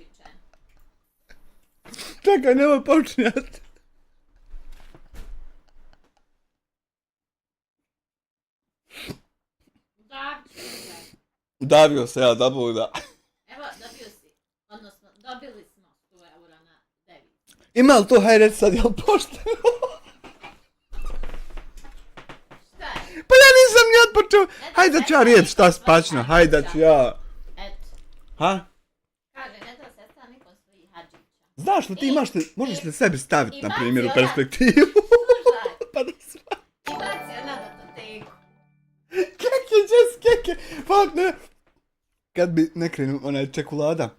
uhićen. Čekaj, nemoj počinjati. Udavio se ja, da Bog da. Evo, dobio si. Odnosno, dobili smo 100 eura na devicu. Ima li to, haj reći sad, jel pošteno? Šta je? Pa ja nisam ni otpočeo. Hajde da ću ja riječ šta spačno, hajde da ću ja. Eto. Ha? Kaže, ne da sestra nikom svojih hađića. Znaš li ti imaš li, možeš li sebi staviti, na primjer, u bacio ja. perspektivu? Slušaj, Pa da sva. i bacio na datoteku. Keke, Jess, keke. Fak, ne. Kad bi ne krenu, onaj čekulada.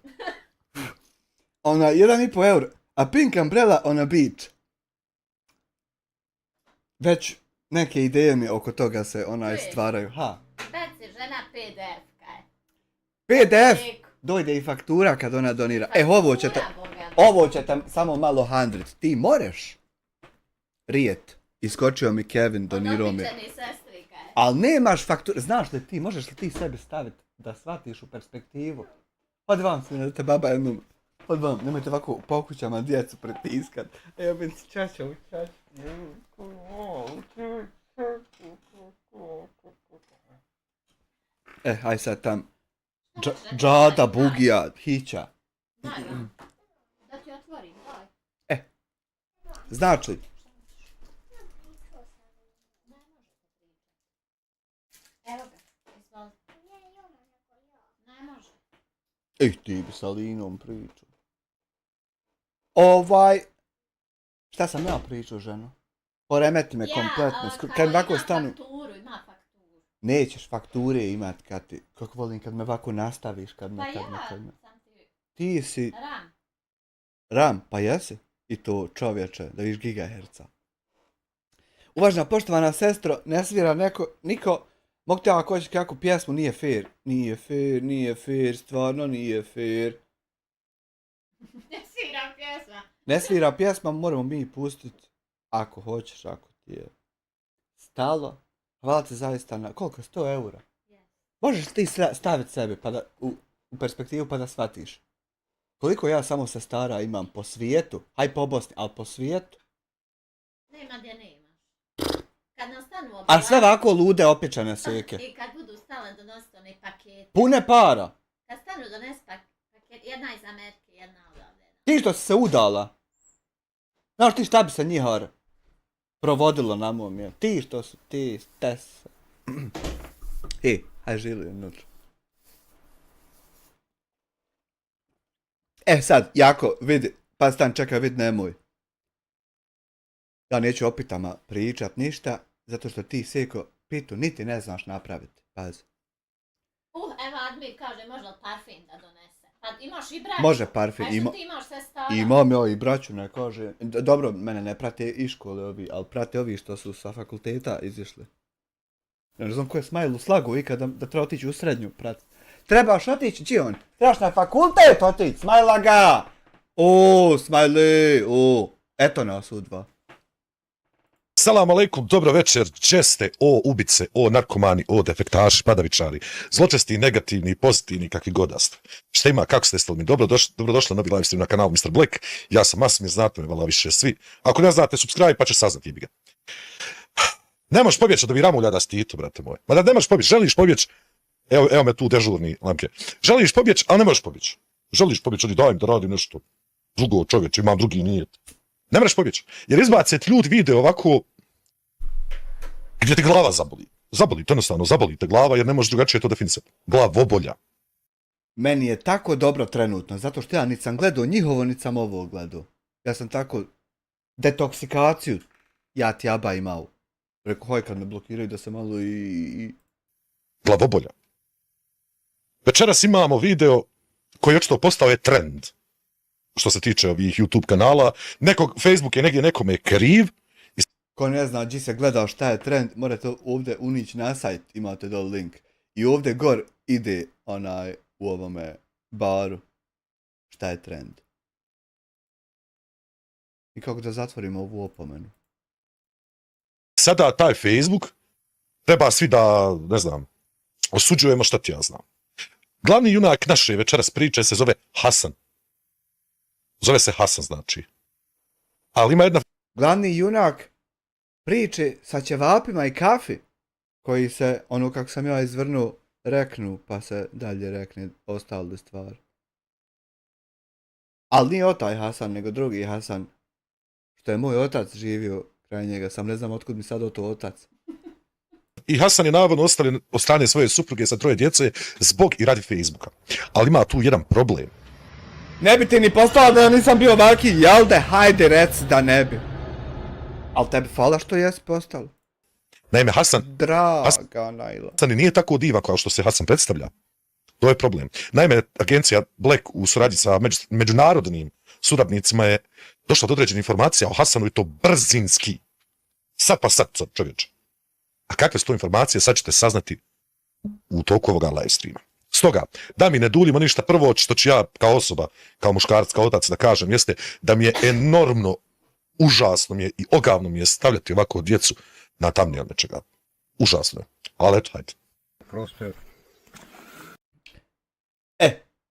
Ona, 1,5 euro. A Pink Umbrella on a beach. Već neke ideje mi oko toga se onaj stvaraju. Ha. Baci žena PDF, kaj. PDF. Dojde i faktura kad ona donira. Ovo će te... Ovo će tam samo malo 100. Ti moreš. Rijet. Iskočio mi Kevin, donirao mi. Odobičeni sestri, kaj. Ali nemaš fakture. Znaš li ti, možeš li ti sebi staviti da shvatiš u perspektivu? Od vam se, da te baba jednom... Od vam, nemojte ovako po kućama djecu pritiskat. Evo ben si čača u čaču. Aj sad tam. Džada, bugija, hića. Daj, da ti otvorim, daj. Znači, Evo ga, izvoli. Ne može. ti bi sa Linom pričao. Šta sam ja pričao, ženo? Poremeti me kompletno. Kad ovako stanu... Ima fakturu. Nećeš fakture imat kad ti... Kako volim kad me ovako nastaviš, kad me... Pa ja, kad me... sam ti... Ti si... Ram. Ram, pa jesi? I to čovječe, da viš gigaherca. Uvažena poštovana sestro, ne svira niko... Mogu te ako hoćeš kakvu pjesmu, nije fair. Nije fair, stvarno nije fair. Ne svira pjesma. Ne svira pjesma, moramo mi pustiti. Ako hoćeš, ako ti je stalo. Hvala ti zaista na... Koliko? 100 eura? Yes. Možeš ti staviti sebe pa da, u perspektivu pa da shvatiš. Koliko ja samo sestara imam po svijetu, haj po Bosni, ali po svijetu. Nema gdje nemaš. Kad nastanu A sve ovako lude opečane seke. I kad budu stale donositi one pakete. Pune para. Kad stanu donesi paket, jedna iz Amerike, jedna odavde. Ti što si se udala. Znaš ti šta bi se njihar provodilo na mom je. Ti što su ti stes. Haj žili unutra. Sad, jako, vidi, pa stan čekaj, vidi, nemoj. Ja neću opitama pričat ništa, zato što ti, seko, pitu niti ne znaš napraviti. Pazi. Evo Admir kaže, može li parfum da donese? Pa imaš i braću. Može parfum, A što ti imaš sestara? imam ja i braću, ne kaže. Dobro, mene ne prate i škole ovi, ali prate ovi što su sa fakulteta izišli. Ja ne znam ko je Smajlu slago ikad da treba otići u srednju pratiti. Trebaš otići, či on? Trebaš na fakultet otići, Smajla ga! Smajli, eto nas u dva. Salam aleikum, dobro večer, česte, ubice, narkomani, defektaši, padavičari, zločesti, negativni, pozitivni, kakvi god da ste. Šta ima, kako ste stali mi? Dobrodošli na novi live stream na kanalu Mr. Black, ja sam Masimir, znate me, vala više svi. Ako ne znate, subscribe pa će saznati jebi ga. Ne možeš pobjeći od ovih ramulja da stitu, brate moj. Ma da ne možeš pobjeći, želiš pobjeći, evo me tu dežurni lamke. Želiš pobjeći, ali ne možeš pobjeći. Želiš pobjeći, odi daj mi da radim nešto drugo, čovječ, imam drugi nijet. Ne možeš pobjeći, jer izbace ti ljudi video ovako gdje ti glava zaboli. Zaboli, to jednostavno, zaboli te glava jer ne možeš drugačije to definisati. Glavobolja. Meni je tako dobro trenutno, zato što ja niti sam gledao njihovo, niti sam ovo gledao. Ja sam tako detoksikaciju ja ti jaba imao. Rekao, hoj kad me blokiraju da se malo i... Glavobolja. Večeras imamo video koji očito postao je trend. Što se tiče ovih YouTube kanala. Facebook je negdje nekome kriv. Ko ne zna gdje se gledao šta je trend, morate ovdje unići na sajt, imate dole link. I ovdje gor ide onaj u ovome baru šta je trend. I kako da zatvorimo ovu opomenu. Sada taj Facebook treba svi da, ne znam, osuđujemo šta ti ja znam. Glavni junak naše večeras priče se zove Hasan. Zove se Hasan, znači. Ali ima jedna... Glavni junak priče sa ćevapima i kafi, koji se, ono kako sam ja izvrnuo, reknu, pa se dalje rekne ostale stvari. Ali nije taj Hasan, nego drugi Hasan, što je moj otac živio kraj njega, sam ne znam otkud mi sad to otac. I Hasan je navodno ostavljen od strane svoje supruge sa 3 djece zbog i radi Facebooka. Ali ima tu jedan problem. Ne bi ti ni postala da ja nisam bio ovaki, jel de, hajde reci da ne bi. Ali tebi fala što jesi postala. Naime, Hasan Draga Najla. i nije tako divan kao što se Hasan predstavlja. To je problem. Naime, agencija Black u suradnji sa međunarodnim suradnicima je došla do određenih informacija o Hasanu i to brzinski. Sad čovječe. A kakve su to informacije, sad ćete saznati u toku ovoga live streama. Stoga, da mi ne duljimo ništa, prvo što ću ja kao osoba, kao muškarac, kao otac da kažem, jeste da mi je enormno, užasno mi je i ogavno mi je stavljati ovako djecu na thumbnail nečega. Užasno je. Ali eto, hajde. Prostor.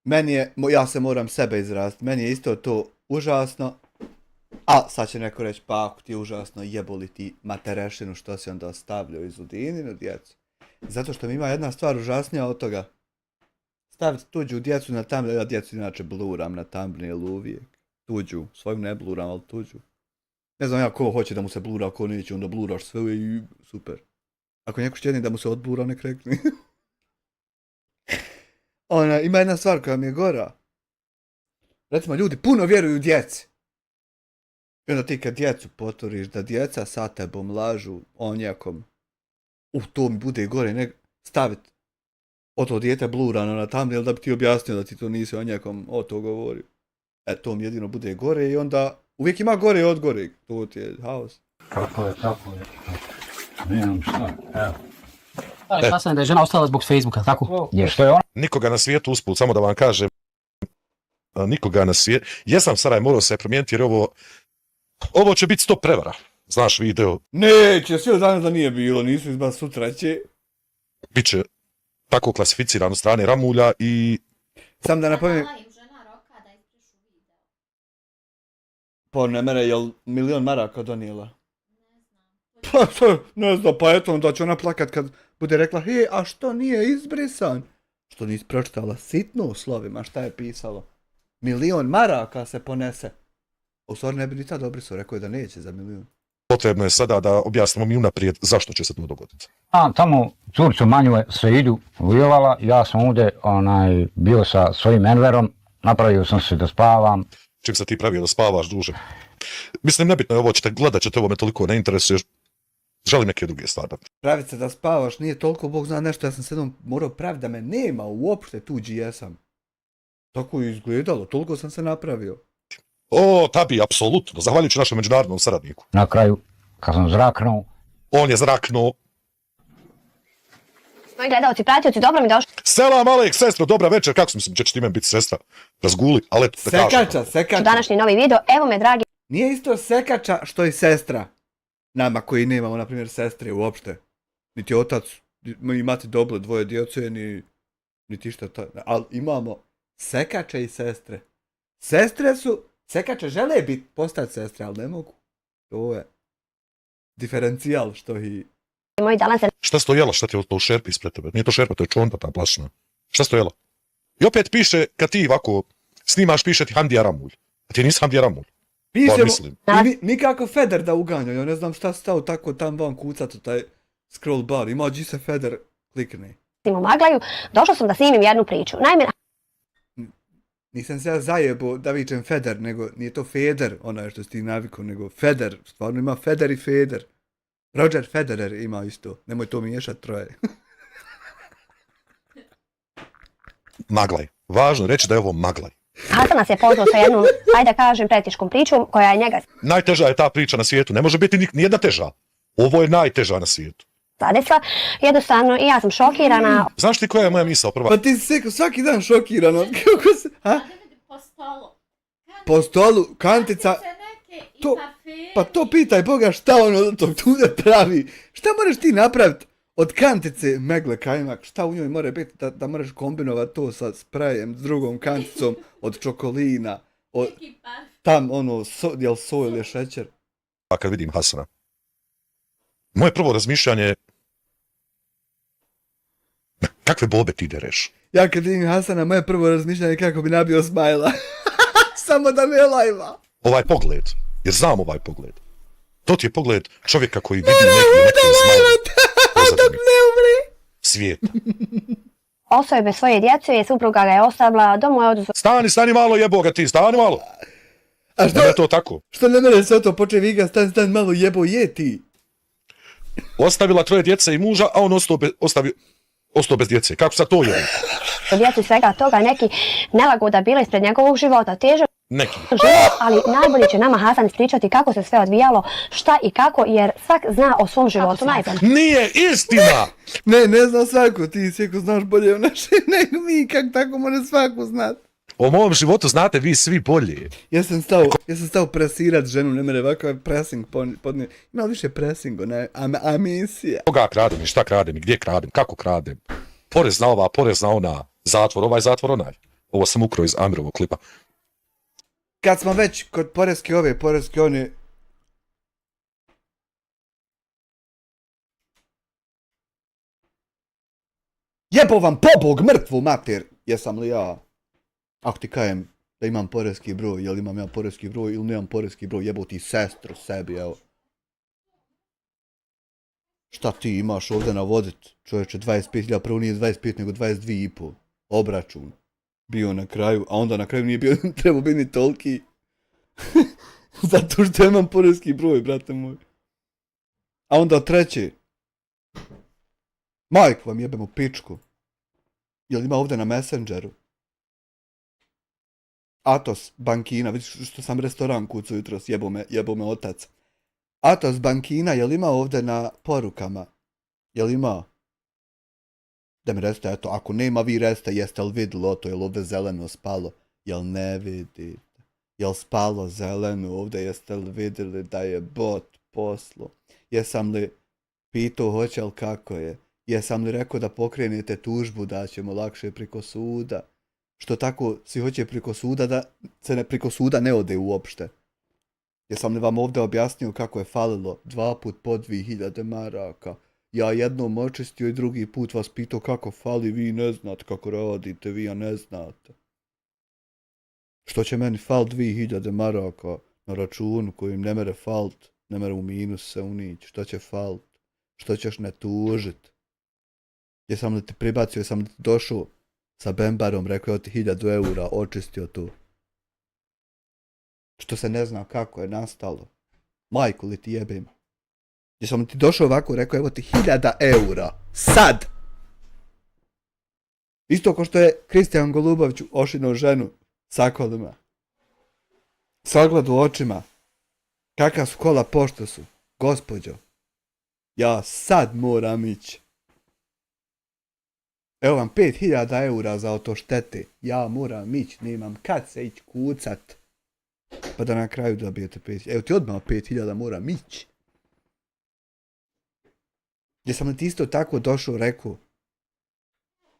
Meni je, ja se moram sebe izraziti, meni je isto to užasno, a sad će neko reći, pa ako ti je užasno, jeboli ti materešinu što si onda stavljao iz Udininu djecu. Zato što mi ima jedna stvar užasnija od toga. Staviti tuđu djecu na thumbnail, ja djecu inače bluram na thumbnail uvijek. Tuđu, svoju ne bluram, ali tuđu. Ne znam ja ko hoće da mu se blura, ko neće, onda bluraš sve i super. Ako neko šćeni da mu se odblura, nek rekni. Ima jedna stvar koja mi je gora. Recimo, ljudi puno vjeruju djeci. I onda ti kad djecu potvoriš da djeca sa tebom lažu o njekom, to mi bude gore, ne staviti o to dijete blurano na thumbnail da bi ti objasnio da ti to nisi o njekom o to govorio. To mi jedino bude gore i onda uvijek ima gore od gore. To ti je haos. Kako je. Nemam šta, evo. Kasnije da je žena ostala zbog Facebooka, tako? Je, što je ona? Nikoga na svijetu usput, samo da vam kažem, nikoga na svijetu. Jesam Saraj, morao se promijeniti jer ovo će biti 100 prevara. Znaš video. Neće, sve danas da nije bilo, nisu izba sutra će. Biće tako klasificirano strane Ramulja i... Sam da napomenem, Dala im žena roka da izbrišu video. pa ne mene, jel milion maraka donijela? Ne znam. Ne znam, pa eto onda će ona plakat kad bude rekla, he, a što nije izbrisan? Što nisi pročitala sitno u slovima, šta je pisalo? Milion maraka se ponese. U stvari ne bi ni tad obrisao, rekao je da neće za milion. Potrebno je sada da objasnimo mi unaprijed zašto će se to dogoditi. A tamo curcu manjuje sve idu ujovala, ja sam ovdje bio sa svojim Enverom, napravio sam se da spavam. Čim se ti pravio da spavaš duže. Mislim, nebitno je ovo, gledat ćete ovo, me toliko ne interesuje, želim neke druge stvari. Pravit se da spavaš nije toliko, Bog zna nešto, ja sam se jednom morao praviti da me nema uopšte tuđi jesam. Tako je izgledalo, toliko sam se napravio. O, tabi, apsolutno, zahvaljujući našem međunarodnom saradniku. Na kraju, kad sam zraknuo, On je zraknuo. Moji gledalci, pratioci, dobro mi došli. Selam, Alek, sestro, dobra večer, kako mislim, će ti meni biti sestra? Razguli, ali eto da kažem. Sekača. Današnji novi video, evo me dragi Nije isto sekača što i sestra. Nama koji nemamo, na primjer, sestre uopšte. Niti otac, imate doble dvoje djece, niti šta ta... Ali imamo sekače i sestre. Sekače žele postati sestre, ali ne mogu. To je diferencijal što i... moji danas Šta si to jela, šta ti je to u šerpi ispred tebe? Nije to šerpa, to je čonta ta plašna. Šta si to jela? I opet piše, kad ti ovako snimaš, piše ti Hamdija Ramulj. A ti nisi Hamdija Ramulj. Pišemo, mislim. nikako Feder da uganja, ja ne znam šta stao tako tam van kucat u taj scroll bar, ima gdje se Feder klikne. u Maglaju, došla sam da snimim jednu priču. Naime, Nisam se ja zajebo da vičem Feder, nego nije to Feder, onaj što si ti navikao, nego Feder, stvarno ima Feder i Feder. Roger Federer ima isto, nemoj to miješat troje. Maglaj. Važno je reći da je ovo Maglaj. Hasan nas je pozvao sa jednom, ajde da kažem, preteškom pričom koja je njega Najteža je ta priča na svijetu, ne može biti nijedna teža. Ovo je najteža na svijetu. zadesla. Jednostavno, i ja sam šokirana. Znaš ti koja je moja misao prva? Pa ti si svaki dan šokiran, kako se... Ha? Po stolu. Po stolu, kantica... To- Pa to pitaj Boga šta on od tog tude pravi. Šta moraš ti napraviti od kantice megle kajmak? Šta u njoj mora biti da moraš kombinovati to sa sprejem, s drugom kanticom od čokolina, Neki parfem. tam ono, jel so ili je šećer? Pa kad vidim Hasana. Moje prvo razmišljanje je kakve bobe ti dereš? Ja kad vidim Hasana, moje prvo razmišljanje je kako bi nabio Smajla. Samo da me lajva. Ovaj pogled, jer znam ovaj pogled. To ti je pogled čovjeka koji vidi neke zmajle. Dok ne umri. Svijet. Ostao bez svoje djece i supruga ga je ostavila, doma je oduzeo Stani malo jebo ga ti, stani malo. A Ne je to tako. što ne mere sve to poče viga, stan malo jebo je ti. Ostavila 3 djece i muža, a on ostao bez djece. Kako sad to je? djecu svega toga, neki nelagoda bila ispred njegovog života. Težak Neki. život, ali najbolje će nama Hasan ispričati kako se sve odvijalo, šta i kako, jer svak zna o svom životu najbolje. Nije istina! Ne zna svako, ti sjeko znaš bolje o naše nego mi, kak tako može svako znat. O mom životu znate vi svi bolje. Ja sam stao presirat ženu, ne mere ovakav pressing podnije. Ima više pressinga, ne, emisija. Koga kradem i šta kradem i gdje kradem, kako kradem. Porezna ova, porezna ona, zatvor ovaj, zatvor onaj. Ovo sam ukrao iz Amirovog klipa. Kad smo već kod poreske ove, poreske one... Jebo vam pobog mrtvu mater! Jesam li ja? Ako ti kajem da imam poreski broj, jel imam ja poreski broj ili nemam poreski broj, jebo ti sestru sebi, evo. Šta ti imaš ovdje navodit? Čovječe, 25.000, prvo nije 25 nego 22,5. Obračun. Bio na kraju, a onda na kraju nije bio, trebao biti ni toliki. Zato što imam poreski broj, brate moj. A onda treće. Majku vam jebem u pičku. Jel ima ovdje na Messengeru? Atos Bankina, vidiš što sam restoran kucu jutros, jebo me otac. Atos Bankina, jel ima ovdje na porukama? Jel ima? Da mi recite, eto, ako nema vi recite, jeste li vidjeli to, jel ovdje zeleno spalo? Jel ne vidite? Jel spalo zeleno ovdje, jeste li vidjeli da je bot poslo? Jesam li pitao hoće li kako je? Jesam li rekao da pokrenete tužbu da ćemo lakše priko suda? Što tako svi hoće priko suda da se priko suda ne ode uopšte? Jesam li vam ovdje objasnio kako je falilo 2 put po 2000 maraka? Ja jednom očistio i drugi put vas pitao kako fali, vi ne znate kako radite, vi ja ne znate. Što će meni fal 2000 maraka na računu kojim ne mere falt, ne mere u minus se unići, što će falt, što ćeš ne tužit? Jesam li ti pribacio, jesam li ti došao sa bembarom, rekao ti 1000 eura, očistio tu. Što se ne zna kako je nastalo. Majku li ti jebim. Jesam li ti došao ovako, rekao evo ti 1000 eura. Sad! Isto ko što je Kristijan Golubović ošinuo ženu sa kolima. Sagled u očima. Kaka su kola pošto su. Gospođo. Ja sad moram ići. Evo vam 5000 eura za oto štete. Ja moram ići, nemam kad se ići kucat. Pa da na kraju dobijete 5000. Evo ti odmah 5000, moram ići. Gdje sam ti isto tako došao, rekao.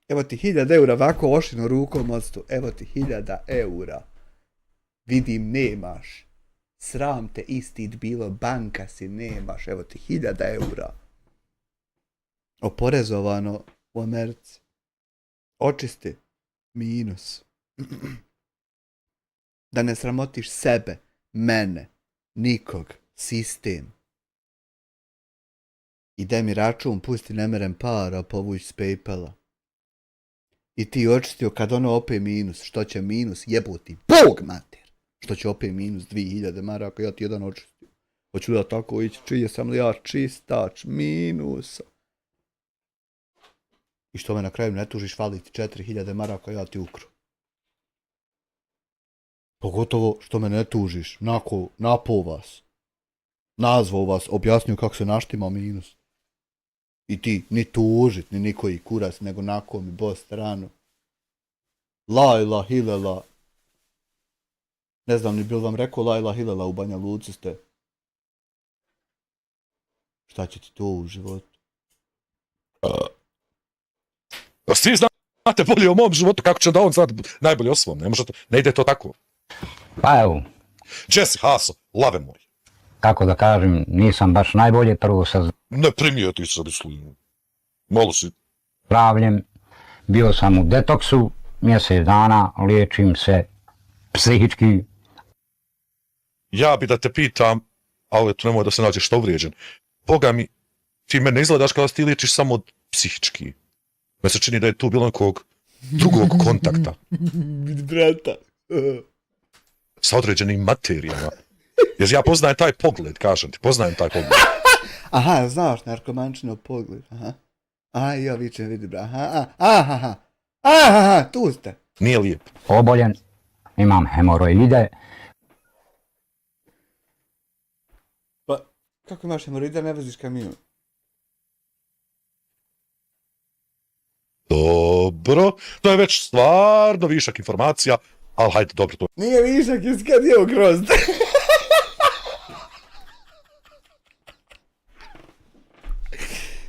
Evo ti 1000 eura, ovako ošino rukom odstu. Evo ti 1000 eura. Vidim, nemaš. Sram te istit bilo, banka si, nemaš. Evo ti 1000 eura. Oporezovano u Americi. Očisti. Minus. Da ne sramotiš sebe, mene, nikog, sistem. I daj mi račun, pusti nemeren para, povuć s Paypala. I ti očistio kad ono opet minus, što će minus, jeboti, bog mater. Što će opet minus 2000 maraka, ja ti jedan očistio. Hoću da tako ići, čije sam li ja čistač minusa. I što me na kraju ne tužiš, faliti 4000 maraka, ja ti ukru. Pogotovo što me ne tužiš, napao vas. Nazvao vas, objasnio kako se naštima minus. I ti, ni tužit, ni nikoji kurac, nego nako mi bo stranu. Lajla Hilela. Ne znam ni bil vam rekao Lajla Hilela u Banja Luci ste. Šta će ti to u životu? Svi znate bolje o mom životu, kako će da on znati najbolje o svom, ne ide to tako. Pa evo, Jesse, Haso, lave moj. kako da kažem, nisam baš najbolje prvo sa Ne primijeti se, mislim. Malo si... zdravljem. Bio sam u detoksu, mjesec dana, liječim se psihički. Ja bi da te pitam, ali eto nemoj da se nađeš što uvrijeđen. Boga mi, ti mene izgledaš kao da ti liječiš samo od psihički. Me se čini da je tu bilo nekog drugog kontakta Brata. sa određenim materijama. Jer ja poznajem taj pogled, kažem ti, poznajem taj pogled. Aha, znaš, narkomančino pogled, aha. Aha, ja vičem, vidi, bra, aha, tu ste. Nije lijep. Oboljen, imam hemoroide, Pa, kako imaš hemoride, ne voziš kamion? Dobro, to je već stvarno višak informacija, ali hajde, dobro, to Nije višak, jesi kad jeo grozd.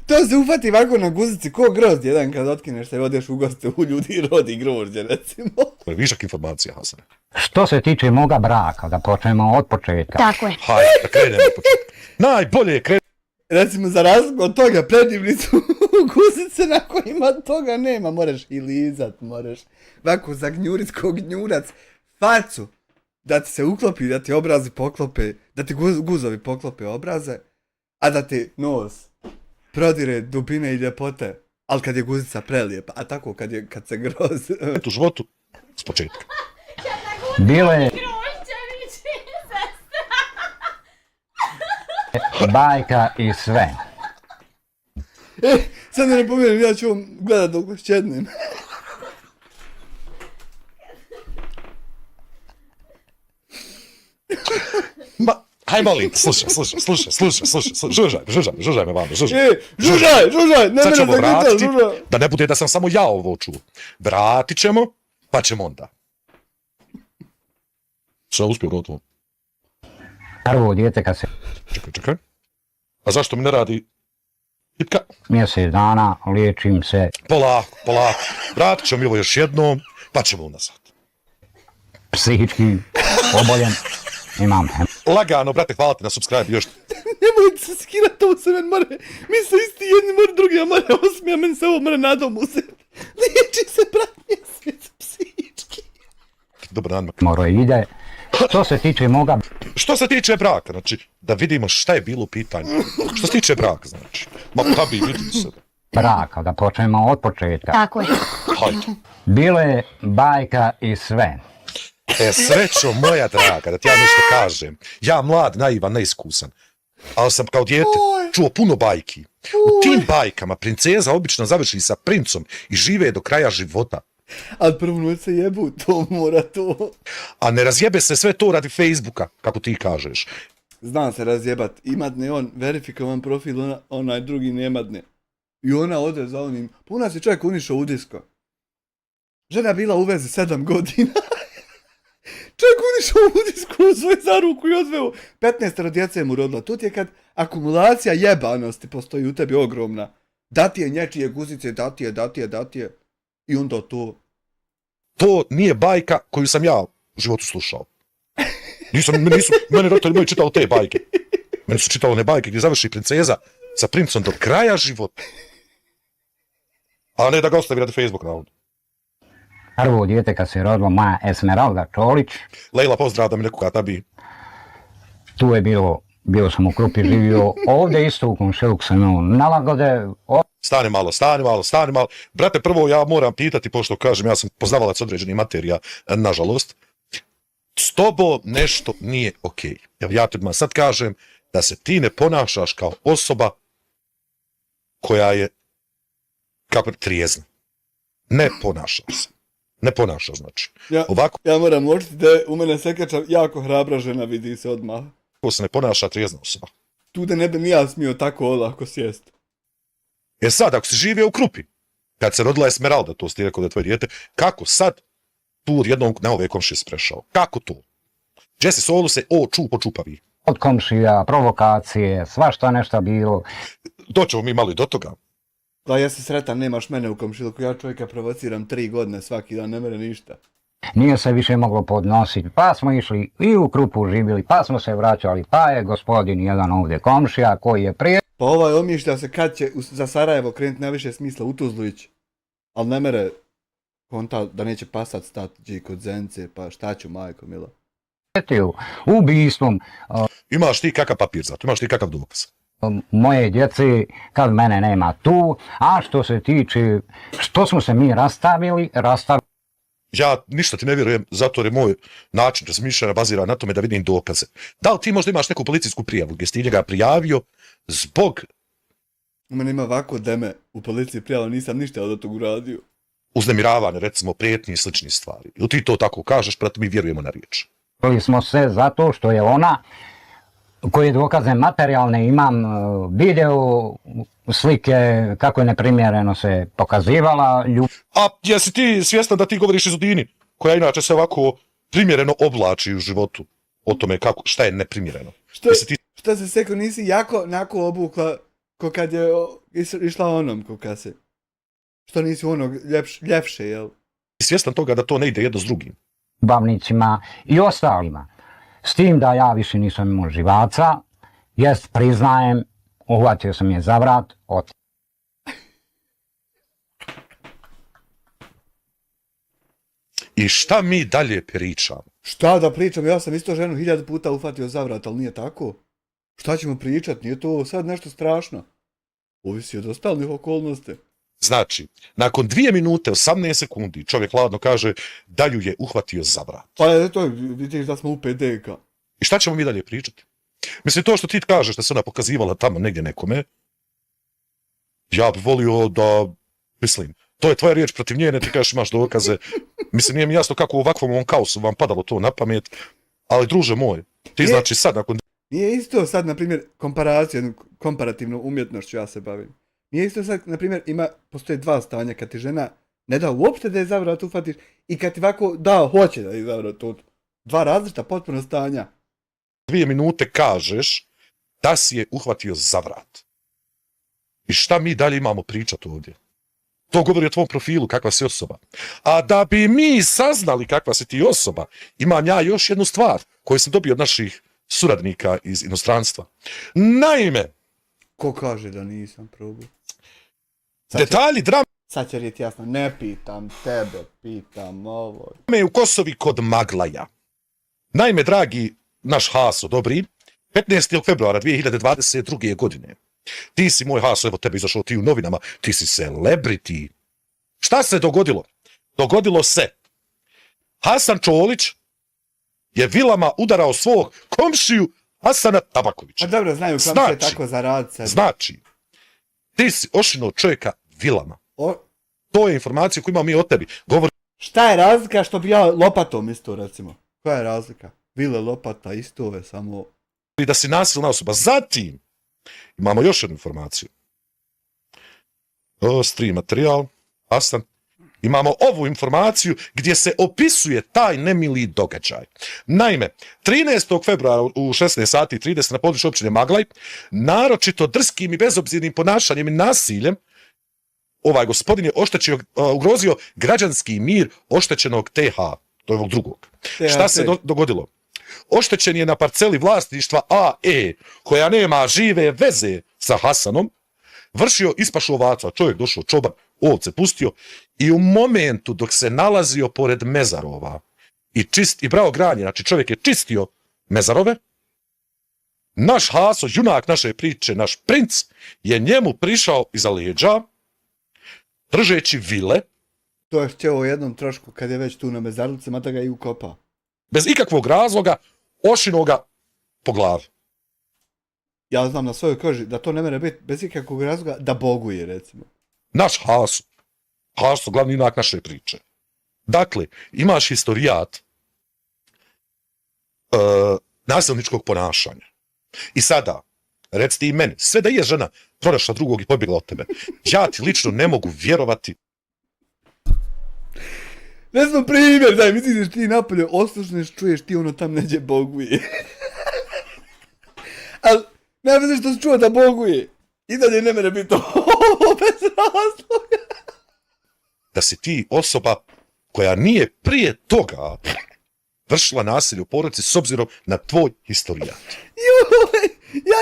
To se ufati ovako na guzici, ko grozd jedan kad otkineš se i odeš u goste u ljudi i rodi grožđe, recimo. je višak informacija, Hasane. što se tiče moga braka, da počnemo od početka. Tako je. Hajde, da krenemo od početka. Najbolje je krenuti. Recimo, za razliku od toga, predivnicu guzice na kojima toga nema, moraš i lizat, moraš ovako zagnjurit ko gnjurac, facu, da ti se uklopi, da ti obrazi poklope, da ti guzovi poklope obraze, a da ti nos prodire dubine i ljepote, ali kad je guzica prelijepa, a tako kad se grozi. u životu s početka. Bilo je Krušćević i bajka i sve. Sad ne pomijenim, ja ću vam gledat dok šćednim. Ma, haj molim, slušaj, žužaj me vamo, žužaj. Žužaj, ne Sad mene ćemo zagrita, vratiti, žužaj. da ne bude da sam samo ja ovo čuo. Vratit ćemo, pa ćemo onda. Šta uspio gotovo? Prvo dijete kad se Čekaj. A zašto mi ne radi tipka? mjesec dana liječim se Polako. Vratit ćemo mi ovo još jednom, pa ćemo unazad. psihički oboljen, imam Lagano, brate, hvala ti na subscribe još. Nemojte se skirati, ovo se meni more, mi su isti jedni more drugi, a more osmija, meni se ovo more nadom uzeti. Liječi se, brat, mjesec, psihički. Dobar dan. hemoroide. Što se tiče moga Što se tiče braka, znači, da vidimo šta je bilo u pitanju. Što se tiče braka, znači. Ma pa bi vidjeli se. braka, da počnemo od početka. Tako je. Hajde. Bilo je bajka i sve. Srećo moja draga, da ti ja nešto kažem. Ja mlad, naivan, neiskusan. Ali sam kao dijete čuo puno bajki. U tim bajkama princeza obično završi sa princom i žive do kraja života. Ali prvu noć se jebu, to mora to. A ne razjebe se sve to radi Facebooka, kako ti kažeš. Zna se razjebat, imatne on verifikovan profil, onaj drugi nematne. I ona ode za onim, puna se čovjek unišao u disko. Žena bila u vezi 7 godina. Čovjek unišao u disku u svoj zaruku i odveo 15 djece mu rodila. Tu ti je kad akumulacija jebanosti postoji u tebi ogromna. Da ti je nječije guzice, da ti je. I onda to. To nije bajka koju sam ja u životu slušao. Mene roditelji moji čitali te bajke. Meni su čitali one bajke gdje završi princeza sa princom do kraja života. A ne da ga ostavi radi Facebook navodno. Prvo dijete kad se rodila moja Esmeralda Čolić, Lejla, pozdrav da mi nekoga tabi. tu je bio sam u Krupi živio, ovdje isto u komšiluku sam imao nalagode, Stani malo. Brate, prvo ja moram pitati, pošto kažem, ja sam poznavalac određenih materija, nažalost. S tobom nešto nije okej. Ja ti odmah sad kažem da se ti ne ponašaš kao osoba koja je trijezna. Ne ponašaš, znači. Ovako Ja moram uočiti da u mene sekača jako hrabra žena, vidi se odmah. se ne ponaša trijezna osoba. Tu da ne bi ni ja smio tako olako sjest. Jer sad, ako si živio u Krupi, kad se rodila Esmeralda, to si ti rekao da je tvoje dijete, kako sad tu odjednom na ove komšije si prešao? Kako to? Jesse Solu se počupavi. od komšija, provokacije, svašta nešto bilo. Doćemo mi malo i do toga. Da, ja sam sretan, nemaš mene u komšiluku, ja čovjeka provociram 3 godine svaki dan, ne mere ništa. Nije se više moglo podnositi, pa smo išli i u Krupu živjeli, pa smo se vraćali, pa je gospodin jedan ovdje komšija koji je prije Pa ovaj omišlja se kad će za Sarajevo krenuti najviše smisla u Tuzlu ići. Ali ne mere konta da neće pasat stati kod Zence, pa šta ću majko mila. prijetio ubistvom Imaš ti kakav papir za to, imaš ti kakav dokaz. moje djece kad mene nema tu, a što se tiče, što smo se mi rastavili. Ja ništa ti ne vjerujem, zato jer je moj način razmišljanja bazira na tome da vidim dokaze. Da li ti možda imaš neku policijsku prijavu gdje si ti njega prijavio zbog U mene ima ovako deme u policiji prijava, nisam ništa od tog uradio. uznemiravanja, recimo prijetnji i sličnih stvari. Ili ti to tako kažeš, pa mi vjerujemo na riječ. Čuli smo se zato što je ona, koje dokaze materijalne imam, video, slike, kako je neprimjereno se pokazivala. A jesi ti svjestan da ti govoriš Izudini, koja inače se ovako primjereno oblači u životu o tome kako, šta je neprimjereno? Jesi ti Šta se seko nisi jako nako obukla ko kad je išla onom ko kad se. Što nisi onog ljepše, jel? svjestan toga da to ne ide jedno s drugim? Bavnicima i ostalima. S tim da ja više nisam imao živaca, jest priznajem, uhvatio sam je za vrat, I šta mi dalje pričamo? Šta da pričam, ja sam isto ženu 1000 puta uhvatio za vrat, ali nije tako. Šta ćemo pričat, nije to sad nešto strašno. Ovisi od ostalih okolnosti. Znači, nakon 2 minute 18 sekundi čovjek hladno kaže da ju je uhvatio za vrat. Pa eto, vidiš da smo u PDK. I šta ćemo mi dalje pričati? Mislim, to što ti kažeš da se ona pokazivala tamo negdje nekome, ja bih volio da, mislim, to je tvoja riječ protiv nje, ne ti kažeš imaš dokaze. Mislim, nije mi jasno kako u ovakvom ovom kaosu vam padalo to na pamet, ali druže moj, ti znači sad nakon... Nije isto sad, na primjer, komparativnom umjetnošću ja se bavim. Nije isto sad, na primjer, postoje dva stanja kad ti žena ne da uopšte da je za vrat uhvatiš i kad ti ovako da hoće da je za vrat. Dva različita potpuno stanja. 2 minute kažeš da si je uhvatio za vrat. I šta mi dalje imamo pričati ovdje? To govori o tvom profilu, kakva si osoba. A da bi mi saznali kakva si ti osoba, imam ja još jednu stvar koju sam dobio od naših suradnika iz inostranstva. Naime, Ko kaže da nisam probao? detalji drame Sad će reći jasno, ne pitam tebe, pitam ovo. u Kosovi kod Maglaja. Naime, dragi naš Haso, dobri, 15. februara 2022. godine. Ti si moj Haso, evo tebe izašao ti u novinama, ti si celebrity. Šta se dogodilo? Dogodilo se. Hasan Čolić je vilama udarao svog komšiju Hasana Tabakovića. A dobro, znaju kam će tako zaraditi sad. Znači, ti si ošinuo čovjeka vilama. To je informacija koju imamo mi o tebi. Govori Šta je razlika što bi ja lopatom isto recimo? Koja je razlika? Vile, lopata, istove, samo... da si nasilna osoba. Zatim, imamo još jednu informaciju. Stream materijal, Hasan. Imamo ovu informaciju gdje se opisuje taj nemili događaj. Naime, 13. februara u 16 sati 30 na području općine Maglaj, naročito drskim i bezobzirnim ponašanjem i nasiljem, ovaj gospodin je ugrozio građanski mir oštećenog TH, to je ovog drugog. Šta se dogodilo? Oštećen je na parceli vlasništva AE, koja nema žive veze sa Hasanom, vršio ispašu ovaca, čovjek došao čoban, ovce pustio i u momentu dok se nalazio pored mezarova i brao granje, znači čovjek je čistio mezarove, naš Haso, junak naše priče, naš princ, je njemu prišao iza leđa, držeći vile. To je htio u jednom trošku kad je već tu na mezarlici, mada ga i ukopa. Bez ikakvog razloga, ošinoga po glavi. Ja znam na svojoj koži da to ne mere biti bez ikakvog razloga da boguje, recimo. Naš Haso, glavni junak naše priče. Dakle, imaš historijat nasilničkog ponašanja. I sada, reci ti i meni, sve da je žena pronašla drugog i pobjegla od tebe, ja ti lično ne mogu vjerovati. Ne znam primjer, daj, misliš ti napolje, oslušneš, čuješ ti ono tam neđe boguje. Ali, ne misliš što si čuo da boguje. I dalje ne mere biti to bez razloga. Da si ti osoba koja nije prije toga vršila nasilje u porodici s obzirom na tvoj historijat. Joj, ja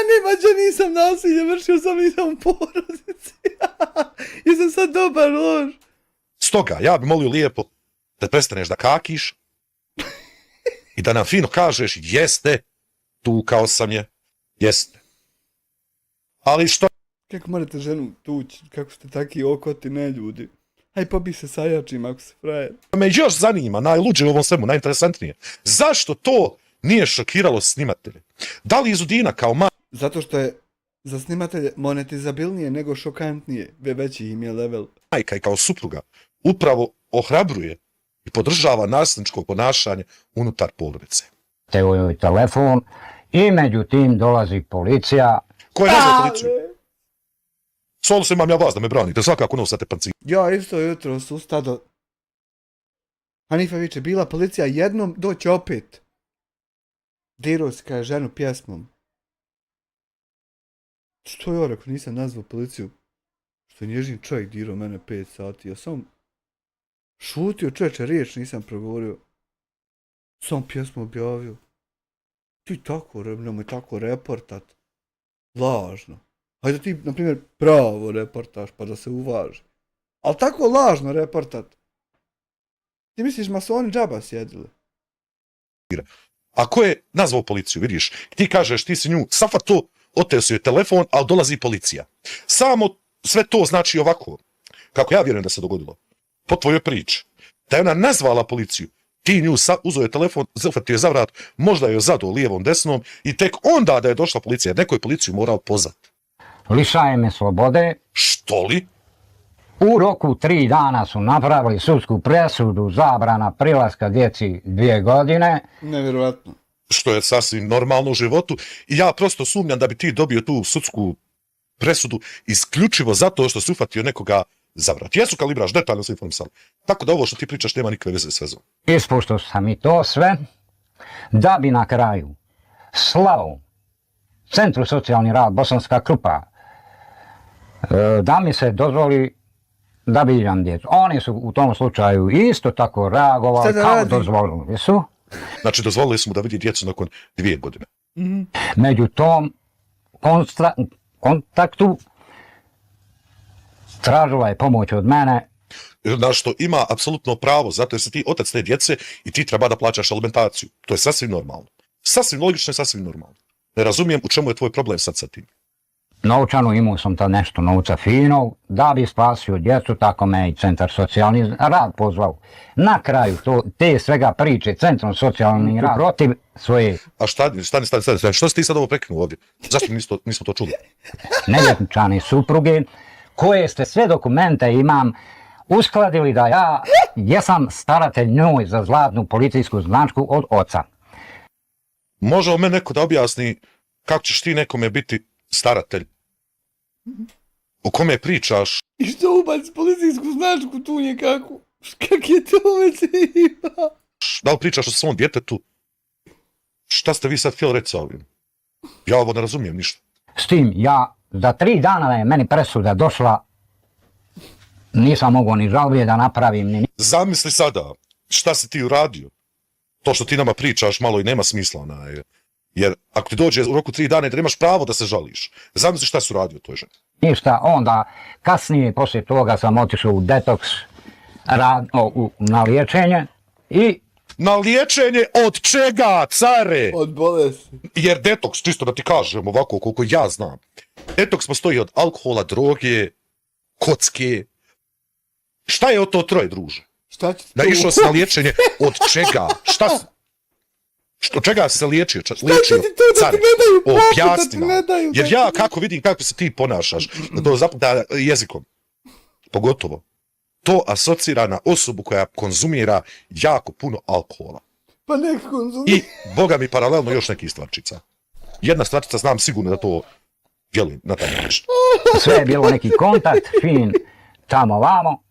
nisam nasilje vršio, sam nisam u porodici. Jesam sad dobar lož. Stoga, ja bi molio lijepo da prestaneš da kakiš i da nam fino kažeš jeste, tukao sam je, jeste. Ali što Kako morate ženu tući, kako ste taki okoti neljudi. Aj pobi se sajačim ako se frajer. me još zanima, najluđe u ovom svemu, najinteresantnije, zašto to nije šokiralo snimatelje? Da li Izudina kao Zato što je za snimatelje monetizabilnije nego šokantnije. Veći im je level. majka i kao supruga upravo ohrabruje i podržava nasilničko ponašanje unutar porodice? te u joj telefon i međutim dolazi policija. Ko je nazvao policiju? Solo se imam ja vas da me branite, svakako nosate pancir. Ja isto jutro ustado. Hanifa viče, bila policija jednom, doći opet. Dirao se kaže ženu pjesmom. Što ja rekao, nisam nazvao policiju. Što je nježni čovjek dirao mene 5 sati. Ja sam šutio, čovječe, riječ nisam progovorio. Sam pjesmu objavio. Ti tako, nemoj tako reportat. Lažno. Hajde ti, na primjer, pravo reportaš pa da se uvaži. Ali tako lažno reportat. Ti misliš masoni džaba sjedili? A ko je nazvao policiju, vidiš? Ti kažeš, ti si nju, Safa to, oteo si joj telefon, ali dolazi policija. Samo sve to znači ovako, kako ja vjerujem da se dogodilo, po tvojoj priči, da je ona nazvala policiju, ti nju uzeo je telefon, zahvatio je za vrat, možda je joj zadao lijevom, desnom i tek onda da je došla policija, jer neko je policiju morao pozvati. Lišaje me slobode. Što li? U roku 3 dana su napravili sudsku presudu, zabrana prilaska djeci 2 godine. Nevjerojatno. Što je sasvim normalno u životu i ja prosto sumnjam da bi ti dobio tu sudsku presudu isključivo zato što si uhvatio nekoga za vrat. Jesu kalibraš, detaljno se informisali. Tako da ovo što ti pričaš nema nikakve veze s vezom. Ispuštao sam i to sve, da bi na kraju slao Centru socijalni rad Bosanska Krupa da mi se dozvoli da viđam djecu. Oni su u tom slučaju isto tako reagovali kao dozvolili su. Znači dozvolili smo da vidi djecu nakon 2 godine. Među tom kontaktu tražila je pomoć od mene. Na što ima apsolutno pravo, zato jer si ti otac te djece i ti treba da plaćaš alimentaciju. To je sasvim normalno. Sasvim logično i sasvim normalno. Ne razumijem u čemu je tvoj problem sad sa tim. Novčanu imao sam tad nešto novca fino, da bi spasio djecu, tako me i Centar socijalni rad pozvao. Na kraju te svega priče, Centrom socijalni rad protiv svoje... A stani, što si ti sad ovo prekinuo ovdje? Zašto nismo to čuli? nevjenčane supruge, koje ste sve dokumente imam uskladili da ja jesam staratelj njoj za zlatnu policijsku značku od oca. Može li me neko da objasni kako ćeš ti nekome biti staratelj? O kome pričaš? I što ubaci policijsku značku tu nekako? Kak je to već ima? Da li pričaš o svom djetetu? Šta ste vi sad htjeli reći sa ovim? Ja ovo ne razumijem ništa. S tim ja za 3 dana je meni presuda došla, nisam mogao ni žalbe da napravim ni... Zamisli sada šta si ti uradio. To što ti nama pričaš malo i nema smisla. Jer ako ti dođe u roku 3 dana da nemaš pravo da se žališ. Zamisli šta si uradio toj ženi. Ništa, onda kasnije poslije toga sam otišao u detoks na liječenje i... Na liječenje od čega, care? Od bolesti. Jer detoks, čisto da ti kažem ovako koliko ja znam, detoks postoji od alkohola, droge, kocke. Šta je od to troje, druže? Šta će Da išao si na liječenje od čega? Šta si? Od čega se liječio? Šta će ti to da ti ne daju poput, objasni da ti ne daju? Jer ja kako vidim kako se ti ponašaš, to zaputa jezikom. Pogotovo. To asocira na osobu koja konzumira jako puno alkohola. Pa nek konzumira. I, boga mi, paralelno još nekih stvarčica. Jedna stvarčica znam sigurno da to djelujem na taj način. Sve je bilo neki kontakt, fin, tamo vamo.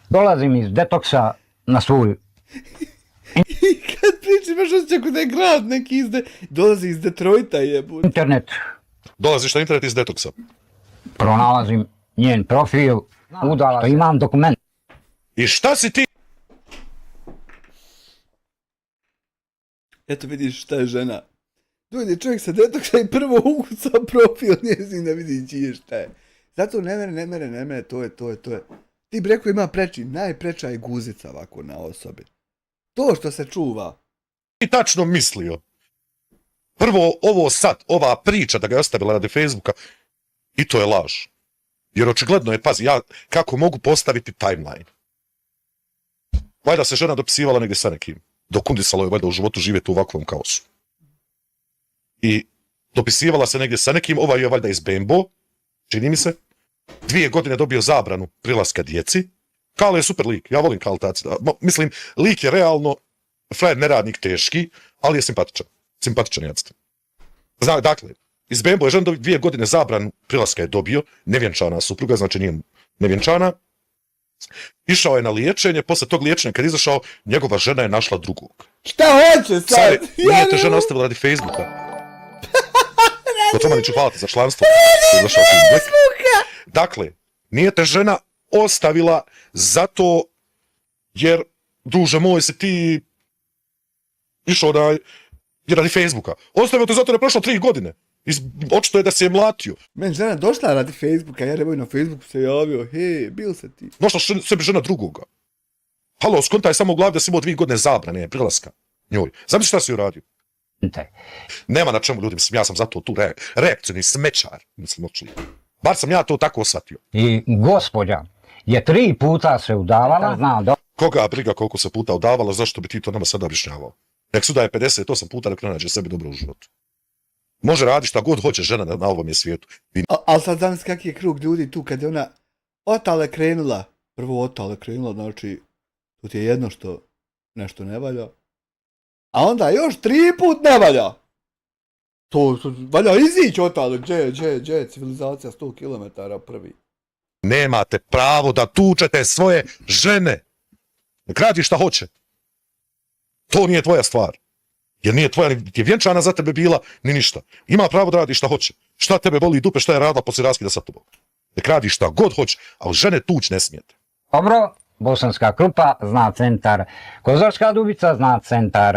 Dolazim iz detoksa na svoju... I kad pričam, imaš osjećaj kod da je grad neki dolazi iz Detroita jebut. internet, Dolaziš na internet iz detoksa. pronalazim njen profil, udala, imam dokument. I šta si ti Eto vidiš šta je žena. Dođe čovjek sa detoksa i prvo ukuca profil njezin da vidi čije šta je. Zato ne mere, to je. Ti breko ima najpreča je guzica ovako na osobi. To što se čuva. I tačno mislio. Prvo, ovo sad, ova priča da ga je ostavila radi Facebooka, i to je laž. Jer očigledno je, pazi, ja kako mogu postaviti timeline. Valjda se žena dopisivala negdje sa nekim. Dokundisalo je valjda u životu živjeti u ovakvom kaosu. I dopisivala se negdje sa nekim, ovaj je valjda iz Bembo, čini mi se. 2 godine dobio zabranu prilaska djeci. Kale je super lik, ja volim Kaletac. Mislim, lik je realno, frajer neradnik teški, ali je simpatičan jacta. Dakle, iz Bembo je žena 2 godine zabranu prilaska je dobio, nevjenčana supruga, znači nije nevjenčana. Išao je na liječenje, posle tog liječenja kad je izašao, njegova žena je našla drugog. Šta hoće sad? Nije te žena ostavila radi Facebooka. Gotomaniću, hvala ti za članstvo. Dakle, nije te žena ostavila zato jer, druže moj, si ti išao radi Facebooka. Ostavio te zato jer je prošlo 3 godine. Očito je da se je mlatio. Meni žena došla radi Facebooka, ja na Facebooku se javio, hej, bil se ti. Našla sebi žena drugoga. Halo, skontaj samo u glavi da si imao 2 godine zabrane, prilaska njoj. Zamisli šta si joj radio? Nema na čemu, ljudi, mislim, ja sam zato tu reakcijni smećar, mislim, očili. Bar sam ja to tako osvatio. I gospođa je 3 puta se udavala, zna da... Koga briga koliko se puta udavala, zašto bi ti to nama sada objašnjavao? Nek se udaje 58 puta dok ne nađe sebi dobro u životu. Može raditi šta god hoće žena na ovom je svijetu. Ali sad znam kak je krug ljudi tu kad je ona otale krenula. Prvo otale krenula, znači tu ti je jedno što nešto ne valja. A onda još 3 put ne valja. To valja izići otale, gdje je civilizacija 100 km prvi. Nemate pravo da tučete svoje žene. Nek radi šta hoće. To nije tvoja stvar. Jer nije tvoja, ni je vjenčana za tebe bila, ni ništa. Ima pravo da radi šta hoće. Šta tebe boli dupe, šta je radila poslije raskida sa tobom. Nek radi šta god hoće, ali žene tuć ne smijete. Dobro, Bosanska Krupa zna centar, Kozarska Dubica zna centar...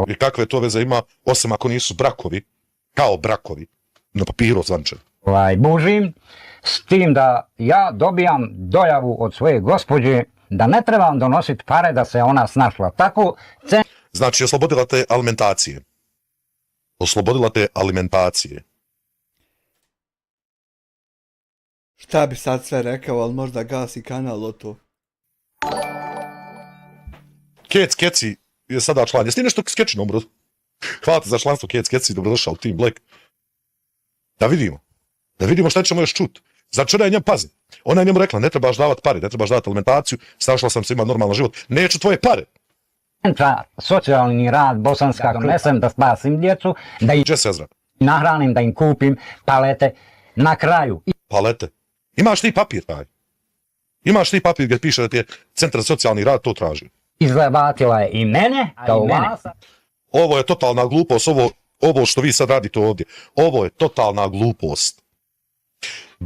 I kakve to veze ima, osim ako nisu brakovi, kao brakovi, na papiru zvančani. Bužim, s tim da ja dobijam dojavu od svoje gospođe da ne trebam donositi pare da se ona snašla. Tako, znači, oslobodila te alimentacije. Oslobodila te alimentacije. Šta bi sad sve rekao, ali možda gasi kanal o to. Keci je sada član. Jesi ti nešto skečno, bro? Hvala ti za članstvo, Keci, dobrodošao u Team Black. Da vidimo šta ćemo još čut. Znači, ona je njem, pazi, ona je njemu rekla, ne trebaš davati pare, ne trebaš davati alimentaciju, snašla sam se imati normalan život, neću tvoje pare. Centar, socijalni rad, Bosanska, donesem da spasim djecu, da ih nahranim, da im kupim palete, na kraju. Palete? Imaš ti papir, taj? Imaš ti papir gdje piše da ti je Centar za socijalni rad to traži? Izlebatila je i mene, kao vas. Ovo je totalna glupost, ovo što vi sad radite ovdje, ovo je totalna glupost.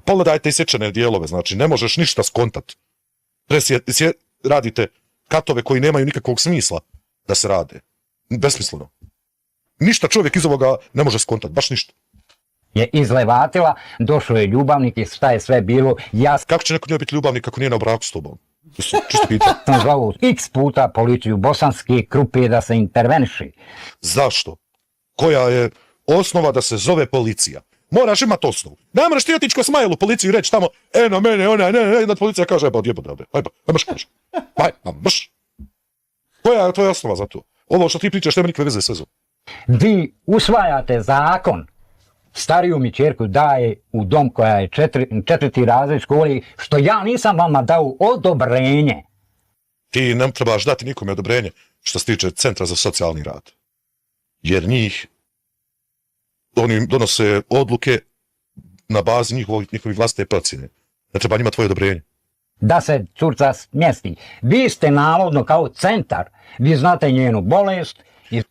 Pogledajte isječene dijelove, znači ne možeš ništa skontat. Radite katove koji nemaju nikakvog smisla da se rade. Besmisleno. Ništa čovjek iz ovoga ne može skontat, baš ništa. Je izlevatila, došao je ljubavnik i šta je sve bilo, ja Kako će neko njoj biti ljubavnik ako nije na braku s tobom? Čisto pitam. sam zvao x puta policiju Bosanske Krupe da se interveniši. Zašto? Koja je osnova da se zove policija? Moraš imati osnovu. Ne moraš ti otići ko Smajl u policiju i reći tamo, na mene, ona, ne, da policija kaže, odjebo da ovdje, baš kaže. Baš. Koja je tvoja osnova za to? Ovo što ti pričaš nema nikakve veze s vezom. Vi usvajate zakon, stariju mi ćerku daje u dom koja je 4. razred školi, što ja nisam vama dao odobrenje. Ti ne trebaš dati nikome odobrenje što se tiče Centra za socijalni rad. Jer oni donose odluke na bazi njihovih vlastite procjene. Ne treba njima tvoje odobrenje. Da se curca smjesti. Vi ste navodno kao centar, vi znate njenu bolest.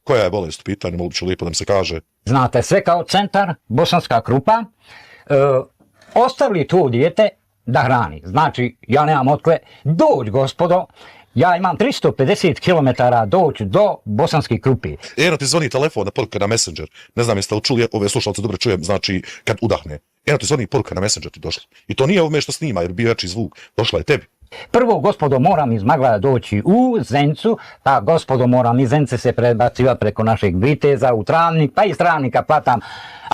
Koja je bolest u pitanju, mogu ću lijepo da mi se kaže. Znate sve kao centar, Bosanska Krupa. Ostavili to dijete da hrani. Znači, ja nemam otkle, dođ gospodo Ja imam 350 km doći do Bosanske Krupe. Eno ti zvoni telefon, poruka na Messenger. Ne znam jeste li čuli, ove slušalce dobro čujem, znači kad udahne. Eno ti zvoni poruka na Messenger ti došla. I to nije ovome što snima jer bio jači zvuk. Došla je tebi. Prvo, gospodo, moram iz Maglaja doći u Zencu, pa gospodo, moram iz Zence se prebacivati preko našeg Viteza u Travnik, pa iz Travnika platam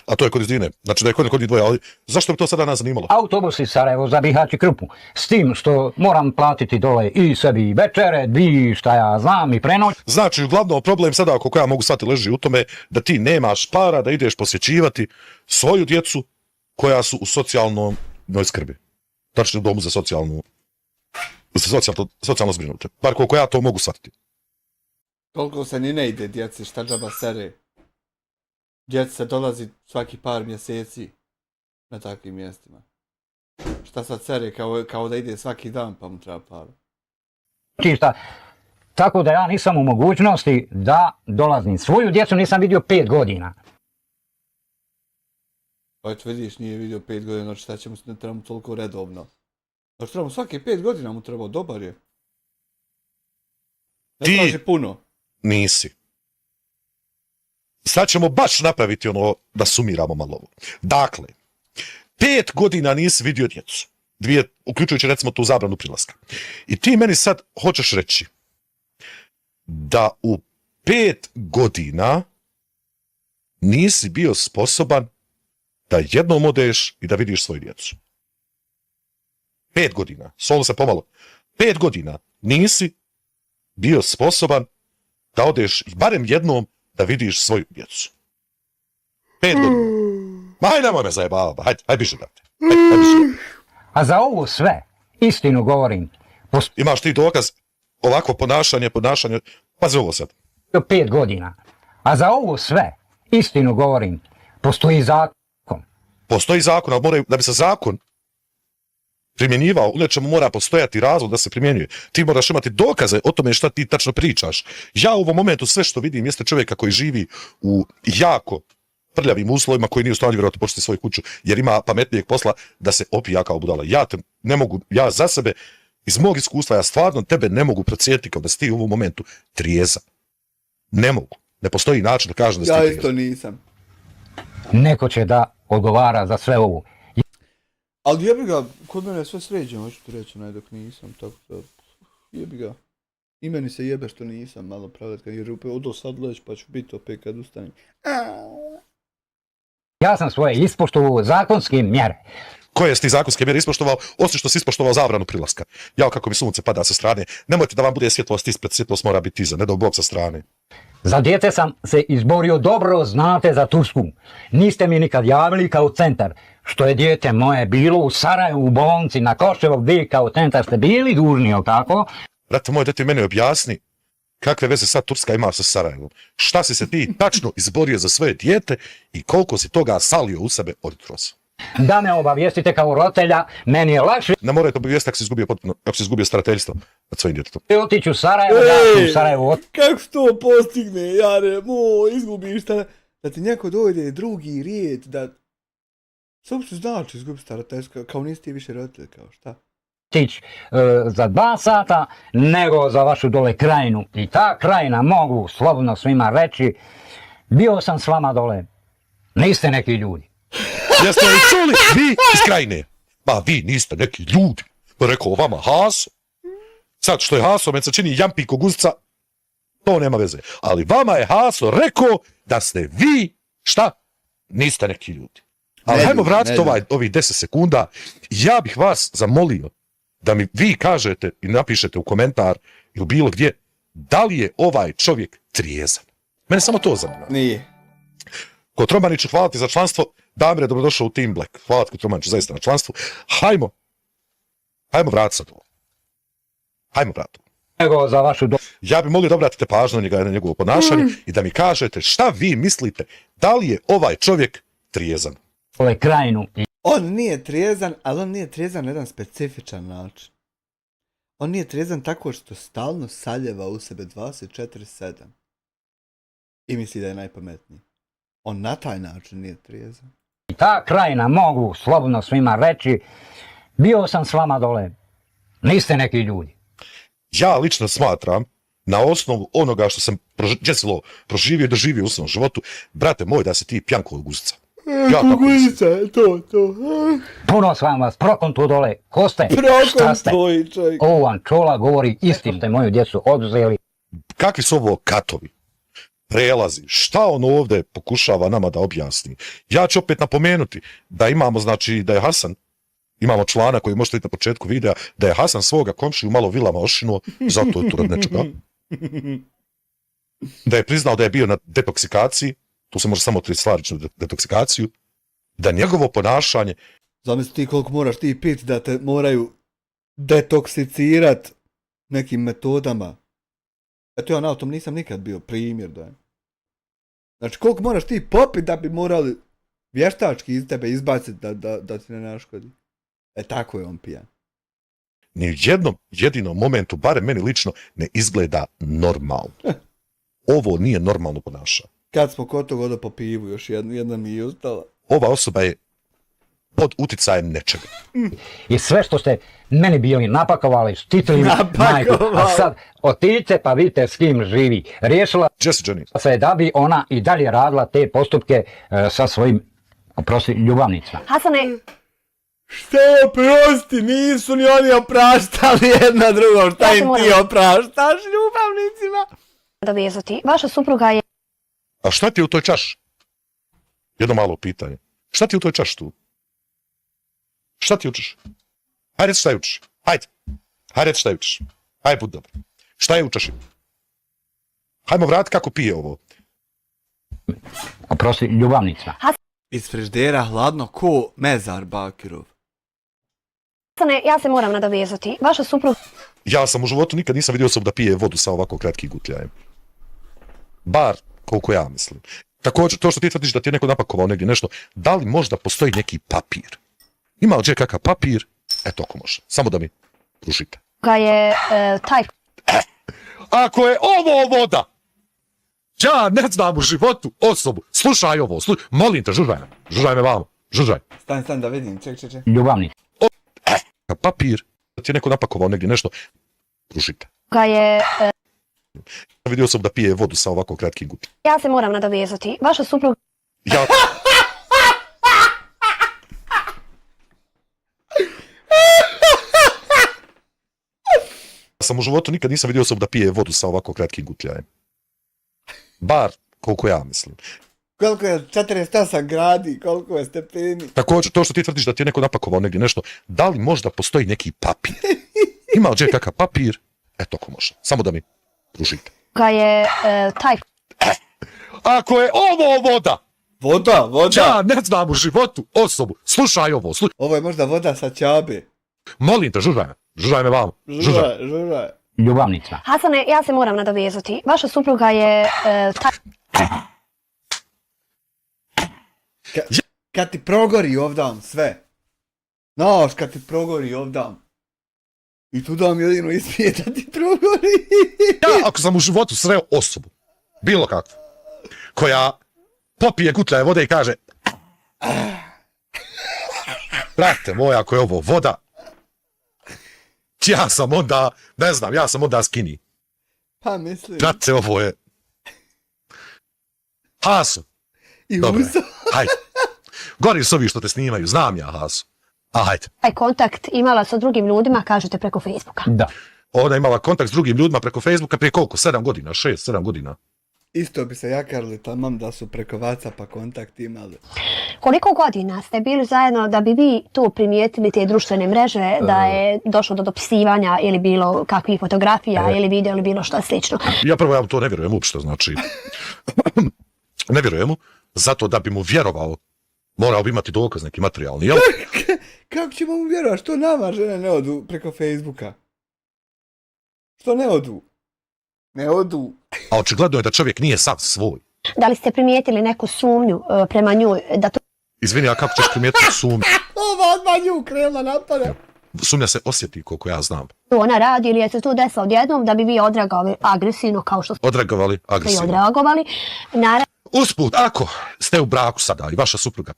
A to je kod Izdine. Znači da je kod njih dvoje, ali zašto bi to sada nas zanimalo? autobus iz Sarajevo za Bihać i Krupu. S tim što moram platiti dole i sebi večere, i šta ja znam, i prenoć. Znači, uglavnom problem sada, ako ja mogu shvatiti, leži u tome da ti nemaš para da ideš posjećivati svoju djecu koja su u socijalnoj skrbi. Znači u domu za socijalno zbrinute. Bar koliko ja to mogu shvatiti. Toliko se ni ne ide djeci, šta džaba sere. Djeci se dolazi svaki par mjeseci na takvim mjestima. Šta sad sere, kao da ide svaki dan pa mu treba para. Šta. Tako da ja nisam u mogućnosti da dolazim. Svoju djecu nisam vidio 5 godina. Pa eto vidiš, nije vidio 5 godina, znači šta ćemo se ne trebamo toliko redovno. Znači trebamo svake 5 godina mu trebao, dobar je. Ne Ti- traži puno. Nisi. Sad ćemo baš napraviti ono da sumiramo malo ovo. Dakle, 5 godina nisi vidio djecu. Uključujući recimo tu zabranu prilaska. I ti meni sad hoćeš reći da u 5 godina nisi bio sposoban da jednom odeš i da vidiš svoju djecu. 5 godina. Solo se pomalo. 5 godina nisi bio sposoban da odeš i barem jednom da vidiš svoju djecu. 5 godina. Ma hajde, nemoj me zajebavati. Hajde biži da te. Hajde biži. A za ovo sve, istinu govorim, Imaš ti dokaz ovako ponašanje. Pazi ovo sad. 5 godina. A za ovo sve, istinu govorim, postoji zakon. Postoji zakon, ali da bi se zakon primjenjivao, u nečemu mora postojati razlog da se primjenjuje. Ti moraš imati dokaze o tome šta ti tačno pričaš. Ja u ovom momentu sve što vidim jeste čovjeka koji živi u jako prljavim uslovima, koji nije u stanju vjerojatno početi svoju kuću, jer ima pametnijeg posla da se opija kao budala. Ja za sebe, iz mog iskustva, ja stvarno tebe ne mogu procijeniti kao da si ti u ovom momentu trijezan. Ne mogu. Ne postoji način da kažem da si ti Ja trijezan. isto nisam. Neko će da odgovara za sve ovo. Ali jebi ga, kod mene je sve sređeno, hoću ti reći, dok nisam, tako da, jebi ga. I meni se jebe što nisam malo pravdat, jer odo sad leć pa ću biti opet kad ustanem. Ja sam svoje ispoštovao zakonske mjere. Koje si ti zakonske mjere ispoštovao, osim što si ispoštovao zabranu prilaska. Jao kako mi sunce pada sa strane. Nemojte da vam bude svjetlost ispred, svjetlost mora biti iza, ne dao Bog sa strane. Za dijete sam se izborio, dobro znate za Tursku. Niste mi nikad javili kao centar. Što je dijete moje bilo u Sarajevu, u bolnici, na Koševog, vi kao centar ste bili dužni, jel tako? Brate moj, da ti meni objasni kakve veze sad Turska ima sa Sarajevom. Šta si se ti tačno izborio za svoje dijete i koliko si toga salio u sebe od jutros. Da me obavijestite kao roditelja, meni je lakše Ne morate obavijestiti ako si izgubio starateljstvo nad svojim djetetom. otići u Sarajevo, da u Sarajevo Kako se to postigne, jare, izgubiš šta, da ti neko dojde drugi rijed, da... Što uopšte znači izgubiti starateljstvo, kao nisi ti više roditelj, kao šta? otići za 2 sata, nego za vašu dole krajinu. I ta krajina, mogu slobodno svima reći, bio sam s vama dole. Niste neki ljudi. Jeste li čuli? Vi iz Krajine. Ma vi niste neki ljudi. Pa rekao vama Haso. Sad što je Haso, meni se čini jampi koguzca, to nema veze. Ali vama je Haso rekao da ste vi, šta? Niste neki ljudi. Ali Ne hajmo ljudi, vratiti ne ljudi. ovih 10 sekunda. Ja bih vas zamolio da mi vi kažete i napišete u komentar ili bilo gdje da li je ovaj čovjek trijezan. Mene samo to zanima. Nije. Kotromaniću, hvala ti za članstvo. Damire, dobrodošao u Team Black. Hvala ti Kotromaniću zaista na članstvu. Hajmo vratiti sad ovo. Hajmo vratiti ovo. Nego za vašu Ja bih molio da obratite pažnju na njega i na njegovo ponašanje i da mi kažete šta vi mislite, da li je ovaj čovjek trijezan. dole krajinu. I On nije trijezan, ali on nije trijezan na jedan specifičan način. On nije trijezan tako što stalno saljeva u sebe 24/7. I misli da je najpametniji. On na taj način nije trijezan. ta krajina, mogu slobodno svima reći, bio sam s vama dole. Niste neki ljudi. Ja lično smatram, na osnovu onoga što sam proživio i doživio u svom životu, brate moj, da se ti pjanko od guzica. Ja tako mislim. To. Puno sam vas prokontu dole. Ko ste? Šta ste? Tvoj čovjek. Ovo vam čola govori istinu. Ste moju djecu oduzeli. Kakvi su ovo katovi? Prelazi. Šta on ovdje pokušava nama da objasni? Ja ću opet napomenuti da imamo, znači, da je Hasan, imamo člana koji možete vidjeti na početku videa, da je Hasan svoga komšiju malo vilama ošinuo, zato je tu rad nečega. Da je priznao da je bio na detoksikaciji, tu se može samo otvoriti stvari na detoksikaciju, da njegovo ponašanje... Zamisli ti koliko moraš ti piti da te moraju detoksicirat nekim metodama. Eto ja na tom nisam nikad bio primjer da je. Znači koliko moraš ti popit da bi morali vještački iz tebe izbaciti da ti ne naškodi. Tako je on pijan. Ni u jednom jedinom momentu, barem meni lično, ne izgleda normalno. Ovo nije normalno ponašanje. Kad smo kod toga po pivu, još jedna mi je ostala. Ova osoba je pod uticajem nečega. I sve što ste meni bili napakovali, štitili majku. A sad otiđite pa vidite s kim živi. Riješila Jesse Jenny. se da bi ona i dalje radila te postupke sa svojim, oprosti, ljubavnicima. Hasane, Što oprosti, nisu ni oni opraštali jedna drugom, šta Ja se im ti moram- opraštaš ljubavnicima? nadovezati. Vaša supruga je A šta ti je u toj čaši? Jedno malo pitanje. Šta ti je u toj čaši tu? Šta ti učeš? Hajde reci šta je učeš. Hajde. Hajde reci šta je učeš. Hajde budi dobro. Šta je u čaši? Hajmo vratiti kako pije ovo. Oprosti, ljubavnicima. Iz friždera hladno ko mezar Bakirov. Hasane, ja se moram nadovezati. Vaša supruga Ja sam u životu nikad nisam vidio osobu da pije vodu sa ovako kratkim gutljajem. Bar koliko ja mislim. Također, to što ti tvrdiš da ti je neko napakovao negdje nešto, da li možda postoji neki papir? Ima li kakav papir? Eto ako može. Samo da mi pružite. je taj Ako je ovo voda, ja ne znam u životu osobu. Slušaj ovo, molim te, žužaj me. Žužaj me vamo. Žužaj. Stan da vidim, ček. Ljubavnica. Papir, da ti je neko napakovao negdje nešto, pružite. je Vidio sam da pije vodu sa ovako kratkim gutljem. ja se moram nadovezati. Vaša supruga Ja... sam u životu nikad nisam vidio osobu da pije vodu sa ovako kratkim gutljajem. Bar koliko ja mislim. Koliko je 48 gradi, koliko je stepeni. Također, to što ti tvrdiš da ti je neko napakovao negdje nešto, da li možda postoji neki papir? Ima li kakav papir? Eto ako može. Samo da mi pružite. je taj Ako je ovo voda, Voda. ja ne znam u životu osobu. Slušaj ovo, Ovo je možda voda sa Čabe. molim te, žužaj me. Žužaj me vamo. Žužaj. Žužaj. Ljubavnicima. Hasane, ja se moram nadovezati. Vaša supruga je taj Kad ti progori ovdam sve. Znaš, kad ti progori ovdam. I tu dam jedino ispije da ti progori. Ja, ako sam u životu sreo osobu, bilo kakvu, koja popije gutljaje vode i kaže brate moj, ako je ovo voda, ja sam onda, ne znam, ja sam onda skini. Pa mislim. Brate, ovo je... Haso. I Dobro, uso. hajde. Gori su ovi što te snimaju, znam ja Haso. A hajde. taj kontakt imala sa drugim ljudima, kažete preko Facebooka. Da. Ona je imala kontakt s drugim ljudima preko Facebooka prije koliko? 7 godina, 6-7 godina. Isto bi se jakarili tamam da su preko WhatsAppa kontakt imali. Koliko godina ste bili zajedno da bi vi to primijetili, te društvene mreže, da je došlo do dopisivanja ili bilo kakvih fotografija ili video ili bilo što slično? Ja prvo, ja mu to ne vjerujem uopšte, znači... ne vjerujem mu, zato da bi mu vjerovao, morao bi imati dokaz neki materijalni, jel? Kako ćemo mu vjerovati? Što nama žene ne odu preko Facebooka? Što ne odu? Ne odu. A očigledno je da čovjek nije sav svoj. Da li ste primijetili neku sumnju prema njoj da to Izvini, a kako ćeš primijetiti sumnju? Ova odmah nju krenula napada. Sumnja se osjeti, koliko ja znam. ona radi ili je se to desilo odjednom da bi vi odreagovali agresivno kao što ste Odreagovali i agresivno. odreagovali? Naravno, Usput, ako ste u braku sada i vaša supruga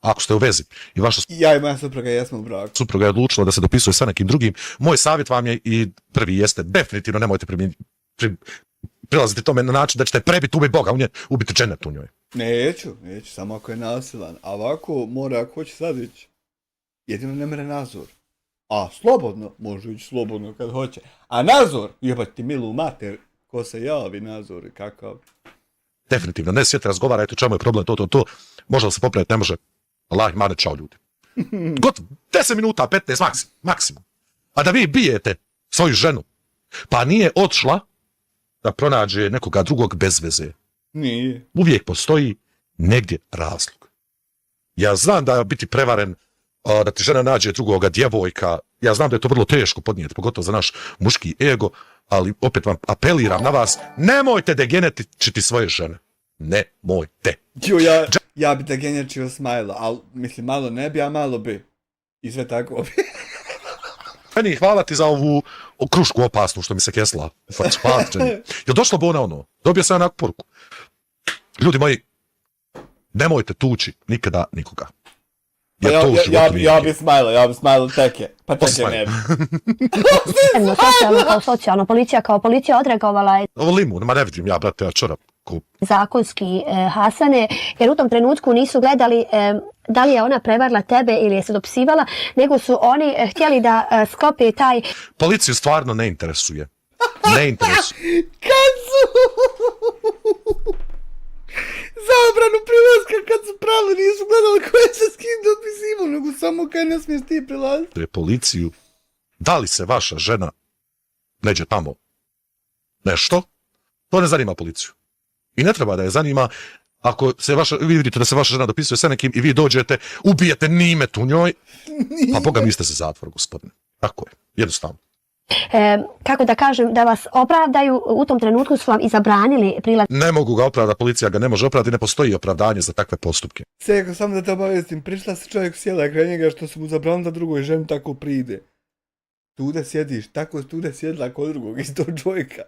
Ako ste u vezi i vaša Ja i moja supruga jesmo u braku. supruga je odlučila da se dopisuje sa nekim drugim, moj savjet vam je i prvi jeste, definitivno nemojte prilaziti tome na način da ćete prebiti, ubiti Boga u nje, ubiti dženet u njoj. Neću, samo ako je nasilan. A ovako mora, ako hoće sad ići. Jedino ne mere Nazor. A slobodno, može ići slobodno kad hoće. A Nazor, jebati ti milu mater, ko se javi Nazor i kakav. Definitivno, ne sjeti, razgovarajte o čemu je problem, to. Može li se popraviti, ne može. Allah mane, čao ljudi. Gotovo, 10 minuta, 15 maksimum. A da vi bijete svoju ženu, pa nije otišla da pronađe nekoga drugog bez veze. Nije. Uvijek postoji negdje razlog. Ja znam da biti prevaren, da ti žena nađe drugoga djevojka, ja znam da je to vrlo teško podnijeti, pogotovo za naš muški ego, ali opet vam apeliram na vas, nemojte degenetičiti svoje žene. Nemojte. Jo, ja bi degenječio Smajla, ali mislim malo ne bi, a malo bi. I sve tako bi. Meni, hvala ti za ovu krušku opasnu što mi se kesla. Hvala ti, Jenny. Jel došlo bo ono? Dobio sam onak poruku. Ljudi moji, nemojte tući nikada nikoga. Jer to u životu nije. Ja bi Smajla teke. Pa teke ne bi. Socijalno, policija kao policija odreagovala je Ovo limun, ma ne vidim ja, brate, ja čorap. zakonski Hasane, jer u tom trenutku nisu gledali da li je ona prevarila tebe ili je se dopisivala, nego su oni htjeli da sklope taj... Policiju stvarno ne interesuje. Ne interesuje. Kad su zabranu prilaska, kad su pravili, nisu gledali ko je se s kim dopisivao, nego samo kaj ne smiješ ti prilaziti. Policiju, da li se vaša žena neđe tamo nešto, to ne zanima policiju. I ne treba da je zanima ako se vi vidite da se vaša žena dopisuje sa nekim i vi dođete, ubijete nimet u njoj, pa Boga mi ste za zatvor, gospodine. Tako je, jednostavno. Kako da kažem, da vas opravdaju, u tom trenutku su vam i zabranili prilaz. Ne mogu ga opravdati, policija ga ne može opravdati, ne postoji opravdanje za takve postupke. Seko, samo da te obavijestim, prišla se čovjek sjela kraj njega što su mu zabranili da drugoj ženi tako pride. Tude sjediš, tako tude sjedla kod drugog istog čovjeka.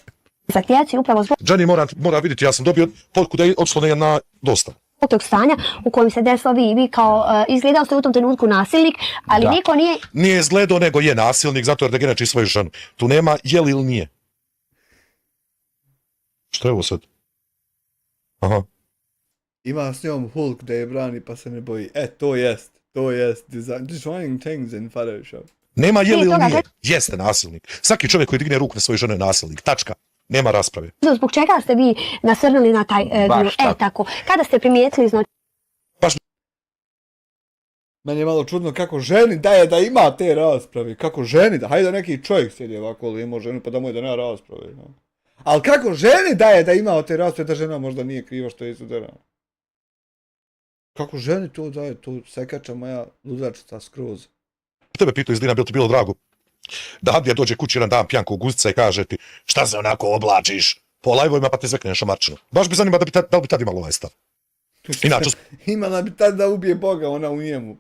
Zahtijevati upravo zbog Jenny mora vidjeti, ja sam dobio poruku da je odšlo na dosta. tog stanja u kojem se desilo vi kao izgledao ste u tom trenutku nasilnik, ali Da. niko nije... Nije izgledao, nego je nasilnik, zato jer degeneči svoju ženu. Tu nema je li ili nije. Što je ovo sad? Aha. Ima s njom Hulk da je brani pa se ne boji. To jest destroying things in Photoshop. Nema je li ili toga nije. Jeste nasilnik. Svaki čovjek koji digne ruku na svoju ženu je nasilnik. Tačka. Nema rasprave. Zbog čega ste vi nasrnuli na taj Baš tako. tako. Kada ste primijetili, znači, Meni je malo čudno kako ženi daje da ima te rasprave. Kako ženi da, hajde da neki čovjek sjedi ovako ili ima ženu pa da mu je da nema rasprave. No. Ali kako ženi daje da ima te rasprave da žena možda nije kriva što je izudarana. Kako ženi to daje, to sekača moja ludačica skroz. Tebe pitao iz Dina, bi li ti bilo drago da Andija dođe kući jedan dan pjanko u guzica i kaže ti šta se onako oblačiš po lajvovima pa te zvekne šamarčinu. Baš bi zanima da li bi tad imalo ovaj stav. Inače, Imala bi tad da ubije Boga, ona u njemu.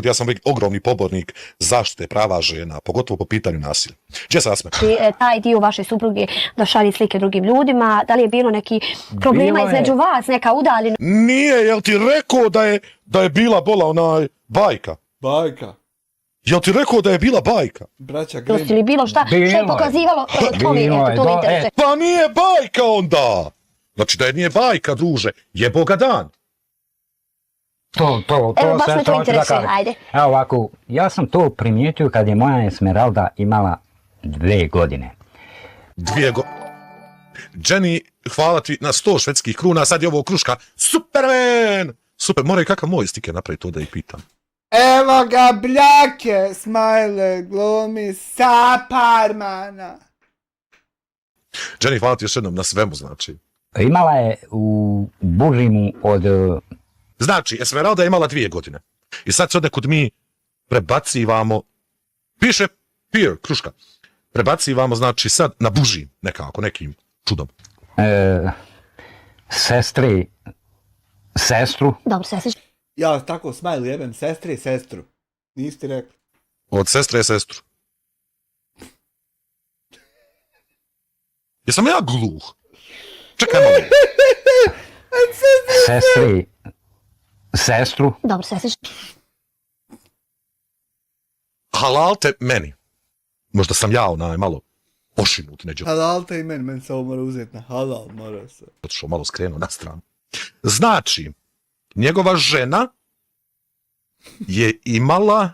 ja sam ogromni pobornik zaštite prava žena, pogotovo po pitanju nasilja. Gdje sam Asme? taj dio vaše supruge da šalje slike drugim ljudima, da li je bilo neki problema Bilo je. između vas, neka udaljena? Nije, jel ti rekao da je bila bola onaj bajka? Bajka. Jel ti rekao da je bila bajka? Braća Grimm. Ili bilo šta, što je Bilo je. pokazivalo tome, Bilo je, to me da, interesuje. Pa nije bajka onda! Znači da je nije bajka, druže, je Boga dan. To Evo, baš sad me to hoću da interesuje, kažem. ajde. Evo ovako, ja sam to primijetio kad je moja Esmeralda imala 2 godine. 2 godine. Jenny, hvala ti na 100 švedskih kruna, sad je ovo kruška. Superman! Super, mora i kakav moj stiker napraviti to da ih pitam. Evo ga bljake, smajle, glumi Saparmana. Jenny, hvala ti još jednom na svemu, znači. Imala je u Bužimu od... Znači, Esmeralda je imala 2 godine. I sad se odnekud mi prebacivamo, piše Pier, kruška. Prebacivamo, znači, sad na Bužin, nekako, nekim čudom. Sestru. Dobro, sestre. Ja tako smajli jebem sestre i sestru. Niste rekli. Od sestre je sestru. Jesam ja gluh? Čekaj malo. Sestru. Dobro, sestrić. Halalte meni. Možda sam ja malo ošinut neđe. Halal te i meni se ovo mora uzeti na halal, mora se. Otišao malo skrenuo na stranu. Znači, njegova žena je imala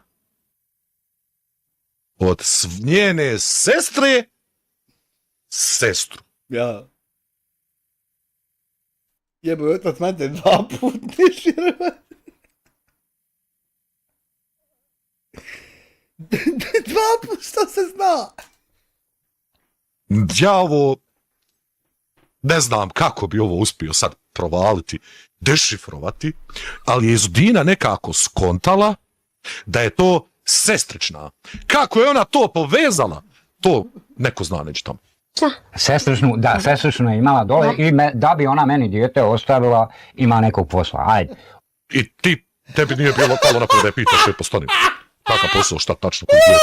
od njene sestre sestru. Ja. Jeboj, otac mate 2 put ne širovat. 2 put što se zna. Ja ovo ne znam kako bi ovo uspio sad provaliti, dešifrovati, ali je Zudina nekako skontala da je to sestrična. Kako je ona to povezala, to neko zna neće tamo. Šta? Sestričnu je imala dole i da bi ona meni dijete ostavila, ima nekog posla. Ajde. I tebi nije bilo palo na prvo da je pitaš je postanio. Kakav posao, šta tačno koji je.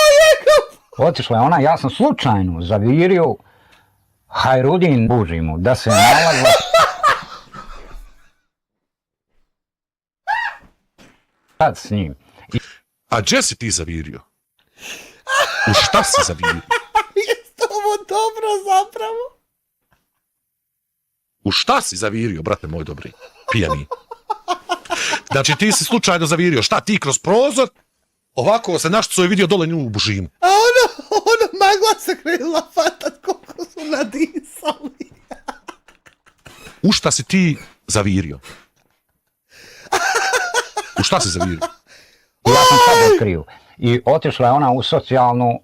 Otišla je ona, ja sam slučajno zavirio Hajrudin Bužimu da se nalazila... Sad s njim. A gdje si ti zavirio? U šta si zavirio? Jeste ovo dobro zapravo? U šta si zavirio, brate moj dobri? Pijani. Znači ti si slučajno zavirio. Šta ti kroz prozor? Ovako se naštico je vidio dole nju u Bužimu. A ono magla se krenula fatat koliko su nadisali. U šta si ti zavirio? U šta si zavirio? Ja sam sad otkrio. I otišla je ona u socijalnu,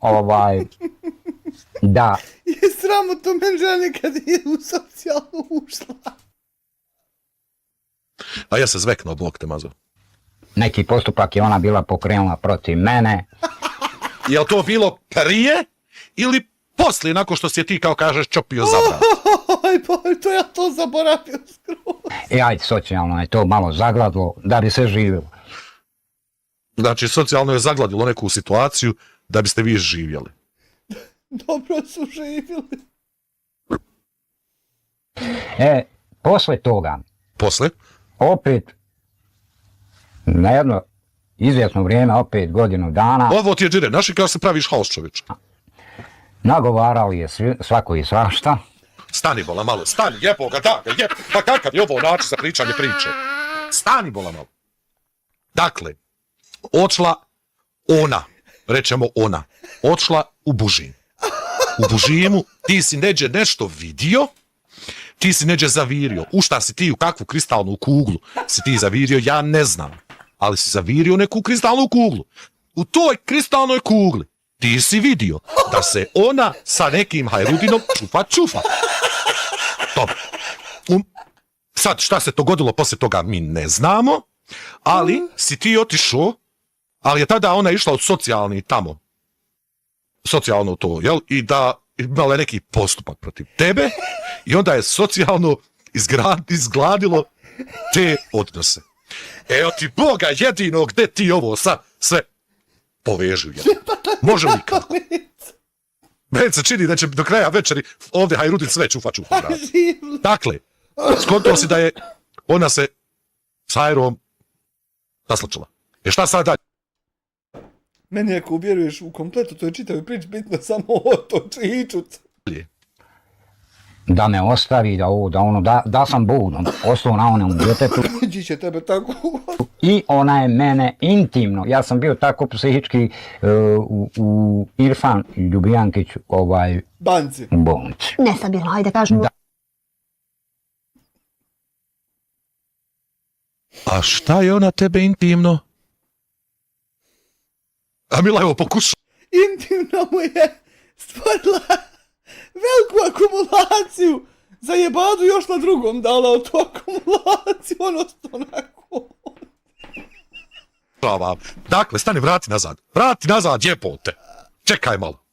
da, Je sramotno meni žene kad je u socijalnu ušla. A ja se zveknuo, Bog te mazo. neki postupak je ona bila pokrenula protiv mene. Je li to bilo prije ili poslije, nakon što si je ti, kao kažeš, čopio za vrat? Oj, boj, to ja to zaboravio skroz. Ajde, socijalno je to malo zagladlo da bi se živjelo. Znači, socijalno je zagladilo neku situaciju da biste vi živjeli. Dobro su živjeli. Posle toga, Posle? opet, na jedno izvjesno vrijeme, opet godinu dana, Ovo ti je džire, naši kao se praviš haos, čovječ. nagovarali je svako i svašta. Stani, bola, malo, stani, jebo ga, da ga, jebo. Pa kakav je ovo način za pričanje priče? Stani, bola, malo. Dakle, odšla ona, rećemo ona, odšla u Bužim. U Bužimu ti si neđe nešto vidio, ti si neđe zavirio. U šta si ti, u kakvu kristalnu kuglu si ti zavirio, ja ne znam. Ali si zavirio neku kristalnu kuglu. U toj kristalnoj kugli ti si vidio da se ona sa nekim Hajrudinom čufa. Dobro. Sad šta se dogodilo poslije toga mi ne znamo, ali si ti otišao, ali je tada ona išla od socijalni tamo. Socijalno to, jel? I da imala neki postupak protiv tebe i onda je socijalno izgladilo te odnose. Evo ti Boga jedinog gde ti ovo sad sve povežu. Može li kako? Meni se čini da će do kraja večeri ovdje Hajrudin sve čufa. Dakle, skontao si da je ona se s Hajrom naslačila. Šta sad dalje? Meni ako uvjeruješ u kompletu, to je čitavi prič bitno samo o to čičut. Da me ostavi, da sam budom, ostao na onom djetetu. Ići će tebe tako. I ona je mene intimno, ja sam bio tako psihički u Irfan Ljubijankić, Banci. u bolnici. Nestabilno, ajde kažemo. Da. A šta je ona tebe intimno? A Mila, evo, pokuša. Intimno mu je stvorila veliku akumulaciju. Za jebadu još na drugom dala od tu akumulaciju, ono što onako. Dakle, stani, vrati nazad, jepote. Čekaj malo.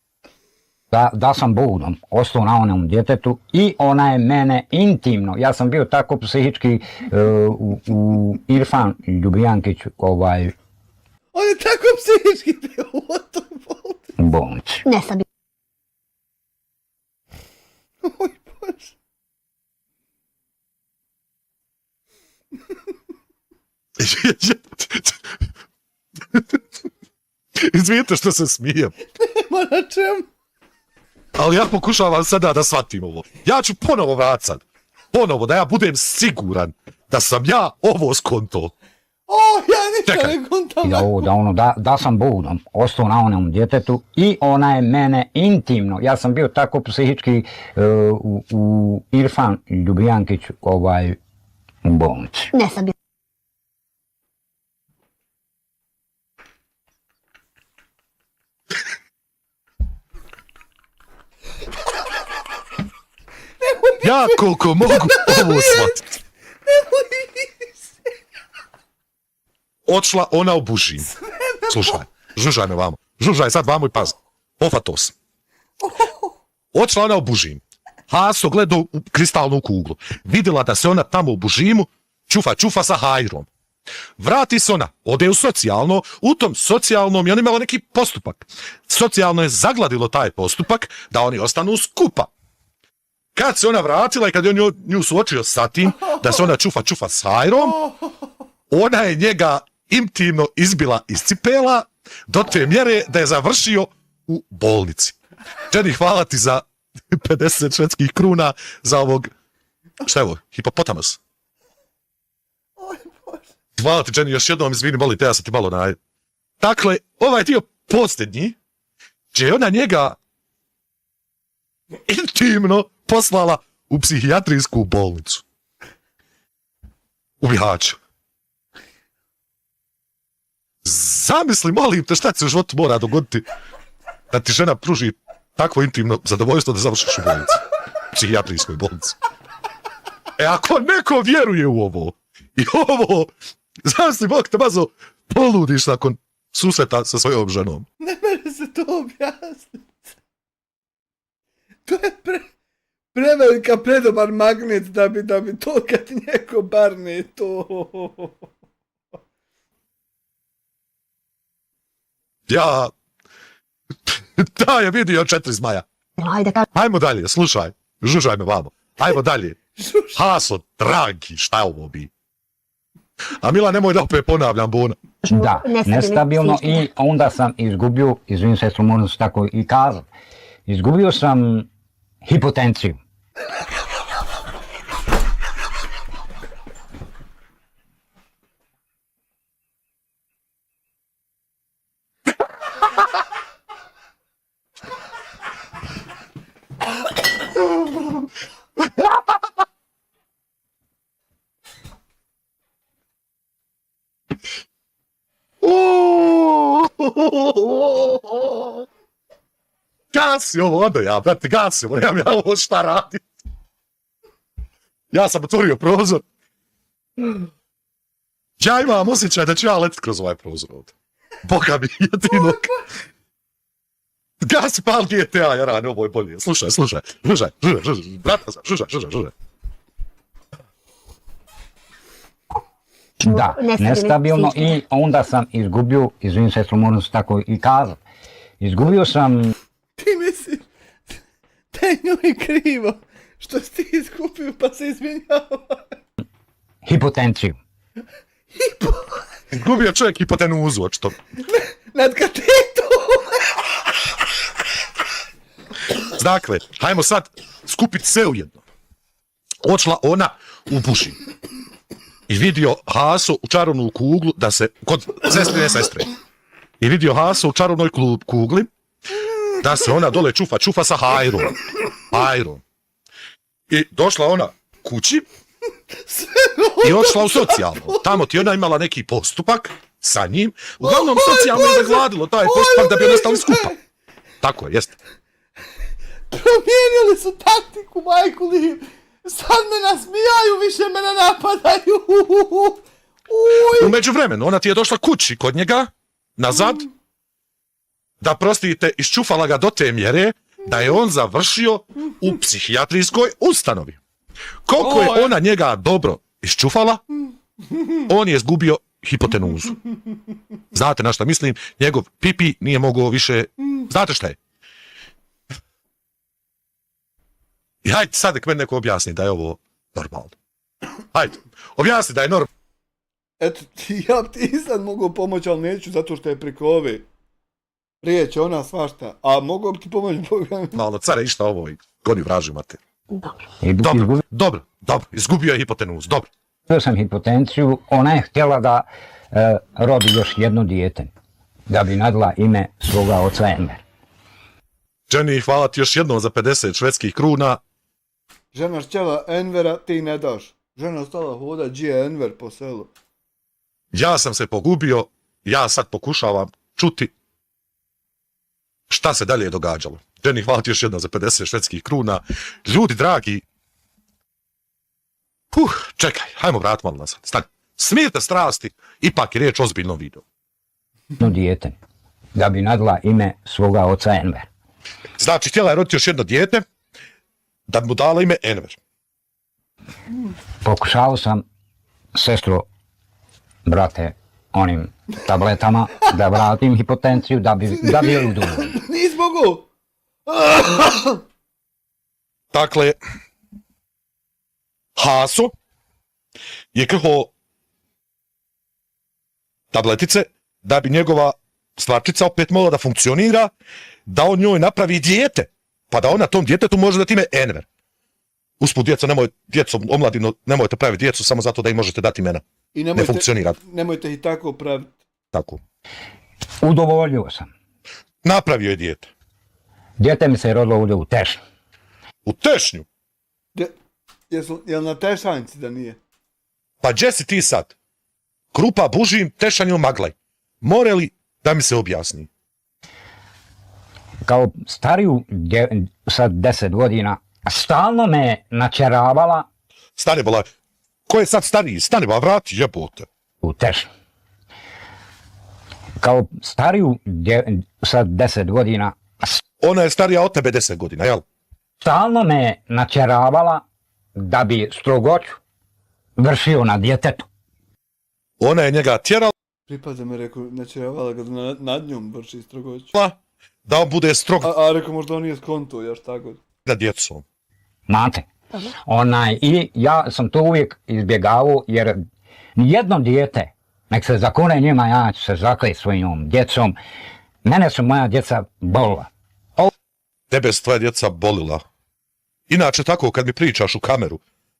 Da sam budom, ostao na onom djetetu i ona je mene intimno, ja sam bio tako psihički u Irfan Ljubijankić, On je tako psihički bio u toj bolnici. u bolnici. Nestabilno. Oj, Bože. Izvinite što se smijem. Ma na čem? Ali ja pokušavam sada da shvatim ovo. Ja ću ponovo vracat. Ponovo, da ja budem siguran da sam ja ovo skonto. Ja ništa Čekaj. ne kontam. I da sam budom ostao na onom djetetu i ona je mene intimno, ja sam bio tako psihički u Irfan Ljubijankić u bolnici. Ne sam bila. Ja koliko mogu ovo shvatiti. Otišla ona u bužinu. Slušaj, žužaj me vamo. Žužaj sad vamo i pazi. Ofato sam. Otišla ona u bužinu. Haso gleda u kristalnu kuglu. Vidjela da se ona tamo u bužimu čufa sa hajrom. Vrati se ona, ode u socijalno, u tom socijalnom je on imala neki postupak. Socijalno je zagladilo taj postupak da oni ostanu skupa. Kad se ona vratila i kad je on nju suočio sa tim, da se ona čufa s hajrom, ona je njega intimno izbila iz cipela do te mjere da je završio u bolnici. Jenny, hvala ti za 50 švedskih kruna za ovog, šta je ovo, hipopotamus? Hvala ti, Jenny, još jednom izvini, molim te, ja sam ti malo naj... Dakle, ovaj dio posljednji, gdje je ona njega intimno poslala u psihijatrijsku bolnicu. U Bihaću. Zamisli, molim te, šta ti se u životu mora dogoditi da ti žena pruži takvo intimno zadovoljstvo da završiš u bolnici. Psihijatrijskoj bolnici. Ako neko vjeruje u ovo i ovo, zamisli, Bog te mazo, poludiš nakon susreta sa svojom ženom. Ne može se to objasniti. To je prevelika, predobar magnet da bi to kad njeko bar ne to. Ja... Da, je vidio 4 zmaja. Ajde, kažem. Ajmo dalje, slušaj. Žužaj me vamo. Ajmo dalje. Haso, dragi, šta je ovo bi? A Mila, nemoj da opet ponavljam, Bona. Da, nestabilno i onda sam izgubio, izvinim se, moram se tako i kazati, izgubio sam hipotenciju. Gasi ovo, onda ja, brate, gasi ovo, nemam ja ovo šta radit. Ja sam otvorio prozor. Ja imam osjećaj da ću ja letit kroz ovaj prozor ovdje. Boga mi jedinog. Gasi, pal GTA, jarane, ovo je bolje. Slušaj, žužaj, brata sam, žužaj. Da, nestabilno i onda sam izgubio, izvinim se, moram se tako i kazati, izgubio sam... Ti misliš da je njoj krivo što si ti izgubio pa se izvinjava. Hipotenciju. Izgubio čovjek hipotenuzu, očito. Nad katetom. Dakle, hajmo sad skupiti sve ujedno. Očla ona u buši. I vidio Haso u čarovnu kuglu da se, kod sestrine sestre. I vidio Haso u čarovnoj kugli da se ona dole čufa sa hajrom. I došla ona kući i odšla u socijalno. Tamo ti ona imala neki postupak sa njim. Uglavnom socijalno je zagladilo taj postupak da bi oni ostali skupa. Tako je, jeste. Promijenili su taktiku, majku li. Sad me nasmijaju, više me ne napadaju. U međuvremenu, ona ti je došla kući kod njega, nazad, da prostite, iščufala ga do te mjere da je on završio u psihijatrijskoj ustanovi. Koliko je ona njega dobro iščufala, on je izgubio hipotenuzu. Znate na šta mislim? Njegov pipi nije mogao više... Znate šta je? I hajde sad nek meni neko objasni da je ovo normalno. Hajde, objasni da je normalno. Eto, ja bi ti sad mogao pomoći, ali neću zato što je preko ove riječi, ona svašta. A mogao bi ti pomoći Boga. Malo care, išta ovo i goni vraži mater. Dobro. Dobro, izgubio je hipotenuzu, dobro. Izgubio sam hipotenciju, ona je htjela da rodi još jedno dijete, da bi nadala ime svoga oca Enver. Jenny, hvala ti još jednom za 50 švedskih kruna. Žena štjela Envera, ti ne daš. Žena ostala hoda, gdje Enver po selu. Ja sam se pogubio, ja sad pokušavam čuti šta se dalje događalo. Jenny, hvala ti još jednom za 50 švedskih kruna. Ljudi dragi, čekaj, hajmo vrat malo nazad. Stani, smirte strasti, ipak je riječ o ozbiljnom videu. Jedno dijete, da bi nadala ime svoga oca Enver. Znači, htjela je roditi još jedno dijete, da bi mu dala ime Enver. Pokušao sam, sestro, brate, onim tabletama, da vratim hipotenciju, da bi joj udovoljio. Nis mogu! Dakle, Haso je krho tabletice da bi njegova stvarčica opet mogla da funkcionira, da on njoj napravi dijete, pa da ona tom djetetu može dati ime Enver. Usput djeco, omladino, nemojte praviti djecu samo zato da im možete dati imena. I ne funkcionira. Nemojte ih tako praviti. Tako. Udovoljio sam. Napravio je dijete. Dijete mi se rodilo ovdje u Tešnju. U Tešnju? Jel na Tešanjci da nije? Pa gdje si ti sad? Krupa, Bužim, Tešanj ili Maglaj? More li da mi se objasni? Kao stariju, sad 10 godina, stalno me načeravala. Stani, bola, ko je sad stariji? Stani, bola, vrati, jebote. U Tešnju. Kao stariju, sad 10 godina. Ona je starija od tebe 10 godina, jel? Stalno me načeravala da bi strogoću vršio na djetetu. Ona je njega tjerala Pripada me, rekao, načeravala ga nad njom vrši strogoću. da on bude strog A rekao, možda on nije skonto, još tako. nad djecom. Znate, i ja sam to uvijek izbjegavao, jer nijedno dijete, nek se zakone njima, ja ću se zakleti svojom djecom. Mene su moja djeca bolila. Tebe su tvoja djeca bolila. Inače, tako kad mi pričaš u kameru,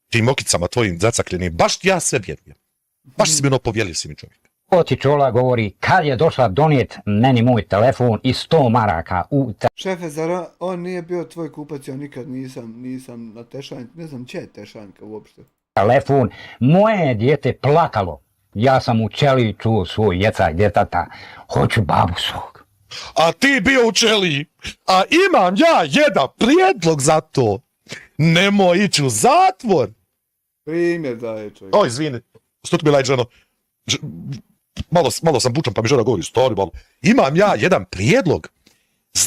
tim okicama tvojim zacakljenim, baš ja sve vjerujem. Baš si mi ono povjelio si mi čovjek. Oti čola govori, kad je došla donijet meni moj telefon i 100 maraka u Šefe, zar on nije bio tvoj kupac, ja nikad nisam na Tešanjci, ne znam če je Tešanjka uopšte. telefon, moje je dijete plakalo. Ja sam u ćeliji čuo svoj jecak djetata, hoću babu svog. A ti bio u ćeliji, a imam ja jedan prijedlog za to. Nemoj ići u zatvor. Primjer daje čovjek. O, izvini, što ti mi laj, ženo? Malo sam bučan pa mi žena govori, stari malo. Imam ja jedan prijedlog.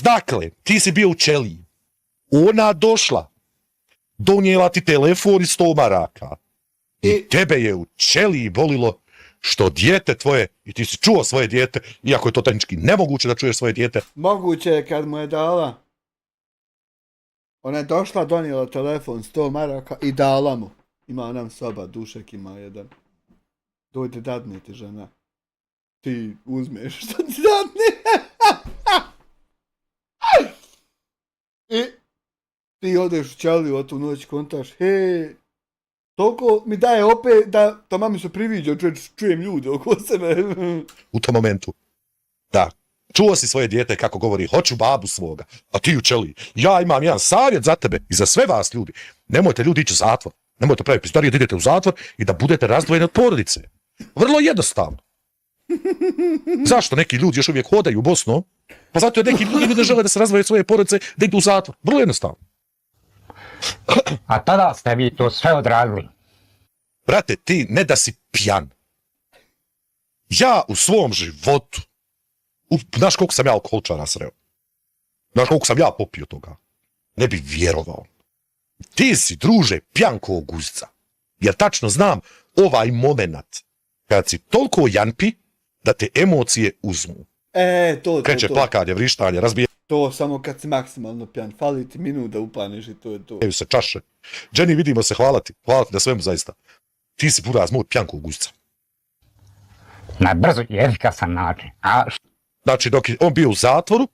Dakle, ti si bio u ćeliji. Ona došla, donijela ti telefon i 100 maraka. I tebe je u ćeliji bolilo što dijete tvoje, i ti si čuo svoje dijete, iako je to tehnički nemoguće da čuješ svoje dijete. Moguće je kad mu je dala. Ona je došla, donijela telefon, 100 maraka i dala mu. Ima nam soba, Dušek ima jedan. Dojde dadne ti žena. Ti uzmeš što ti dadne. I ti odeš u ćeliju o tu noć, kontaš, toliko mi daje opet da mami se priviđa, čujem ljude oko sebe. U tom momentu. Da. Čuo si svoje dijete kako govori, hoću babu svoga, a ti u ćeliji. Ja imam jedan savjet za tebe i za sve vas ljudi. Nemojte ljudi ići u zatvor. Nemojte praviti pistorije da idete u zatvor i da budete razdvojeni od porodice. Vrlo jednostavno. Zašto neki ljudi još uvijek hodaju u Bosnu? Pa zato je neki ljudi ne žele da se razdvoje od svoje porodice, da idu u zatvor. Vrlo jednostavno. A tada ste vi to sve odradili. Brate, ti ne da si pijan. Ja u svom životu, znaš koliko sam ja alkoholčara sreo? Znaš koliko sam ja popio toga? Ne bi vjerovao. Ti si, druže, pijan ko guzica. Jer tačno znam ovaj moment kad si toliko janpi da te emocije uzmu. To. Kreće plakanje, vrištanje, razbije. To samo kad si maksimalno pijan. Fali ti minut da upaneš i to je to. Eju se čaše. Jenny, vidimo se, hvala ti na svemu zaista. Ti si buraz moj pijan ko guzica. Na brz i efikasan način. A Znači, dok je on bio u zatvoru,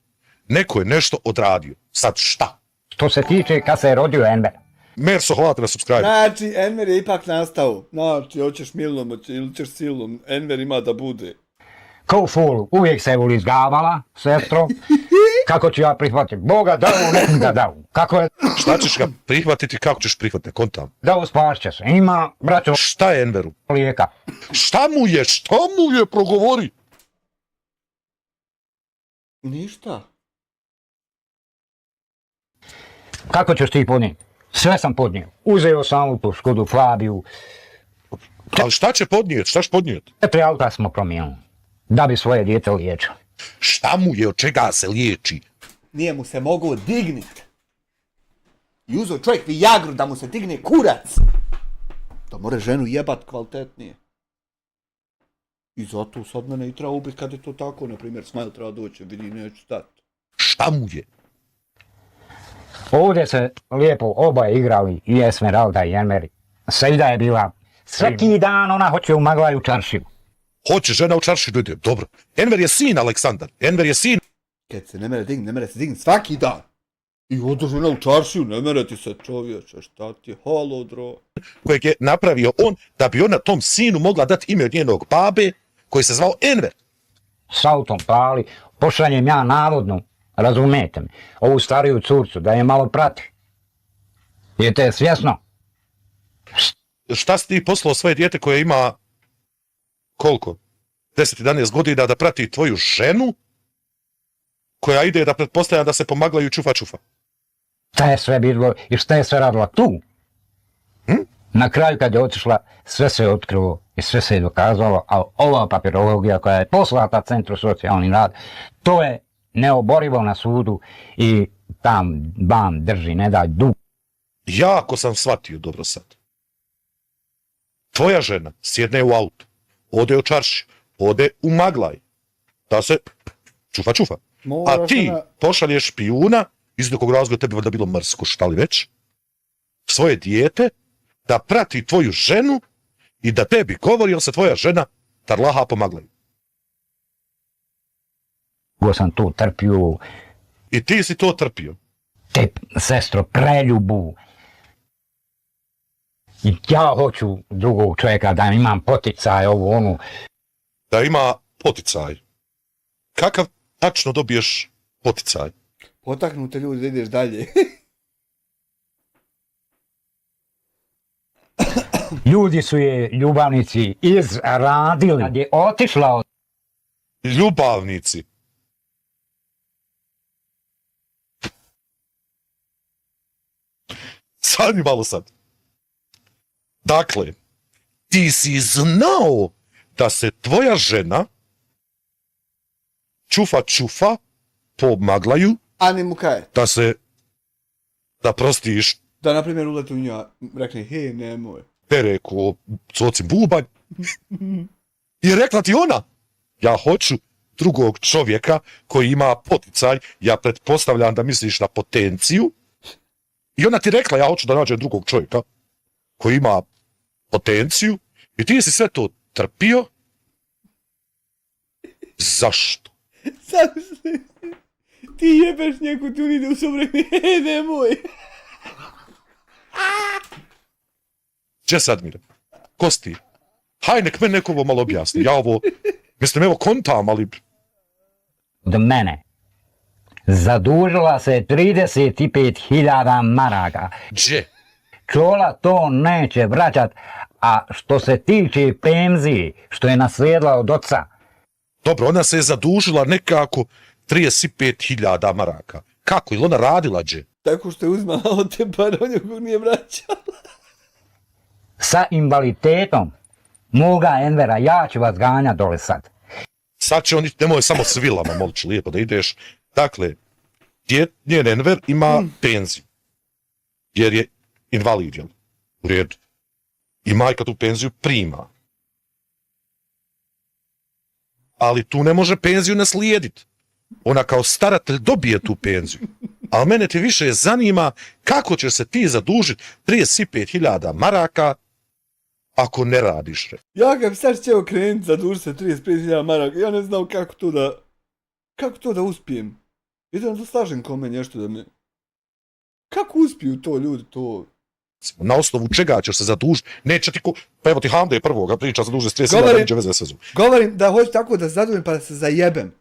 neko je nešto odradio. Sad šta? što se tiče kad se je rodio Enver, Merso, hvala te na subscribe. Znači, Enver je ipak nastao. Znači, hoćeš milom ili ćeš silom. Enver ima da bude. ko u fulu, uvijek se ulizgavala, sestro. Kako ću ja prihvatiti? Boga davu, nekom ga davu. Kako je Šta ćeš ga prihvatiti, kako ćeš prihvatiti, ne kontam. davu, spašće će se. Ima, braćo, Šta je Enveru? lijeka. Šta mu je, progovori? Ništa. Kako ćeš ti podnijeti? Sve sam podnio. Uzeo sam u tu Škodu Fabiju. Ali šta će podnijeti, šta će podnijeti? 4 auta smo promijenili. Da bi svoje dijete liječili. Šta mu je, od čega se liječi? Nije mu se mogao dignit. I uzeo čovjek Viagru da mu se digne kurac. Da more ženu jebat kvalitetnije. I zato sad mene i treba ubit kad je to tako. Naprimjer, Smile treba doći, vidi, neću stati. Šta mu je? Ovdje se lijepo oboje igrali, i Esmeralda i Enver. Sejda je bila, svaki dan ona hoće u Maglaju čaršiju. Hoće žena u čaršiju da ide, dobro. Enver je sin, Aleksandar. Enver je sin. Kad se ne mere se dignit svaki dan. I odo žena u čaršiju, ne mere ti se čovječe, šta ti je, halo dro. Kojeg je napravio on, da bi ona tom sinu mogla dati ime od njenog babe, koji se zvao Enver. S autom pali, pošaljem ja navodno, razumijete mi, ovu stariju curcu da je malo prati. Je te svjesno? Šta si ti poslao svoje dijete koje ima, koliko? 10-11 godina da prati tvoju ženu, koja ide da pretpostavlja da se pomaglaju čufa. Šta je sve bilo i šta je sve radila tu? Na kraju kad je otišla, sve se je otkrilo i sve se je dokazalo, a ova papirologija koja je poslata Centru socijalni rad, to je neoborivo na sudu i tam bam drži, ne daj dug. Jako sam shvatio dobro sad. Tvoja žena sjedne u auto, ode u čaršiju, ode u Maglaj, da se čufa. A ti pošalješ špijuna, iz nekog razloga tebi valjda bilo mrsko, šta li već, svoje dijete, da prati tvoju ženu i da tebi govori jel se tvoja žena tarlaha po Maglaju. Go sam tu trpio, I ti si to trpio. te sestro preljubu. I ja hoću drugog čovjeka da imam poticaj ovu onu. Da ima poticaj. Kakav tačno dobiješ poticaj? Potaknute ljudi da ideš dalje. Ljudi su je ljubavnici izradili. Kad je otišla od Ljubavnici. Sani malo sad. Dakle, ti si znao da se tvoja žena čufa po Maglaju, A ne mu kaje. da prostiš, Da, na primjer, uleti u nja, rekne, hej, nemoj. pere ko coci bubanj. I rekla ti ona, ja hoću drugog čovjeka koji ima poticaj, ja pretpostavljam da misliš na potenciju. I ona ti rekla, ja hoću da nađem drugog čovjeka koji ima potenciju i ti si sve to trpio. Zašto? Sad ti jebeš neku, ti on ide u sobu, rekne, hej, nemoj. Gdje sad mire? Ko si ti? Haj, nek me neko ovo malo objasni. Ja ovo, mislim, evo kontam, ali mene. Zadužila se 35.000 maraka. gdje? Čola to neće vraćat, a što se tiče penzije, što je naslijedila od oca, Dobro, ona se je zadužila nekako 35.000 maraka. Kako? Ili ona radila gdje? Tako što je uzmala od te pare, on joj nije vraćala. sa invaliditetom moga Envera, ja ću vas ganjati dole sad. Sad će on, nemoj samo s vilama, moliću lijepo da ideš. Dakle, njen Enver ima penziju. Jer je invalid, jel? U redu. I majka tu penziju prima. Ali tu ne može penziju naslijediti. Ona kao staratelj dobije tu penziju. Ali mene ti više zanima kako će se ti zadužiti 35.000 maraka, ako ne radiš. Ja kad bi sad htio krenuti, zadužiti se 35.000 maraka, ja ne znam kako to da uspijem. Idem da slažem kome nešto da me... Kako uspiju to ljudi, to... Na osnovu čega ćeš se zadužiti? Neće ti pa evo ti Hamde prvoga priča zaduže s 30.000, neće veze svezu. Govorim da hoću tako da zadužim pa da se zajebem.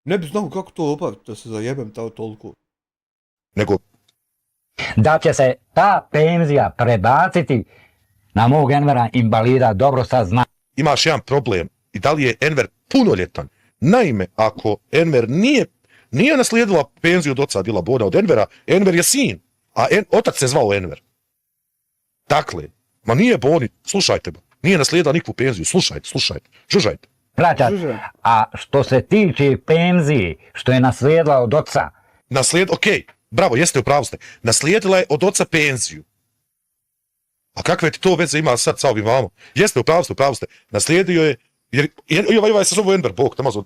Ne bi znao kako to opaviti, da se zajebem toliko. Nego, Da će se ta penzija prebaciti na mog Envera invalida, dobro sad zna. imaš jedan problem. I da li je Enver punoljetan? Naime, ako Enver nije naslijedila penziju od oca Dila Bona od Envera, Enver je sin, a otac se zvao Enver. Dakle, ma nije Boni, slušajte, nije naslijedila nikakvu penziju, slušajte, žužajte. Plaćat. A što se tiče penzije, što je naslijedila od oca, Okej, bravo, jeste u pravu ste. Naslijedila je od oca penziju. A kakve ti to veze ima sad sa ovim vamo? Jeste u pravu ste. Naslijedio je, jer ovaj se zove Enver, Bog, tamo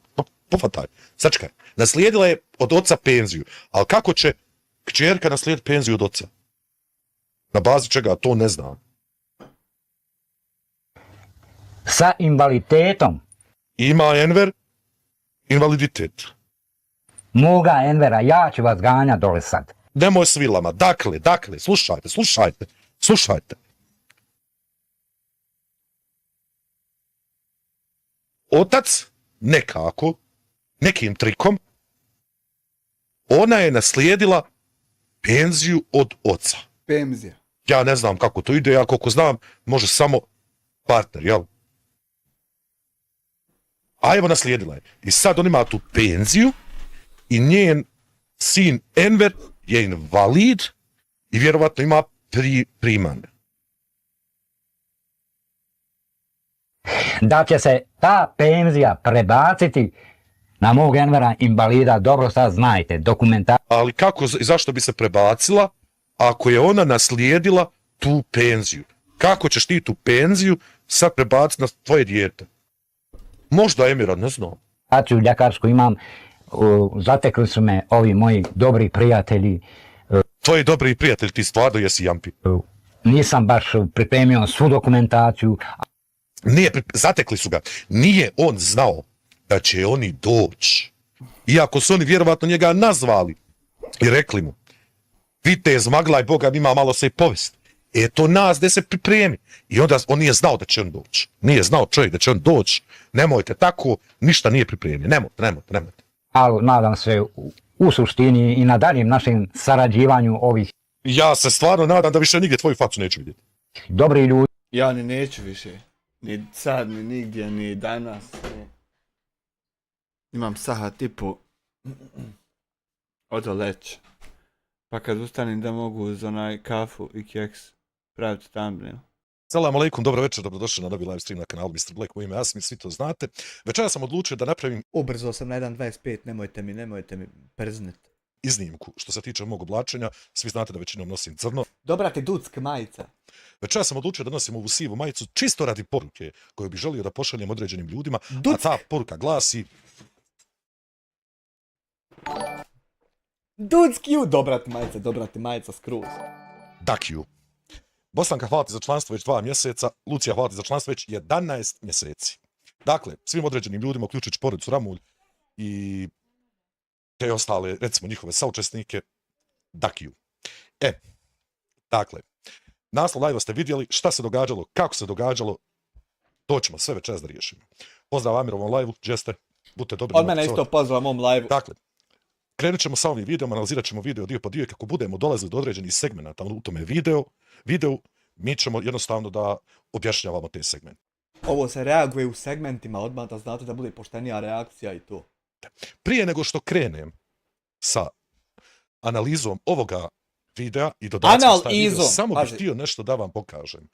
pofataj. Sačekaj. Naslijedila je od oca penziju. Ali kako će kćerka naslijediti penziju od oca? Na bazi čega, to ne znam. sa invaliditetom Ima Enver invaliditet. moga Envera, ja ću vas ganjati dole sad. Nemoj s vilama. Dakle, slušajte. Otac, nekako, nekim trikom, ona je naslijedila penziju od oca. Penzija. Ja ne znam kako to ide, ja koliko znam, može samo partner, jel? A evo naslijedila je. I sad on ima tu penziju i njen sin Enver je invalid i vjerovatno ima primanje. Da će se ta penzija prebaciti na mog Envera invalida, dobro sad znajte, dokumentacija. Ali kako i zašto bi se prebacila ako je ona naslijedila tu penziju? Kako ćeš ti tu penziju sad prebaciti na tvoje dijete? Možda Emira, ne znam. Ljekarsku imam, zatekli su me ovi moji dobri prijatelji. Tvoji dobri prijatelji, ti stvarno jesi jampi. Nisam baš pripremio svu dokumentaciju. Zatekli su ga. Nije on znao da će oni doći. Iako su oni vjerovatno njega nazvali i rekli mu, vitez Maglaj, Boga ima malo se i povesti. Eto nas da se pripremi. I onda on nije znao da će on doći. Nije znao čovjek da će on doći. Nemojte tako, ništa nije pripremljeno. Nemojte. Ali nadam se u suštini i na daljem našem sarađivanju ovih Ja se stvarno nadam da više nigdje tvoju facu neću vidjeti. dobri ljudi. Ja ni neću više. Ni sad, ni nigdje, ni danas. Imam sahat i po odoleć. Pa kad ustanem da mogu uz onaj kafu i keks praviti thumbnail. Salam alaikum, dobro večer, dobrodošli na novi live stream na kanalu Mr. Black, moje ime Asmir, svi to znate. Večera sam odlučio da napravim Ubrzo sam na 1.25, nemojte mi prznit. iznimku što se tiče mog oblačenja. Svi znate da većinom nosim crno. Dobra ti dudska majica. Večera sam odlučio da nosim ovu sivu majicu čisto radi poruke koju bih želio da pošaljem određenim ljudima, a ta poruka glasi: Dudski ju, dobra ti majica skroz. Dakiju. Bosanka, hvala ti za članstvo već 2 mjeseca, Lucija, hvala ti za članstvo već 11 mjeseci. Dakle, svim određenim ljudima, uključujući porodicu Ramulj i te ostale, recimo, njihove saučesnike, Dakiju. Dakle, naslov live ste vidjeli, šta se događalo, kako se događalo, to ćemo sve večeras da riješimo. Pozdrav Amir ovom live-u, gdje ste, budite dobri. Od mene isto pozdrav mom live-u. Dakle, krenut ćemo sa ovim videom, analizirat ćemo video dio po dio i kako budemo dolazili do određenih segmenta u tome videu, mi ćemo jednostavno da objašnjavamo te segmente. Ovo se reaguje u segmentima, odmah da znate da bude poštenija reakcija i to. Prije nego što krenem sa analizom ovoga videa i dodacom šta video, samo bih htio nešto da vam pokažem.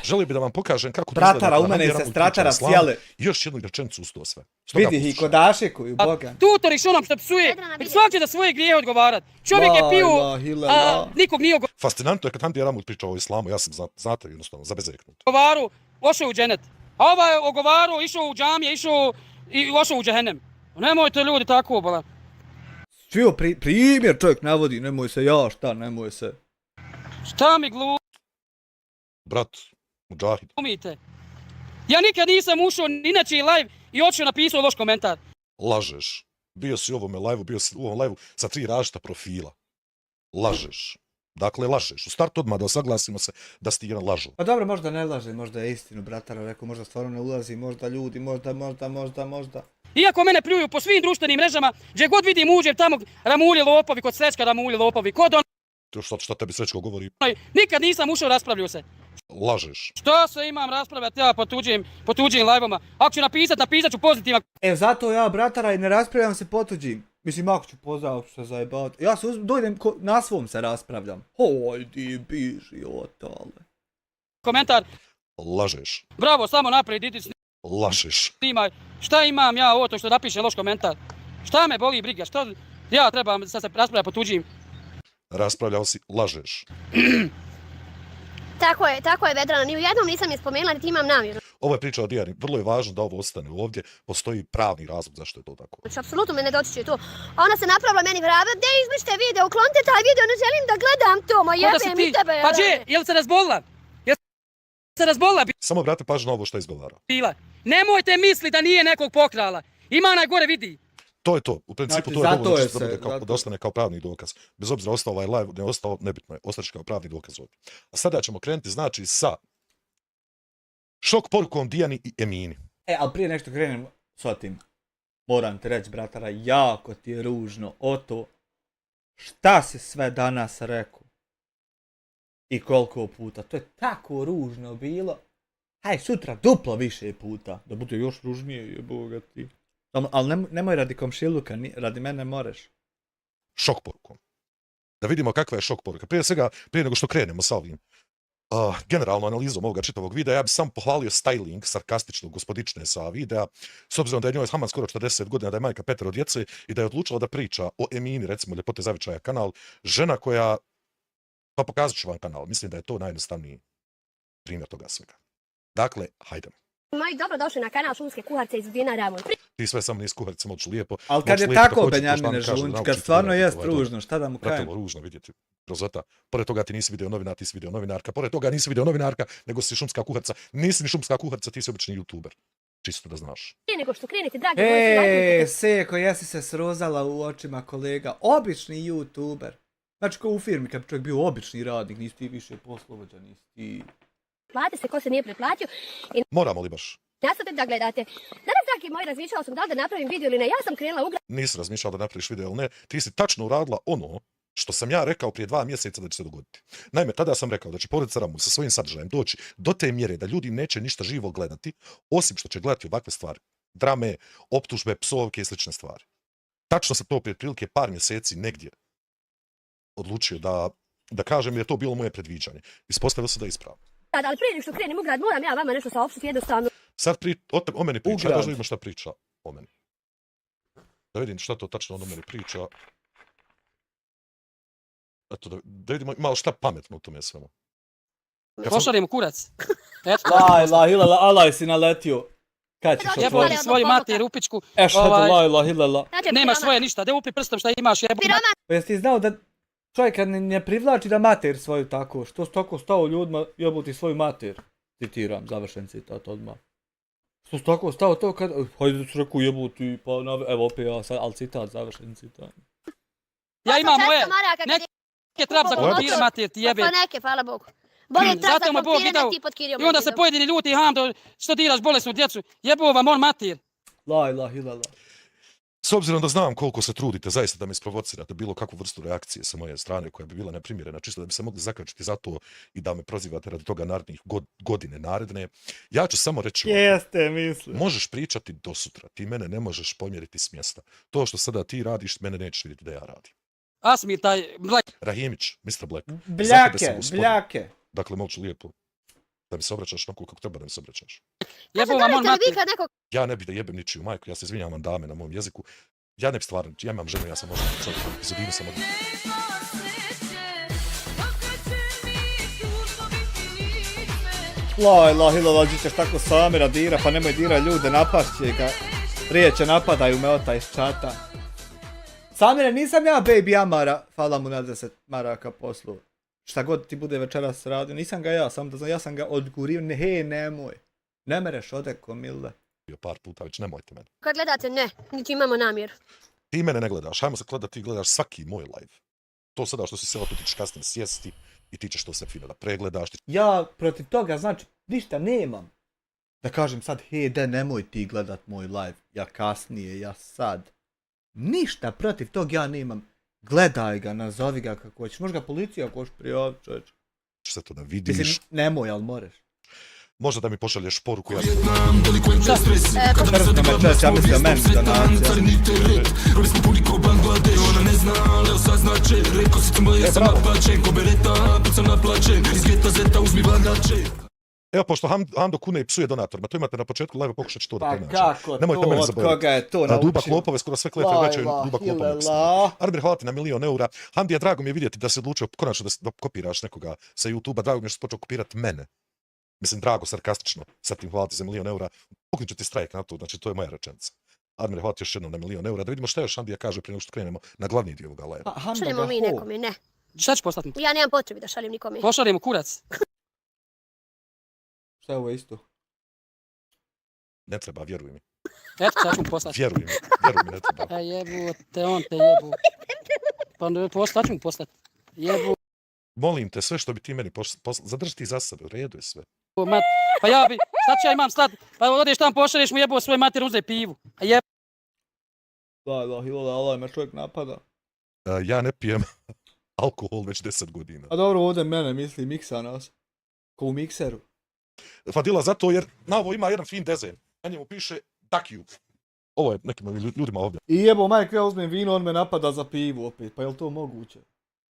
Želio bih da vam pokažem kako Bratara, u mene se stratara sjale. I još jednu rečenicu uz to sve. Vidi i kodaše koju Boga. Tutori s onom što psuje, svak će da svoje grijehe odgovarat. Čovjek je pio, nikog nije Fascinantno je kad Hamdi Ramulj pričao o islamu, ja sam znate jednostavno zabezeknut. ogovaru, ošao u dženet. A ovaj je ogovaru, išao u džamije, išao i ošao u džehennem. Nemojte ljudi tako, bola. Svio primjer čovjek navodi, nemoj se. Šta mi glup? Brat, Mudžahid. Umite. Ja nikad nisam ušao ni na čiji live i otišao napisao loš komentar. Lažeš. Bio si u ovome live-u, bio si u ovom live-u sa 3 različita profila. Lažeš. Dakle, lažeš. U startu odmah da saglasimo se da si ti jedan lažu. Pa dobro, možda ne laže, možda je istinu, bratara, rekao, možda stvarno ne ulazi, možda ljudi, možda. Iako mene pljuju po svim društvenim mrežama, gdje god vidim uđem tamo Ramulje lopovi, kod Srećka Ramulje lopovi, kod Šta tebi Srećko govori? nikad nisam ušao, raspravljao se. Lažeš. Što se imam raspravljati ja po tuđim live-oma? Ako ću napisat ću pozitivan Zato ja, bratara, i ne raspravljam se po tuđim. Mislim, ako ću pozdrav, ću se zajebavati. Ja se dojdem, na svom se raspravljam. Hojdi, biži, otale. komentar. Lažeš. Bravo, samo naprijed, idi Lažeš. snimaj. Šta imam ja ovo to što napišem loš komentar? Šta me boli briga? Što ja trebam sad se raspravljati po tuđim? Raspravljao si, lažeš. Tako je, Vedrana, ni u jednom nisam je spomenula, niti imam namjeru. Ovo je priča o Dijani. Vrlo je važno da ovo ostane ovdje. Postoji pravni razlog zašto je to tako. Znači, apsolutno me ne dotiče to. Ona se napravila meni vrave, gdje izmište video, uklonite taj video, ne želim da gledam to, ma jebem i tebe. Pa gdje? Jel se razbolila? Jel se razbolila Samo brate pažnju na ovo što je izgovara. bila? Nemojte misli da nije nekog pokrala. Ima onaj gore vidi. To je to. U principu Znači, to je zato dovoljno je čisto da bude se- da ostane kao pravni dokaz. Bez obzira ostao ovaj live, ne ostao, nebitno je. Ostaće kao pravni dokaz ovdje. A sada ćemo krenuti znači sa šok porukom Dijani i Emini. Ali prije nešto krenem s tim. Moram ti reći, bratara, jako ti je ružno o to šta si sve danas rekao. I koliko puta. To je tako ružno bilo. Haj, sutra duplo više puta. Da bude još ružnije, jeboga ti. Ali nemoj radi komšiluka, radi mene moreš. Šok porukom. Da vidimo kakva je šok poruka. Prije svega, prije nego što krenemo sa ovim generalno analizom ovoga čitavog videa, ja bih sam pohvalio styling sarkastičnog gospodične sa videa, s obzirom da je njoj Haman skoro 40 godina, da je majka 5 djece i da je odlučila da priča o Emini, recimo Ljepote zavičaja kanal, žena koja, pa pokazat ću vam kanal, mislim da je to najjednostavniji primjer toga svega. Dakle, hajdemo. Moji dobro došli na kanal Šumske kuharce iz Dina Ramon. Ti sve samo niz kuharice moću lijepo. Ali kad moću je lijepo tako, također, Benjamine pošto vam kažu da Žunč, kad naučite stvarno raditi jest ovaj dom. ružno, šta da mu Brate, kajem? ovo ružno vidjeti grozota. Pored toga ti nisi video novinar, ti si video novinarka. Pored toga nisi video novinarka, nego si šumska kuharica. Nisi ni šumska kuharica, ti si obični youtuber. Čisto da znaš. Prije nego što krenete, dragi moji, lajkujte. Seko, jesi se srozala u očima kolega. Obični youtuber. Znači ko u firmi, kad bi čovjek bio obični radnik, nisi ti više poslovođa, nisi ti... Plati se ko se nije preplatio i Moramo li baš? nastavite da gledate. Danas, dragi moji, razmišljala sam da li da napravim video ili ne. Ja sam krenula u Nisi razmišljala da napraviš video ili ne. Ti si tačno uradila ono što sam ja rekao prije 2 mjeseca da će se dogoditi. Naime, tada sam rekao da će porodica Ramulj sa svojim sadržajem doći do te mjere da ljudi neće ništa živo gledati, osim što će gledati ovakve stvari. Drame, optužbe, psovke i slične stvari. Tačno sam to prije prilike par mjeseci negdje odlučio da kažem jer je to bilo moje predviđanje. Ispostavilo se da je ispravno. grad, ali prije nego što krenem u grad, moram ja vama nešto saopštiti jednostavno. Sad o meni priča, grad. da vidimo šta priča o meni. Da vidim šta to tačno o meni priča. Eto, da vidimo malo šta pametno u tome svemu. Pošaljemo kurac. Eto. La ilaha illallah, alaj si naletio. Kad ćeš Jeboli otvoriti? svoju mater u pičku. Ešhadu la ilaha illallah. Znači, Nemaš piroma- svoje ništa, de upi prstom šta imaš, jeboli. piroma- Pa jesi ti znao da čovjeka ne privlači da mater svoju tako? Što si tako stao ljudima jebuti svoju mater? Citiram, završen citat odmah. Što si tako stao to kad... Hajde da ću rekao jebuti, pa evo opet ja sad, ali citat, završen citat. Ja imam moje. Maraka, kad je- Neke trap za Motor. kompire mater ti jebe. Pa neke, hvala Bogu. Bolje trap Zato za mu je Bog kompire dao. nek ti pod kirijom. I onda se pojedini ljuti hamdo, što diraš bolesnu djecu. Jebo vam on mater. La ilaha illallah. S obzirom da znam koliko se trudite zaista da me isprovocirate bilo kakvu vrstu reakcije sa moje strane koja bi bila neprimjerena, čisto da bi se mogli zakačiti za to i da me prozivate radi toga narednih godine naredne, ja ću samo reći ovako. Jeste, mislim. Možeš pričati do sutra, ti mene ne možeš pomjeriti s mjesta. To što sada ti radiš, mene nećeš vidjeti da ja radim. Asmir taj Black. Rahimić, Mr. Black. Za tebe sam Bljake, gospodin. bljake. Dakle, moću lijepo da mi se obraćaš onako kako treba da mi se obraćaš. Jebo vam on Znači, vi mater. kad nekog Ja ne bih da jebem ničiju majku, ja se izvinjavam vam dame na mom jeziku. Ja ne bih stvarno, ja imam ženu, ja sam možda čovjek, epizodinu sam od... La ilaha illallah, ti ćeš tako Samira dira, pa nemoj dira ljude, napašće ga. Riječe napadaju me ota iz čata. Samire, nisam ja baby Amara, hvala mu na 10 maraka poslu. Šta god ti bude večeras radio, nisam ga ja, samo da znam, ja sam ga odgurio, nemoj. Ne mereš ode komile. Par puta već, nemojte mene. Kad gledate, ne, niti imamo namjeru. Ti mene ne gledaš, hajmo se gledat, ti gledaš svaki moj live. To sada što si sela, tu ti ćeš kasnije sjesti i ti ćeš to sve fino da pregledaš. Ja protiv toga, znači, ništa nemam. Da kažem sad, nemoj ti gledat moj live, ja kasnije, ja sad. Ništa protiv tog ja nemam. Gledaj ga, nazovi ga kako hoćeš. Možda ga policija ako hoćeš prijaviti, čovječ. Ćeš se to da vidiš. Mislim, nemoj, ali moreš. Možda da mi pošalješ poruku, ja Ja mislim meni donacija. Evo, pošto Hando kune i psuje donatorima, to imate na početku live, pokušat ću to da Pa pronaći. kako Nemojte to, mene od zaboraviti. koga je to Na Duba naučio? Klopove, skoro sve kletve vraćaju Duba Klopova. Arbir, hvala ti na 1.000.000 eura. Handi, je drago mi je vidjeti da se odlučio konačno da kopiraš nekoga sa YouTube-a. Drago mi je što si počeo kopirati mene. Mislim, drago, sarkastično. Sad tim hvala ti za 1.000.000 eura. Poknut ću ti strajk na to, znači to je moja rečenica. Arbir, hvala ti još jednom na 1.000.000 eura. Da vidimo šta još Handija kaže prije nego što krenemo na glavni dio ovoga live. Šaljemo mi nekome, ne. Šta ću poslati? Ja nemam potrebi da šaljem nikome. Pošaljemo kurac. Šta je ovo isto? Ne treba, vjeruj mi. Eto, sad ću mu poslati. Vjeruj mi, ne treba. Jebote, on te jebu. Pa šta ću mu poslati? Jebu. Molim te, sve što bi ti meni zadrži ti za sebe, u redu je sve. Pa ja bi, šta ću ja imam stat? Pa odeš tam pošalješ mu jebo svoje mater uzde pivu. A jebo. Allah me čovjek napada. Ja ne pijem alkohol već 10 godina. A dobro, ovdje mene misli miksa nas. Ko u mikseru. Fadila, zato jer na ovo ima jedan fin dezen. Na njemu piše Dakiju. Ovo je nekim ljudima ovdje. I jebo, majko, ja uzmem vino, on me napada za pivu opet. Pa je li to moguće?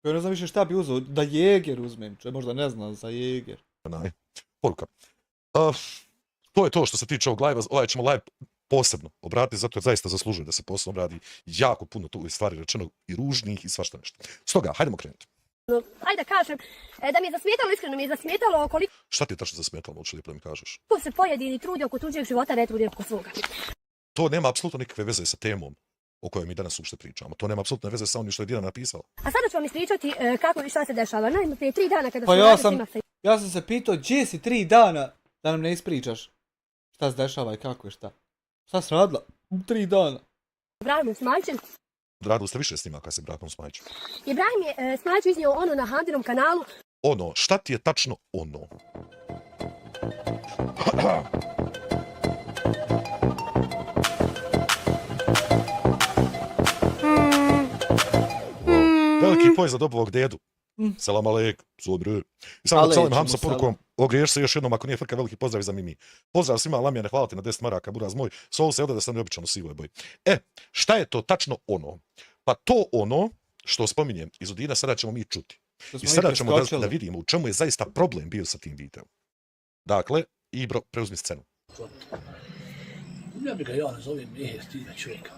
Ja ne znam više šta bi uzeo. Da Jeger uzmem, možda ne znam za Jeger. Poruka. To je to što se tiče ovog live-a. Ovaj ćemo live posebno obratiti, zato jer zaista zaslužuje da se posebno obradi jako puno tu stvari rečeno i ružnih i svašta nešto. Stoga, hajdemo krenuti. Ajde da kažem, da mi je zasmetalo, iskreno mi je zasmetalo koliko Šta ti je tačno zasmetalo, moći lijepo da mi kažeš? se pojedini trudi oko tuđeg života, ne trudi oko svoga. To nema apsolutno nikakve veze sa temom o kojoj mi danas uopšte pričamo. To nema apsolutno veze sa onim što je Dijana napisala. A sada ću vam ispričati kako i šta se dešava. Naime, prije 3 dana kada Pa sam ja sam se pitao gdje si 3 dana da nam ne ispričaš šta se dešava i kako je šta. Šta si radila? 3 dana. Ibrahimom Smajićem. Radili ste više snimaka sa Ibrahimom Smajićem. Ibrahim je Smajić iznio ono na Handinom kanalu. Ono, šta ti je tačno ono? Veliki poj za dobovog dedu. Selam alek, sobre. I samo da salim Hamsa porukom, ogriješ se još jednom ako nije frka, veliki pozdrav za Mimi. Pozdrav svima, Lamijane, hvala ti na 10 maraka, buraz moj. Sol se ovdje da sam neobičan u sivoj boji. Šta je to tačno ono? Pa to ono što spominjem iz Udina sada ćemo mi čuti. I sada ćemo da vidimo u čemu je zaista problem bio sa tim videom. Dakle, Ibro, preuzmi scenu. Ja bi ga ja nazovem stida čovjeka.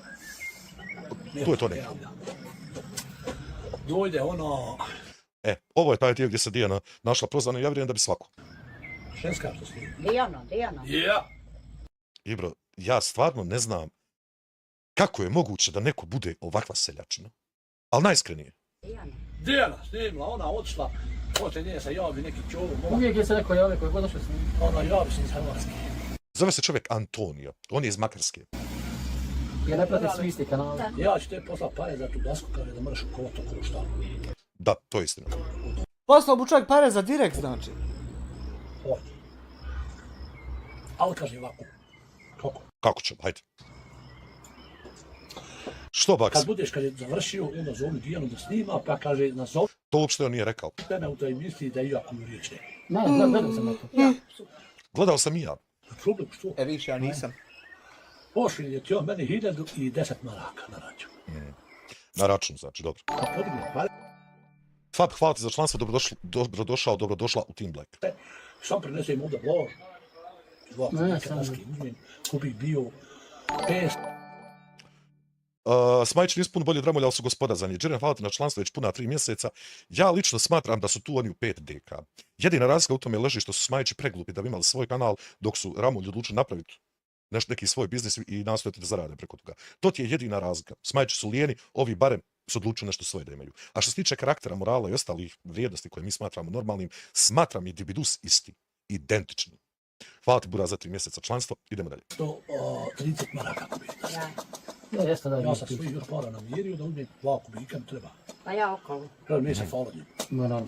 Tu je to ne. Dojde ono... Ovo je taj dio gdje se Dijana našla prozvana i ja vjerujem da bi svako. Ženska što si. Dijana. Ja. Ibro, ja stvarno ne znam kako je moguće da neko bude ovakva seljačina. Ali najiskrenije. Dijana snimla, ona odšla. Hoće nje se javi neki čovu. Uvijek je se neko javio koji god došao s njim. Ona javi se iz Hrvatske. Zove se čovjek Antonio. On je iz Makarske. Ja ne pratim svi isti kanali. Ja ću te poslati pare za tu dasku kaže da moraš u koto košta. Da, to je istina. Poslao mu čovjek pare za direkt, znači. Hoće. Ali kaže ovako. Kako ćemo, hajde. Što, Baks? Kad budeš, kad je završio, onda zove Dijanu da snima, pa kaže nazovi To uopšte on nije rekao. mene u toj misli da ja koju riječ ne. Ne, gledao sam na to. Gledao sam i ja. Problem što? Više ja nisam. Pošli je ti on meni 1010 maraka na račun. Na račun, znači, dobro. A podigne pare. Fab, hvala ti za članstvo, dobrodošla u Team Black. Sam prinesem ovdje vlož. Neke daske uzmem, kupim bio 5. Smajić nisu puno bolje od Ramulja, ali su gospoda za nje. Džerijan, hvala ti na članstvo već puna 3 mjeseca. Ja lično smatram da su tu oni u 5 DK. Jedina razlika u tome leži što su Smajići preglupi da bi imali svoj kanal, dok su Ramulj odlučili napraviti neki svoj biznis i nastojati da zarade preko toga. To ti je jedina razlika. Smajići su lijeni, ovi barem su odlučili nešto svoje da imaju. A što se tiče karaktera, morala i ostalih vrijednosti koje mi smatramo normalnim, smatram i dibidus isti, identični. Hvala ti, Buraz, za 3 mjeseca članstvo. Idemo dalje. 130 maraka kubika. Ja, jeste da Ja sam svojih još para namjerio da uzmem 2 kubika mi treba. Pa ja okolo. Treba mi se hvala njim.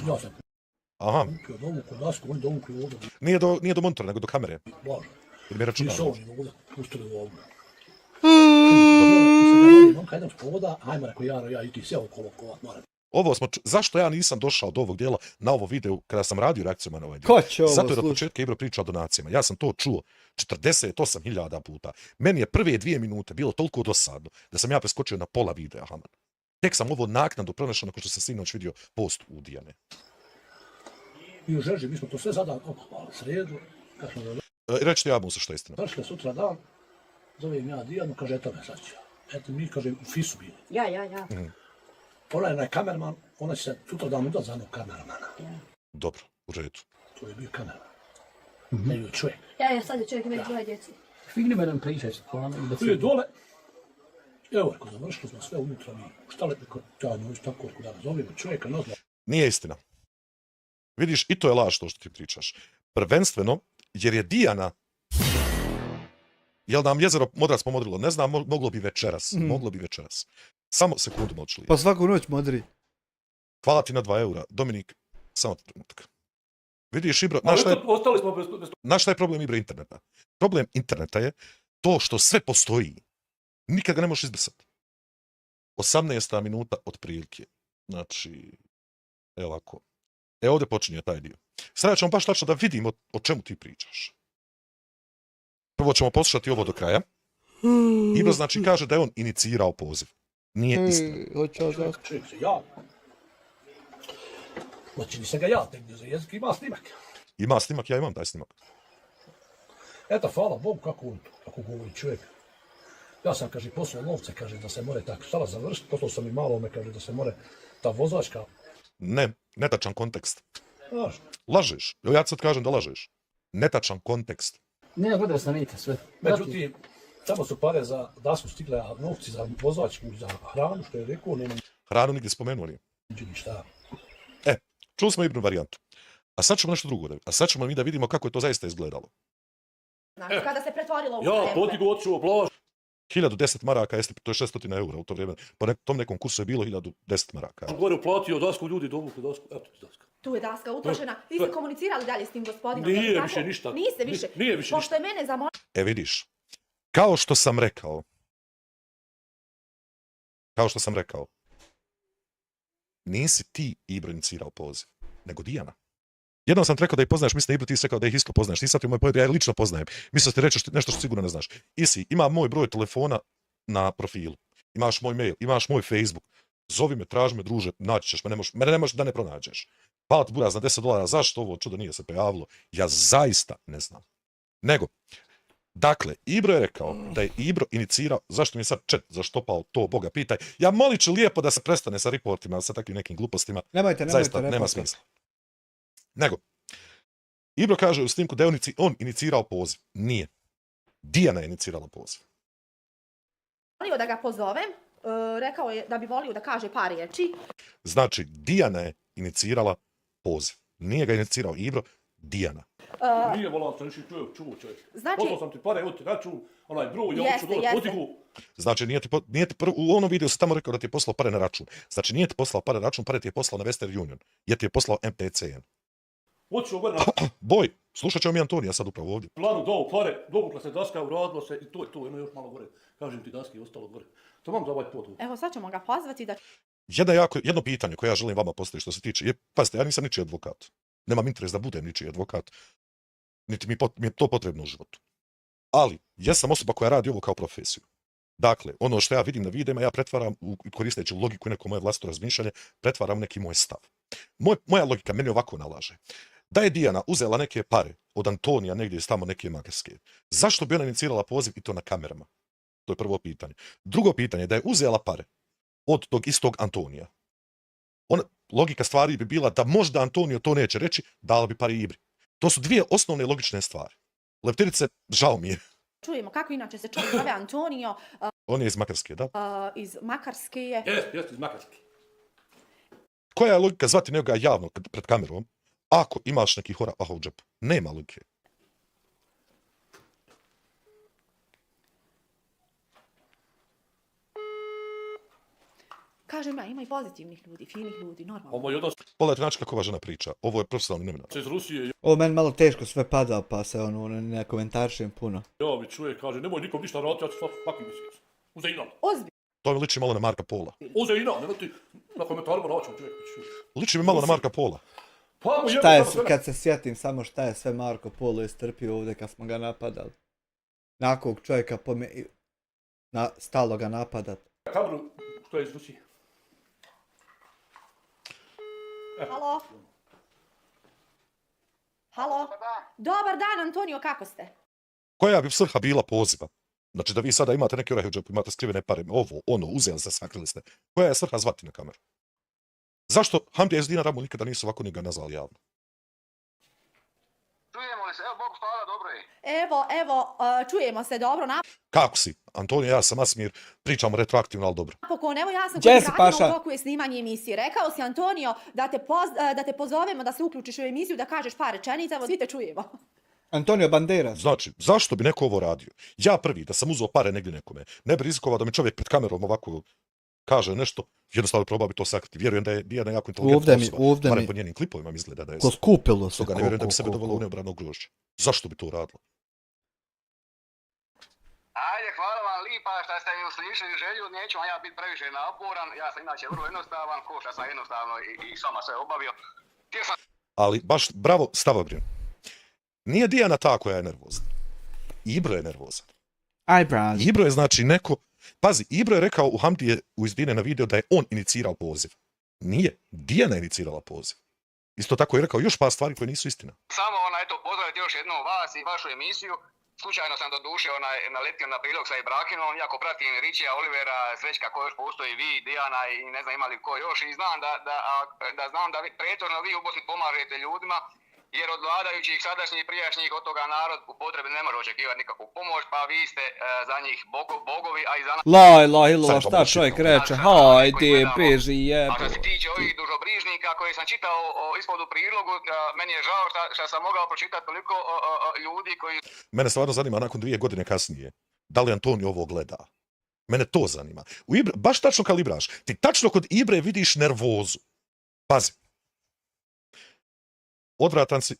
Ja sam Aha, kupio dovukli dasku, oni dovukli ovdje. nije do monitora, nego do kamere. Blaže. Ili mi I računalo. solni ovdje, pustili ovdje. I sad ja volim, on kad idem s povoda, ajmo rekao ja i ti sve okolo kovat, moram. Ovo smo, zašto ja nisam došao do ovog dijela na ovo video kada sam radio reakcijama na ovaj dio? Ko će ovo Zato jer od slušati? početka Ibro priča o donacijama. Ja sam to čuo 48.000 puta. Meni je prve 2 minute bilo toliko dosadno da sam ja preskočio na pola videa, Haman. Tek sam ovo naknadno pronašao nakon što sam sinoć vidio post u Dijane. I u Žeži, mi smo to sve zadali, okupali sredu, kad smo Reći ja mu se što je istina. završili sutra dan, zovem ja Dijanu, kaže, eto me sad ću. Eto mi, kaže, u Fisu bili. Ja. Ona je kamerman, ona će se sutra dan udati za jednog kameramana. Dobro, u redu. To je bio kamerman. Ne bio čovjek. Ja, sad je čovjek imati 2 djece. Figni me nam pričaj se. Tu je dole. Evo, ako završili smo sve unutra, mi štale, neko tajno, tako, da nazovimo čovjeka, ne znam. Nije istina. Vidiš, i to je laž to što ti pričaš. Prvenstveno, jer je Dijana... Jel nam jezero Modrac pomodrilo? Ne znam, moglo bi večeras. Moglo bi večeras. Samo sekundu molčili. Pa svaku noć modri. Hvala ti na 2 eura. Dominik, samo trenutak. Vidiš, Ibro, Ostali smo bez... znaš šta je problem Ibro interneta? Problem interneta je to što sve postoji. Nikad ga ne možeš izbrisati. 18. minuta od prilike. Znači, evo ovako. Ovdje počinje taj dio. Sada ćemo baš tačno da vidimo o čemu ti pričaš. Prvo ćemo poslušati ovo do kraja. Ibro znači kaže da je on inicirao poziv. Nije istina. Čovjek se javi. Znači, nisam ga ja tegnio za jezik, ima snimak. Ima snimak, ja imam taj snimak. Eto, hvala Bogu kako govori čovjek. Ja sam, kaže, poslao novce, kaže, da se more tako stala završiti, poslao sam i malo me, kaže, da se more ta vozačka. Ne, netačan kontekst. Znaš, Lažeš. Evo ja ti sad kažem da lažeš. Netačan kontekst. Ne, gledao sam vidite sve. međutim, tamo su pare za dasku stigle, a novci za vozačku i za hranu, što je rekao, nema Hranu nigdje spomenuli. ništa. Čuli smo Ibnu varijantu. A sad ćemo nešto drugo. A sad ćemo mi da vidimo kako je to zaista izgledalo. Znači, kada se pretvorilo u Ja, tempe. potigu otišao, plaž. 1010 maraka, to je 600 eura u to vrijeme. Po tom nekom kursu je bilo 1010 maraka. Gore uplatio dasku, ljudi dovukli dasku, eto ti daska. Tu je daska utrošena. Vi ste komunicirali dalje s tim gospodinom? Nije tako? više ništa. Niste više. Nije više Pošto je mene zamolio Vidiš, kao što sam rekao, nisi ti Ibro inicirao poziv, nego Dijana. Jednom sam ti rekao da ih poznaješ, mislim da Ibro ti si rekao da ih isto poznaješ. Nisam ti moj pojed, ja ih lično poznajem. Mislim da ti reći nešto što sigurno ne znaš. Isi, ima moj broj telefona na profilu. Imaš moj mail, imaš moj Facebook. Zovi me, traži me, druže, naći ćeš me, mene ne možeš da ne pronađeš. Hvala ti Buraz na $10, zašto ovo čudo nije se pojavilo? Ja zaista ne znam. Nego, dakle, Ibro je rekao da je Ibro inicirao, zašto mi je sad chat zaštopao to, Boga pitaj. Ja molit ću lijepo da se prestane sa reportima, sa takvim nekim glupostima. Nemojte Zaista nema smisla. Nego, Ibro kaže u snimku da je on inicirao poziv. Nije. Dijana je inicirala poziv. da ga pozovem. Rekao je da bi volio da kaže par riječi. Znači, Dijana je inicirala poziv. Nije ga inicirao Ibro, Dijana. Nije volao sam čuo čovjek. Znači... Poslao sam ti pare, evo ti račun, onaj broj, ja Jeste, ću dole jeste. potigu. Znači, u onom videu se tamo rekao da ti je poslao pare na račun. Znači, nije ti poslao pare na račun, pare ti je poslao na Western Union. Jer ti je poslao MTCN. Otišao gore na Boj, slušat ćemo mi Antonija sad upravo ovdje. planu, dao pare, dovukla se daska, uradilo se i to je to, jedno još malo gore. Kažem ti daski, ostalo gore. To vam za ovaj pot. Evo sad ćemo ga pozvati da... Jedno pitanje koje ja želim vama postaviti što se tiče, pazite, ja nisam ničiji advokat. Nemam interes da budem ničiji advokat. Niti mi je to potrebno u životu. Ali, jesam osoba koja radi ovo kao profesiju. Dakle, ono što ja vidim na videima, ja pretvaram, koristeći logiku i neko moje vlastito razmišljanje, pretvaram neki moj stav. Moja logika meni ovako nalaže. Da je Dijana uzela neke pare od Antonija negdje iz tamo neke magarske, zašto bi ona inicirala poziv i to na kamerama? To je prvo pitanje. Drugo pitanje je da je uzela pare od tog istog Antonija. Logika stvari bi bila da možda Antonio to neće reći, dala bi pare Ibri. To su dvije osnovne logične stvari. Leptirice, žao mi je. Čujemo kako inače se čovjek zove Antonio. On je iz Makarske, da? Iz Makarske je. Jeste iz Makarske. Koja je logika zvati nekoga javno pred kamerom ako imaš neki horaha u džepu? Nema logike. Kažem, ima i pozitivnih ljudi, finih ljudi, normalno. Ovo je odnos Pogledajte način kako ova žena priča. Ovo je profesionalni novinar. iz Rusije. Ovo meni malo teško sve pada, pa se ono ne komentarišem puno. Ja mi čuje, kaže, nemoj nikom ništa raditi, ja ću svaki mjesec. Uzeina. Ozbiljno. To mi liči malo na Marka Pola. Uzeina, nemoj ti na komentarima naćemo čovjek. Liči mi malo na Marka Pola. Pa mu Šta je, jebe, kad se sjetim samo šta je sve Marko Polo istrpio ovdje kad smo ga napadali. Nakog čovjeka stalo ga napadat. kameru, što je iz Rusije. Halo? Halo? Dobar dan, Antonio, kako ste? Koja bi svrha bila poziva? Znači da vi sada imate neke orahe u džepu, imate skrivene pare, ovo, ono, uzeli ste, sakrili ste. Koja je svrha zvati na kameru? Zašto Hamdija iz Dinaramu nikada nisu ovako njega nazvali javno? Čujemo li se? Evo, Bogu hvala, dobro je. Evo, čujemo se dobro. Kako si? Antonio, ja sam Asmir, pričamo retroaktivno, ali dobro. Napokon, evo ja sam Gdje kod si, Radina Paša? u toku je snimanje emisije. Rekao si, Antonio, da te pozovemo da se uključiš u emisiju, da kažeš par rečenica, evo svi te čujemo. Antonio Banderas. Znači, zašto bi neko ovo radio? Ja prvi, da sam uzeo pare negdje nekome, ne bi rizikovao da mi čovjek pred kamerom ovako kaže nešto, jednostavno probao bi to sakriti. Vjerujem da je Dijana jako inteligentna osoba, barem po njenim klipovima izgleda da je. Ko skupilo se. Stoga ne vjerujem da bi sebe dovoljno u neobrano grožđe. Zašto bi to radilo? Ajde, hvala vam lipa što ste mi uslišili želju, neću vam ja biti previše naporan, ja sam inače vrlo jednostavan, ko što sam jednostavno i sama sve obavio. Ali baš bravo Stavogrin. Nije Dijana ta koja je nervozna. Ibro je nervozan. Ibro je znači neko... Pazi, Ibro je rekao u Hamdije u Izdine na video da je on inicirao poziv. Nije. Dijana je inicirala poziv. Isto tako je rekao još par stvari koje nisu istina. Samo pozdraviti još jednom vas i vašu emisiju. Slučajno sam do duše naletio na prilog sa Ibrahinom, jako pratim Ričija, Olivera, Srećka ko još postoji, vi, Dijana i ne znam imali ko još i znam da vi pretorno vi u Bosni pomažete ljudima, jer od vladajućih sadašnjih i prijašnjih od toga narod u potrebi ne može očekivati nikakvu pomoć, pa vi ste za njih bogovi, a i za nas... Laj, šta čovjek reče, hajde, beži jebo. A što se tiče ovih dužobrižnika koje sam čitao ispod u prilogu, meni je žao što sam mogao pročitati toliko ljudi koji... Mene stvarno zanima nakon 2 godine kasnije, da li Antonio ovo gleda. Mene to zanima. U Ibre, baš tačno kalibraš. Ti tačno kod Ibre vidiš nervozu. Pazi. Odvratan si.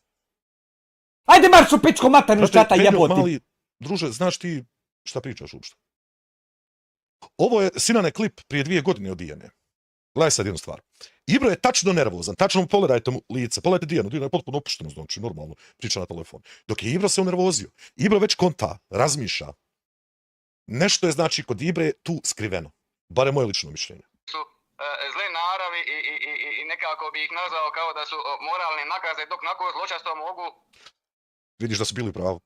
Ajde marš u pičku maternu ščata jeboti. Mali, druže, znaš ti šta pričaš uopšte? Ovo je Sinane klip prije 2 godine od Dijane. Gledaj sad jednu stvar. Ibro je tačno nervozan, tačno mu pogledajte mu lice, pogledajte Dijanu, Dijana je potpuno opušteno, znači normalno priča na telefon. Dok je Ibro se unervozio. Ibro već konta, razmišlja. Nešto je znači kod Ibre tu skriveno. Bare moje lično mišljenje. Zle naravi i nekako bi ih nazvao kao da su moralne nakaze, dok nako zločasto mogu Vidiš da su bili u pravu.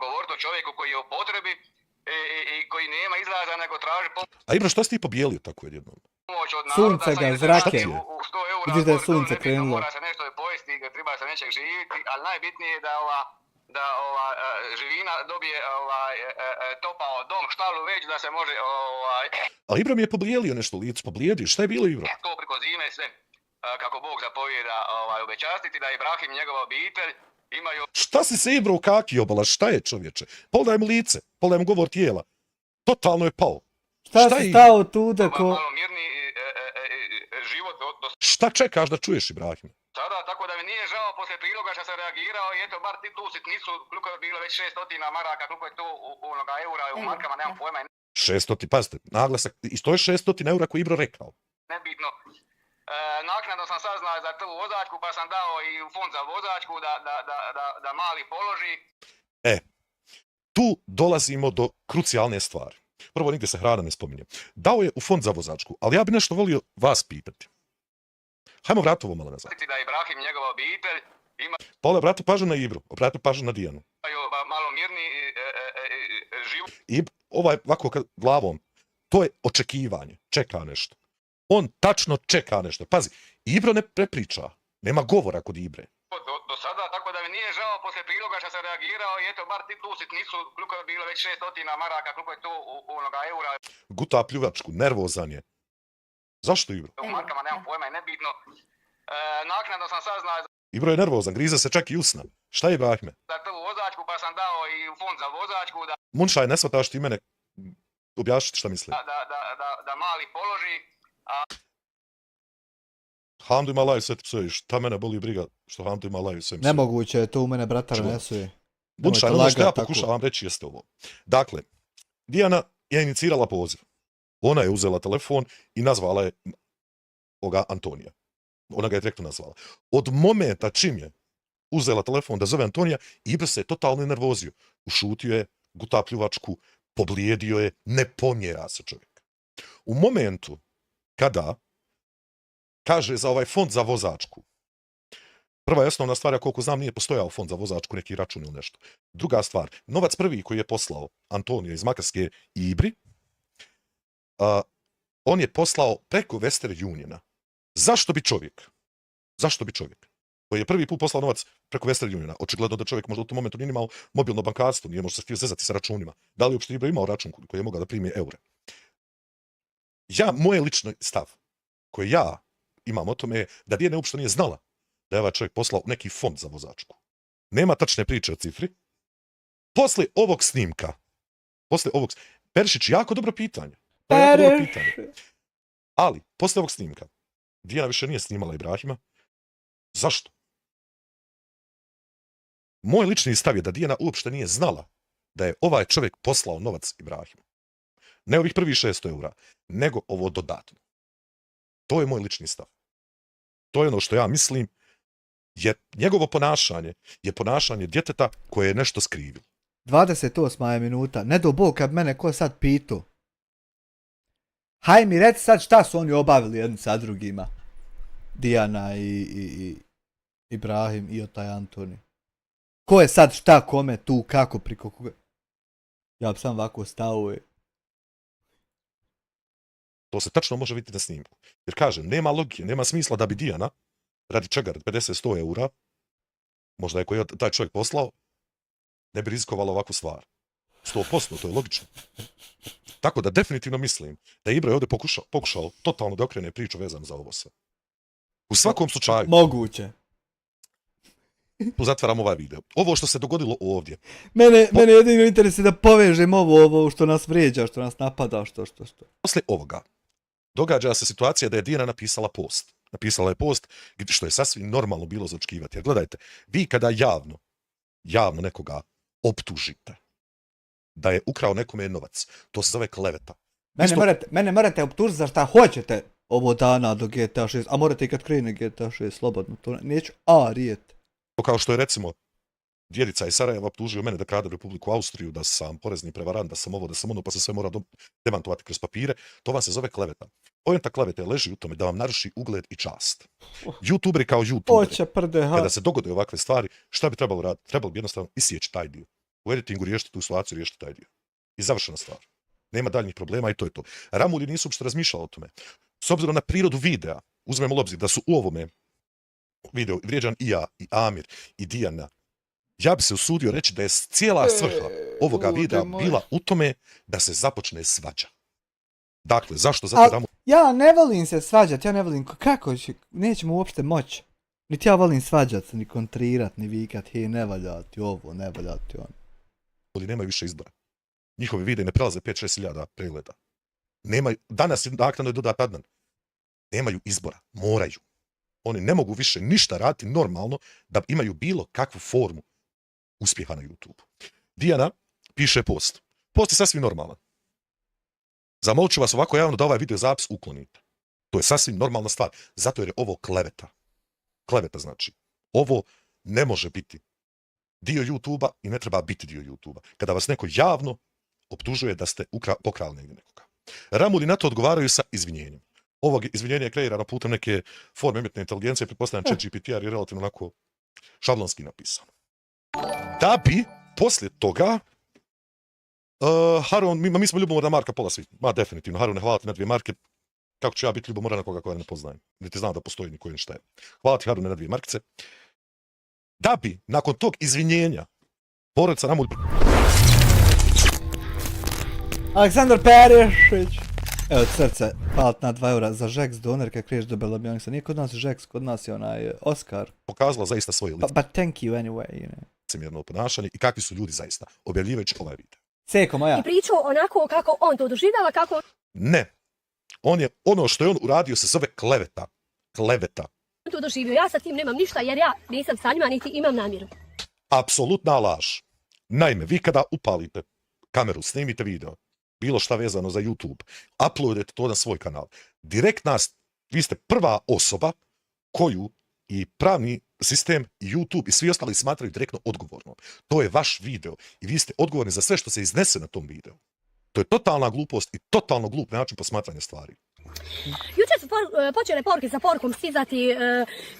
govoriti o čovjeku koji je u potrebi i koji nema izlaza nego traži A Ibro, što si ti pobijelio tako jednom? pomoć od naroda. Sunce ga, zrake. U 100 eura, Vidiš da je sunce krenulo. Mora se nešto pojesti, treba se nečeg živjeti, ali najbitnije je da živina dobije topao dom, štalu već da se može Ali Ibro mi je pobijelio nešto lice, poblijedio. Šta je bilo, Ibro? to preko zime sve kako Bog zapovijeda obečastiti, da Ibrahim i njegova obitelj imaju Šta si se Ibro u kaki obala? Šta je, čovječe? Pogledaj mu lice, pogledaj mu govor tijela. Totalno je pao. Šta si stao tude ko... malo mirni život do Šta čekaš da čuješ, Ibrahim? sada, tako da mi nije žao poslije priloga što sam reagirao i eto, bar tu sitnicu, koliko je bilo već 600 maraka, koliko je to u eura i u markama, nemam pojma, 600, pazite, naglasak, i to je 600 eura koji Ibro rekao. nebitno. Naknadno sam saznao za tu vozačku, pa sam dao i u fond za vozačku da mali položi. Tu dolazimo do krucijalne stvari. Prvo, nigdje se hrana ne spominje. Dao je u fond za vozačku, ali ja bi nešto volio vas pitati. Hajmo vratiti ovo malo nazad. Da Ibrahim i njegova obitelj Pogledaj, obrati pažnju na Ibru, obrati pažnju na Dijanu. imaju malo mirni život. I ovako glavom, to je očekivanje, čeka nešto. On tačno čeka nešto. Pazi, Ibro ne prepriča, nema govora kod Ibre. Do sada, tako da mi nije žao poslije priloga što sam reagirao i eto, bar ti tu sitnicu, koliko je bilo već 600 maraka, koliko je tu u onoga eura. Guta pljuvačku, nervozan je. Zašto Ibro? U markama nemam pojma i nebitno. Naknadno sam saznao Ibro je nervozan, grize se čak i usna. Šta je Ibrahime? za tu vozačku, pa sam dao i u fond za vozačku da, Munšaj, ne shvataš ti mene objašniti šta misli. da mali položi. Hamdu ima laju, sve ti psuješ. Ta mene boli briga što Hamdu ima laju, sve mi psuje. Nemoguće je to u mene bratar Čuo. ne suje. Munšaj, Nemojte ono što ja lagat tako. pokušavam reći jeste ovo. Dakle, Dijana je inicirala poziv. Ona je uzela telefon i nazvala je ovoga Antonija. Ona ga je direktno nazvala. Od momenta čim je uzela telefon da zove Antonija, Ibra se je totalno nervozio. Ušutio je, guta pljuvačku, poblijedio je, ne pomjera se čovjek. U momentu kada kaže za ovaj fond za vozačku, prva i osnovna stvar, ja koliko znam, nije postojao fond za vozačku, neki račun ili nešto. Druga stvar, novac prvi koji je poslao Antonija iz Makarske Ibri, on je poslao preko Western Uniona. Zašto bi čovjek koji je prvi put poslao novac preko Western Uniona, očigledno da čovjek možda u tom momentu nije imao mobilno bankarstvo, nije možda se htio zezati sa računima, da li uopšte Ibra imao račun koji je mogao da primi eure. Moje lično stav koji ja imam o tome je da Dijana uopšte nije znala da je ovaj čovjek poslao neki fond za vozačku. Nema tačne priče o cifri. Posle ovog snimka, Perišić, jako dobro pitanje. Ali, posle ovog snimka, Dijana više nije snimala Ibrahima. Zašto? Moj lični stav je da Dijana uopšte nije znala da je ovaj čovjek poslao novac Ibrahimu. Ne ovih prvih 600 eura, nego ovo dodatno. To je moj lični stav. To je ono što ja mislim, jer njegovo ponašanje je ponašanje djeteta koje je nešto skrivilo. 28 je minuta. Ne do Bog kad mene ko sad pitu. Haj mi reci sad šta su oni obavili jedni sa drugima. Dijana i Ibrahim i taj Antoni. Ko je sad šta kome tu, kako, priko koga. Ja bi sam ovako stao. To se tačno može vidjeti na snimku. Jer kažem, nema logike, nema smisla da bi Dijana, radi čega, 50-100 eura, možda je koji taj čovjek poslao, ne bi rizikovala ovakvu stvar. 100%, to je logično. Tako da definitivno mislim da je Ibra ovdje pokušao totalno da okrene priču vezanu za ovo sve. U svakom slučaju... Moguće. Tu zatvaram ovaj video. Ovo što se dogodilo ovdje. Mene jedino interesuje da povežem ovo što nas vrijeđa, što nas napada, što. Posle ovoga događa se situacija da je Dijana napisala post. Napisala je post što je sasvim normalno bilo za očekivati. Jer gledajte, vi kada javno nekoga optužite da je ukrao nekome novac, to se zove kleveta. Mene morate optužiti za šta hoćete ovo dana do GTA 6, a morate i kad krene GTA 6 slobodno, to neću rijeti. Kao što je recimo djedica iz Sarajeva optužio mene da krade Republiku Austriju, da sam porezni prevarant, da sam ovo, da sam ono, pa se sve mora demantovati kroz papire, to vam se zove kleveta. Poenta klevete leži u tome da vam naruši ugled i čast. YouTuberi kao YouTuberi, kada se dogode ovakve stvari, šta bi trebalo raditi? Trebalo bi jednostavno isjeći taj dio. U editingu riješiti tu situaciju, riješiti taj dio. I završena stvar. Nema daljnjih problema i to je to. Ramulji nisu uopšte razmišljali o tome. S obzirom na prirodu videa, uzmemo u obzir da su u ovome video vrijeđan i ja, i Amir, i Dijana, ja bi se usudio reći da je cijela svrha ovoga videa bila u tome da se započne svađa. Dakle, zašto? Zato Ramulji... Ja ne volim se svađati, ja ne volim, kako će, nećemo uopšte moći. Niti ja volim svađati se, ni kontrirat, ni vikat, hej, ne valjati ovo, ne valjati ono. Oni nemaju više izbora. Njihove videe ne prelaze 5-6 hiljada pregleda. Danas je naknadno je dodat Adnan. Nemaju izbora, moraju. Oni ne mogu više ništa raditi normalno da imaju bilo kakvu formu uspjeha na YouTube. Dijana piše post. Post je sasvim normalan. Zamolit ću vas ovako javno da ovaj video zapis uklonite. To je sasvim normalna stvar. Zato jer je ovo kleveta. Kleveta znači. Ovo ne može biti dio YouTube-a i ne treba biti dio YouTube-a. Kada vas neko javno optužuje da ste pokrali negdje nekoga. Ramulji na to odgovaraju sa izvinjenjem. Ovo izvinjenje je kreirano putem neke forme umjetne inteligencije, pretpostavljam ChatGPT, jer je relativno onako šablonski napisano. Da bi, poslije toga, Harun, mi smo ljubomorna marka pola svi. Definitivno, Harun, ne hvala ti na 2 marke. Kako ću ja biti ljubomoran na koga koja ne poznajem? Niti znam da postoji niko šta je. Hvala ti, Harun, na 2 markice. Da bi, nakon tog izvinjenja, porodica Ramulj... Aleksandar Perišić. Evo srce, palat na 2 eura za Žeks doner kad kriješ do Belomionisa. Nije kod nas Žeks, kod nas je onaj Oskar. pokazala zaista svoje But thank you anyway. licemjerno ponašanje i kakvi su ljudi zaista, objavljivajući ovaj video. Seko moja. I pričao onako kako on to doživljava, kako Ne. Ono što je on uradio se zove kleveta. Kleveta. on to doživio. Ja sa tim nemam ništa jer ja nisam sa njima niti imam namjeru. Apsolutna laž. Naime, vi kada upalite kameru, snimite video, bilo šta vezano za YouTube, uploadete to na svoj kanal, vi ste prva osoba koju i pravni sistem, i YouTube i svi ostali smatraju direktno odgovornom. To je vaš video i vi ste odgovorni za sve što se iznese na tom videu. To je totalna glupost i totalno glup način posmatranja stvari. Jučer su počele poruke za porukom stizati,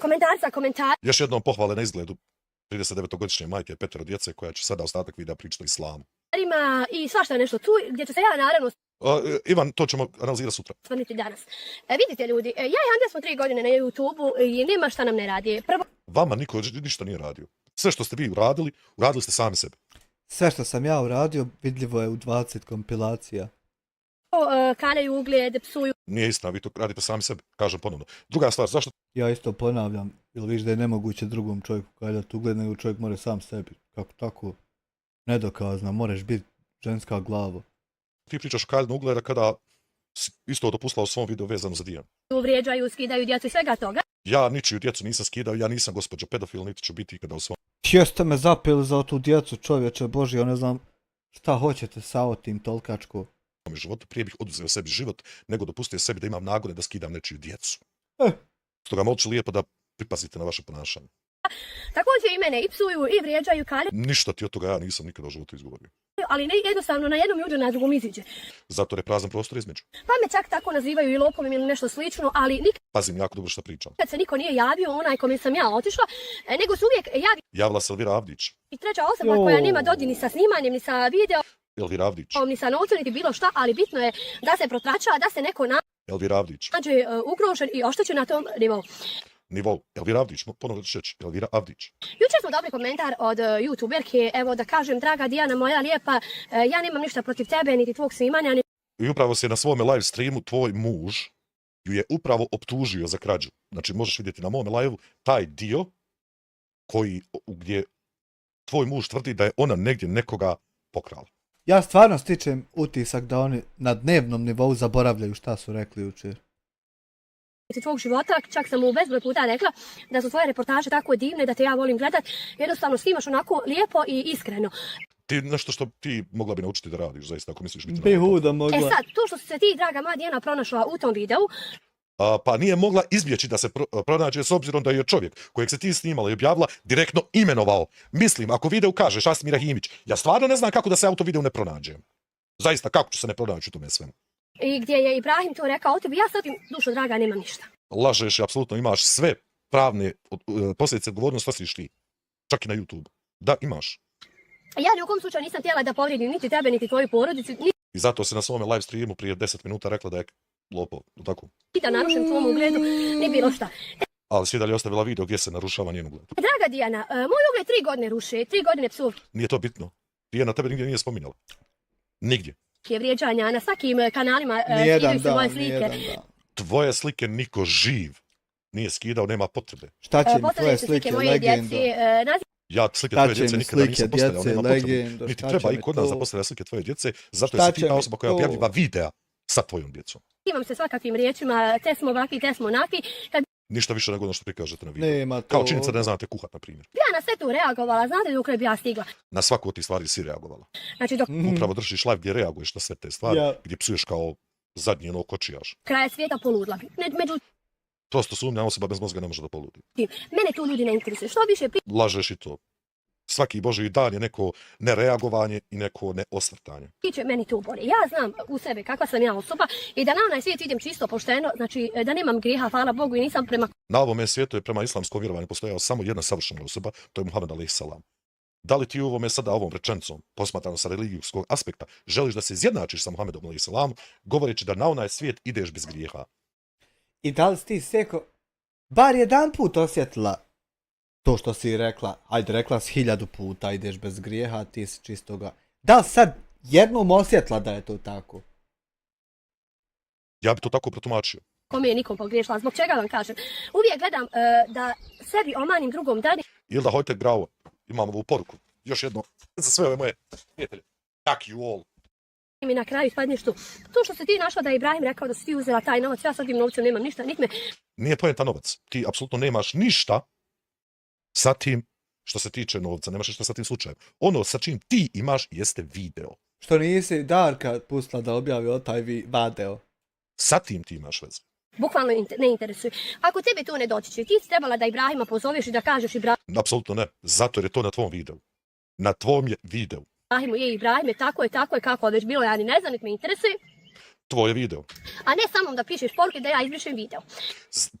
komentar za komentar. Još jednom pohvale na izgledu 39-godišnje majke 5 djece koja će sada ostatak videa pričati o islamu. I svašta nešto tu, gdje ću se ja naravno Ivan, to ćemo analizirati sutra. stvarniti danas. Vidite ljudi, ja i Andija smo 3 godine na YouTube-u i nema šta nam ne radi. Prvo Vama niko ništa nije radio. Sve što ste vi uradili ste sami sebi. Sve što sam ja uradio vidljivo je u 20 kompilacija. kaljaju ugled, psuju. Nije istina, vi to radite sami sebi, kažem ponovno. Druga stvar, zašto? Ja isto ponavljam, jel viš da je nemoguće drugom čovjeku kaljati ugled, nego čovjek more sam sebi. Kako tako? Nedokazno, moraš biti ženska glava. Ti pričaš o kaljanju ugleda kada si isto dopustila u svom videu vezano za Dijanu. Vrijeđaju, skidaju djecu i svega toga. Ja ničiju djecu nisam skidao, ja nisam gospođa pedofil, niti ću biti ikada u svom. Jeste me zapili za tu djecu, čovječe Boži, ja ne znam šta hoćete sa tim tolkačko. Životu, prije bih oduzeo sebi život, nego dopustio sebi da imam nagode da skidam nečiju djecu. Stoga molit ću lijepo da pripazite na vaše ponašanje. Također i mene i psuju i vrijeđaju, kaljaju, Ništa ti od toga ja nisam nikada u životu izgovorio. ali ne jednostavno na jednom uđu, na drugom iziđe. Zato je prazan prostor između. Pa me čak tako nazivaju i lopovim ili nešto slično, ali nikad Pazim jako dobro što pričam. se niko nije javio, onaj kome sam ja otišla, nego su uvijek javi Javila se Elvira Avdić. i treća osoba koja nema dodir ni sa snimanjem, ni sa video, Elvira Avdić. ni sa novcem, niti bilo šta, ali bitno je da se protrača, da se neko Elvira Avdić. nađe ugrožen i oštećen na tom nivou. Elvira Avdić, ponovno ću reći, Elvira Avdić. Jučer smo dobili komentar od youtuberke, evo da kažem, draga Dijana moja lijepa, ja nemam ništa protiv tebe, niti tvog snimanja, I upravo se na svome live streamu tvoj muž ju je upravo optužio za krađu. Znači možeš vidjeti na mome live taj dio gdje tvoj muž tvrdi da je ona negdje nekoga pokrala. Ja stvarno stičem utisak da oni na dnevnom nivou zaboravljaju šta su rekli jučer. niti tvog života, čak sam mu bezbroj puta rekla da su tvoje reportaže tako divne da te ja volim gledat, jednostavno snimaš onako lijepo i iskreno. Ti nešto što ti mogla bi naučiti da radiš, zaista, ako misliš biti Bi huda mogla. Sad, to što se ti, draga moja Dijana, pronašla u tom videu, pa nije mogla izbjeći da se pronađe s obzirom da je čovjek kojeg se ti snimala i objavila direktno imenovao. Mislim, ako video kažeš Asmir Rahimić, ja stvarno ne znam kako da se ja u tom videu ne pronađem. Zaista, kako ću se ne pronaći u tome svemu. i gdje je Ibrahim to rekao o tebi, ja sad tim, dušo draga, nemam ništa. Lažeš i apsolutno imaš sve pravne posljedice, odgovornost nosiš ti. Čak i na YouTube. Da, imaš. Ja ni u kom slučaju nisam htjela da povrijedim niti tebe, niti tvoju porodicu, I zato se na svome live streamu prije 10 minuta rekla da je lopov. Tako. niti da narušim tvom ugledu, ni bilo šta. Ali si dalje ostavila video gdje se narušava njen ugled. Draga Dijana, moj ugled 3 godine ruše, 3 godine psovke, Nije to bitno. Dijana tebe nigdje nije spominjala. Nigdje. vrijeđanja, na svakim kanalima Nijedan skidaju se moje dan, slike. nijedan dan. Tvoje slike niko živ nije skidao, nema potrebe. Šta će mi Postavljaju tvoje se slike slike, moje legendo? djece, Ja slike Šta tvoje će djece mi nikada slike nisam postavljao, djece, nema potrebe. legendo, Niti šta treba će i mi kod nas to? da postavlja slike tvoje djece, zato Šta je će si ta mi osoba koja to? objavljiva videa sa tvojom djecom. imam se svakakvim riječima, te smo ovakvi, te smo onakvi. Kad Ništa više nego ono što prikažete na videu. Nema to. Kao činjenica da ne znate kuhat, na primjer. bi ja na sve to reagovala, znate dok bi ja stigla. Na svaku od tih stvari si reagovala. Znači do Upravo držiš live gdje reaguješ na sve te stvari, Ja. gdje psuješ kao zadnji kočijaš. kraja svijeta poludla bi. Međutim, Prosto sumnja osoba bez mozga ne može da poludi. mene tu ljudi ne interesuje. Što više Lažeš i to. Svaki božji dan je neko nereagovanje i neko neosvrtanje. priče, meni to boli. Ja znam u sebe kakva sam ja osoba i da na onaj svijet idem čisto pošteno, znači da nemam grijeha, hvala Bogu, i nisam prema Na ovome svijetu je prema islamskom vjerovanju postojala samo jedna savršena osoba, to je Muhammed a.s. Da li ti u ovome sada ovom rečencom, posmatrano sa religijskog aspekta, želiš da se izjednačiš sa Muhammedom a.s. govoreći da na onaj svijet ideš bez grijeha? I da li si ti Seko bar jedan put osjetila to što si rekla, ajde rekla si 1000 puta ideš bez grijeha, ti si čistoga. Da li sad jednom osjetla da je to tako? Ja bi to tako protumačio. Kome je nikom pogriješila. Zbog čega vam kažem? Uvijek gledam da sebi omanim drugom dani. Ili da hojte bravo, imam ovu poruku. Još jedno, za sve ove moje prijatelje. Fuck you all. I mi na kraju ispadneš tu. To što si ti našla da je Ibrahim rekao da si ti uzela taj novac, ja s ovim novcem nemam ništa, nit me... Nije poenta novac. Ti apsolutno nemaš ništa sa tim što se tiče novca. Nemaš ništa sa tim slučajem. Ono sa čim ti imaš jeste video. Što nisi Darka pustila da objavi taj video? Sa tim ti imaš veze. Bukvalno ne interesuje. Ako tebe to ne doći će, ti si trebala da Ibrahima pozoveš i da kažeš Apsolutno ne. Zato jer je to na tvom videu. Na tvom je videu. Ibrahime, tako je, kako je već bilo, ja ni ne znam, niti me interesuje. Tvoje video. A ne samo da pišeš poruke da ja izbrišem video.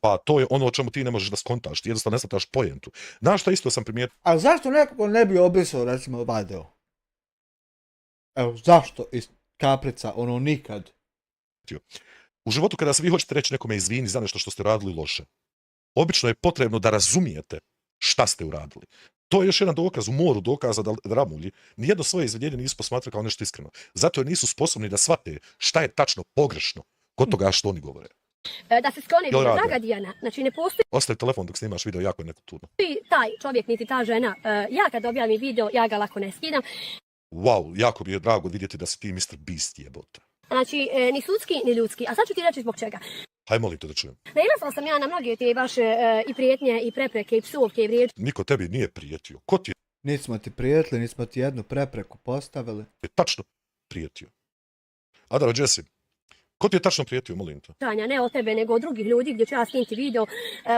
Pa to je ono o čemu ti ne možeš da skontaš. Ti jednostavno ne shvataš pojentu. Znaš šta isto sam primijetio? A zašto nekako ne bi obrisao recimo video? Evo, zašto iz kaprica, ono nikad? U životu kada se vi hoćete reći nekome izvini za nešto što ste radili loše, obično je potrebno da razumijete šta ste uradili. To je još jedan dokaz u moru dokaza da ramulji nijedno svoje izvedenje nisu posmatrali kao nešto iskreno. Zato jer nisu sposobni da shvate šta je tačno pogrešno kod toga što oni govore. Da se sklone draga Dijana. Znači ne postoji Ostavi telefon dok snimaš video, jako je nekulturno. taj čovjek niti ta žena. Ja kad objavim video, ja ga lako ne skidam. Wow, jako mi je drago vidjeti da si ti Mr. Beast jebota. Znači, ni sudski, ni ljudski. A sad ću ti reći zbog čega. Haj, molim te da čujem. Nailazila sam ja na mnoge te vaše i prijetnje, i prepreke, i psovke, i vrijeđe. Niko tebi nije prijetio. Ko ti Nismo ti prijetili, nismo ti jednu prepreku postavili. je tačno prijetio? Adaro, Jesse, ko ti je tačno prijetio, molim te? Ne od tebe, nego od drugih ljudi gdje ću ja snimiti video,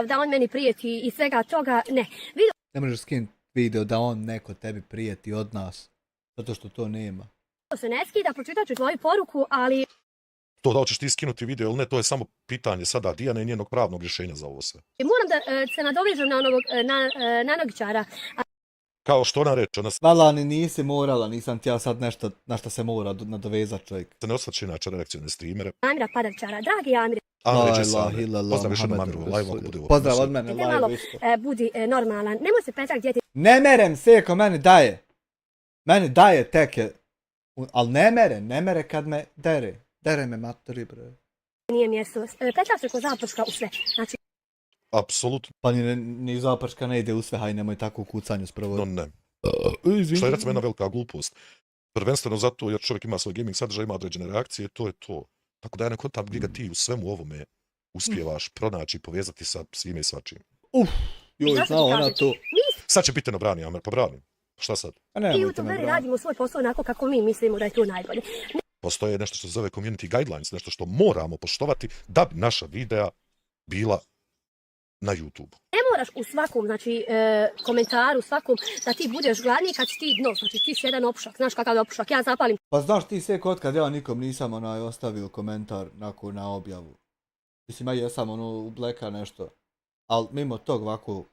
da on meni prijeti i svega toga. Ne. Video Ne možeš skinuti video da on neko tebi prijeti od nas. Zato što to nema. se ne skida, pročitat ću tvoju poruku, ali... To da hoćeš ti skinuti video ili ne, to je samo pitanje sada Dijane i njenog pravnog rješenja za ovo sve. Moram da se nadovežem na onog nanogičara. Kao što ona reče, ona Vala, ni nisi morala, nisam ti ja sad nešto na što se mora nadovezat čovjek. se ne osvrće inače na reakcijone streamere. Amira Padarčara, dragi Amir, Amire Jesse, pozdrav još jednom Amiru, live ako bude ovo. Pozdrav od mene, idite malo, live isto. budi normalan. Nemoj se petak djeti, Ne merem, seko, meni daje. Meni daje teke. Ali ne mere kad me dere. Dere me matori, bre. nije mjesto. Petak se ko zaprška u sve. Znači, Apsolutno Pa ni zaprška ne ide u sve, haj nemoj tako u kucanju sprovoditi. ne. Što je recimo jedna velika glupost. Prvenstveno zato jer čovjek ima svoj gaming sadržaj, ima određene reakcije, to je to. Tako da ja ne kontam gdje ga ti u svemu ovome uspijevaš pronaći i povezati sa svime i svačim. Joj, zašto znao ti ona kažem? to. Sad će pitano brani, Amer, pa brani. Šta sad? A mi nemojte me youtuberi braniti. radimo svoj posao onako kako mi mislimo da je to najbolje. Postoje nešto što se zove community guidelines, nešto što moramo poštovati da bi naša videa bila na YouTube. Ne moraš u svakom, znači, komentaru, svakom, da ti budeš gladni kad si ti dno, znači ti si jedan opušak, znaš kakav je opušak, ja zapalim Pa znaš ti sve kod kad ja nikom nisam ostavio komentar na objavu. Mislim, ja jesam u Blacka nešto. Ali mimo tog ovako,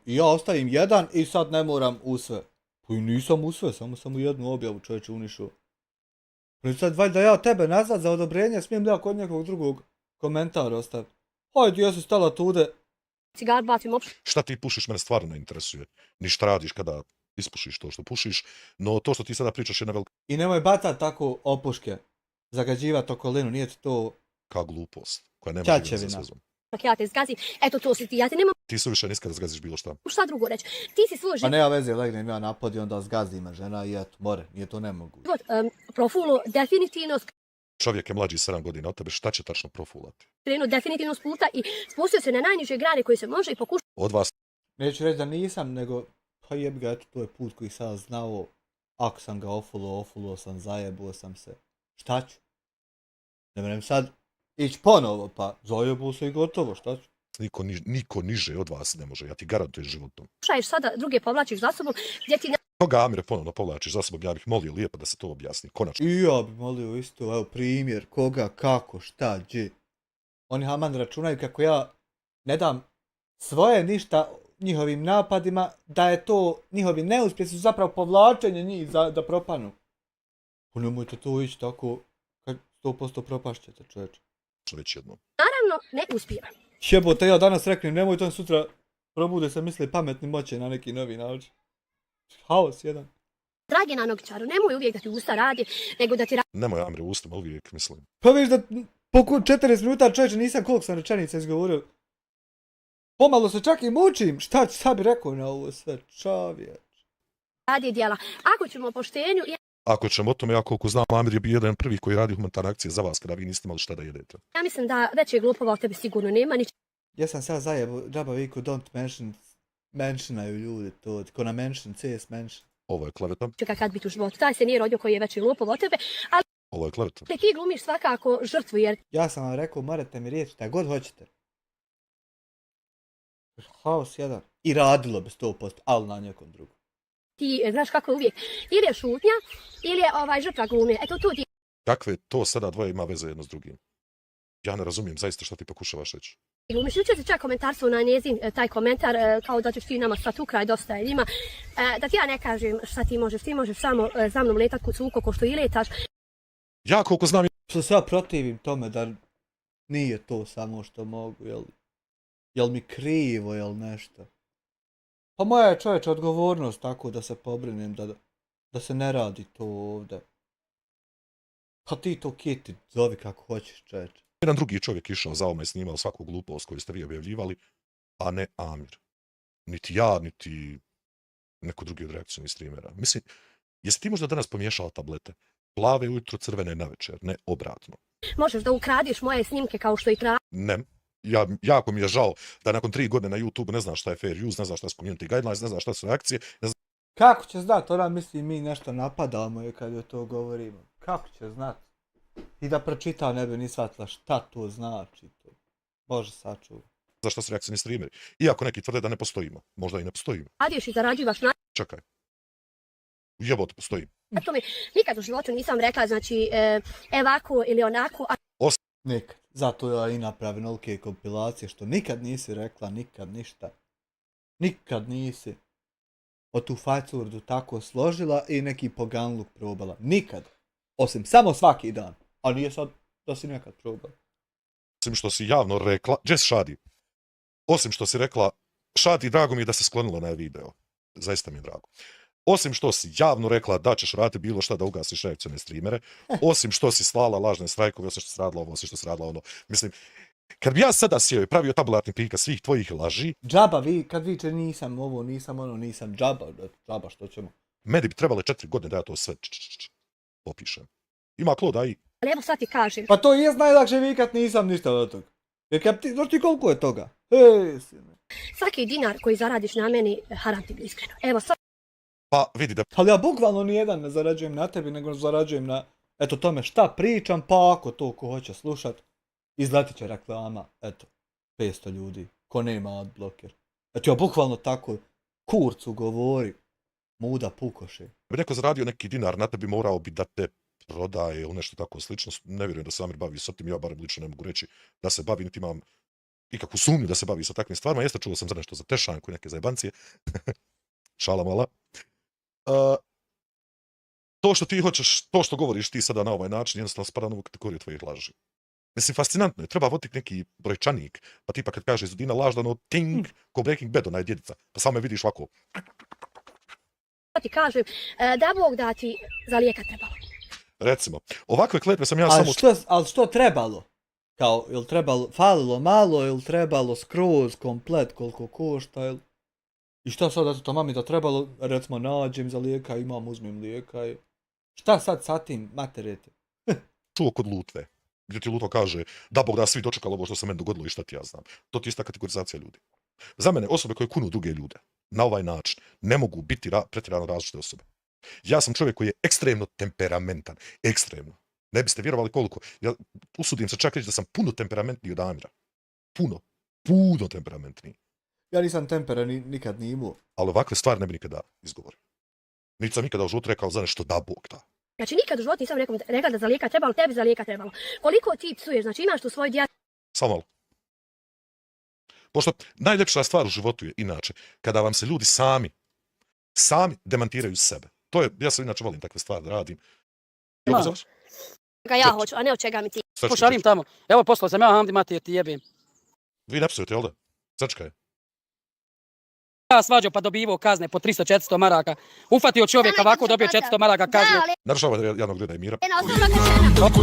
i ja ostavim jedan i sad ne moram u sve. Pa i nisam u sve, samo sam u jednu objavu čovječe unišao. Pa sad valjda ja tebe nazad za odobrenje smijem da ja kod nekog drugog komentar ostaviti. Hajde, ja si stala tude. cigar, bacim opušak. Šta ti pušiš, mene stvarno ne interesuje. Ni šta radiš kada ispušiš to što pušiš, no to što ti sada pričaš je jedna velika I nemoj bacat tako opuške. Zagađivat okolinu, nije ti to... glupost koja nema veze sa Čačevina. svezom. Ja te zgazim, eto to si ti, ja ti nemam Ti suviše niska da zgaziš bilo šta. šta drugo reći. Ti si svoj Pa nema veze, legnem ja napad i onda zgazi me žena i eto, more, nije to nemoguće. život profilu definitivno Čovjek je mlađi 7 godina od tebe, šta će tačno profulati? skrenuo definitivno s puta i spustio se na najniže grane koje se može i pokušao Od vas Neću reći da nisam, nego, pa jebi ga, eto, to je put koji sam znao. Ako sam ga ofulo sam, zajebuo sam se. Šta ću? Ne moram sad ići ponovo, pa zajebuo se i gotovo, šta ću? niko niže od vas ne može, ja ti garantujem životom. pokušaješ sada druge povlačiš za sobom, gdje ti Koga Amire ponovno povlačiš za sobom, ja bih molio lijepo da se to objasni, konačno. I ja bi molio isto, evo primjer, koga, kako, šta, gdje. Oni haman računaju kako ja ne dam svoje ništa njihovim napadima, da je to njihovi neuspjesi su zapravo povlačenje njih da propanu. Pa nemojte to ići tako, kad 100% propašćete, čovječe. Već jednom. naravno ne uspije. Jebote, ja danas reknem, nemoj to sutra Probude se misle pametni moće na neki novi način. Haos jedan. Dragi na nogičaru, nemoj uvijek da ti usta radi, nego da ti Nemoj Amre u ustima, uvijek mislim. Pa viš da po 40 minuta čovječe nisam koliko sam rečenica izgovorio. Pomalo se čak i mučim. Šta bi rekao na ovo sve? Čovječ. radi djela. Ako ćemo o poštenju... Ako ćemo o tome, ja koliko znam, Amir je bio jedan prvi koji radi humanitarne akcije za vas kada vi niste imali šta da jedete. Ja mislim da veće glupova od tebe sigurno nema. Ja sam sad zajebo, džaba viku don't mentionaju ljudi to. Ko na mention, CS mention. Ovo je kleveta. Kad biti u životu. Taj se nije rodio koji je veći glupov od tebe, ali... Ovo je kleveta. Ti glumiš svakako žrtvu jer... Ja sam vam rekao, morate mi riječi, šta god hoćete. Haos jedan. I radilo bi 100%, ali na nekom drugom. Ti znaš kako je uvijek. Ili je šutnja, ili je žrtva glumije. Eto tu ti... Kakve to sada dvoje ima veze jedno s drugim? Ja ne razumijem zaista šta ti pokušavaš reći. Glumiš, jučer se čak komentarstvo na njezin taj komentar, kao da ćeš ti nama stat ukraj, dosta je njima. Da ti ja ne kažem šta ti možeš samo za mnom letat kod suko ko što i letaš. Ja koliko znam... Što se ja protivim tome da nije to samo što mogu, jel mi krivo, jel nešto. Pa moja je čovječa odgovornost tako da se pobrinem da se ne radi to ovdje. Pa ti to kiti, zovi kako hoćeš čovječe. Jedan drugi čovjek išao za ovome i snimao svaku glupost koju ste vi objavljivali, a ne Amir. Niti ja, niti neko drugi od reakcijnih streamera. Mislim, jesi ti možda danas pomiješala tablete? Plave ujutro, crvene navečer, ne obratno. Možeš da ukradiš moje snimke kao što i traži. Ne. Jako mi je žao da nakon 3 godine na YouTube ne znaš šta je fair use, ne znaš šta su community guidelines, ne znaš šta su reakcije. Kako će znat? Ona misli mi nešto napadamo i kad joj to govorimo. Kako će znat? I da pročita ne bi ni shvatila šta to znači. Bože sačuva. Za šta su reakcijni streameri? Iako neki tvrde da ne postojimo. Možda i ne postojimo. Radiš i zarađivaš na... Čekaj. Jebote, postojim. To mi nikad u životu nisam rekla, znači, ovako ili onako. Nikad. Zato ja i napravim olike kompilacije što nikad nisi rekla, nikad ništa. Nikad nisi o tu fajcurdu tako složila i neki poganluk probala. Nikad. Osim samo svaki dan. A nije sad da si nekad probala. Osim što si javno rekla, Jess Shadi, osim što si rekla, Shadi, drago mi je da se sklonila na video. Zaista mi je drago. Osim što si javno rekla da ćeš raditi bilo šta da ugasiš reakcijne streamere, osim što si slala lažne strajkove, osim što si radila ovo, osim što si radila ono. Mislim, kad bi ja sada sjeo i pravio tabularni prikaz svih tvojih laži... Džaba, kad viče nisam ovo, nisam ono, nisam džaba, što ćemo? Meni bi trebale 4 godine da ja to sve popišem. Ima Kloda i... Ali evo sad ti kažem. Pa to je najlakše vikat nisam ništa od toga. Jer kad ti, znaš ti koliko je toga? Hej, sine. Svaki dinar koji zaradiš na meni, haram ti bi iskreno. Evo sad. Pa vidi da... Ali ja bukvalno nijedan ne zarađujem na tebi, nego zarađujem na, eto tome šta pričam, pa ako to ko hoće slušat, izletit će reklama, eto, 500 ljudi, ko nema adblocker. Eto ja bukvalno tako kurcu govori, muda pukoše. Bi neko zaradio neki dinar na tebi, morao bi da te prodaje ili nešto tako slično. Ne vjerujem da se Amir bavi sa tim, ja barem lično ne mogu reći da se bavi, niti imam ikakvu sumnju da se bavi sa takvim stvarima. Jeste, čuo sam za nešto za tešanku i neke zajebancije. Šala mala. To što ti hoćeš, to što govoriš ti sada na ovaj način, jednostavno spada na ovu kategoriju tvojih laži. Mislim, fascinantno je, treba voditi neki brojčanik, pa tipa kad kaže Zudina laž, da ono ting, ko Breaking Bad, ona je djedica, pa samo je vidiš ovako. ti kažem, da Bog da ti za lijeka trebalo. Recimo, ovakve kletve sam ja Ali što trebalo? Kao, jel trebalo, falilo malo, jel trebalo skroz, komplet, koliko košta, I šta sad, to mami da trebalo, recimo, nađem za lijeka, imam, uzmem lijeka i... Šta sad sa tim, materite? čuo kod Lutve, gdje ti Lutva kaže da Bog da svi dočekalo ovo što se meni dogodilo i šta ti ja znam. To ti je ista kategorizacija ljudi. Za mene, osobe koje kunu druge ljude na ovaj način ne mogu biti pretjerano različite osobe. Ja sam čovjek koji je ekstremno temperamentan. Ekstremno. Ne biste vjerovali koliko. Ja usudim se čak reći da sam puno temperamentniji od Amira. Puno temperamentniji. Ja nisam tempera nikad ni imao. Ali ovakve stvari ne bi nikada izgovorio. Niti sam nikada u životu rekao za nešto da Bog da. Znači nikad u životu nisam rekla da za lijeka trebalo, tebi za lijeka trebalo. Koliko ti psuješ, znači imaš tu svoj djat... Samo malo. Pošto najljepša stvar u životu je inače, kada vam se ljudi sami demantiraju sebe. To je, ja sam inače volim takve stvari da radim. Ja hoću, a ne od čega mi ti. Pošalim tamo. Evo poslao sam ja Hamdi Mati jer ti jebim. Vi ne psujete, jel da? Srčka je. ja svađao pa dobivao kazne po 300-400 maraka. Ufatio čovjeka ovako, dobio 400 maraka kazne. Narušava javnog reda i mira.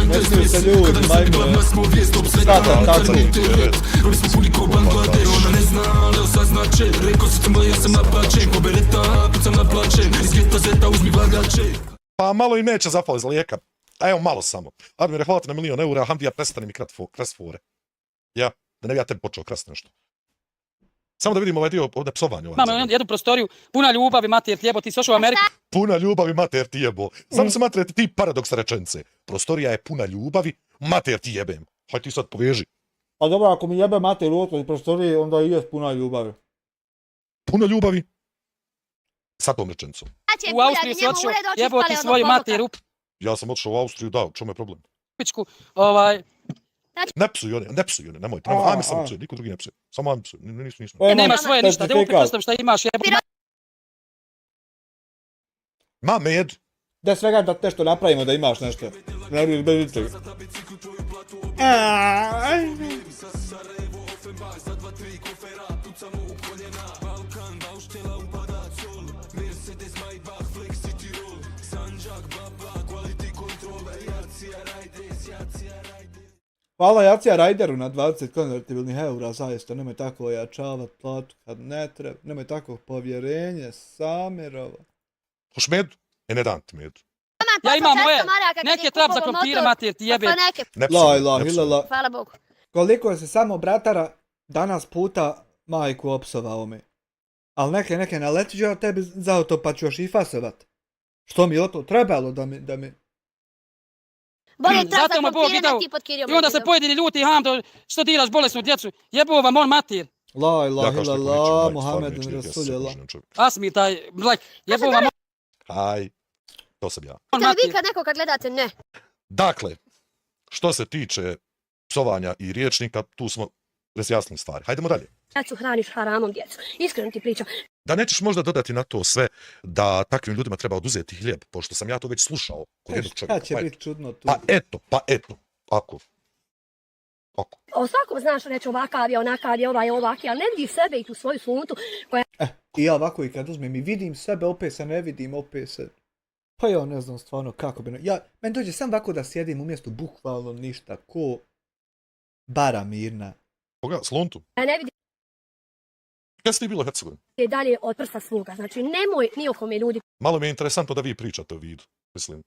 Ne smiju se ljudi, majmune. Sada, tako. Pa malo i neće zapali za lijeka. A evo malo samo. Admire, hvala ti na €1.000.000, Hamdija, prestani mi krast fore. Ja, da ne bi ja tebi počeo krast nešto. Samo da vidimo ovaj dio ovdje psovanja. Imamo jednu prostoriju, puna ljubavi, mater ti jebo, ti si ošao u Ameriku. Puna ljubavi, mater ti jebo. Znam se, mater, ti paradoks rečenice. Prostorija je puna ljubavi, mater ti jebem. Hajde ti sad poveži. A dobro, ako mi jebe mater u otvori prostoriji, onda i jest puna ljubavi. Puno ljubavi. Sa tom rečenicom. U Austriju si otišao, jebo ti svoju mater u Ja sam otišao u Austriju, da, u čemu je problem? pičku, Ne psuj one, nemoj. Ajme samo psuj, niko drugi ne psuj. Samo ajme psuj, nisu. nemaš svoje ništa, da upitam šta imaš, jebo. Ma, med. Da svega da nešto napravimo da imaš nešto. Ne bi bez ničega. Hvala Jacija Rajderu na 20 konvertibilnih eura, zaista, nemoj tako ojačavat platu kad ne treba, nemoj tako povjerenje, Samirova. Hoš medu? Ne dam ti medu. Ja imam moje, neke trap za krompire, mater ti jebe. Ne La psuj, ilaha ne psuj. illallah. Hvala Bogu. Koliko se samo bratara danas puta majku opsovao me. Al neke naletiđe od tebi za auto pa ću još i fasovat. Što mi je to trebalo da mi... Bolje trap Zato za me Bog krompire idao. nek ti pod kirijom. I onda se pojedini ljuti, Hamdo, što diraš bolesnu djecu, jebo vam on mater. La Ja ilaha kao što neko illallah, neću, Muhammedun stvarno neću, ja sam Rasulillah. sakužen čovjek. Asmi taj, like, jebo vam Aj, to sam ja. on Kad vi mater. kad nekoga gledate, ne. Dakle, što se tiče psovanja i riječnika, tu smo razjasnili stvari. Hajdemo dalje. Djecu hraniš haramom djecu. Iskreno ti pričam. Da nećeš možda dodati na to sve da takvim ljudima treba oduzeti hljeb, pošto sam ja to već slušao kod jednog Šta čovjeka. će Pa biti čudno tu? Pa eto, ako. O svakom znaš reći ovakav je, onakav je, ovaj je ovaki, ali ne vidiš sebe i tu svoju suntu koja I ja ovako i kad uzmem i vidim sebe, opet se ne vidim, opet se... Pa ja ne znam stvarno kako bi... Meni dođe sam ovako da sjedim umjesto bukvalno ništa, ko... Bara mirna. Koga? Slontu? ne vidi Kada ste ti bilo u Hercegovini? dalje od prsa svoga. Znači nemoj ni o kome ljudi Malo mi je interesantno da vi pričate o vidu. Mislim,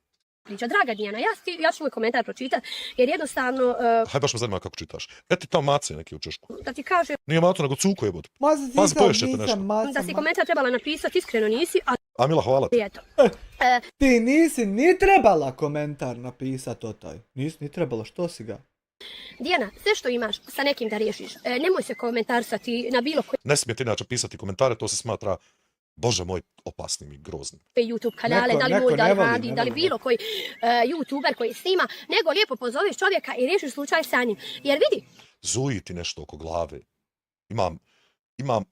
priča. Draga Dijana, ja ću svoj komentar pročitati jer jednostavno, haj baš me zanima kako čitaš. Ti tamo mace neki u Češku. da ti kažem Nije mato, nego cuko jebote. Pazi, poješće te nešto. da si komentar trebala napisati, iskreno nisi, ali Amila, hvala ti. eto. Ti nisi ni trebala komentar napisat o taj. Nisi ni trebala, što si ga? Dijana, sve što imaš sa nekim da riješiš, nemoj se komentarsati na bilo koji Ne smijete inače pisati komentare, to se smatra, bože moj, opasnim i groznim. YouTube kanale, Neko- da li neko moj, da li ne voli, Hadi, ne da li voli. bilo koji YouTuber koji snima, nego lijepo pozoveš čovjeka i riješiš slučaj sa njim. Jer vidi, Zuji ti nešto oko glave. Imam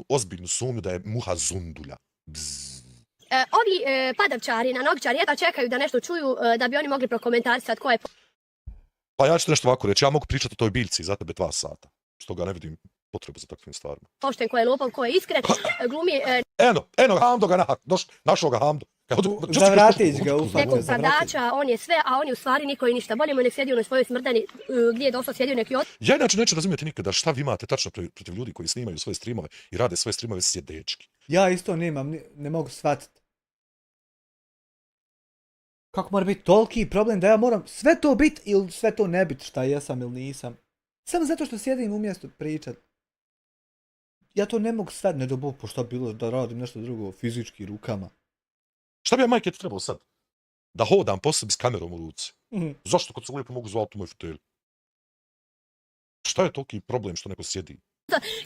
ozbiljnu sumnju da je muha zundulja. Bzz. ovi padavčari na nogičari jedva čekaju da nešto čuju da bi oni mogli prokomentarisati ko je Pa ja ću ti nešto ovako reći, ja mogu pričati o toj biljci za tebe 2 sata. Stoga ne vidim potrebu za takvim stvarima. pošten, ko je lopov, ko je iskren, glumi Eno, Hamdo ga našao ga Hamdo. Zavratić ga, ufate, nekog zavratić. padača, on je sve, a on je u stvari niko i ništa. Bolje mu nek sjedi u onoj svojoj smrdani gdje je dosao sjedio neki Ja inače neću razumjeti nikada šta vi imate tačno protiv ljudi koji snimaju svoje streamove i rade svoje streamove sjedečki. Ja isto nemam, ne mogu shvatiti. Kako mora biti toliki problem da ja moram sve to bit ili sve to ne bit šta jesam ili nisam. Samo zato što sjedim umjesto pričat. Ja to ne mogu shvatiti, ne do Bog, pošto bilo da radim nešto drugo fizički rukama. Šta bi ja majke ti trebao sad? Da hodam po sebi s kamerom u ruci. Mhm. Zašto kad se lijepo mogu zvati u moj fotelj? Šta je toliki problem što neko sjedi?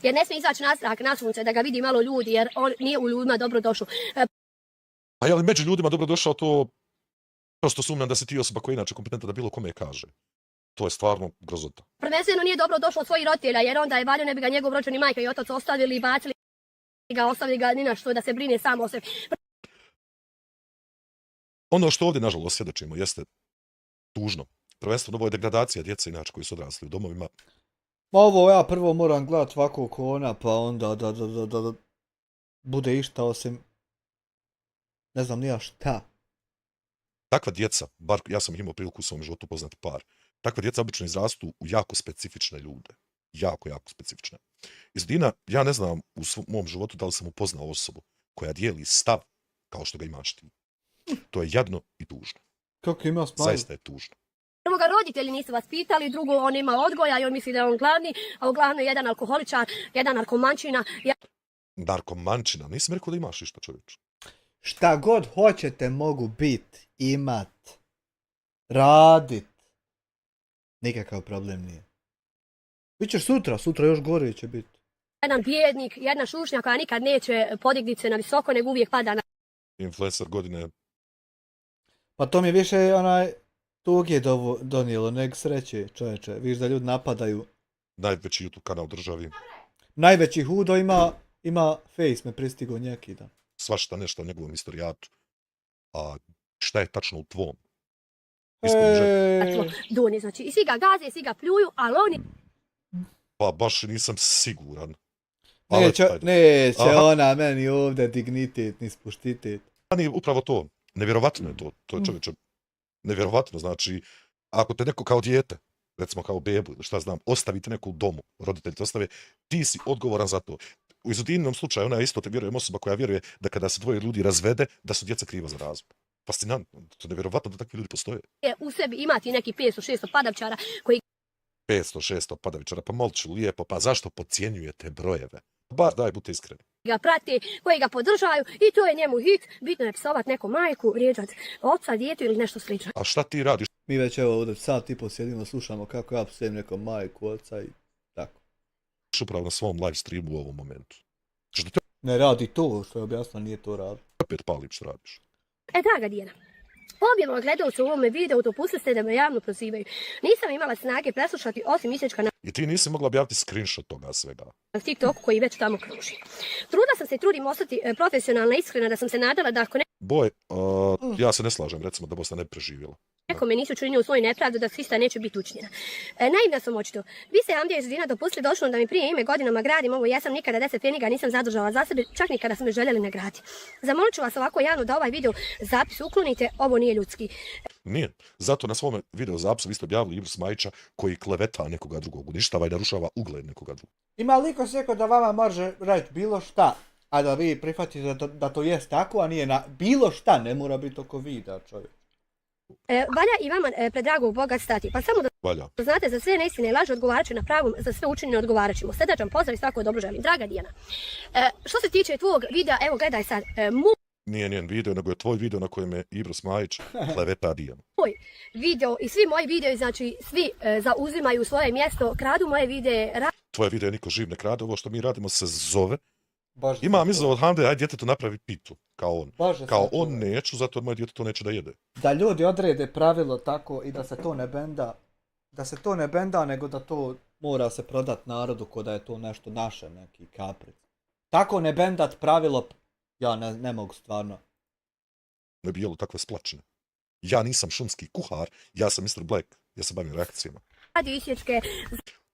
jer ne smije izaći na zrak, na sunce, da ga vidi malo ljudi, jer on nije u ljudima dobro došao. Pa je li među ljudima dobro došao to? Prosto sumnjam da si ti osoba koja je inače kompetentna da bilo kome kaže. To je stvarno grozota. Prvenstveno nije dobro došlo od svojih roditelja, jer onda je valjao ne bi ga njegov rođeni majka i otac ostavili i bacili ga, ostavili ga ni na što da se brine sam o sebi. Ono što ovdje nažalost svjedočimo jeste tužno. Prvenstveno ovo je degradacija djece inače koji su odrasli u domovima. Ovo ja prvo moram gledat ovako ko ona, pa onda da bude išta osim, ne znam nija šta. Takva djeca, bar ja sam imao priliku u svom životu poznati par, takva djeca obično izrastu u jako specifične ljude. Jako, jako specifične. Iz Dina, ja ne znam u mom životu da li sam upoznao osobu koja dijeli stav kao što ga imaš ti. To je jadno i tužno. Kako ima smajl? Zaista je tužno. Prvo ga roditelji nisu vas pitali, drugo on ima odgoja i on misli da je on glavni, a uglavnom je jedan alkoholičar, jedan narkomančina. Narkomančina, nisam rekao da imaš išta, čovječ. Šta god hoćete mogu bit, imat, radit. Nikakav problem nije. Bićeš sutra još gore će biti. Jedan bijednik, jedna šušnja koja nikad neće podignuti se na visoko, nego uvijek pada na... Influencer godine. Pa to mi je više tuge donijelo, nego sreće, čovječe. Viš da ljudi napadaju. Najveći YouTube kanal u državi. Najveći hudo ima Face, me pristigo njeki dan. Svašta nešto u njegovom istorijatu. A šta je tačno u tvom? Doni, znači, i svi ga gaze, svi ga pljuju, ali oni... Pa baš nisam siguran. Neće ona meni ovdje dignitet, ni spuštitet. Nije upravo to. Nevjerovatno je to. To je čovječe. Nevjerovatno, znači, ako te neko kao dijete, recimo kao bebu ili šta znam, ostavite neko u domu, roditelji te ostave, ti si odgovoran za to. U Izodinom slučaju, ona je isto, te vjerujem, osoba koja vjeruje da kada se dvoje ljudi razvede, da su djeca kriva za razvod. Fascinantno, to je nevjerovatno da takvi ljudi postoje. U sebi imati neki 500-600 padavčara koji... 500-600 padavičara, pa molču lijepo, pa zašto podcjenjujete brojeve? Bar daj, budite iskreni. Ga prate, koji ga podržaju i to je njemu hit. Bitno je psovat neku majku, vrijeđat oca, djetu ili nešto slično. A šta ti radiš? Mi već evo ovdje sat i po sjedimo, slušamo kako ja psujem nekom majku, oca i tako. Upravo na svom live streamu u ovom momentu. Što te Ne radi to, što je objasno, nije to radi. opet palim što radiš? Draga Dijana, objavno gledalce u ovome videu dopustili ste da me javno prozivaju. Nisam imala snage preslušati osim isječka I ti nisi mogla objaviti screenshot toga svega. na TikToku koji već tamo kruži. Trudila sam se i trudim ostati profesionalna, iskrena, da sam se nadala da ako Boj, ja se ne slažem, recimo, da Bosna ne bi preživjela. nekome nisu činio u svoju nepravdu, da svista neće biti učinjena. Naivna sam očito. Vi se Hamdija iz Dina dopustili došlo da mi prije ime godinama gradim ovo, ja sam nikada 10 pfeniga nisam zadržala za sebe, čak nikada su me željeli nagraditi. Zamolit ću vas ovako javno da ovaj video zapis uklonite, ovo nije ljudski. Nije. Zato na svom video zapisu vi ste objavili Ibru Smajića koji kleveta nekoga drugog, uništava i narušava ugled nekoga drugog. Ima liko seko da vama može reći bilo šta, a da vi prihvatite da to jest tako, a nije na bilo šta, ne mora biti oko vida, čovjek. Valja i vama pred dragog Boga stati, pa samo da Valja. znate za sve neistine i laži odgovarat ću na pravom, za sve učinjeno odgovarat ćemo. Srdačan pozdrav i svako dobro želim. Draga Dijana, što se tiče tvog videa, evo gledaj sad, Nije njen video, nego je tvoj video na kojem je Ibro Smajić kleveta Dijanu. moj video i svi moji videi, znači svi zauzimaju svoje mjesto, kradu moje videe, Tvoje video niko živ ne krade, ovo što mi radimo se zove. Bože, Imam izazov od Hande, aj djetetu napravi pitu, kao on. Bože, Kao sačuvaj. on neću, zato moje djete to neće da jede. Da ljudi odrede pravilo tako i da se to ne benda, nego da to mora se prodat narodu ko da je to nešto naše, neki kapric. Tako ne bendat pravilo, ja ne mogu stvarno. Ne bi jelo takve splačine. Ja nisam šumski kuhar, ja sam Mr. Black, ja se bavim reakcijama. radio isječke,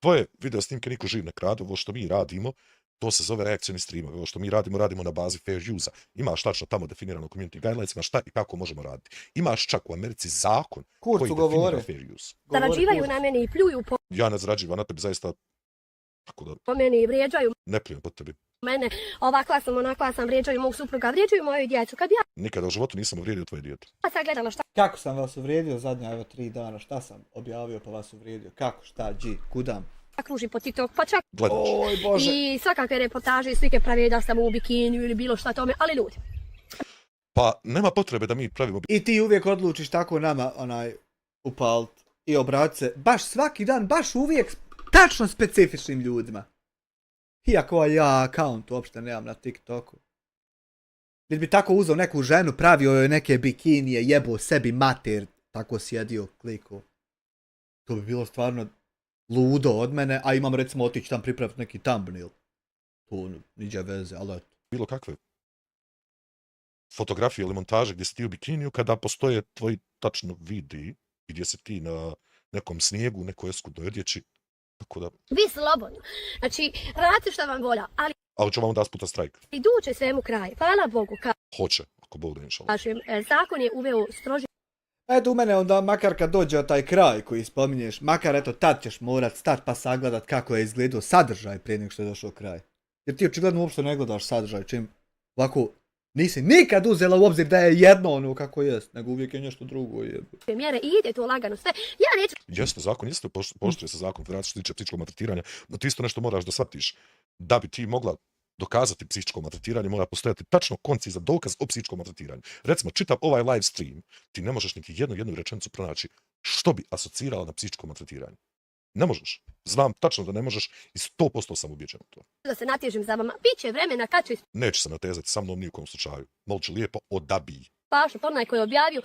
Tvoje video snimke niko živ ne krade, ovo što mi radimo, to se zove reakcijni streamovi. Ovo što mi radimo na bazi fair use-a. Imaš tačno tamo definirano community guidelinesima šta i kako možemo raditi. Imaš čak u Americi zakon koji definira fair use. zarađivaju na meni i pljuju po Ja ne zarađivam na tebi zaista, tako da meni i vrijeđaju ne pljujem po tebi. mene, ovakva sam, onakva sam, vrijeđaju mog supruga, vrijeđaju moju djecu. Kad ja Nikada u životu nisam uvrijedio tvoje dijete. sad gledala šta Kako sam vas uvrijedio zadnja 3 dana, šta sam objavio pa vas uvrijedio? Kako, šta, kudam? kruži po TikTok, pa čak Gledaš. Oj Bože. i svakakve reportaže i slike pravi da sam u bikiniju ili bilo šta tome, ali ljudi. Pa nema potrebe da mi pravimo I ti uvijek odlučiš tako nama upalit i obratiti se baš svaki dan, baš uvijek tačno specifičnim ljudima. Iako ja akaunt uopšte nemam na TikToku. Gdje bi tako uzeo neku ženu, pravio joj neke bikinije, jebo sebi mater, tako sjedio, klikao. To bi bilo stvarno ludo od mene, a imam recimo otići tam pripraviti neki thumbnail. To niđe veze, ali eto. bilo kakve fotografije ili montaže gdje si ti u bikiniju kada postoje tvoji tačno vidi gdje si ti na nekom snijegu, nekoj eskudnoj odjeći. Tako da, Vi slobodno. Znači, radite šta vam volja, ali Ali ću vam da puta strajk. Iduće svemu kraj. Hvala Bogu, Hoće, ako Bog da inšala. kažem, zakon je uveo stroži. Eto u mene onda, makar kad dođe taj kraj koji spominješ, makar eto tad ćeš morat stat pa sagledat kako je izgledao sadržaj prije nego što je došao kraj. Jer ti očigledno uopšte ne gledaš sadržaj, čim ovako nisi nikad uzela u obzir da je jedno ono kako jest, nego uvijek je nešto drugo. Mjere i ide to lagano sve. Ja neću... Jeste, zakon jeste, poštuje se zakon Federacije što se tiče psihičkog maltretiranja, no ti isto nešto moraš da shvatiš. Da bi ti mogla dokazati psihičko maltretiranje, mora postojati tačno koncizan dokaz o psihičkom maltretiranju. Recimo, čitav ovaj live stream, ti ne možeš niti jednu rečenicu pronaći što bi asocirala na psihičko maltretiranje. Ne možeš. Znam tačno da ne možeš i 100% sam ubijeđen u to. Da se natježem za vama. Biće vremena kad ću Neće se natezati sa mnom ni u kom slučaju. Molči lijepo, odabij. ispašati onaj koji je objavio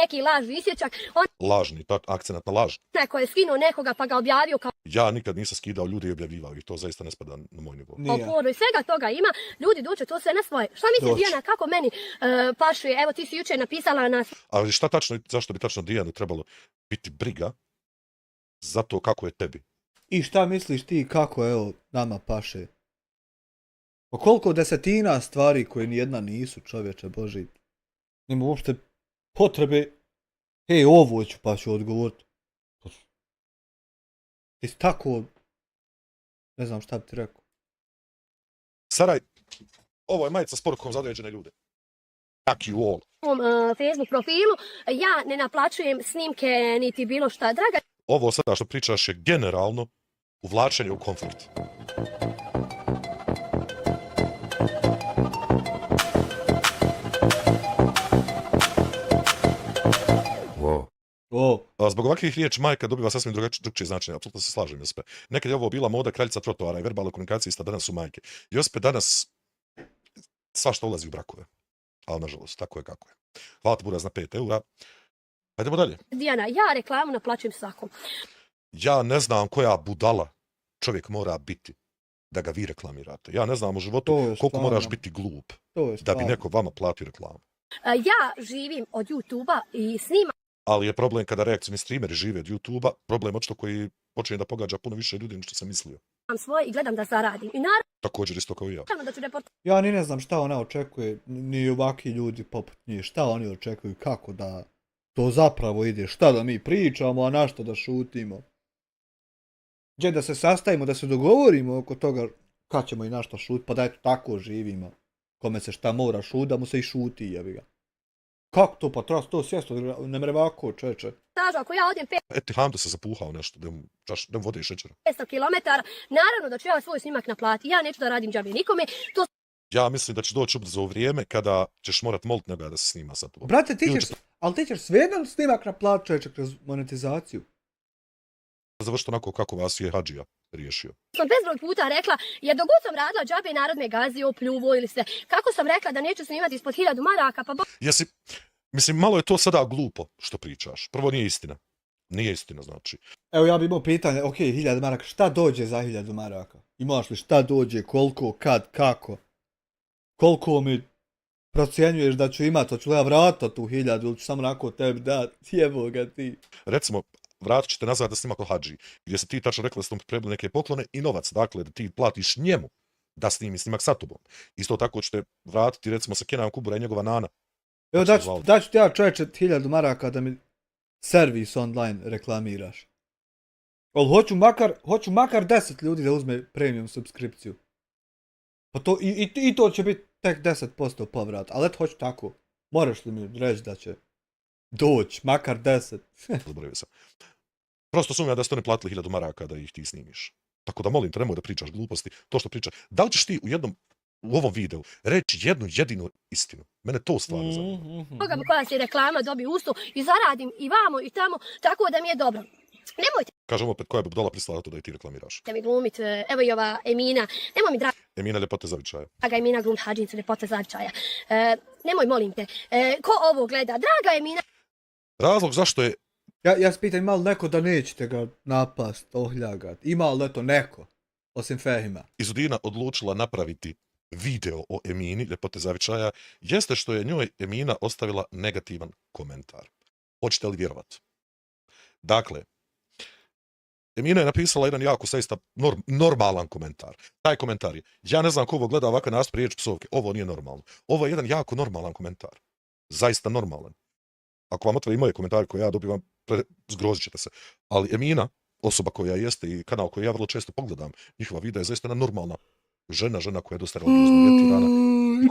neki lažni isječak, Lažni, akcenat na laž. onaj koji je skinuo nekoga pa ga objavio kao Ja nikad nisam skidao ljude i objavljivao ih, to zaista ne spada na moj nivo. oporu i svega toga ima. Ljudi duče to sve na svoje. Šta misli Dijana, kako meni pašuje? Evo ti si jučer napisala na... Ali šta tačno, zašto bi tačno Dijanu trebalo biti briga za to kako je tebi? I šta misliš ti kako evo nama paše? O koliko desetina stvari koje nijedna nisu, čovječe Boži. Nema uopšte potrebe. Hej, ovo ću pa ću odgovoriti. Ti si tako... Ne znam šta bi ti rekao. Saraj, ovo je majica s porukom za određene ljude. Fuck you all. Facebook profilu. Ja ne naplaćujem snimke niti bilo šta. Draga... Ovo sada što pričaš je generalno uvlačenje u konflikt. Zbog ovakvih riječi majka dobiva sasvim drugčije značenje, apsolutno se slažem, Jospe. Nekad je ovo bila moda kraljica trotoara i verbalna komunikacija ista, danas su majke. Jospe, danas svašta ulazi u brakove. Ali nažalost, tako je kako je. Hvala ti buraz na 5 eura. Hajdemo dalje. Dijana, ja reklamu naplaćujem svakom. Ja ne znam koja budala čovjek mora biti da ga vi reklamirate. Ja ne znam u životu koliko moraš biti glup da bi neko vama platio reklamu. Ja živim od YouTube-a i snimam. Ali je problem kada reakcijni streameri žive od YouTube-a, problem očito koji počinje da pogađa puno više ljudi nego što sam mislio. Svoje i gledam da zaradim. I naravno Također isto kao i ja. da ću Ja ni ne znam šta ona očekuje, ni ovaki ljudi poput njih, šta oni očekuju, kako da to zapravo ide, šta da mi pričamo, a na što da šutimo. Gdje da se sastavimo, da se dogovorimo oko toga kad ćemo i na što šut, pa da eto tako živimo. Kome se šta mora šut, da mu se i šuti, jebi ga. Kako to, pa treba to sjesti, ne mre ovako, čeče. Kažu, ako ja odem Eti Hamdo se zapuhao nešto, da mu vode i šećera. 500 km, naravno da ću ja svoj snimak naplatiti. Ja neću da radim džabe nikome. To... Ja mislim da će doći za vrijeme kada ćeš morat molit nekoga da se snima sa tobom. Brate, ali ti ćeš svejedno snimak naplatiti, čeče, kroz monetizaciju. Završiti onako kako vas je Hadžija riješio. Sam bezbroj puta rekla, jer dok god sam radila džabe, narod me gazio, pljuvo ili sve. Kako sam rekla da neću snimati ispod 1000 maraka, pa... Mislim, malo je to sada glupo što pričaš. Prvo nije istina. Nije istina, znači. Evo ja bi imao pitanje, ok, 1000 maraka, šta dođe za 1000 maraka? Imaš li šta dođe, koliko, kad, kako? Koliko mi procjenjuješ da ću imati, hoću li ja vratiti tu 1000 ili ću samo onako tebi dati, jebo ga ti. Recimo, vratit ćete nazad da snima kod Hadži, gdje se ti tačno rekla da ste mu pripremili neke poklone i novac, dakle, da ti platiš njemu da snimi snimak sa tobom. Isto tako ćete vratiti, recimo, sa Kenan Kubura i njegova nana. Evo, daću ti ja čovječe 1000 maraka da mi servis online reklamiraš. Ali hoću makar 10 ljudi da uzme premium subskripciju. Pa to, i to će biti tek 10% povrat, ali eto hoću tako. Moraš li mi reći da će doći, makar 10. Zaboravio sam. Prosto sumnjam da ste ne platili 1000 maraka da ih ti snimiš. Tako da molim te, nemoj da pričaš gluposti, to što pričaš. Da li ćeš ti u ovom videu reći jednu jedinu istinu? Mene to stvarno zanima. Toga koja se reklama dobije usto i zaradim i vamo i tamo, tako da mi je dobro. Nemojte. Kažem opet, koja bi budala pristala to da i ti reklamiraš? Da mi glumit, evo i ova Emina, nemoj mi draga Emina Ljepote Zavičaja. Emina glumit Hadžicu Ljepote Zavičaja. Nemoj, molim te, ko ovo gleda? Draga Emina. Razlog zašto je... Ja se pitam, ima li neko da nećete ga napast, ohljagat? Ima li eto neko, osim Fehima? Izudina odlučila napraviti video o Emini Ljepote Zavičaja, jeste što je njoj Emina ostavila negativan komentar. Hoćete li vjerovat? Dakle, Emina je napisala jedan jako saista normalan komentar. Taj komentar je, ja ne znam ko ovo gleda ovakav nastup riječ psovke, ovo nije normalno. Ovo je jedan jako normalan komentar. Zaista normalan. Ako vam otvori moje komentare koje ja dobivam, zgrozit ćete se. Ali Emina, osoba koja jeste i kanal koji ja vrlo često pogledam, njihova videa je zaista jedna normalna žena koja je dosta religiozno orijentirana.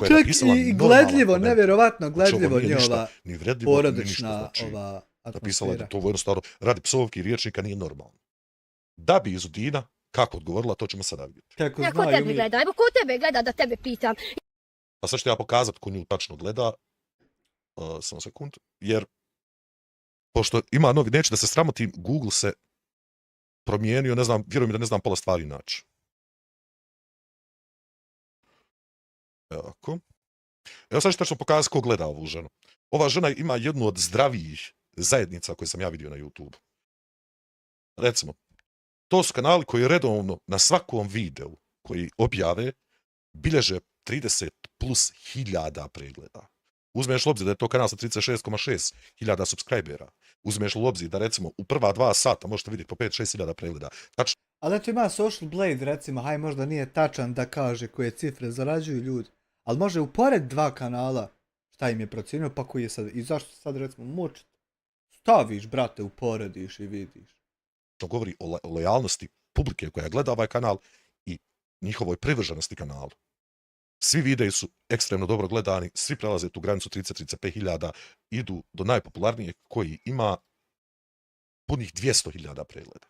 Čak i gledljivo, nevjerovatno gledljivo njova porodična ova napisala atmosfera. da to jednostavno radi psovki i riječnika nije normalno. Da bi Izudina kako odgovorila, to ćemo sada vidjeti. Kako Ja, ko znaju tebe mi. gleda? Evo, ko tebe gleda da tebe pitam? A sad ću ja pokazati ko nju tačno gleda. Samo sekund. Jer, pošto ima novi, neće da se sramotim, Google se promijenio, ne znam, vjerujem da ne znam pola stvari naći. Evo sad ću tačno pokazati ko gleda ovu ženu. Ova žena ima jednu od zdravijih zajednica koje sam ja vidio na YouTube. Recimo, to su kanali koji redovno na svakom videu koji objave bilježe 30 plus hiljada pregleda. Uzmeš u obzir da je to kanal sa 36,6 hiljada subscribera. Uzmeš u obzir da recimo u prva 2 sata možete vidjeti po 5-6 hiljada pregleda. Tačno. Ali eto ima Social Blade recimo, haj možda nije tačan da kaže koje cifre zarađuju ljudi. Ali može upored dva kanala šta im je procijenio pa koji je sad. I zašto sad recimo mučiti? Staviš brate, uporediš i vidiš. Govori o lojalnosti publike koja gleda ovaj kanal i njihovoj privrženosti kanalu. Svi videi su ekstremno dobro gledani, svi prelaze tu granicu 30-35 hiljada, idu do najpopularnijeg koji ima punih 200 hiljada pregleda.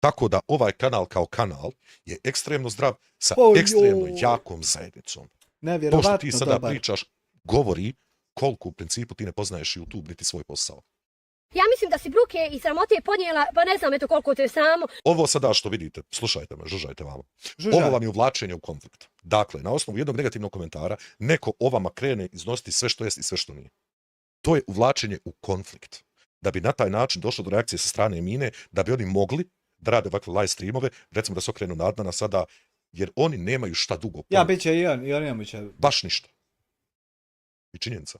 Tako da ovaj kanal kao kanal je ekstremno zdrav sa ekstremno jakom zajednicom. To što ti sada pričaš govori koliko u principu ti ne poznaješ YouTube niti svoj posao. Ja mislim da si bruke i sramote podnijela, pa ne znam eto koliko te samo. Ovo sada što vidite, slušajte me, žužajte vama. Ovo vam je uvlačenje u konflikt. Dakle, na osnovu jednog negativnog komentara, neko o vama krene iznositi sve što jest i sve što nije. To je uvlačenje u konflikt. Da bi na taj način došlo do reakcije sa strane Emine, da bi oni mogli da rade ovakve live streamove, recimo da se okrenu na Adnana sada, jer oni nemaju šta dugo. Ja, bit će i on imamo će. Baš ništa. I činjenica.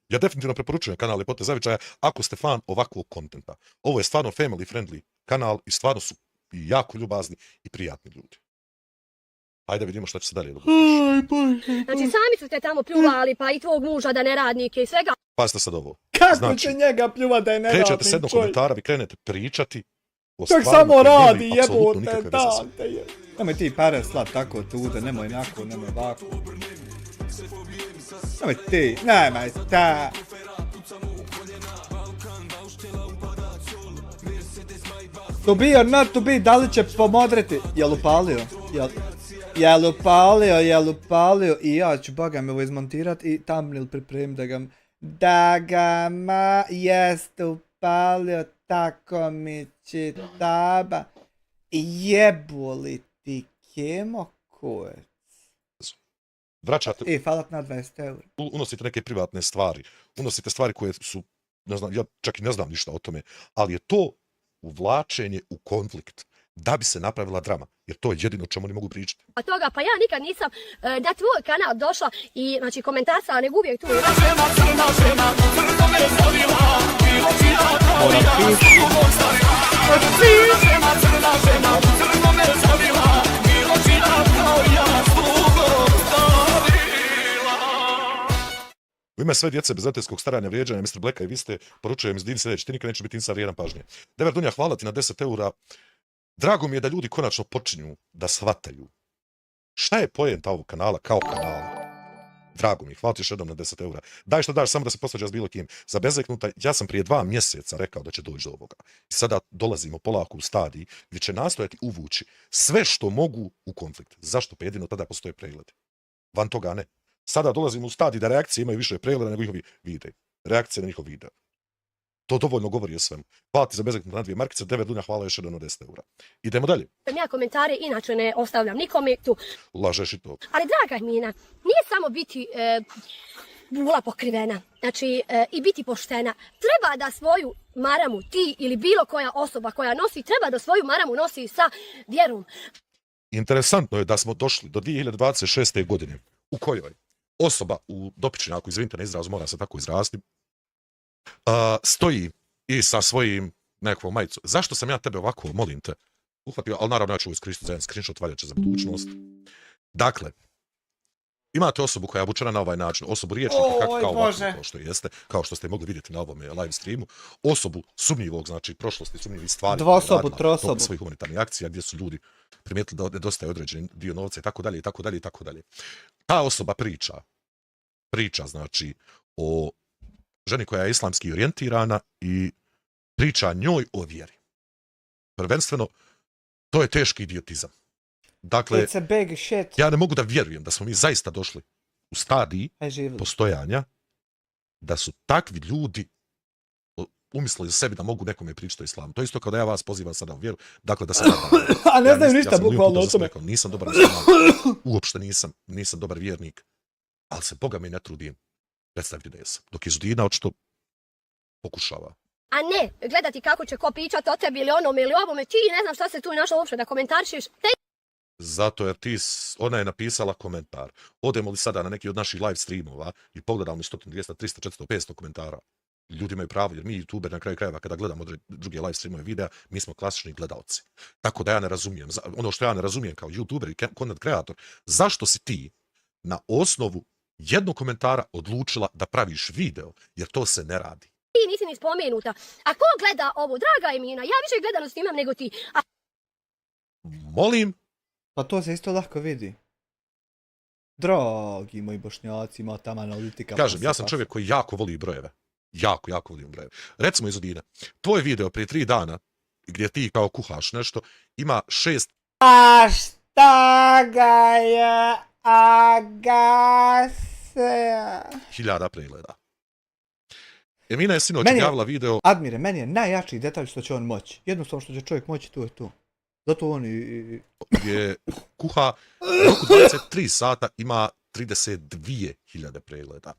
Ja definitivno preporučujem kanal Ljepote Zavičaja ako ste fan ovakvog kontenta. Ovo je stvarno family friendly kanal i stvarno su i jako ljubazni i prijatni ljudi. Ajde vidimo šta će se dalje dogoditi. Znači sami su te tamo pljuvali, pa i tvog muža da ne radnike i svega. Pazite sad ovo. Kako znači, će njega pljuva da je neradnik krećete s jednog komentara, vi krenete pričati o čak stvarima samo koji radi, nemaju apsolutno jebote, nikakve veze sa da. Nemoj ti pare slat tako tude, nemoj nako, nemoj ovako. Nemoj ti, nemoj ta. To be or not to be, da li će pomodriti? Jel upalio? Jel upalio? I ja ću, boga me ovo izmontirat i thumbnail pripremiti da ga jest upalio, tako mi će taba. Jeboli ti kemo kojec. Vraćate. Falat na 20 €. Unosite neke privatne stvari. Unosite stvari koje su, ne znam, ja čak i ne znam ništa o tome, ali je to uvlačenje u konflikt da bi se napravila drama, jer to je jedino o čemu oni mogu pričati. A toga, pa ja nikad nisam na tvoj kanal došla i znači komentarsa, nego uvijek tu. U ime sve djece bez roditeljskog staranja, vrijeđanja, Mr. Blacka i vi ste, poručujem iz din sljedeći, ti nikad neće biti insa vrijedan pažnje. Dever Dunja, hvala ti na 10 €. Drago mi je da ljudi konačno počinju da shvataju šta je poenta ovog kanala kao kanala. Drago mi je, hvala ti još jednom na 10 €. Daj što daš, samo da se posvađa s bilo kim. Za bezeknuta, ja sam prije 2 mjeseca rekao da će doći do ovoga. I sada dolazimo polako u stadiji gdje će nastojati uvući sve što mogu u konflikt. Zašto? Pa jedino tada postoje pregledi. Van toga ne. Sada dolazimo u stadij da reakcije imaju više pregleda nego njihovi videi. Reakcije na njihov video. To dovoljno govori o svemu. Hvala ti za bezeknut na 2 markice, Dever Dunja, hvala još jedno 10 €. Idemo dalje. Ja komentare inače ne ostavljam nikome tu. Lažeš i to. Ali draga Mina, nije samo biti bula pokrivena, znači i biti poštena. Treba da svoju maramu ti ili bilo koja osoba koja nosi, treba da svoju maramu nosi sa vjerom. Interesantno je da smo došli do 2026. godine u kojoj osoba u dopičnjaku, izvinite na izrazu, mora se tako izraziti, stoji i sa svojim nekakvu majicu. Zašto sam ja tebe ovako, molim te, uhvatio, ali naravno ja ću iskoristiti za jedan screenshot, valja će za budućnost. Dakle, imate osobu koja je obučena na ovaj način, osobu riječnika kao ovako, kao što jeste, kao što ste mogli vidjeti na ovom live streamu, osobu sumnjivog, znači prošlosti, sumnjivih stvari, Dvosobu, trosobu, svojih humanitarnih akcija gdje su ljudi primijetili da nedostaje određen dio novca i tako dalje, i tako dalje, i tako dalje. Ta osoba priča znači o ženi koja je islamski orijentirana i priča njoj o vjeri. Prvenstveno, to je teški idiotizam. Dakle, it's a big shit. Ja ne mogu da vjerujem da smo mi zaista došli u stadiji postojanja da su takvi ljudi umislili sebi da mogu nekome pričati o islamu. To je isto kao da ja vas pozivam sada u vjeru, dakle da se a ne znaju ništa bukvalno o tome. Nisam dobar musliman, uopšte nisam dobar vjernik, ali se Boga mi ne trudim predstaviti da jesam. Dok Izudina očito pokušava. A ne, gledati kako će ko pričati o tebi ili onome ili ovome, ti ne znam šta se tu našla uopšte da komentarišiš. Zato jer ona je napisala komentar. Odemo li sada na neki od naših live streamova i pogledamo 100, 200, 300, 400, 500 komentara. Ljudi imaju pravo, jer mi youtuber na kraju krajeva kada gledamo druge live streamove videa, mi smo klasični gledalci. Tako da ja ne razumijem, ono što ja ne razumijem kao youtuber i content creator, zašto si ti na osnovu jednog komentara odlučila da praviš video, jer to se ne radi. Ti nisi ni spomenuta. A ko gleda ovo? Draga Emina, ja više gledanost imam nego ti. Molim? Pa to se isto lako vidi. Dragi moji Bošnjaci, ima tamo analitika. Kažem, ja sam čovjek koji jako voli brojeve. Jako volim brojeve. Recimo Izudina, tvoj video prije 3 dana, gdje ti kao kuhaš nešto, ima 6... A šta ga je Agasija? 1000 pregleda. Emina je sinoć objavila video... Admire, meni je najjačiji detalj što će on moći. Jednostavno što će čovjek moći, to je to. Zato on i... Gdje kuha u roku 23 sata ima 32.000 pregleda.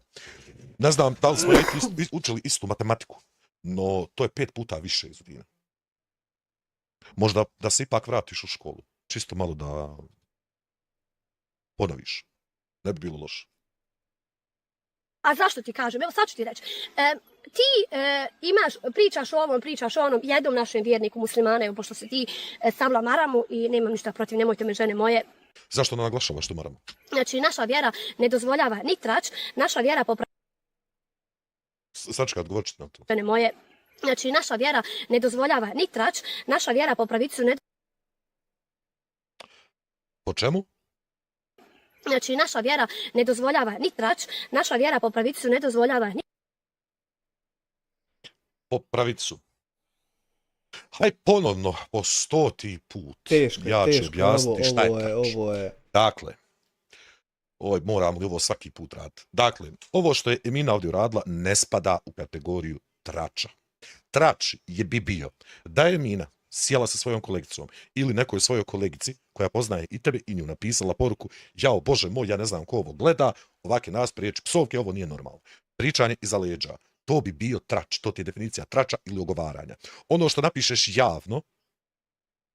Ne znam da li smo učili istu matematiku, no to je 5 puta više Izudina. Možda da se ipak vratiš u školu. Čisto malo da ponoviš. Ne bi bilo loše. A zašto ti kažem? Evo sad ću ti reći. Ti pričaš o ovom, pričaš o onom, jednom našem vjerniku muslimana, evo pošto se ti stavila maramu i nemam ništa protiv, nemojte me žene moje. Zašto ne naglašavaš tu maramu? Znači, naša vjera ne dozvoljava ni trač, naša vjera Sačka, odgovorit ćete na to. Žene moje. Znači, naša vjera ne dozvoljava ni trač, naša vjera po pravicu ne... Po čemu? Znači, naša vjera ne dozvoljava ni trač, naša vjera po pravicu ne dozvoljava ni... Po pravicu. Haj ponovno, po 100. put. Teško, ja ću objasniti šta je trač. Ovo je... Dakle, moramo li ovo svaki put raditi. Dakle, ovo što je Emina ovdje uradila ne spada u kategoriju trača. Trač je bi bio da je Emina sjela sa svojom kolegicom ili nekoj svojoj kolegici koja poznaje i tebe i nju napisala poruku: jao Bože moj, ja ne znam ko ovo gleda, ovake nas priječi psovke, ovo nije normalno. Pričanje iza leđa. To bi bio trač, to ti je definicija trača ili ogovaranja. Ono što napišeš javno,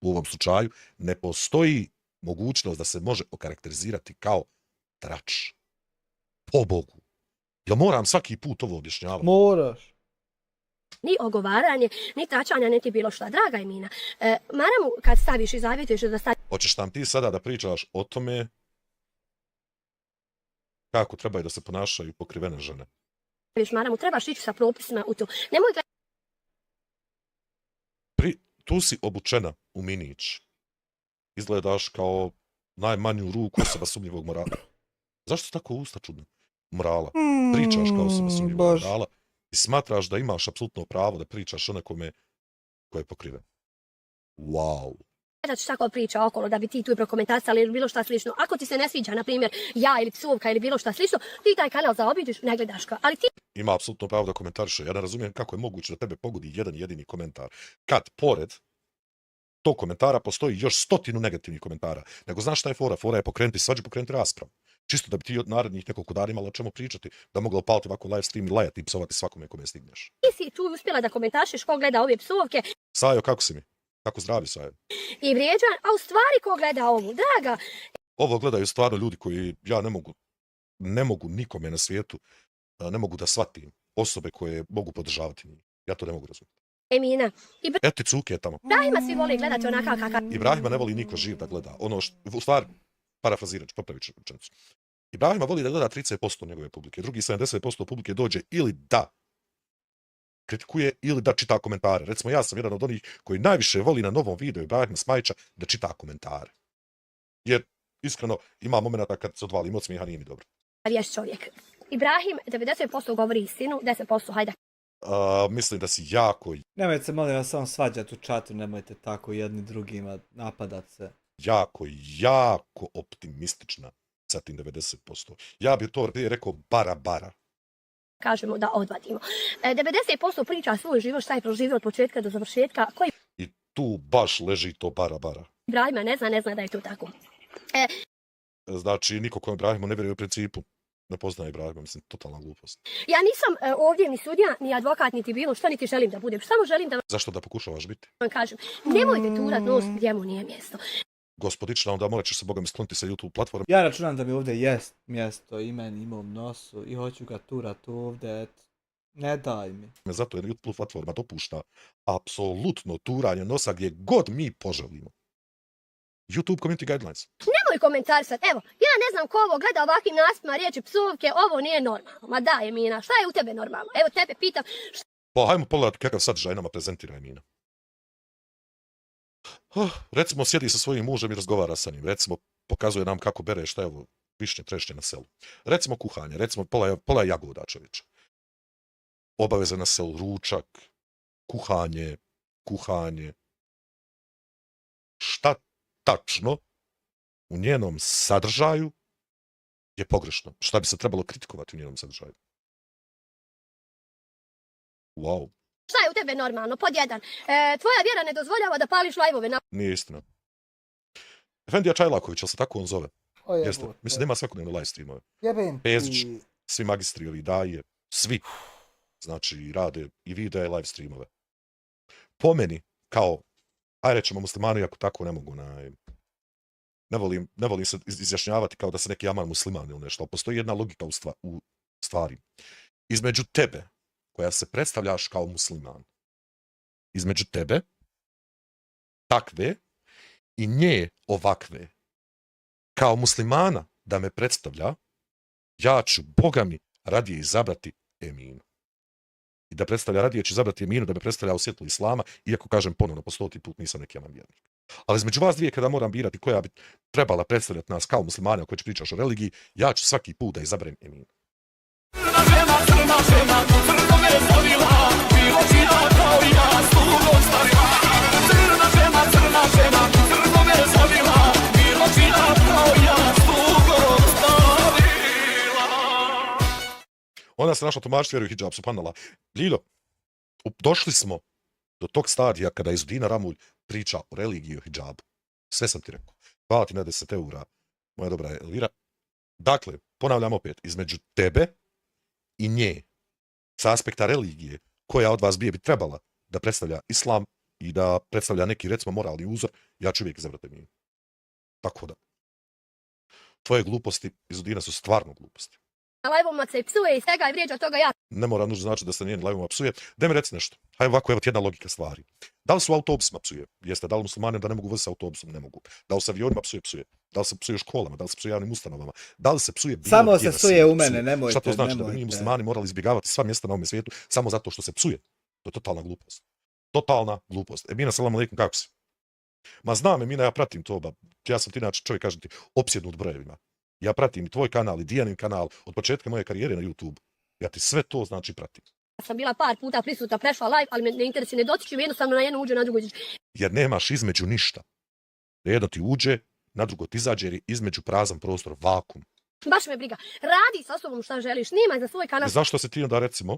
u ovom slučaju, ne postoji mogućnost da se može okarakterizirati kao trač. Po Bogu. Ja moram svaki put ovo objašnjavati. Moraš. Ni ogovaranje, ni tračanja, niti bilo šta. Draga Emina, maramu kad staviš i zavjetuješ da staviš... Hoćeš nam ti sada da pričaš o tome kako trebaju da se ponašaju pokrivene žene? Maramu, trebaš ići sa propisima u to. Nemoj Tu si obučena u minić. Izgledaš kao najmanju ruku osoba sumnjivog morala. Zašto si tako usta čudna? Morala. Pričaš kao osoba sumnjivog morala i smatraš da imaš apsolutno pravo da pričaš o nekome koje je pokriven. Wow. Da ćeš tako priča okolo da bi ti tu prokomentarisali ili bilo šta slično. Ako ti se ne sviđa, na primjer, ja ili psovka ili bilo šta slično, ti taj kanal zaobiđeš, ne gledaš ga. Ali ti... Ima apsolutno pravo da komentariše. Ja ne razumijem kako je moguće da tebe pogodi jedan jedini komentar. Kad pored tog komentara postoji još 100 negativnih komentara. Nego znaš šta je fora? Fora je pokrenuti svađu, pokrenuti raspravu. Čisto da bi ti od narednih nekoliko dana imala o čemu pričati, da mogla upaliti ovako live stream i lajati i psovati svakome kome stigneš. Ti si tu uspjela da komentarišeš ko gleda ove psovke. Sajo, kako si mi? Kako zdravi, Sajo? I vrijeđan, a u stvari ko gleda ovu, draga. Ovo gledaju stvarno ljudi koji ja ne mogu nikome na svijetu, ne mogu da shvatim osobe koje mogu podržavati njih. Ja to ne mogu razumjeti. Emina. Eto ti cuke tamo. Ibrahima svi vole gledati onakav kakav. Ibrahima ne voli niko živ da gleda. Ono što, u stvari, parafrazirat ću, popravit ću rečenicu. Ibrahima voli da gleda 30% njegove publike. Drugi 70% publike dođe ili da kritikuje ili da čita komentare. Recimo, ja sam jedan od onih koji najviše voli na novom videu Ibrahima Smajića da čita komentare. Jer, iskreno, ima momenta kad se odvalim od smijeha, nije mi dobro. Vješ čovjek. Ibrahim 90% govori istinu, 10% hajde. Mislim da si jako, Nemojte se molim vas samo svađati u čatu, nemojte tako jedni drugima napadat se. jako optimistična sa tim 90%. Ja bih to prije rekao bara. Kažemo da odvadimo. 90% priča svoj život, šta je proživio od početka do završetka. Koji I tu baš leži to bara. Ibrahima ne zna da je to tako. Znači, niko ko Ibrahimu ne vjeruje u principu. Ne poznaje Ibrahima, mislim, totalna glupost. Ja nisam ovdje ni sudija, ni advokat, niti bilo što, niti želim da budem. Samo želim da Zašto da pokušavaš biti? vam kažem, nemojte turat nos gdje mu nije mjesto. Gospodična, onda morat ćeš se Bogom skloniti sa YouTube platforme. Ja računam da mi ovdje jest mjesto i meni imam nosu i hoću ga turat ovdje, et. Ne daj mi. Zato je YouTube platforma dopušta apsolutno turanje nosa gdje god mi poželimo. YouTube Community Guidelines. Nemoj komentarisat, evo, ja ne znam ko ovo gleda ovakvim naspima riječi psovke, ovo nije normalno. Ma da, Emina, šta je u tebe normalno? Evo tebe pitam, Pa hajmo pogledati kakav sadržaj nama prezentira Emina. Recimo, sjedi sa svojim mužem i razgovara sa njim. Recimo, pokazuje nam kako bere šta je ovo višnje trešnje na selu. Recimo, kuhanje. Recimo, pola jagoda čovječa. Obaveze na selu, ručak, kuhanje. Šta tačno u njenom sadržaju je pogrešno? Šta bi se trebalo kritikovati u njenom sadržaju? Wow. šta je u tebe normalno? Pod jedan, tvoja vjera ne dozvoljava da pališ lajvove na... Nije istina. Efendija Čajlaković, ali se tako on zove? O jebote. Jeste. Mislim da ima svakodnevno live streamove. Jebem Pezić, ti. svi magistri ovi daje, svi. Znači, rade i videa i live streamove. Po meni, kao, aj rećemo muslimani, ako tako ne mogu, ne volim se izjašnjavati kao da se neki aman musliman ili nešto, ali postoji jedna logika u stvari. Između tebe, koja se predstavljaš kao musliman, između tebe, takve, i nje ovakve, kao muslimana da me predstavlja, ja ću, Boga mi, radije izabrati Eminu. I da predstavlja, radije ću izabrati Eminu da me predstavlja u svjetlu islama, iako kažem ponovno po 100. put nisam neki aman vjernik. Ali između vas dvije, kada moram birati koja bi trebala predstavljati nas kao muslimane o kojoj pričaš o religiji, ja ću svaki put da izaberem Eminu. Ona se našla tumačiti vjeru i hidžab, subhanallah. Ljiljo, došli smo do tog stadija kada Izudina Ramulj priča o religiji i o hidžabu. Sve sam ti rekao. Hvala ti na 10 eura, moja dobra Elvira. Dakle, ponavljam opet, između tebe i nje, sa aspekta religije, koja od vas bi trebala da predstavlja islam i da predstavlja neki, recimo, moralni uzor, ja ću uvijek izabrati Eminu. Tako da. Tvoje gluposti, Izudina, su stvarno gluposti. Na lajvovima se psuje i svega i vrijeđa toga ja. Ne mora nužno znači da se njen lajvovima psuje. Daj mi reci nešto. Hajde ovako, evo ti jedna logika stvari. Da li su u autobusima psuje? Jeste. Da li muslimani da ne mogu voziti sa autobusom? Ne mogu. Da li se avionima psuje? Da li se psuje u školama? Da li se psuje javnim ustanovama? Da li se psuje bilo Samo gdje se na psuje svijetu? u mene, nemojte. Šta to znači? Da bi nemojte. mi muslimani morali izbjegavati sva mjesta na ovom svijetu samo zato što se psuje? To je totalna glupost. Totalna glupost. Emina, salam alejkum, kako si? Ma znam, Emina, ja pratim to. Ja sam ti inače, čovjek, kažem ti, opsjednut brojevima. Ja pratim i tvoj kanal i Dijanin kanal od početka moje karijere na YouTube. Ja ti sve to znači pratim. Ja sam bila par puta prisutna, prešla live, ali me ne interesuje, ne dotičem, jednostavno na jedno uđe, na drugo izađe. Jer nemaš između ništa. Jedno ti uđe, na drugo ti izađe, jer je između prazan prostor, vakum. Baš me briga. Radi sa osobom šta želiš, nemaj za svoj kanal. Zašto se ti onda, recimo,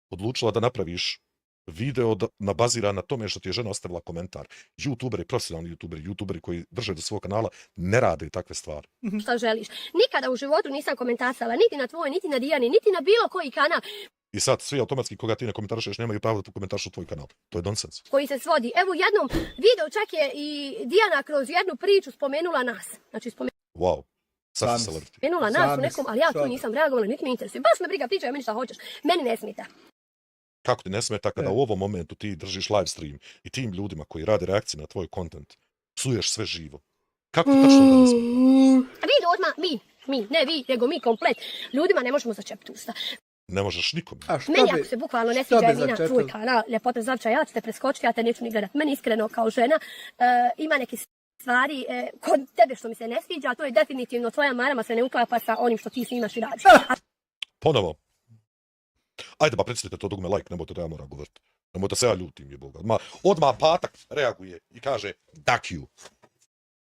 odlučila da napraviš video baziran na tome što ti je žena ostavila komentar? YouTuberi, profesionalni YouTuberi koji drže do svog kanala ne rade takve stvari. Šta želiš. Nikada u životu nisam komentarisala, niti na tvoj, niti na Dijani, niti na bilo koji kanal I sad svi automatski koga ti ne komentarišeš nemaju pravo da komentarišu tvoj kanal. To je nonsens. koji se svodi. Evo u jednom videu čak je i Dijana kroz jednu priču spomenula nas. Znači Wow. Sad si celebrity. spomenula nas u Sami nekom, ali ja tu šok. nisam reagovala, niti me interesuje. Baš me briga, pričaj meni šta hoćeš. Meni ne smeta. Kako ti ne smeta kada u ovom momentu ti držiš live stream i tim ljudima koji rade reakcije na tvoj content psuješ sve živo? Kako ti tačno da ne smeta? Vi ljudima, ne vi, nego mi komplet, ljudima ne možemo začepiti usta. Ne možeš nikome. Meni ako se bukvalno ne sviđa Emina, tvoj kanal, Ljepota Zavča, ja ću te preskočiti, ja te neću ni gledat. Meni iskreno kao žena ima neke stvari kod tebe što mi se ne sviđa, a to je definitivno tvoja marama se ne uklapa sa onim što ti snimaš i radiš. Ponovo. Ajde ba predsjedite to dugme like, nemojte da ja moram govoriti. Nemojte se ja ljutim je Boga. Odmah Patak reaguje i kaže duck you.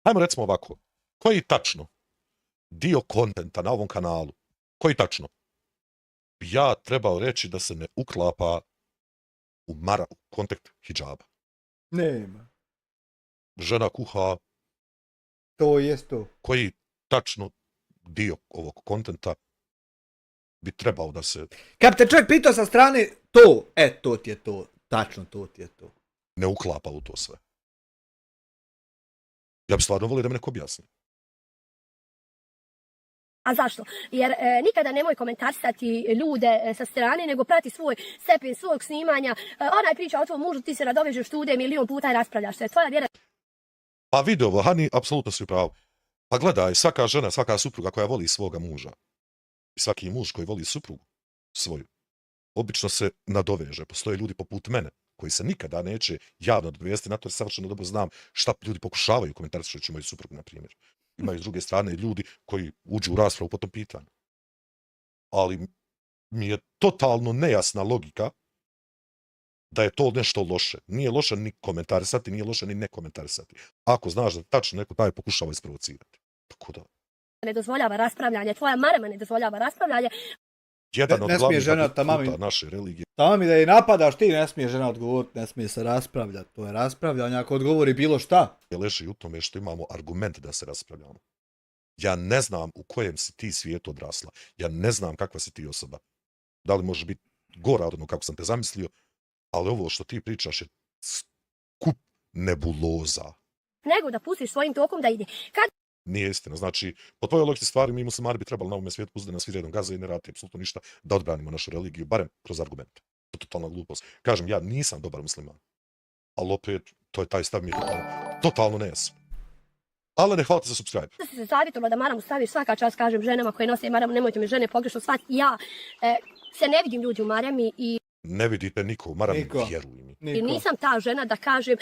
Ajmo recimo ovako. Koji tačno dio kontenta na ovom kanalu, koji tačno bi ja trebao reći da se ne uklapa u kontekst hidžaba? Nema. Žena kuha. To jest to. Koji tačno dio ovog kontenta bi trebao da se... Kad te čovjek pitao sa strane to, to ti je to, tačno to ti je to. Ne uklapa u to sve. Ja bi stvarno volio da mi neko objasni. A zašto? Jer nikada nemoj komentarisati ljude sa strane, nego prati svoj stepen svog snimanja. Onaj priča o tvom mužu, ti se nadovežeš stude milion puta i raspravljaš se. Tvoja vjera... Pa vidi ovo, Hani, apsolutno si u pravu. Pa gledaj, svaka žena, svaka supruga koja voli svoga muža i svaki muž koji voli suprugu svoju, obično se nadoveže. Postoje ljudi poput mene koji se nikada neće javno dovesti na to, jer savršeno dobro znam šta ljudi pokušavaju komentarisati moju suprugu, na primjer. Imaju s druge strane ljudi koji uđu u raspravu po tom pitanju. Ali mi je totalno nejasna logika da je to nešto loše. Nije loše ni komentarisati, nije loše ni ne komentarisati. Ako znaš da tačno neko taj pokušava isprovocirati. Tako da. Ne dozvoljava raspravljanje, tvoja marama ne dozvoljava raspravljanje. Jedan od glavnih puta naše religije. Tamo mi da je napadaš, ti ne smije žena odgovoriti, ne smije se raspravljati. To je raspravljanje ako odgovori bilo šta. Leži u tome što imamo argument da se raspravljamo. Ja ne znam u kojem si ti svijetu odrasla. Ja ne znam kakva si ti osoba. Da li može biti gora od onog kako sam te zamislio, ali ovo što ti pričaš je skup nebuloza. Nego da pustiš svojim tokom da ide. Nije istina. Znači, po tvojoj logici stvari mi muslimani bi trebali na ovome svijetu pustiti da nas svi redom gaze i ne raditi apsolutno ništa da odbranimo našu religiju, barem kroz argumente. To je totalna glupost. Kažem, ja nisam dobar musliman. Ali opet, to je taj stav mi je totalno nejasan. Ali ne hvala ti za subscribe. Da si se savjetovala da maramu staviš svaka čast, kažem ženama koje nose maramu, nemojte me žene pogrešno shvatiti. Ja se ne vidim ljudi u marami i... Ne vidite niko u marami, vjeruj mi. I nisam ta žena da kažem,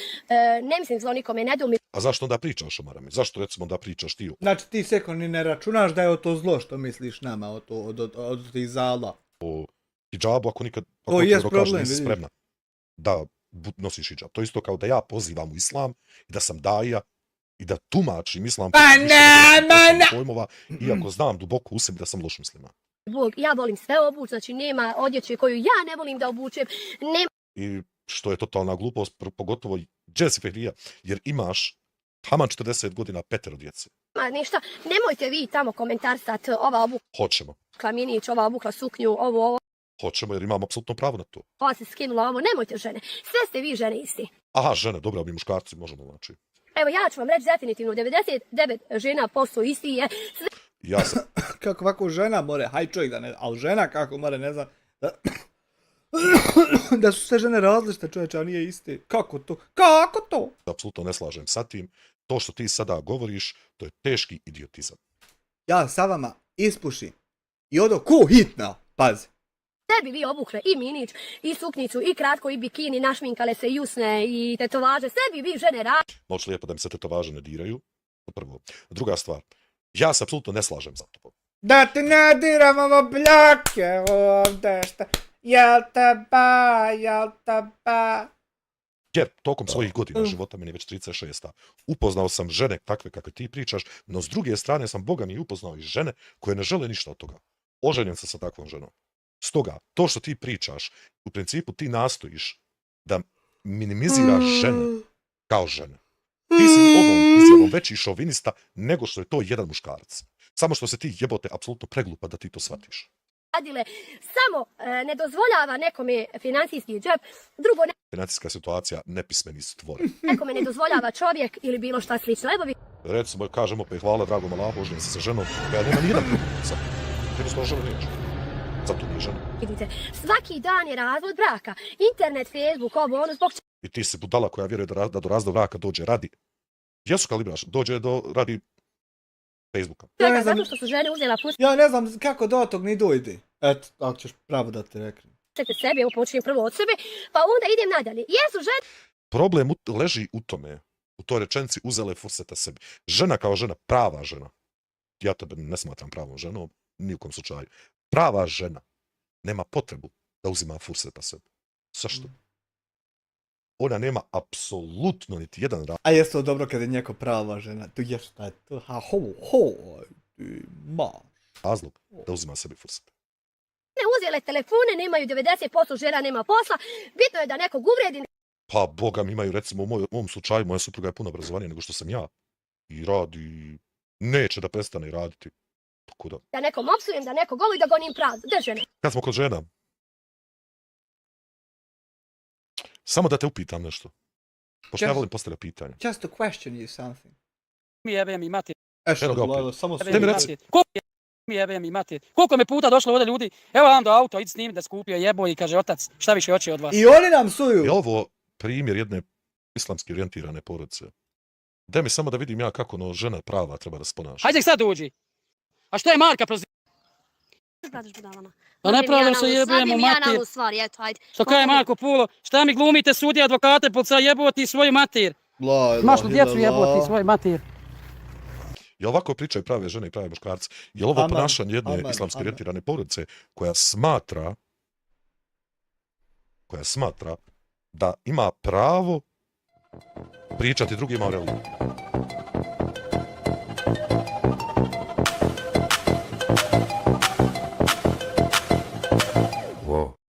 ne mislim zlo nikome, ne dumi. A zašto onda pričaš o marami? Zašto recimo da pričaš ti o... Znači ti sekund ni ne računaš da je to zlo što misliš nama od tih zala. O hidžabu ako nikad... To je problem, nisi spremna da nosiš hidžab. To je isto kao da ja pozivam u islam i da sam daija i da tumačim islam pojmova, iako znam duboko u sebi da sam loš musliman. Bog, ja volim sve obući, znači nema odjeće koju ja ne volim da obučem. I što je totalna glupost, pogotovo Jesse Fehrija, jer imaš taman 40 godina 5 djece. Ma ništa, nemojte vi tamo komentarisati ova obukla. Hoćemo. Minić, ova obukla suknju, ovo. Hoćemo jer imamo apsolutno pravo na to. Ova se skinula ovo, nemojte žene. Sve ste vi žene isti. Aha, žene, dobro, mi muškarci možemo znači. Evo ja ću vam reći definitivno, 99 žena posto isti je. Ja sam... Kako ovako žena more, haj čovjek da ne, ali žena kako more ne zna, da su sve žene različite čovječe, a nije isti. Kako to? Kako to? Apsolutno ne slažem sa tim. To što ti sada govoriš, to je teški idiotizam. Ja sa vama ispušim i odo ko hitna, pazi. Sebi vi obukle i minić, i suknicu, i kratko, i bikini, našminkale se i usne, i tetovaže, sebi vi žene radi. Moć lijepo da mi se tetovaže ne diraju, prvo. Druga stvar, ja se apsolutno ne slažem za to. Da ti ne diram ovo bljake ovdje, šta? Jel te ba? Jer tokom svojih godina života, meni je već 36, upoznao sam žene takve kakve ti pričaš, no s druge strane sam, Boga mi, upoznao i žene koje ne žele ništa od toga. Oženjen sam sa takvom ženom. Stoga, to što ti pričaš, u principu ti nastojiš da minimiziraš žene kao žene. Ti si ovom izjavom veći šovinista nego što je to jedan muškarac. Samo što se ti jebote apsolutno preglupa da ti to shvatiš. Radile, samo ne dozvoljava nekome financijski džep, drugo financijska situacija nepismeni stvore. Nekome ne dozvoljava čovjek ili bilo šta slično. Evo vi... Recimo, kažemo pa hvala dragom Allahu, oženjen se sa ženom koja nema nijedan problem sa. Jednostavno žena neće. Zato nije žena. vidite. Svaki dan je razvod braka. Internet, Facebook, ovo, ono, zbog I ti si budala koja vjeruje da do razvoda braka dođe radi. Jesu kalibraš, dođe do radi Facebooka. Ja čega, ne znam- zato što su žene uzela Ja ne znam kako do tog ni dojde. Eto, ako ćeš pravo da ti reknem. puštete sebe, evo počinjem prvo od sebe, pa onda idem nadalje. Jesu žene Problem leži u tome, u toj rečenici uzele furseta sebi. Žena kao žena, prava žena. Ja tebe ne smatram pravom ženom, ni u kom slučaju. Prava žena nema potrebu da uzima furseta sebi. Zašto? Ona nema apsolutno niti jedan A jeste to dobro kad je njeko prava žena? To je šta je to? Ha, ti ma. razlog da uzima sebi furset. uzele telefone, nemaju 90% žena nema posla, bitno je da nekog uvredi, Pa, boga mi imaju, recimo, u mom slučaju, moja supruga je puno obrazovanija nego što sam ja. I radi, neće da prestane raditi. Tako da, da nekom opsujem, da nekog ovo i da gonim pravdu. Gde žene? kad smo kod žena, samo da te upitam nešto. Pošto ja Just- volim postavljati pitanja. Just to question you something. Mi jebem i mater. Ešte, Evo ga opet. Vlado, samo Daj mi sve. reci. Mi jebem i mater. Koliko me puta došlo ovdje ljudi, evo vam do auto, idi snimi da skupio jebo i kaže otac, šta više hoće od vas. I oni nam suju. Je ovo primjer jedne islamski orijentirane porodice? Daj mi samo da vidim ja kako ono žena prava treba da se ponaša. Hajde sad uđi. A što je Marka proziv? Pravdaš budalama. Pa ne pravdam se, jebem u mater. stvari, eto, ajde. Što kaže Marko Pulo, šta mi glumite sudije, advokate, policaja, jeboti svoju mater. Mašnu djecu jeboti svoju mater. Jel ovako pričaju prave žene i prave muškarci? Jel ovo Aman, ponašanje jedne aman, islamski aman. orijentirane porodice koja smatra da ima pravo pričati drugima o religiji?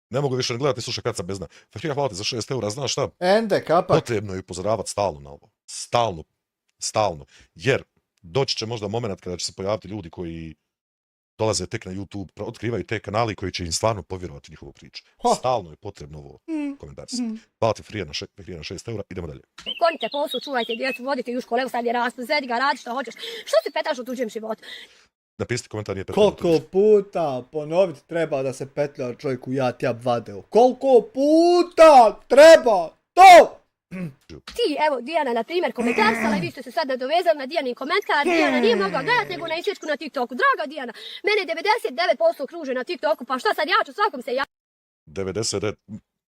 Ne mogu više ni gledati, slušaj kad sam bez dna. Fafija, hvala ti za 6 eura, znaš šta? Ende, kapak. Potrebno je upozoravati stalno na ovo. Stalno. Jer doći će možda moment kada će se pojaviti ljudi koji dolaze tek na YouTube, otkrivaju te kanali koji će im stvarno povjerovati njihovu priču. Ha. Stalno je potrebno ovo komentarsati. Hvala ti Frija na 6 eura, idemo dalje. Gonite poslu, čuvajte djecu, vodite ju u školu, evo sad je rastu, zedi ga, radi što hoćeš. Što se petaš u tuđem životu? Napisati komentar, nije petljeno. Koliko puta ponoviti treba da se petlja čovjeku ja tja vadeo? Koliko puta treba to? Ti, evo, Dijana, na primjer, komentarsala i vi ste se sad nadovezali na Dijanin komentar. Dijana nije mogla gledati nego na isječku na TikToku. Draga Dijana, mene 99% kruže na TikToku, pa šta sad ja ću svakom se ja... 99,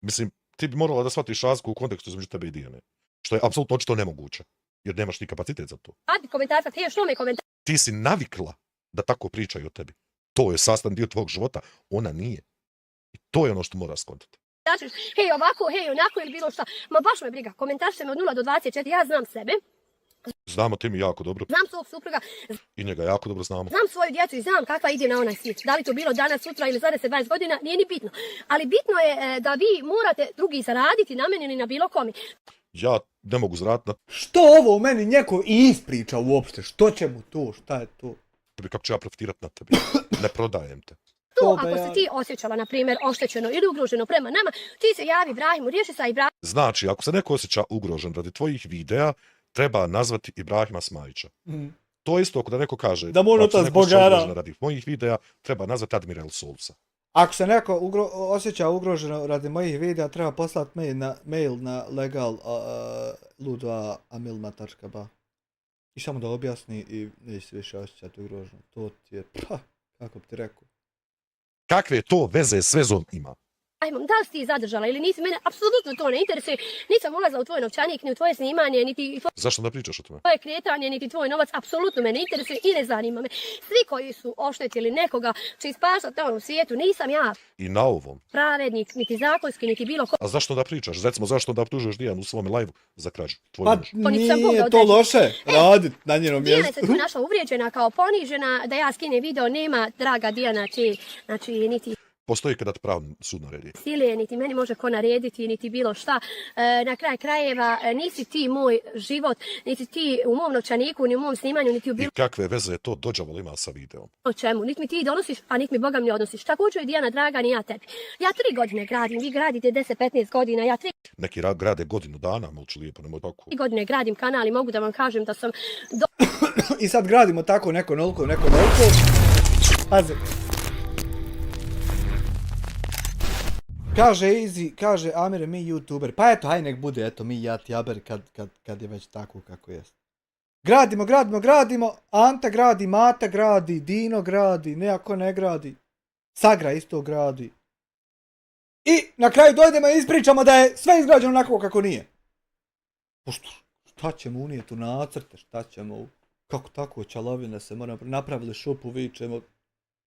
mislim, ti bi morala da shvatiš razliku u kontekstu između tebe i Dijane. Što je apsolutno očito nemoguće. Jer nemaš ni kapacitet za to. Radi komentarsat, hej, što me komentar... Ti si navikla da tako pričaju o tebi. To je sastavni dio tvog života, ona nije. I to je ono što moraš skontati. Hej, ovako, hej, onako ili bilo šta. Ma baš me briga, komentar se me od 0 do 24, ja znam sebe, Znamo ti mi jako dobro znam svog supruga, i njega jako dobro znamo. znam svoju djecu i znam kakva ide na onaj svijet. Da li to bilo danas, sutra ili za 10, 20 godina, nije ni bitno. Ali bitno je da vi morate drugi zaraditi na meni ili na bilo komi. Ja ne mogu zaraditi na Što ovo u meni njeko ispriča uopšte? Što će mu to? Šta je to? tebi, kako ću ja profitirati na tebi. Ne prodajem te. To, To da ako ja- se ti osjećala, na primjer, oštećeno ili ugroženo prema nama, ti se javi Ibrahimu, riješi sa Ibrahimom. Znači, ako se neko osjeća ugrožen radi tvojih videa, treba nazvati Ibrahima Smajića. To je isto ako da neko kaže Da mu on ako se otac neko osjeća Bogara. ugrožen radi mojih videa, treba nazvati Admira El Solusa. Ako se neko osjeća ugroženo radi mojih videa, treba poslati mail na legal@ludva.amilma.ba i samo da objasni i neće se više osjećati ugroženo. To ti je, kako bi ti rekao. Kakve to veze s vezom ima? Da li si ti zadržala ili nisi, mene apsolutno to ne interesuje. Nisam ulazila u tvoj novčanik, ni u tvoje snimanje, niti Zašto da pričaš o tome? tvoje kretanje, niti tvoj novac, apsolutno me ne interesuje i ne zanima me. Svi koji su oštetili nekoga će ispaštati na ovom svijetu, nisam ja I na ovom. pravednik, niti zakonski, niti bilo ko. A zašto da pričaš? Recimo, zašto da optužuješ Dijanu u svome live za krađu? Tvoj Pa muž. nisam Bog da nije to određuje. loše radit na njenom Dijana mjestu. se tu našla uvrijeđena kao ponižena, da ja skinem video, nema, draga Dijana, znači niti Postoji kada ti pravni sud naredi. sile, niti meni može ko narediti, niti bilo šta. Na kraj krajeva, nisi ti moj život, niti ti u mom novčaniku, ni u mom snimanju, niti u I bilo kakve veze to dođavol ima sa videom? čemu. Niti mi ti donosiš, a niti mi Boga mi odnosiš. Tako ću je Dijana draga, ni ja tebi. Ja 3 godine gradim, vi gradite 10-15 godina, ja 3 Neki grade godinu dana, molči lijepo, nemoj tako. godine gradim kanal i mogu da vam kažem da sam I sad gradimo tako neko nolko. Pazi. Kaže Easy, kaže Amire, mi youtuber. Pa eto, haj nek bude, eto, mi Jat Jaber kad je već tako kako jest. Gradimo, Anta gradi, Mata gradi, Dino gradi, nejako ne gradi. Sagra isto gradi. I na kraju dojdemo i ispričamo da je sve izgrađeno onako kako nije. Pošto, šta ćemo unijeti u nacrte, šta ćemo, kako tako čalovine se moramo, napravili šupu, vičemo,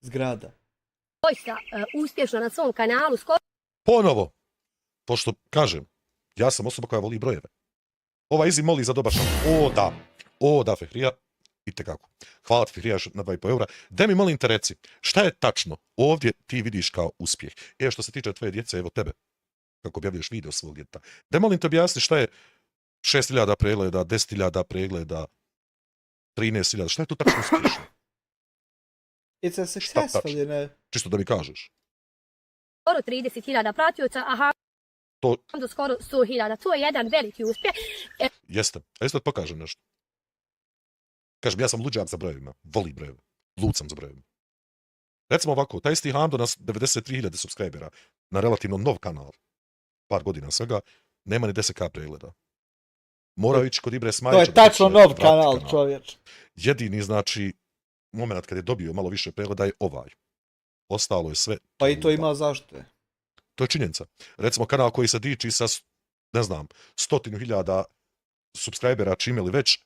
zgrada. Doista uspješno na svom kanalu, skoro Ponovo, pošto kažem, ja sam osoba koja voli brojeve. Ova Izi moli za dobar šal. O da, Fehrija, itekako. Hvala ti, Fehrija, na 2,5 eura. Daj mi molim te reci, šta je tačno ovdje ti vidiš kao uspjeh? Što se tiče tvoje djece, evo tebe, kako objavljuješ video svog djeta. Daj molim te objasni šta je 6.000 pregleda, 10.000 pregleda, 13.000, šta je to tačno uspješno? It's a successful, you know. Čisto da mi kažeš. 30.000 pratioca, a do skoro 100.000. To je jedan veliki uspjeh. Jeste. A isto da pokažem nešto. Kažem, ja sam luđak za brojevima. Volim brojeve. Lud sam za brojevima. Recimo ovako, taj isti Hando nas 93.000 subscribera na relativno nov kanal, par godina svega, nema ni 10k pregleda. Morao ići kod Ibre Smajića. To je tačno nov kanal, čovječ. Jedini, znači, moment kad je dobio malo više pregleda je ovaj. Ostalo je sve... Pa i to ima zašto. To je činjenica. Recimo kanal koji se diči sa, ne znam, 100.000 subscribera čime li već,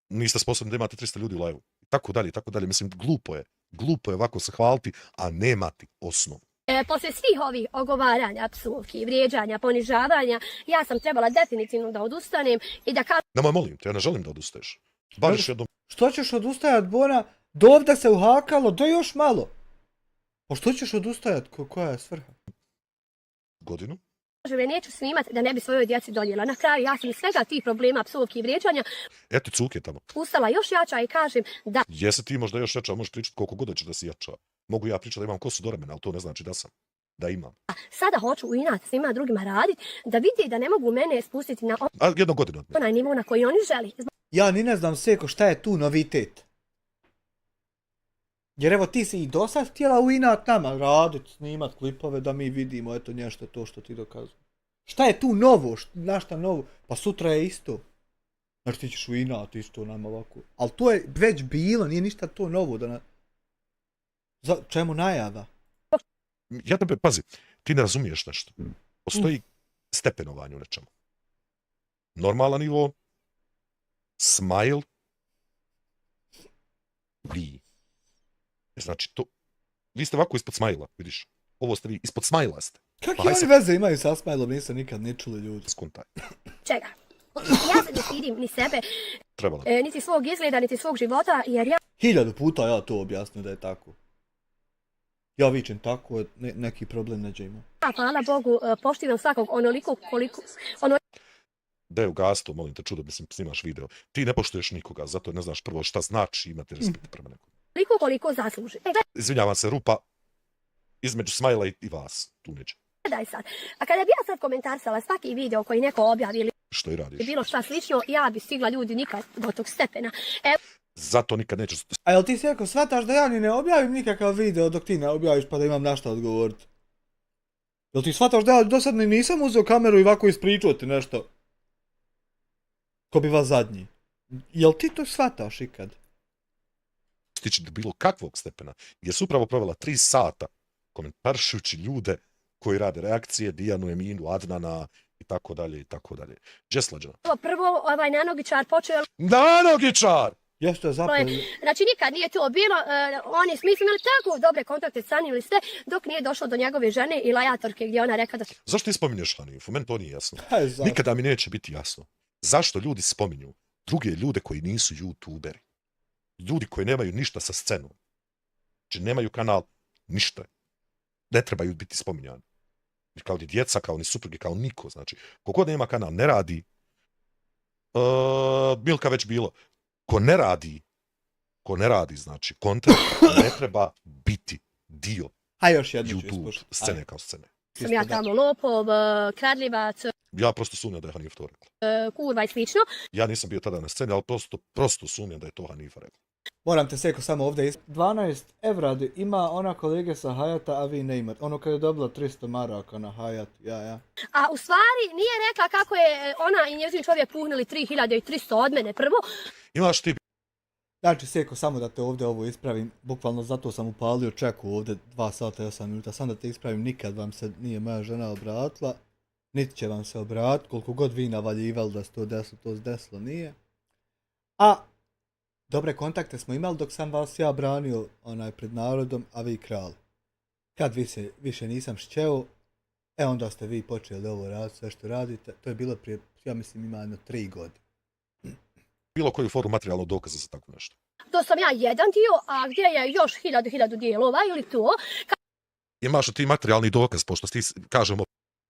niste sposobni da imate 300 ljudi u live-u. I tako dalje. Mislim, glupo je. Glupo je ovako se hvaliti, a nemati osnovu. Poslije svih ovih ogovaranja, psovki, vrijeđanja, ponižavanja, ja sam trebala definitivno da odustanem i da kažem... Nemoj, molim te, ja ne želim da odustaješ. Bar još jednom... Što ćeš odustajat, Bona? Dovda se uhakalo, do još malo. Pa što ćeš odustajat? Koja je svrha? Godinu? Ja neću snimat da ne bi svojoj djeci donijela. Na kraju ja sam iz svega tih problema, psovki i vrijeđanja Eto cuke tamo. ustala još jača i kažem da... Jesi ti možda još jača, možeš pričati koliko god hoćeš da si jača. Mogu ja pričati da imam kosu do ramena, ali to ne znači da sam. Da imam. Sada hoću u inat svima drugima raditi, da vidi da ne mogu mene spustiti na jednu godinu. onaj nivo na koji oni želi. Ja ni ne znam, Seko, šta je tu novitet. Jer evo ti si i do sad htjela u inat nama radit, snimat klipove da mi vidimo, eto nešto to što ti dokazuje. Šta je tu novo? Na šta novo? Pa sutra je isto. Znači ti ćeš u inat isto nama ovako. Ali to je već bilo, nije ništa to novo da čemu najava? Ja tebe, pazi, ti ne razumiješ nešto. Postoji stepenovanje u nečemu. Normalan nivo, smile, vi. Znači to, vi ste ovako ispod smajla, vidiš. Ovo ste vi, ispod smajla ste. Kakve oni veze imaju sa smajlom, nisam nikad ne čuli ljudi. Skuntaj. Čega? Ja se ne stidim ni sebe, niti svog izgleda, niti svog života, jer ja... 1000 puta ja to objasnio da je tako. Ja vičem tako, neki problem neđe ima. Hvala Bogu, poštivam svakog onoliko koliko... Da je u gastu, molim te, čudo, mislim, snimaš video. Ti ne poštuješ nikoga, zato ne znaš prvo šta znači imati respekt prema nekom. Koliko zasluži. Izvinjavam se, rupa između smajla i vas, tu neće. Gledaj sad, a kada bi ja sad komentarsala svaki video koji neko objavi ili što i radiš? Bilo šta slično, ja bi stigla ljudi nikad do tog stepena. Zato nikad neću... A jel ti si rekao, shvataš da ja ni ne objavim nikakav video dok ti ne objaviš pa da imam na šta odgovoriti? Jel ti shvataš da ja do sad nisam uzeo kameru i ovako ispričao ti nešto? Ko bi vas zadnji? Jel ti to shvataš ikad? Stići do bilo kakvog stepena, gdje su upravo provela 3 sata komentaršući ljude koji rade reakcije, Dijanu, Eminu, Adnana i tako dalje i tako dalje. Gdje slađa? Prvo nanogičar počeo... Nanogičar! Jeste zapravo... Znači nikad nije to bilo, oni smo imali tako dobre kontakte sa njim ili sve, dok nije došlo do njegove žene i lajatorke gdje ona rekla da... Zašto ti spominješ Hanifu? Meni to nije jasno. Nikada mi neće biti jasno. Zašto ljudi spominju druge ljude koji nisu youtuberi? Ljudi koji nemaju ništa sa scenom. Znači nemaju kanal, ništa. Ne trebaju biti spominjani. Kao ni djeca, kao ni supruge, kao niko. Znači, kogod nema kanal, ne radi. Milka već bilo. Ko ne radi, znači, kontent ne treba biti dio YouTube scene kao scene. Sam ja tamo lopov, kradljivac. Ja prosto sumnjam da je Hanifa to rekla. Kurva i slično. Ja nisam bio tada na sceni, ali prosto sumnjam da je to Hanifa rekla. Moram te Seko samo ovdje 12 evra ima ona kolege sa Hayata, a vi ne imate. Ono kad je dobila 300 maraka na Hayat, ja. A u stvari nije rekla kako je ona i njezin čovjek puhnili 3300 od mene prvo. Imaš ti Znači Seko, samo da te ovdje ovo ispravim, bukvalno zato sam upalio čeku ovdje 2 sata i 8 minuta, samo da te ispravim, nikad vam se nije moja žena obratila, niti će vam se obratiti, koliko god vi navaljivali da se to desilo, to se desilo nije. A dobre kontakte smo imali dok sam vas ja branio pred narodom, a vi krali. Kad više nisam šćeo, onda ste vi počeli ovo raditi, sve što radite, to je bilo prije, ja mislim, ima 3 godine. bilo koju foru materijalnog dokaza za tako nešto? To sam ja jedan dio, a gdje je još 1000 dijelova ili to. Imaš li ti materijalni dokaz, pošto ti kažemo...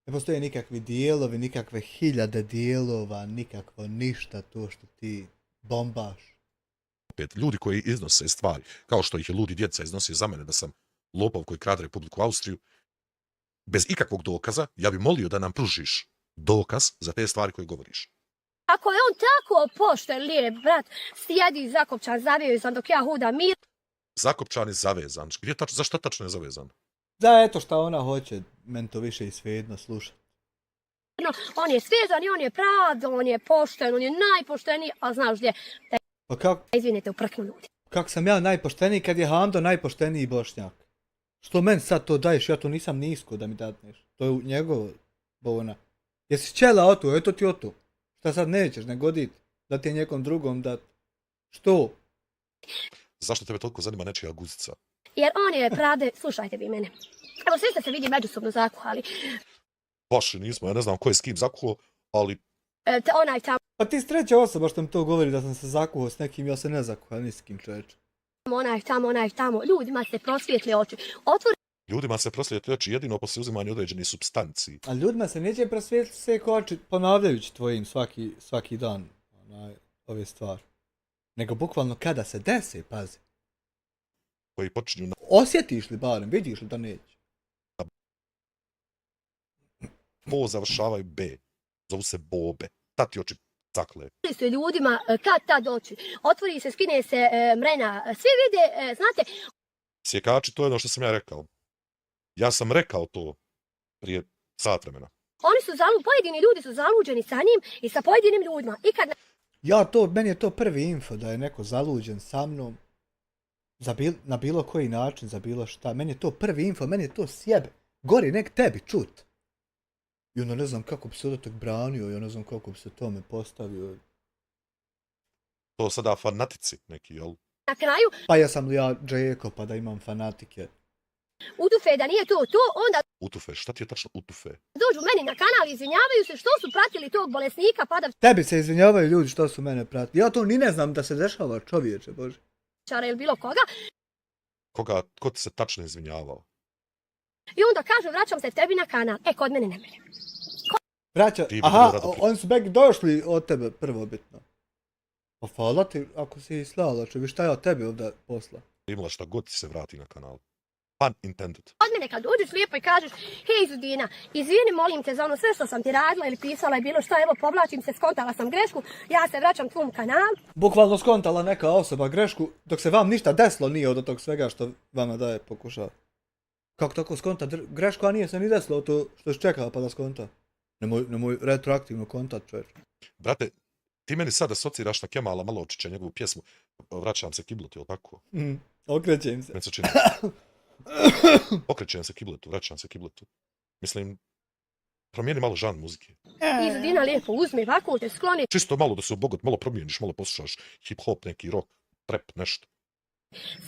Ne postoje nikakvi dijelovi, nikakve 1000 dijelova, nikakvo ništa to što ti bombaš. Ljudi koji iznose stvari, kao što ih je ludi djeca iznosio za mene da sam lopov koji krade Republiku Austriju, bez ikakvog dokaza, ja bi molio da nam pružiš dokaz za te stvari koje govoriš. Ako je on tako pošten, lijep, brat, sjedi zakopčan, zavezan dok ja hudam mir. Zakopčan je zavezan. Za šta tačno je zavezan? Da, eto šta ona hoće, meni to više i svejedno sluša. On je svezan i on je prav, on je pošten, on je najpošteniji, a znaš gdje? Pa kako? Izvinite, uprknu ljudi. Kako sam ja najpošteniji kad je Hamdo najpošteniji Bošnjak? Što meni sad to daješ, ja to nisam nisko da mi datneš. To je njegovo, Bovona. Jesi ćela o to, eto ti o to. Šta sad nećeš, ne goditi, da ti je nekom drugom dat. Što? Zašto tebe toliko zanima nečija guzica? Jer on je pravde, slušajte vi mene. Evo svi ste se vidi međusobno zakuhali. Baš nismo, ja ne znam ko je s kim zakuhao, ali... Onaj tamo. Pa ti si treća osoba što mi to govori da sam se zakuhao s nekim, ja se ne zakuhao ni s kim, čovječe. Onaj tamo. Ljudima se prosvijetli oči. Ljudima se prosvijetli oči jedino posle uzimanja određenih supstanciji. A ljudima se neće prosvijetli sve oči ponavljajući tvojim svaki dan ove stvari. Nego bukvalno kada se dese, pazi. Koji počinju na... Osjetiš li barem, vidiš li da neće? Bo završavaju B. Zovu se bobe. Tati oči cakle. Su ljudima tad oči. Otvori se, skine se mrena. Svi vide, znate... Sjekači, to je ono što sam ja rekao. Ja sam rekao to prije sat vremena. Pojedini ljudi su zaluđeni sa njim i sa pojedinim ljudima. Meni je to prvi info da je neko zaluđen sa mnom. Na bilo koji način, za bilo šta. Meni je to prvi info, meni je to sjebe. Gori nek tebi čut. I ono ne znam kako bi se od tog branio, i ne znam kako bi se tome postavio. To sada fanatici neki, jel? Na kraju... Pa ja sam li ja Džeko, pa da imam fanatike. Utufe, da nije to, onda... Utufe, šta ti je tačno utufe? Dođu meni na kanal i izvinjavaju se što su pratili tog bolesnika, pa da... Tebi se izvinjavaju ljudi što su mene pratili. Ja to ni ne znam da se dešava, čovječe, bože. Ili bilo koga. Ko ti se tačno izvinjavao? I onda kažu, vraćam se tebi na kanal. Kod mene ne mene. Oni su došli od tebe prvobitno. Pa hvala ti ako si slala, čuvi šta ja tebi ovdje posla. Imala šta god ti se vrati na kanal. Pun intended. Od mene kad dođeš lijepo i kažeš, hej Zudina, izvini molim te za ono sve što sam ti radila ili pisala i bilo šta, evo povlačim se, skontala sam grešku, ja se vraćam tvom kanalu. Bukvalno skontala neka osoba grešku, dok se vam ništa desilo nije od tog svega što vama daje pokušava. Kako tako skonta grešku, a nije se ni desilo to što si čekala pa da skonta. Nemoj retroaktivno kontat, čovječ. Brate, ti meni sada asociraš na Kemala Maločića, njegovu pjesmu Vraćam se kibletu, jel tako? Okrećem se. Okrećem se kibletu, vraćam se kibletu. Mislim, promijeni malo žan muzike. I Zudina lijepo uzme, ovako te skloni. Čisto malo da se obogat, malo promijeniš, malo poslušaš hip-hop, neki rock, trap, nešto.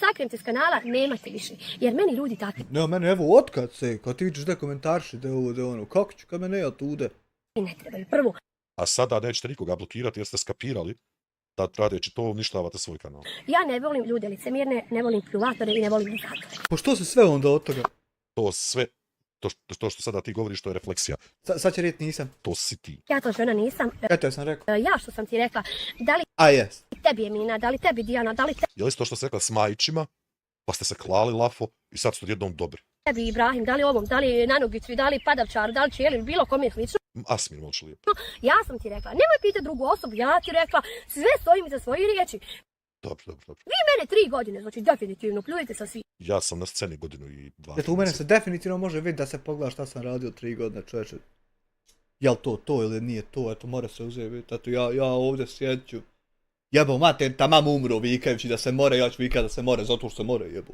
Sakrim te s kanala, nemate više, jer meni ljudi takvi. Ne, mene evo otkad se, kad ti vidiš da komentarši, da je ovo, da je ono, kako ću kad me ne ja tude? Ne trebaju prvo. A sada nećete nikoga blokirati jer ste skapirali da radeći to uništavate svoj kanal. Ja ne volim ljude licemirne, ne volim pljuvatore i ne volim diktatore. Pa što se sve onda od toga? To sve, to što sada ti govoriš, to je refleksija. Sad će reći nisam. To si ti. Ja to žena nisam. Eto ja sam rekao. Ja što sam ti rekla, da li jes. tebi Emina, da li tebi Dijana, da li Je li to što ste rekla s Majićima, pa ste se klali lafo i sad ste odjednom dobri? Tebi Ibrahim, da li ovom, da li Nanogicu, da li Padavčaru, da li Čelin, bilo kome slično. Asmin, moći lijepo. Ja sam ti rekla, nemoj pitati drugu osobu, ja ti rekla, sve stojim iza svojih riječi. Dobro, dobro, dobro. Vi mene 3 godine, znači definitivno pljujete sa svim. Ja sam na sceni godinu i 2 Eto, u mene se definitivno može vidjeti da se pogleda šta sam radio 3 godine, čovječe. Jel to ili nije to, eto, mora se uzeti vidjeti. Eto, ja ovdje sjeću. Jebo, mater, tamam umro vikajući da se more, ja ću vikati da se more, zato što se more, jebo.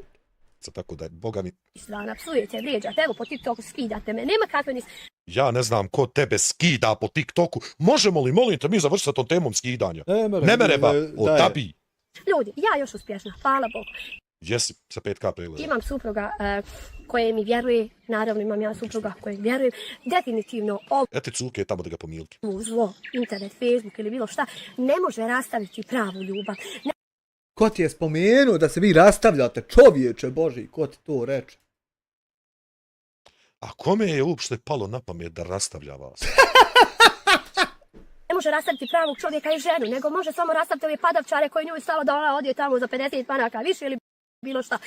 Tako da, boga mi, Strana, psujete, vrijeđate, evo po TikToku skidate me, nema kakve ni... ja ne znam ko tebe skida po TikToku. Možemo li, molim te, mi završiti sa tom temom skidanja? Ne mereba, otabi. Ljudi, ja još uspješna, hvala Bogu. Jesi, sa 5K pregleda. Imam supruga koje mi vjeruje, naravno imam ja supruga koje vjerujem, definitivno Eti cuke tamo da ga pomilki. ovo zlo, internet, Facebook ili bilo šta, ne može rastaviti pravu ljubav. Ko ti je spomenuo da se vi rastavljate, čovječe Boži, ko ti to reče? A kome je uopšte palo na pamet da rastavlja vas? Ne može rastaviti pravog čovjeka i ženu, nego može samo rastaviti ove padavčare koji njoj stalo da ona odje tamo za 50 manaka više ili bilo šta.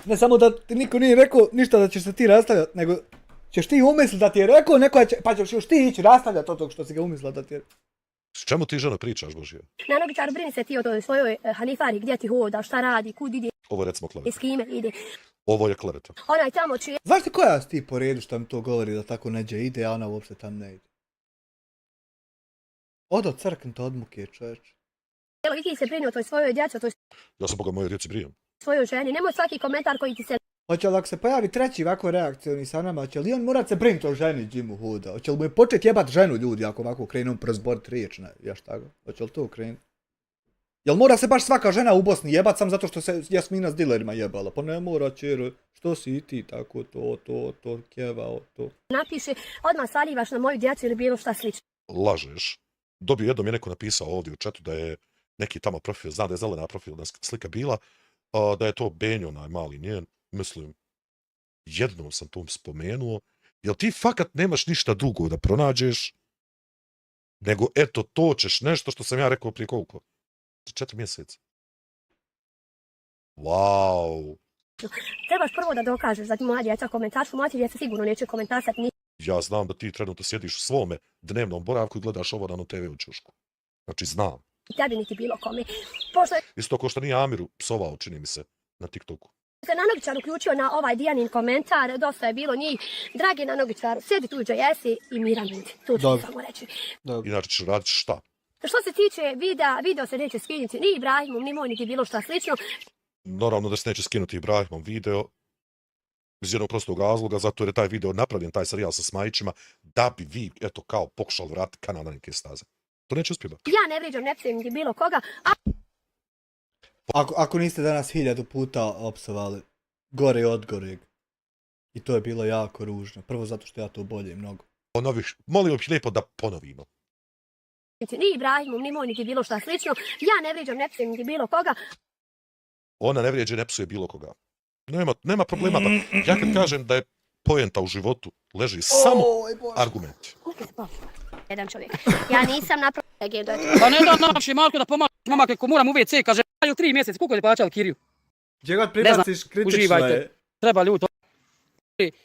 Ne samo da ti niko nije rekao ništa da ćeš se ti rastavljati, nego ćeš ti umisliti da ti je rekao neko će, pa ćeš još ti ići rastavljati od tog što si ga umislila da ti je... S čemu ti žena pričaš, Božija? Na nogičaru brini se ti o toj svojoj Hanifari, gdje ti hoda, šta radi, kud ide Ovo je recimo i kleveta. s kime ide. Ovo je kleveta. Onaj tamo čije Znaš ti koja si ti po redu što mi to govori da tako neđe ide, a ona uopšte tam ne ide? Odo crknite od muke, čovječ. i ti se brini o toj svojoj djeci, o toj Ja sam boga moje djeci brijem. svojoj ženi. Nemoj svaki komentar koji ti se Hoće li ako se pojavi treći ovako reakcioni sa nama, hoće li on morat se brinuti o ženi Jimu Huda? Hoće li mu je početi jebat ženu ljudi ako ovako krenu prozborit riječ, ne, jaš tako? Hoće li to krenuti? Jel mora se baš svaka žena u Bosni jebat sam zato što se Jasmina s dilerima jebala? Pa ne mora, čero, što si i ti tako, to, kjevao, to. napiše, odmah salivaš na moju djecu ili bilo šta slično. Lažeš. Dobio jednom je neko napisao ovdje u chatu da je neki tamo profil, zna da je zelena profilna slika bila, da je to Benjo, onaj mali njen. Mislim, jednom sam to spomenuo. Jel ti fakat nemaš ništa drugo da pronađeš? Nego eto to ćeš nešto što sam ja rekao prije koliko? 4 mjeseca. Wow. Trebaš prvo da dokažeš da ti moja djeca komentaršu, moja ti djeca sigurno neće komentarsati ni Ja znam da ti trenutno sjediš u svome dnevnom boravku i gledaš ovo na TV u Ćušku. Znači znam. tebi niti bilo kome. Pošto je Isto ko što nije Amiru psovao, čini mi se, na TikToku. se Nanogičar uključio na ovaj Dijanin komentar, dosta je bilo njih. Dragi Nanogičar, sjedi tu gdje jesi i miran budi. Tu ću Dobro. samo reći. Inače ćeš raditi šta? Što se tiče videa, video se neće skinuti ni Ibrahimom, ni moj, niti bilo šta slično. Naravno da se neće skinuti Ibrahimom video iz jednog prostog razloga, zato jer je taj video napravljen, taj serijal sa Smajićima, da bi vi, eto, kao pokušali vratiti kanal na neke staze. To neće uspjeti. Ja ne vrijeđam, ne psujem niti bilo koga, a Ako niste danas 1000 puta opsovali, gore od goreg. I to je bilo jako ružno. Prvo zato što ja to bolje mnogo. Molio bih lijepo da ponovimo. ni Ibrahimom, ni moj, niti bilo šta slično. Ja ne vrijeđam, ne psujem niti bilo koga. Ona ne vrijeđe, ne psuje bilo koga. Nema problema. Pa ja kad kažem da je poenta u životu leži samo argument. Jedan čovjek. Ja nisam napravila legendu. Pa ne da naši Marko da pomaže momak ako moram u WC, kaže,aju 3 mjeseca, koliko je plaćao kiriju? Gdje god pribaciš kritično Uživajte. je. Treba ljudi to.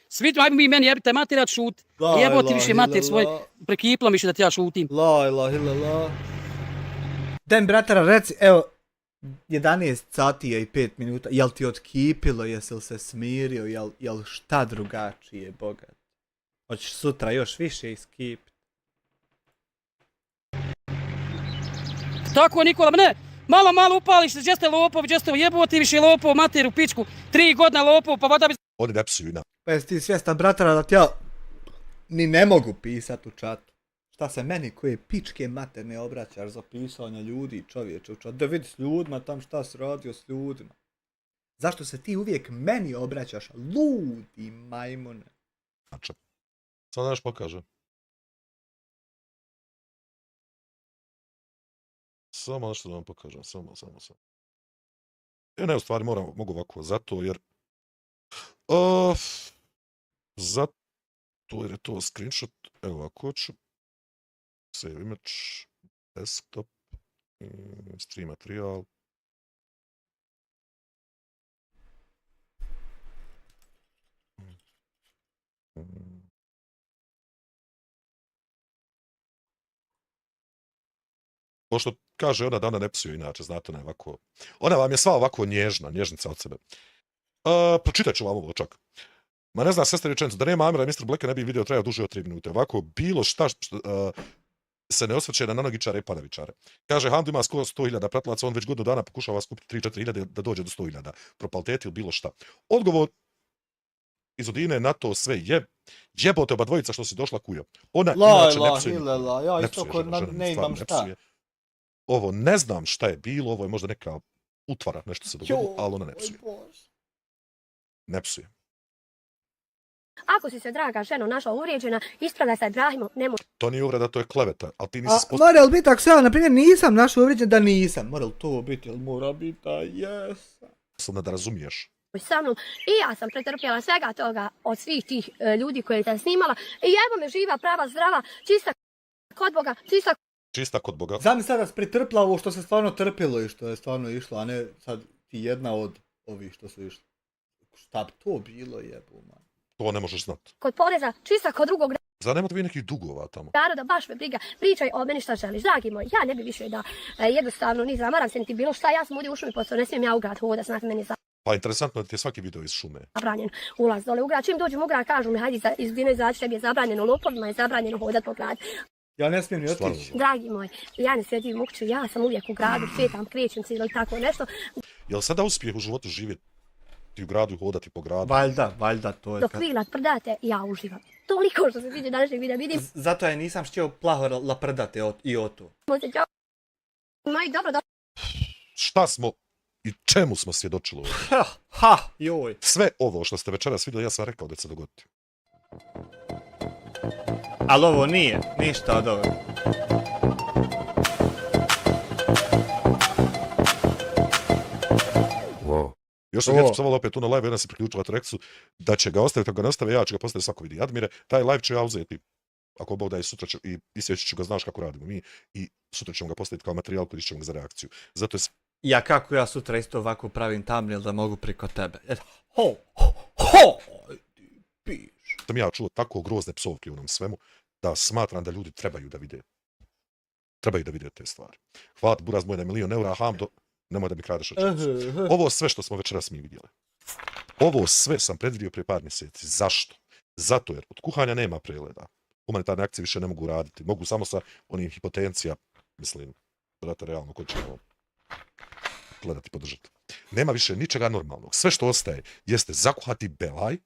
Svi ajmo mi meni jebite materijat šut. La Jebo ti ilaha više mater svoj, illallah. prekiplo mi više da ti ja šutim. La ilaha illallah. Den bratara reci, evo, 11 sati je i 5 minuta, jel ti otkipilo, jesi li se smirio, jel šta drugačije, bogat? Hoćeš sutra još više iskipiti? Tako Nikola, ne, malo upališ se, gdje ste lopov, gdje ste jebo ti više lopov, mater u pičku, 3 godine lopov, pa vada bi... Oni ne psuju na. Pa jesi ti svjestan bratara da ti ja ni ne mogu pisat u čatu? Šta se meni koje pičke materne obraćaš za pisanje ljudi, čovječe u čatu? Da vidi s ljudima tam šta si radio s ljudima. Zašto se ti uvijek meni obraćaš, ludi majmune? Znači, sad daš pokaže. Samo nešto da vam pokažem, samo. Ne, u stvari mogu ovako, zato jer... zato jer je to screenshot, evo ovako ću. Save image, desktop, stream materijal. Pošto kaže ona da ona ne psuje inače, znate, ona je ovako... Ona vam je sva ovako nježna, nježnica od sebe. Pročitat ću vam ovo čak. Ma ne zna sestra rečenicu, da nema Amira, Mr. Blacka ne bi video trajao duže od 3 minute. Ovako, bilo šta se ne osvrće na nanogičare i padavičare. Kaže, Hamdu ima skoro 100.000 pratilaca, on već godinu dana pokušava skupiti 3-4 hiljade da dođe do 100.000. Propaliteti ili bilo šta. Odgovor iz Odine na to sve je jebote oba dvojica što si došla kujo. Ona inače ne psuje. Ja isto ko ne imam šta. Ovo ne znam šta je bilo, ovo je možda neka utvara, nešto se dogodilo, ali ona ne psuje. Ne psuje. Ako si se, draga ženo, našla uvrijeđena, ispravljaj sa Ibrahimom, nemoj. To nije uvreda, to je kleveta, ali ti nisi sposobna. Mora li biti ako se ja, na primjer, nisam našao uvrijeđen da nisam? Mora li to biti, ili mora biti da jesam? Da razumiješ. Sa mnom i ja sam pretrpjela svega toga od svih tih ljudi koje sam snimala i evo me živa, prava, zdrava, čista kod Boga, čista kod Boga. Zamisli sada da pritrpla ovo što se stvarno trpilo i što je stvarno išlo, a ne sad ti jedna od ovih što su išli. Šta bi to bilo jebuma? To ne možeš znati. Kod poreza, čista kod drugog Zar nemate vi nekih dugova tamo? naroda, baš me briga, pričaj o meni šta želiš, dragi moj, ja ne bi više da jednostavno ni zamaram se niti bilo šta, ja sam ovdje u šumi, posto ne smijem ja u grad hoda, znate meni Pa interesantno da ti je svaki video iz šume. Zabranjen ulaz dole u grad, čim dođem u grad kažu mi hajde iz Dine izaći, tebi je zabranjeno, lopovima je zabranjeno hodat po gradu. Ja ne smijem ni otići. Dragi moj, ja ne sjedim u kući, ja sam uvijek u gradu, šetam, krećem se ili tako nešto. Jel sada uspjeh u životu živjeti u gradu i hodati po gradu? Valjda, to je... Dok vi laprdate, ja uživam. Toliko što se tiče današnjeg videa vidim. Zato je nisam htio plaho laprdati i o to. Moj, dobro. Šta smo i čemu smo svjedočili ovdje? Joj. Sve ovo što ste večeras vidjeli, ja sam rekao da će se dogoditi. Ali ovo nije, ništa od ovoga. Wow. Još sam djecu psovala opet tu na live, jedna se priključila Trexu, da će ga ostaviti, ako ga ne ostave, ja ću ga postaviti svako vidi. Admire, taj live ću ja uzeti, ako Bog da i sutra ću, i isjeći ću ga, znaš kako radimo mi, i sutra ćemo ga postaviti kao materijal, koristit ćemo ga za reakciju. Zato je... Kako ja sutra isto ovako pravim thumbnail da mogu priko tebe. Sam ja čuo tako grozne psovke u onom svemu, da smatram da ljudi trebaju da vide. Trebaju da vide te stvari. Hvala ti, buraz moj, na $1.000.000, Hamdo, nemoj da mi kradeš očevicu. Ovo sve što smo večeras mi vidjeli. Ovo sve sam predvidio prije par mjeseci. Zašto? Zato jer od kuhanja nema pregleda. Humanitarne akcije više ne mogu raditi. Mogu samo sa onim hipotencija, mislim, dodate realno ko će ovo gledati, podržati. Nema više ničega normalnog. Sve što ostaje jeste zakuhati belaj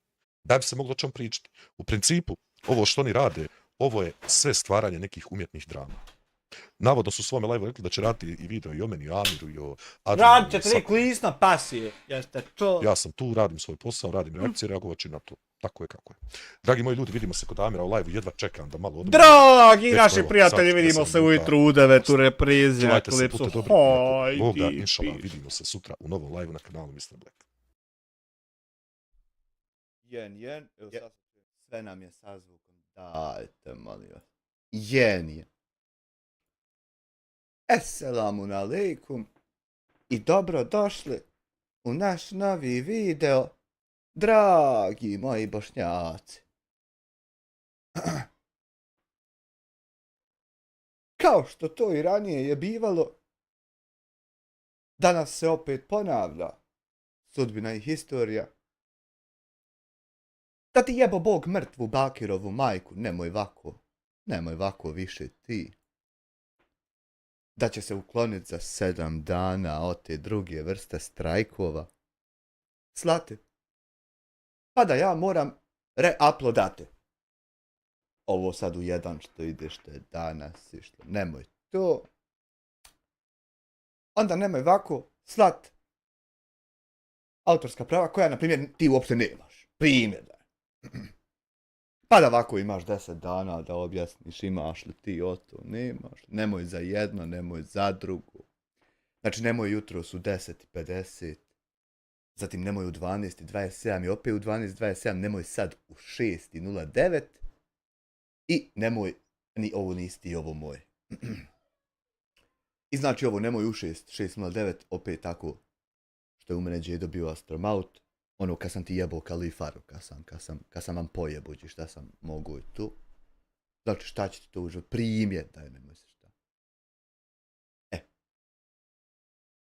da bi se moglo o čem pričati. U principu, ovo što oni rade, ovo je sve stvaranje nekih umjetnih drama. Navodno su u svome live rekli da će raditi i video i o meni, i o Amiru, i o Adrianu. Radit ćete vi klisna pasije. Jeste to? Ja sam tu, radim svoj posao, radim reakcije, reagovat ću na to. Tako je kako je. Dragi moji ljudi, vidimo se kod Amira u live-u, jedva čekam da malo odmah. Dragi naši prijatelji, vidimo se ujutru u 9 u reprizi na Klipsu. Boga, inšala, vidimo se sutra u novom live-u na kanalu Mr. Black. Jen. Sve nam je sa zvukom. Dajte, molim vas. Jen. Esselamu alaikum i dobrodošli u naš novi video, dragi moji Bošnjaci. Kao što to i ranije je bivalo, danas se opet ponavlja sudbina i historija. Da ti jebo Bog mrtvu Bakirovu majku, nemoj vako više ti. Da će se ukloniti za 7 dana od te druge vrste strajkova. Slati. Pa da ja moram reuploadati. Ovo sad u jedan što ide što je danas i što nemoj to. Onda nemoj ovako slat autorska prava koja na primjer ti uopće nemaš. Primjer da. Pa da ovako imaš 10 dana da objasniš imaš li ti o to, nemaš. Nemoj za jedno, nemoj za drugo. Znači nemoj jutros u 10:50. Zatim nemoj u 12:27 i opet u 12:27. Nemoj sad u 6:09. I nemoj ni ovo nisti i ovo moje. I znači ovo nemoj u 6:09. Opet tako što je u mene Džedo bio astronaut. Ono kad sam ti jebao kalifaru, kad sam vam pojebođi šta sam mogu i tu. Znači šta će ti to užiti? Primjer, daj nemoj se šta.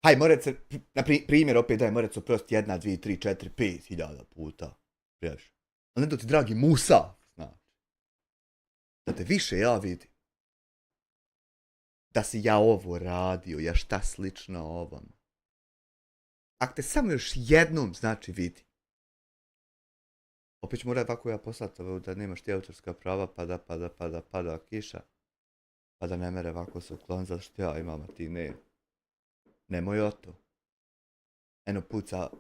Haj, more se, na primjer, opet daj, more se oprosti 1, 2, 3, 4, 5 hiljada puta. Prijaš. Ali ne do ti, dragi Musa, znači. Da te više ja vidim. Da si ja ovo radio, ja šta slično ovom. Ako te samo još jednom, znači vidi. Opet ću morat ovako ja poslati da nemaš ti autorska prava, pada kiša. Pa da ne mere ovako se uklon, zato što ja imam, a ti ne. Nemoj o to. Eno puca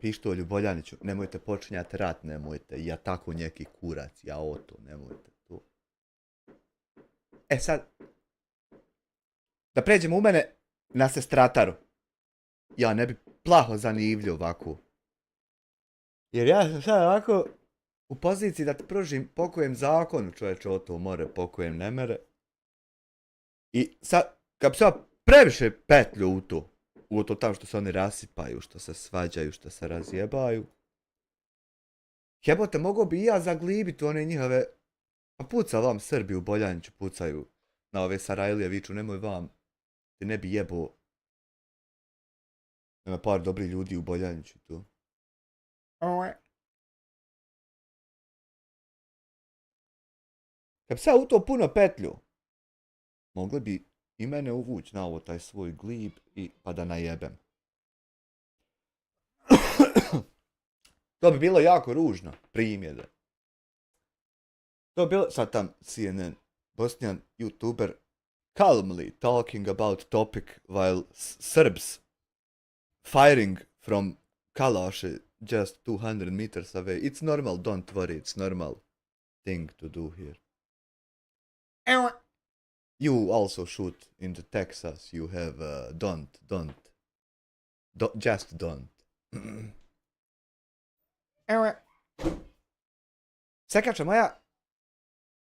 pištolj u Boljaniću, nemojte počinjati rat, nemojte. Ja tako neki kurac, ja o to, nemojte to. E sad, da pređemo u mene na sestrataru. Ja ne bi plaho zanivljiv ovako. Jer ja sam sad ovako u poziciji da ti pružim pokojem zakonu, čovječe, o to more, pokojem ne mere. I sad, kad bi se previše petlju u to tamo što se oni rasipaju, što se svađaju, što se razjebaju. Jebote, mogao bi i ja zaglibiti one njihove, pa puca vam Srbi u Boljaniću, pucaju na ove Sarajlije, viču, nemoj vam, ti ne bi jebo. Ima par dobri ljudi u Boljaniću tu. Kad bi sad u to puno petlju, mogli bi i mene uvući na ovo taj svoj glib i pa da najebem. To bi bilo jako ružno, primjede. To bi bilo, sad tam CNN, Bosnian YouTuber, calmly talking about topic while Serbs firing from Kalash just 200 meters away. It's normal, don't worry, it's normal thing to do here. You also shoot in the Texas, you have, don't. Just don't. Sekača moja,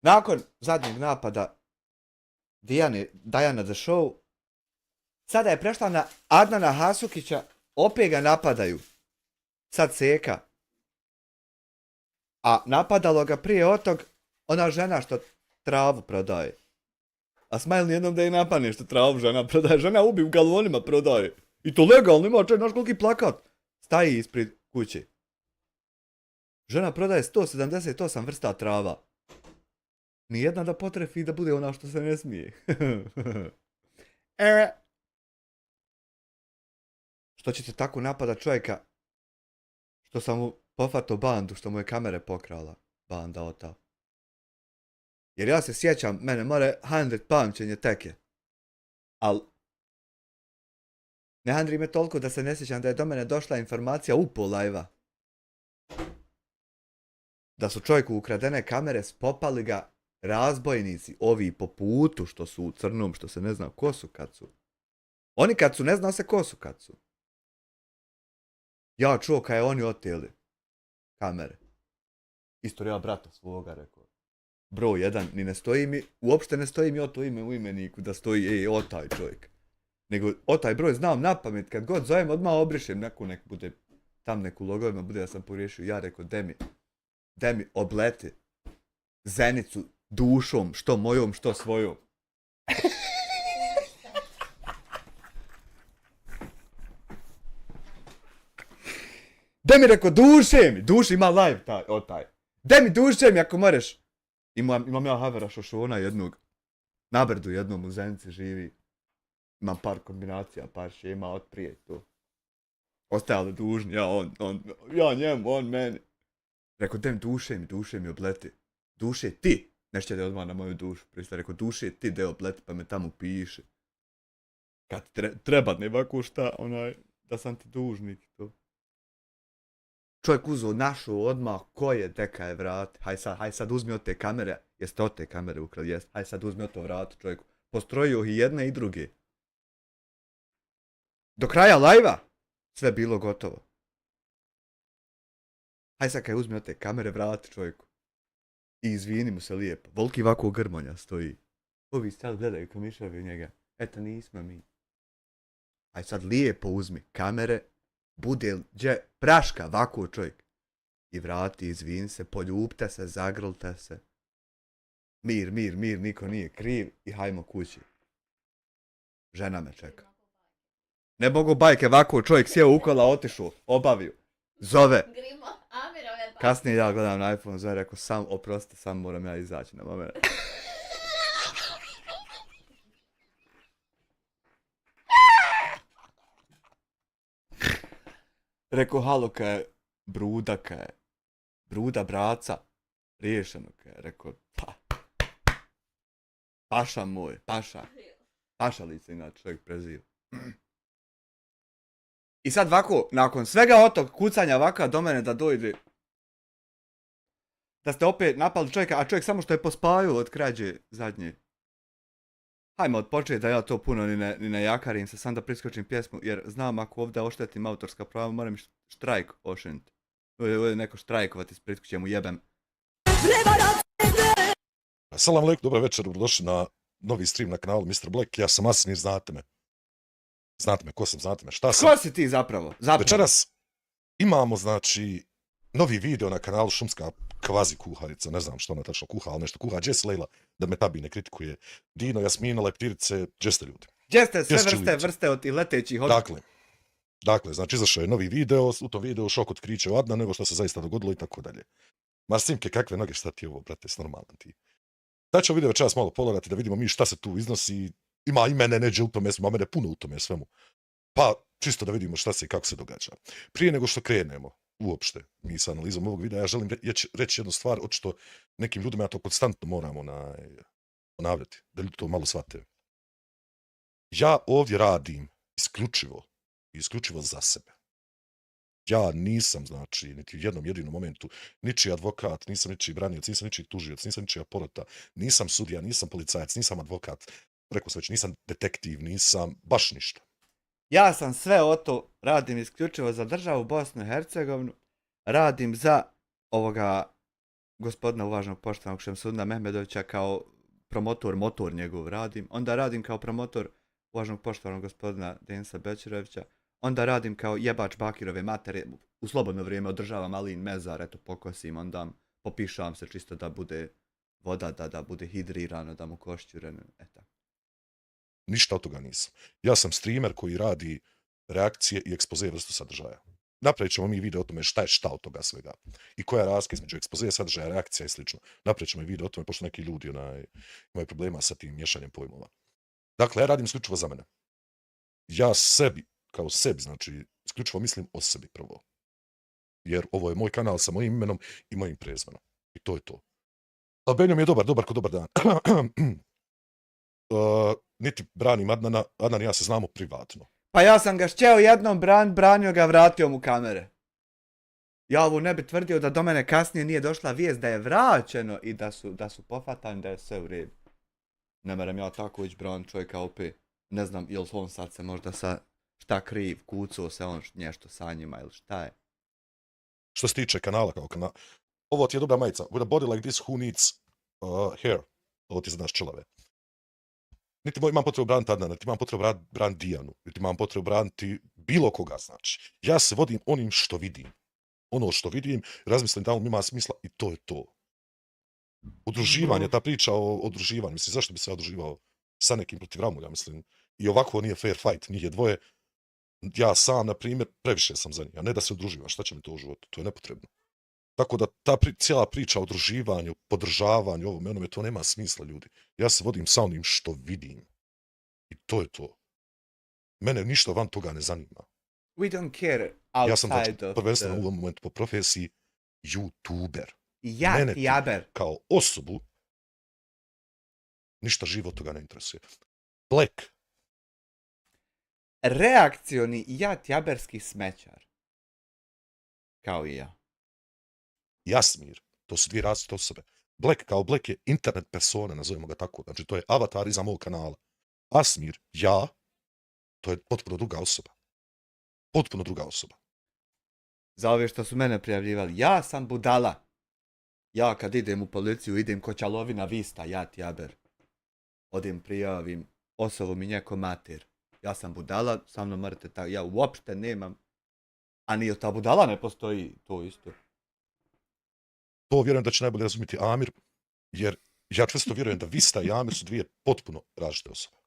nakon zadnjeg napada Diana the Show, sada je prešla na Adnana Hasukića, opet ga napadaju. Sad seka. A napadalo ga prije od tog ona žena što travu prodaje. A Smile nijednom da je napadne što travu žena prodaje. Žena ubi u galonima prodaje. I to legalno ima, čaj, znaš koliki plakat. Staji ispred kuće. Žena prodaje 178 vrsta trava. Nijedna da potrefi da bude ona što se ne smije. Što ćete tako napada čovjeka što sam mu pofato bandu, što mu je kamere pokrala. Banda ota. Jer ja se sjećam, mene more 100 pamćenje teke. Al ne handri me toliko da se ne sjećam da je do mene došla informacija u pol live-a. Da su čovjeku ukradene kamere, spopali ga razbojnici, ovi po putu što su u crnom, što se ne zna ko su kad su. Oni kad su, ne zna se ko su kad su. Ja čuo kad je oni oteli kamere. Isto ja brata svoga rekao. Broj 1, ni ne stoji mi, uopšte ne stoji mi o to ime u imeniku da stoji o taj čovjek. Nego o taj broj znam na pamet, kad god zovem odmah obrišem neku, nek bude tam neku logovima, bude da sam pogriješio. Ja rekao, demi obleti Zenicu dušom, što mojom, što svojom. Da mi rekao, duši ima live taj. Da mi duše mi ako moreš. Imam ja Havera Šošona jednog, na Brdu jednom u Zenici živi. Imam par kombinacija, par šema od prije to. Ostajali dužni, ja njemu, on meni. Rekao, dem duše mi obleti. Duše ti, nešto da odmah na moju dušu pristaje. Rekao, duše ti de obleti, pa me tamo piše. Kad treba ne ovako šta, da sam ti dužnik to. Čovjek uzeo našo odmah, ko je, deka je vrat. Haj sad uzmi od te kamere. Jeste od te kamere ukrali, jeste. Haj sad uzmi od to vrat, čovjeku. Postrojio i jedne i druge. Do kraja live-a sve bilo gotovo. Haj sad kaj uzmi od te kamere, vrati čovjeku. I izvini mu se lijepo. Volki ovako grmonja stoji. Ovi sad gledaju ko miševi njega. Eto nismo mi. Haj sad lijepo uzmi kamere. Bude gdje praška ovako čovjek. I vrati, izvini se, poljubite se, zagrlite se. Mir, niko nije kriv i hajmo kući. Žena me čeka. Ne mogu bajke, ovako čovjek sjeo u kola, otišao, obavio. Zove. Grimo, Amirove bajke. Kasnije ja gledam na iPhone, zove, rekao, sam, oprosti, sam moram ja izaći na moment. Rekao, halo, Bruda, Bruda, braca, riješeno, rekao, pa. Paša moj, Paša lice, inače čovjek preziva. I sad ovako, nakon svega otog kucanja ovaka do mene da dojde, da ste opet napali čovjeka, a čovjek samo što je pospavio od krađe zadnje. Hajmo odpočeti da ja to puno ni ne jakarim se, sam da priskočim pjesmu, jer znam ako ovdje oštetim autorska prava, moram štrajk ošeniti. Ovdje neko štrajkovati, sprit će mu jebem. Salam alaikum, dobro večer, dobrodošli na novi stream na kanalu Mr. Black, ja sam Asmir, znate me. Znate me, ko sam, znate me, šta sam. Ko si ti zapravo? Večeras imamo, znači, novi video na kanalu Šumska kvazi kuharica, ne znam što ona tačno kuha, ali nešto kuha. Gdje se Lejla, da me tabi ne kritikuje. Dino, Jasmina, Leptirice, gdje ste ljudi? Gdje ste sve vrste od tih letećih od... Dakle, znači izašao je novi video, u tom videu šok otkriće o Adna, nego što se zaista dogodilo i tako dalje. Ma Simke, kakve noge, šta ti je ovo, brate, s normalan ti. Da ćemo video večeras malo pogledati da vidimo mi šta se tu iznosi. Ima i mene neđe u tome, ima mene puno u tome svemu. Pa, čisto da vidimo šta se i kako se događa. Prije nego što krenemo, uopšte, mi sa analizom ovog videa, ja želim reći jednu stvar, očito nekim ljudima ja to konstantno moramo ponavljati, da ljudi to malo shvate. Ja ovdje radim isključivo za sebe. Ja nisam, znači, niti u jednom jedinom momentu, ničiji advokat, nisam ničiji branioc, nisam ničiji tužioc, nisam ničija porota, nisam sudija, nisam policajac, nisam advokat, rekao sam već, nisam detektiv, nisam baš ništa. Ja sam sve o to, radim isključivo za državu Bosnu i Hercegovinu, radim za ovoga gospodina uvaženog poštovanog Šemsudina Mehmedovića kao motor njegov radim, onda radim kao promotor uvaženog poštovanog gospodina Denisa Bećirovića, onda radim kao jebač Bakirove matere, u slobodno vrijeme održavam malin mezar, eto pokosim, onda popišavam se čisto da bude voda, da bude hidrirano, da mu košćureno, eto. Ništa od toga nisam. Ja sam streamer koji radi reakcije i ekspoze vrstu sadržaja. Napravit ćemo mi video o tome šta je šta od toga svega. I koja je razlika između ekspoze, sadržaja, reakcija i slično. Napravit ćemo i video o tome, pošto neki ljudi imaju problema sa tim miješanjem pojmova. Dakle, ja radim isključivo za mene. Ja sebi, kao sebi, znači, isključivo mislim o sebi prvo. Jer ovo je moj kanal sa mojim imenom i mojim prezmenom. I to je to. Benjo mi je dobar ko dobar dan. Niti branim Adnana, Adnan i ja se znamo privatno. Pa ja sam ga šćeo jednom branio ga, vratio mu kamere. Ja ovo ne bi tvrdio da do mene kasnije nije došla vijest da je vraćeno i da su pofatani, da je sve u redu. Ne moram ja tako ići bran čovjeka opet. Ne znam, ili on sad se možda šta kriv, kucao se on nešto sa njima ili šta je. Što se tiče kanala kao kanal, ovo ti je dobra majica. With a body like this, who needs hair? Ovo ti je za nas čelave. Niti imam potrebu braniti Adnana, niti imam potrebu braniti Dijanu, niti imam potrebu braniti bilo koga, znači. Ja se vodim onim što vidim. Ono što vidim, razmislim da on ima smisla i to je to. Udruživanje, ta priča o udruživanju, mislim, zašto bi se udruživao sa nekim protiv Ramulja, mislim. I ovako nije fair fight, nije dvoje. Ja sam, na primjer, previše sam za njih, a ne da se udruživam, šta će mi to u životu, to je nepotrebno. Tako da ta cijela priča o udruživanju, podržavanju, ovome, onome, to nema smisla, ljudi. Ja se vodim sa onim što vidim. I to je to. Mene ništa van toga ne zanima. We don't care outside ja sam, znači, of prvenstveno u ovom momentu po profesiji YouTuber. Ja, jaber. Kao osobu ništa živo od toga ne interesuje. Black. Reakcioni jaberski smećar. Kao i ja. Jasmir, to su dvije različite osobe. Black kao Black je internet persona, nazovemo ga tako. Znači, to je avatar iza mog kanala. Asmir, ja, to je potpuno druga osoba. Potpuno druga osoba. Za ove što su mene prijavljivali, ja sam budala. Ja kad idem u policiju, idem ko Čalovina Vista, jaber. Odem prijavim osobu mi njeko mater. Ja sam budala, sa mnom morate tako, ja uopšte nemam. A nije ta budala ne postoji, to isto. To vjerujem da će najbolje razumjeti Amir, jer ja čvrsto vjerujem da Vista i Amir su dvije potpuno različite osobe.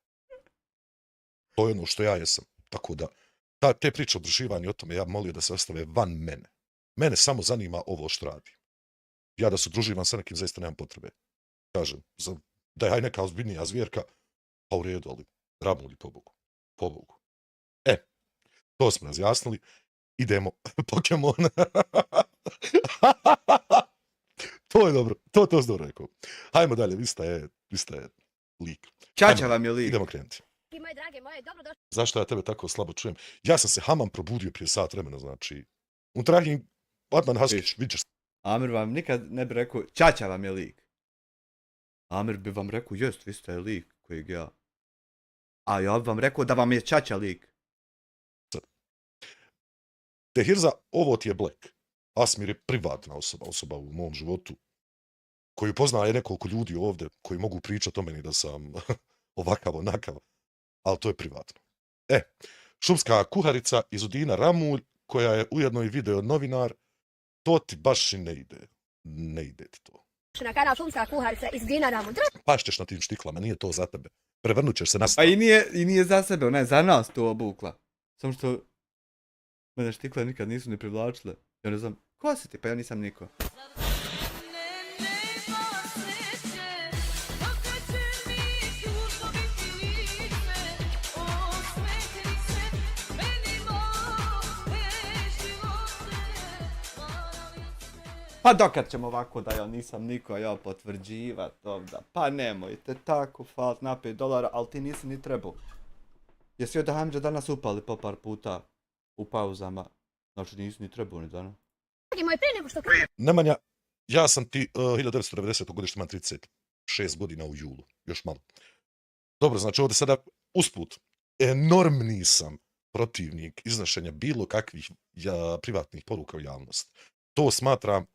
To je ono što ja jesam. Tako da, te priče o druživanju o tome, ja bi molio da se ostave van mene. Mene samo zanima ovo što radim. Ja da se druživam sa nekim, zaista nemam potrebe. Kažem, da je neka ozbiljnija zvjerka, pa u redu, ali Ramulj, pobogu. Pobogu. To smo razjasnili. Idemo, Pokemon. To je dobro, to si dobro rekao. Hajmo dalje, vi ste lik. Čača vam je lik. Idemo krenuti. I moje drage moje, dobrodošli. Zašto ja tebe tako slabo čujem? Ja sam se hamam probudio prije sat vremena, znači... Utrahim, Adnan Haskić, vidiš. Amir vam nikad ne bi rekao, čača vam je lik. Amir bi vam rekao, jest, vi ste lik kojeg ja. A ja bi vam rekao da vam je čača lik. Tehirza, ovo ti je Black. Asmir je privatna osoba u mom životu, koju poznaje nekoliko ljudi ovdje, koji mogu pričati o meni da sam ovakav, onakav, ali to je privatno. Šumska kuharica iz Udina Ramulj, koja je ujedno i video novinar, to ti baš i ne ide. Ne ide ti to. Na kanal Šumska kuharica iz Udina Ramulj. Pašćeš na tim štiklama, nije to za tebe. Prevrnut ćeš se na Pa i nije za sebe, ona je za nas to obukla. Samo što mene štikle nikad nisu ni privlačile. Ja ne znam, ko si ti? Pa ja nisam niko. Pa dokad ćemo ovako da ja nisam niko, ja potvrđivat ovdje. Pa nemojte tako falt na $5, ali ti nisi ni trebao. Jesi od Hamđa danas upali po par puta u pauzama? Znači nisi ni trebao ni danas. Moj, prije nego što Nemanja, ja sam ti 1990. godište, imam 36 godina u julu, još malo. Dobro, znači ovdje sada usput, enormni sam protivnik iznošenja bilo kakvih privatnih poruka u javnost. To smatram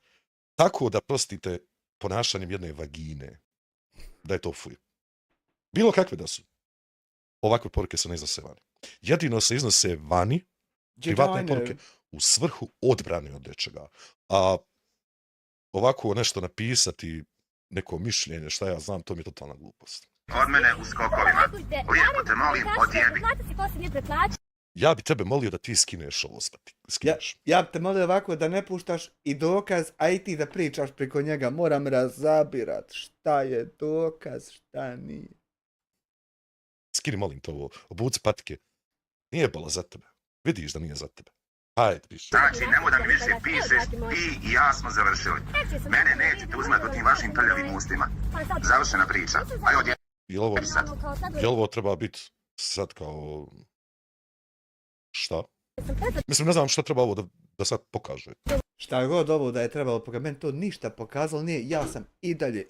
tako da, prostite, ponašanjem jedne vagine, da je to fuj. Bilo kakve da su. Ovakve poruke su neiznosevane. Jedino se iznose vani, privatne poruke, u svrhu odbrane od nečega. A ovako nešto napisati, neko mišljenje, šta ja znam, to mi je totalna glupost. Od mene u skokovima. Lijepo te molim, odjebi. Ja bi tebe molio da ti skineš ovo, skineš. Ja bi te molio ovako da ne puštaš i dokaz, a i ti da pričaš preko njega. Moram razabirat šta je dokaz, šta nije. Skini, molim te ovo, obuci patike. Nije bolo za tebe. Vidiš da nije za tebe. Hajde, piši. Znači, nemoj da mi više pišeš, ti i ja smo završili. Mene nećete uzmati u tim vašim prljavim ustima. Završena priča. Aj odjebi. Jel ovo treba biti sad kao... Šta? Mislim, ne znam šta treba ovo da sad pokaže. Šta god ovo da je trebalo pokazati, meni to ništa pokazalo nije, ja sam i dalje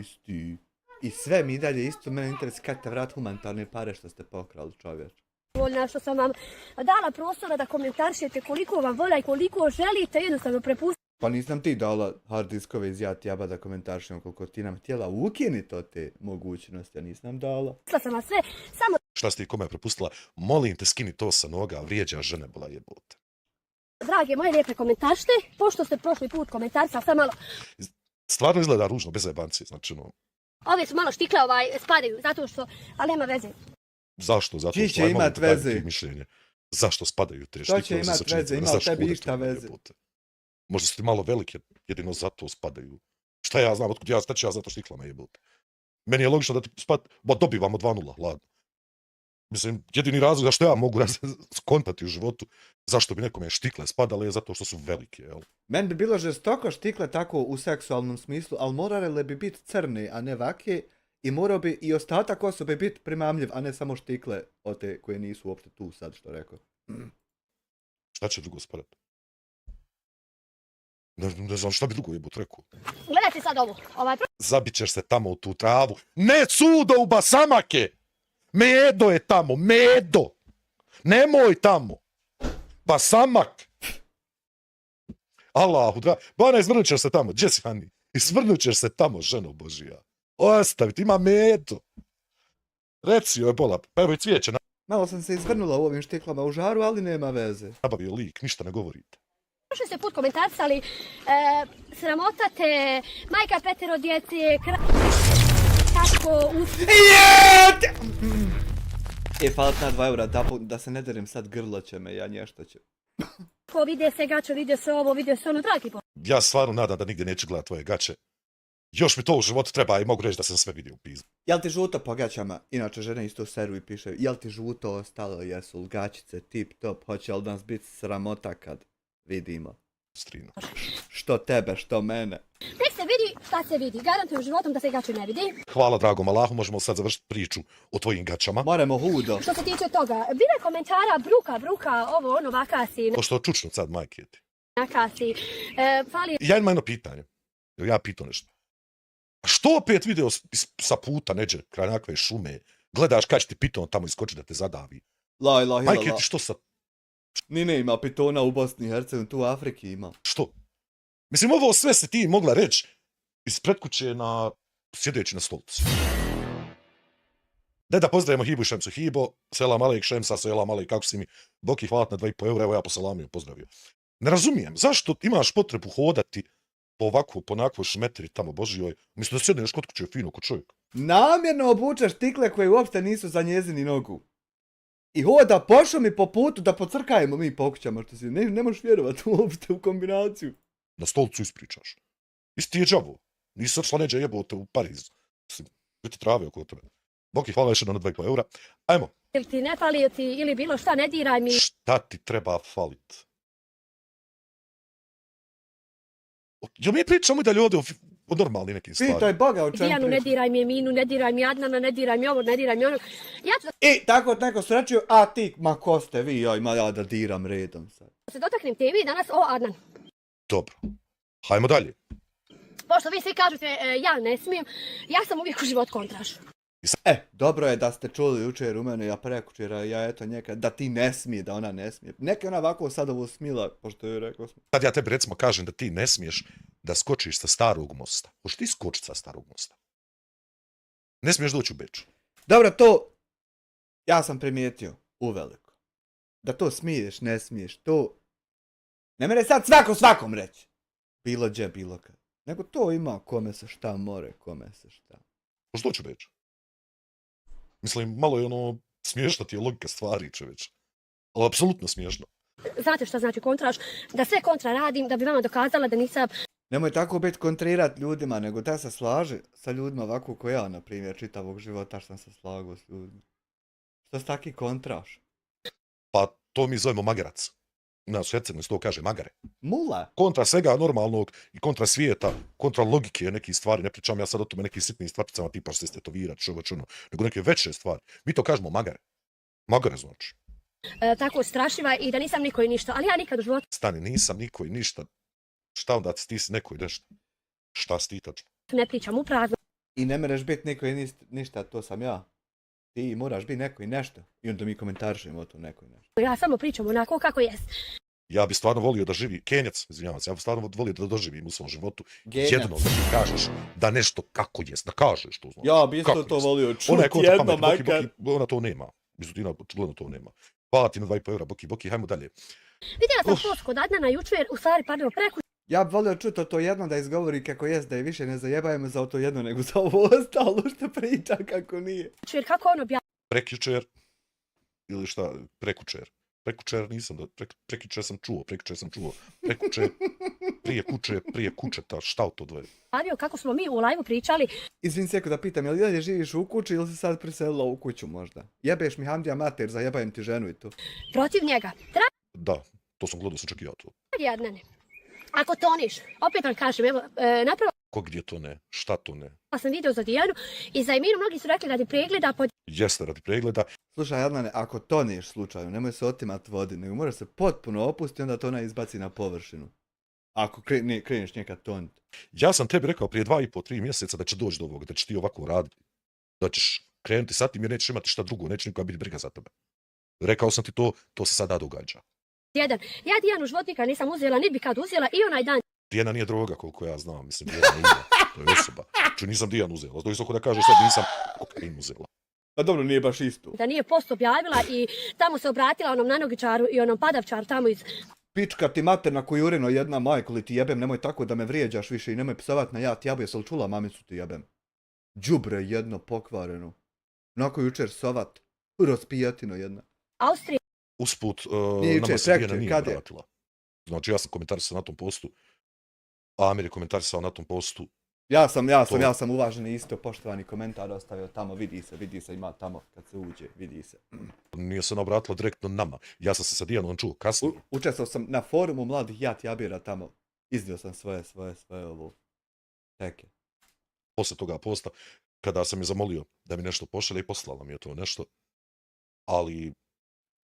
isti. I sve mi i dalje isto, mene interes kad te vrat humanitarne pare što ste pokrali, čovječ. Voljna što sam vam dala prostora da komentarišete koliko vam volja i koliko želite, jednostavno prepustiti. Pa nisam ti dala hard diskove iz Jaba da komentarišem koliko ti nam htjela, ukini to te mogućnosti, ja nisam dala. Sam vas sve, samo... Šta si ti kome prepustila? Molim te, skini to sa noga, vrijeđa žene, bola jebote. Drage moje lijepe komentaršte, pošto ste prošli put komentarisali, sad malo... Stvarno izgleda ružno, bez zajebancije, znači no... Ove su malo štikle spadaju, zato što, ali nema veze. Zašto? Zato što će imat veze? Mišljenje. Zašto spadaju te štikle? To će imat veze, ima tebi išta veze. Možda su ti malo velike, jedino zato spadaju. Šta ja znam, otkud šta ću ja zato štiklama jebote. Meni je logično da ti dobivamo 2-0, ladno. Mislim, jedini razlog zašto ja mogu skontati u životu, zašto bi nekome štikle spadale je zato što su velike, jel? Meni bi bilo žestoko štikle tako u seksualnom smislu, ali morale bi biti crne, a ne vake, i morao bi i ostatak osobe biti primamljiv, a ne samo štikle od te koje nisu uopšte tu sad, što rekao. Šta će drugo spadati? Ne znam šta bi drugo jebut rekao. Gledajte sad ovo. Zabit ćeš se tamo u tu travu. Ne cudo u basamake! Medo je tamo, medo! Nemoj tamo! Basamak! Allahu, Bana, izvrnut ćeš se tamo, gdje si, Hani? Izvrnut ćeš se tamo, ženo Božija. Ostaviti, ima medo! Reci joj, bola, pa evo i cvijeće. Malo sam se izvrnula u ovim štiklama u žaru, ali nema veze. Nabavio lik, ništa ne govorite. Prošli ste put komentarisali, sramotate, majka petero djece, tako... Hvala na 2 eura, da se ne derem sad, grlo će me, ja nešto će. Ko vide se gače, vidio se ovo, vidio se ono, dragi po. Ja stvarno nadam da nigdje neću gledati tvoje gaće. Još mi to u životu treba i mogu reći da sam sve vidio u pizdu. Jel ti žuto po gaćama? Inače žena isto seru i piše, jel ti žuto ostalo, jesu li gaćice tip top, hoće li nas biti sramota kad vidimo? Strino. Što tebe, što mene. Nek se vidi šta se vidi, garantujem životom da se gače ne vidi. Hvala dragom Allahu, možemo sad završiti priču o tvojim gaćama. Moramo hudo. Što se tiče toga, bilo je komentara, bruka, ovo, ono, vakasi, To što čučno sad, majke ti. nakasi, fali... Ja imam jedno pitanje. Ja pitao nešto. A što opet video sa puta neđe, kraj nekakve šume, gledaš kad će ti piton tamo iskoči da te zadavi? La ilaha Majke illallah. ti što sa... Ni ne ima pitona u Bosni i Hercegovini, tu u Afriki ima. Što? Mislim, ovo sve se ti mogla reći ispred kuće sjedeći na stolici. Daj da pozdravimo Hibu i Šemsu. Hibo, selam alejk, Šemsa, selam alejk, kako si mi? Boki, hvala na 2,5 eura, evo ja poselamio, pozdravio. Ne razumijem, zašto imaš potrebu hodati po onakvoj šmetri tamo, Božijoj, umjesto da sjedneš kod kuće fino, kod čovjeka. Namjerno obučaš tikle koje uopšte nisu za njezini nogu. I hoda po šumi po putu da pocrkajemo mi po kućama, što si ne možeš vjerovati uopšte u kombinaciju. Na stolicu ispričaš. Isti je džavo. Nisi očela neđe jebote u Pariz. Biti trave oko tebe. Boki, hvala još jedno na 2,5 eura. Ajmo. Ili ti ne fali ti, ili bilo šta, ne diraj mi. Šta ti treba falit? Jel mi pričamo i dalje ovdje o normalnim nekim stvarima? Pitaj Boga o čem Dijanu ne pričam. diraj mi, Eminu ne diraj mi, Adnana ne diraj mi ovo, ne diraj mi ono. Ja ću I tako neko srećio, a ti, ma ko ste vi, joj, ma ja da diram redom sad. da se dotaknem temi danas o Adnan. Dobro. Hajmo dalje. Pošto vi svi kažete ja ne smijem, ja sam uvijek u život kontraš. Dobro je da ste čuli jučer u mene, ja prekučera, ja eto njeka, da ti ne smije, da ona ne smije. Neka ona ovako sad ovo smila, pošto je rekao smo. Sad ja tebi recimo kažem da ti ne smiješ da skočiš sa starog mosta. Hoćeš ti skočiti sa starog mosta? Ne smiješ doći u Beču. Dobro, to ja sam primijetio uveliko. Da to smiješ, ne smiješ, to... Ne mene sad svakom reći. Bilo gdje, bilo kad. Nego to ima kome se šta more, kome se šta. Hoćeš doći u Beču? Mislim, malo je ono smiješna ti je logika stvari, čoveč. Ali apsolutno smiješno. Znate šta znači kontraš? Da sve kontra radim, da bi vama dokazala da nisam... Nemoj tako biti kontrirat ljudima, nego da se slaže sa ljudima ovako ko ja, na primjer, čitavog života sam se slagao s ljudima. Što si taki kontraš? Pa to mi zovemo magarac. U nas u Hercegovini se to kaže magare. Mula? Kontra svega normalnog i kontra svijeta, kontra logike nekih stvari. Ne pričam ja sad o tome nekim sitnim stvarčicama tipa što se stetovirat, čuno, nego neke veće stvari. Mi to kažemo magare. Magare znači. Tako strašiva i da nisam niko i ništa, ali ja nikad u životu Stani, nisam niko i ništa. Šta onda ti si neko i nešto? Šta si ti tačno? ne pričam u prazno. I ne mereš biti neko i ništa, to sam ja. Ti moraš biti neko i nešto. I onda mi komentarišemo o tom neko i nešto. Ja samo pričam onako kako jest. Ja bi stvarno volio da živi, Kenjac, izvinjavam se, ja bi stvarno volio da doživim u svom životu Genjac. jedno da ti kažeš da nešto kako jest, da kažeš to znači. Ja bi isto Kako to jest. volio Ona je čuti kontra jedno pamet, Boki, makar. Boki, ona to nema. Izutina, očigledno to nema. Hvala ti na 2,5 eura, Boki, hajmo dalje. Vidjela sam post kod Adnana jučer, u stvari, pardon, preku Ja bi volio čuti to jedno da izgovori kako jest, da je više ne zajebajemo za to jedno nego za ovo ostalo što priča kako nije. jučer, kako on objavio. Prekjučer, ili šta, prekučer. Prekučer nisam, prekjučer sam čuo, prekučer, prije kučeta, šta to dvoje? Kako smo mi u live-u pričali, Izvin seko da pitam, jel dalje živiš u kući ili si sad priselila u kuću možda? Jebeš mi Hamdija mater, zajebajem ti ženu i to. protiv njega. Da, to sam gledao, sam čak i ja to. Dragi Adnane, ako toniš, opet vam kažem, evo, napravila Ko gdje to ne? Šta to ne? sam video za Dijanu i za Eminu, mnogi su rekli da ti pregleda pod Jeste radi pregleda. Slušaj, Adnane, ako toneš slučajno, nemoj se otimat vodi, nego moraš se potpuno opustiti, onda to ona izbaci na površinu. Ako kreneš njeka toniti. Ja sam tebi rekao prije 2,5-3 mjeseca da će doći do ovoga, da će ti ovako raditi. Da ćeš krenuti sa tim jer nećeš imati šta drugo, neće nikoga biti briga za tebe. Rekao sam ti to se sada događa. jedan. Ja Dijanu životnika nisam uzela, niti bi kad uzela i onaj dan Dijana nije droga koliko ja znam, mislim Dijana nije, to je osoba. Ču nisam Dijanu uzela, to je isto da kaže sad nisam kokain uzela. Pa dobro, nije baš isto. da nije post objavila i tamo se obratila onom nanogičaru i onom padavčaru tamo iz... Pička ti materna kujurino jedna, majko li ti jebem, nemoj tako da me vrijeđaš više i nemoj psovat na ja ti jabu, jesel čula mamicu ti jebem. Đubre jedno pokvareno. Nako jučer sovat. Rospijatino jedna. Austrija. Usput, Nije nama juče, se Dijana prekjuče, nije kad je? vratila. Znači, ja sam komentarisao na tom postu, a Amir je komentarisao na tom postu. Ja sam uvaženi isto poštovani komentar ostavio tamo, vidi se, ima tamo kad se uđe, vidi se. Nije se ona obratila direktno nama. Ja sam se sa Dijanom čuo kasnije. Učestvovao sam na forumu mladih Jabira tamo, iznio sam svoje ovo teke. Posle toga posta, kada sam je zamolio da mi nešto pošalje i poslala mi je to nešto. Ali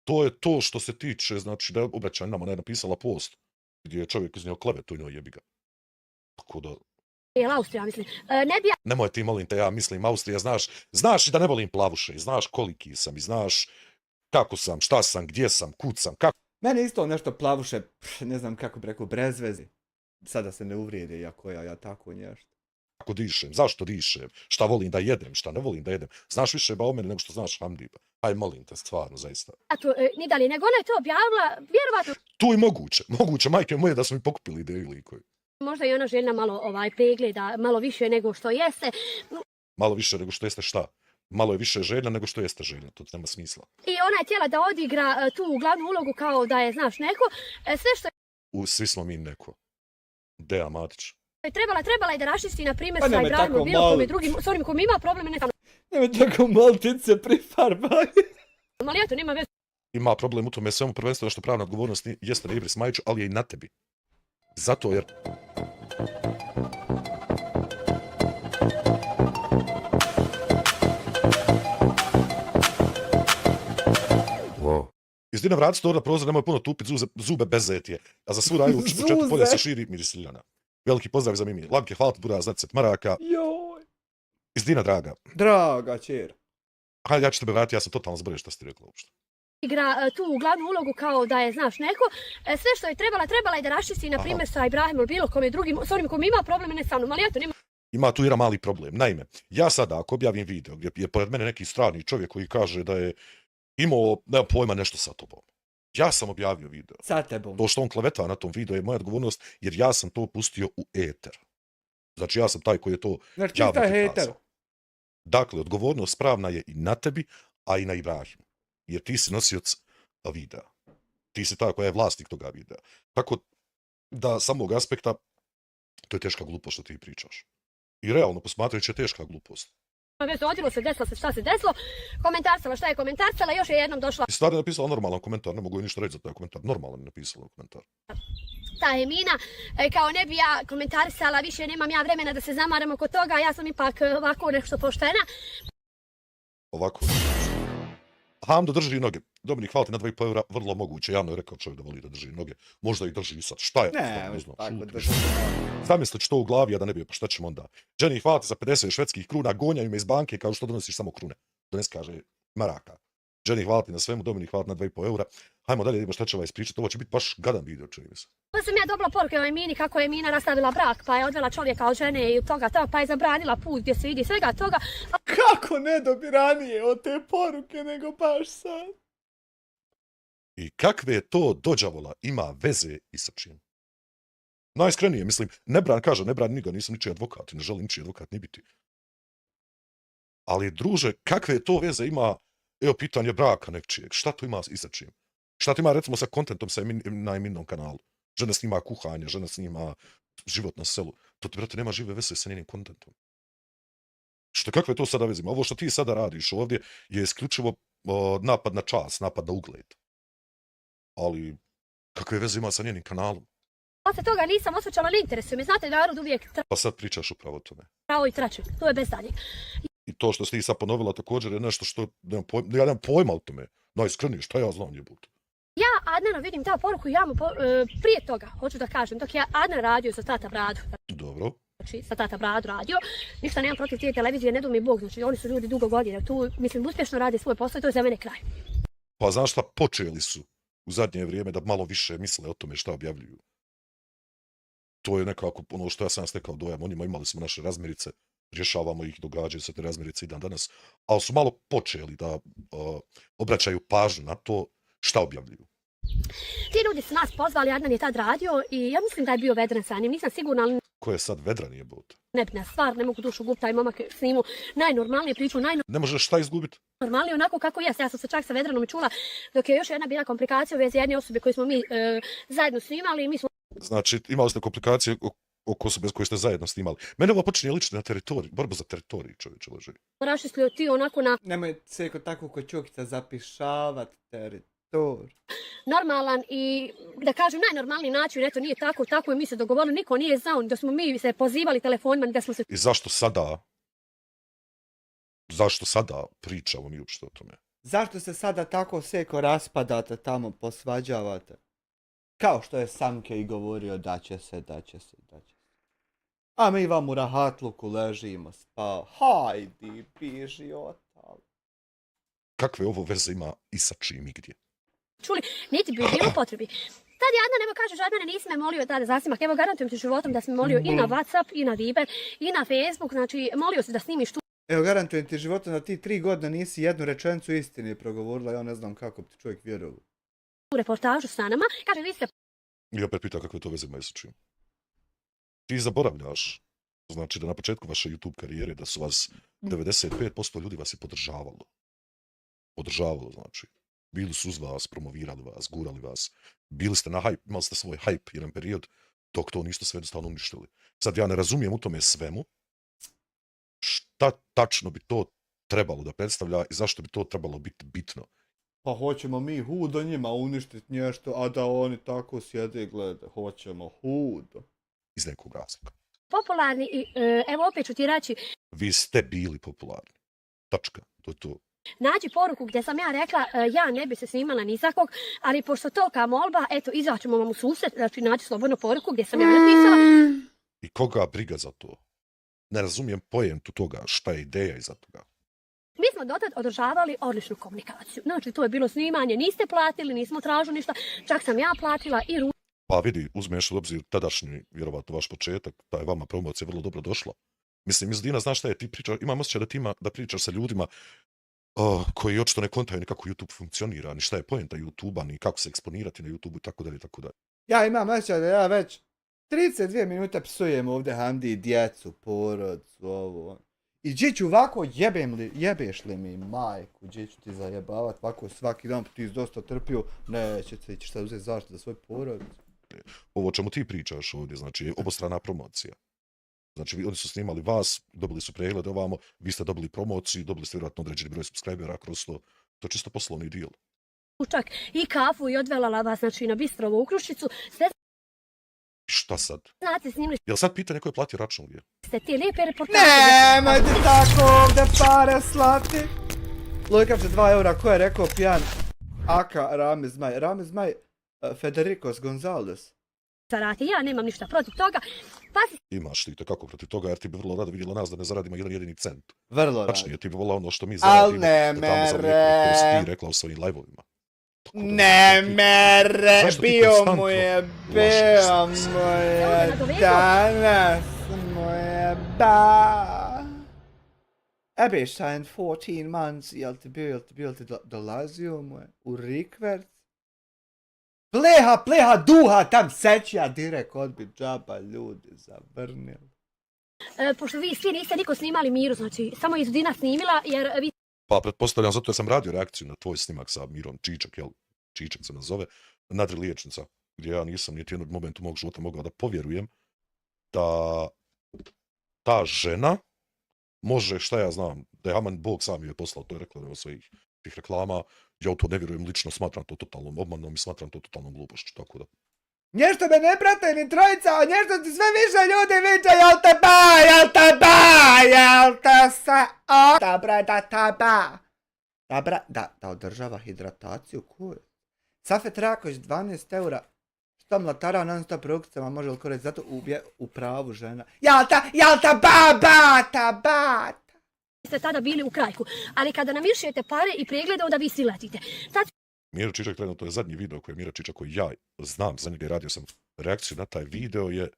to je to što se tiče, znači da je obraćanje nama, ona je napisala post gdje je čovjek iznio klevetu i njoj jebi ga. Tako da... Austrija, mislim. Ne bi ja... Nemoj ti, molim te, ja mislim Austrija, znaš i da ne volim plavuše, i znaš koliki sam, i znaš kako sam, šta sam, gdje sam, kud sam, kako... Mene isto nešto plavuše, ne znam kako bi rekao, bez vezi. Sada se ne uvrijede, iako ja tako nešto. Kako dišem, zašto dišem, šta volim da jedem, šta ne volim da jedem. Znaš više ba o mene nego što znaš Hamdiba. Aj, molim te, stvarno, zaista. Ni dalje, nego ona je to objavila, vjerovatno... Tu i moguće, majke moje da su mi pokupili ideju likovi. Možda i ona željna malo pregleda, malo više nego što jeste. Malo više nego što jeste šta? Malo je više željna nego što jeste željna, to nema smisla. I ona je htjela da odigra tu glavnu ulogu kao da je, znaš, neko. Sve što Svi smo mi neko. Deja Matić. je trebala je da raščisti, na primjer, sa Ibrahimom, bilo kome drugim, s onim kome ima problem, ne tamo. Neme tako maltice prifarbaj. Ali eto, nema veze. Ima problem u tome svemu, prvenstveno što pravna odgovornost jeste na Ibris Majiću, ali je i na tebi. Zato jer... Iz Dina vrati to na prozor, nemoj puno tupit zube bez etije. A za svu raju u četiri polja se širi miris Ljiljana. Veliki pozdrav za Mimi. Lamke, hvala ti buraz, 20 maraka. Joj. Iz Dina, draga. Draga čer. Hajde, ja ću tebe vratiti, ja sam totalno zborio što si ti rekla uopšte. Igra tu glavnu ulogu kao da je, znaš, neko. Sve što je trebala je da raščisti, na primjer, sa Ibrahimom, bilo kome drugim, s onim kome ima problem, ne sa mnom. Ali eto, nema... Ima tu jedan mali problem. Naime, ja sada ako objavim video gdje je pored mene neki strani čovjek koji kaže da je imao, nema pojma, nešto sa tobom. Ja sam objavio video. Sa tebom. To što on kleveta na tom videu je moja odgovornost, jer ja sam to pustio u eter. Znači ja sam taj koji je to javno prikazao. Dakle, odgovornost pravna je i na tebi, a i na Ibrahimu. Jer ti si nosioc videa. Ti si taj koja je vlasnik toga videa. Tako da, samog aspekta, to je teška glupost što ti pričaš. I realno, posmatrajući je teška glupost. Odilo se, desilo se šta se desilo, komentarsala šta je komentarsala, još je jednom došla... I stvarno je napisala normalan komentar, ne mogu joj ništa reći za taj komentar. Normalan je napisala komentar. Ta Emina, kao ne bi ja komentarisala, više nemam ja vremena da se zamaram oko toga, ja sam ipak ovako nešto poštena. Ovako. Hamdo drži noge. Dominik, hvala ti na 2,5 eura, vrlo moguće. Javno je rekao čovjek da voli da drži noge. Možda i drži i sad. Šta je? Ne znam. Zamislit to u glavi, a da ne bi, pa šta ćemo onda? Jenny, hvala ti za 50 švedskih kruna, gonjaju me iz banke, kao što donosiš samo krune. Dones kaže maraka. Jenny, hvala ti na svemu, Dominik, hvala ti na 2,5 eura. Hajmo dalje, idemo šta će ispričati, ovo će biti baš gadan video, čini mi se. Pa sam ja dobila poruke o Emini kako je Emina rastavila brak, pa je odvela čovjeka od žene i toga, pa je zabranila put gdje se vidi svega toga. Kako ne dobi ranije od te poruke, nego baš sad? I kakve to dođavola ima veze i sa čim? Najiskrenije, mislim, ne bran niga, nisam ničiji advokat, ne želim ničiji advokat ni biti. Ali, druže, kakve to veze ima, evo, pitanje braka nekčijeg, šta to ima i sa čim? Šta to ima, recimo, sa kontentom na Eminom kanalu? Žena snima kuhanje, žena snima život na selu. To ti, brate, nema žive veze sa njenim kontentom. Kakve to sada veze ima? Ovo što ti sada radiš ovdje je isključivo napad na čast, napad na ugled. Ali, kakve veze ima sa njenim kanalom? Posle toga nisam osjećala, ne interesuje me. Znate, narod uvijek Pa sad pričaš upravo o tome. Pravo i trače, to je bez daljeg. I to što si ti sad ponovila također je nešto što ja nemam pojma o tome. Najiskrenije, šta ja znam jebut. Ja Adnana vidim ta poruku javno prije toga, hoću da kažem, dok je Adnan radio za Tata Bradu. Dobro. Znači, sa Tata Bradu radio. Ništa nemam protiv te televizije, ne dumi Bog, znači oni su ljudi dugo godina tu, mislim, uspješno rade svoj posao i to je za mene kraj. Pa znaš šta, počeli su u zadnje vrijeme da malo više misle o tome šta objavljuju. To je nekako ono što ja sam stekao dojam. Onima imali smo naše razmirice, rješavamo ih, događaju se te razmirice i dan danas, ali su malo počeli da obraćaju pažnju na to šta objavljuju. Ti ljudi su nas pozvali, Adnan je tad radio i ja mislim da je bio vedran sa njim, nisam sigurna, ali... ko je sad Vedran jebote? Nebitna stvar, ne mogu dušu gubiti, taj momak snimu najnormalnije priču, Ne možeš šta izgubiti? najnormalnije onako kako jest. Ja sam se čak sa Vedranom i čula dok je još jedna bila komplikacija u vezi jedne osobe koju smo mi zajedno snimali i mi smo Znači, imali ste komplikacije oko osobe koje ste zajedno snimali. Mene ovo počinje ličiti na teritoriju, borba za teritoriju, čovječe laži. raščistili od ti onako na Nemoj se tako ko čukica zapišavat teritorij. normalan i da kažem najnormalniji način, eto nije tako je mi se dogovorili, niko nije znao da smo mi se pozivali telefonima, da smo se I zašto sada pričamo mi uopšte o tome? Zašto se sada tako seko raspadate tamo, posvađavate? Kao što je Samke i govorio da će se. A mi vam u rahatluku ležimo, hajdi, biži otal. Kakve ovo veze ima i sa čim i gdje? čuli, niti bi bilo potrebi. Tad je Adnan, evo kažeš, Adnan nisi me molio tada za snimak, evo garantujem ti životom da si me molio i na WhatsApp, i na Viber, i na Facebook, znači molio si da snimiš tu Evo, garantujem ti životom da ti 3 godine nisi jednu rečenicu istine progovorila, ja ne znam kako bi ti čovjek vjerovao. reportažu sa nama, kaže vi ste I opet pita kakve to veze imaju sa čim. Ti zaboravljaš, znači da na početku vaše YouTube karijere da su vas 95% ljudi vas je podržavalo. Podržavalo, znači. Bili su uz vas, promovirali vas, gurali vas. Bili ste na hype, imali ste svoj hype jedan period, dok to niste sve jednostavno uništili. Sad ja ne razumijem u tome svemu šta tačno bi to trebalo da predstavlja i zašto bi to trebalo biti bitno. Pa hoćemo mi hudo njima uništiti nešto, a da oni tako sjede i glede. Hoćemo hudo. Iz nekog razloga. popularni i evo opet ću ti reći, Vi ste bili popularni. Tačka. To je to. nađi poruku gdje sam ja rekla ja ne bi se snimala ni za kog, ali pošto tolika molba, eto izaćemo vam u susret, znači nađi slobodno poruku gdje sam ja napisala. I koga briga za to? Ne razumijem pojentu toga, šta je ideja iza toga. Mi smo dotad održavali odličnu komunikaciju. Znači to je bilo snimanje, niste platili, nismo tražili ništa, čak sam ja platila i Pa vidi, uzmeš u obzir tadašnji, vjerovatno vaš početak, da je vama promocija vrlo dobro došla. Mislim, Dina, znaš šta je, ti pričaš, imam osjećaj da pričaš sa ljudima koji očito ne kontaju ni kako YouTube funkcionira, ni šta je poenta YouTube-a, ni kako se eksponirati na YouTube-u, i tako dalje, i tako dalje. Ja imam osjećaj da ja već 32 minute psujem ovdje Hamdi, djecu, porodcu, ovo. I gdje ću ovako jebeš li mi majku, gdje ću ti zajebavat ovako svaki dan, ti si dosta trpio, neće se ići šta uzeti zaštitu za svoj porod. Ovo o čemu ti pričaš ovdje, znači je obostrana promocija. Znači oni su snimali vas, dobili su pregled ovamo, vi ste dobili promociju, dobili ste vjerojatno određeni broj subscribera kroz to. To je čisto poslovni deal. čak i kafu i odvela vas znači na Bistrovu u Krušicu. Sve Šta sad? znate, snimili Jel sad pitanje ko je platio račun gdje? ste ti lijepe reportaže. Nemojte tako ovdje pare slati. Lojkavče 2 eura, ko je rekao pijan? Aka Rami Zmaj. Rami Zmaj, Federicos Gonzalez. Zarati, ja nemam ništa protiv toga. Pa si Imaš ti kako protiv toga, jer ti bi vrlo rado vidjela nas da ne zaradimo jedan jedini cent. Vrlo rado. Tačnije, ti bi volao ono što mi Al zaradimo, ne da tamo za mere. koje si ti rekla u svojim live-ovima. Tako da, Ne mere, Zašto ti bio konstantno mu je, lažeš? bio mu je, danas mu je, ba. Ebe, sajn 14 months, jel ti dolazio mu je u rikverc? Pleha, duha, tam seća, direkt odbit džaba, ljudi, zavrnili. pošto vi svi niste niko snimali Miru, znači samo je Dina snimila jer vi Pa pretpostavljam, zato jer sam radio reakciju na tvoj snimak sa Mirom Čičak, jel? Čičak se nazove, Nadri liječnica, gdje ja nisam niti jednog momentu mog života mogao da povjerujem da ta žena može, šta ja znam, da je aman Bog sam ju je poslao, to je rekla u svojih tih reklama, ja u to ne vjerujem lično, smatram to totalnom obmanom i smatram to totalnom glupošću, tako da. Nešto me ne prate ni trojica, a nešto ti sve više ljudi viče, jel te se odabra da taba. Da održava hidrataciju, kur. Safet Raković, 12 eura. Što mlatara non stop rukicama, može li koristiti, zato u pravu žena. Jel ta baba. ste tada bili u Krajku, ali kada namiršujete pare i preglede, onda vi svi letite. Sad Miro Čičak, trenutno, to je zadnji video koji je Mira Čičak, koji ja znam, za njega i radio sam reakciju na taj video, je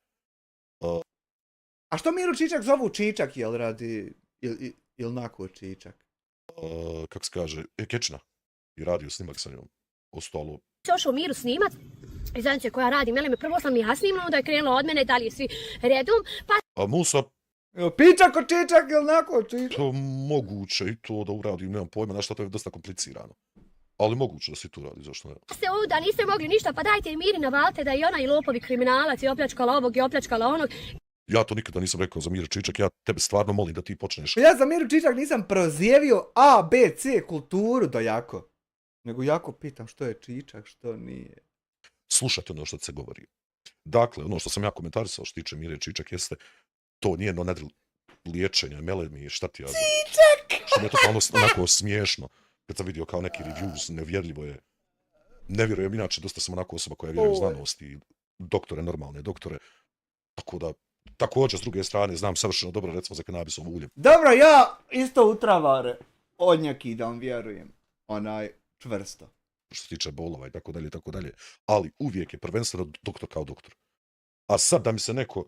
A što Miru Čičak zovu Čičak, jel radi, jel nako Čičak? kako se kaže, Kečna. I radio snimak sa njom. Ostalo, se ošao Miru snimat, iz zajednice koja radi, mele me prvo sam ja snimila, onda je krenula od mene, dalje svi redom, pa A Musa, Pičak o čičak ili nako čičak? to moguće i to da uradim, nemam pojma, znaš šta, to je dosta komplicirano. Ali moguće da se to radi, zašto ne? se ovdje niste mogli ništa, pa dajte Miri navalite da i ona i lopovi kriminalac i opljačkala ovog i opljačkala onog. Ja to nikada nisam rekao za Mira Čičak, ja tebe stvarno molim da ti počneš. Ja za Miru Čičak nisam prozjevio A, B, C kulturu do jako. Nego jako pitam što je Čičak, što nije. Slušajte ono što se govori. Dakle, ono što sam ja komentarisao što tiče Mire Čičak jeste to njeno liječenje, melemi, šta ti ja znam. Čičak! Što mi je totalno onako smiješno. Kad sam vidio kao neki reviews, nevjerljivo je. Ne vjerujem, inače dosta sam onako osoba koja vjeruje u znanost i doktore, normalne doktore. Tako da, također s druge strane, znam savršeno dobro recimo za kanabisovo ulje. Dobro, ja isto u travare od njaki da vam vjerujem. Onaj, čvrsto. Što se tiče bolova i tako dalje, ali uvijek je prvenstveno doktor kao doktor. A sad da mi se neko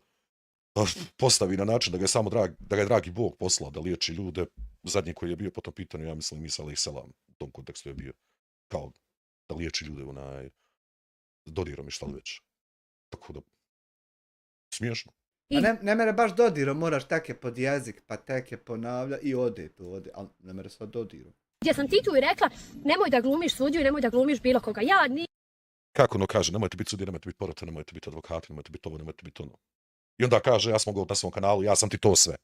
postavi na način da ga je samo da ga je dragi Bog poslao da liječi ljude, zadnji koji je bio po tom pitanju, ja mislim Isa alejhi selam, u tom kontekstu je bio kao da liječi ljude dodirom i šta li već. Tako da, smiješno. A ne mere baš dodirom, moraš teke pod jezik, pa teke ponavlja i ode, ali ne mere sad dodirom. Gdje sam Titu i rekla, nemoj da glumiš sudiju, nemoj da glumiš bilo koga. Ja Kako ono kaže, nemojte biti sudije, nemojte biti porote, nemojte biti advokati, nemojte biti ovo, nemojte biti ono. I onda kaže, ja sam mogao na svom kanalu, ja sam ti to sve.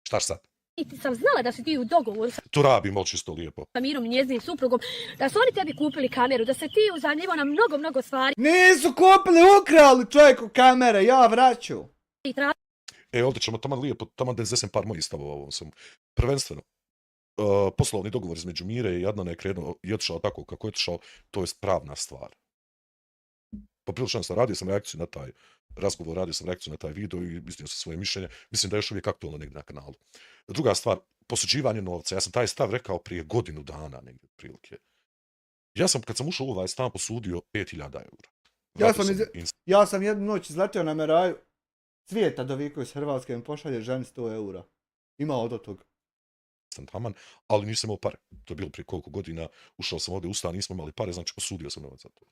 Štaš sad? niti sam znala da si ti u dogovoru sa Tu rabim, ali čisto lijepo. Mirom i njezinim suprugom, da su oni tebi kupili kameru, da se ti uzanjivo na mnogo stvari. Nisu kupili, ukrali čovjeku kamere, ja vraću. Ovdje ćemo taman lijepo, taman da iznesem par mojih stavova o ovom svemu. Prvenstveno, poslovni dogovor između Mire i Adnana je krenuo i otišao tako kako je otišao, to je pravna stvar. Poprilično sam radio sam reakciju na taj razgovor, radio sam reakciju na taj video i iznio sam svoje mišljenje. Mislim da je još uvijek aktualno negdje na kanalu. Druga stvar, posuđivanje novca. Ja sam taj stav rekao prije godinu dana negdje prilike. Ja sam, kad sam ušao u ovaj stan, posudio 5.000 eura. Ja sam jednu noć izletio na Meraju. Cvijeta Doviković iz Hrvatske mi pošalje ženi 100 eura. Imao od tog. Taman, ali nisam imao pare. To je bilo prije koliko godina. Ušao sam ovdje u stan, nismo imali pare, znači posudio sam novac za to.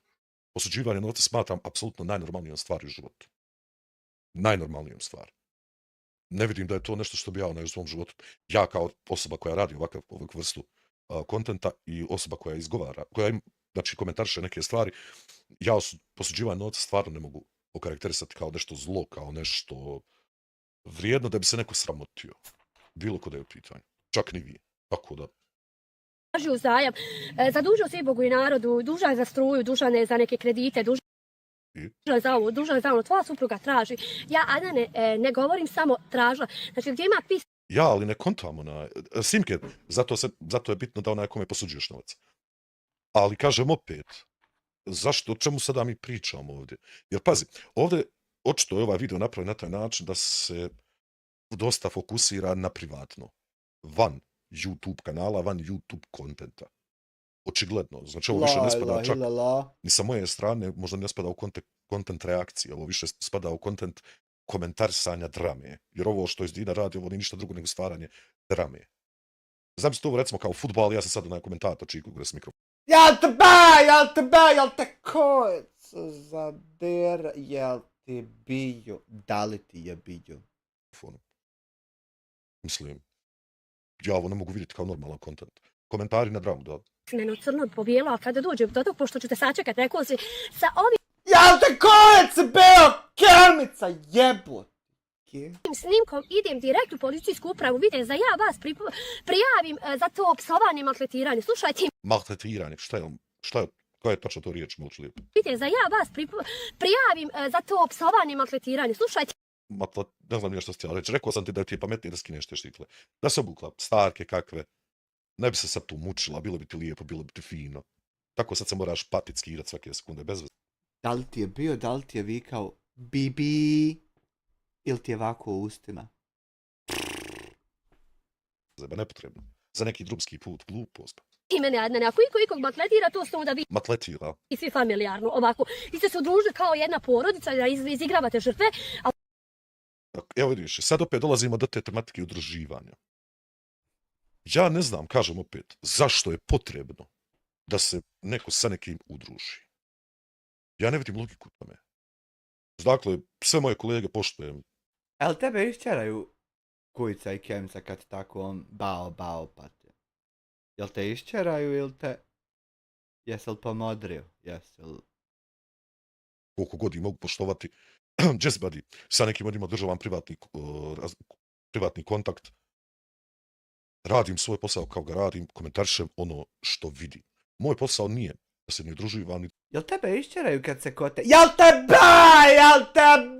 Posuđivanje novca smatram apsolutno najnormalnijom stvari u životu. Najnormalnijom stvar. Ne vidim da je to nešto što bi ja u svom životu. Ja kao osoba koja radi ovakvu vrstu kontenta i osoba koja izgovara, koja znači komentariše neke stvari, ja posuđivanje novca stvarno ne mogu okarakterisati kao nešto zlo, kao nešto vrijedno da bi se neko sramotio. Bilo ko da je u pitanju. Čak ni vi. Tako da. Tražio zajam, zadužio se i Bogu i narodu, dužan je za struju, dužan je za neke kredite, dužan je za ovo, dužan je za ono, tvoja supruga traži. Ja, Adnane, ne govorim samo tražila. Znači, gdje ima pis... Ja, ali ne kontamo na... Simke, zato je bitno da onaj kome posuđuješ novac. Ali kažem opet, zašto, o čemu sada mi pričamo ovdje? Jer pazi, ovdje očito je ovaj video napravljen na taj način da se dosta fokusira na privatno. Van YouTube kanala, van YouTube kontenta. Očigledno. Znači ovo više ne spada čak ni sa moje strane, možda ne spada u kontent reakcije, ovo više spada u kontent komentarisanja drame. Jer ovo što iz Dina radi, ovo nije ništa drugo nego stvaranje drame. Znam se to recimo kao futbol, ja sam sad onaj komentator čiji kugre s mikrofon. Jel te kojec zader, jel ti bio, da li ti je bio? Mislim, ja ovo ne mogu vidjeti kao normalan kontent. Komentari na dramu, da. Crno, crno, pobijelo, a kada dođem do tog, pošto ću te sačekat, rekao si, sa ovim... Jel te kojec bio, kermica, jebot? snimkom idem direkt u policijsku upravu, vidim da ja vas prijavim za to psovanje, maltretiranje. Slušajte... Maltretiranje, koja je tačno to riječ, moći lijepo? Vidim da ja vas prijavim za to psovanje, maltretiranje. Slušajte... Ne znam nije što ti, ali reći, rekao sam ti da ti je pametnije da skineš te štitle. Da se obukla starke kakve. Ne bi se sad tu mučila, bilo bi ti lijepo, bilo bi ti fino. Tako sad se moraš patit skirat svake sekunde, bez veze. Da li ti je bio, da li ti je vikao Bibi, ili ti je ovako u ustima? Zeba, nepotrebno. Za neki drugski put, glupost. I mene, Adnane, ako ikog matletira, to ste onda vi... Matletira? I svi familijarno, ovako. Vi ste se udružili kao jedna porodica, da izigravate žrtve, a... Evo vidiš, sad opet dolazimo do te tematike udruživanja. Ja ne znam, kažem opet, zašto je potrebno da se neko sa nekim udruži. Ja ne vidim logiku u tome. Dakle, sve moje kolege poštujem. Jel tebe išćeraju Kujica i Kemica kad ti tako on bao pati? Jel te išćeraju ili te... Jesi li pomodrio? Jesi li... Koliko god ih mogu poštovati. Just buddy, sa nekim od njima državam privatni kontakt. Radim svoj posao kao ga radim, komentarišem ono što vidim. Moj posao nije da se ne udruživam ni... Jel tebe išćeraju kad se kote... Jel te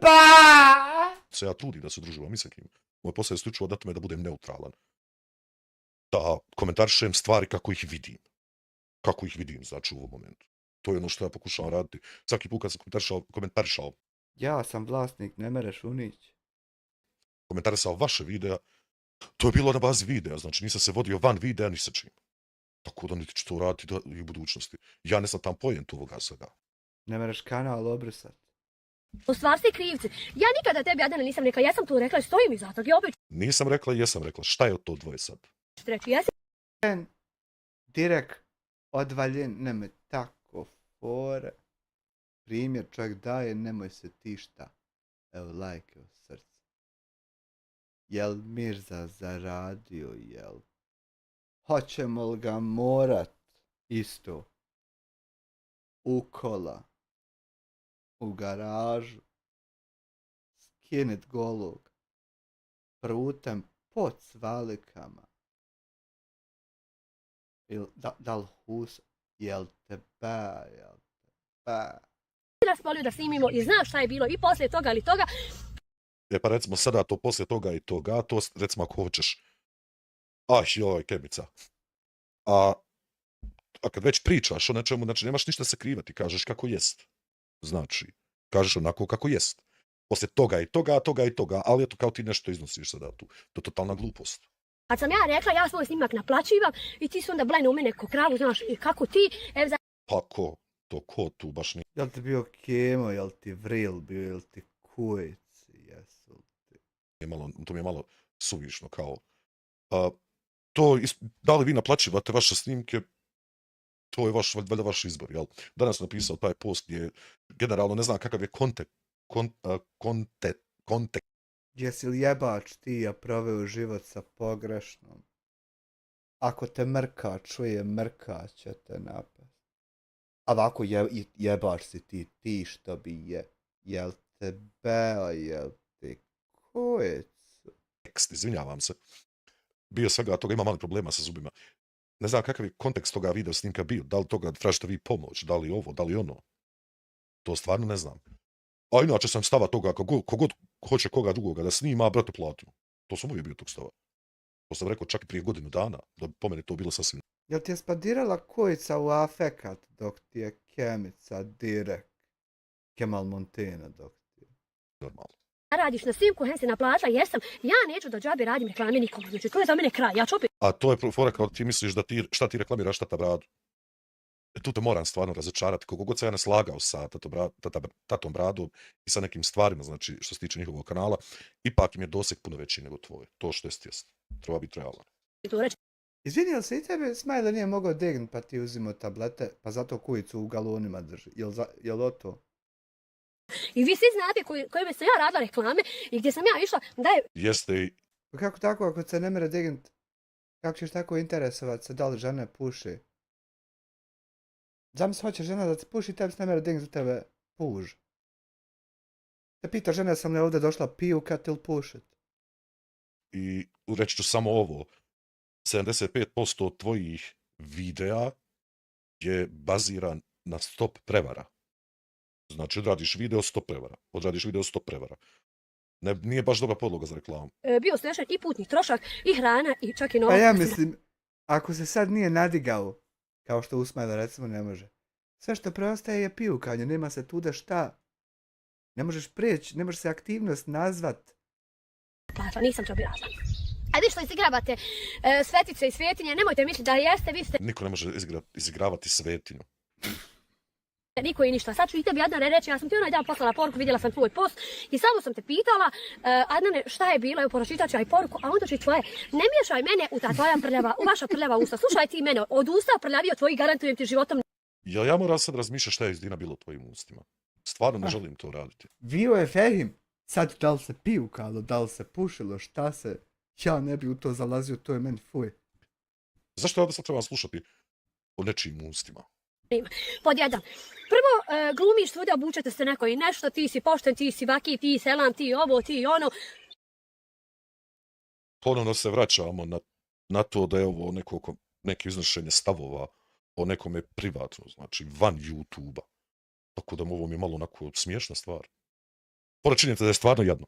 ba! Se ja trudim da se udruživam i sa kim. Moj posao je isključivo da tome da budem neutralan. Da komentarišem stvari kako ih vidim. Kako ih vidim, znači u ovom momentu. To je ono što ja pokušavam raditi. Svaki put kad sam komentarišao. Ja sam vlasnik, ne mereš unići. Komentarisao vaše videa. To je bilo na bazi videa, znači nisam se vodio van videa ni sa čim. Tako da niti ću to raditi i u budućnosti. Ja ne sam tam pojentu ovoga svega. Ne mereš kanal obrisat. U stvar ste krivci. Ja nikada tebi, Adana, nisam rekla, ja sam tu rekla i stojim iza toga. Ja opet Nisam rekla i jesam rekla. Šta je od to dvoje sad? ću reći, ja sam Direkt odvaljen, nemoj tako fore. Primjer čovjek daje, nemoj se ti šta. Evo lajke u srce. Jel Mirza zaradio, jel? Hoćemo li ga morat isto u kola, u garažu, skinit golog, prutem pod svalikama? Da li hus, jel te ba? raspolio da snimimo i znaš šta je bilo i poslije toga ili toga. Pa recimo sada to poslije toga i toga, to recimo ako hoćeš. Joj, Kemica. A kad već pričaš o nečemu, znači nemaš ništa se krivati, kažeš kako jest. Znači, kažeš onako kako jest. Poslije toga i toga, ali eto kao ti nešto iznosiš sada tu. To je totalna glupost. Kad sam ja rekla, ja svoj snimak naplaćivam i ti su onda blajne u mene ko kravu, znaš, i kako ti, Pa ko? To ko tu baš nije? Jel ti bio Kemo, jel ti Vril bio, jel ti Kujic, jesu ti? To mi je malo suvišno kao. Da li vi naplaćivate vaše snimke, to je valjda vaš izbor, jel? Danas sam napisao taj post gdje generalno ne znam kakav je kontekst. Jesi li jebač ti, a proveo život sa pogrešnom? Ako te mrka čuje, mrka će te napast. A ovako jebač si ti što bi je. Jel te beo, jel ti Kujic? Izvinjavam se. Bio svega toga, ima mali problema sa zubima. Ne znam kakav je kontekst toga video snimka bio. Da li toga tražite vi pomoć, da li ovo, da li ono. To stvarno ne znam. A inače sam stava toga, kogod hoće koga drugoga da snima, brate, platimo. To sam uvijek bio tog stava. To sam rekao čak i prije godinu dana, da po meni to bilo sasvim. Jel ti je spadirala Kujica u afekat dok ti je Kemica direkt? Kemal Montena dok ti je. Normalno. radiš na snimku, hem se naplatila, jesam, ja neću da džabe radim reklame nikome, znači to je za mene kraj, ja ću opet... A to je fora kao ti misliš da šta ti reklamiraš Tata Bradu. Tu te moram stvarno razočarati, koliko god se ja ne slagao sa Tatom Bradom i sa nekim stvarima, znači što se tiče njihovog kanala, ipak im je doseg puno veći nego tvoj. To što jest. Treba biti realan. Izvini, jel se i tebe Smajle nije mogao degnut pa ti uzimo tablete, pa zato Kujicu u galonima drži? Jel o to? I vi svi znate kojima sam ja radila reklame i gdje sam ja išla da je... Jeste i... Pa kako tako, ako se ne mere degnut, kako ćeš tako interesovat se da li žene puši? Zamisli hoće žena da te puši, tebi se ne mere degnut, tebe puž. Te pita žena, sam li ovdje došla pijukat ili pušit? I reći ću samo ovo. 75% tvojih videa je baziran na stop prevara. Znači, odradiš video stop prevara. Odradiš video stop prevara. Nije baš dobra podloga za reklamu. Bio snešen i putni trošak, i hrana, i čak i novac. Pa ja mislim, ako se sad nije nadigao, kao što Usmajla recimo ne može, sve što preostaje je pijukanje, nema se tuda šta. Ne možeš prijeći, ne možeš se aktivnost nazvat. Pa nisam to bila. Ajde što izigravate svetice i svetinje, nemojte misliti da jeste, vi ste... Niko ne može izigravati svetinju. Niko i ništa. Sad ću i tebi, Adnane, reći, ja sam ti onaj dan poslala poruku, vidjela sam tvoj post i samo sam te pitala, Adnane, šta je bilo, evo pročitat ću aj poruku, a onda ću tvoje, ne miješaj mene u ta tvoja prljava, u vaša prljava usta, slušaj ti mene, od usta prljavio tvoji, garantujem ti životom. Ja moram sad razmišljati šta je izdina bilo u tvojim ustima. Stvarno ne želim to raditi. Bio je Fehim, sad da li se pijukalo, da li se pušilo, šta se, ja ne bi u to zalazio, to je meni fuj. Zašto ja da sad trebam slušati o nečijim ustima? Pod jedan. Prvo, glumiš svuda, obučete se neko i nešto, ti si pošten, ti si vaki, ti selam, ti ovo, ti ono. Ponovno se vraćamo na to da je ovo neko iznošenje stavova o nekome privatno, znači van YouTube-a. Tako da ovo mi je malo onako smiješna stvar. Pored činjenica da je stvarno jadno.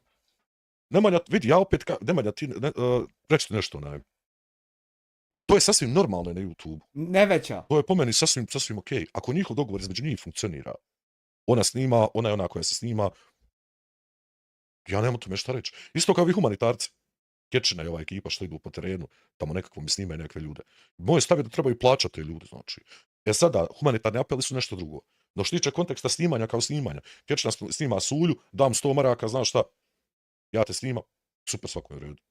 Nemanja, vidi, ja opet, Nemanja, ti reći nešto onaj. To je sasvim normalno na YouTube. Ne veća. To je po meni sasvim okej. Ako njihov dogovor između njih funkcionira, ona snima, ona je ona koja se snima, ja nemam tome šta reći. Isto kao i humanitarci. Kečina i ova ekipa što idu po terenu, tamo nekako mi snimaju nekakve ljude. Moj stav je da trebaju plaćati te ljude, znači. Sada, humanitarni apeli su nešto drugo. No što tiče konteksta snimanja kao snimanja, Kečina snima Sulju, dam 100 maraka, znaš šta, ja te snimam, super, svako je u redu.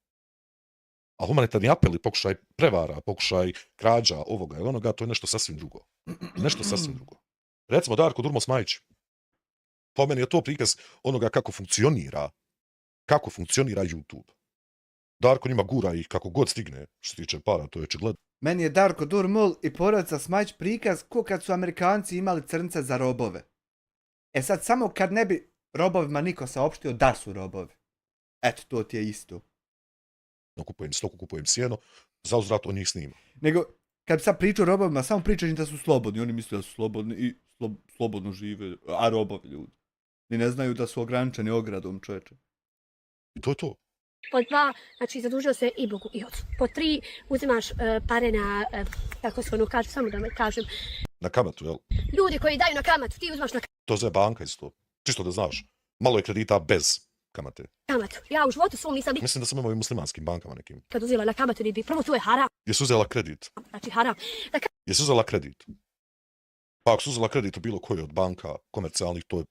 A humanitarni apeli, pokušaj prevara, pokušaj krađa, ovoga ili onoga, to je nešto sasvim drugo. Nešto sasvim drugo. Recimo Darko Durmo-Smajić. Po meni je to prikaz onoga kako funkcionira YouTube. Darko njima gura ih kako god stigne, što se tiče para, to je očigledno. Meni je Darko Durmul i porodica Smajić prikaz ko kad su Amerikanci imali crnce za robove. E sad, samo kad ne bi robovima niko saopštio da su robovi. Eto, to ti je isto. Kupujem stoku, kupujem sjeno, za uzvrat on njih snima. Nego, kad bi sad pričao o robovima, samo pričaju da su slobodni. Oni misle da su slobodni i slobodno žive, a robovi ljudi. I ne znaju da su ograničeni ogradom, čoveče. I to je to. Pod dva, znači zadužio se i Bogu i ocu. Pod tri, uzimaš pare na, kako se ono kaže, samo da me kažem. Na kamatu, jel? Ljudi koji daju na kamatu, ti uzimaš na To zove banka isto. Čisto da znaš. Malo je kredita bez kamate. kamatu. Ja u životu svom nisam Mislim da sam imao i muslimanskim bankama nekim. nikad uzela na kamatu, ni bi. Prvo, to je haram. Jesu uzela kredit? Znači haram. Jesu uzela kredit? Pa ako su uzela kredit u bilo koje od banka komercijalnih, to je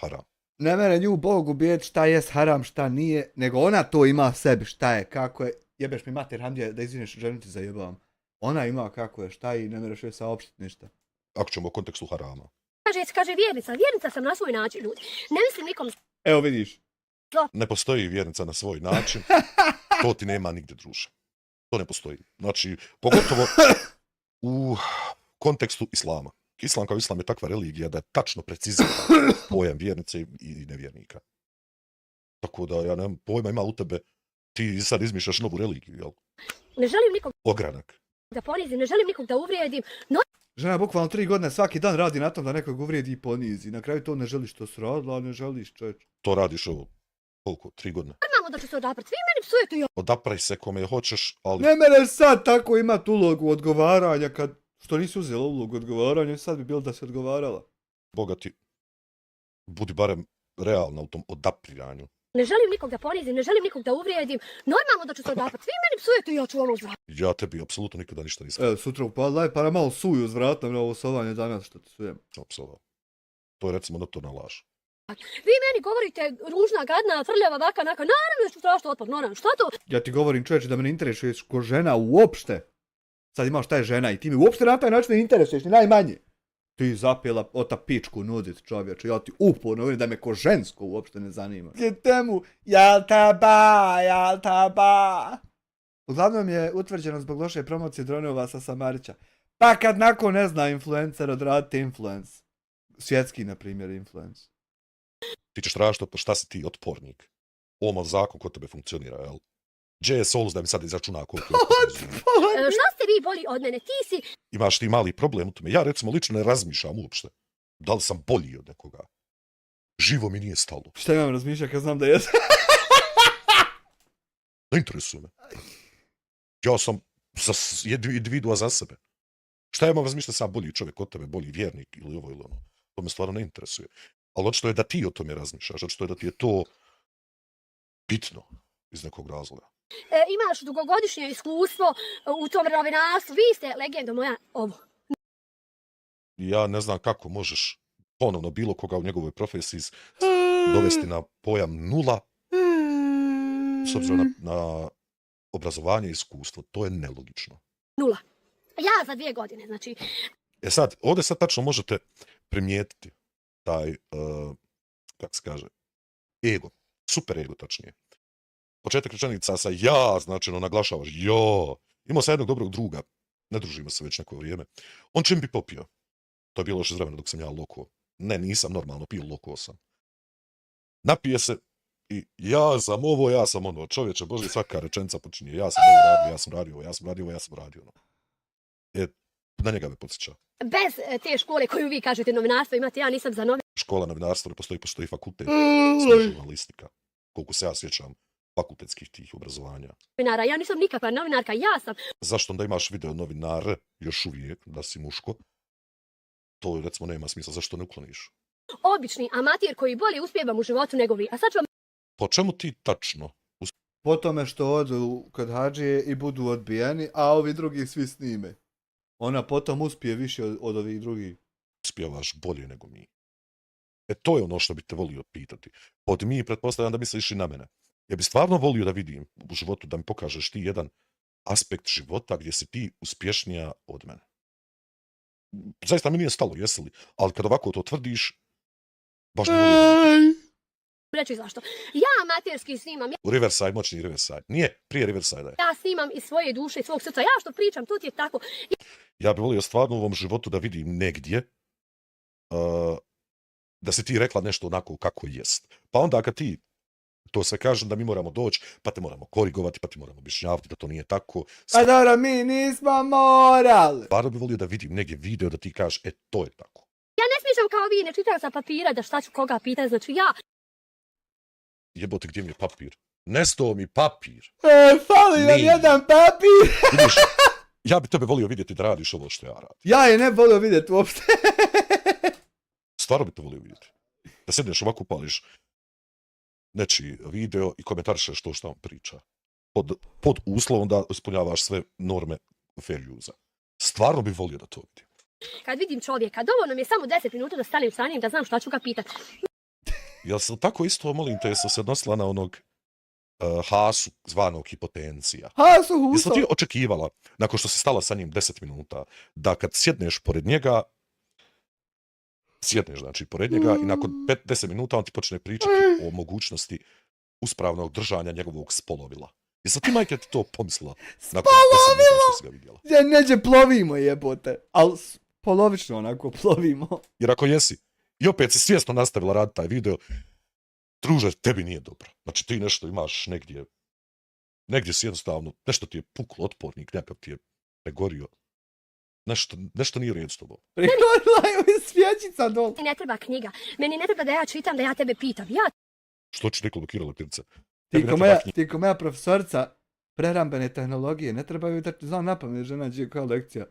haram. Ne mere nju Bog ubijeti šta jest haram, šta nije, nego ona to ima sebi, šta je, kako je. Jebeš mi mater, Hamdije, da izviniš, ženu ti zajebavam. Ona ima kako je, šta je i ne mereš joj saopštiti ništa. Ako ćemo u kontekstu harama. Kaže vjernica sam na svoj način, ljudi. Ne mislim nikom Evo vidiš. Ne postoji vjernica na svoj način. To ti nema nigdje, druže. To ne postoji. Znači, pogotovo u kontekstu islama. Islam kao islam je takva religija da je tačno precizira pojam vjernice i nevjernika. Tako da ja nemam pojma ima u tebe, ti sad izmišljaš novu religiju, jel? Ne želim nikog Ogranak. da ponizim, ne želim nikog da uvrijedim. No, Žena bukvalno 3 godine svaki dan radi na tom da nekog uvrijedi i ponizi. Na kraju to ne želiš to sradila, a ne želiš, čovječ. To radiš ovo, koliko, 3 godine. normalno da ću se odabrati. Vi meni psujete i Odapraj se kome hoćeš, ali Ne mereš sad tako imat ulogu odgovaranja kad... Što nisi uzela ulogu odgovaranja, sad bi bilo da se odgovarala. Boga ti, budi barem realna u tom odapiranju. ne želim nikog da ponizim, ne želim nikog da uvrijedim. Normalno da ću se odabrati. Vi meni psujete i ja ću ono uzvratiti. Ja tebi apsolutno nikada ništa nisam Evo, sutra upadla je, para malo suju uzvratno na ovo sovanje danas što ti sujem. psovao. To je recimo notorna laž. Vi meni govorite ružna, gadna, frljava, vaka, naka. Naravno da ću strašno otpor, naravno. Šta to? Ja ti govorim, čovječe, da me ne interesuješ ko žena uopšte. Sad imaš šta je žena i ti mi uopšte na taj način ne interesuješ, ni najmanje. Ti zapela ota pičku nudit, čovječe, ja ti uporno govorim da me ko žensko uopšte ne zanima. Temu, jel taba. Uglavnom je utvrđeno zbog loše promocije dronova sa Samarića. Pa kad nakon ne zna influencer odraditi influence. Svjetski, na primjer, influence. Ti ćeš tražiti šta si ti otpornik. Ovo zakon kod tebe funkcionira, jel? Gdje je Solus da mi sad izračuna koliko je otpornik? Šta ste vi bolji od mene? Ti si... Imaš ti mali problem u tome. Ja recimo lično ne razmišljam uopšte. Da li sam bolji od nekoga? Živo mi nije stalo. Šta imam razmišljati kad znam da jesam? Ne interesuje me. Ja sam individua za sebe. Šta ja imam razmišljati sam bolji čovjek od tebe, bolji vjernik ili ovo ili ono. To me stvarno ne interesuje. Ali očito je da ti o tome razmišljaš, očito je da ti je to bitno iz nekog razloga. Imaš dugogodišnje iskustvo u tom novinarstvu. Vi ste legenda moja ovo. Ja ne znam kako možeš ponovno bilo koga u njegovoj profesiji dovesti na pojam nula s obzirom na obrazovanje i iskustvo. To je nelogično. Nula. Ja za 2 godine, znači. Sad, ovdje sad tačno možete primijetiti taj, kako se kaže, ego, super ego tačnije. Početak rečenica sa ja, značajno naglašavaš, jo. Imao sam jednog dobrog druga, ne družimo se već neko vrijeme. On čim bi popio, to je bilo još iz vremena dok sam ja loko. Ne, nisam normalno pio, loko sam. Napije se i ja sam ovo, ja sam ono, čovječe Bože, svaka rečenica počinje, ja sam ovo radio, ja sam radio ovo, ja sam radio ovo, ja sam radio ono. Na njega me podsjeća. Bez te škole koju vi kažete novinarstvo imate, ja nisam za Škola novinarstva ne postoji fakultet, žurnalistika. Koliko se ja sjećam fakultetskih tih obrazovanja. novinara, ja nisam nikakva novinarka, ja sam Zašto onda imaš video novinar još uvijek, da si muško? To recimo nema smisla, zašto ne ukloniš? obični amatir koji bolje uspijevam u životu nego vi. A sad ću vam Po čemu ti tačno? Po tome što odu kod hađije i budu odbijeni, a ovi drugi svi snime. Ona potom uspije više od ovih drugih. Uspijevaš bolje nego mi. To je ono što bi te volio pitati. Pod mi pretpostavljam da misliš i na mene. Ja bi stvarno volio da vidim u životu, da mi pokažeš ti jedan aspekt života gdje si ti uspješnija od mene. Zaista mi nije stalo, jesi li? Ali kad ovako to tvrdiš, baš ne volim. reći zašto. Ja amaterski snimam, U Riverside, moćni Riverside. Nije, prije Riverside. ja snimam iz svoje duše, iz svog srca. Ja što pričam, to ti je tako. Ja bih volio stvarno u ovom životu da vidim negdje da si ti rekla nešto onako kako jest. Pa onda kad ti to sve kažem da mi moramo doći, pa te moramo korigovati, pa ti moramo objašnjavati da to nije tako. A dobro, mi nismo morali. Stvarno bih volio da vidim negdje video da ti kažeš, to je tako. Ja ne smišljam kao vi, ne čitam sa papira da šta ću koga pitati. Znači ja Jebote, gdje mi je papir? Nestao mi papir. Fali nam Nije. jedan papir. Vidiš, ja bi tebe volio vidjeti da radiš ovo što ja radim. Ja je ne volio vidjeti uopšte. Stvarno bi te volio vidjeti. Da sedneš ovako, upališ nečiji video i komentarišeš to što on priča. Pod uslovom da ispunjavaš sve norme fair use-a. Stvarno bih volio da to vidim. kad vidim čovjeka, dovoljno mi je samo 10 minuta da stanem sa njim, da znam šta ću ga pitati. Jel se tako isto, molim te, jesi se odnosila na onog Hasu zvanog hipotencija? Hasu Jesi Huso. ti očekivala, nakon što si stala sa njim 10 minuta, da kad sjedneš pored njega, sjedneš znači pored njega i nakon 10 minuta on ti počne pričati o mogućnosti uspravnog držanja njegovog spolovila. Jesi ti, majke, ti to pomislila? Nakon 10 minuta što si ga vidjela? Ja neđe plovimo jebote. Al polovično onako plovimo. Jer ako jesi, i opet si svjesno nastavila raditi taj video, druže, tebi nije dobro. Znači ti nešto imaš negdje si jednostavno, nešto ti je puklo otpornik, nekak ti je pregorio. Nešto nije u redu s tobom. Prigorila je svjećica dol. Meni ne treba knjiga, meni ne treba da ja čitam, da ja tebe pitam. Ja Što ću Nikolu Kirilo Pirce? Ti ko moja profesorica prehrambene tehnologije, ne trebaju da ti znam napamet žena gdje koja lekcija.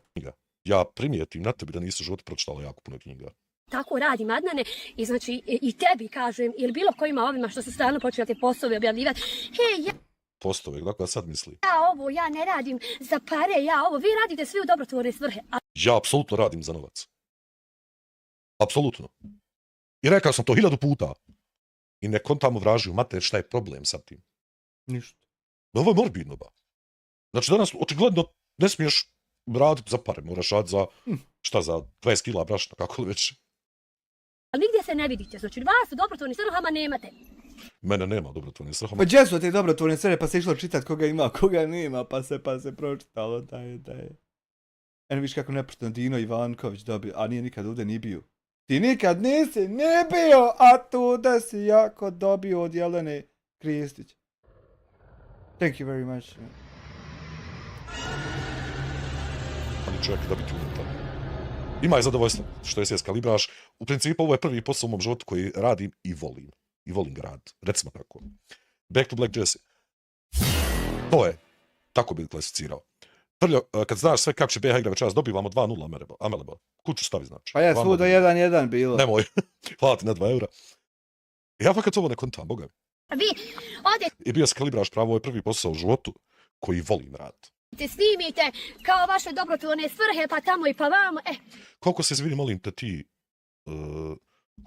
Ja primijetim na tebi da nisi u životu pročitala jako puno knjiga. tako radim, Adnane, i znači i tebi kažem, ili bilo kojima ovima što su stalno počeli te poslove objavljivati. Hej, Postove, dakle sad misli. ja ne radim za pare, vi radite svi u dobrotvorne svrhe. Ja apsolutno radim za novac. Apsolutno. I rekao sam to 1000 puta. I ne kontamo vražiju mater šta je problem sa tim. Ništa. Ovo je morbidno, ba. Znači danas očigledno ne smiješ raditi za pare, moraš raditi za, šta, za 20 kila brašna, kako li već. Ali nigdje se ne vidite, znači vas u dobrotvornim svrhama nemate. Mene nema dobrotvornih svrhama. Pa gdje su te dobrotvorne svrhe, pa se išlo čitati koga ima, koga nema, pa se pročitalo, da je. Eno viš kako nepošteno Dino Ivanković dobio, a nije nikad ovdje ni bio. Ti nikad nisi ni bio, a tu da si jako dobio od Jelene Kristić. Thank you very much. Ali čovjek da biti unutar. Ima je zadovoljstvo što je svjetska libraš. U principu ovo je prvi posao u mom životu koji radim i volim. I volim ga raditi. Recimo tako. Back to Black Jesse. To je. Tako bi klasificirao. Prljo, kad znaš sve kako će BiH igra večeras, dobivamo 2-0 Ameleba. Kuću stavi znači. Pa je svuda 1-1 bilo. Nemoj. Hvala ti na 2 eura. Ja fakat ovo ne kontam, boga mi. Vi odete I bio skalibraš pravo, ovo je prvi posao u životu koji volim raditi. snimite kao vaše dobrotvorne svrhe, pa tamo i pa vamo, Koliko se izvini, molim te, ti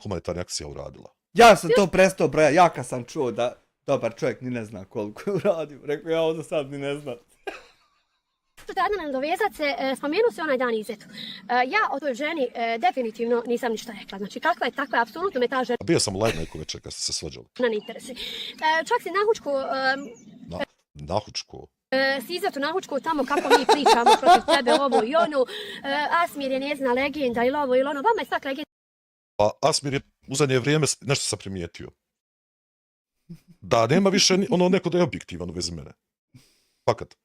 humanitarne akcija uradila? Ja sam to prestao broja, ja kad sam čuo da dobar čovjek ni ne zna koliko je uradio. Rekao ja ovo sad ni ne znam. Gospođa Adnana, nadovezat se, spomenuo se onaj dan Izetu. Ja o toj ženi definitivno nisam ništa rekla. Znači, kakva je, takva je, apsolutno me ta žena Bio sam u live neko večer kad ste se svađali. ne interesi. Čak si nahučku, Nahučko. si Izetu nahučku tamo kako mi pričamo protiv tebe, ovo i ono. Asmir je njezina legenda ili ovo ili ono. Vama je svak legenda. Pa Asmir je u zadnje vrijeme nešto sam primijetio. Da nema više ono neko da je objektivan u vezi mene. Fakat.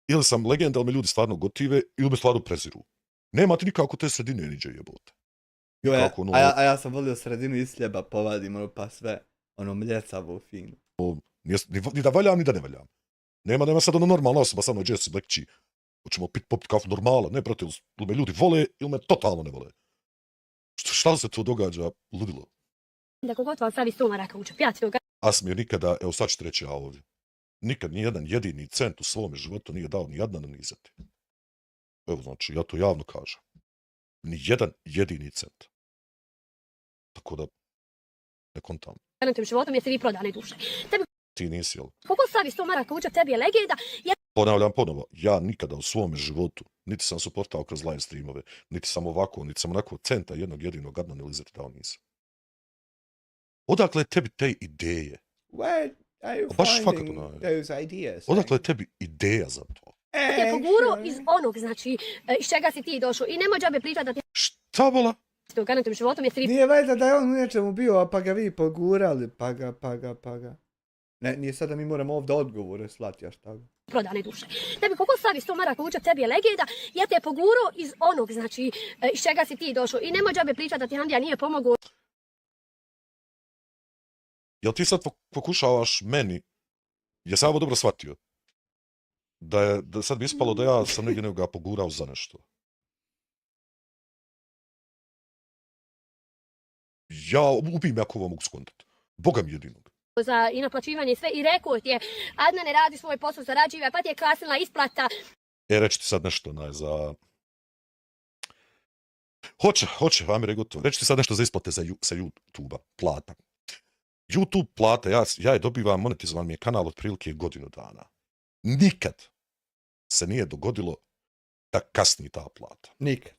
Ili sam legenda, ali me ljudi stvarno gotive, ili me stvarno preziru. Nema ti nikako te sredine niđe jebote. A ja sam volio sredinu isljeba, povadim ono pa sve, ono mljecavo fino. Ni da valjam, ni da ne valjam. Nema sad ono normalna osoba sa mnom Jesse Blackchi. Hoćemo popiti kafu normala, ne brate, ili me ljudi vole, ili me totalno ne vole. Šta se to događa, ludilo? Da kogotovo stavi 100 maraka u džep, ja ti to Asmir nikada, evo sad ću reći ja ovdje, nikad ni jedan jedini cent u svome životu nije dao ni Adnana ni Izeti. Evo znači, ja to javno kažem. Ni jedan jedini cent. Tako da, ne kontam. garantujem životom jer ste vi prodane duše. Tebi Ti nisi, jel? kogo stavi 100 maraka u džep, tebi je legenda. Ponavljam ponovo, ja nikada u svome životu, niti sam suportao kroz live streamove, niti sam ovako, niti sam onako centa jednog jedinog Adnana ili Izeti dao nisam. Odakle tebi te ideje? Where are you Baš fakat finding ono, those ideas? Odakle tebi ideja za to? Te je poguro iz onog, znači, iz čega si ti došao. I nemoj džabe pričati da ti Šta vola? to garantujem životom jer ste vi Nije valjda da je on u nečemu bio, pa ga vi pogurali, pa ga. Ne, nije sad da mi moramo ovdje odgovore slati, a šta ga. prodane duše. Tebi kogo stavi 100 maraka u džep, tebi je legenda. Ja te je poguro iz onog, znači, iz čega si ti došao. I nemoj džabe pričati da ti Handija nije pomogao. Jel ti sad pokušavaš meni, jesam ovo dobro shvatio, da sad bi ispalo da ja sam negdje ga pogurao za nešto? Ja ubim ako ovo mogu skontati. Boga mi jedinog. Za i naplaćivanje i sve. I rekao ti je, Adnan ne radi svoj posao, zarađiva, pa ti je kasnila isplata. Reći ti sad nešto za... Hoće, Amir je gotovo. Reći ti sad nešto za isplate sa YouTube-a, plata. YouTube plata, ja je dobivam, monetizovan mi je kanal otprilike godinu dana. Nikad se nije dogodilo da kasni ta plata. Nikad.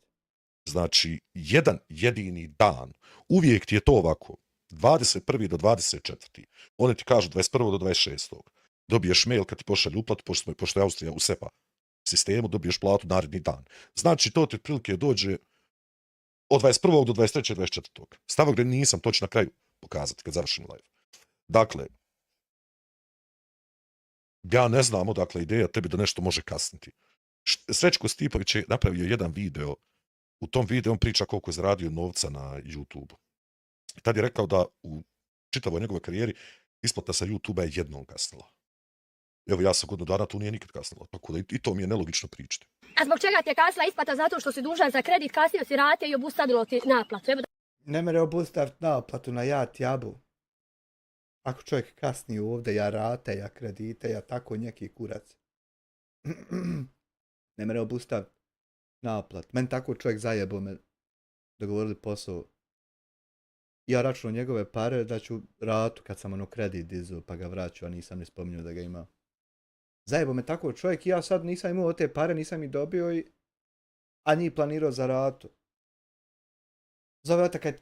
Znači, jedan jedini dan, uvijek ti je to ovako, 21. do 24. Oni ti kažu 21. do 26. Dobiješ mail kad ti pošalju uplatu, pošto je Austrija u SEPA sistemu, dobiješ platu naredni dan. Znači, to ti otprilike dođe od 21. do 23. 24. Stava gdje nisam, to ću na kraju pokazati kad završim live. Dakle, ja ne znam odakle ideja tebi da nešto može kasniti. Srećko Stipović je napravio jedan video. U tom videu on priča koliko je zaradio novca na YouTube. Tad je rekao da u čitavoj njegovoj karijeri isplata sa YouTube-a je jednom kasnila. Evo ja sam godinu dana, tu nije nikad kasnila. Tako da i to mi je nelogično pričati. A zbog čega ti je kasnila isplata? Zato što si dužan za kredit, kasnio si rate i obustavilo ti naplatu. Evo Ne mere obustaviti naplatu na jabu. Ako čovjek kasni ovdje, ja rate, ja kredite, ja tako neki kurac. Ne mere obustaviti naplat. Meni tako čovjek zajebo me dogovorili posao. Ja računam njegove pare da ću ratu kad sam ono kredit dizao pa ga vraćao, a nisam ni spominjao da ga ima. Zajebo me tako čovjek i ja sad nisam imao te pare, nisam ih dobio a nije planirao za ratu. Zove ota kaj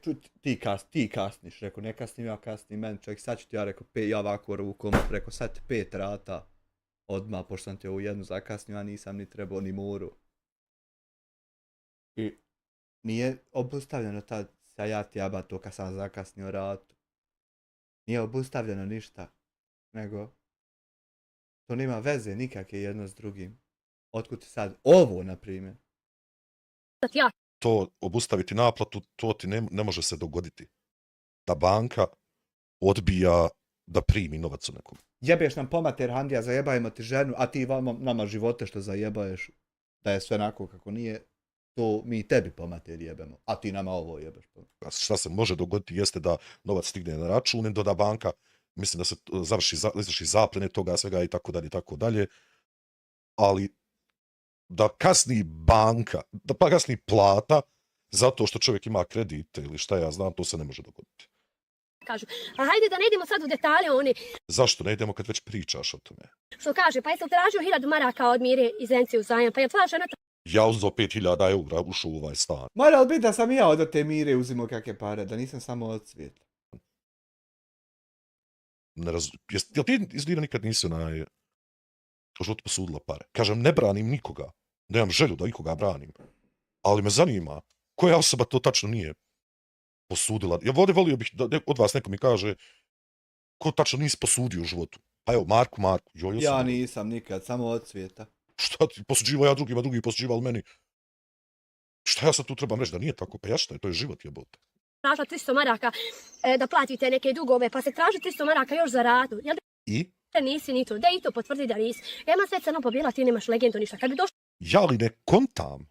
ti kasniš, rekao ne kasnim ja kasnim meni, čovjek sad ću ti ja rekao ja ovako rukom, rekao sad 5 rata odmah, pošto sam ti ovu jednu zakasnio, a nisam ni trebao ni moru. I nije obustavljeno tad sa ja ti jaba to kad sam zakasnio ratu. Nije obustavljeno ništa, nego to nema veze nikakve jedno s drugim. Otkud ti sad ovo, na primjer? ja To obustaviti naplatu, to ti ne može se dogoditi. Da banka odbija da primi novac u nekom. Jebeš nam pomater Handija, zajebajemo ti ženu, a ti nama živote što zajebaješ da je sve onako kako nije, to mi tebi pomater jebemo, a ti nama ovo jebeš. Šta se može dogoditi jeste da novac stigne na račun, da banka, mislim da se izvrši zapljene toga svega i tako dalje, ali da kasni banka, da pa kasni plata zato što čovjek ima kredite ili šta ja znam, to se ne može dogoditi. kažu. A hajde da ne idemo sad u detalje, oni Zašto ne idemo kad već pričaš o tome? što kaže, pa jesam tražio 1000 maraka od Mire iz Ence u zajam, pa je tvoja žena Ja uzeo 5000 eura, ušao u ovaj stan. Mora li biti da sam ja od te Mire uzimao kakve pare, da nisam samo od Cvijeta? Jel ti izgleda nikad nisi što ti posudila pare? Kažem, ne branim nikoga. Nemam želju da ikoga branim. Ali me zanima, koja osoba to tačno nije posudila. Ja volio bih da od vas neko mi kaže ko tačno nisi posudio u životu. Pa evo, Marku. Ja nisam nikad, samo od Cvijeta. Šta ti posuđivao ja drugima, drugi posuđivali meni? Šta ja sad tu trebam reći da nije tako? Pa ja šta je, to je život jebote. tražila 300 maraka da platite neke dugove, pa se traži 300 maraka još za radu. Jel I? da nisi ni to? Da i to potvrdi da nisi. Ja imam sve crno po bijelo, ti nemaš legendu ništa. Kad bi došlo Ja li ne kontam?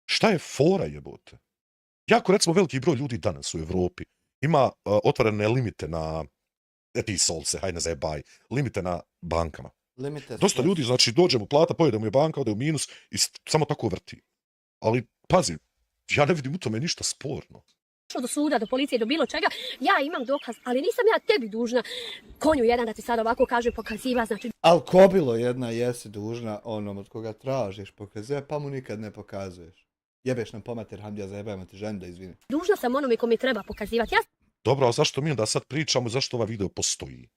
Šta je fora jebote? Jako recimo veliki broj ljudi danas u Evropi ima otvorene limite na ti solce, hajde ne zajebaj, limite na bankama. Dosta ljudi, znači, dođe mu plata, pojede mu je banka, ode u minus i samo tako vrti. Ali, pazi, ja ne vidim u tome ništa sporno. do suda, do policije, do bilo čega, ja imam dokaz, ali nisam ja tebi dužna konju jedan da ti sad ovako kažem pokaziva, znači... Al kobilo jedna jesi dužna onom od koga tražiš pokazuje, pa mu nikad ne pokazuješ. Jebeš nam pomater, Hamdija, zajebajmo ti ženu da izvini. Dužna sam onome ko mi treba pokazivati. Ja... Dobro, a zašto mi onda sad pričamo zašto ovaj video postoji?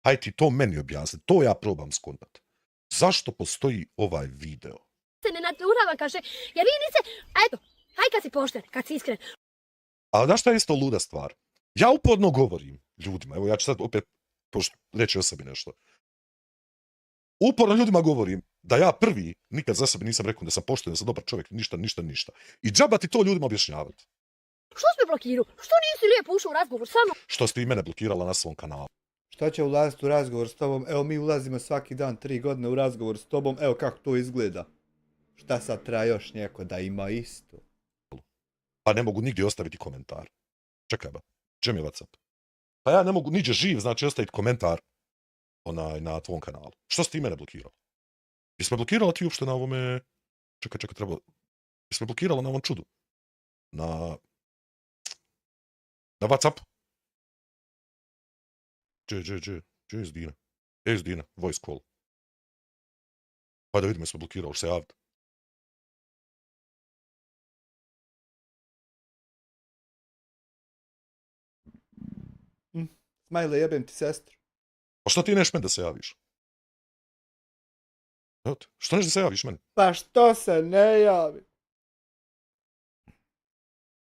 Hajde ti to meni objasni, to ja probam skontat. Zašto postoji ovaj video? se ne naturavam, kaže, jer vi niste, eto, haj kad si pošten, kad si iskren. Ali znaš šta je isto luda stvar? Ja uporno govorim ljudima, evo ja ću sad opet reći o sebi nešto. Uporno ljudima govorim da ja prvi nikad za sebe nisam rekao da sam pošten, da sam dobar čovjek, ništa. I džaba ti to ljudima objašnjavati. Što si me blokirao? Što nisi lijepo ušao u razgovor sa mnom? Što si ti mene blokirala na svom kanalu? Šta će ulaziti u razgovor s tobom? Evo mi ulazimo svaki dan 3 godine u razgovor s tobom, evo kako to izgleda. Šta sad treba još neko da ima isto? Pa ne mogu nigdje ostaviti komentar. Čekaj ba, gdje mi je WhatsApp? Pa ja ne mogu niđe živ, znači ostaviti komentar na tvom kanalu. Što si ti mene blokirao? Jesi me blokirala ti uopšte na ovome... Čekaj, treba... Jesi me blokirala na ovom čudu? Na WhatsApp? Gdje je Zdina? Gdje je Zdina? Voice call. Pa da vidimo, jesmo blokirali, se javiti. Smajle, jebem ti sestru. Pa što ti neš meni da se javiš? Evo te, što neš da se javiš meni? Pa što se ne javi?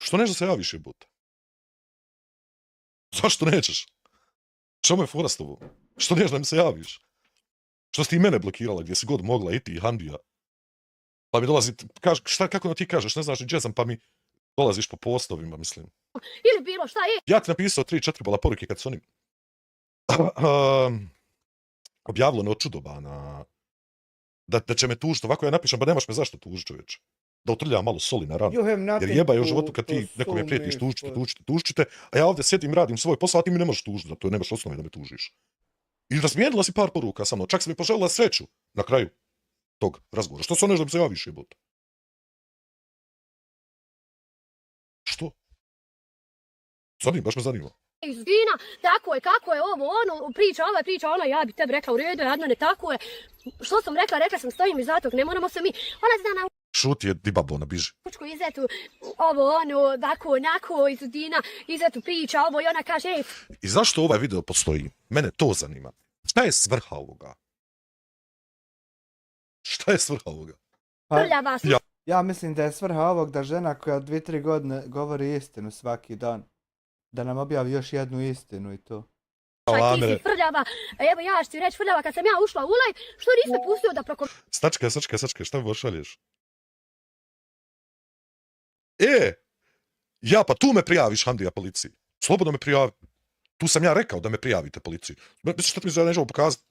Što neš da se javiš, jebote? Zašto nećeš? Čemu je fora s tobom? Što neš da mi se javiš? Što si ti mene blokirala gdje si god mogla, i ti, i Handija? Pa mi dolazi, kako ti kažeš, ne znaš ni gdje sam, pa mi dolaziš po postovima, mislim. Ili bilo šta je? Ja ti napisao 3-4 bola poruke kad su oni objavilo na čudoba da će me tužiti. Ovako ja napišem, ba nemaš me zašto tužiti, čovječe. Da utrljam malo soli na ranu. Jer jebaj u životu kad ti nekome prijetiš tužite, a ja ovdje sjedim i radim svoj posao, a ti mi ne možeš tužiti, zato nemaš osnove da me tužiš. I razmijenila si par poruka sa mnom, čak si mi poželila sreću na kraju tog razgovora. Što se oneš da mi se javiš, jebote? Što? Baš me zanima. Zdina, tako je, kako je ovo, ono, priča ona, ja bi tebi rekla u redu, Adnane, tako je. Što sam rekla sam, stojim iza tog, ne moramo se mi, ona zna na Šuti je dibabona, biži. učku izetu, ovo, ono, ovako, onako, iz Zdina, izetu priča, ovo, i ona kaže, ej, I zašto ovaj video postoji? Mene to zanima. Šta je svrha ovoga? Šta je svrha ovoga? prlja vas. Ja mislim da je svrha ovog da žena koja 2-3 godine govori istinu svaki dan, da nam objavi još jednu istinu i to. Ti si frljava, evo ja ću ti reći frljava, kad sam ja ušla u live, što niste pustio da Stačka, šta mi šalješ? Ja pa tu me prijaviš, Handija, policiji. Slobodno me prijavi. Tu sam ja rekao da me prijavite policiji. Misliš što ti mi za nežemo pokazati?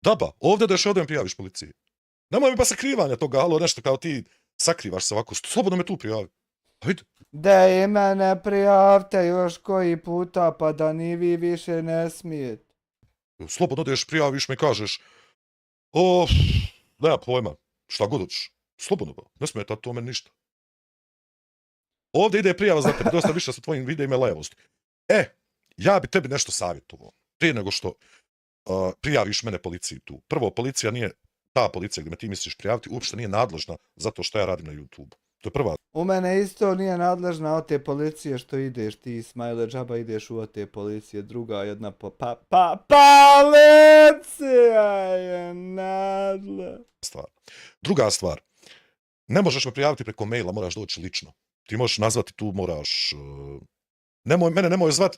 Da ba, ovdje da još ovdje me prijaviš policiji. Nemoj mi pa sakrivanja toga, alo, nešto kao ti sakrivaš se ovako. Slobodno me tu prijavi. Hajde. Da i mene prijavite još koji puta, pa da ni vi više ne smijete. Slobodno odeš, prijaviš me i kažeš nema pojma, šta god hoćeš. Slobodno, ne smeta to meni ništa. Ovdje ide prijava za tebe, dosta više sa tvojim videima levosti. Ja bi tebi nešto savjetovao. Prije nego što prijaviš mene policiji tu. Prvo, policija nije, ta policija gdje me ti misliš prijaviti, uopšte nije nadležna zato što ja radim na YouTube. To je prva. U mene isto nije nadležna od te policije što ideš ti, Ismaile, džaba ideš u od te policije. Druga jedna policija je nadležna. Druga stvar, ne možeš me prijaviti preko maila, moraš doći lično. Ti možeš nazvati tu, moraš... nemoj zvati,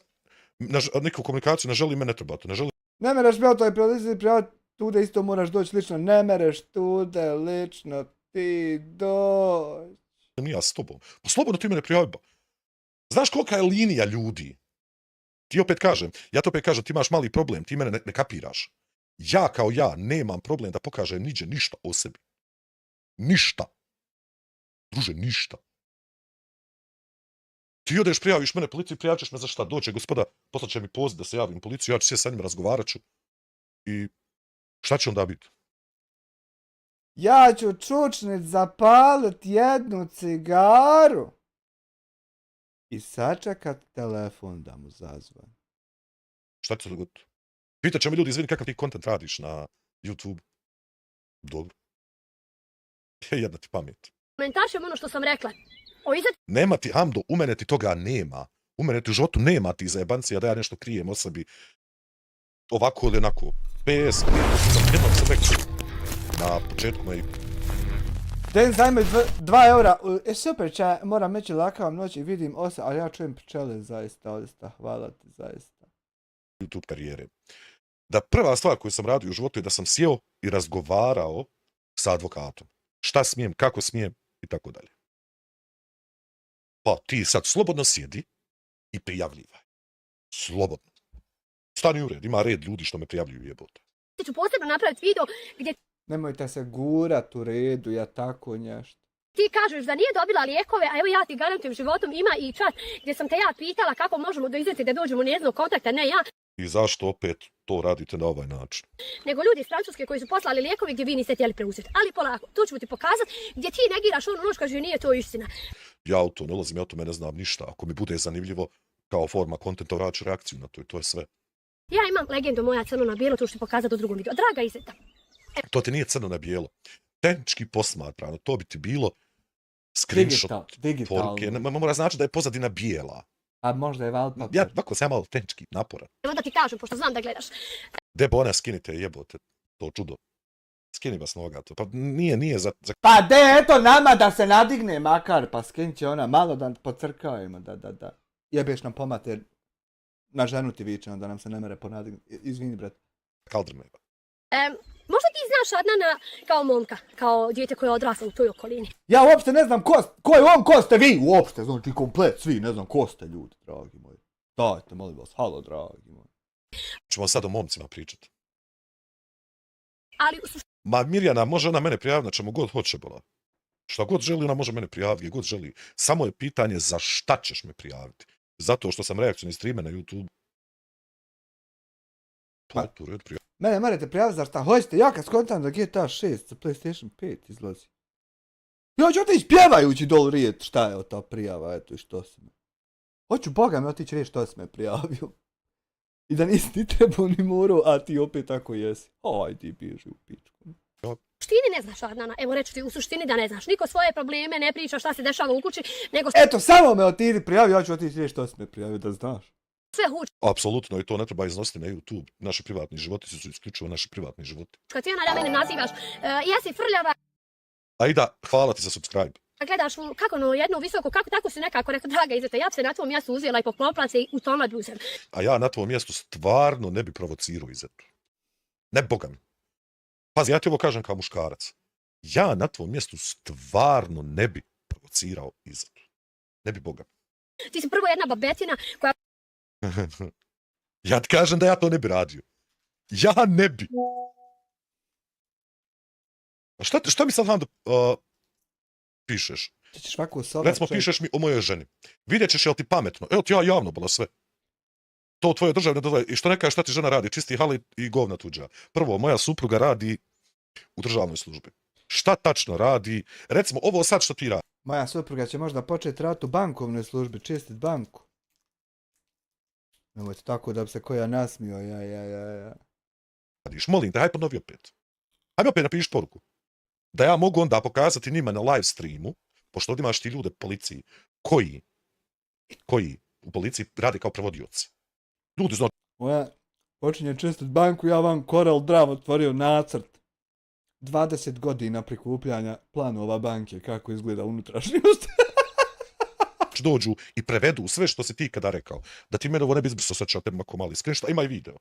nikakvu komunikaciju, ne želi, mene treba to, ne želi. Ne mereš me o toj policiji prijaviti, tude isto moraš doći lično, ne mereš tude lično, ti doći. Nije ja s tobom. Pa slobodno ti mene prijavi. Znaš kolika je linija ljudi? Ja to opet kažem, ti imaš mali problem, ti mene ne kapiraš. Ja kao ja nemam problem da pokažem niđe ništa o sebi. Ništa. Druže, ništa. Ti odeš, prijaviš mene policiji, prijavit ćeš me za šta? Doće gospoda, poslaće mi poziv da se javim policiju, ja ću sjeti sa njim, razgovarat ću. I šta će onda biti? Ja ću čučnit zapalit jednu cigaru i sačekat telefon da mu zazvan. Šta će se dogoditi? Pitat će me ljudi, izvini, kakav ti kontent radiš na YouTube? Dobro. Jedna ti pamet. Komentaršem ono što sam rekla. Nema ti, Hamdo, u mene ti toga nema. U mene ti u životu nema ti zajebancija da ja nešto krijem o sebi. Ovako ili onako. PS, sam jednom sam rekao na početku mojeg. Den zajme 2 eura. Super, čaj, moram ići lakavam noć i vidim ali ja čujem pčele zaista, hvala ti zaista. YouTube karijere. Da prva stvar koju sam radio u životu je da sam sjeo i razgovarao sa advokatom. Šta smijem, kako smijem i tako dalje. Pa ti sad slobodno sjedi i prijavljivaj. Slobodno. Stani u red, ima red ljudi što me prijavljuju, jebote. Ti ću posebno napraviti video gdje Nemojte se gurat u redu, ja tako nešto. ti kažeš da nije dobila lijekove, a evo ja ti garantujem životom ima i čat gdje sam te ja pitala kako možemo doizvesti da dođemo u njezinog kontakta, ne ja. I zašto opet to radite na ovaj način? Nego ljudi iz Francuske koji su poslali lijekove gdje vi niste htjeli preuzeti. Ali polako, tu ću ti pokazati gdje ti negiraš ono noć kaže nije to istina. Ja u to ne ulazim, ja o tome ne znam ništa. Ako mi bude zanimljivo kao forma kontenta, vraću reakciju na to i to je sve. Ja imam legendu moja crno na bijelo, to ću ti pokazati u drugom videu. Draga Izeta. To ti nije crno na bijelo. Tehnički posmatrano, to bi ti bilo screenshot poruke. Mora znači da je pozadina bijela. A možda je valpa. Ja ovako sam malo tehnički naporan. Evo da ti kažem, pošto znam da gledaš. Debo, ona skinite, jebote, to čudo. Skini vas noga to. Pa nije za... Pa de, eto nama da se nadigne makar, pa skinit će ona malo da pocrkavimo, da. Jebeš nam pomater, na ženu ti vičemo da nam se ne mere ponadigne. Izvini, brat. Kaldrme. Možda ti znaš Adnana kao momka, kao dijete koje je odraslo u toj okolini. Ja uopšte ne znam ko je on, ko ste vi uopšte, znači komplet svi, ne znam ko ste ljudi, dragi moji. Dajte, molim vas, halo, dragi moji. Ćemo sad o momcima pričati. Ali Ma Mirjana, može ona mene prijaviti na čemu god hoće, bola. Šta god želi, ona može mene prijaviti, gdje god želi. Samo je pitanje za šta ćeš me prijaviti. Zato što sam reakcijni streamer na YouTube. Mene morate prijaviti za šta hoćete, ja kad skontam da GTA 6 za PlayStation 5 izlazi. Ja ću otići pjevajući dol rijet šta je ta prijava, eto i što si me. Hoću Boga me otići reći što si me prijavio. I da nisi ni trebao ni morao, a ti opet tako jesi. Aj ti bježi u pičku. U suštini ne znaš Adnana, evo reću ti u suštini da ne znaš. Niko svoje probleme ne priča šta se dešava u kući, nego... Eto, samo me otidi prijavio, ja ću otići reći što si me prijavio, da znaš. Sve huč. Apsolutno, i to ne treba iznositi na YouTube. Naši privatni životi su isključivo naši privatni životi. Kad ti ona mene nazivaš, jesi frljava. Ajda, hvala ti za subscribe. Gledaš kako no jednu visoku, kako tako si nekako rekao, draga Izeta, ja bi se na tvom mjestu uzela i poklopila se i u tome bluzem. A ja na tvom mjestu stvarno ne bi provocirao Izetu. Ne, Boga mi. Pazi, ja ti ovo kažem kao muškarac. Ja na tvom mjestu stvarno ne bi provocirao Izetu. Ne bi, Boga mi. Ti si prvo jedna babetina koja... Ja ti kažem da ja to ne bi radio. Ja ne bi. A šta mi sad, Hando, pišeš? Recimo, pišeš mi o mojoj ženi. Vidjet ćeš jel ti pametno. Evo ti ja javno bila sve. To u tvojoj državi ne dozvoli. I što ne kažeš šta ti žena radi? Čisti hali i govna tuđa. Prvo, moja supruga radi u državnoj službi. Šta tačno radi? Recimo, ovo sad što ti radi. Moja supruga će možda početi raditi u bankovnoj službi, čistit banku. Nemojte tako da bi se koja nasmio, ja. Radiš, molim te, haj ponovi opet. Hajde opet napiši poruku. Da ja mogu onda pokazati njima na live streamu, pošto ovdje imaš ti ljude u policiji, koji u policiji rade kao prevodioci. Ljudi znači... Moja počinje čistit banku, ja vam Corel Draw otvorio nacrt. 20 godina prikupljanja planova banke, kako izgleda unutrašnjost. dođu i prevedu sve što si ti kada rekao. Da ti mene ovo ne bi izbrisao, sad ću ja tebi mako mali skrin, šta ima i video.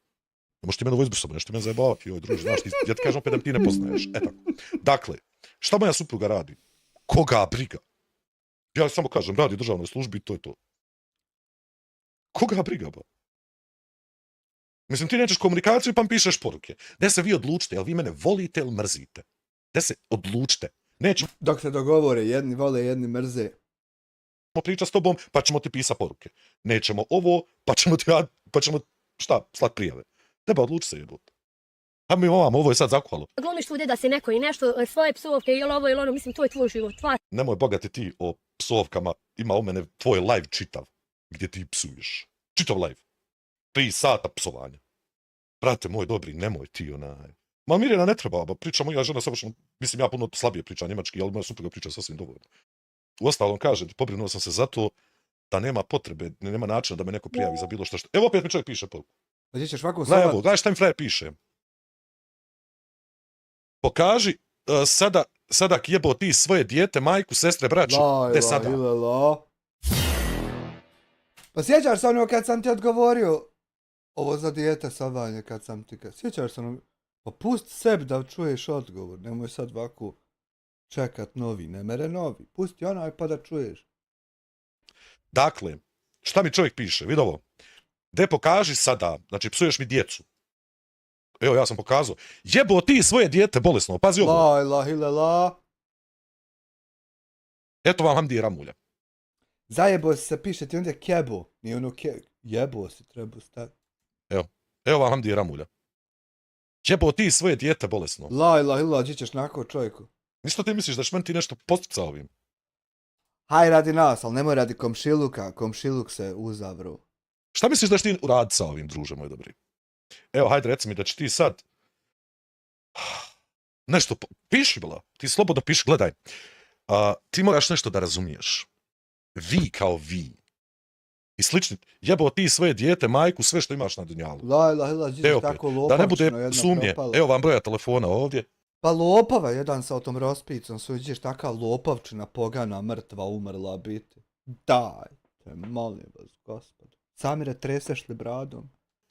Ne možeš ti mene ovo izbrisao, nešto ti mene zajebavati, joj druže, znaš, ja ti kažem opet da ti ne poznaješ. E tako. Dakle, šta moja supruga radi? Koga briga? Ja samo kažem, radi u državnoj službi i to je to. Koga briga, ba? Mislim, ti nećeš komunikaciju pa mi pišeš poruke. Gde se vi odlučite, jel vi mene volite ili mrzite? Gde se odlučite? Nećemo Dok se dogovore, jedni vole, jedni mrze. pričati s tobom, pa ćemo ti pisati poruke. Nećemo ovo, pa ćemo šta, slat prijave. Treba odluči se jebot. A mi ovo je sad zakuhalo. Glumiš svude da si neko i nešto, svoje psovke ili ovo ili ono, mislim, to je tvoj život. Nemoj bogati ti o psovkama, ima u mene tvoj live čitav, gdje ti psuješ. Čitav live. 3 sata psovanja. Brate moj dobri, nemoj ti onaj. Ma Mirjana ne treba, ba, priča moja žena savršeno, mislim ja puno slabije pričam njemački, ali moja supruga priča sasvim dovoljno. Uostalom kaže, pobrinuo sam se zato da nema potrebe, nema načina da me neko prijavi za bilo što. Evo opet mi čovjek piše poruku. Da ćeš ovako Gledaj, evo, gledaj šta mi frajer piše. Pokaži sada jebo ti svoje dijete, majku, sestre, braću. Gde sada? Pa sjećaš se ono kad sam ti odgovorio ovo za dijete savanje, kad sam ti... Sjećaš se ono... Pa pusti sebi da čuješ odgovor, nemoj sad ovako čekat novi, ne mere novi. Pusti onaj pa da čuješ. Dakle, šta mi čovjek piše, vidi ovo. Gde pokaži sada, znači psuješ mi djecu. Evo, ja sam pokazao. Jebo ti svoje dijete bolesno, pazi ovo. La ilaha illallah. Eto vam Hamdi Ramulja. Zajebo si se, piše ti onda kebo. Nije ono jebo si, treba stati. Evo vam Hamdi Ramulja. Jebo ti svoje dijete bolesno. La ilaha illallah, gdje ćeš nako čovjeku. Ništo ti misliš da ćeš meni ti nešto postići sa ovim? Haj radi nas, ali nemoj radi komšiluka, komšiluk se uzavro. Šta misliš da ćeš ti uraditi sa ovim, druže moj dobri? Evo, hajde reci mi da će ti sad... Nešto, piši bila, ti slobodno piši, gledaj. Ti moraš nešto da razumiješ. Vi kao vi. I slični, jebo ti svoje dijete, majku, sve što imaš na dunjalu. La ilaha illallah, gdje tako lopavčino. Da ne bude sumnje, evo vam broja telefona ovdje. Pa lopava jedan sa otom rospicom, suđeš taka lopavčina, pogana, mrtva, umrla biti. Dajte, molim vas, gospod. Samire, treseš li bradom?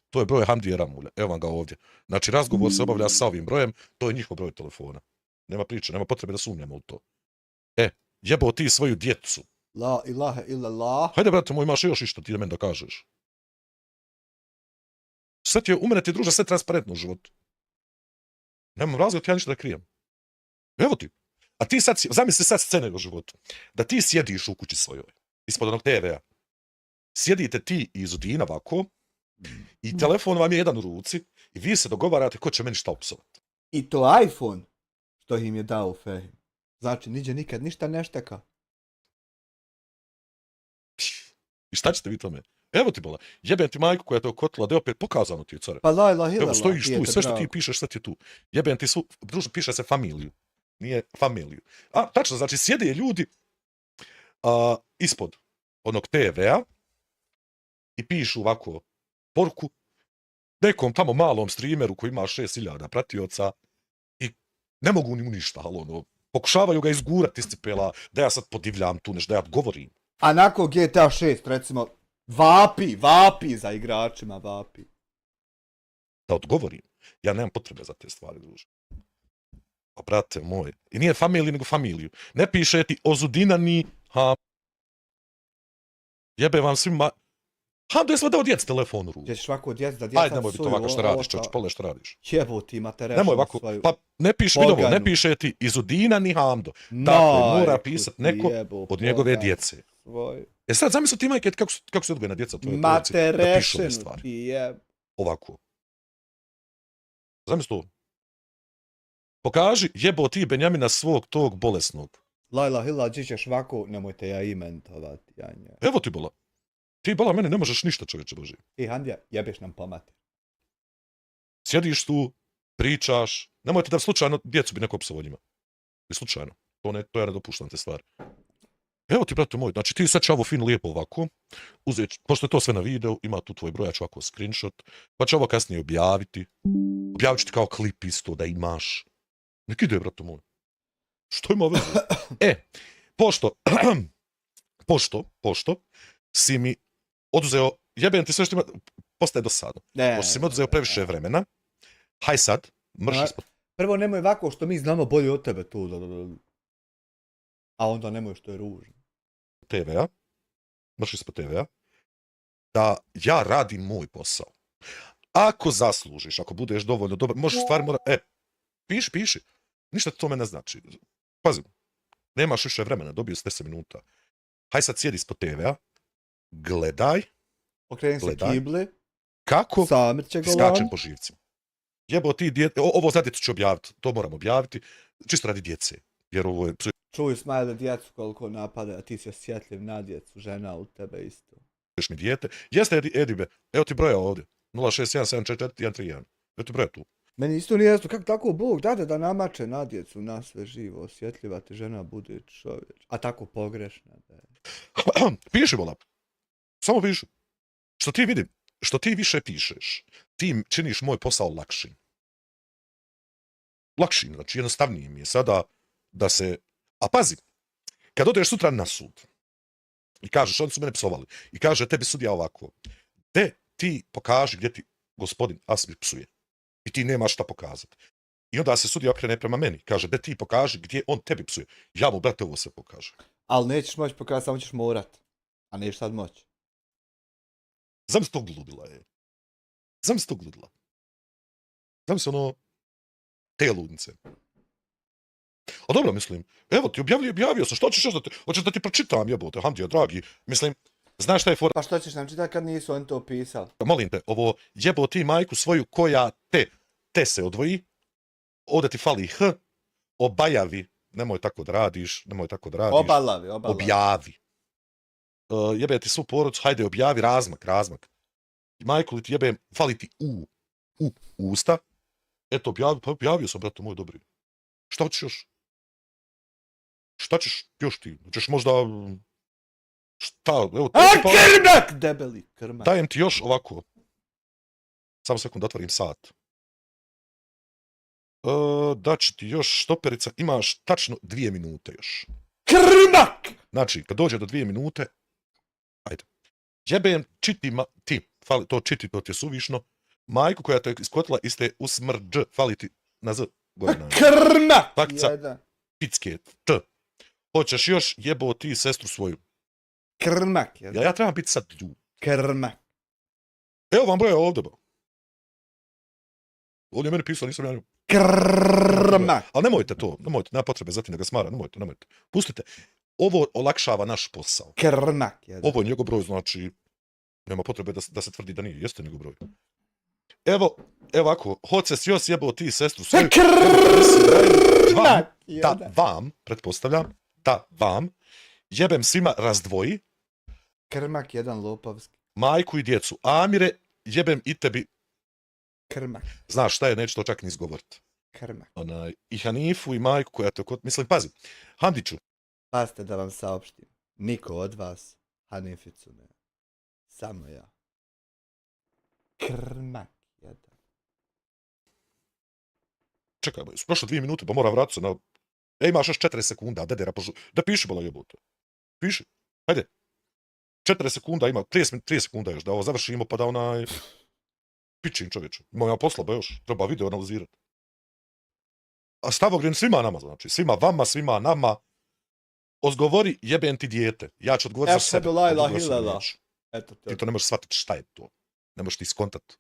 To je broj Hamdija Ramulja, evo vam ga ovdje. Znači, razgovor se obavlja sa ovim brojem, to je njihov broj telefona. Nema priče, nema potrebe da sumnjamo u to. Jebo ti svoju djecu. La ilaha illallah. Hajde, brate moj, imaš još išto ti da meni da kažeš. Sve ti je, u mene ti druže, sve transparentno u životu. Nemam razlog, ja ništa da krijem. Evo ti. A ti sad, zamisli sad scene u životu. Da ti sjediš u kući svojoj, ispod onog TV-a. Sjedite ti iz Udina ovako, i telefon vam je jedan u ruci, i vi se dogovarate ko će meni šta opsovati. I to iPhone, što im je dao Fehim. Znači, niđe nikad ništa ne šteka. I šta ćete vi tome? Evo ti bola, jebem ti majku koja te okotila, da je opet pokazano ti je, core. Pa la ilaha illallah. Evo, stojiš tu i sve što ti pišeš, sve ti je tu. Jebem ti svu, druže, piše se familiju. Nije familiju. Tačno, znači, sjede ljudi ispod onog TV-a i pišu ovako poruku nekom tamo malom streameru koji ima 6000 pratioca i ne mogu ni ništa, ali ono, pokušavaju ga izgurati iz cipela, da ja sad podivljam tu nešto, da ja govorim. A nakon GTA 6, recimo, vapi za igračima, vapi. Da odgovorim. Ja nemam potrebe za te stvari, druže. A brate moj, i nije familiju, nego familiju. Ne piše ti Ozudina ni jebe vam svima. Da je sve dao djec telefon u ruku. Gdje ćeš ovako djec da djeca ajde, nemoj biti ovako što radiš, čoč, pole što radiš. Jebo ti materešnu nemoj ovako, svoju. Pa ne piše, vidovo, ne piše ti Izudina ni Hamdo. Dakle, mora pisat neko od njegove djece. Sad zamisli ti majke kako se odgojena djeca tvoje djeci da pišu ove stvari. Ovako. Zamisli to. Pokaži jebo ti Benjamina svog tog bolesnog. Lajla Hila, gdje ćeš ovako, nemojte ja imentovati, ja nje. Evo ti bola. Ti bola mene ne možeš ništa, čovječe Boži. I Handija, jebeš nam pomati. Sjediš tu, pričaš, nemojte da slučajno djecu bi neko opsovao njima. I slučajno. To ja ne dopuštam te stvari. Evo ti, brate moj, znači ti sad će ovo fin lijepo ovako, uzeti, pošto je to sve na videu, ima tu tvoj brojač ovako screenshot, pa će ovo kasnije objaviti. Objavit ću ti kao klip isto da imaš. Nek ide, brate moj. Što ima veze? Pošto si mi oduzeo, jebem ti sve što ima, postaje dosadno. Pošto si mi oduzeo previše vremena, haj sad, mrš ispod. Prvo nemoj ovako što mi znamo bolje od tebe tu. A onda nemoj što je ružno. TV-a, mrš ispod TV-a, da ja radim moj posao. Ako zaslužiš, ako budeš dovoljno dobar, možeš stvari piši. Ništa to me ne znači. Pazim, nemaš više vremena, dobio si 10 minuta. Haj sad sjedi ispod TV-a, gledaj. Okreni se kibli. Kako Samirće skačem po živcima. Jebo ti ovo za djecu ću objaviti, to moram objaviti, čisto radi djece. Jer ovo je... Čuj Smajle djecu koliko napada, a ti si osjetljiv na djecu, žena u tebe isto. Mi dijete. Jeste Edibe, evo ti broja ovdje. 061744131. Evo ti broja tu. Meni isto nije jasno, kako tako Bog dade da namače na djecu, na sve živo, osjetljiva ti žena bude čovječ. A tako pogrešna da je. Piši, bola. Samo piši. Što ti vidim, što ti više pišeš, ti činiš moj posao lakšim. Lakšim, znači jednostavnije mi je sada da se... A pazi, kad odeš sutra na sud i kažeš, oni su mene psovali, i kaže tebi sudija ovako, te ti pokaži gdje ti gospodin Asmir psuje. I ti nemaš šta pokazati. I onda se sudija okrene prema meni, kaže, de ti pokaži gdje on tebi psuje. Ja mu, brate, ovo sve pokaže. Ali nećeš moći pokazati, samo ćeš morat. A nećeš sad moći. Zamisli to gludila je. Zamisli to gludila. Zamisli ono, te ludnice. A dobro, mislim, evo ti, objavio sam, što ćeš još da ti, hoćeš da ti pročitam, jebote, Hamdija, dragi, mislim, znaš šta je fora? Pa što ćeš nam čitati kad nisu oni to pisali? Molim te, ovo, jebo ti majku svoju koja te se odvoji, ovdje ti fali H, obajavi, nemoj tako da radiš, Obalavi. Objavi. Jebe ti svu porodcu, hajde objavi razmak. Majku li ti jebe, fali ti u usta, eto objavi, pa objavio sam, brate moj dobri. Šta ćeš još? Šta ćeš još ti? Hoćeš možda... Šta? Evo, krmak! Debeli krmak. Dajem ti još ovako. Samo sekund, otvorim sat. Daći ti još štoperica, imaš tačno 2 minute još. Krmak! Znači, kad dođe do 2 minute, ajde. Jebem to čiti, to ti je suvišno. Majku koja te je iskotila iste usmrđ, fali ti na z. Krmak! Takca, picke, t. Hoćeš još jebo ti sestru svoju. Krmak. Ja trebam biti sad ljud. Krmak. Evo vam broja ovdje, ba. On je meni pisao, nisam ja... Krmak. Ali nemojte to, nema potrebe za tim da ga smara, nemojte. Pustite, ovo olakšava naš posao. Krmak. Ovo je njegov broj, znači, nema potrebe da se tvrdi da nije, jeste njegov broj. Evo ako, hoće si još jebo ti sestru svoju... Krmak. Da vam, pretpostavljam, da vam, jebem svima razdvoji. Krmak jedan lopovski. Majku i djecu. Amire, jebem i tebi. Krmak. Znaš šta je, neću to čak ni izgovoriti. Krmak. I Hanifu i majku koja te mislim, pazi, Hamdiću. Pazite da vam saopštim. Niko od vas Hanificu ne. Samo ja. Krmak jedan. Čekaj, su prošle 2 minute, pa moram vratiti se na... imaš još 4 sekunda, dedera, da piši bola jebote. Piši, hajde. 4 sekunda ima, 3 sekunda još, da ovo završimo, pa da onaj... Pičin čovječe, imam ja posla, ba još, treba video analizirati. A Stavogrin svima nama, znači, svima vama, svima nama, odgovori jebem ti dijete, ja ću odgovoriti za sebe. Ti to ne možeš shvatiti šta je to, ne možeš ti skontat,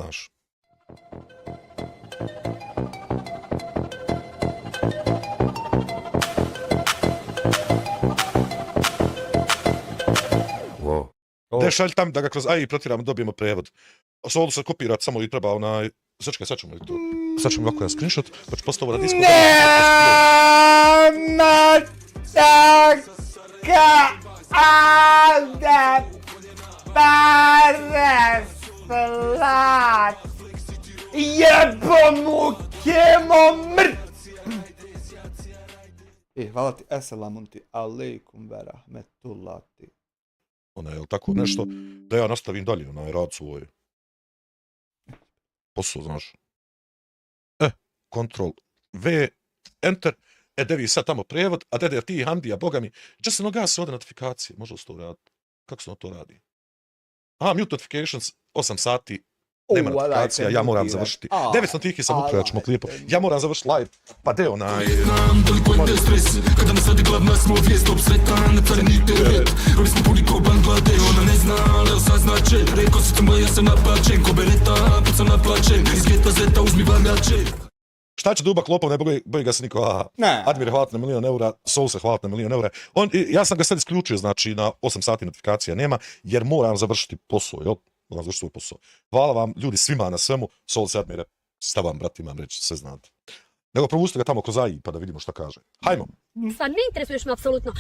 znaš. Gde šalj tam da ga kroz AI protiramo, dobijemo prevod. Ovdje se kopirati samo i treba onaj... Sačekaj, sad ćemo li to? Sad ću mi ovako jedan screenshot, pa ću postaviti na Discord. Nema taka ade pare slat. Jebo mu kemo mrt. Hvala ti, eselamun ti, alejkum verahmetullati. Ona je tako nešto, da ja nastavim dalje, onaj rad svoj. Posao, znaš. Ctrl V, Enter, devi sad tamo prevod, a dede ti Handija, boga mi, gdje se nogasi ovdje notifikacije, može li se to raditi? Kako se to radi? Mute notifications, 8 sati, nema notifikacija, ja moram završiti. 9 tih sam upravo, ćemo klijepo. Ja moram završiti live, pa de onaj... Šta će Dubak lopov, ne boji ga se niko, Admir je hvala na 1 milion eura, Soul se hvala na 1 milion eura. Ja sam ga sad isključio, znači na 8 sati notifikacija nema, jer moram završiti posao, jel? Moram završiti svoj posao. Hvala vam, ljudi, svima na svemu, Soul se Admire, stavam, brat, imam reći, sve znate. Nego propustite ga tamo ko zaji, pa da vidimo šta kaže. Hajmo. Stvarno, ne interesuješ me apsolutno.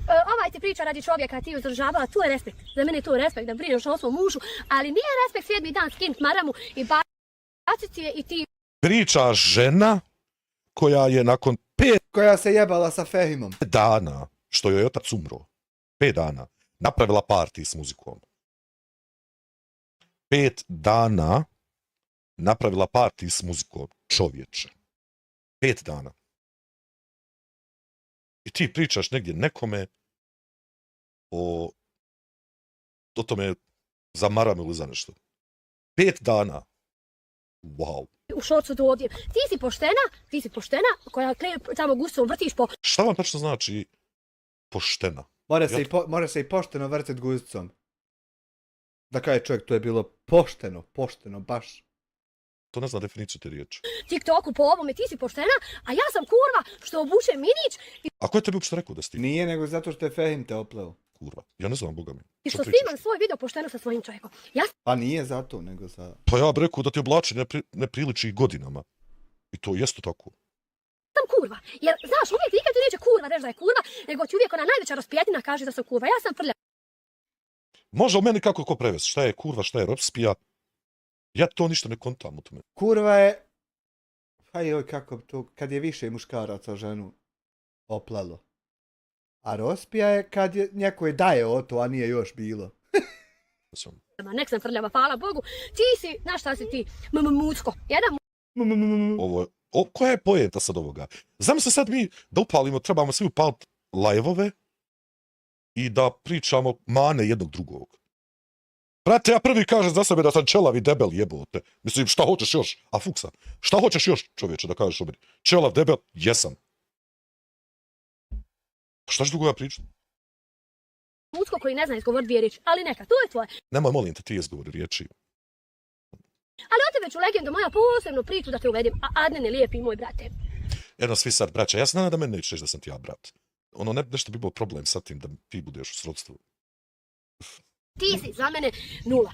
Ovaj ti priča radi čovjeka, ti uzdržavala, tu je respekt. Za mene je to respekt, da brineš o svom mužu, ali nije respekt 7. dan skinut maramu i baciti je i ti... Priča žena koja je nakon 5 koja se jebala sa Fehimom dana, što joj je otac umro, 5 dana, napravila party s muzikom. 5 dana napravila party s muzikom, čovječe. 5 dana. I ti pričaš negdje nekome o tome za maramu ili za nešto. 5 dana. Wow. U šorcu dođem. Ti si poštena, koja tamo gusom vrtiš po... Šta vam tačno znači poštena? Mora se i pošteno vrtit guzicom. Da kaže čovjek, to je bilo pošteno, baš. To ne zna definiciju te riječi. TikToku po ovome, ti si poštena, a ja sam kurva što obuče minić. A ko je tebi uopšte rekao da si ti? Nije, nego zato što je Fehim te opleo. Kurva, ja ne znam, boga mi. I što snimam svoj video pošteno sa svojim čovjekom. Pa nije zato, nego za... Pa ja bih rekao da ti oblači ne priliči godinama. I to jeste tako. Sam kurva, jer znaš, uvijek nikad ti neće kurva reći da je kurva, nego ti uvijek ona najveća raspjetina kaže da sam kurva. Ja sam prlja. Može u meni kako ko prevesti, šta je kurva, šta je ropspija. Ja to ništa ne kontam u tome. Kurva je... Joj, kako to, kad je više muškaraca ženu oplelo. A rospija je kad je neko je daje o to, a nije još bilo. Nek sam prljava, hvala Bogu. Ti si, znaš šta si ti, mucko. Koja je poenta sad ovoga? Znam se sad mi da upalimo, trebamo svi upaliti live-ove i da pričamo mane jednog drugog. Brate, ja prvi kažem za sebe da sam čelav i debel, jebote. Mislim, šta hoćeš još? A fuksa, šta hoćeš još, čovječe, da kažeš o meni? Čelav, debel, jesam. Šta ću dugo ja pričati? Mucko koji ne zna izgovoriti 2 riječi, ali neka, to je tvoje. Nemoj, molim te, ti izgovori riječi. Ali o tebe ću legendu moja posebnu priču da te uvedim, a Adnene lijepi moj brate. Jedno svi sad, braća, ja se nadam da meni nećeš reći da sam ti ja brat. Ono, nešto bi bilo problem sa tim da ti budeš u srodstvu. Ti si za mene 0.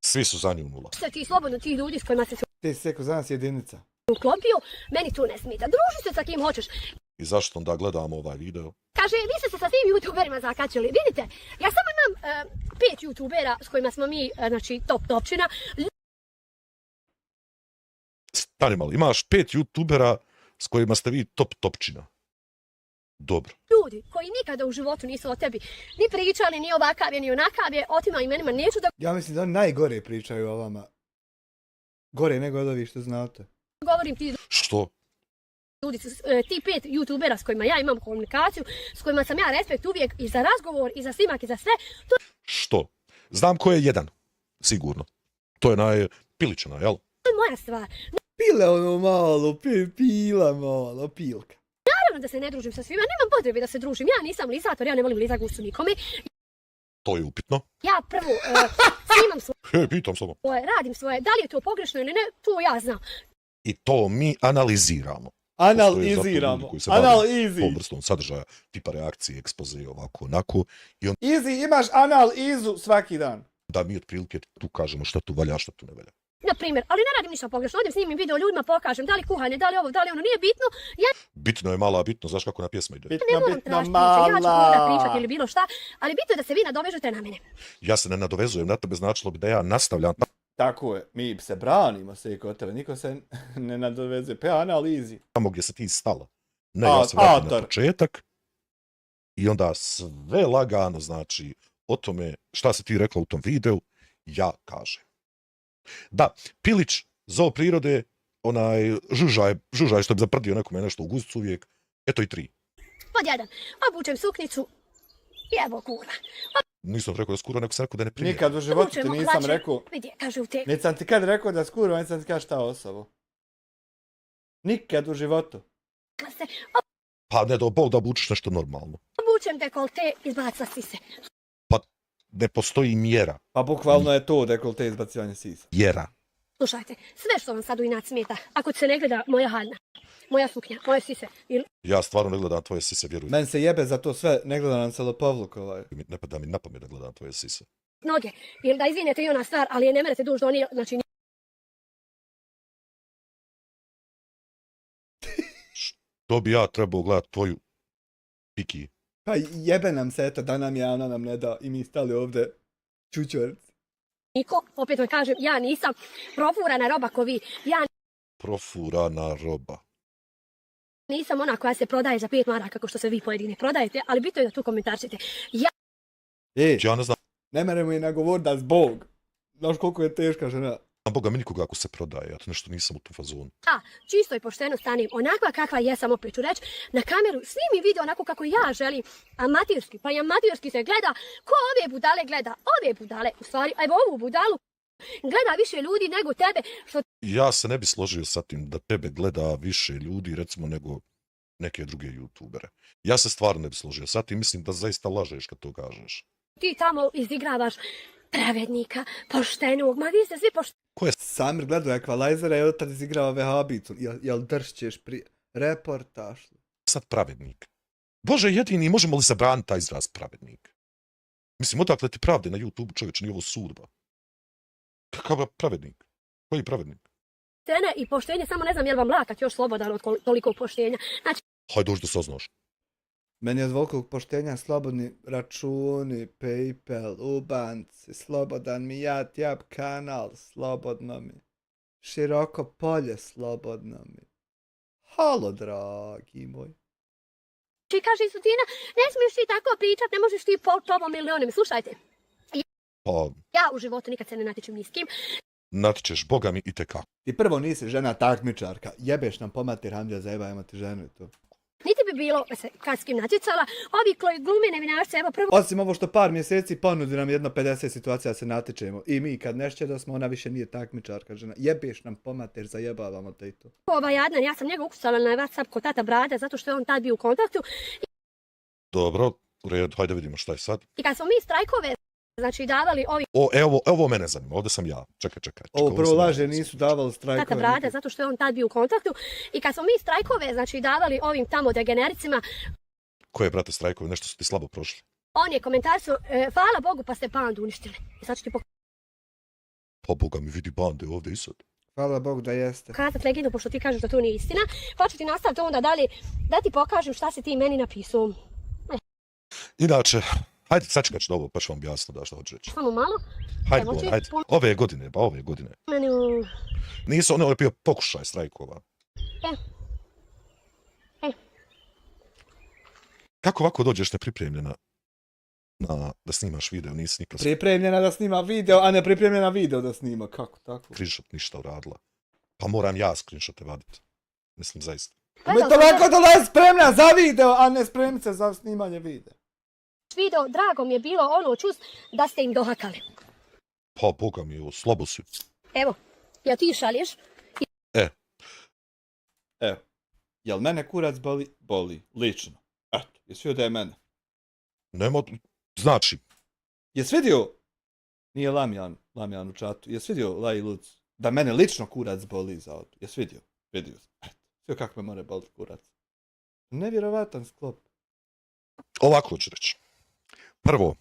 Svi su za nju 0. Šta ti slobodno tih ljudi s kojima se ti si rekao za nas jedinica. Uklopio, meni tu ne smita. Druži se sa kim hoćeš. I zašto onda gledamo ovaj video? Kaže, vi ste se sa svim youtuberima zakačili. Vidite, ja samo imam 5 youtubera s kojima smo mi, znači, topčina. Stani malo, imaš 5 youtubera s kojima ste vi topčina. Dobro. Ljudi koji nikada u životu nisu o tebi ni pričali, ni ovakav je, ni onakav je, o tima imenima neću da... Ja mislim da oni najgore pričaju o vama. Gore nego od ovih što znate. Govorim ti... Što? Ljudi, ti 5 youtubera s kojima ja imam komunikaciju, s kojima sam ja respekt uvijek i za razgovor, i za snimak, i za sve. To... Što? Znam ko je jedan, sigurno. To je Pilićana, jel? To je moja stvar. Pile ono malo, pila malo, pilka. Naravno da se ne družim sa svima, nemam potrebe da se družim. Ja nisam lizator, ja ne volim lizat gusu nikome. To je upitno. Ja prvo snimam svoje... Pitam samo. Radim svoje, da li je to pogrešno ili ne, to ja znam. I to mi analiziramo. Analiziramo. Tom vrstom sadržaja, tipa reakcije, ekspoze, ovako, onako. Easy, imaš analizu svaki dan. Da mi otprilike tu kažemo šta tu valja, šta tu ne valja. Na primjer, ali ne radim ništa pogrešno, odem snimim video ljudima, pokažem da li kuhanje, da li ovo, da li ono, nije bitno. Ja Bitno je mala, bitno, znaš kako na pjesma ide. ne moram tražiti priče, ja ću onda pričati ili bilo šta, ali bitno je da se vi nadovežete na mene. Ja se ne nadovezujem na tebe, značilo bi da ja nastavljam. Tako je, mi se branimo sve kod tebe, niko se ne nadovezuje, pa ja analizi. Tamo gdje se ti stala. Ne, ja se vratim na početak i onda sve lagano, znači, o tome šta si ti rekla u tom videu, ja kažem. Da, Pilić, zoo prirode, onaj, žužaj što bi zaprdio nekome nešto u guzicu uvijek, eto i 3. Pod jedan, obučem suknicu i evo kura. Nisam rekao da skura, neko sam rekao da ne primjer. Nikad u životu ti nisam rekao, Vidi, kaže u te. niti sam ti kad rekao da skura, niti sam ti kada šta osobu. Nikad u životu. Pa ne do Bog da obučiš nešto normalno. Obučem dekolte, izbacila si se. Pa ne postoji mjera. Pa bukvalno je to dekolte izbacivanje sisa. Mjera. Slušajte, sve što vam sad u inat smeta, ako se ne gleda moja haljna, moja suknja, moje sise, ili... Ja stvarno ne gledam tvoje sise, vjerujem. Men se jebe za to sve, ne gleda nam se lopovluk ovaj. Ne pada mi na pamet da gledam tvoje sise. Noge, ili da izvinete i ona stvar, ali je ne merete duž do oni, znači... To bi ja trebao gledat tvoju piki. Pa jebe nam se, eto, da nam je, ona nam ne da i mi stali ovdje čučorci. Niko, opet vam kažem, ja nisam profurana roba ko vi, ja Profurana roba. nisam ona koja se prodaje za 5 maraka kako što se vi pojedini prodajete, ali bitno je da tu komentarčite. Ja Ja ne znam Ne meremo i nagovor da zbog. Znaš koliko je teška žena. Boga mi nikoga ako se prodaje, ja to nešto nisam u tu fazonu. čisto i pošteno stanem onakva kakva jesam, opet ću reći, na kameru, snimi video onako kako ja želim, amatirski, pa i amatirski se gleda, ko ove budale gleda, ove budale, u stvari, evo ovu budalu, gleda više ljudi nego tebe, što Ja se ne bi složio sa tim da tebe gleda više ljudi, recimo, nego neke druge youtubere. Ja se stvarno ne bi složio sa tim, mislim da zaista lažeš kad to kažeš. ti tamo izigravaš pravednika, poštenog, ma vi ste svi pošteni. Samir gledao Equalizera i tad izigrava Vehabicu. Jel dršćeš prije? Reportaž. Sad pravednik. Bože jedini, možemo li zabraniti taj izraz pravednik? Mislim, odakle ti pravde na YouTube, čovječe, nije ovo sudba. Kakav pravednik? Koji pravednik? Poštene i poštenje, samo ne znam je li vam lakat još slobodan od toliko poštenja. Znači, Hajde dođi da saznaš. Meni je od velikog poštenja slobodni računi, PayPal, u banci, slobodan mi Jab kanal, slobodno mi. Široko polje, slobodno mi. Halo, dragi moj. kaže Isutina, ne smiješ ti tako pričat, ne možeš ti po tobom ili onim. Slušajte, Pa, ja u životu nikad se ne natječem ni s kim. natičeš Boga mi i tekako. Ti prvo nisi žena takmičarka, jebeš nam pomatir Hamdija, zajebajmo ti ženu i to. Niti bi bilo da se kad s kim natjecala, ovi koji glume nevinašce, evo prvo... Osim ovo što par mjeseci ponudi nam jedno 50 situacija se natječemo. I mi kad nešto da smo, ona više nije takmičarka žena. Jebeš nam pomater, zajebavamo te i to. Ovaj Adnan, ja sam njega ukucala na WhatsApp kod tata Brada, zato što je on tad bio u kontaktu. Dobro, u redu, hajde vidimo šta je sad. I kad smo mi strajkove, znači davali ovi Evo mene zanima, ovdje sam ja. Čekaj. Ovo prvo laže, nisu davali strajkove. tata Brada, zato što je on tad bio u kontaktu. I kad smo mi strajkove, znači davali ovim tamo degenericima, Koje, brate, strajkovi, nešto su ti slabo prošli. on je komentarsio, hvala Bogu pa ste bandu uništili. I sad ću ti Pa Boga mi vidi bande ovdje i sad. Hvala Bog da jeste. pokazati legendu, pošto ti kažeš da to nije istina. Pa ću ti nastaviti onda dalje, da ti pokažem šta si ti meni napisao. Inače, hajde, sačekaj da ovo, pa ću vam jasno da što hoću reći. Samo malo. Hajde, Evo ti, hajde. Ove godine. Meni Nisu, ono je bio pokušaj strajkova. Kako ovako dođeš nepripremljena da snimaš video, nisi nikad Pripremljena da snima video, a ne pripremljena video da snima. Kako tako? screenshot ništa uradila. Pa moram ja screenshote vaditi. Mislim, zaista. Mi to lako dolazi spremna za video, a ne spremnica za snimanje videa. video, drago mi je bilo ono čus da ste im dohakali. Pa Boga mi, ovo, slabo si. Evo, ja ti šalješ. Evo, jel mene kurac boli? Boli, lično. Eto, jesi vidio da je mene? Nema, znači, Jesi vidio? Nije Lamjan u čatu. Jesi vidio, Laj Luc, da mene lično kurac boli za auto? Jesi vidio? Vidio sam. Eto, sve kako me more boli kurac. Nevjerovatan sklop. ovako ću reći. Prvo,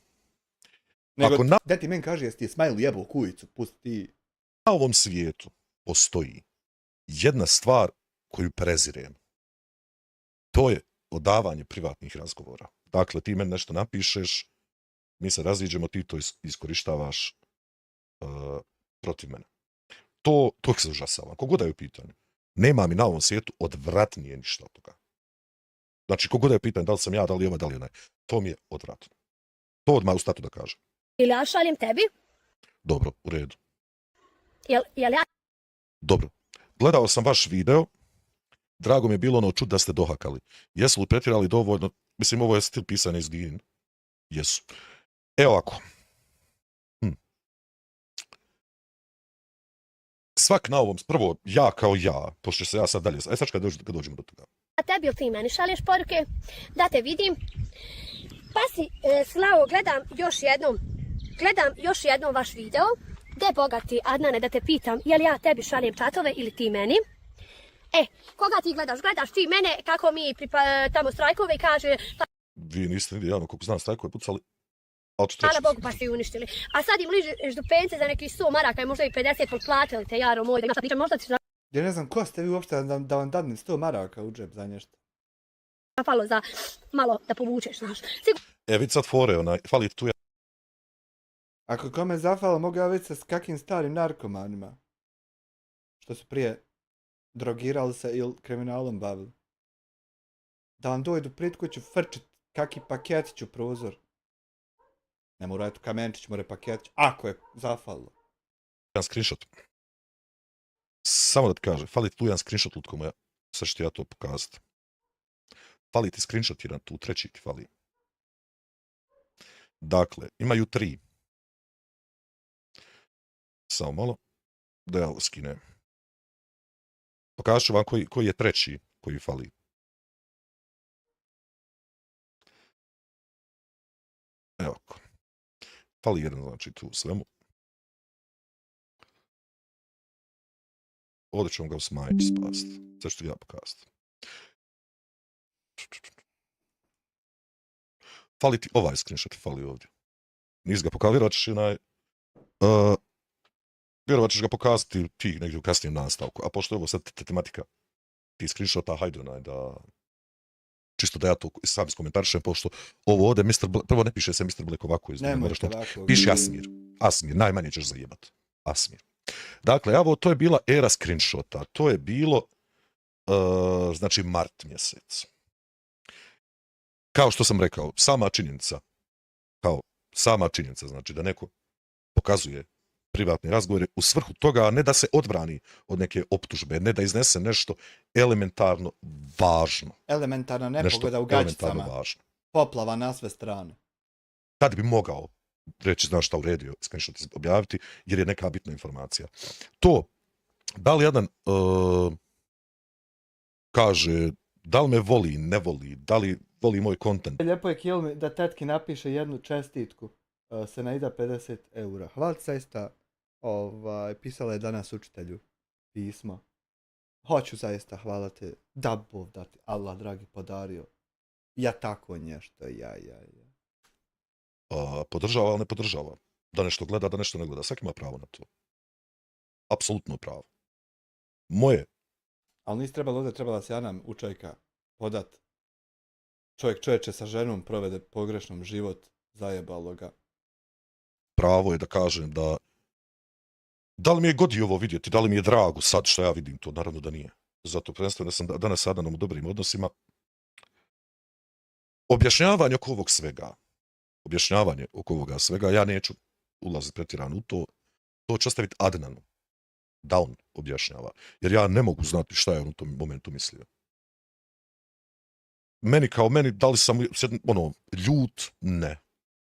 Nego, Ako da ti meni kaže, jesi ti je Smile jebao kujicu, pusti ti. Na ovom svijetu postoji jedna stvar koju prezirem. To je odavanje privatnih razgovora. Dakle, ti meni nešto napišeš, mi se raziđemo, ti to iskorištavaš protiv mene. To se užasava. Kogoda je u pitanju. Nema mi na ovom svijetu odvratnije ništa od toga. Znači, kogoda je u pitanju da li sam ja, da li ovaj, da li onaj. To mi je odvratno. To odmah u statu da kažem. Ili ja šaljem tebi? Dobro, u redu. Jel ja... Dobro. Gledao sam vaš video. Drago mi je bilo ono čut da ste dohakali. Jesu li pretjerali dovoljno? Mislim, ovo je stil pisanja iz Gin. Jesu. Evo ovako. Svak na ovom, prvo, ja kao ja, pošto se ja sad dalje, sad kad dođemo do toga. A tebi ili ti meni šalješ poruke, da te vidim. Pa si, Slavo, gledam još jednom vaš video. De bogati, Adnane, da te pitam, je li ja tebi šaljem čatove ili ti meni? Koga ti gledaš? Gledaš ti mene, kako mi tamo strajkove i kaže... Vi niste nigdje javno, koliko znam, strajkove pucali. Hvala Bogu pa ste ju uništili. A sad im ližeš do pence za neki 100 maraka i možda i 50 potplatili te, jaro moj. Možda ćeš Ja ne znam ko ste vi uopšte da vam dadnem 100 maraka u džep za nešto. napalo za malo da povučeš, znaš. Vid sad fore, fali tu ja. Ako kome zafalo, mogu ja vidjeti s kakvim starim narkomanima. Što su prije drogirali se ili kriminalom bavili. Da vam dojdu pred kuću frčit kaki paketić u prozor. Ne mora eto kamenčić, mora paketić. Ako je zafalo. Jedan screenshot. Samo da ti kaže, fali tu jedan screenshot lutko moja. Sad ću ti ja to pokazati. Fali ti screenshot jedan tu, treći ti fali. Dakle, imaju 3. Samo malo. Da ja ovo skinem. Pokažu ću vam koji je treći koji fali. Evo ako. Fali jedan, znači tu u svemu. Ovdje ćemo ga u smajići spasti. Sve što ja pokazati. Fali ti ovaj screenshot, fali ovdje. Nisi ga pokazati, vjerovat ćeš ga pokazati ti negdje u kasnijem nastavku. A pošto je ovo sad tematika ti screenshota, hajde da... Čisto da ja to sam iskomentarišem, pošto ovo ovdje, prvo ne piše se Mr. Black ovako iz piše Asmir. Asmir, najmanje ćeš zajebat. Asmir. Dakle, evo, to je bila era screenshota. To je bilo, znači, mart mjesec. Kao što sam rekao, sama činjenica, znači da neko pokazuje privatne razgovore u svrhu toga, a ne da se odbrani od neke optužbe, ne da iznese nešto elementarno važno. Elementarna nepogoda u gaćicama. Poplava na sve strane. Tad bi mogao reći, znaš šta, uredio, screenshot objaviti, jer je neka bitna informacija. To, da li jedan kaže, da li me voli, ne voli, da li voli moj kontent. Lijepo je Kilmi da tetki napiše jednu čestitku. Senaida 50 eura. Hvala ti zaista. Pisala je danas učitelju pismo. Hoću zaista, hvala te. Da Bog da ti Allah dragi podario. Ja tako nešto, ja. Podržava, ali ne podržava. Da nešto gleda, da nešto ne gleda. Svaki ima pravo na to. Apsolutno pravo. Moje. Ali nisi trebalo ovdje, trebala se Ana Učajka podat. Čovječe sa ženom provede pogrešnom život, zajebalo ga. Pravo je da kažem da li mi je godi ovo vidjeti, da li mi je drago sad što ja vidim to, naravno da nije. Zato prvenstveno da sam danas sa Adanom u dobrim odnosima. Objašnjavanje oko ovoga svega, ja neću ulaziti pretjerano u to. To ću ostaviti Adnanu. Da on objašnjava. Jer ja ne mogu znati šta je on u tom momentu mislio. Meni, da li sam ljut? Ne.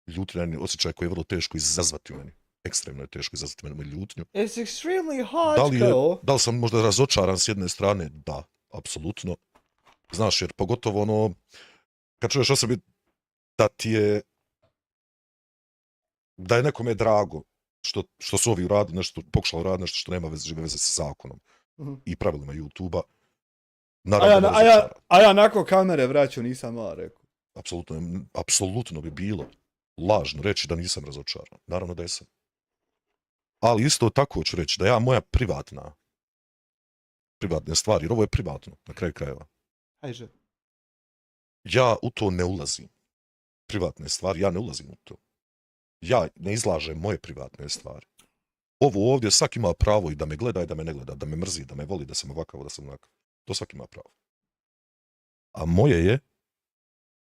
Ljut je osjećaj koji je vrlo teško izazvati u meni. Ekstremno je teško izazvati meni ljutnju. It's extremely hard, da li sam možda razočaran s jedne strane? Da, apsolutno. Znaš, jer pogotovo kad čuješ o sebi da je nekome drago što su ovi uradili nešto, pokušali uraditi nešto što nema veze sa zakonom i pravilima YouTube-a. A ja nakon kamere vraću nisam rekao. Apsolutno bi bilo lažno reći da nisam razočaran. Naravno da jesam. Ali isto tako ću reći da ja moja privatne stvari, jer ovo je privatno, na kraju krajeva. Hajde. Ja u to ne ulazim. Privatne stvari, ja ne ulazim u to. Ja ne izlažem moje privatne stvari. Ovo ovdje svak ima pravo i da me gleda i da me ne gleda, da me mrzi, da me voli, da sam ovakav, da sam onakav. To svak ima pravo. A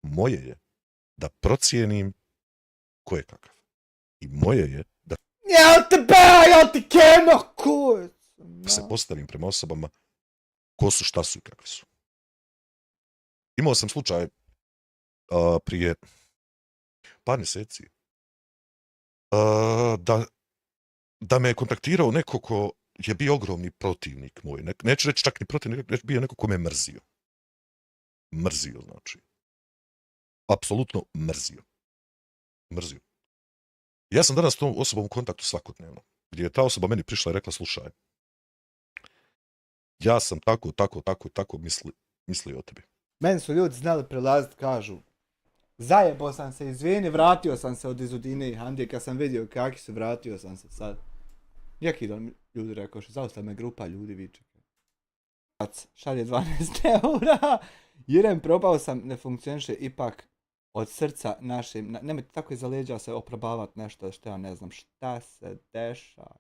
moje je da procijenim ko je kakav. I moje je da Jel te ba, jel ti kemo, kuc? se postavim prema osobama ko su, šta su i kakvi su. Imao sam slučaj prije par mjeseci da me je kontaktirao neko ko je bio ogromni protivnik moj. Neću reći čak ni protivnik, bio je neko ko me mrzio. Mrzio, znači. Apsolutno mrzio. Mrzio. Ja sam danas s tom osobom u kontaktu svakodnevno, gdje je ta osoba meni prišla i rekla, slušaj, ja sam tako mislio o tebi. Meni su ljudi znali prelaziti, kažu, zajebao sam se, izvini, vratio sam se od Izudine i Handije, kad sam vidio kakvi su, vratio sam se sad. Jaki dan ljudi rekao, što zaustav me grupa ljudi viče. Šalje 12 eura, Jirem, probao sam, ne funkcioniše, ipak od srca našim, nemojte tako iza leđa se oprobavat nešto što ja ne znam šta se dešava.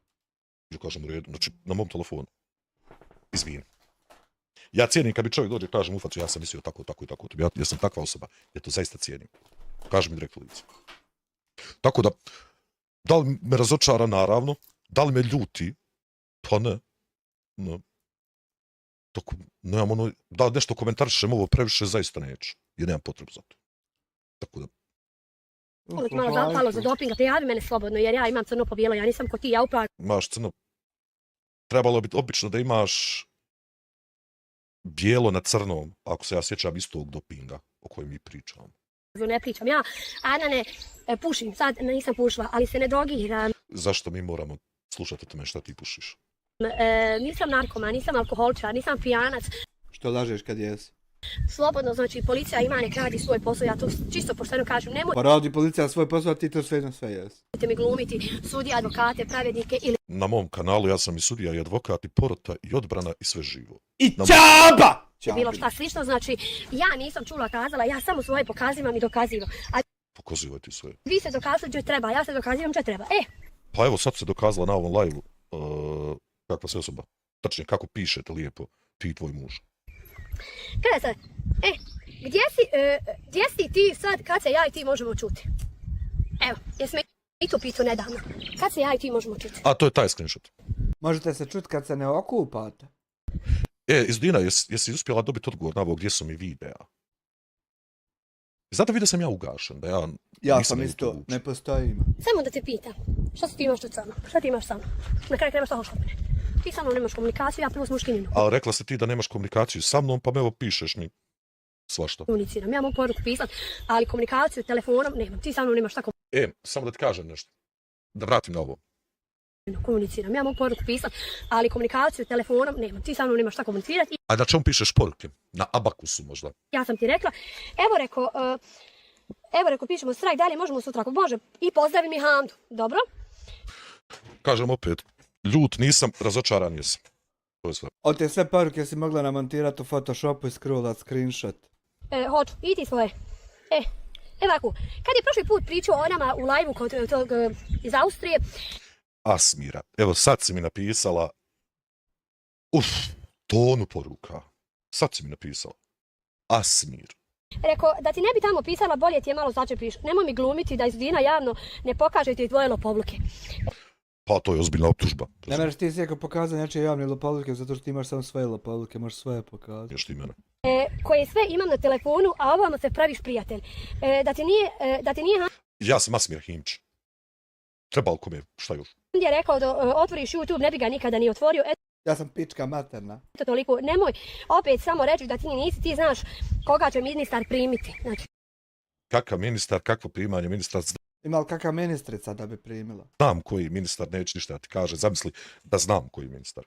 Kažem u redu, znači na mom telefonu. Izvini. Ja cijenim kad bi čovjek dođe i kaže mu u facu, ja sam mislio tako i tako. Ja sam takva osoba, ja to zaista cijenim. Kaže mi direktno lice. Tako da li me razočara, naravno, da li me ljuti, pa ne. Nemam ono, da nešto komentarišem ovo previše, zaista neću, jer nemam potrebu za to. Tako da. Ovo ti malo zapalo za dopinga, prijavi mene slobodno, jer ja imam crno po bijelo, ja nisam ko ti, ja upravo. Imaš crno. Trebalo bi obično da imaš bijelo na crnom, ako se ja sjećam istog dopinga o kojem mi pričamo. Ne pričam ja, Ana ne pušim, sad nisam pušila, ali se ne drogiram. Zašto mi moramo slušati o tome šta ti pušiš? Nisam narkoman, nisam alkoholičar, nisam pijanac. Što lažeš kad jesi? Slobodno, znači policija ima, nek radi svoj posao, ja to čisto pošteno kažem, nemojte Pa radi policija svoj posao, ti to sve jesi. mi glumiti sudije, advokate, pravednike ili... Na mom kanalu ja sam i sudija, i advokat, i porota, i odbrana, i sve živo. I čaba! Bilo šta slično, znači ja nisam čula, kazala, ja samo svoje pokazivam i dokazivam. A Pokazivaj ti sve. vi se dokazali gdje treba, ja se dokazivam gdje treba. Pa evo sad se dokazala na ovom live-u kakva se osoba. Tačnije, kako pišete lijepo ti i tvoj muž. Kada sad, gdje si ti sad kad se ja i ti možemo čuti? Evo, jesmo i to pitao nedavno. Kad se ja i ti možemo čuti? A to je taj screenshot. Možete se čuti kad se ne okupate. Izdina, jesi uspjela dobiti odgovor na ovo gdje su mi videa? Zato vidio sam ja ugašen, da Ja sam isto, ne postojim. Samo da te pitam, šta si ti imaš tu sa mnom? Šta ti imaš sa mnom? Na kraju krajeva šta hoćeš od mene? Ti sa mnom nemaš komunikaciju, ja prvo s muškininu. Ali rekla si ti da nemaš komunikaciju sa mnom, pa me evo pišeš mi svašta. Komuniciram, ja mogu poruku pisat, ali komunikaciju telefonom nemam. Ti sa mnom nemaš šta Samo da ti kažem nešto. Da vratim na ovo. komuniciram. Ja mogu poruku pisat, ali komunikaciju telefonom nemam. Ti sa mnom nemaš šta komunicirati. A na čemu pišeš poruke? Na Abakusu možda? Ja sam ti rekla, evo rekao, pišemo strajk, dalje možemo sutra ako može. I pozdravi mi Hamdu, dobro? Kažem opet, ljut nisam, razočaran jesam. To je sve. Od te sve poruke si mogla namontirati u Photoshopu i scrollat screenshot. Hoću, i ti svoje. Evo ovako, kad je prošli put pričao o nama u live-u kod tog iz Austrije. Asmira, evo sad si mi napisala, tonu poruka. Sad si mi napisala. Asmir. Rekao, da ti ne bi tamo pisala, bolje ti je malo začepiš. Nemoj mi glumiti da Izudina javno ne pokaže ti tvoje lopovluke. Pa to je ozbiljna optužba. Ne možeš ti sjeko pokazati nečije javne lopovluke, zato što ti imaš samo svoje lopovluke, možeš svoje pokazati. Još ti mene. Koje sve imam na telefonu, a ovamo se praviš prijatelj. Da ti nije Ja sam Asmir Himć. Trebalo kome, šta još? je rekao da otvoriš YouTube, ne bi ga nikada ni otvorio. Ja sam pička materna. Eto toliko, nemoj opet samo reći da ti nisi, ti znaš koga će ministar primiti. Znači, Kakav ministar, kakvo primanje ministar? Ima li kakva ministrica da bi primila? Znam koji ministar, neće ništa da ti kaže. Zamisli da znam koji ministar.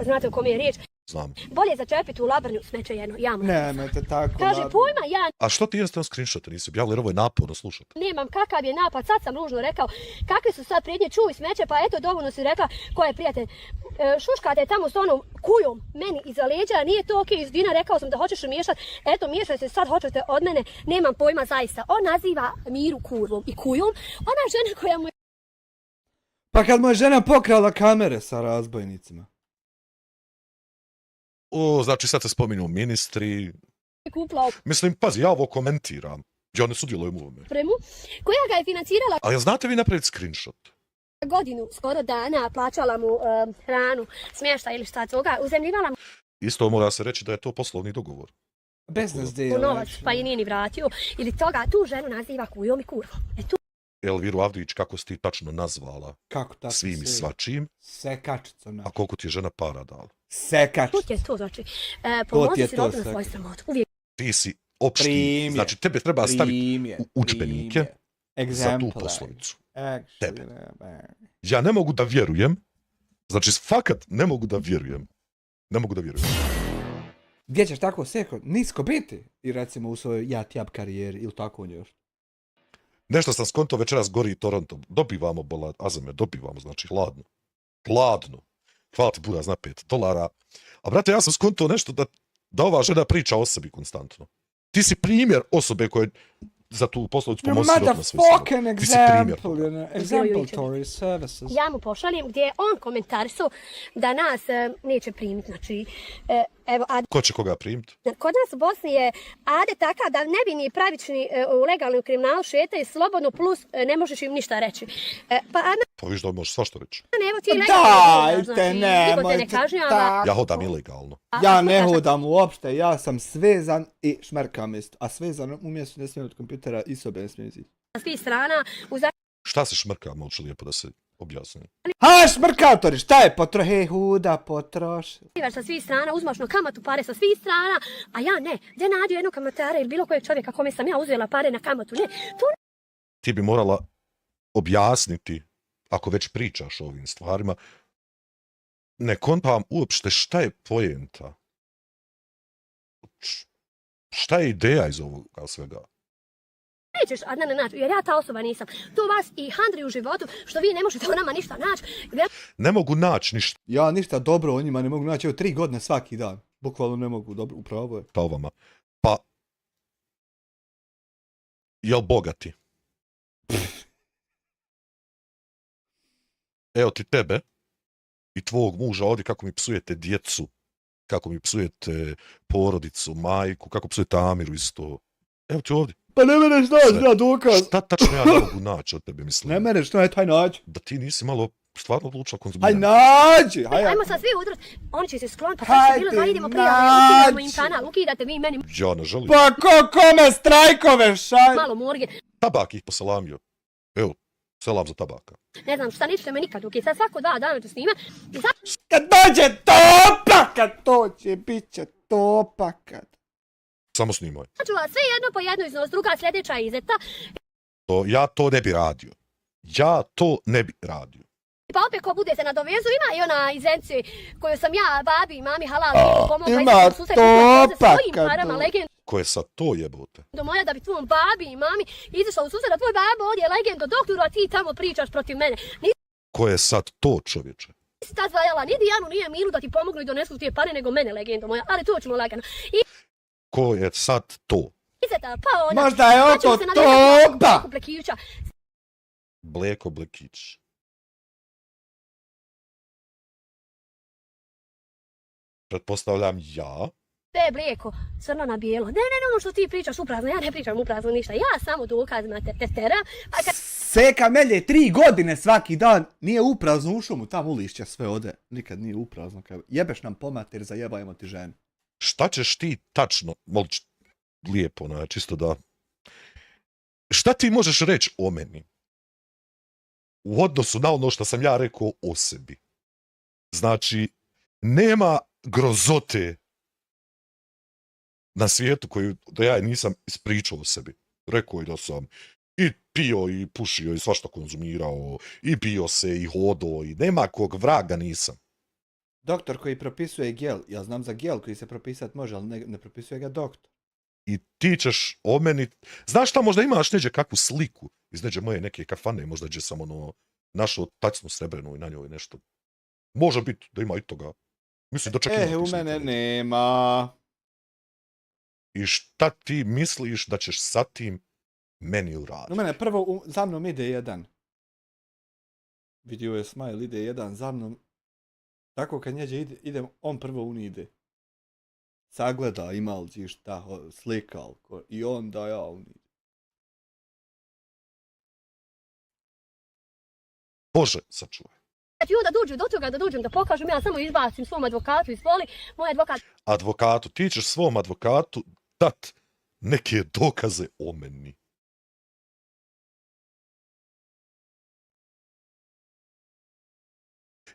znate o kome je riječ. Znam. Bolje začepiti u Labrnju smeće jedno, jamu. Nemojte tako. Kaže, pojma, ja A što ti jednostavno screenshot nisi objavili, jer ovo je naporno slušati. nemam kakav je napad, sad sam ružno rekao, kakve su sad prijetnje, čuj smeće, pa eto dovoljno si rekla ko je prijatelj. Šuškate tamo s onom kujom meni iza leđa, nije to okej, izvina, rekao sam da hoćeš miješati, eto miješaj se sad, hoćete od mene, nemam pojma zaista. On naziva Miru kurvom i kujom, ona žena koja mu je Pa kad mu je žena pokrala kamere sa razbojnicima. O, znači sad se spominju ministri. kupila Mislim, pazi, ja ovo komentiram. Ja ne sudjelujem u ovome. opremu, koja ga je financirala A jel znate vi napraviti screenshot? godinu, skoro dana, plaćala mu hranu, smještaj ili šta toga, uzemljivala mu Isto mora se reći da je to poslovni dogovor. Business deal. novac, znači. pa i nije ni vratio, ili toga, tu ženu naziva kujom i kurvom. Tu Elviru Avdić, kako si ti tačno nazvala Kako tako svim i svi? svačim, Sekačico na. a koliko ti je žena para dala? Sekačico. je to, znači, ti pomozi je si to rodinu sve. svoj sramotu. Uvijek Ti si opšti, Primjer. znači tebe treba staviti Primjer, u udžbenike primjer. za tu Exemplar. poslovicu. Actually, Tebe. ne. Ja ne mogu da vjerujem, znači fakat ne mogu da vjerujem. Ne mogu da vjerujem. Gdje ćeš tako nisko biti? I recimo u svojoj jab karijeri ili tako još. Nešto sam skonto večeras gori Toronto. Dobivamo bolad, azame, dobivamo, znači hladno. Hladno. Hvala ti buraz na $5. A brate, ja sam skonto nešto da ova žena priča o sebi konstantno. Ti si primjer osobe koje za tu poslovicu pomozi rodno sve Motherfucking Ti si primjer example, toga. you know, exemplary services. ja mu pošaljem gdje je on komentarisao da nas neće primiti, znači, evo, a Ko će koga primiti? kod nas u Bosni je ade takav da ne bi ni pravični u legalnom kriminalu šetaju slobodno, plus ne možeš im ništa reći. Pa Ana, Pa viš da možeš svašta reći. evo ti legalno. Dajte, niko te ne nemojte kažnjava. tako. Ja hodam ilegalno. Ja ne hodam uopšte, ja sam svezan i šmerkam isto. A svezan umjesto ne smijem od kompjutera i sobe ne smijem izići. Sa svih strana, u Šta se šmrka, moći lijepo da se objasni? Ha, šmrkatori, šta je huda potroši. sa svih strana, uzmaš na kamatu pare sa svih strana, a ja ne. Gdje nađu jednog kamatara ili bilo kojeg čovjeka kome sam ja uzela pare na kamatu? Ne, to Ti bi morala objasniti, ako već pričaš o ovim stvarima, ne kontam uopšte šta je poenta. Šta je ideja iz ovoga svega? nećeš Adnana naći, jer ja ta osoba nisam. To vas i handri u životu, što vi ne možete o nama ništa naći. Ne mogu naći ništa Ja ništa dobro o njima ne mogu naći, evo 3 godine svaki dan. Bukvalno ne mogu, dobro, upravo je. o vama. Pa, jel bogati? Evo ti tebe i tvog muža ovdje kako mi psujete djecu, kako mi psujete porodicu, majku, kako psujete Amiru isto. Evo ti ovdje. Pa ne mereš naći, ja dokaz. Šta tačno ja ne mogu naći od tebe, mislim? Ne mereš, no je taj naći. Da ti nisi malo stvarno odlučila Haj konzumirati. nađi, haj. Ajmo sad svi udrat, oni će se skloniti, pa Hajde, sad će bilo da idemo prijavljati, ukidamo im nađi. kanal, ukidate vi meni Ja ne želim. Pa kome strajkove šalj? malo morge. Tabak ih poselamio. Evo, selam za tabaka. Ne znam šta, nećete me nikad ukidati, sad svako 2 dana ću snima i sad Kad dođe topa, kad dođe, bit će topa kad. Samo snimaj. ću vas sve jedno po jedno iznos, druga sljedeća izeta, Ja to ne bi radio. Ja to ne bi radio. pa opet ko bude se nadovezu, ima i ona izenci koju sam ja, babi i mami halal pomogla ima i susret topa svojim kad parama, do- legendo Ko je sad to jebote? moja, da bi tvom babi i mami izašla u susret, da tvoj babo ovdje je legendo doktoru, a ti tamo pričaš protiv mene. Ko je sad to, čovječe? Nisi tad zvajala ni Dijanu, ni Emilu da ti pomognu i donesu ti je pare, nego mene, legendo moja, ali to ćemo lagano. I Ko je sad to? izeta, pa ona, Možda je sad ćemo ovo se nadovezati na topa. Bleku Blekića. Bleko Blekić. Pretpostavljam ja. Te Bleko, crno na bijelo. Ne, ono što ti pričaš uprazno, ja ne pričam uprazno ništa. Ja samo dokazima te tera, a kad Seka melje 3 godine svaki dan, nije uprazno u šumu, tamo ulišća sve ode. Nikad nije uprazno, kao jebeš nam po mater, zajebajmo ti ženu. Šta ćeš ti tačno, molić, lijepo, ne, čisto da... Šta ti možeš reći o meni? U odnosu na ono što sam ja rekao o sebi. Znači, nema grozote na svijetu koju da ja nisam ispričao o sebi. Rekao je da sam i pio i pušio i svašta konzumirao, i bio se i hodao i nema kog vraga nisam. Doktor koji propisuje gel, ja znam za gel koji se propisat može, ali ne propisuje ga doktor. I ti ćeš o meni... Znaš šta, možda imaš neđe kakvu sliku iz neđe moje neke kafane, možda gdje sam ono našao tacnu srebrenu i na njoj nešto. Može biti da ima i toga. Mislim da čak ima u tih mene slika. nema. I šta ti misliš da ćeš sa tim meni uraditi? U mene prvo za mnom ide jedan. Vidio je smile, ide jedan za mnom. Tako kad njeđe idem, on prvo unide. Sagleda ima li ti šta, slika i onda ja unide. Bože, sačuvaj. I onda dođu do toga da dođem da pokažem, ja samo izbacim svom advokatu iz poli, moj advokat... Advokatu, ti ćeš svom advokatu dat neke dokaze o meni.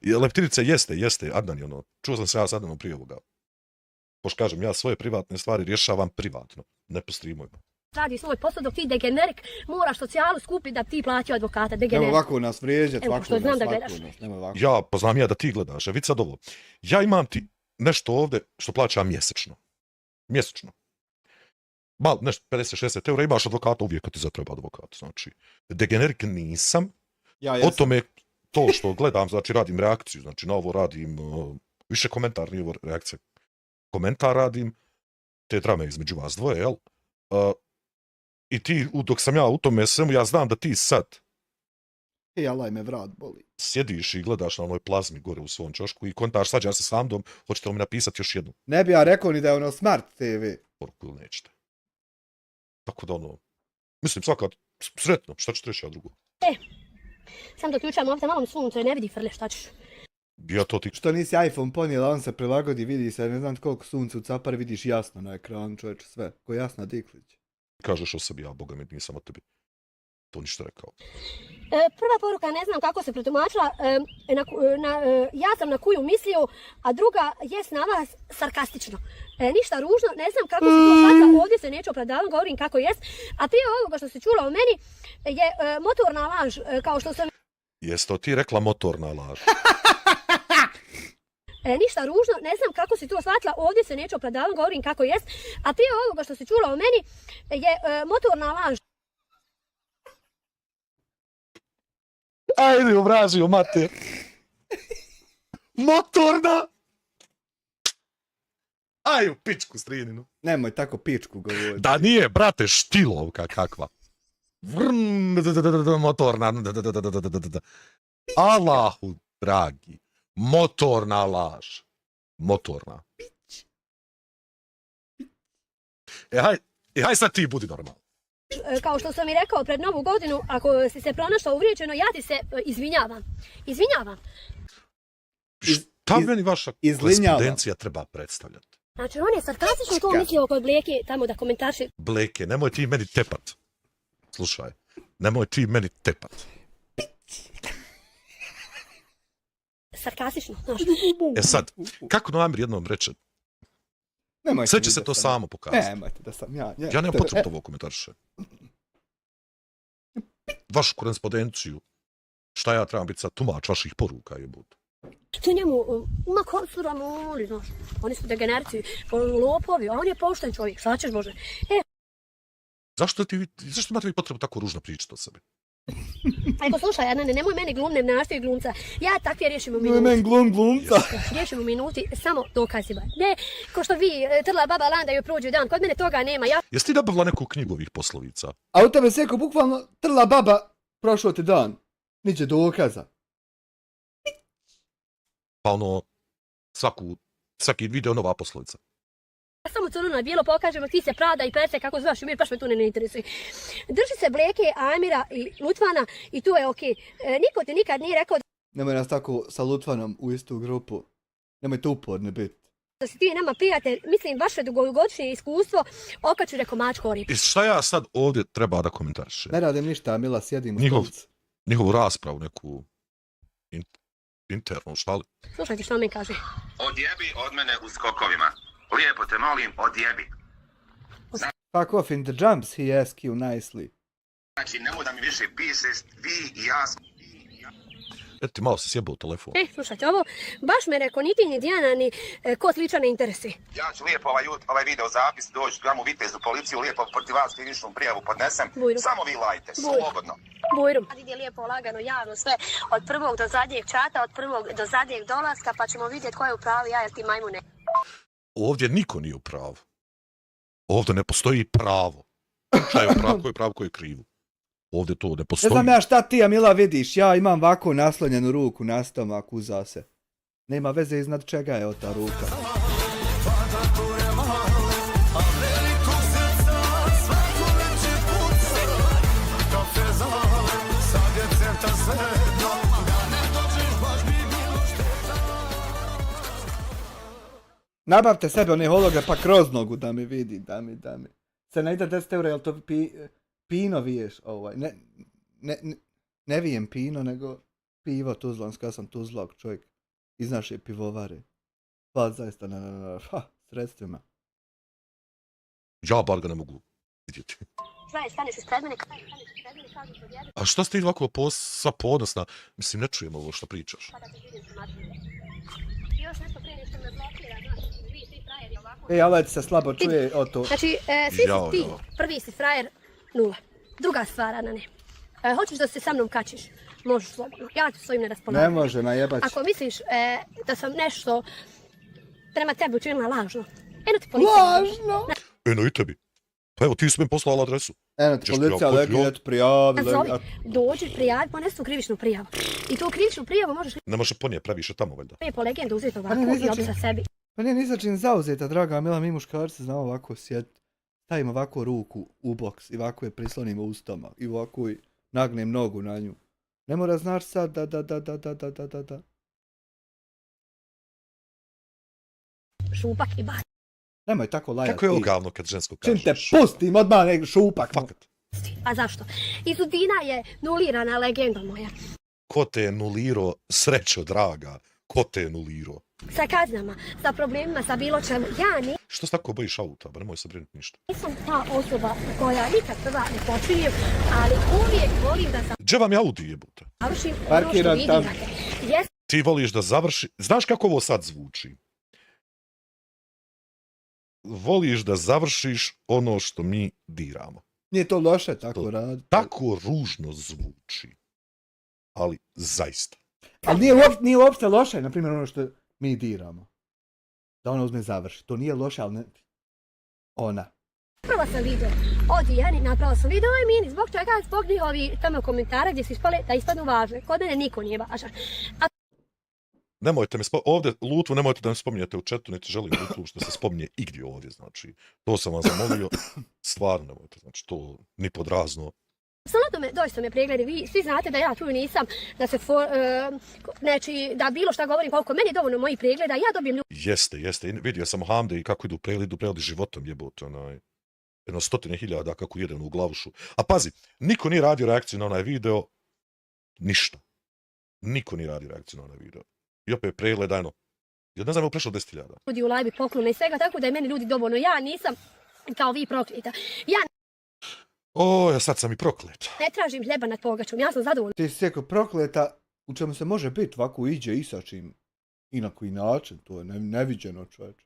I leptirica jeste, Adnan je ono, čuo sam se ja s Adnanom prije ovoga. Pošto kažem, ja svoje privatne stvari rješavam privatno, ne po streamovima. Radi svoj posao dok ti degenerik moraš socijalu skupiti da ti platio advokata, degenerik. Nemoj ovako nas vrijeđat, Evo, ovako što znam nas, da ovako gledaš. nas, nemoj ovako. Ja, pa znam ja da ti gledaš, a vid sad ovo. Ja imam ti nešto ovdje što plaćam mjesečno. Mjesečno. Malo, nešto, 50-60 eura, imaš advokata uvijek kad ti zatreba advokat. Znači, degenerik nisam. Ja O jesam. tome to što gledam, znači radim reakciju, znači na ovo radim više komentar, nije ovo reakcija. Komentar radim, te drame između vas dvoje, jel? I ti, dok sam ja u tome svemu, ja znam da ti sad Alaj me vrat boli. sjediš i gledaš na onoj plazmi gore u svom čošku i kontaš svađaš se s Hamdom, hoćete li mi napisati još jednu Ne bi ja rekao ni da je ono Smart TV. poruku ili nećete. Tako da ono, mislim svakad sretno, šta ću reći ja drugo? Sam doključam ovdje malo sunce, ne vidi frle, šta ćeš? Ja to ti... Što nisi iPhone ponijela, on se prilagodi, vidi se, ne znam koliko sunce u capar, vidiš jasno na ekranu, čovječe, sve. Ko jasna diklić. Kažeš o sebi, ja boga mi nisam o tebi to ništa rekao. Prva poruka, ne znam kako se protumačila, ja sam na koju mislio, a druga jest na vas sarkastično. Ništa ružno, ne znam kako se to shvata, ovdje se neću opravdavam, govorim kako jest, a prije ovoga što se čula o meni je motorna laž, kao što sam... Jesi to ti rekla motorna laž? Ništa ružno, ne znam kako si to shvatila, ovdje se neću opravdavam, govorim kako jest, a prije ovoga što se čula o meni je motorna laž. Ajde, obražio, mater. Motorna! Aj, u pičku strininu. Nemoj tako pičku govoriti. Da nije, brate, štilovka kakva. Motorna. Allahu, dragi. Motorna laž. Motorna. Haj sad ti budi normalno. Kao što sam i rekao pred Novu godinu, ako si se pronašao uvrijeđeno, ja ti se izvinjavam. Izvinjavam. Šta meni vaša korespondencija treba predstavljati? Znači, on je sarkastično to mislio kod Bleke tamo da komentarši. Bleke, nemoj ti meni tepat. Slušaj, nemoj ti meni tepat. Sarkastično, znaš. E sad, kako Namir jednom reče, sve će se to samo pokazati. Nemojte da sam ja. Ja nemam potrebu to ovo komentarše. Vašu korespondenciju, šta ja trebam biti sad tumač vaših poruka jebut. Tu njemu, ma ko su ramoli, znaš. Oni su degenerici, lopovi, a on je pošten čovjek, šta ćeš Bože. Zašto imate vi potrebu tako ružno pričati o sebi? Eko, slušaj, Adnane, nemoj meni glumnem, naštoj glumca. Ja takve riješim u minuti. Nemoj meni glumca. Riješim u minuti, samo dokazima. Ne, ko što vi, trla baba landa joj prođu dan, kod mene toga nema. Jesi ti nabavila neku knjigu ovih poslovica? A u tebe seko bukvalno trla baba, prošao ti dan. Niće dokaza. Pa ono, svaki video nova poslovica. Samo crno na bijelo pokažemo, ti se Prada i Perse, kako zvaš Mir, baš me to ne interesuje. Drži se Bleke, Amira i Lutvana i to je okej. Niko ti nikad nije rekao Nemoj nas tako sa Lutvanom u istu grupu. Nemoj to uporni biti. da si ti nama prijatelj, mislim, vaše dugogodišnje iskustvo, okaču reko mačko orip. I šta ja sad ovdje treba da komentarišem? Ne radim ništa, Mila, sjedim u stolicu. Njihovu raspravu, neku internu, šta li? Slušajte što mi kaže. Odjebi od mene u skokovima. Lijepo te molim, odjebi. Fuck off in the jumps, he asked you nicely. Znači, nemoj da mi više pišeš, vi i ja. Eto ti malo se sjebao telefon. Slušajte, ovo baš me reko ni ti ni Dijana ni ko sličan ne interesuje. Ja ću lijepo ovaj video zapis doći tamo u Vitezu policiju, lijepo protiv vas krivičnu prijavu podnesem. Bujrum. Samo vi lajte, slobodno. Bujrum. Vidi lijepo, lagano, javno, sve od prvog do zadnjeg čata, od prvog do zadnjeg dolaska, pa ćemo vidjeti ko je u pravu, ja ili ti majmune. Ovdje niko nije u pravu. Ovdje ne postoji pravo. Šta je u pravu, ko je pravo, ko je krivo. Ovdje to ne Ne postoji. znam ja šta ti, Amila, vidiš, ja imam ovako naslonjenu ruku na stomak uza se. Nema veze iznad čega je ta ruka. Nabavte sebe one hologe pa kroz nogu da mi vidi, da mi. Se ne ide 10 eura, jel to pino viješ ovaj, ne vijem pino, nego pivo tuzlansko, ja sam tuzlak čovjek iz naše pivovare. Pa zaista na sredstvima. Ja bar ga ne mogu vidjeti. Staneš ispred mene, A šta ste ovako sva ponosna? Mislim, ne čujem ovo što pričaš. još nešto prije nešto me blokira, znači, vi svi frajeri ovako. Ale se slabo čuje o to. Znači, svi si ti, prvi si frajer, 0. Druga stvar, Anane. Hoćeš da se sa mnom kačiš? Možeš slobodno. Ja ću s ovim ne raspolažem. Ne može, najebać. Ako misliš da sam nešto prema tebi učinila lažno, eno ti policija. Lažno? Eno i tebi. Pa evo, ti si mi poslala adresu. Eno ti policija, legit, prijavi. Dođi, prijavi, ponesu krivičnu prijavu. I tu krivičnu prijavu možeš Ne može ponije previše tamo, valjda. lijepo legendu uzeti ovako i obisa sebi. Pa nije ni za čim zauzeta, draga Mila, mi muškarci znamo ovako sjediti. Stavimo ovako ruku u boks i ovako je prislonimo u stomak i ovako nagnem nogu na nju. Ne mora znaš sad da. Šupak i bar. Nemoj tako lajati. Kako je ogavno kad žensko kažeš? Čim te pustim, odmah nek šupak. Fakat. A zašto? Izudina je nulirana legenda moja. Ko te je nulirao, srećo draga? Ko te je nulirao? Sa kaznama, sa problemima, sa bilo čemu. Ja Što se tako bojiš auta? Ba nemoj se brinuti ništa. nisam ta osoba koja nikad prva ne počinjem, ali uvijek volim da Gdje vam je Audi jebote? završim ono što Parkiran vidim tam. da te. Jes, Ti voliš da završi... Znaš kako ovo sad zvuči? Voliš da završiš ono što mi diramo. Nije to loše tako radi. Tako ružno zvuči. Ali zaista. Ali nije uopšte loše, na primjer ono što mi diramo. Da ona uzme završi. To nije loše, ali ne... Ona. napravila sam video o Dijani, napravila sam video o Emini, zbog čega, zbog njihovi tamo komentara gdje su ispale da ispadnu važne. Kod mene niko nije važan. Nemojte me ovdje, Lutvu, nemojte da me spominjete u chatu, niti želim Lutvu što se spominje igdje ovdje, znači. To sam vas zamolio, stvarno nemojte, znači to ni pod razno. Apsolutno dođu me pregledi, vi svi znate da ja tu nisam, da se, znači, da bilo šta govorim koliko meni je dovoljno mojih pregleda, ja dobijem ljudi. Jeste, vidio sam Hamde i kako idu pregledi životom jebote, onaj, 100.000 kako jedan u glavušu. A pazi, niko nije radio reakciju na onaj video, ništa. Niko nije radio reakciju na onaj video. I opet pregledajno. Ja ne znam, je prešlo 10.000. Ljudi u live poklone i svega, tako da je meni ljudi dovoljno. Ja nisam kao vi prokleta. Ja Ja sad sam i proklet. ne tražim hljeba nad pogačom, ja sam zadovoljna. Ti si sjeko prokleta, u čemu se može biti ovako iđe i sa čim. I na koji način, to je neviđeno čovječe.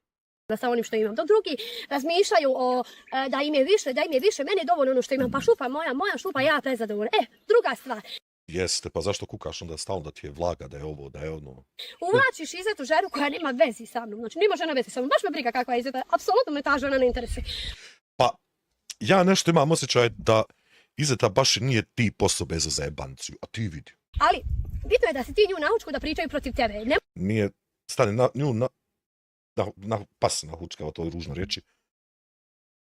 Sa onim što imam. Dok drugi razmišljaju o da im je više, meni je dovoljno ono što imam. Pa šupa moja šupa, ja prezadovoljna. Druga stvar. Jeste, pa zašto kukaš onda stalno da ti je vlaga, da je ovo, da je ono? Uvlačiš izvetu ženu koja nema vezi sa mnom. Znači, nima žena vezi sa mnom. Baš me briga kakva je izveta. Apsolutno me ta žena ne interesuje. Pa, ja nešto imam osjećaj da Izeta baš nije tip osobe za zajebanciju, a ti vidi. Ali, bitno je da si ti nju naučku da pričaju protiv tebe. Ne Nije, stane na nju, na pas na hučkava, to je ružno reći,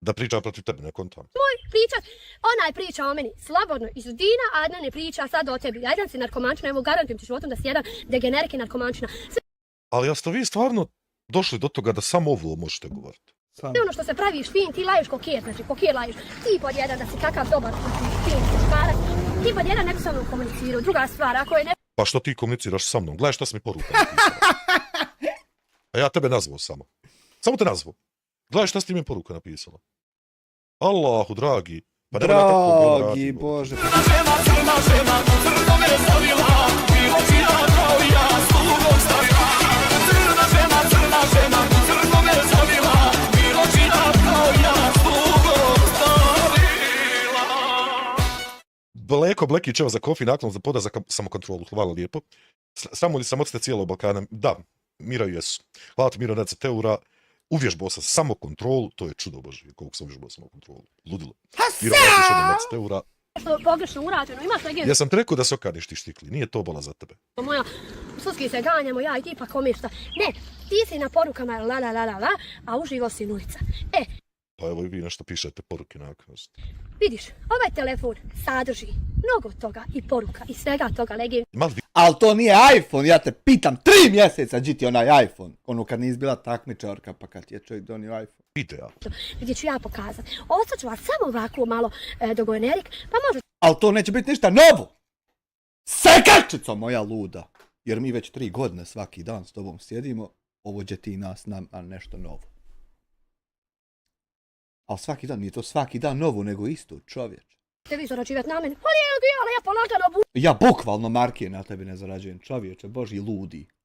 da priča protiv tebe, ne kontam. pričat, ona je priča o meni slobodno iz Udina, a Adnan ne priča sad o tebi. Jedan si narkomančina, evo garantujem ti životom da si jedan degenerik i narkomančina. Sve Ali jeste vi stvarno došli do toga da samo ovo možete govoriti? ono što se praviš fin, ti laješ ko kjer, znači ko kjer laješ. Ti pod jedan da si kakav dobar, fin, muškarac. Ti pod jedan ne bi sa mnom komunicirao. Druga stvar, ako je ne... Pa što ti komuniciraš sa mnom? Gledaj šta si mi poruka napisala. A ja tebe nazvao samo. Samo te nazvao. Gledaj šta si ti mi poruka napisala. Allahu, dragi. Pa Dragi Bože. Bleko Blekićeva za kofi naklon za poda za samokontrolu. Hvala lijepo. Sramolji samocite cijelog Balkana. Da, Mira jesu. Hvala ti Miro 10 eura. Uvježbao sam samokontrolu, to je čudo Božje, koliko sam uvježbao samokontrolu. Ludilo. Miro Blekić 10 eura. Što pogrešno urađeno, imaš neke... Ja sam ti rekao da se okadiš ti štikli, nije to bola za tebe. Moja, sudski se ganjamo, ja i ti pa komiršta. Ne, ti si na porukama la, a uživo si nulica. Pa evo i vi nešto pišete poruke na aknost. Vidiš, ovaj telefon sadrži mnogo toga i poruka i svega toga Ali to nije iPhone, ja te pitam 3 mjeseca gdje ti onaj iPhone. Ono kad nisi bila takmičarka pa kad je čovjek donio iPhone. Videa. gdje ću ja pokazat. Ostat ću vas samo ovako malo dogojenerik, pa može... Ali to neće biti ništa novo. Sekačica moja luda. Jer mi već 3 godine svaki dan s tobom sjedimo, ovo će ti nas nama nešto novo. Ali svaki dan, nije to svaki dan novo, nego isto, čovječ. Te vi zarađivati na mene, ali ja polagano Ja bukvalno marke na tebi ne zarađujem, čovječe, boži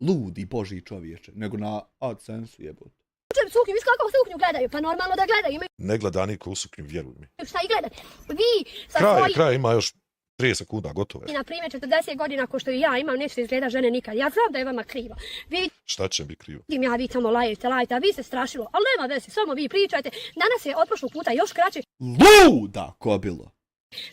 ludi boži čovječe, nego na AdSense-u jebot. bučem suknju, viš kako suknju gledaju, pa normalno da gledaju, imaju Ne gleda niko u suknju, vjeruj mi. šta i gledati. Vi sa svojim... Kraj ima još 30 sekunda, gotovo I je. na primjer 40 godina ko što i ja imam, nećete izgleda žene nikad. Ja znam da je vama krivo. Šta će biti krivo? Vidim ja, vi tamo lajete, a vi se strašilo. Ali nema veze, samo vi pričajte. Danas je od prošlog puta još kraće. Luda ko bilo.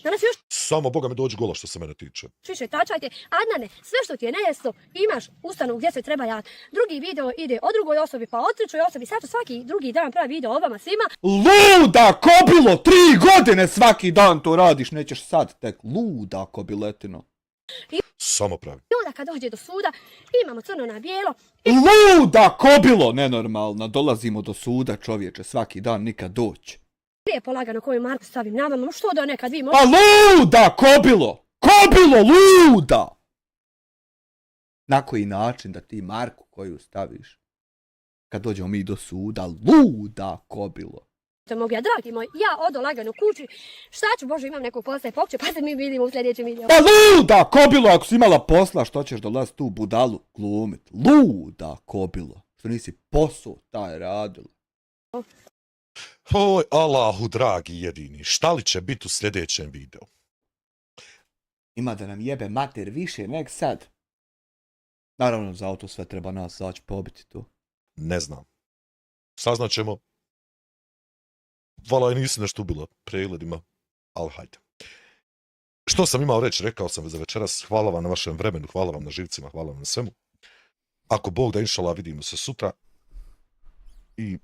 Danas je još Samo Boga mi dođi gola što se mene tiče. više tačajte. Adnane, sve što ti je nejasno, imaš ustanovu gdje se treba javiti. Drugi video ide o drugoj osobi, pa o trećoj osobi. Sad ću svaki drugi dan pravi video o vama svima. Luda ko bilo, 3 godine svaki dan to radiš, nećeš sad tek. Luda ko biletino. Samo pravi. I onda kad dođe do suda, imamo crno na bijelo. Luda ko bilo, nenormalna, dolazimo do suda čovječe, svaki dan nikad doći. Lijepo lagano koju marku stavim na vama, što da nekad vi možete... Pa luda ko bilo, luda! Na koji način da ti marku koju staviš, kad dođemo mi do suda, luda ko bilo. Mogu ja, dragi moj, ja odo lagano kući, šta ću, Bože, imam nekog posla i pokće, pa se mi vidimo u sljedećem videu. Pa luda ko bilo, ako si imala posla, što ćeš dolaziti tu budalu glumit? Luda ko bilo, što nisi posao taj radila. Oj, Allahu dragi jedini, šta li će biti u sljedećem videu? Ima da nam jebe mater više nek sad. Naravno, za auto sve treba nas zaći pobiti tu. Ne znam. Saznaćemo. Vala i nisi nešto ubila pregledima, ali hajde. Što sam imao reći, rekao sam za večeras. Hvala vam na vašem vremenu, hvala vam na živcima, hvala vam na svemu. Ako Bog da, inšala, vidimo se sutra. I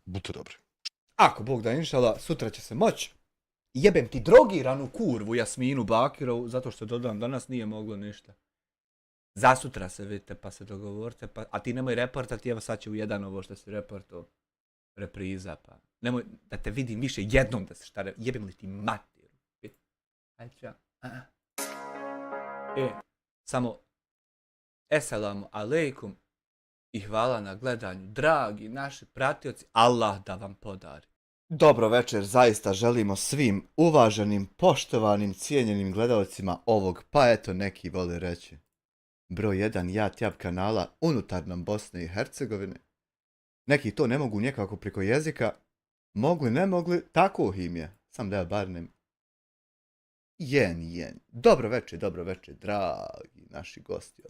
budite dobri. Ako Bog da, inšala, sutra će se moći. Jebem ti drogiranu kurvu Jasminu Bakirovu, zato što do dan danas nije moglo ništa. Za sutra se vidite, pa se dogovorite, pa... A ti nemoj reportati, evo sad će u 1 ovo što si reportao. Repriza, pa... Nemoj da te vidim više jednom da se šta jebem li ti materu. Ajde ja. Samo... Eselamu alejkum i hvala na gledanju, dragi naši pratioci, Allah da vam podari. Dobro večer, zaista želimo svim uvaženim, poštovanim, cijenjenim gledalcima ovog, pa eto neki vole reći, broj 1 JaTjab kanala unutar nam Bosne i Hercegovine. Neki to ne mogu nekako preko jezika, mogli ne mogli, tako im je, sam da ja barnem. Jen. Dobro večer, dragi naši gosti.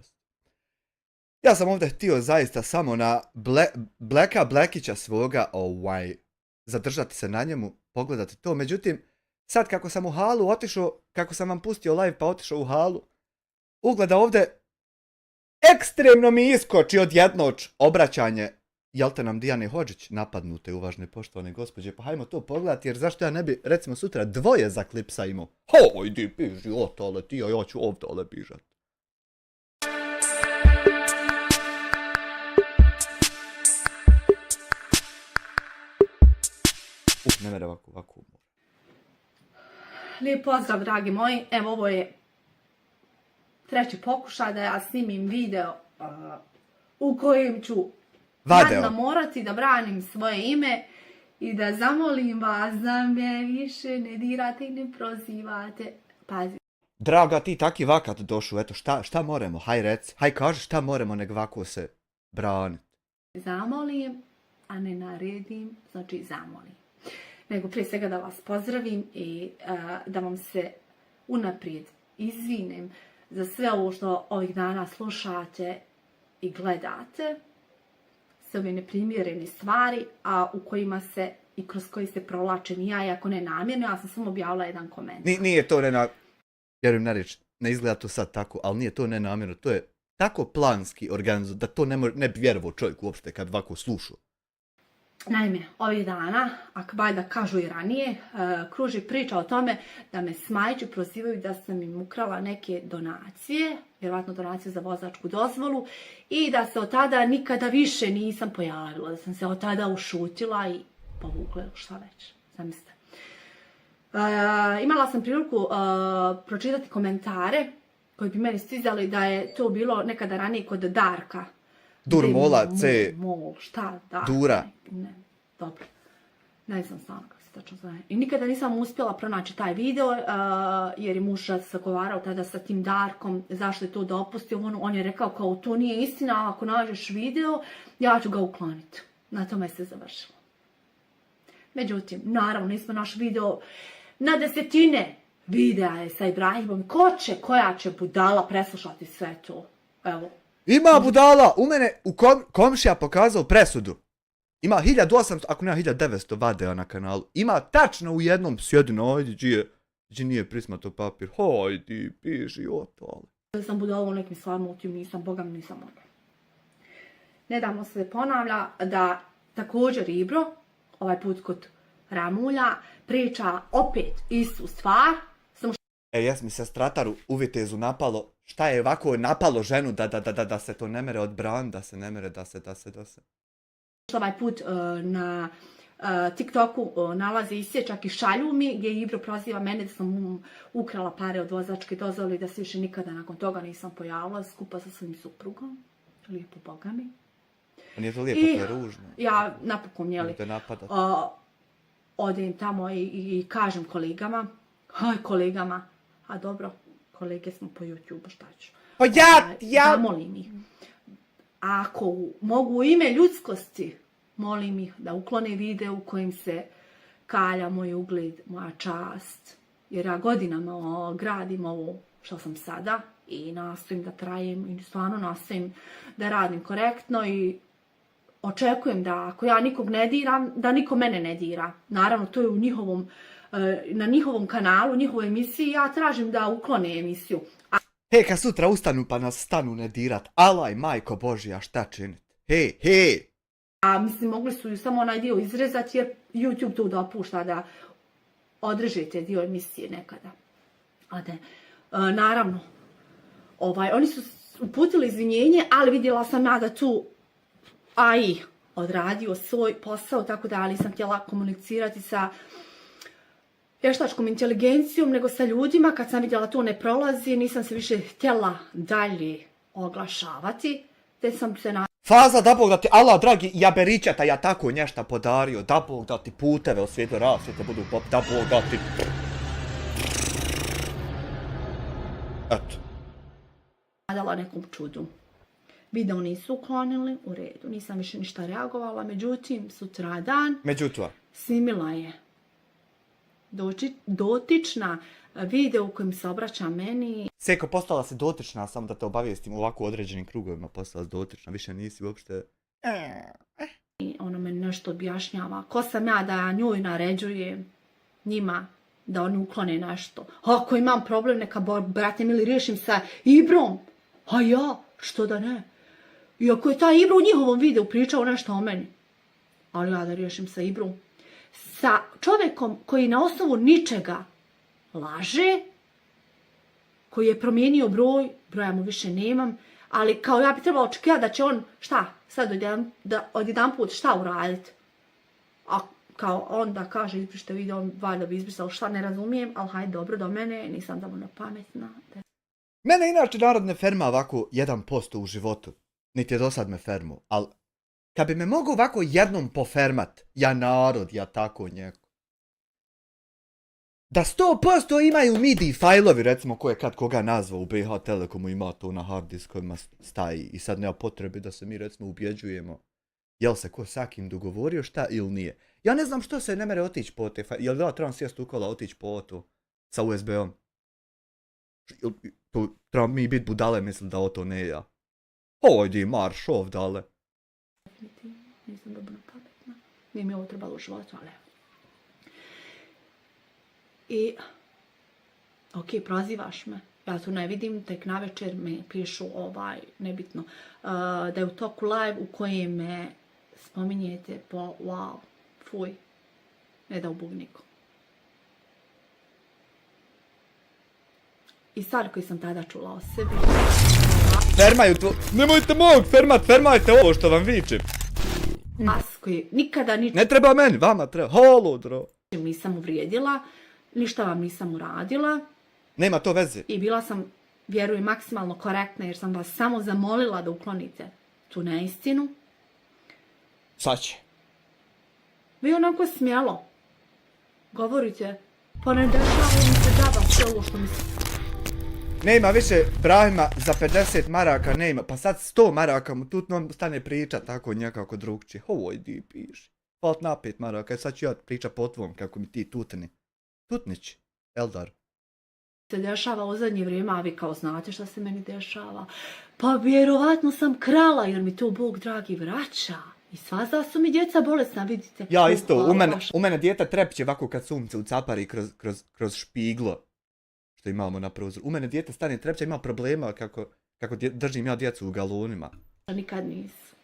Ja sam ovdje htio zaista samo na Bleka Blekića svoga zadržati se na njemu, pogledati to. Međutim, sad kako sam u halu otišao, kako sam vam pustio live pa otišao u halu, ugleda ovdje ekstremno mi iskoči odjednoć obraćanje, jel te nam Dijane Hodžić napadnute, uvažne poštovane gospođe, pa hajmo to pogledati, jer zašto ja ne bi, recimo sutra, 2 za klipsa imao. Hojdi, biži otale ti, a ja ću ovdje bižat. Ne mere ovako. Lijep pozdrav, dragi moji. Evo, ovo je 3. pokušaj da ja snimim video u kojem ću morati da branim svoje ime i da zamolim vas da me više ne dirate i ne prozivate. Pazi. Draga, ti taki vakat došu, eto, šta moramo, haj reci, haj kaži šta moramo nek vako se braniti. Zamolim, a ne naredim, znači zamolim. Nego prije svega da vas pozdravim i da vam se unaprijed izvinem za sve ovo što ovih dana slušate i gledate, sve ove neprimjerene stvari, a u kojima se i kroz koji se provlačem i ja, iako ne namjerno, ja sam samo objavila jedan komentar. Nije to vjerujem na riječ, ne izgleda to sad tako, ali nije to nenamjerno, to je tako planski organizam da to ne bi vjerovao čovjek uopšte kad ovako slušao. Naime, ovih dana, ako valjda kažu i ranije, kruži priča o tome da me Smajići prozivaju da sam im ukrala neke donacije, vjerovatno donacije za vozačku dozvolu, i da se od tada nikada više nisam pojavila, da sam se od tada ušutila i povukla, šta već, zamislite. Imala sam priliku pročitati komentare koji bi meni stizali da je to bilo nekada ranije kod Darka. Durmola, šta, da. Dura. Ne, dobro. Ne znam stvarno kako se tačno zove. I nikada nisam uspjela pronaći taj video, jer je muž sagovarao tada sa tim Darkom, zašto je to dopustio. On je rekao kao to nije istina, ako nađeš video, ja ću ga ukloniti. Na tome se završilo. Međutim, naravno, nismo naš video na desetine videa je sa Ibrahimom. Koja će budala preslušati sve to? Evo. Ima budala, u mene komšija pokazao presudu. Ima 1800, ako nema 1900 vadea na kanalu. Ima tačno u jednom sjedinu, ajde, gdje nije prismato papir. Hajdi, piši, otale. Da sam budala u nekim stvarima, u tim nisam, Boga mi nisam mogla. Nedavno se ponavlja da također Ibro, ovaj put kod Ramulja, priča opet istu stvar. Jes mi se strataru u vitezu napalo, šta je ovako napalo ženu da se to ne mere odbran, da se ne mere, da se. Ovaj put na TikToku nalazi isječak i šalju mi gdje Ibro proziva mene da sam mu ukrala pare od vozačke dozvole i da se više nikada nakon toga nisam pojavila skupa sa svojim suprugom. Lijepo Boga mi. Nije to lijepo, to je ružno. Ja napokon, jeli, odem tamo i kažem kolegama, a dobro, kolege smo po YouTube, šta ću. Pa ja... Zamolim ih. Ako mogu u ime ljudskosti, molim ih da uklone video u kojim se kalja moj ugled, moja čast. Jer ja godinama gradim ovo što sam sada i nastojim da trajem i stvarno nastojim da radim korektno i očekujem da ako ja nikog ne diram, da niko mene ne dira. Naravno, to je na njihovom kanalu, njihovoj emisiji, ja tražim da uklone emisiju. Kad sutra ustanu pa nas stanu ne dirat, alaj majko Božja, šta činit? Hej! A mislim, mogli su ju samo onaj dio izrezati jer YouTube to dopušta da odrežete dio emisije nekada. Naravno, oni su uputili izvinjenje, ali vidjela sam ja da tu AI odradio svoj posao, tako da nisam htjela komunicirati sa vještačkom inteligencijom, nego sa ljudima. Kad sam vidjela to ne prolazi, nisam se više htjela dalje oglašavati, te sam se Faza, da Bog da ti, Allah dragi, jaberićata, ja tako nješta podario, da Bog da ti puteve u svijetu rasvijete budu pop, da Bog da ti... Eto. nadala nekom čudu. Video nisu uklonili, u redu, nisam više ništa reagovala, međutim, sutradan... Simila je dotična video u kojem se obraća meni. Seko, postala si dotična, samo da te obavijestim, u ovako određenim krugovima postala si dotična, više nisi uopšte... I ona me nešto objašnjava, ko sam ja da njoj naređujem njima da oni uklone nešto. Ako imam problem, neka brate mili riješim sa Ibrom. A ja, što da ne? Iako je taj Ibro u njihovom videu pričao nešto o meni. Ali ja da riješim sa Ibrom. Sa čovjekom koji na osnovu ničega laže, koji je promijenio broja mu više nemam, ali kao ja bi trebala očekivati da će on, sad odjedanput šta uraditi? A kao on da kaže izbrište video, on valjda bi izbrisao, šta ne razumijem, ali hajde dobro do mene, nisam dovoljno pametna. Mene inače narod ne ferma ovako 1% u životu, niti je do sad me fermu, ali kad bi me mogao ovako jednom pofermat, ja narod, ja tako njeko. Da 100% imaju MIDI fajlovi, recimo ko je kad koga nazvao u BH Telekomu, ima to na hard diskovima staji i sad nema potrebe da se mi recimo ubjeđujemo jel se ko sa kim dogovorio šta ili nije. Ja ne znam što se ne mere otići po te fajlove, jel da trebam sjest u kola otići po to sa USB-om? Treba mi biti budale misli da o to ne ja. Hojdi marš ovdale. Nisam dobro pametna. Nije mi ovo trebalo u životu, ali i, ok, prozivaš me, ja tu ne vidim, tek navečer me pišu nebitno, da je u toku live u kojem me spominjete po wow, fuj, ne da u bubniku. I stvar koju sam tada čula o sebi. Fermaju to, nemojte mog fermajte ovo što vam vičem. As koji nikada ničem. Ne treba meni, vama treba, holodro. Nisam uvrijedila, ništa vam nisam uradila. Nema to veze. I bila sam, vjerujem, maksimalno korektna jer sam vas samo zamolila da uklonite tu neistinu. Sad će. Vi onako smjelo govorite, pa ne dešava mi se džaba sve ovo što mi se... Nema više Brahima za 50 maraka, nema. Pa sad 100 maraka mu tu nam stane priča tako nekako drugčije. Hojdi piši. Falt na 5 maraka, sad ću ja priča po tvom kako mi ti tutni. Tutnić, Eldar. Se dešava u zadnje vrijeme, a vi kao znate šta se meni dešava. Pa vjerovatno sam krala jer mi to Bog dragi vraća. I svaza su mi djeca bolesna, vidite. Ja isto, u mene dijete trepće ovako kad sunce ucapari kroz špiglo. Što imamo na prozoru. U mene dijete stane trepće, ima problema kako držim ja djecu u galonima. Nikad nisu.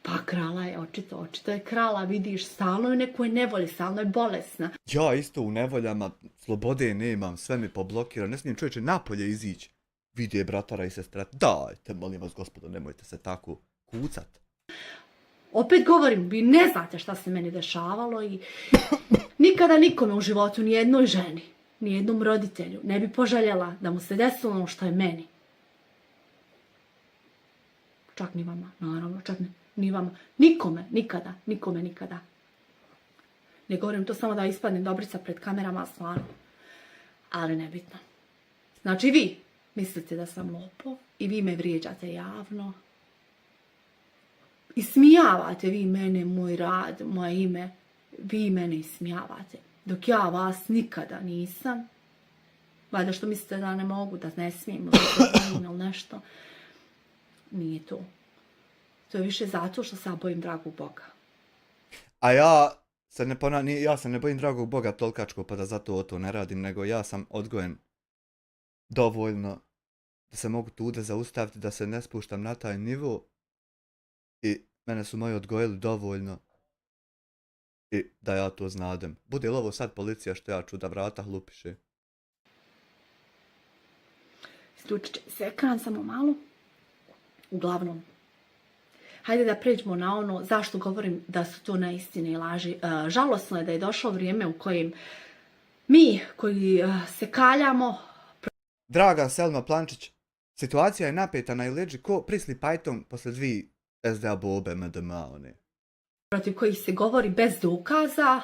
Pa krala je, očito je krala, vidiš, stalno je u nekoj nevolji, stalno je bolesna. Ja isto u nevoljama, slobode nemam, sve mi poblokira, ne smijem čovječe napolje izići. Vidje bratara i sestra, dajte, molim vas gospodo, nemojte se tako kucat. Opet govorim, vi ne znate šta se meni dešavalo i nikada nikome u životu, ni jednoj ženi, ni jednom roditelju, ne bi poželjela da mu se desilo ono što je meni. Čak ni vama, naravno, čak ni vama. Nikome, nikada. Ne govorim to samo da ispadne dobrica pred kamerama, stvarno. Ali nebitno. Znači vi mislite da sam lopov i vi me vrijeđate javno. Ismijavate vi mene, moj rad, moje ime. Vi mene ismijavate. Dok ja vas nikada nisam. Valjda što mislite da ne mogu, da ne smijem ili nešto. Nije to. To je više zato što se ja bojim dragog Boga. A ja se ne bojim dragog Boga tolkačko pa da zato to ne radim, nego ja sam odgojen dovoljno da se mogu tude zaustaviti, da se ne spuštam na taj nivo i mene su moji odgojili dovoljno i da ja to znadem. Bude li ovo sad policija što ja ću da vrata hlupiše? Isključit će se ekran samo malo. Uglavnom, hajde da pređemo na ono zašto govorim da su to neistine i laži. Žalosno je da je došlo vrijeme u kojem mi koji se kaljamo... Draga Selma Plančić, situacija je napeta na ileđi ko prisli Python posle 2 SDA bobe MDMA one. Protiv kojih se govori bez dokaza.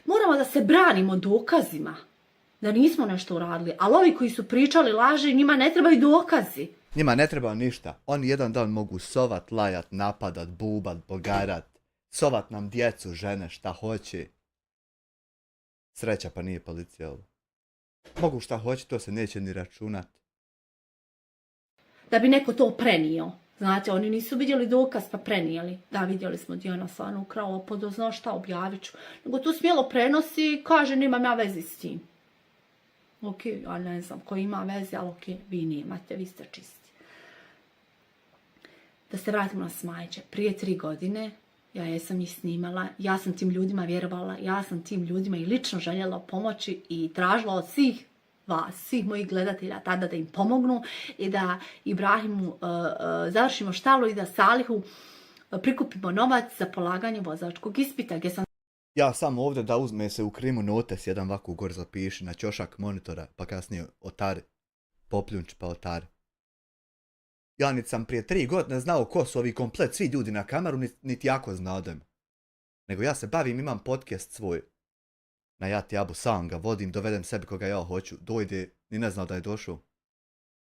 Moramo da se branimo dokazima. Da nismo nešto uradili. Ali ovi koji su pričali laži, njima ne trebaju dokazi. Njima ne treba ništa. Oni jedan dan mogu sovat, lajat, napadat, bubat, bogarat. Sovat nam djecu, žene, šta hoće. Sreća pa nije policija ovo. Mogu šta hoće, to se neće ni računat. Da bi neko to prenio. Znate, oni nisu vidjeli dokaz pa prenijeli. Da, vidjeli smo Dijana stvarno ukrao, podozno šta, objavit ću. Nego to smjelo prenosi i kaže nemam ja vezi s tim. Ok, ja ne znam ko ima veze, ali ok, vi nemate, vi ste čisti. Da se vratimo na Smajiće. Prije 3 godine ja jesam ih snimala, ja sam tim ljudima vjerovala, ja sam tim ljudima i lično željela pomoći i tražila od svih vas, svih mojih gledatelja tada da im pomognu i da Ibrahimu završimo štalu i da Salihu prikupimo novac za polaganje vozačkog ispita. Gdje sam Ja sam ovdje da uzme se u Krimu notes jedan ovako gor zapiši na ćošak monitora pa kasnije otari. Popljunč pa otari. Ja niti sam prije 3 godine znao ko su ovi komplet svi ljudi na kameru, niti jako znadem. Nego ja se bavim, imam podcast svoj. Na jati Abu sam ga vodim, dovedem sebi koga ja hoću, dojde, ni ne zna da je došao.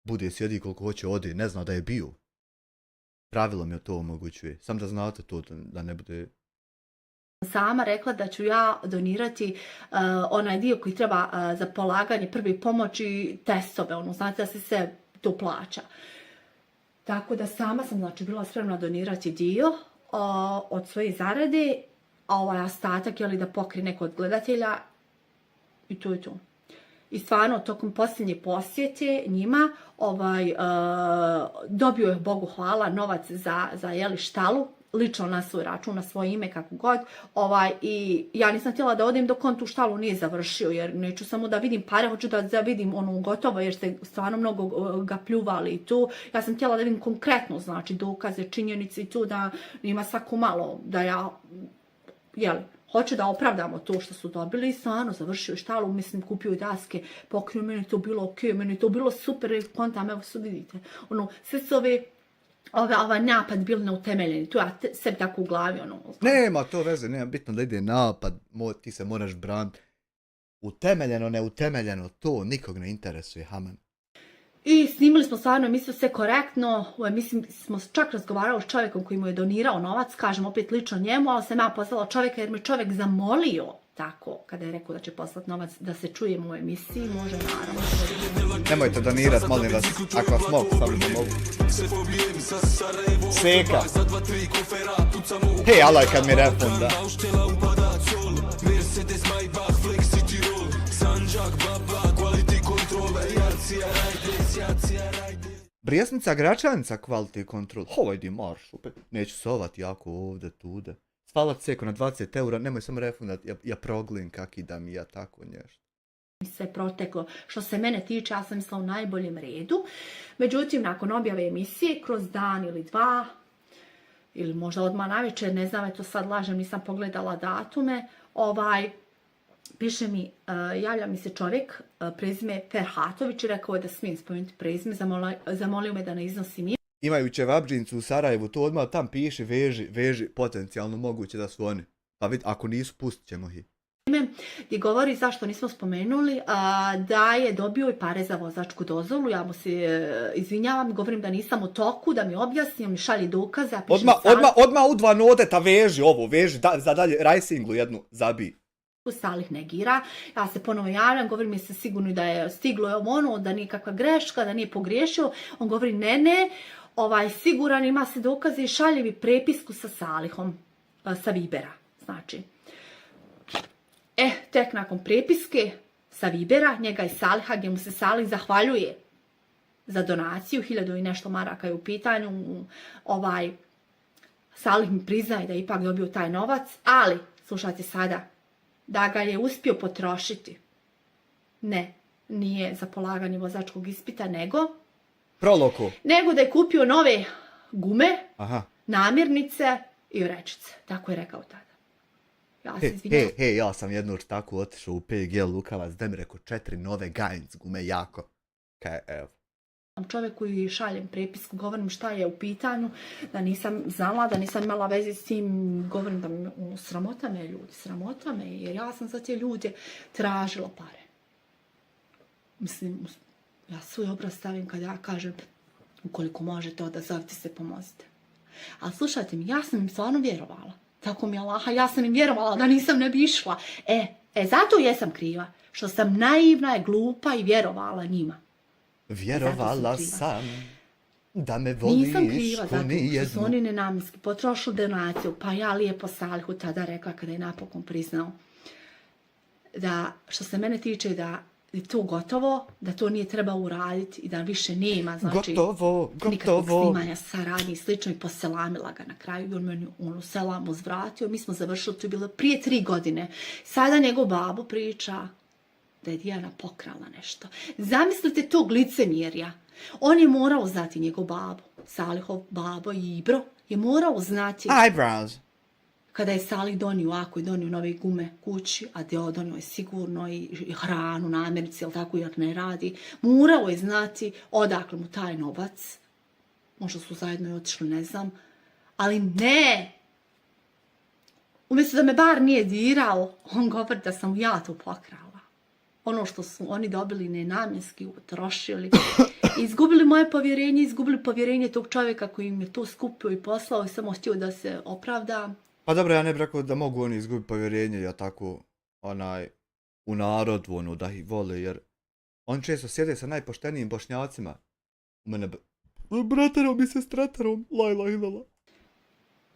Bude sjedi koliko hoće, ode, ne zna da je bio. Pravilo mi to omogućuje, sam da znate to, da ne bude... Sama rekla da ću ja donirati onaj dio koji treba za polaganje prve pomoći, testove, ono, znate da se sve to plaća. Tako da sama sam, znači, bila spremna donirati dio od svoje zarade, a ovaj ostatak, jeli, da pokri neko od gledatelja, i to je to. I stvarno, tokom posljednje posjete njima, dobio je, Bogu hvala, novac za jeli, štalu, lično na svoj račun, na svoje ime, kako god. I ja nisam htjela da odem dok on tu štalu nije završio, jer neću samo da vidim pare, hoću da vidim ono gotovo, jer ste stvarno mnogo ga pljuvali i tu. Ja sam htjela da vidim konkretno, znači, dokaze, činjenice i tu, da ima svako malo, da ja, jeli, hoće da opravdamo to što su dobili i stvarno završio štalu, mislim, kupio daske, pokrio, meni to bilo ok, meni to bilo super, kontam, evo su vidite, ono, sve su ovaj napad bili neutemeljeni, to ja sebi tako u glavi, ono. Nema to veze, nema bitno da ide napad, ti se moraš braniti. Utemeljeno, neutemeljeno, to nikog ne interesuje, haman. I snimili smo stvarno emisiju sve korektno, u emisiji smo čak razgovarali s čovjekom koji mu je donirao novac, kažem opet lično njemu, ali sam ja poslala čovjeka jer me čovjek zamolio tako, kada je rekao da će poslati novac, da se čujemo u emisiji, može naravno. Nemojte donirati, molim vas, ako vas mogu, samo da mogu. Seka. Hej, alaj kad mi refunda. Brijesnica Gračanica quality control. Hojdi marš, opet. Neću sovati jako ovdje, tude. Svalat seko na 20 eura, nemoj sam refundat, ja proglim kaki da mi ja tako nešto. Sve proteklo. Što se mene tiče, ja sam mislila u najboljem redu. Međutim, nakon objave emisije, kroz dan ili dva, ili možda odmah navečer, ne znam, eto sad lažem, nisam pogledala datume, piše mi, javlja mi se čovjek, prezime Ferhatović, i rekao je da smijem spomenuti prezime, zamolio me da ne iznosim ime. Imaju ćevabdžincu u Sarajevu, to odmah tam piše, veži, potencijalno moguće da su oni. Pa vid, ako nisu, pustit ćemo ih. Gdje govori zašto nismo spomenuli, da je dobio i pare za vozačku dozvolu, ja mu se izvinjavam, govorim da nisam u toku, da mi objasni, on mi šalje dokaze. Odmah u dva nodeta veži ovo, veži, za dalje rajsinglu jednu zabij. Salih negira, ja se ponovo javljam, govorim mi se sigurno da je stiglo ono, da nije kakva greška, da nije pogriješio, on govori ne, siguran, ima se dokaze i šalje mi prepisku sa Salihom, sa Vibera, znači. Tek nakon prepiske sa Vibera, njega i Saliha, gdje mu se Salih zahvaljuje za donaciju, 1000 i nešto maraka je u pitanju, Salih mi priznaje da je ipak dobio taj novac, ali, slušajte sada, da ga je uspio potrošiti. Ne, nije za polaganje vozačkog ispita, nego da je kupio nove gume, namirnice i vrećice. Tako je rekao tada. Ja se izvinjam. Ja sam jednu tako otišao u PG Lukavac, da mi rekao 4 nove Gainz gume, jako. Evo. Čovjek koji šaljem prepisku, govorim šta je u pitanju, da nisam znala, da nisam imala veze s tim, govorim da sramota me ljudi, sramota me, jer ja sam za te ljude tražila pare. Mislim, ja svoj obraz stavim kada ja kažem, ukoliko možete odazovite se, pomozite. Ali slušajte mi, ja sam im stvarno vjerovala. Tako mi Allaha, ja sam im vjerovala da nisam ne bi išla. Zato jesam kriva, što sam naivna i glupa i vjerovala njima. Vjerovala sam da me voliš. Nisam kriva zato što su oni nenamjenski potrošili donaciju, pa ja lijepo Salihu tada rekla kada je napokon priznao da što se mene tiče da je to gotovo, da to nije trebao uraditi i da više nema, znači nikakvog snimanja, saradnje i slično, i poselamila ga na kraju i on meni selam uzvratio. Mi smo završili, to je bilo prije 3 godine. Sada njegov babo priča da je Dijana pokrala nešto. Zamislite tog licemjerja. On je morao znati njegov babo, Salihov babo i Ibro, je morao znati eyebrows. Kada je Salih donio, ako je donio nove gume kući, a donio je sigurno i hranu, namirnice, jel tako, jer ne radi, morao je znati odakle mu taj novac. Možda su zajedno i otišli, ne znam. Ali ne! umjesto da me bar nije dirao, on govori da sam ja to pokrala. Ono što su oni dobili nenamjenski utrošili. Izgubili moje povjerenje, izgubili povjerenje tog čovjeka koji im je to skupio i poslao i samo htio da se opravda. Pa dobro, ja ne bih rekao da mogu oni izgubiti povjerenje, ja tako, u narodu, ono, da ih vole, jer oni često sjede sa najpoštenijim Bošnjacima. U mene, bratarom i sestratarom, lajla ilala.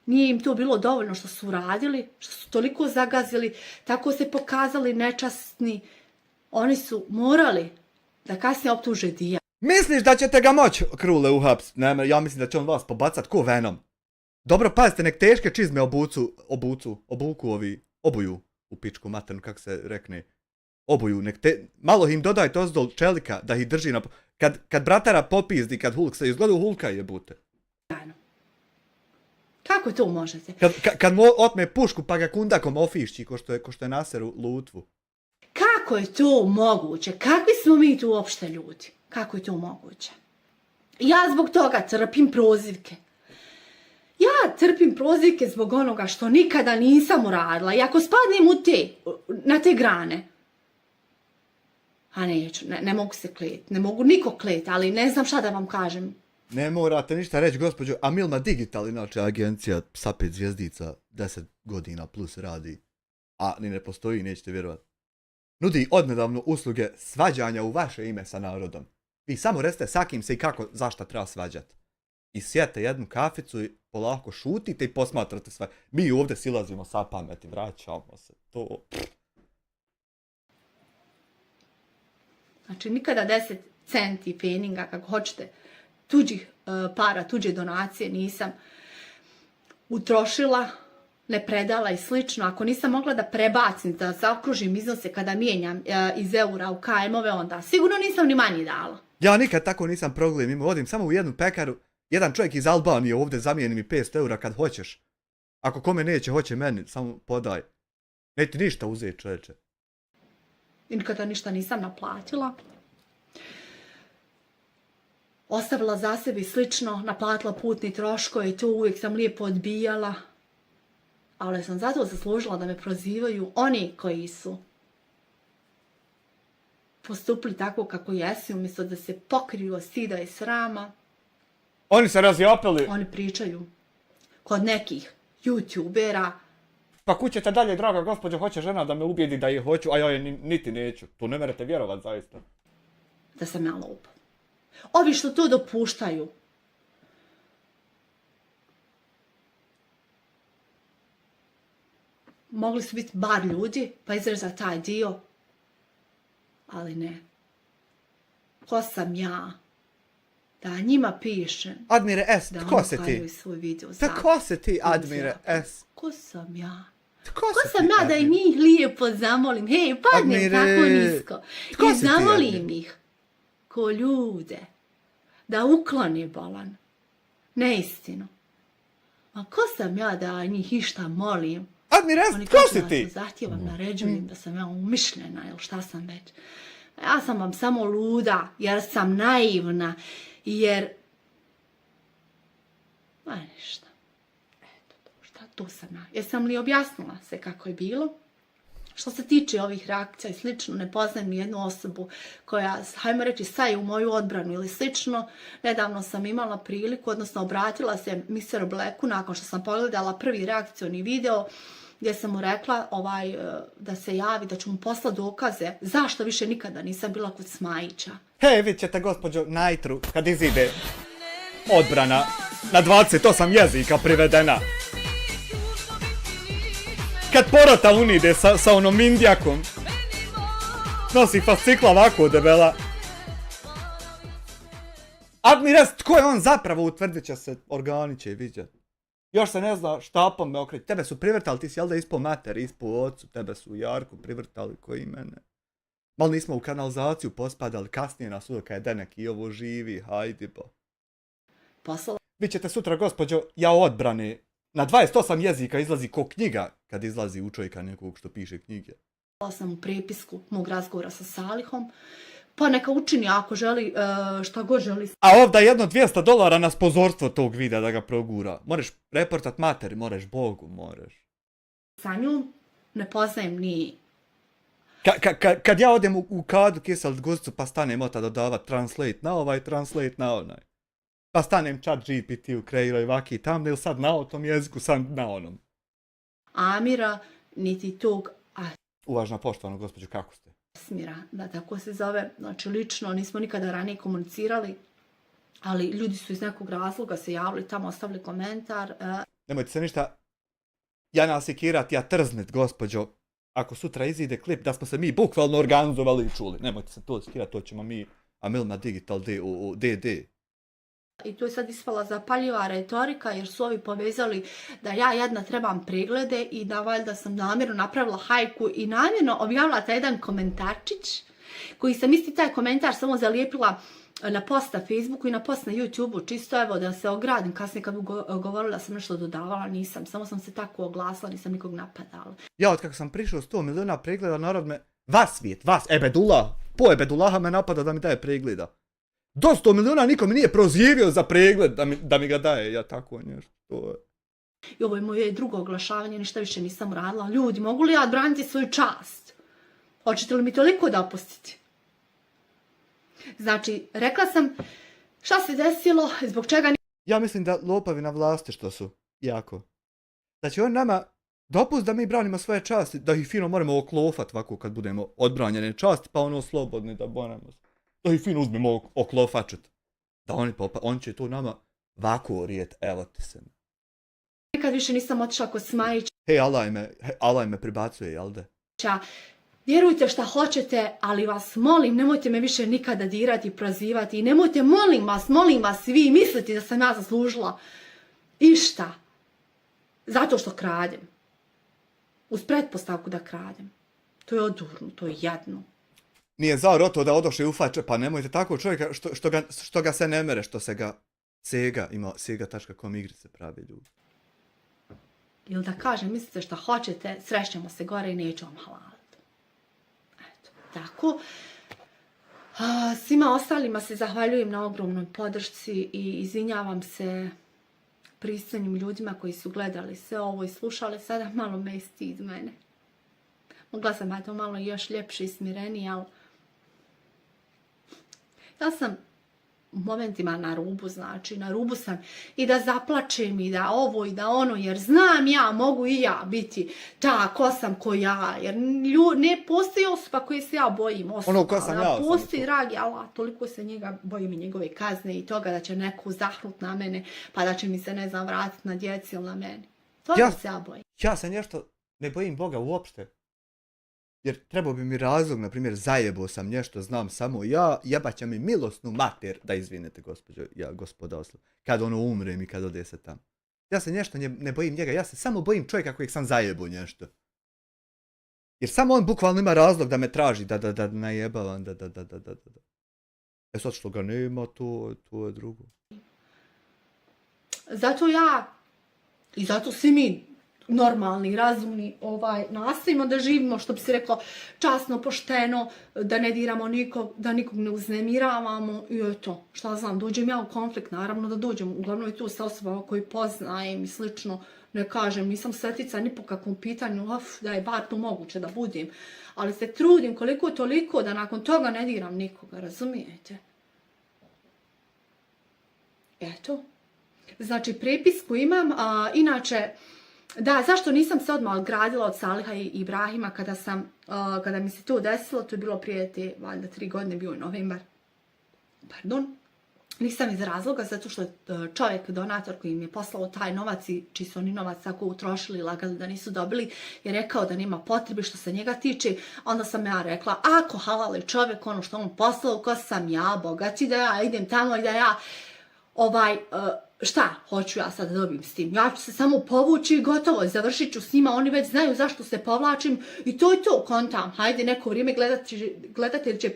Nije im to bilo dovoljno što su uradili, što su toliko zagazili, tako se pokazali nečasni. Oni su morali da kasnije optuže Dija. Misliš da ćete ga moć, Krule, uhapsiti? Ne, ja mislim da će on vas pobacat ko Venom. Dobro, pazite, nek teške čizme obuju u pičku maternu, kako se rekne. Obuju, malo im dodajte ozdol čelika da ih drži na... Kad bratara popizdi, kad Hulk se izgleda u Hulka jebute. Kako to možete? Kad mu otme pušku pa ga kundakom ofišći ko što je naseru lutvu. Kako je to moguće? Kakvi smo mi tu uopšte ljudi? Kako je to moguće? Ja zbog toga trpim prozivke. Ja trpim prozivke zbog onoga što nikada nisam uradila. I ako spadnem na te grane, a neću, ne mogu se kleti, ne mogu niko kleti, ali ne znam šta da vam kažem. Ne morate ništa reći, gospođo. Amilma Digital, inače agencija sa 5 zvjezdica, 10 godina plus radi, a ni ne postoji, nećete vjerovati. Nudi odnedavno usluge svađanja u vaše ime sa narodom. Vi samo recite sa kim se i kako, zašta treba svađati. I sjete jednu kaficu i polako šutite i posmatrate sve. Mi ovdje silazimo sa pameti, vraćamo se, to... Znači, nikada 10 centi peninga, kako hoćete, tuđih para, tuđe donacije nisam utrošila, ne predala i slično. Ako nisam mogla da prebacim, da zaokružim iznose kada mijenjam iz eura u KM-ove, onda sigurno nisam ni manje dala. Ja nikad tako nisam problem imao, odim samo u jednu pekaru, jedan čovjek iz Albanije ovdje zamijeni mi 500 eura kad hoćeš. Ako kome neće, hoće meni, samo podaj. Ne ti ništa uzeti, čovječe. I nikada ništa nisam naplatila. Ostavila za sebe i slično, naplatila putni troškove i to uvijek sam lijepo odbijala. Ali sam zato zaslužila da me prozivaju oni koji su postupili tako kako jesu, umjesto da se pokriju od stida i srama. Oni se razjapili. Oni pričaju kod nekih youtubera. Pa kućete dalje, draga gospođo, hoće žena da me ubijedi da je hoću, a ja je niti neću. To ne merete vjerovat zaista. Da sam ja lupa. Ovi što to dopuštaju. Mogli su biti bar ljudi, pa izrezati taj dio. Ali ne. Ko sam ja? Da njima pišem. Admire S, tko se ti? Tko se ti, Admire S? Ko sam ja? Tko sam ja da i njih lijepo zamolim? Hej, padnem tako nisko. I zamolim ih ko ljude da ukloni bolan. Neistinu. A ko sam ja da njih išta molim? Admire S, tko si ti? Zahtijevam, naređujem da sam ja umišljena ili šta sam već. Ja sam vam samo luda jer sam naivna. Jer... Ma ništa. Eto to, šta to sam ja. Jesam li objasnila se kako je bilo? Što se tiče ovih reakcija i slično, ne poznajem ni jednu osobu koja, hajmo reći, staje u moju odbranu ili slično. Nedavno sam imala priliku, odnosno obratila se Mr. Blacku nakon što sam pogledala prvi reakcioni video gdje sam mu rekla da se javi, da ću mu poslati dokaze zašto više nikada nisam bila kod Smajića. Hej, vidjet ćete gospođo Najtru kad izide odbrana na 28 jezika privedena. Kad porota unide sa onom Indjakom. Nosi fascikla ovako debela. Admires, tko je on zapravo, utvrdit će se, organi će vidjet. Još se ne zna štapom me okreći. Tebe su privrtali, ti si jel da ispod mater, ispod ocu, tebe su Jarku privrtali koji mene. Malo nismo u kanalizaciju pospadali, kasnije nas uvijek je Denek i ovo živi, hajdi bo. Vi ćete sutra, gospođo, ja odbrane. Na 28 jezika izlazi ko knjiga kad izlazi u čovjeka nekog što piše knjige. Sam u prepisku mog razgovora sa Salihom, pa neka učini ako želi, šta god želi. A ovdje jedno $200 na sponzorstvo tog videa da ga progura. Moraš reportat materi, moraš Bogu, moraš. sa njom, ne poznajem ni... Kad ja odem u kadu kiselit guzicu pa stanem ota dodavat translate na ovaj, translate na onaj. Pa stanem chat GPT-u kreiraj vaki thumbnail sad na tom jeziku, sad na onom. Amira, niti tog Uvažna poštovana gospođo, kako ste? Asmira, da tako se zove. Znači, lično nismo nikada ranije komunicirali, ali ljudi su iz nekog razloga se javili tamo, ostavili komentar. Nemojte se ništa Jana sekirat, ja trznet, gospođo. Ako sutra izide klip da smo se mi bukvalno organizovali i čuli. Nemojte se to sekirat, to ćemo mi Amilna Digital DD. I tu je sad ispala zapaljiva retorika jer su ovi povezali da ja jedna trebam preglede i da valjda sam namjerno napravila hajku i namjerno objavila taj jedan komentarčić koji sam isti taj komentar samo zalijepila na post na Facebooku i na post na YouTubeu, čisto evo da se ogradim, kasnije kad bi govorila sam nešto dodavala, nisam, samo sam se tako oglasila, nisam nikog napadala. Ja od kako sam prišao 100 miliona pregleda, narod me, vas svijet, vas, Ebedullah, po Ebedulaha me napada da mi daje pregleda. Do 100 miliona niko mi nije prozivio za pregled da mi ga daje, ja tako nešto, to je. I ovo je moje drugo oglašavanje, ništa više nisam uradila. Ljudi, mogu li ja odbraniti svoju čast? Hoćete li mi toliko da opustiti? Znači, rekla sam šta se desilo, zbog čega... Ja mislim da lopavi na vlasti što su, jako. Da će on nama dopust da mi branimo svoje časti, da ih fino moramo oklofat ovako kad budemo odbranjene časti, pa ono slobodni da bonemo. Da ih fino uzmemo oklofačet. Da on će to nama ovako orijet, evo ti se. Nikad više nisam otišla kod Smajića. Hej, Allah me pribacuje, jel de? Vjerujte šta hoćete, ali vas molim, nemojte me više nikada dirati i prozivati. I nemojte, molim vas, vi misliti da sam ja zaslužila išta. Zato što kradem. Uz pretpostavku da kradem. To je odurno, to je jadno. Nije zao roto da odoše ufače, pa nemojte tako čovjeka što ga se ne mere, što se ga Sega, ima sega.com igrice pravi ljudi. Ili da kažem, mislite šta hoćete, srećemo se gore i neću vam halaliti. Eto, tako. Svima ostalima se zahvaljujem na ogromnoj podršci i izvinjavam se pristojnim ljudima koji su gledali sve ovo i slušali. Sada malo me stid mene. Mogla sam to malo još ljepše i smirenije, ali ja sam u momentima na rubu, znači na rubu sam i da zaplačem i da ovo i da ono, jer znam ja, mogu i ja biti ta ko sam ko ja, jer ne postoji osoba koje se ja bojim osoba, ono ko sam ja, postoji dragi Allah, toliko se njega bojim i njegove kazne i toga da će neko zahnut na mene, pa da će mi se ne znam vratiti na djeci ili na meni. Toga se ja bojim. Ja se nešto ne bojim Boga uopšte. Jer trebao bi mi razlog, na primjer, zajebao sam nešto, znam samo ja, jebat će mi milosnu mater, da izvinete gospoda Oslo, kad ono umrem i kad ode se tam. Ja se nešto ne bojim njega, ja se samo bojim čovjeka kojeg sam zajebao nešto. Jer samo on bukvalno ima razlog da me traži, da najebavam, da. Sad što ga nema, to je drugo. Zato ja, i zato svi mi, normalni, razumni, nastavimo da živimo, što bi se reklo, časno, pošteno, da ne diramo nikog, da nikog ne uznemiravamo i eto, šta znam, dođem ja u konflikt, naravno da dođem, uglavnom i tu sa osobama koji poznajem i slično, ne kažem, nisam svetica ni po kakvom pitanju, da je bar to moguće da budem, ali se trudim koliko toliko da nakon toga ne diram nikoga, razumijete? Eto, znači prepisku imam, inače, da, zašto nisam se odmah odgradila od Saliha i Ibrahima kada mi se to desilo, to je bilo prije te, valjda 3 godine, bio je novembar. Pardon. Nisam iz razloga, zato što čovjek, donator koji im je poslao taj novac i čiji su oni novac tako utrošili i lagali da nisu dobili, je rekao da nema potrebe što se njega tiče. Onda sam ja rekla, ako halal je čovjek, ono što on poslao, ko sam ja, bogati da ja idem tamo i da ja, šta hoću ja sad da dobijem s tim? Ja ću se samo povući i gotovo, završit ću s njima, oni već znaju zašto se povlačim i to je to, kontam. Hajde, neko vrijeme gledatelj će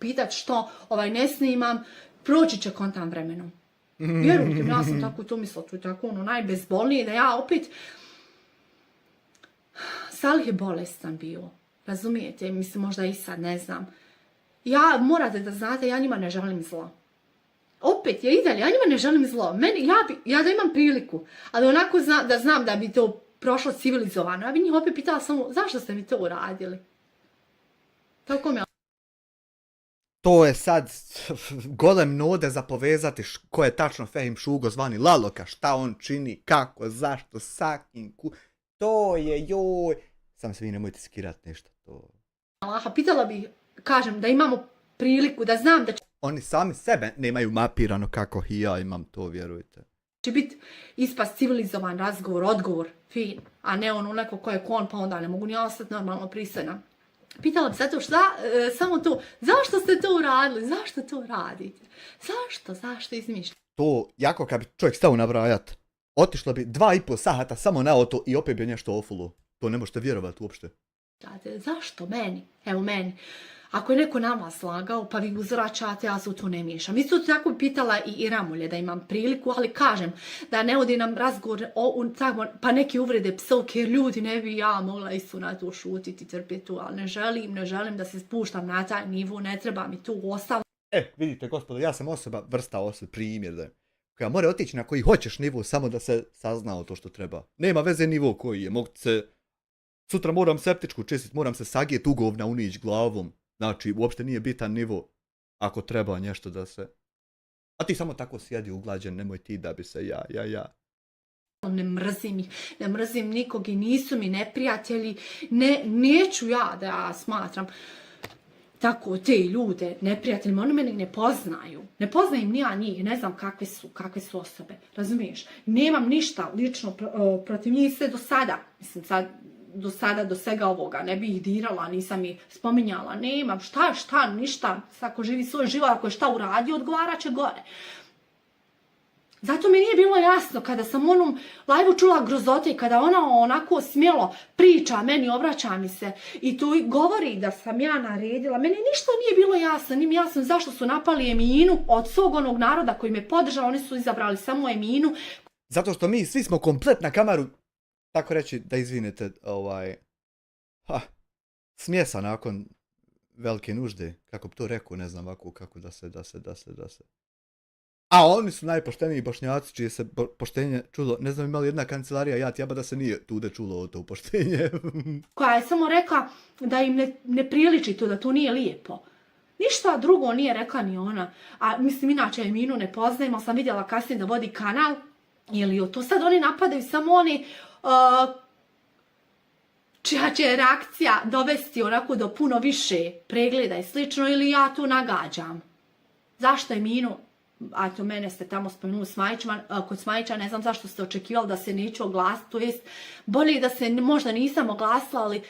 pitat što ne snimam, proći će kontam vremenom. Vjerujte, ja sam tako to mislila, to je tako najbezbolnije, da ja opet... Salih je bolestan bio, razumijete, mislim možda i sad, ne znam. Ja, morate da znate, ja njima ne želim zlo. Opet, ja njima ne želim zlo. Ja da imam priliku, ali onako da znam da bi to prošlo civilizovano. Ja bi njih opet pitala samo, zašto ste mi to uradili? Tako mi To je sad golem node za povezati ko je tačno Fehim Šugo zvani Laloka, šta on čini, kako, zašto, sa kim, to je joj. Samo se vi nemojte skirat nešto. To... Allaha, pitala bih, kažem, da imamo priliku, da znam da Oni sami sebe nemaju mapirano kako i ja imam to, vjerujte. će biti ispast civilizovan razgovor, odgovor, fin, a ne ono neko ko je kon, pa onda ne mogu ni ostati normalno pristojna. Pitala bi zato samo to, zašto ste to uradili, zašto to radite, zašto izmišljate? To, jako kad bi čovjek stao nabrajat, otišlo bi 2,5 sata samo na auto i opet bi nešto ofulo. To ne možete vjerovati uopšte. Zašto meni? Evo meni. Ako je neko na vas lagao, pa vi uzvraćate, ja se u to ne miješam. Isto tako bi pitala i Ramulje da imam priliku, ali kažem da ne odi nam razgovor pa neki uvrede psovke, jer ljudi ne bi ja mogla isto na to šutiti, trpjeti to, ali ne želim da se spuštam na taj nivo, ne treba mi to ostalo. Vidite gospodo, ja sam vrsta osobe, primjer da je. Koja mora otići na koji hoćeš nivo samo da se saznao to što treba. Nema veze nivo koji je, mogu se... Sutra moram septičku čistiti, moram se sagijet ugovna unić glavom. Znači, uopšte nije bitan nivo ako treba nešto da se... A ti samo tako sjedi uglađen, nemoj ti da bi se ja. Ne mrzim ih, ne mrzim nikog i nisu mi neprijatelji, neću ja da ja smatram tako te ljude neprijateljima, oni meni ne poznaju. Ne poznajem ni ja njih, ne znam kakve su osobe, razumiješ? Nemam ništa lično protiv njih sve do sada, mislim sad, do svega ovoga, ne bi ih dirala, nisam ih spominjala, nemam, šta, ništa, svako živi svoj život, ako je šta uradio, odgovarat će gore. Zato mi nije bilo jasno kada sam u onom live-u čula grozote i kada ona onako smjelo priča meni, obraća mi se i tu govori da sam ja naredila, meni ništa nije bilo jasno, nije mi jasno zašto su napali Eminu od svog onog naroda koji me podržao, oni su izabrali samo Eminu. Zato što mi svi smo komplet na kameru, tako reći da izvinete, smjesa nakon velike nužde, kako bi to rekao, ne znam ovako kako da se. A oni su najpošteniji Bošnjaci, čije se poštenje čulo, ne znam imali jedna kancelarija jaba da se nije tude čulo o to poštenje. Koja je samo rekla da im ne priliči to, da to nije lijepo. Ništa drugo nije rekla ni ona. A mislim, inače Eminu ne poznajem, ali sam vidjela kasnije da vodi kanal. Ili to sad oni napadaju samo oni čija će reakcija dovesti onako do puno više pregleda i slično, ili ja tu nagađam. Zašto Eminu? A to mene ste tamo spomenuli kod Smajića, ne znam zašto ste očekivali da se neću oglasiti, to jest bolje da se možda nisam oglasila, ali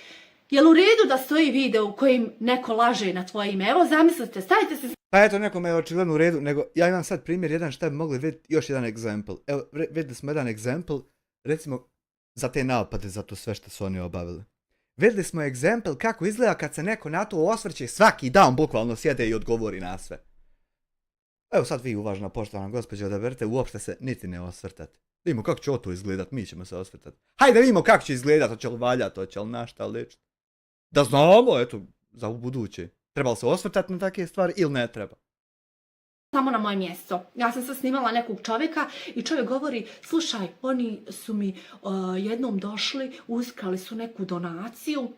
je li u redu da stoji video u kojim neko laže na tvoje ime? Evo zamislite, stavite se... Pa eto, nekome je očigledno u redu, nego ja imam sad primjer jedan šta bi mogli vidjeti, još jedan egzampl. Evo, vidjeli smo jedan egzampl, recimo, za te napade, za to sve što su oni obavili. Vidjeli smo egzampl kako izgleda kad se neko na to osvrće, svaki dan bukvalno sjede i odgovori na sve. Evo sad vi, uvažena poštovana gospođo, odaberite, uopšte se niti ne osvrtati. Vidimo kako će to izgledat, mi ćemo se osvrtati. Hajde vidimo kako će izgledat, hoće li valjati, hoće li našta ličiti. Da znamo, eto, za u buduće. Treba li se osvrtati na takve stvari ili ne treba? Samo na moje mjesto. Ja sam sad snimala nekog čovjeka i čovjek govori, slušaj, oni su mi jednom došli, uskrali su neku donaciju.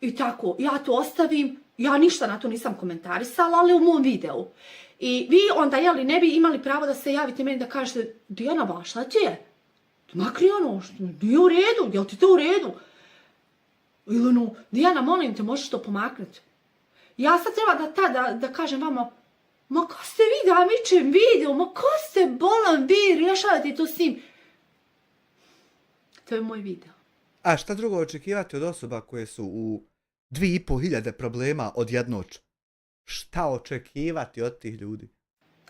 I tako, ja to ostavim, ja ništa na to nisam komentarisala, ali u mom videu. I vi onda, jeli, ne bi imali pravo da se javite meni da kažete, Dijana, ba, šta ti je? Makri ono, nije u redu, jel ti to u redu? Ili ono, Dijana, molim te, možeš to pomaknuti? Ja sad treba da kažem vama, ma ko ste vi da mičem video, ma ko ste bolan vi, rješavate to s njim? To je moj video. A šta drugo očekivati od osoba koje su u 2500 problema odjednoć? Šta očekivati od tih ljudi?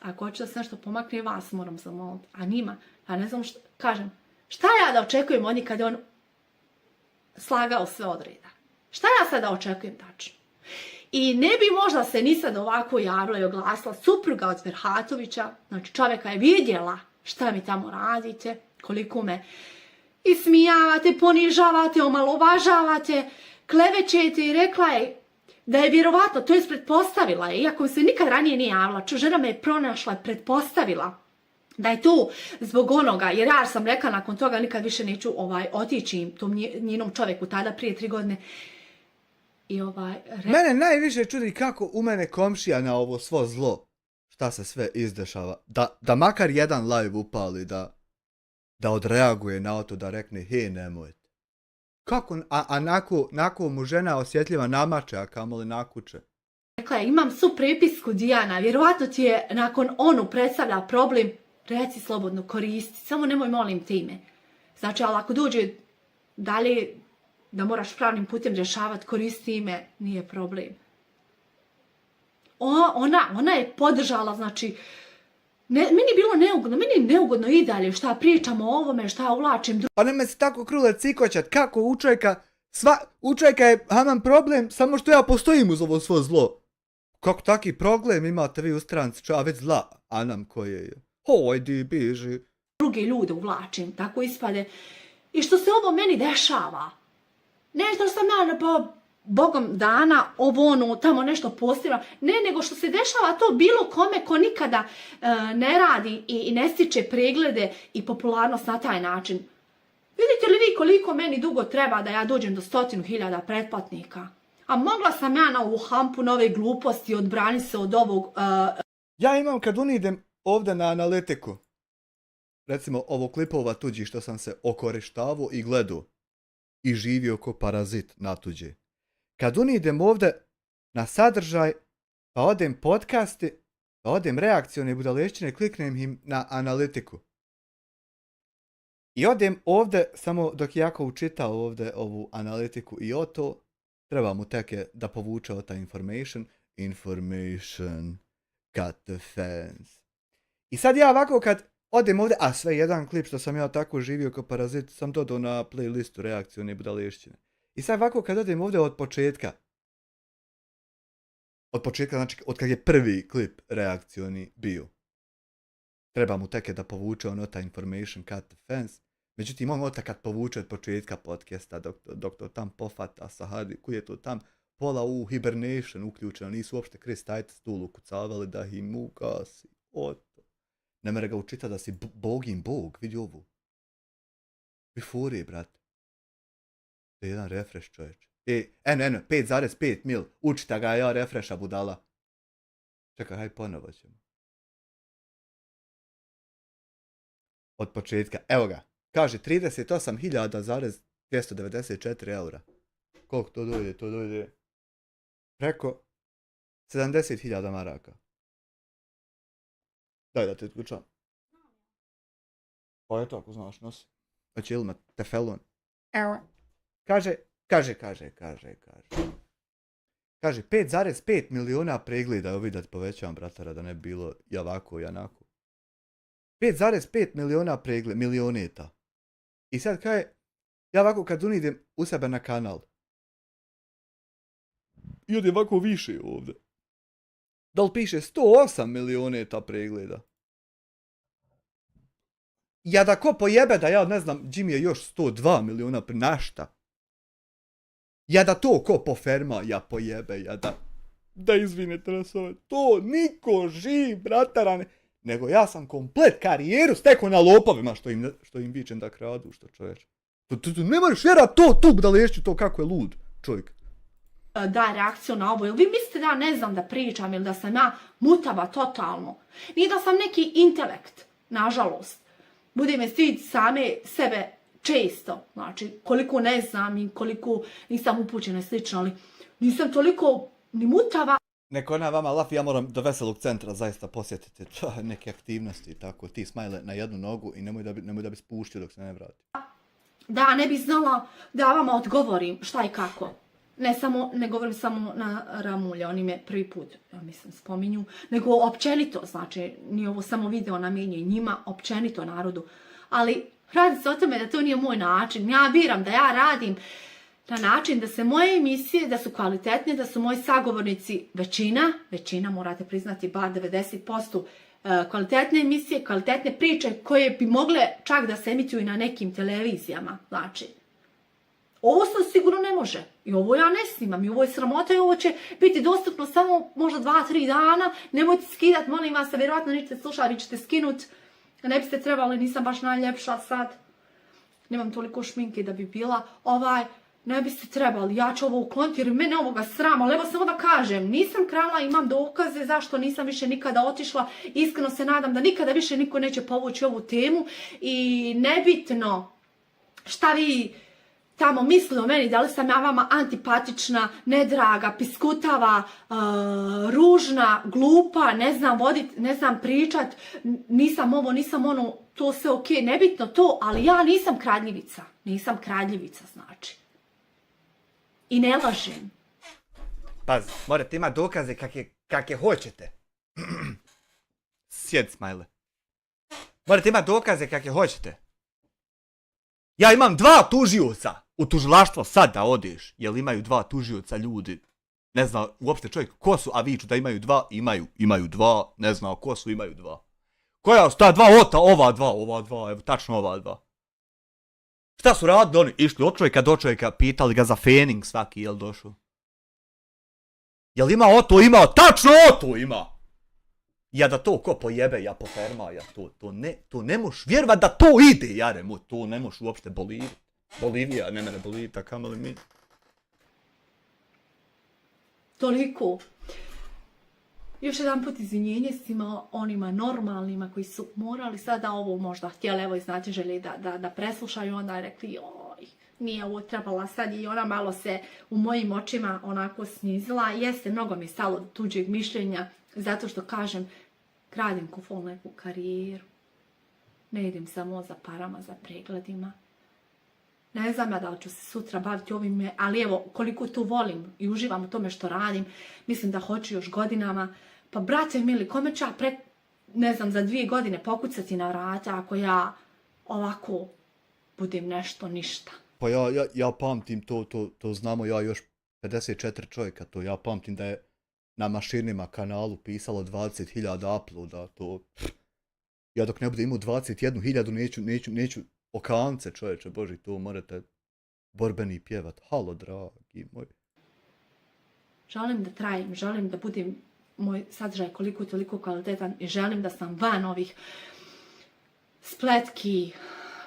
Ako hoće da se nešto pomakne, vas moram zamoliti. A njima, ja ne znam šta, kažem, šta ja da očekujem od njih kad je on slagao sve od reda? Šta ja sad da očekujem tačno? I ne bi možda se ni sad ovako javila i oglasila supruga od Ferhatovića, znači čovjeka je vidjela šta mi tamo radite, koliko me ismijavate, ponižavate, omalovažavate, klevećete i rekla je da je vjerovatno, to je pretpostavila je, iako se nikad ranije nije javila, žena me je pronašla, pretpostavila Da je to zbog onoga, jer ja sam rekla nakon toga nikad više neću otići tom njenom čovjeku tada prije 3 godine. I Mene najviše čudi kako u mene komšija na ovo svo zlo, šta se sve izdešava, da makar jedan live upali, da odreaguje na to, da rekne hej nemojte. Kako, a nako mu žena osjetljiva namače, a kamoli nakuće. Rekla je, imam su prepisku Dijana, vjerovatno ti je nakon onu predstavlja problem, reci slobodno, koristi, samo nemoj molim time. Znači, ali ako dođe dalje da moraš pravnim putem rješavati, koristi ime, nije problem. Ona je podržala, znači, meni je bilo neugodno, meni je neugodno i dalje šta pričamo o ovome, šta uvlačim. Pa ne me se tako krule cikoćat, kako u čovjeka je haman problem, samo što ja postojim uz ovo svo zlo. Kako taki problem imate vi u stranci, a već zla, a nam koje je. Hojdi, biži. Druge ljude uvlačim, tako ispade. I što se ovo meni dešava. Nešto sam ja, pa bogom dana, tamo nešto postavila. Ne, nego što se dešava to bilo kome ko nikada ne radi i ne stiče preglede i popularnost na taj način. Vidite li vi koliko meni dugo treba da ja dođem do 100.000 pretplatnika? A mogla sam ja na ovu hampu, na ove gluposti, odbraniti se od ovog... Ja imam kad idem ovdje na analitiku, recimo ovo klipova tuđi što sam se okorištavao i gledao i živio ko parazit na tuđe. Kad idem ovdje na sadržaj, pa odem podcasti, pa odem reakcione budalešćine, kliknem im na analitiku. I odem ovdje, samo dok jako učitao ovdje ovu analitiku i to, treba mu teke da povuče o ta information, cut the fence. I sad ja ovako kad odem ovdje, a sve jedan klip što sam ja tako živio kao parazit, sam dodao na playlistu reakcione budalešćine. I sad ovako kad odem ovdje od početka, znači od kad je prvi klip reakcioni bio, treba mu teke da povuče ta information cut the fence. Međutim, on kad povuče od početka podcasta, dok to tam pofata Sahadi, koji je to tam pola u hibernation uključeno, nisu uopšte Chris Titus stulu kucavali da im ugasi. Ne mere ga učita da si bogin bog, vidi ovu. Bifuri, brate. To je jedan refresh, čovječ. 5,5 mil. Učita ga ja refresha budala. Čekaj, haj ponovo ćemo. Od početka. Evo ga. Kaže 38.294 eura. Koliko to dojde? To dojde preko 70.000 maraka. Daj da te otključam. Pa je to ako znaš nosi. Hoće ili ima tefelon. Evo. Kaže 5,5 miliona pregleda, evo vidat povećavam bratara da ne bi bilo javako i anako. 5,5 miliona pregleda, milioneta. I sad kaže, ja ovako kad idem u sebe na kanal, i ode ovako više ovdje. Da li piše 108 milioneta pregleda? Ja da ko pojebe da ja ne znam, Jimmy je još 102 miliona našta. Ja da to ko poferma, ja pojebe, ja da izvinete nas ove, to niko živ, bratarane. Nego ja sam komplet karijeru stekao na lopovima što im vičem da kradu, što čovječ. Ne moraš vjerat to budalešću, to kako je lud čovjek. Da, reakciju na ovo. Jel vi mislite da ja ne znam da pričam ili da sam ja mutava totalno? Nije da sam neki intelekt, nažalost. Bude me stid same sebe često. Znači, koliko ne znam i koliko nisam upućena i slično, ali nisam toliko ni mutava. Neko ona vama lafi, ja moram do veselog centra zaista posjetiti neke aktivnosti, tako, ti smajle na jednu nogu i nemoj da bi spuštio dok se ne vrati. Da, ne bi znala da vama odgovorim šta i kako. Ne govorim samo na Ramulja, oni me prvi put, ja mislim, spominju, nego općenito, znači, nije ovo samo video namijenjen njima, općenito narodu. Ali radi se o tome da to nije moj način. Ja biram da ja radim na način da se moje emisije, da su kvalitetne, da su moji sagovornici većina morate priznati, bar 90% kvalitetne emisije, kvalitetne priče koje bi mogle čak da se emituju na nekim televizijama. Znači, ovo se sigurno ne može. I ovo ja ne snimam. I ovo je sramota i ovo će biti dostupno samo možda 2-3 dana. Nemojte skidat, molim vas, vjerojatno nećete slušati, vi ćete skinut. Ne biste trebali, nisam baš najljepša sad. Nemam toliko šminke da bi bila. Ne biste trebali, ja ću ovo ukloniti jer mene ovoga srama, ali evo samo da kažem, nisam krala, imam dokaze zašto nisam više nikada otišla, iskreno se nadam da nikada više niko neće povući ovu temu i nebitno šta vi tamo misli o meni, da li sam ja vama antipatična, nedraga, piskutava, ružna, glupa, ne znam vodit, ne znam pričat, nisam ovo, nisam ono, to sve ok, nebitno to, ali ja nisam kradljivica znači. I ne lažem. Pazi, morate imati dokaze kakve hoćete. Sjed, Smajle. Morate imati dokaze kakve hoćete. Ja imam 2 tužioca u tužilaštvo sad da odeš. Jel imaju 2 tužioca ljudi? Ne zna uopšte čovjek ko su, a viču da imaju 2. Imaju 2. Ne zna ko su, imaju 2. Koja su ta 2? Ova 2, evo tačno ova 2. Šta su radili oni? Išli od čovjeka do čovjeka, pitali ga za fening svaki, jel došao? Jel ima oto? Ima, tačno oto ima! Ja da to ko pojebe, ja poferma, ja to ne moš vjerovat da to ide, jare moj, to ne moš uopšte bolivit. Bolivija ne mene bolivit, a kamoli mi. Toliko. Još jedan put izvinjenje svima onima normalnima koji su morali sada ovo možda htjeli, evo i znate želi da preslušaju, onda je rekli oj, nije ovo trebala sad i ona malo se u mojim očima onako snizila. Jeste, mnogo mi je stalo do tuđeg mišljenja, zato što kažem, gradim ko neku karijeru. Ne idem samo za parama, za pregledima. Ne znam ja da li ću se sutra baviti ovim, ali evo, koliko to volim i uživam u tome što radim, mislim da hoću još godinama. Pa brate mili, kome ću ja ne znam, za 2 godine pokucati na vrata ako ja ovako budem nešto ništa. Pa ja pamtim to znamo ja još 54 čovjeka, to ja pamtim da je na mašinima kanalu pisalo 20.000 uploada, to... Ja dok ne budem imao 21.000 neću okance čovječe, boži, to morate borbeni pjevat. Halo, dragi moj. Želim da trajem, želim da budem moj sadržaj koliko toliko kvalitetan i želim da sam van ovih spletki,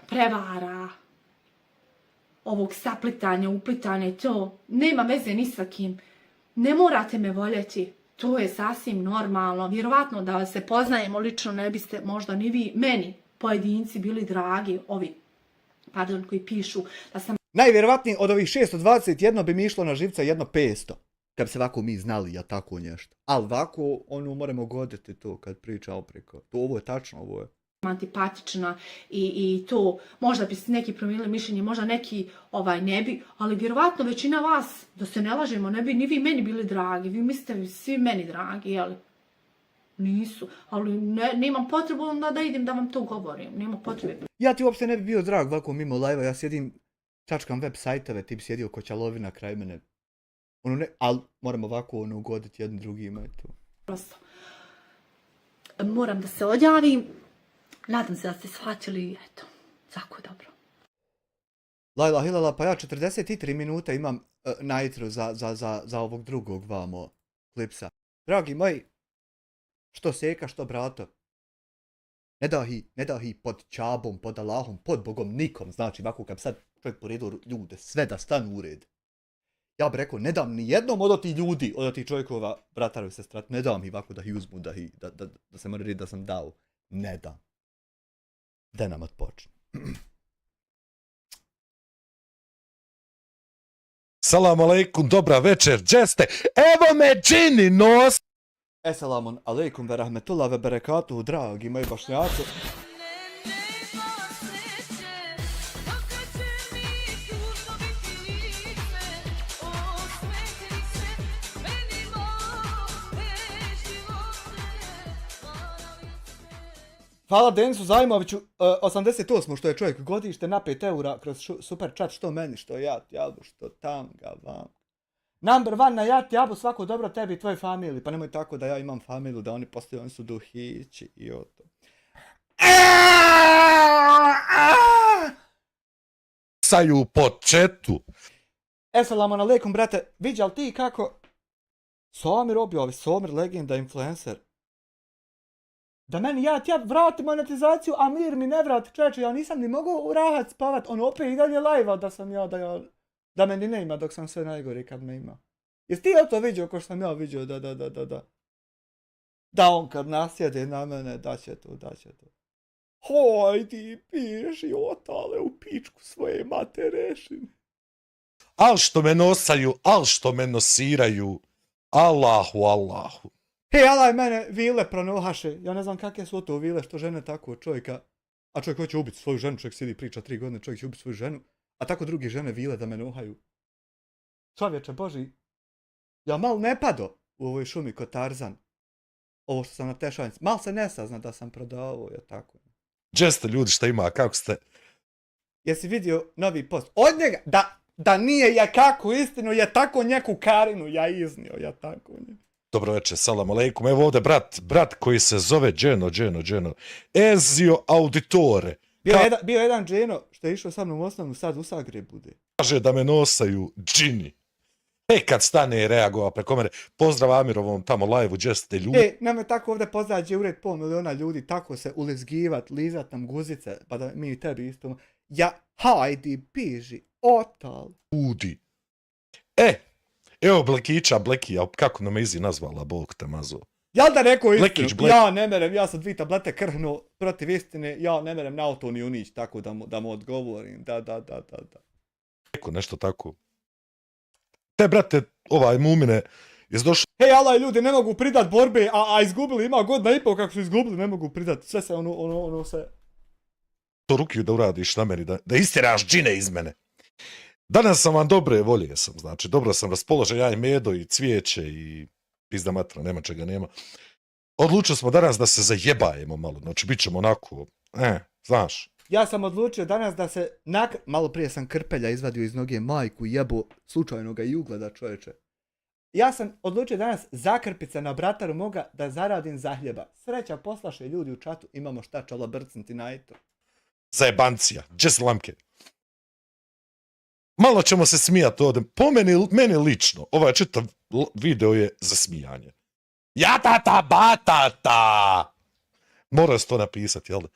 prevara, ovog saplitanja, uplitanja i to. Nema veze ni sa kim. Ne morate me voljeti. To je sasvim normalno. Vjerovatno da se poznajemo lično ne biste možda ni vi meni pojedinci bili dragi, ovi, koji pišu da sam... Najvjerovatnije od ovih 621 bi mi išlo na živca jedno 500. Kad bi se ovako mi znali, ja tako nešto. Ali ovako, moramo goditi to kad priča opreko. To ovo je tačno, ovo je. Antipatična i to, možda bi neki promijenili mišljenje, možda neki ne bi, ali vjerovatno većina vas, da se ne lažemo, ne bi ni vi meni bili dragi, vi mislite svi meni dragi, jel? Nisu, ali nemam potrebu onda da idem da vam to govorim, nema potrebe. Ja ti uopšte ne bi bio drag ovako mimo live-a, ja sjedim, čačkam web sajtove, ti bi sjedio ko Čalovina kraj mene. Ali moram ovako ugoditi jedni drugima i to. Prosto, moram da se odjavim, nadam se da ste shvatili, eto, tako je dobro. Lajla Hilala, pa ja 43 minuta imam najtro za ovog drugog vamo klipsa. Dragi moji, što seka, što brato. Ne dahi pod čabom, pod Allahom, pod Bogom, nikom. Znači, ovako kad sad čovjek poredio ljude, sve da stanu u red. Ja bih rekao, ne dam ni jednom od tih ljudi, od tih čovjekova, bratarovi sestrat, ne dam ih ovako da ih uzmu, da se mora reći da sam dao. Ne dam. Da nam odpočne. Salam aleikum, dobra večer, džeste, evo me džini nos! Esselamun alaikum ve rahmetullah ve berekatuhu, dragi moji Bošnjaci. Hvala Denisu Zajmoviću, 88. što je čovjek godište na 5 eura kroz super chat, što meni, što ja, jabu, što tam ga vam. Number 1 na ja ti jabu, svako dobro tebi i tvoj familiji, pa nemoj tako da ja imam familiju, da oni postaju, oni su duhići i oto. Saju po četu. Esselamu alaikum, brate, viđal ti kako Somir objavio, Somir legenda, influencer. Da meni ja vrati monetizaciju, a Mir mi ne vrati, čeče, ja nisam ni mogao u rahat spavat, on opet i dalje live da sam ja, da meni ne ima dok sam sve najgori kad me ima. Jesi ti to vidio ko što sam ja vidio, da. Da on kad nasjede na mene, da će to. Hojdi, piši otale u pičku svoje materešine. Al što me nosaju, al što me nosiraju, Allahu. Hej, alaj mene vile pronohaše, ja ne znam kakve su to vile što žene tako čovjeka, a čovjek hoće ubiti svoju ženu, čovjek sidi priča 3 godine, čovjek će ubiti svoju ženu, a tako drugi žene vile da me nohaju. Čovječe Boži, ja mal ne pado u ovoj šumi kod Tarzan, ovo što sam na tešanici, mal se ne sazna da sam prodao, ja tako. Gdje ste ljudi, šta ima, kako ste? Jesi vidio novi post? Od njega, da nije ja kako istinu, ja tako njeku Karinu ja iznio, ja tako nje. Dobro večer, salam aleikum. Evo ovdje brat koji se zove Dženo. Ezio Auditore. Bio jedan Dženo što je išao sa mnom u osnovnu, sad u Zagrebu bude. Kaže da me nosaju džini. Kad stane je reagovao preko mene. Pozdrav Amirovom tamo live-u, gdje ste ljudi. Nam je tako ovdje pozdravlja ured 500 miliona ljudi, tako se ulizgivat, lizat nam guzice, pa da mi i tebi isto. Ja, hajdi, piži, otal. Ljudi. Evo Blekija, kako nam je Izi nazvala, Bog te mazo. Jel da rekao istinu? Blekić. Ja ne merem, ja sam 2 tablete krhnuo protiv istine, ja ne merem na auto ni unić, tako da mu odgovorim, da. Neko nešto tako. Te brate, Mumine, jesi došao? Hej, alaj, ljudi ne mogu pridat borbe, a izgubili, ima 1.5 godina kako su izgubili, ne mogu pridat, sve se ono se... To Rukiju da uradiš na meni, da istiraš džine iz mene. Danas sam vam dobre volje sam, znači, dobro sam raspoložen, ja i medo i cvijeće i pizda matra, nema čega nema. Odlučili smo danas da se zajebajemo malo, znači bit ćemo onako, znaš. Ja sam odlučio danas da se, malo prije sam krpelja izvadio iz noge, majku jebo, slučajno ga i ugleda čovječe. Ja sam odlučio danas zakrpit se na brataru moga da zaradim zahljeba. Sreća poslaše ljudi u čatu, imamo šta čalo brcniti na eto. Zajebancija, džes lamke. Malo ćemo se smijati ovdje. Po meni lično, ovaj čitav video je za smijanje. Jatata batata! Mora se to napisati, jel da?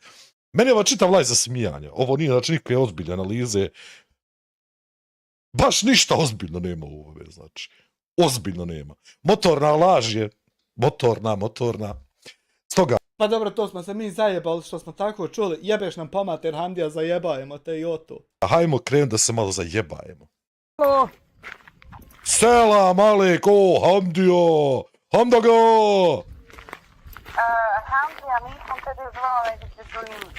Meni je ovaj čitav live za smijanje. Ovo nije znači nikakve ozbiljne analize. Baš ništa ozbiljno nema u ovome, znači. Ozbiljno nema. Motorna laž je. Motorna. Stoga. Pa dobro, to smo se mi zajebali što smo tako čuli. Jebeš nam po mater Hamdija, zajebajemo te i oto. Hajmo krenuti da se malo zajebajemo. Selam alejko, Hamdio! Hamdaga! Hamdija, nisam tebe zvao, nego se zovim.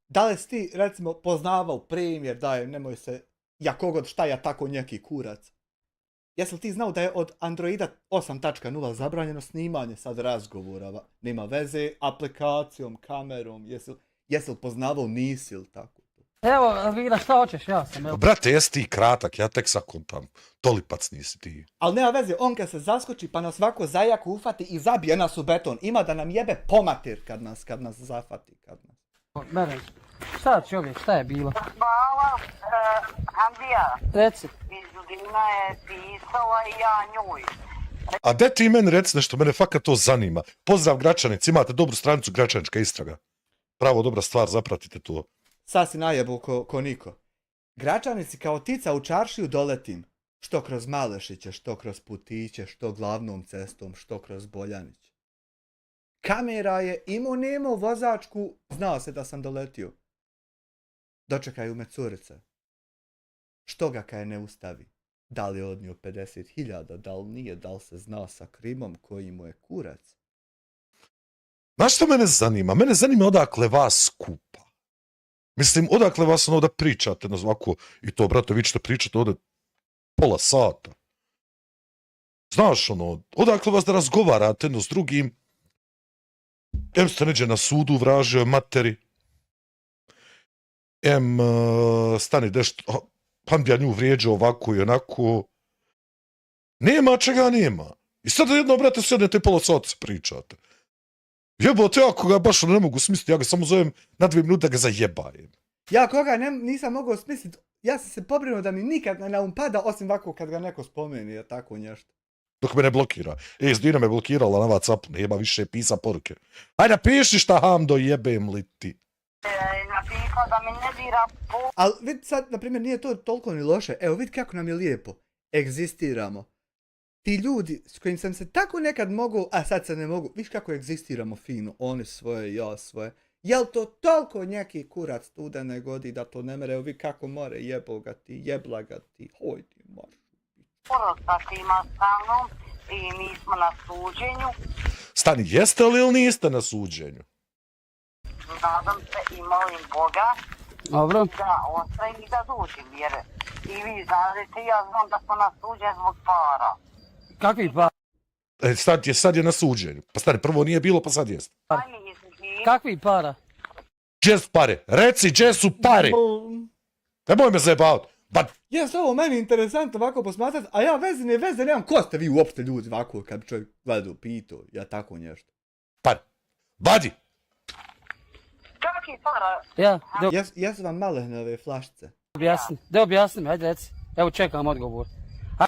Da li si ti, recimo, poznavao primjer, daj, nemoj se, ja kogod šta ja tako neki kurac. Jesi li ti znao da je od Androida 8.0 zabranjeno snimanje sad razgovora? Nema veze aplikacijom, kamerom, jesi li poznavao, nisi li tako? Evo, Vira, šta hoćeš, ja sam, evo. Brate, jesi ti kratak, ja tek sakontam. Tolipac nisi ti. Ali nema veze, on kad se zaskoči pa nas ovako zajaku ufati i zabije nas u beton. Ima da nam jebe pomatir kad nas zafati. Mene, šta čovjek, šta je bilo? Hvala, Hamdija. Reci. Izudina je pisala i ja njoj. A de ti meni reci nešto, mene fakat to zanima. Pozdrav Gračanici, imate dobru stranicu Gračanička istraga. Pravo dobra stvar, zapratite to. Sad si najebu ko niko. Gračanici kao tica u čaršiju doletim. Što kroz Malešiće, što kroz Putiće, što glavnom cestom, što kroz Boljanić. Kamera je nemo vozačku, znao se da sam doletio. Dočekaju me curice. Što ga kaj ne ustavi? Da li je odnio 50.000, da li nije, da li se zna sa Krimom koji mu je kurac? Znaš što mene zanima? Mene zanima odakle vas skupa. Mislim, odakle vas ono da pričate, no ovako, i to, brate, vi ćete pričati ovdje pola sata. Znaš, ono, odakle vas da razgovarate jedno s drugim, em ste neđe na sudu vražio materi, em stani dešto, Hamdija nju vrijeđa ovako i onako. Nema čega nema. I sad jedno, brate, sjednete i pola sata se pričate. Jebote, ja koga baš ne mogu smisliti, ja ga samo zovem na 2 minute da ga zajebajem. Ja koga nisam mogao smisliti, ja sam se pobrinuo da mi nikad ne umpada, osim ovako kad ga neko spomeni, je tako nešto. Dok me ne blokira. Zdina me blokirala na Whatsappu, nema više pisa poruke. Ajde, piši šta Hamdo, jebem li ti. Napisao da mi ne dira po... Ali vidi sad, na primjer, nije to toliko ni loše. Evo, vidi kako nam je lijepo. Egzistiramo. Ti ljudi s kojim sam se tako nekad mogu, a sad se ne mogu, viš kako egzistiramo fino, oni svoje, ja svoje. Jel to toliko neki kurac tuda ne godi da to ne mere, evo vi kako more, jebo ga ti, jebla ga ti, hoj ti mar. Porostati ima sa mnom i mi smo na suđenju. Stani, jeste li ili niste na suđenju? Nadam se i molim Boga Dobro. da ostajem i da dođem, jer i vi znate, ja znam da smo na suđenju zbog para. Kakvi para? Sad je na suđenju. Pa stani, prvo nije bilo, pa sad jest. Aj mi izvini. Kakvi para? Gdje su pare? Reci, gdje su pare? Nemoj me zajebavat. Jes ovo meni interesantno ovako posmatrati, a ja veze nemam, ko ste vi uopšte ljudi ovako kad bi čovjek gledao, pitao, ja tako nešto. Pare. Vadi! Kakvi para? Ja, Jesu vam malehne ove flašice? objasni mi, ajde reci. Evo čekam odgovor.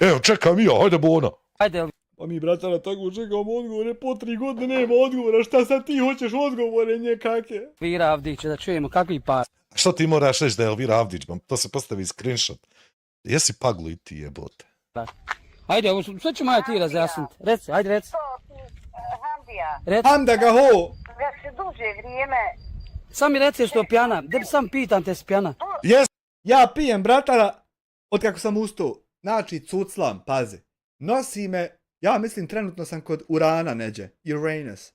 Evo, čekam i ja, hajde Bona. Ajde. Pa mi, bratara, tako čekamo odgovore, po 3 godine nema odgovora, šta sad ti hoćeš odgovore nekake? Elvira Avdić, da čujemo kakvi para. Što ti moraš reći da je Elvira Avdić, to se postavi screenshot. Jesi paglu i ti jebote. Ajde, sve ćemo ja ti razjasniti. Reci, ajde reci. Hamdija. Hamda ga ho! Već se duže vrijeme... Sam mi reci što je pjana, da sam pitan te si pjana. Jes! Ja pijem, bratara, od kako sam ustao. Znači, cuclam, pazi. Nosi me, ja mislim trenutno sam kod Urana neđe, Uranus.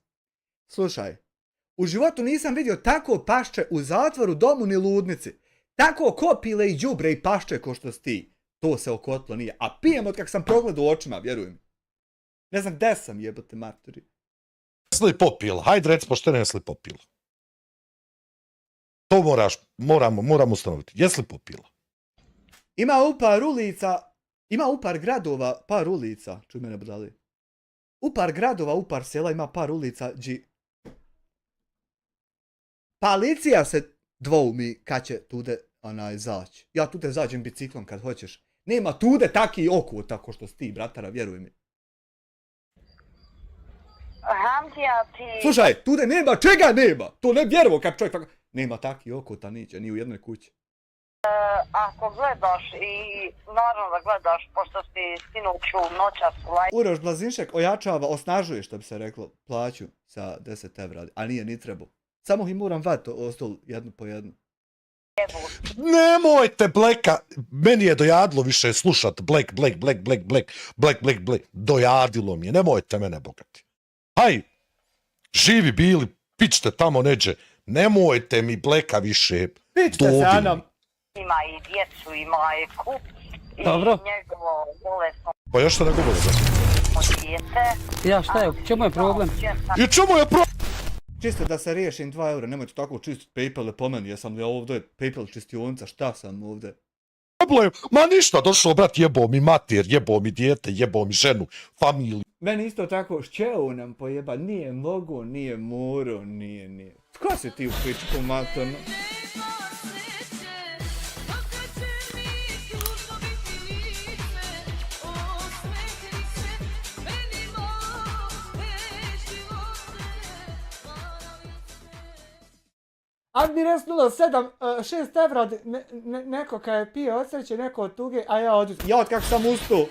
Slušaj, u životu nisam vidio tako pašče u zatvoru, domu ni ludnici. Tako kopile i đubre i pašče ko što si ti. To se okotlo nije. A pijem od kako sam progledao očima, vjeruj mi. Ne znam gde sam, jebote maturi. Jesi li popila? Hajde reci pošto ne jesi li popila. To moram ustanoviti. Jesi li popila? Ima u par ulica, ima u par gradova, par ulica, čuj mene budali. U par gradova, u par sela ima par ulica gdje policija se dvoumi kad će tude zaći. Ja tude zađem biciklom kad hoćeš. Nema tude taki oko tako što si ti, bratara, vjeruj mi. Hamdija ti... Slušaj, tude nema, čega nema? To ne vjerovo kad čovjek tako... Nema taki oko ta niće, ni u jednoj kući. Ako gledaš i naravno da gledaš, pošto si sinoću noćas Uroš Blazinšek ojačava, osnažuje što bi se reklo, plaću sa 10 evra, a nije ni trebao. Samo ih moram vati ostalo jednu po jednu. Nemojte Blacka, meni je dojadilo više slušat Black. Dojadilo mi je, nemojte mene bogati. Haj, živi bili, pičte tamo neđe, nemojte mi Blacka više pičte se, Anam. Ima i djecu, i majku, i njegovo bolesno Pa još što ne govore za dijete. Ja, šta je, čemu je problem? I čemu je problem? Čisto da se riješim 2 eura, nemojte tako čistiti Paypale po meni, jesam li ovdje Paypal čistionca, šta sam ovdje? Problem, ma ništa, došlo brat, jebo mi mater, jebo mi dijete, jebo mi ženu, familiju. Meni isto tako, šćeo nam pojeba, nije mogo, nije moro, nije. Tko si ti u pičku materno? Admires 07, 6 evra, neko kad je pio od sreće, neko od tuge, a ja od kako sam ustao.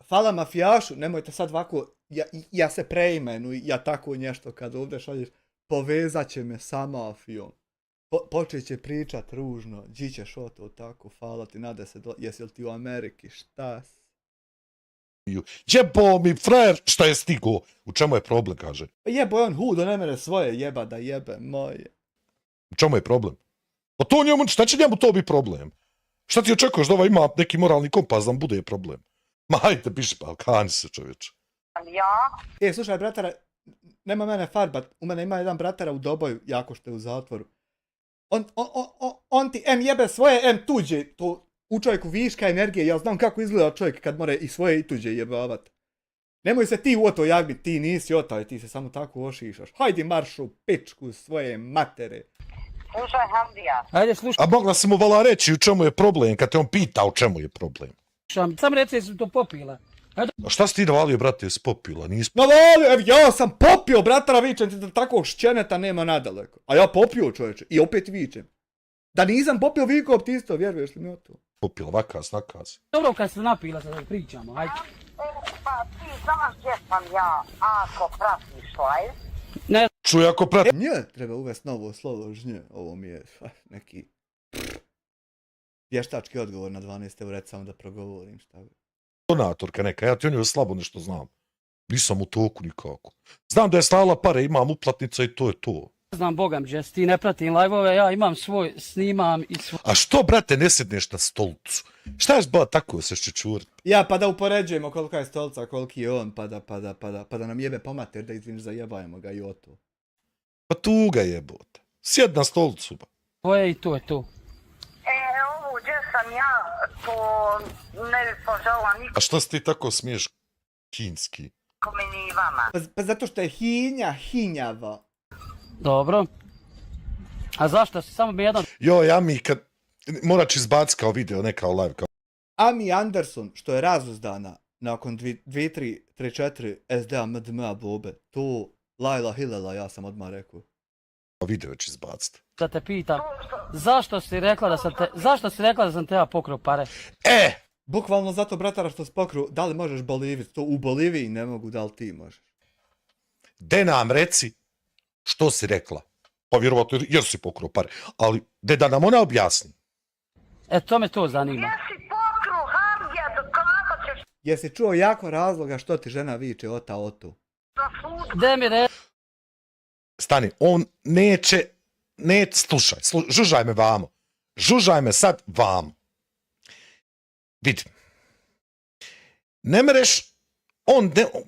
Hvala mafijašu, nemojte sad ovako, ja se preimenuj, ja tako nešto kad ovdje šalješ, povezat će me sa mafijom. Počet će pričat ružno, gdje ćeš o to tako, hvala ti, nada se, jesi li ti u Ameriki, šta si? Jebo mi frajer, šta je stigo? U čemu je problem, kaže? Jebo je on hudo, ne mene svoje jeba da jebe moje. U čemu je problem? Pa to njemu, šta će njemu to biti problem? Šta ti očekuješ da ova ima neki moralni kompas da mu bude problem? Ma hajde, piši pa, kani se čovječe. Ja? Slušaj, bratara, nema mene farbat, u mene ima jedan bratara u Doboju, jako što je u zatvoru. On ti jebe svoje, tuđe, to u čovjeku viška energije, ja znam kako izgleda čovjek kad mora i svoje i tuđe jebavat. Nemoj se ti u oto jagmit, ti nisi otaj, ti se samo tako ošišaš. Hajdi marš u pičku svoje matere. Slušaj, Hamdija. Ajde, slušaj. A mogla si mu vala reći u čemu je problem, kad te on pita u čemu je problem. Sam reci da sam to popila. A šta si ti navalio, brate, s popila? Nis... Navalio, evo ja sam popio, bratara, vičem ti da takvog šćeneta nema nadaleko. A ja popio, čovječe, i opet vičem. Da nisam popio vikao ti isto, vjeruješ li mi o to? Popila, vakaz, nakaz. Dobro, kad se napila, sad pričamo, ajde. Pa ti znaš gdje sam ja, ako pratiš live? Ne. Čuj, ako prati... Nje, treba uvesti novo slovo žnje, ovo mi je neki... Vještački odgovor na 12 eura, samo da progovorim šta bi. Donatorka neka, ja ti o njoj slabo nešto znam. Nisam u toku nikako. Znam da je slala pare, imam uplatnica i to je to. Znam Bogam, Jess, ti ne pratim live-ove, ja imam svoj, snimam i svoj... A što, brate, ne sjedneš na stolcu? Šta ješ ba tako se ščečurit? Ja, pa da upoređujemo kolika je stolca, koliki je on, pa da nam jebe po mater, da izviniš zajebajemo ga i o to. Pa tuga jebote. Sjed na stolcu, ba. Tvoje i to je to. Ovo gdje sam ja, to ne bi požela nikom A što si ti tako smiješ kinski? ni vama. Pa zato što je hinjava. Dobro. A zašto si? Samo bi jedan... Joj, Ami, kad... Moraš izbaciti kao video, ne kao live. Kao... Ami Anderson, što je razuzdana nakon 2-3-4 SDA MDMA bobe, to Laila Hilela, ja sam odmah rekao. Video ću izbaciti. Da te pitam, zašto si rekla da sam te ja pokrao pare? Bukvalno zato, bratara, što si pokru, da li možeš Bolivit? To u Boliviji ne mogu, da li ti možeš? De nam reci što si rekla. Pa vjerovatno jer si pokrao pare. Ali da nam ona objasni. To me to zanima. Jesi pokru, Hamdija, do kada ćeš Jesi čuo jako razloga što ti žena viče ota otu? na sudu? De mi re... Stani, on neće, slušaj, žužaj me vamo. Žužaj me sad vamo. Vidi. Ne mereš,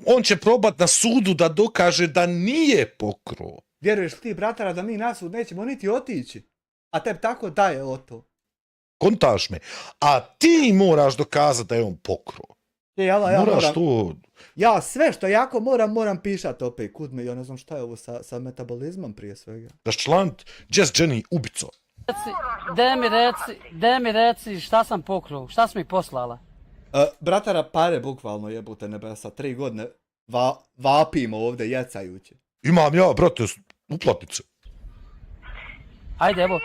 on će probat na sudu da dokaže da nije pokro. Vjeruješ ti, bratara, da mi na sud nećemo niti otići? A tebi tako daje oto. Kontaš me. A ti moraš dokazati da je on pokro. Moraš to... Ja sve što jako moram pišat opet kud me, ja ne znam šta je ovo sa metabolizmom prije svega. Raščlant, Jess Jenny ubico. De mi reci šta sam pokro, šta si mi poslala? Bratara, pare bukvalno jebute nebesa, 3 godine vapimo ovdje jecajući. Imam ja, brate, uplatnice. Ajde, evo.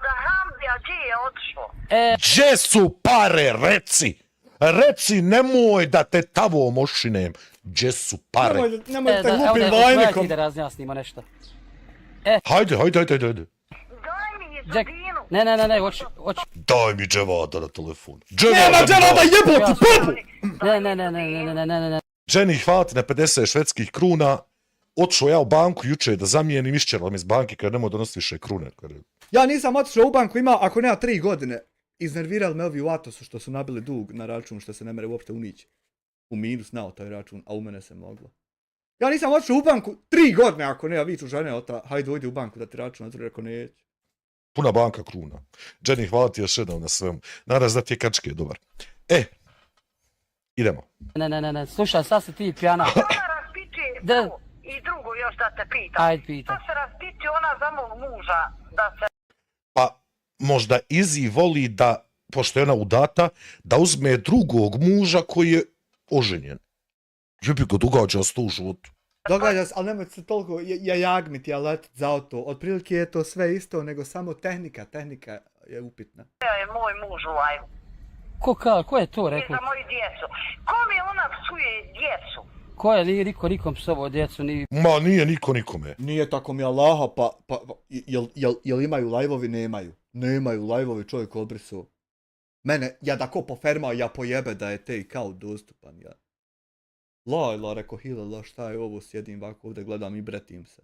Da Hamdija gdje je otišlo? Gdje su pare, reci! Reci, nemoj da te tavo ošinem. Gdje su pare? Nemoj da te glupim vajnikom. Da razjasnimo nešto. Hajde. Daj mi Izudinu. Ne, hoću. Daj mi dževada na telefon. Nema dževada, jeboti, popu! Ne. Jenny, hvala ti na 50 švedskih kruna. Otišao ja u banku juče da zamijenim, išćerala mi iz banke kada nemoj donositi više krune. Ja nisam otišao u banku, ima ako nema 3 godine. Iznervirali me ovi u Atosu što su nabili dug na račun što se ne mere uopšte unići. U minus nao taj račun, a u mene se moglo. Ja nisam otišao u banku 3 godine ako ne, a viču žene ota, hajde ujdi u banku da ti račun otvori, ako neće. Puna banka kruna. Jenny, hvala ti još jednom na svemu. Naraz da ti je kačke, dobar. Idemo. Ne, slušaj, sad si ti pjana. Ona raspiti i drugo još da te pitam. Ajde, pitam. Što se raspiti ona za mog muža da se... Pa, možda Izzy voli da, pošto je ona udata, da uzme drugog muža koji je oženjen. Jebi ga, događa se to u životu. Događa se, ali nemojte se toliko jagmiti, ja letit za auto. Otprilike je to sve isto, nego samo tehnika je upitna. Ja je moj muž u live. Ko je to rekao? Za moju djecu. Kome ona psuje djecu? Ko je, nije nikom psovao djecu, ni... Ma, nije niko nikome. Nije tako mi Allaha, pa jel imaju lajvovi? Nemaju. Nemaju lajvovi, čovjek odbrisao. Mene, ja da ko poferma, ja pojebe da je te kao dostupan, ja. Lajla, reko Hilela, šta je ovo, sjedim ovako ovdje, gledam i bretim se.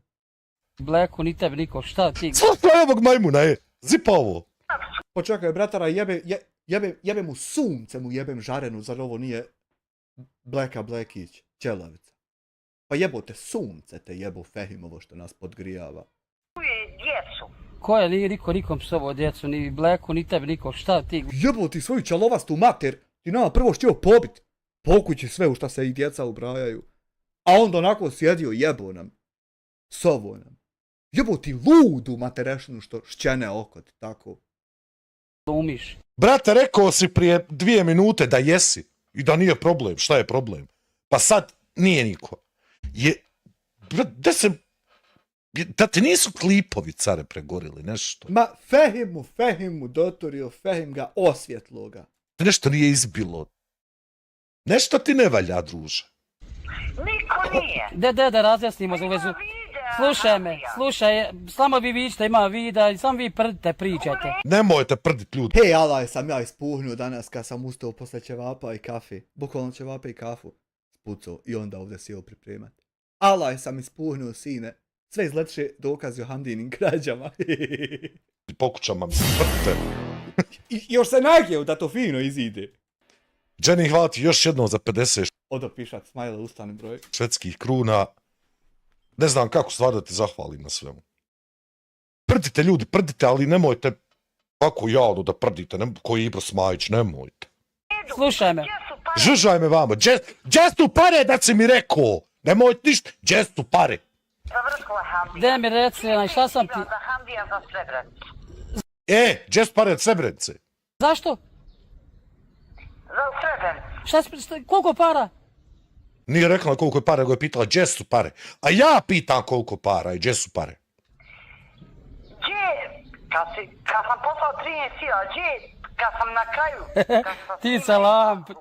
Bleku, ni tebi niko, šta ti... Slušaj ovog majmuna, zipa ovo. Počekaj, bratara, jebe mu sunce, mu jebem žarenu, zar ovo nije Bleka Blekić, ćelavica. Pa jebote, sunce te jebo Fehimovo što nas podgrijava. Djecu. Ko je, nije nikom psovao djecu, ni Bleku, ni tebi niko, šta ti... Jebo ti svoju ćelovastu mater, ti nama prvo štio pobit. Po kući sve u šta se i djeca ubrajaju. A onda onako sjedio jebo nam. Sovo nam. Jebo ti ludu materešinu što šćene oko ti, tako. Umiš. Brate, rekao si prije 2 minute da jesi i da nije problem. Šta je problem? Pa sad nije niko. Da ti nisu klipovi, care, pregorili, nešto. Ma, Fehimu dotorio, Fehim ga osvjetloga. Nešto nije izbilo. Nešto ti ne valja, druže. Niko nije. Da razjasnimo za uvezu. Slušaj, samo vi vičite, ima vida i samo vi prdite, pričajte. Nemojte prdit ljudi. Hej, alaj sam ja ispuhnio danas kad sam ustao posle ćevapa i kafe. Bukvalno ćevapa i kafu. Spucao i onda ovdje sjeo pripremat. Alaj sam ispuhnio, sine. Sve izletiše dokazi o Hamdinim krađama. Po kućama mi se prdite. I još se nagijeo da to fino izide. Jenny, hvala ti još jednom za 50 Odo pišat, smajle, ustani broj. švedskih kruna. Ne znam kako stvar da ti zahvalim na svemu. Prdite ljudi, prdite, ali nemojte kako javno da prdite, koji Ibro Smajić, nemojte. Slušaj me. Žužaj me vamo, gdje su pare da si mi rekao? Nemojte ništa, gdje su pare? Završila Hamdija. Gde mi reci, šta sam ti... Za Hamdija za Srebrenicu. Gdje su pare od Srebrenice? Zašto? Za Srebrenicu. Koliko para? Nije rekla koliko je para, nego je pitala gdje su pare. A ja pitam koliko para i gdje su pare. Gdje? Kad sam poslao 13 sila, gdje? Kad sam na kraju...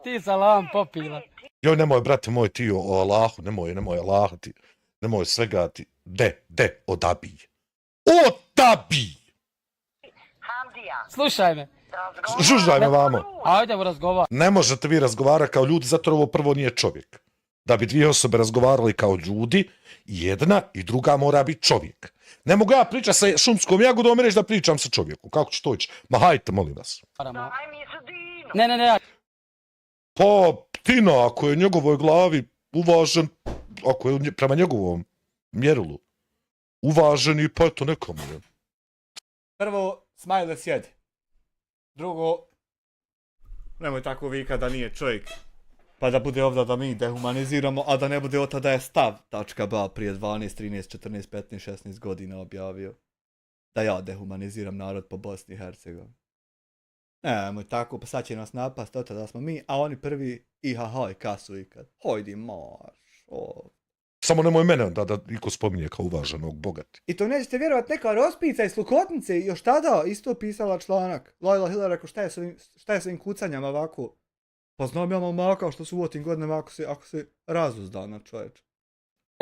Ti salam popila. Joj, nemoj, brate moj, ti o Allahu, nemoj Allaha ti, nemoj svega ti. De, odabij. Odabij! Hamdija. Slušaj me. Žužaj me vamo. Ajde, razgovar. Ne možete vi razgovarati kao ljudi, zato ovo prvo nije čovjek. Da bi 2 osobe razgovarali kao ljudi, jedna i druga mora biti čovjek. Ne mogu ja pričati sa šumskom jagodom i reći da pričam sa čovjekom. Kako će to ići? Ma hajte, molim vas. Daj mi sudinu. Ne. Pa, Tina, ako je u njegovoj glavi uvažen, ako je prema njegovom mjerilu uvaženi, pa eto nekomu je. Prvo, smajle sjedi. Drugo, nemoj tako vika da nije čovjek. Pa da bude ovdje da mi dehumaniziramo, a da ne bude od tada je stav.ba prije 12, 13, 14, 15, 16 godina objavio. Da ja dehumaniziram narod po Bosni i Hercegovini. Nemoj tako, pa sad će nas napast od tada smo mi, a oni prvi i kasu ikad. Hojdi marš. Samo nemoj mene da iko spominje kao uvaženog bogati. I to nećete vjerovat, neka rospica iz Slukotnice još tada isto pisala članak. Lojla Hiller rekao šta je s ovim kucanjama ovako. Pa znam ja momaka što su u otim godinama ako se razuzdana čovječ.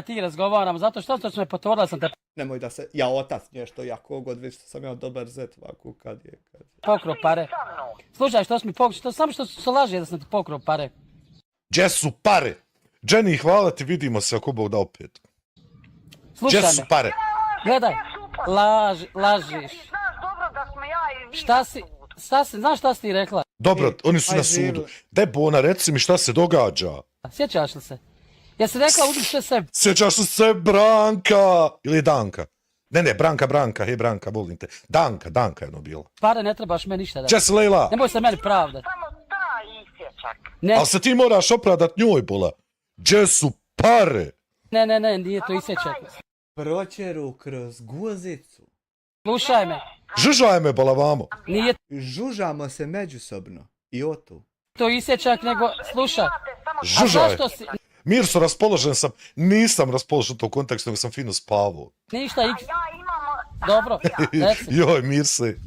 Ti razgovaram, zato što me potvorila sam te... Nemoj da se, ja otac nešto, ja kogod, već što sam ja dobar zet ovako, kad je. Pokro pare. Slušaj, samo što se laže da sam ti pokro pare. Gdje su pare? Jenny, hvala ti, vidimo se ako Bog da opet. Slušaj gdje su pare? Gledaj, lažiš. Znaš dobro da smo ja i vi... Znaš šta si ti rekla? Dobro, oni su na sudu. Debona, reci mi šta se događa. Sjećaš li se? Ja sam rekla udiše se... Sjećaš li se Branka? Ili Danka? Ne, Branka, hej Branka, volim te. Danka je ono bila. Pare ne trebaš me ništa da... Gdje si Lejla? Nemoj se meni pravdat. Samo da isječak. Ali se ti moraš opravdat njoj, bola. Gdje su pare? Ne, nije to isječak. Proćeru kroz guzicu. Slušaj me. Žužaj me, bola, vamo. Nije... Žužamo se međusobno. I o tu. To isječak, nego... Slušaj. Žužaj. Mirso, raspoložen sam. Nisam raspoložen u tom kontekstu, nego sam fino spavao. Ništa, Dobro, reci. Joj, Mirse.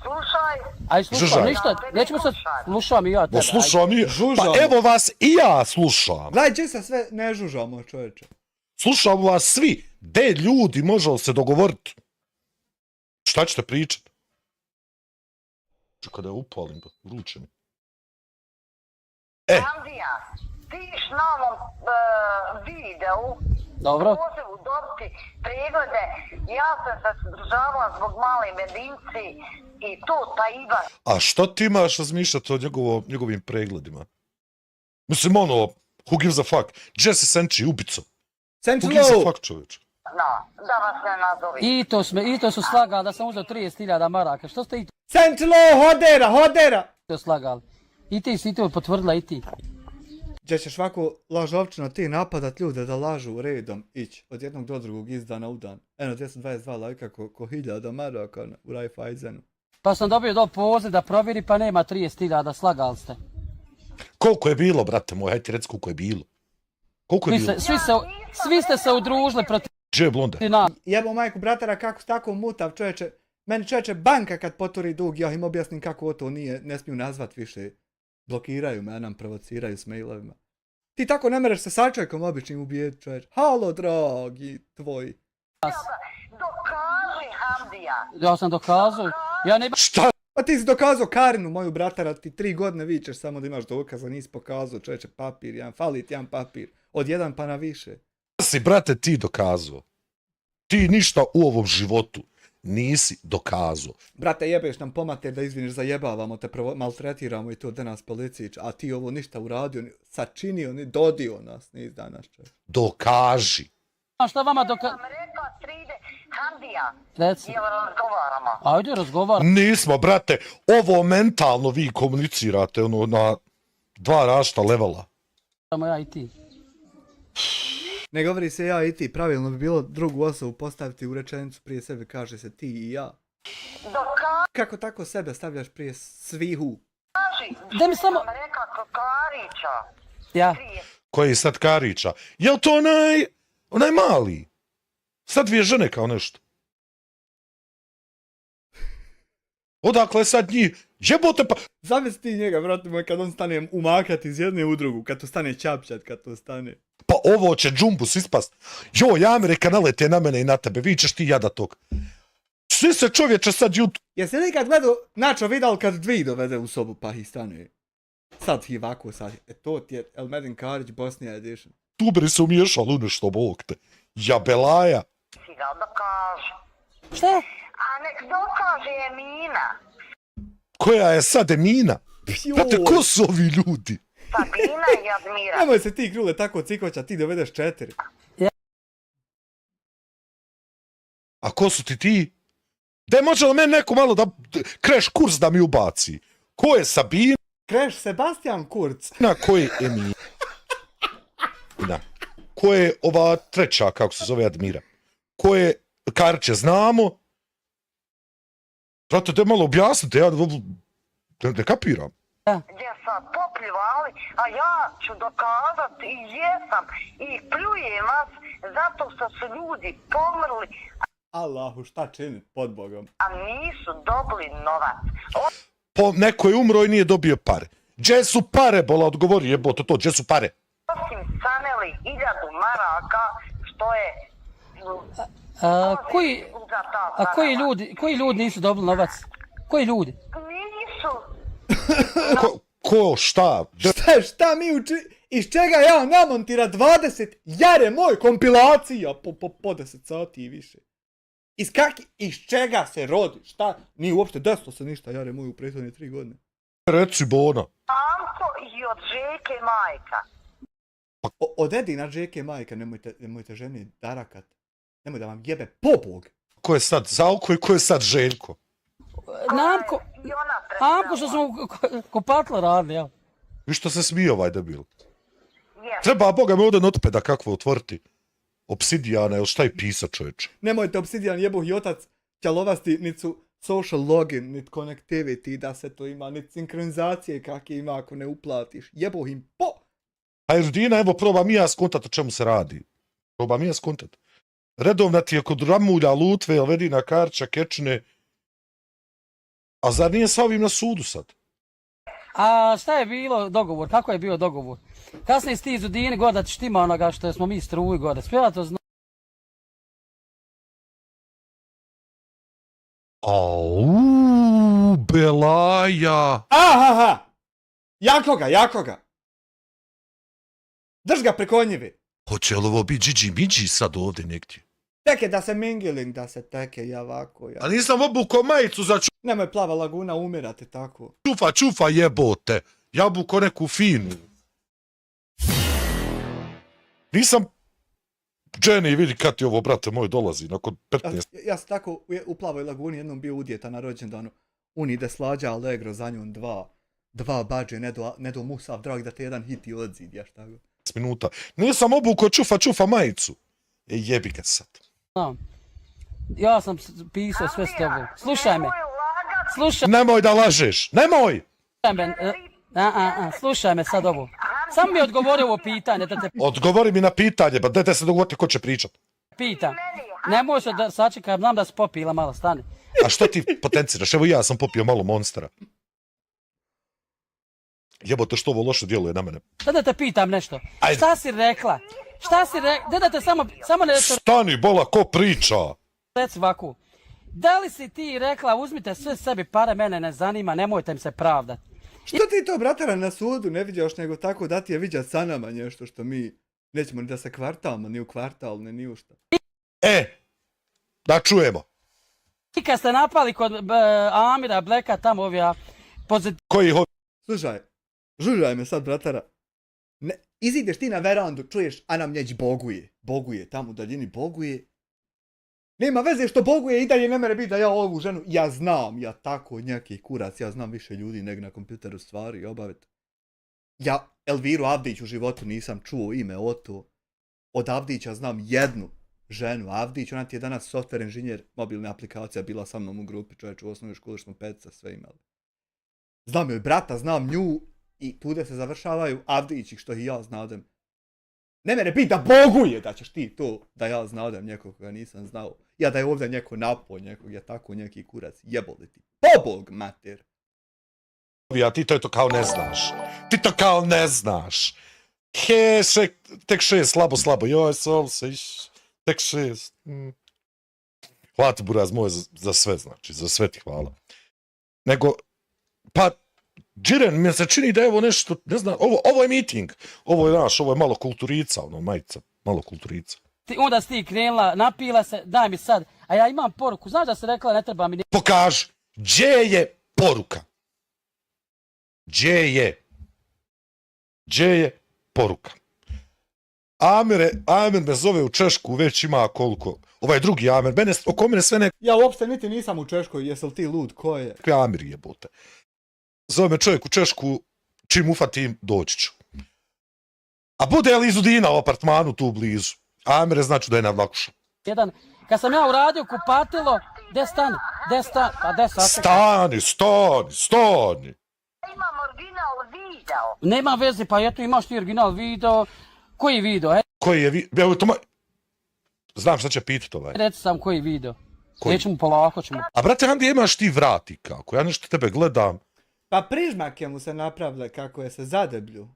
Slušaj. Aj, slušam, ništa. Nećemo se... Slušam i ja tebe. Slušam i... Pa evo vas i ja slušam. Gledaj, gdje se sve ne žužamo, čovječe. Slušam vas svi. De ljudi, može li se dogovoriti? Šta ćete pričati? Čekaj da je upalim, vruće mi. Andija, tiš na ovom videu, dobro, pozivu dobiti preglede, ja sam se zdržavala zbog male medinci i to taj Ivan. A što ti imaš razmišljati o njegovim pregledima? Mislim, ono, who gives a fuck? Gdje se senči ubico? Who gives a fuck, čovječ? No, da vas ne nazovi. I to su slagali da sam uzeo 30.000 maraka. Što ste i Sentilo, hodera! to slagali? I ti si to potvrdila i ti. gdje ćeš ovako lažovčino ti napadat ljude da lažu redom ići od jednog do drugog iz dana u dan. Eno 222 lajka ko 1000 maraka u Raiffeisenu. Pa sam dobio poziv da provjeri, pa nema 30.000, slagali ste. Koliko je bilo, brate moj, hajde ti reci koliko je bilo. Koliko je bilo? Svi ste se udružili protiv... Gdje je blonda? Jebo majku bratara kako s tako mutav čovječe. Meni čovječe banka kad poturi dug, ja im objasnim kako to nije, ne smiju nazvat više. Blokiraju me, a nam provociraju s mailovima. Ti tako ne mereš se sa čovjekom običnim ubijeti čovječe. Halo dragi tvoj. Dokaži, Hamdija. Ja sam dokazao. Ja ne... Šta? Pa ti si dokazao Karinu, moju bratara, ti 3 godine vičeš samo da imaš dokaza, nisi pokazao čovječe papir, fali ti jedan papir. Od jedan pa na više. Si, brate, ti dokazao. Ti ništa u ovom životu nisi dokazao. Brate, jebeš nam pomater da izviniš, zajebavamo te, maltretiramo i to da nas policić, a ti ovo ništa uradio, sačinio, ni dodio nas, nis danas čovječ. Dokaži. A šta vama Sam rekla 30, Hamdija. Reci. Jel razgovaramo? Ajde, razgovaramo. Nismo, brate, ovo mentalno vi komunicirate ono na 2 različita levela. Samo ja i ti. Ne govori se ja i ti, pravilno bi bilo drugu osobu postaviti u rečenicu prije sebe, kaže se ti i ja. Kako tako sebe stavljaš prije svihu? Da mi samo... Sam rekla Karića. Ja. Koji je sad Karića? Jel to onaj mali? Sad 2 žene kao nešto. Odakle sad njih? Jebote pa... Zamisli ti njega, brate moj, kad on stane umakat iz jedne u drugu, kad to stane čapčat, kad to stane. Pa ovo će džumbus ispast. Joj, Amerika nalete na mene i na tebe, vi ćeš ti jada tog. Svi se čovječe sad Jesi li kad gledao Načo Vidal kad 2 dovede u sobu pa ih stane? Sad ti ovako sad, to ti je Elmedin Karić Bosnija Edition. Tuberi se umiješali u nešto, bog te. Jabelaja. Si ga dokaže. Šta? A nek dokaže Emina. Koja je sad Emina? Znate, ko su ovi ljudi? Sabina i Admira. Nemoj se ti Krule tako cikoća, ti dovedeš 4. A ko su ti? Da može li meni neko malo da kreš kurs da mi ubaci? Ko je Sabina? Kreš Sebastian Kurz. Ko je Emina? Ko je ova treća, kako se zove, Admira? Ko je Kariće, znamo? Brate, da malo objasnite, ja ne kapiram. Gdje sam popljivali, a ja ću dokazati i jesam i pljujem vas zato što su ljudi pomrli. Allahu, šta čini pod Bogom? A nisu dobili novac. Neko je umro i nije dobio pare. Gdje su pare, bola, odgovori, jebote to, gdje su pare? Osim saneli 1000 maraka, što je... Koji ljudi nisu dobili novac? Koji ljudi? Nisu. Ko, šta? Šta mi iz čega ja namontira 20 jare moj kompilacija po 10 sati i više. Iz čega se rodi? Šta? Nije uopšte desilo se ništa jare moj u prethodne 3 godine. Reci Bona. Anko i od Žeke majka. Od Edina Žeke majka, nemojte ženi darakat. Nemoj da vam jebe po Bog. Ko je sad Zauko i ko je sad Željko? Amko što smo kopatlo radili, ja. Vi što se smije ovaj debil? Treba, Boga me ovdje notpeda kakvo otvoriti. Obsidijana, ili šta je pisa čovječe? Nemojte Obsidijan jeboh i otac ćalovasti, niti su social login, niti connectivity da se to ima, niti sinkronizacije kakve ima ako ne uplatiš. Jeboh im po! A Erdina, evo probam i ja skontat o čemu se radi. Probam i ja skontat. Redovna ti je kod Ramulja, Lutve, Elvedina, Karća, Kečine. A zar nije sa ovim na sudu sad? A šta je bilo dogovor? Kako je bio dogovor? Kasnije sti iz Udine goda ti štima onoga što smo mi struji goda. Sve to zna. Auuu, Belaja. Ahaha! Jako ga! Drž ga preko njive. Hoće li ovo biti Gigi Migi sad ovdje negdje? Teke da se mingiling, da se teke, ja ovako. Ja. A nisam obuko majicu za Nemoj Plava laguna umirate tako. čufa jebote. Ja obuko neku finu. Nisam... Jenny, vidi kad ti ovo, brate moj, dolazi nakon 15... Ja sam tako u Plavoj laguni jednom bio udjeta na rođendanu. On ide slađa Allegro za njom 2. 2 bađe, ne do Musav, drag da te jedan hit i odzid, ja šta go. Minuta. Nisam obukao čufa majicu. Jebi ga sad. Ja sam pisao sve s tobom. Slušaj me. Nemoj da lažeš. Nemoj! Slušaj me sad ovo. Sam mi odgovori ovo pitanje da te Odgovori mi na pitanje, pa dajte se dogovoriti ko će pričat. pitam. Ne može da sačekam, znam da si popila malo, stani. A što ti potenciraš? Evo ja sam popio malo Monstera. Jebote što ovo loše djeluje na mene. Da te pitam nešto. Ajde. Šta si rekla? Da te samo nešto Stani, bola, ko priča? reci ovako. Da li si ti rekla, uzmite sve sebi pare, mene ne zanima, nemojte im se pravdat. Što ti to, bratara, na sudu ne viđaš nego tako da ti je viđat sa nama nešto što mi nećemo ni da se kvartalimo, ni u kvartal, ni u šta. Da čujemo. I kad ste napali kod Amira Bleka, tamo ovi Koji Slušaj, žužaj me sad, bratara. Izideš ti na verandu, čuješ, a nam njeć boguje, tamo u daljini boguje. Nema veze što boguje i dalje ne mere biti da ja ovu ženu, ja znam, ja tako neki kurac, ja znam više ljudi nego na kompjuteru stvari obaviti. Ja Elviru Avdić u životu nisam čuo ime Oto. Od Avdića znam jednu ženu Avdić, ona ti je danas software inženjer, mobilna aplikacija, bila sa mnom u grupi, čovječ u osnovnoj školi smo petica sve imali. Znam joj brata, znam nju i tude se završavaju Avdići što i ja znadem. Ne mene biti da boguje da ćeš ti to da ja znadem nekog koga nisam znao. Ja da je ovdje neko napoj nekog, ja tako neki kurac, jeboli ti. Pobog mater. Ja ti to kao ne znaš. Ti to kao ne znaš. He, tek 6, slabo. Joj, sol se tek 6. Hvala ti, buraz moj, za sve, znači, za sve ti hvala. Nego, pa, Džiren, mi se čini da je ovo nešto, ne znam, ovo je meeting. Ovo je malo kulturica, majica, malo kulturica. Onda si ti krenula, napila se, daj mi sad, a ja imam poruku, znaš da se rekla ne treba mi... Pokaži, gdje je poruka? Gdje je poruka? Amer me zove u Češku, već ima koliko? Ovaj drugi Amer, oko mene sve Ja uopšte niti nisam u Češkoj, jesel ti lud, ko je? Amer jebote. Zove me čovjek u Češku, čim ufatim, doći ću. A bude li Izudina u apartmanu tu blizu? Amere znači da je na vlakuša. Kad sam ja uradio kupatilo, gde stani? Pa gde sad? Stani. Imam original video. Nema veze, pa eto imaš ti original video. Koji video? Koji je video? Znam šta će pitati ovaj. Reci sam koji video. Nećemo polako ćemo. A brate, Andi, imaš ti vrati kako? Ja nešto tebe gledam. Pa prižmake mu se napravile kako je se zadeblju.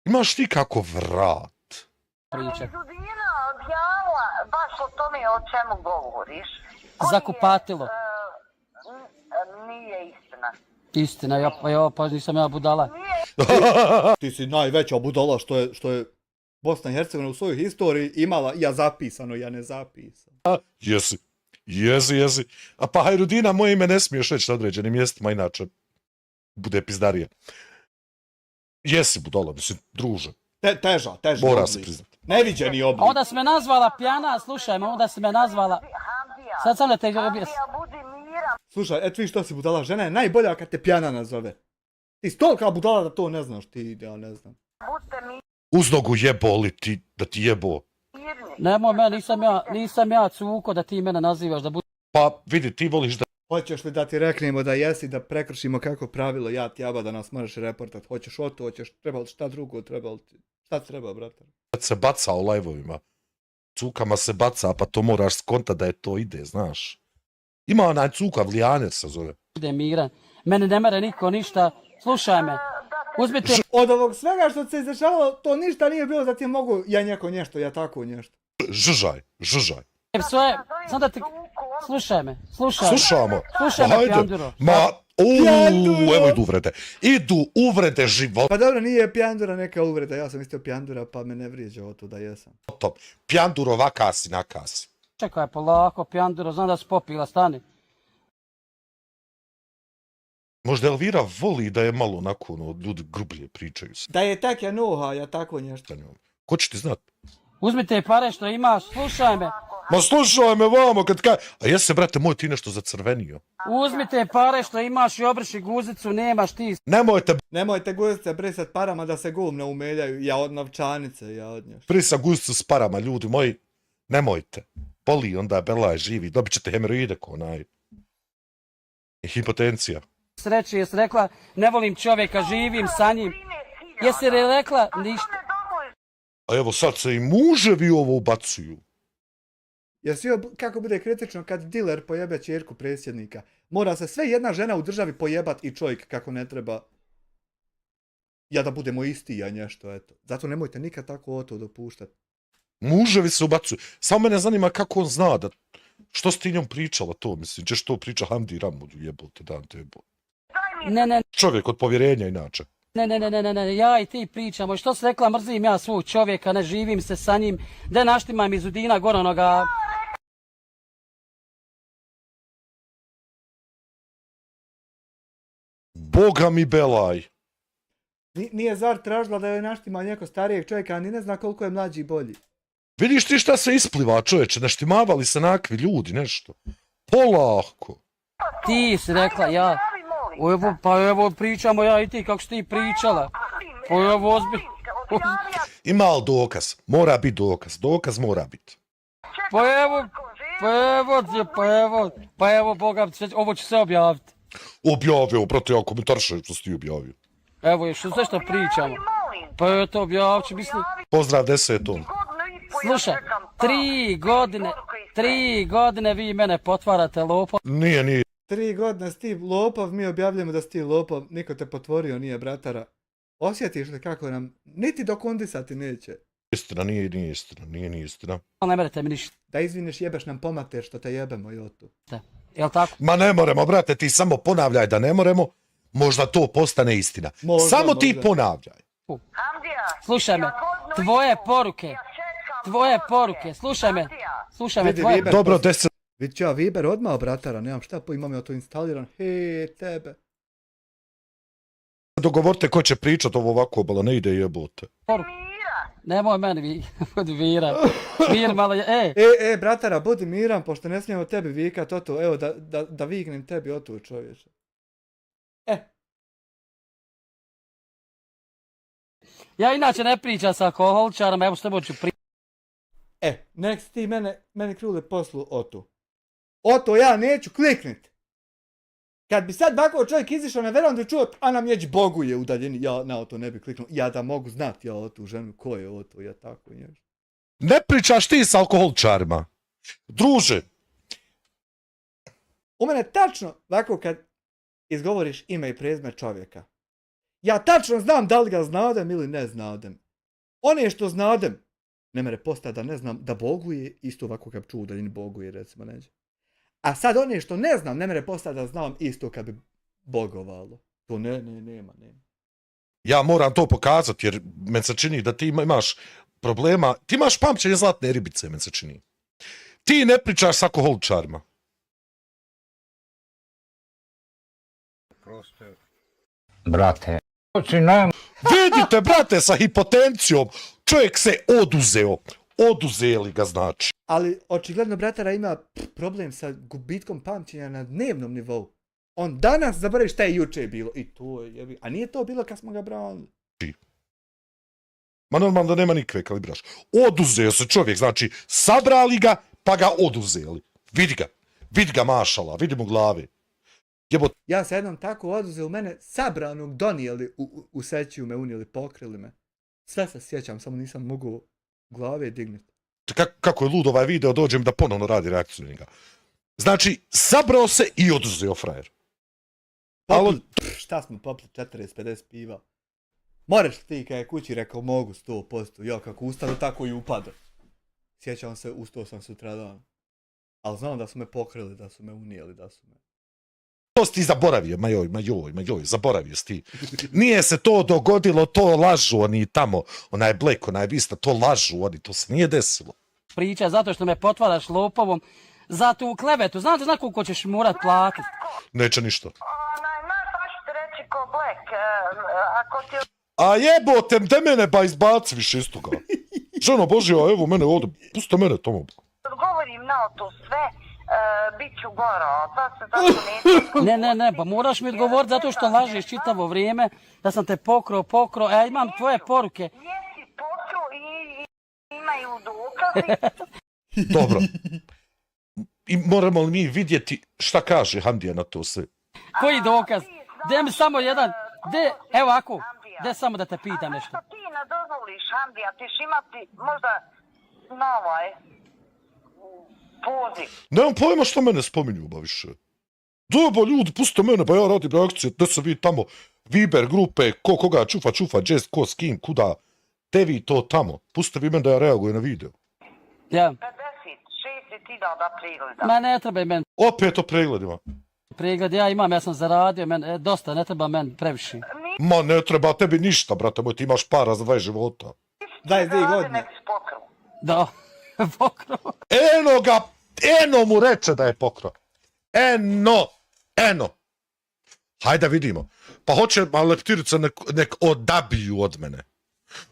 Imaš ti kako vrat? Izudina objavila baš o tome o čemu govoriš. Za kupatilo. Nije istina. Istina, pa nisam ja budala. Ti si najveća budala što je Bosna i Hercegovina u svojoj historiji imala ja zapisano, ja ne zapisano. Jesi. A pa Hajrudina, moje ime ne smiješ reći na određenim mjestima, inače bude pizdarija. Jesi budala, mislim, druže. Teža. Mora se priznati. Neviđeni oblik. Onda si me nazvala pjana, slušaj me, onda si me nazvala... Sad sam da te objasnim. Slušaj, eto vi što si budala, žena je najbolja kad te pjana nazove. Ti si tolika budala da to ne znaš, ja ne znam. Uz nogu jeboli ti, da ti jebo. Nemoj me, nisam ja cuko da ti mene nazivaš da budem. Pa vidi, ti voliš da... Hoćeš li da ti reknemo da jesi, da prekršimo kako pravilo ja ti jaba da nas moraš reportat? Hoćeš Oto, treba li šta drugo, šta treba, brate? Kad se baca u live-ovima, cukama se baca, pa to moraš skonta da je to ide, znaš. Ima onaj cuka, Vlijaner se zove. Budem miran, mene ne mere niko ništa, slušaj me. Uzmite... Od ovog svega što se izdešavalo, to ništa nije bilo da ti mogu ja njeko nešto, ja tako nešto. Žužaj. Sve, znam da ti... Slušaj me. Slušamo. Slušaj me, Pjanduro. Evo idu uvrede života. Pa dobro, nije Pjandura neka uvreda, ja sam isto Pjandura, pa me ne vrijeđa o to da jesam. Pjanduro vakasi nakasi. Čekaj, polako, Pjanduro, znam da si popila, stani. Možda Elvira voli da je malo onako, ljudi grublje pričaju se. Da je tak ja noha, ja tako nešto. Ko će ti znat? Uzmi te pare što imaš, slušaj me. Ma slušaj me vamo kad kaj... A jesi, brate moj, ti nešto zacrvenio? Uzmi te pare što imaš i obriši guzicu, nemaš ti. Nemojte guzice brisat parama da se gumne umeljaju. Ja od novčanice, ja od nje. Brisa guzicu s parama, ljudi moji. Nemojte. Boli onda Belaj živi. Dobit ćete hemoroide ko onaj. I hipotencija. Sreći, jesi rekla, ne volim čovjeka, živim sa njim. Jesi rekla, ništa. A evo sad se i muževi ovo ubacuju. Jesi joj kako bude kritično kad diler pojebe ćerku predsjednika? Mora se sve jedna žena u državi pojebat i čovjek kako ne treba. Ja da budemo isti, ja nešto, eto. Zato nemojte nikad tako o to dopuštati. Muževi se ubacuju. Samo mene zanima kako on zna da... Što s ti njom pričala to, mislim? Češ to priča Hamdi Ramodu, jebote, dan te jebote. Ne. Čovjek od povjerenja inače. Ne, ja i ti pričamo. Što si rekla, mrzim ja svog čovjeka, ne živim se sa njim. Da naštimam iz Udina Goronoga. Boga mi Belaj. Nije zar tražila da joj naštima neko starijeg čovjeka, a ni ne zna koliko je mlađi i bolji. Vidiš ti šta se ispliva, čovječe, naštimavali se nakvi ljudi, nešto. Polako. Ti si rekla, ja. Evo pričamo ja i ti, kako si ti pričala. Pa evo ozbiljno. Ima li dokaz? Mora biti dokaz. Dokaz mora biti. Pa evo, Boga, ovo će se objaviti. Objavio, brate, ja komentaršaj što si ti objavio. Evo, još sve što pričamo. Pa eto, objavit ću, mislim. Pozdrav 10. Slušaj, 3 godine vi mene potvarate lopov. Nije. 3 godine si ti lopov, mi objavljamo da si ti lopov, niko te potvorio, nije bratara. Osjetiš li kako nam, niti dokondisati neće. Istina, nije istina. Ne merete mi ništa. Da izviniš, jebeš nam pomater što te jebemo, Jotu. Jel tako? Ma ne moremo, brate, ti samo ponavljaj da ne moremo, možda to postane istina. Samo ti ponavljaj. Slušaj me, tvoje poruke, slušaj me, tvoje... Dobro, 10. Vidit ću ja Viber odmah bratara, nemam šta, imam ja to instaliran, tebe. Dogovorite ko će pričat ovo ovako obala, ne ide jebote. Nemoj meni virat. Mir malo je, bratara, budi miran, pošto ne smijemo tebi vikat oto, evo da vignem tebi oto, čovječe. Ja inače ne pričam sa alkoholičarama, evo s tebom ću pričati. Nek si ti meni krule poslu oto. Oto ja neću kliknit. Kad bi sad ovako čovjek izišao na verandu čuo, a nam jeć Bogu je udaljeni, ja na oto ne bi kliknuo, ja da mogu znati ja o tu ženu, ko je oto, ja tako nješ. Ne pričaš ti s alkoholičarima. Druže. U mene tačno, ovako kad izgovoriš ime i prezime čovjeka, ja tačno znam da li ga znadem ili ne znadem. One što znadem, ne mere postati da ne znam da boguje, isto ovako kad čuo udaljeni boguje, recimo neđe. A sad one što ne znam, ne mere postati da znam isto kad bi bogovalo. To nema. Ja moram to pokazati jer men se čini da ti imaš problema. Ti imaš pamćenje zlatne ribice, men se čini. Ti ne pričaš s alkoholičarima. Brate. Vidite, brate, sa hipotencijom. Čovjek se oduzeo. Oduzeli ga znači. Ali očigledno bratara ima problem sa gubitkom pamćenja na dnevnom nivou. On danas zaboravi šta je juče bilo. I to je... A nije to bilo kad smo ga branili. Ma normalno da nema nikve kalibraš. Oduzeo se čovjek, znači sabrali ga pa ga oduzeli. Vidi ga mašala, vidi mu glave. Ja se jednom tako oduzeo, mene sabranog donijeli u sećiju me unijeli, pokrili me. Sve se sjećam, samo nisam mogao glave digniti. Kako je lud ovaj video, dođem da ponovno radi reakciju na njega. Znači, sabrao se i oduzeo frajer. Šta smo popli 40-50 piva? Moraš ti kad je kući rekao mogu 100%, ja kako ustanu tako i upada. Sjećam se, ustao sam sutradan. Ali znam da su me pokrili, da su me unijeli, da su me... To si ti zaboravio, ma joj, zaboravio si ti. Nije se to dogodilo, to lažu oni tamo, onaj Black, onaj Vista, to lažu oni, to se nije desilo. Priča zato što me potvaraš lopovom, za tu klevetu, znaš koliko ćeš morat platiti? Neće ništa. Šta ću ti reći ko Black, ako ti... A jebote, de mene ba izbaci više iz toga. Ženo Božja, evo mene ovdje, pusti mene tomu. Odgovorim znao to sve, bit ću gora od vas, zato neću... Ne, pa moraš mi odgovoriti zato što lažeš čitavo vrijeme, da sam te pokro, ja imam tvoje poruke. Jesi pokro i imaju dokazi. Dobro. I moramo li mi vidjeti šta kaže Hamdija na to sve? Koji dokaz? Gdje mi samo jedan, evo ako, gdje samo da te pitam nešto. Zašto ti ne dozvoliš, Hamdija, tiš imati možda na ovaj poziv? Nemam pojma što mene spominju ba više. Dobro ljudi, pustite mene, pa ja radim reakcije, da se vi tamo, Viber grupe, ko koga čufa, džest, ko s kim, kuda, te vi to tamo. Pustite vi mene da ja reagujem na video. Ja. 56 je ti dao da pregleda. Ma ne treba meni. Opet o pregledima. Pregled ja imam, ja sam zaradio, dosta, ne treba meni previše. Ma ne treba tebi ništa, brate moj, ti imaš para za 20 života. 22 godine. Da, pokro. Eno mu reče da je pokro. Eno. Hajde vidimo. Pa hoće leptirica nek odabiju od mene.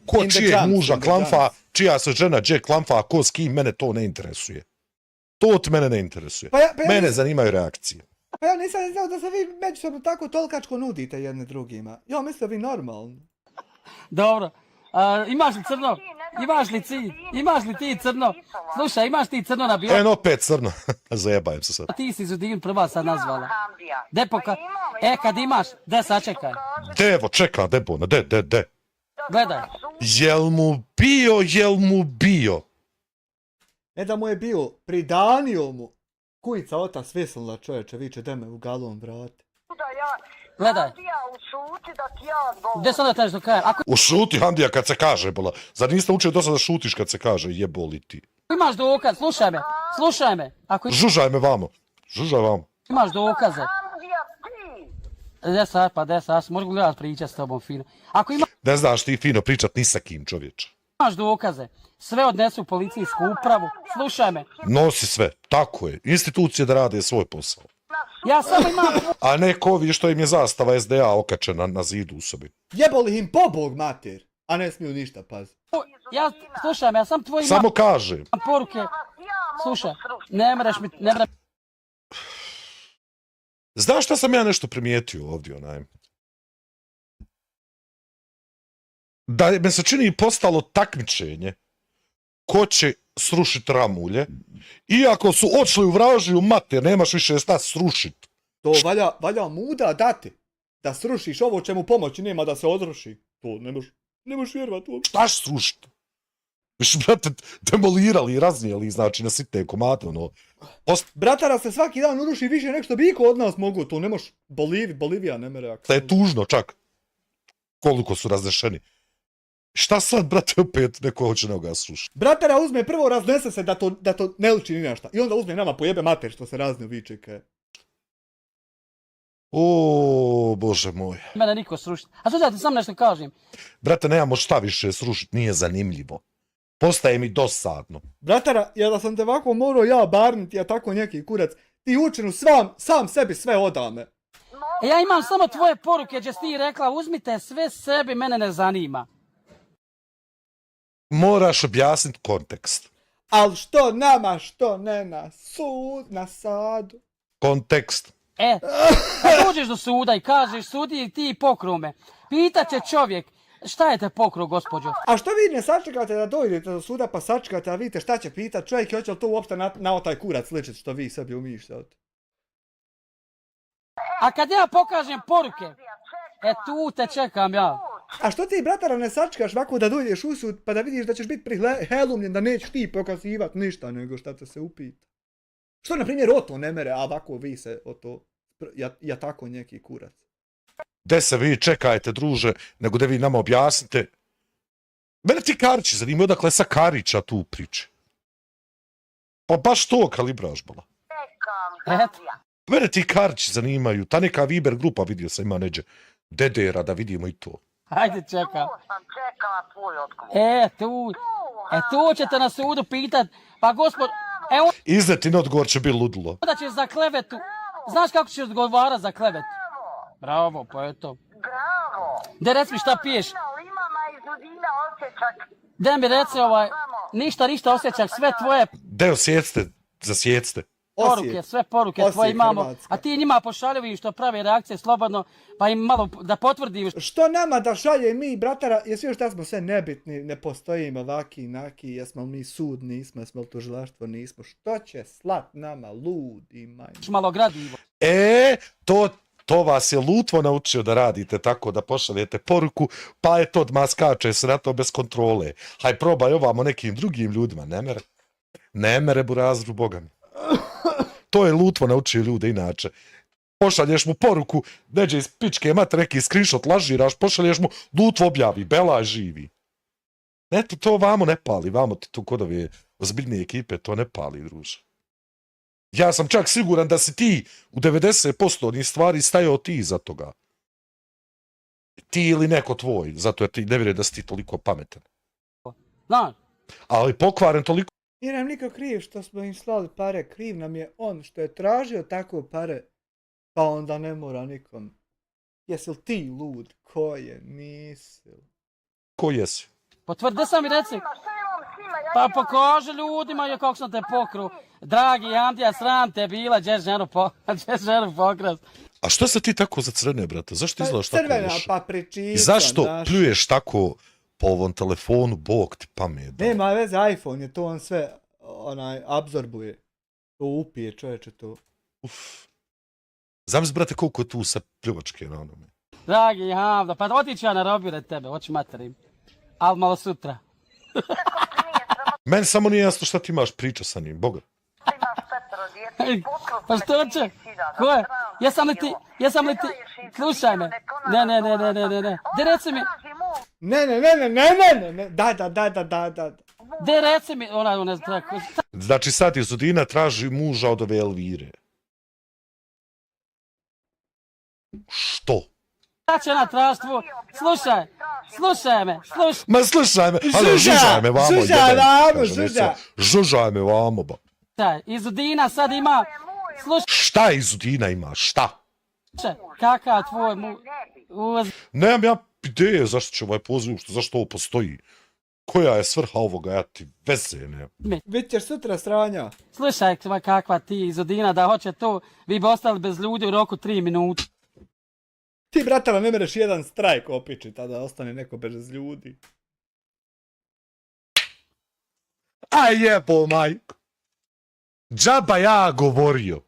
Ko čijeg muža klamfa, čija se žena gdje klamfa, a ko s kim, mene to ne interesuje. To od mene ne interesuje. Mene zanimaju reakcije. Pa ja nisam znao da se vi međusobno tako tolkačko nudite jedne drugima. Ja mislim da vi normalno. Dobro. Imaš li crno? Imaš li ti crno? Slušaj, imaš ti crno na bilo? Eno opet crno. Zajebajem se sad. Ti si Zudin prva sad nazvala. Kad imaš, de sačekaj. Devo, čeka, debona, de. Gledaj. Jel mu bio? Ne da mu je bio, pridanio mu. Kujica otac veselila čovječe, viče da me u galon vrati. Gledaj. Gdje sad da tražiš do kraja? Ušuti, Hamdija, kad se kaže, bola. Zar niste učili do sada da šutiš kad se kaže, jeboli ti? Imaš dokaz, slušaj me. Žužaj me vamo. Imaš dokaze. Gdje sad, možeš gledat pričat s tobom fino. Ne znaš ti fino pričat ni sa kim, čovječe. Imaš dokaze, sve odnesu u policijsku upravu, slušaj me. Nosi sve, tako je. Institucije da rade svoj posao. Ja samo imam... A ne kovi što im je zastava SDA okačena na zidu u sobi. Jeboli im pobog mater, a ne smiju ništa, pazi. Slušaj me, ja sam tvoj imam... Samo kažem. Poruke, slušaj, ne mreš mi... Znaš šta sam ja nešto primijetio ovdje, onaj? Da me se čini postalo takmičenje ko će srušiti ramulje, iako su odšli u vražiju mater, nemaš više šta srušiti. To valja muda dati, da srušiš ovo čemu pomoći nema da se odruši. To ne možeš vjerovati uopšte. Šta srušiti? Viš, brate, demolirali i raznijeli, znači, na sitne komate, ono. Bratara se svaki dan uruši više nek što bi iko od nas mogu, to ne možeš. Bolivija ne mere. Da je tužno čak. Koliko su raznešeni. Šta sad, brate, opet neko hoće na ga srušiti? Bratara uzme prvo, raznese se da to ne liči ni našta. I onda uzme nama pojebe mater što se raznio viče kaj. O, Bože moj. Mene niko srušiti. A slušaj, ti sam nešto kažem. Brate, nemamo šta više srušiti, nije zanimljivo. Postaje mi dosadno. Bratara, ja da sam te ovako morao ja barniti, ja tako neki kurac, ti učinu sam sebi sve odame. Ja imam samo tvoje poruke gdje si ti rekla, uzmite sve sebi, mene ne zanima. Moraš objasniti kontekst. Al što nama, što ne na sadu. Kontekst. Kad dođeš do suda i kažeš sudi ti pokrume, pitaće čovjek, šta je te pokro, gospođo? A što vi ne sačekate da dojdete do suda pa sačekate, a vidite šta će pitat čovjek i hoće li to uopšte na taj kurac ličiti što vi sebi umišljate? A kad ja pokažem poruke, tu te čekam ja. A što ti, bratara, ne sačekaš ovako da dođeš u sud pa da vidiš da ćeš biti prihelumljen, da nećeš ti pokazivat ništa nego šta te se upita? Što, na primjer, o to ne mere, a ovako vi se o to, ja tako neki kurac. Gde se vi čekajte, druže, nego da vi nama objasnite. Mene ti Karići zanimaju, odakle sa Karića tu priče. Pa baš to kalibraš, bola. Mene ti Karići zanimaju, ta neka Viber grupa, vidio sam, ima neđe dedera, da vidimo i to. Hajde, čekam. Tu sam čekala tvoj odgovor. Tu ćete na sudu pitat, pa gospod, Iznetin odgovor će biti ludilo. Onda ćeš za klevetu, znaš kako ćeš odgovarat za klevetu? Bravo, pa eto. Bravo. De reci mi šta piješ. Imama iz Udina osjećak. De mi reci ništa osjećak, sve tvoje. De osjecite Zasjecite. Poruke, sve poruke Osijek, tvoje imamo, Hrvatska. a ti njima pošaljuju što prave reakcije slobodno, pa im malo da potvrdim. Što nama da šalje mi, bratara, jesi još da smo sve nebitni, ne postojimo ovaki, naki, jesmo li mi sud, nismo, jesmo li tužilaštvo, nismo, što će slat nama, ludi, majmo. Malo gradivo. To vas je Lutvo naučio da radite tako, da pošaljete poruku, pa je to odmah skače se na to bez kontrole. Haj, probaj ovamo nekim drugim ljudima, ne mere burazru, boga mi. To je Lutvo naučio ljude inače. Pošalješ mu poruku, neđe iz pičke mate, neki screenshot lažiraš, pošalješ mu, Lutvo objavi, Bela živi. Eto, to vamo ne pali, vamo ti tu kod ove ozbiljnije ekipe, to ne pali, druže. Ja sam čak siguran da si ti u 90% onih stvari stajao ti iza toga. Ti ili neko tvoj, zato jer ti ne vjeruje da si ti toliko pametan. Znaš? Ali pokvaren toliko. Nije nam niko kriv što smo im slali pare, kriv nam je on što je tražio tako pare, pa onda ne mora nikom. Jesi li ti lud? Ko je? Nisi. Ko jesi? Potvrdi sam i reci. Pa pokaži ljudima je kako sam te pokru. Dragi Andija, sram te bila, gdje ženu pokras. A što se ti tako zacrne, brate? Zašto izgledaš tako Crvena loše? papričica. I zašto naš. pljuješ tako po ovom telefonu, Bog ti pamet. Nema veze, iPhone je to, on sve absorbuje. To upije, čovječe, to. Zamisli, brate, koliko je tu sa pljuvačke na onome. Dragi Hamda, pa otići ja na robire tebe, hoću materim. Ali malo sutra. Meni samo nije jasno šta ti imaš priča sa njim, Boga. Pa što će? Ko je? Jesam li ti, slušaj me. Ne. De reci mi. Ne. Da. De reci mi, ona tako. Znači sad je Zudina traži muža od ove Elvire. Što? Šta će ona tražiti tvoju? Slušaj me. Ma slušaj me, žužaj me vamo. Žužaj me vamo, ba. Iz Udina sad ima... Šta iz Udina ima, šta? Kakav tvoj Nemam ja ideje zašto će ovaj poziv, zašto ovo postoji. Koja je svrha ovoga, ja ti veze ne. Bit ćeš sutra sranja. Slušaj kakva ti iz Udina da hoće to, vi bi ostali bez ljudi u roku 3 minuta. Ti, bratala, ne mereš jedan strajk opiči, tada ostane neko bez ljudi. Aj jebo, majko. Džaba ja govorio.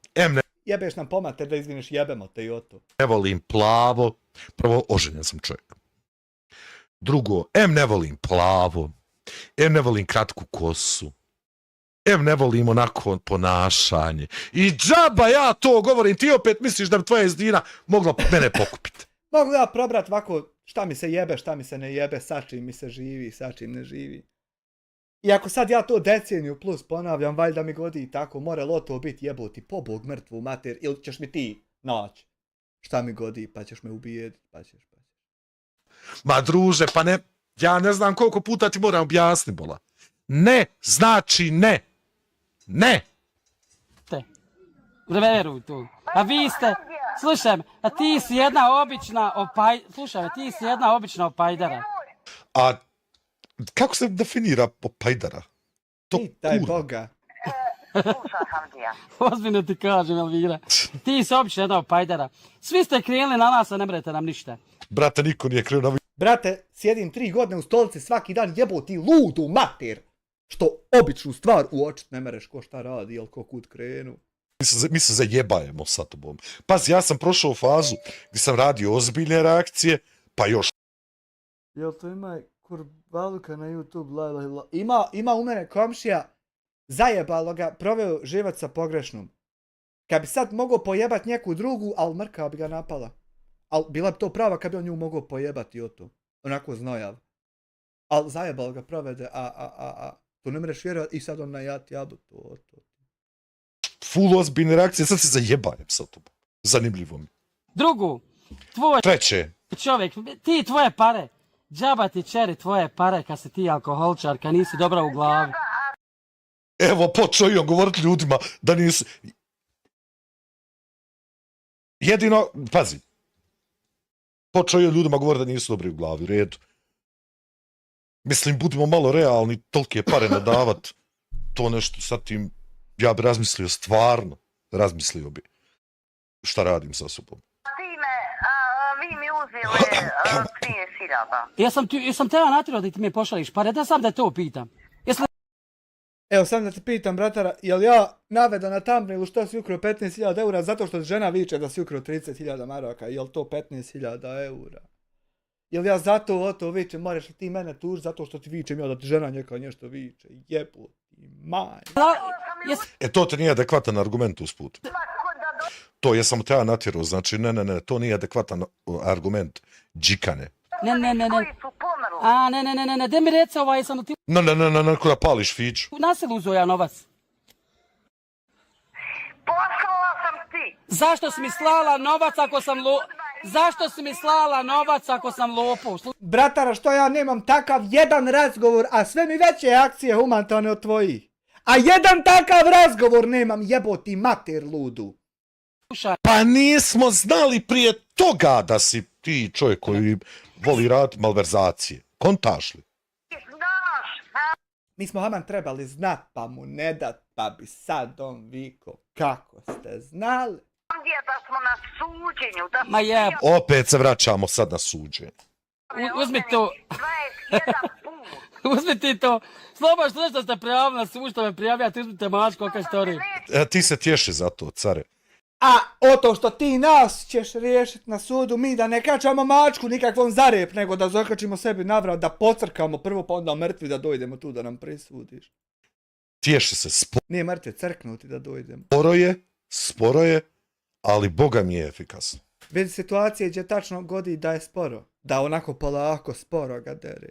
Jebeš nam pomate da izvineš, jebemo te i oto. Ne volim plavo. Prvo, oženjen sam čovjek. Drugo, ne volim plavo. Ne volim kratku kosu. Ne volim onako ponašanje. I džaba ja to govorim, ti opet misliš da bi tvoja Zdina mogla mene pokupiti. Mogu ja probrat ovako šta mi se jebe, šta mi se ne jebe, sa čim mi se živi, sa čim ne živi. I ako sad ja to deceniju plus ponavljam, valjda mi godi i tako, more loto biti jeboti, pobog mrtvu mater, ili ćeš mi ti naći šta mi godi, pa ćeš me ubijediti, pa ćeš. Ma druže, pa ne, ja ne znam koliko puta ti moram objasniti, bola. Ne, znači ne. Ne. Veruj tu. A vi ste, slušaj me, a ti si jedna obična opajdara. A kako se definira opajdara? Pitaj Boga. Ozbiljno ti kažem, Elvira. Ti si obična jedna opajdara. Svi ste krenuli na nas, a ne mrete nam ništa. Brate, niko nije krenuo na... Brate, sjedim 3 godine u stolici svaki dan, jebo ti ludu mater. Što običnu stvar uočit ne mereš ko šta radi, jel ko kud krenu. Mi se zajebajemo sa tobom. Pazi, ja sam prošao fazu gdje sam radio ozbiljne reakcije, pa još... Jel to ima kurbaluka na YouTube? Ima u mene komšija, zajebalo ga, proveo život sa pogrešnom. Kad bi sad mogao pojebat neku drugu, ali mrka bi ga napala. Ali bila bi to prava kad bi on nju mogao pojebati o to. Onako znojav. Ali zajebalo ga provede, to ne mreš vjerovati i sad on najati jabu to. Full ozbiljne reakcije, sad se zajebajem sa tobom. Zanimljivo mi. Drugu, Treće. Čovjek, ti tvoje pare. Džaba ti čeri tvoje pare kad si ti alkoholčar, kad nisi dobra u glavi. Evo, počeo i on govoriti ljudima da nisu... Jedino, pazi. Počeo i ljudima govoriti da nisu dobri u glavi, u redu. Mislim, budimo malo realni, tolike pare nadavat, to nešto sa tim Ja bi razmislio, stvarno, razmislio bi šta radim sa sobom. Vi mi uzeli 30.000. Jesam te ja natjerao da ti me pošališ pare, da sam da te to pitam. Evo sam da te pitam, bratara, jel ja navedam na thumbnailu što si ukrao 15.000 eura zato što žena viče da si ukrao 30.000 maraka, jel to 15.000 eura? Jel ja zato o to vičem, moraš li ti mene tuž zato što ti vičem ja da ti žena njeka nešto viče, jebo ti maj. To ti nije adekvatan argument usput. To jesam te ja natjerao, znači ne, to nije adekvatan argument. Džikane. Ne. Ne, mi reci jesam ti... Ne, kuda pališ fić. U naselju uzeo ja novac. Poslala sam ti. Zašto si mi slala novac ako sam Zašto si mi slala novac ako sam lopov? Bratara, što ja nemam takav jedan razgovor, a sve mi veće akcije humanitarne od tvojih. A jedan takav razgovor nemam, jeboti mater ludu. Pa nismo znali prije toga da si ti čovjek koji voli raditi malverzacije. Kontaš li? Mi smo Haman trebali znat, pa mu ne dat, pa bi sad on viko. Kako ste znali? Da smo na suđenju. Ma je. Opet se vraćamo sad na suđenje. Uzmi to. 21 put. Uzmi ti to. Sloba, što ste prijavili na sud, što me prijavljate, uzmite mačku, okaj story. Ti se tješi za to, care. A o to što ti nas ćeš riješiti na sudu, mi da ne kačamo mačku nikakvom zarep, nego da zakačimo sebi navrat, da pocrkamo prvo pa onda mrtvi da dojdemo tu da nam prisudiš. Tješi se, Nije mrtve, crknuti da dojdemo. Sporo je, ali Boga mi je efikasno. Vidi situacije gdje tačno godi da je sporo. Da onako polako sporo ga dere.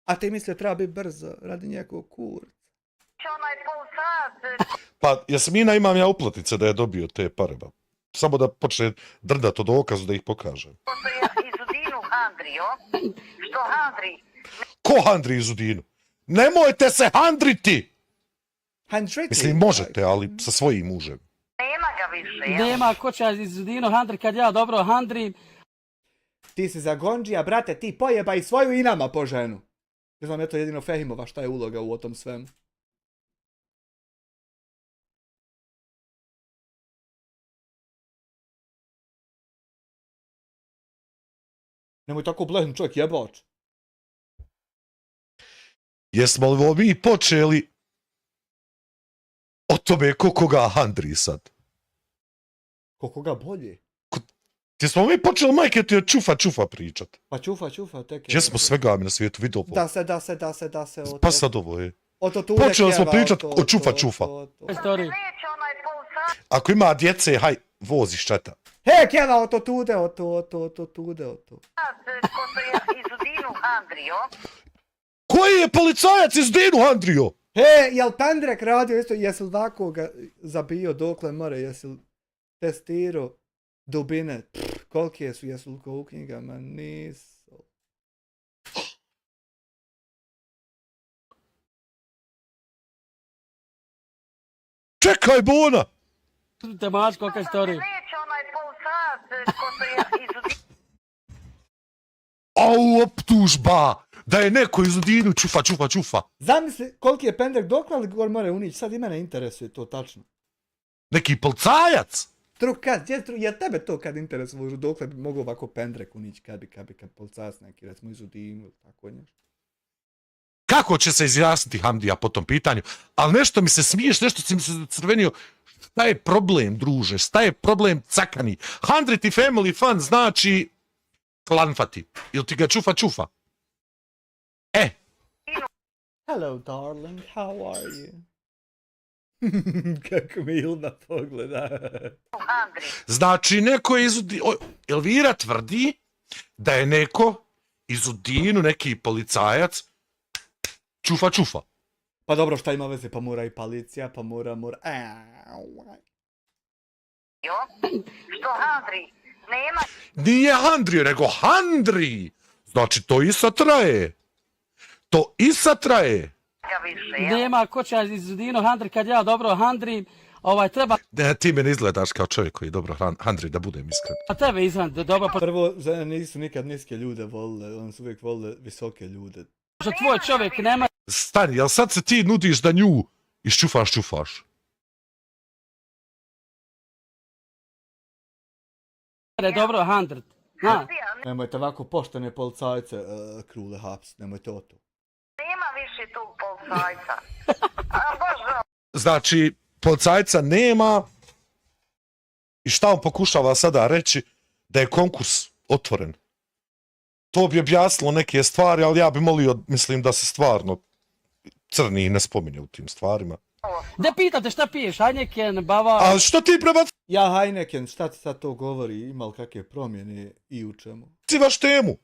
A ti mislio treba biti brzo, radi njegovog kurca. Pa Jasmina imam ja uplatice da je dobio te pare. Samo da počne drdat od dokazu da ih pokažem. Ko handri Izudinu? Nemojte se handriti! Mislim, možete, ali sa svojim mužem. Nema ga više, Nema, ko će Izudinu handri kad ja dobro handrim. Ti si za Gondžija, brate, ti pojeba i svoju i nama po ženu. Ne znam, je to jedino Fehimova šta je uloga u tom svemu. Nemoj tako blehn čovjek jebač. Jesmo li mi počeli o tome ko koga handri sad? Ko koga bolje? Jesmo mi počeli majke ti od čufa pričat? Pa čufa, tek je. Jesmo svega mi na svijetu vidio. Da se. Pa sad ovo je. Počeli smo pričat o čufa. Ako ima djece, haj, vozi ščeta. He, kjeva, o to tude. Koji je policajac iz Dinu handrio? He, jel Pendrek radio isto, jesi li ovako ga zabio dokle more, jesi li testirao dubine, kolike su, jesu li ko u knjigama, nisu. Čekaj, Bona! Uzmite mačku, okaj story. Au, optužba! Da je neko iz Udinu čufa. Zamisli koliki je Pendrek dokle, ali gor more unići, sad i mene interesuje to tačno. Neki policajac? Jel tebe to kad interesuje, dokle bi mogao ovako Pendrek unići, kad policajac neki, recimo iz Udinu, tako nešto. Kako će se izjasniti Hamdija po tom pitanju? Ali nešto mi se smiješ, nešto si mi se zacrvenio. Šta je problem, druže? Šta je problem cakani? 100 family fun znači klanfati. Ili ti ga čufa? Hello, darling, how are you? Kako mi Ilma pogleda. Znači, neko je iz Udinu... Elvira tvrdi da je neko iz Udinu, neki policajac, čufa. Pa dobro, šta ima veze, pa mora i policija, pa mora... Što handri? Nema... Nije handrio, nego handri! Znači, to i sad traje. Nema, ko će iz Udinu handri kad ja dobro handrim, treba... Ne, ti me ne izgledaš kao čovjek koji dobro handri, da budem iskren. A tebe izhandri, dobro... Prvo, žene nisu nikad niske ljude volile, oni su uvijek volile visoke ljude. Što tvoj čovjek nema... Stani, jel sad se ti nudiš da nju iščufaš? Dobro, 100. Na. Nemojte ovako poštene policajce Krule haps, nemojte o to. Nema više tog policajca. Baš Znači, policajca nema i šta on pokušava sada reći da je konkurs otvoren. To bi objasnilo neke stvari, ali ja bi molio, mislim da se stvarno crni ne spominje u tim stvarima. Da pitate šta piješ, Heineken, Bavar... A što ti prebaci? Ja Heineken, šta ti sad to govori, ima li kakve promjene i u čemu? Vaš temu.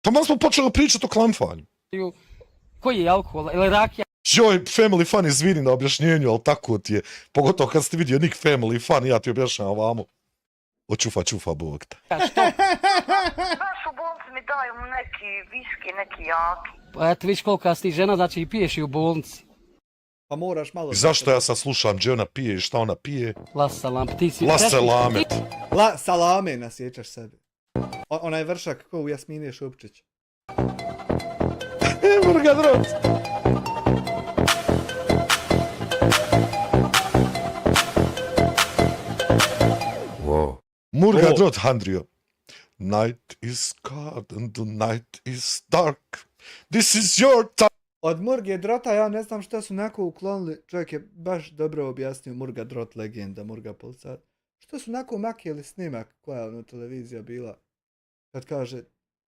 Pa malo smo počeli pričati o klamfanju. Koji je alkohol, ili rakija? Joj, Family Fun izvini na objašnjenju, ali tako ti je. Pogotovo kad ste vidio Nick Family Fun, ja ti objašnjam ovamo. O čufa, Bog te. baš u bolnici mi daju neki viski, neki jaki. Pa eto, viš kolika si ti žena, znači i piješ i u bolnici. Pa moraš malo... I zašto ja sad slušam gdje ona pije i šta ona pije? La salam, ti si... La salame. La salame nasjećaš sebe. Ona je vršak ko u Jasmine Šupčić. Murgadrot. Wow. Murgadrot, Andrio. Night is cold and the night is dark. This is your time. Od Murgadrota ja ne znam šta su onako uklonili. Čovjek je baš dobro objasnio Murgadrot legenda, Murga policajac. Što su onako makijeli snimak koja je ono televizija bila. Kad kaže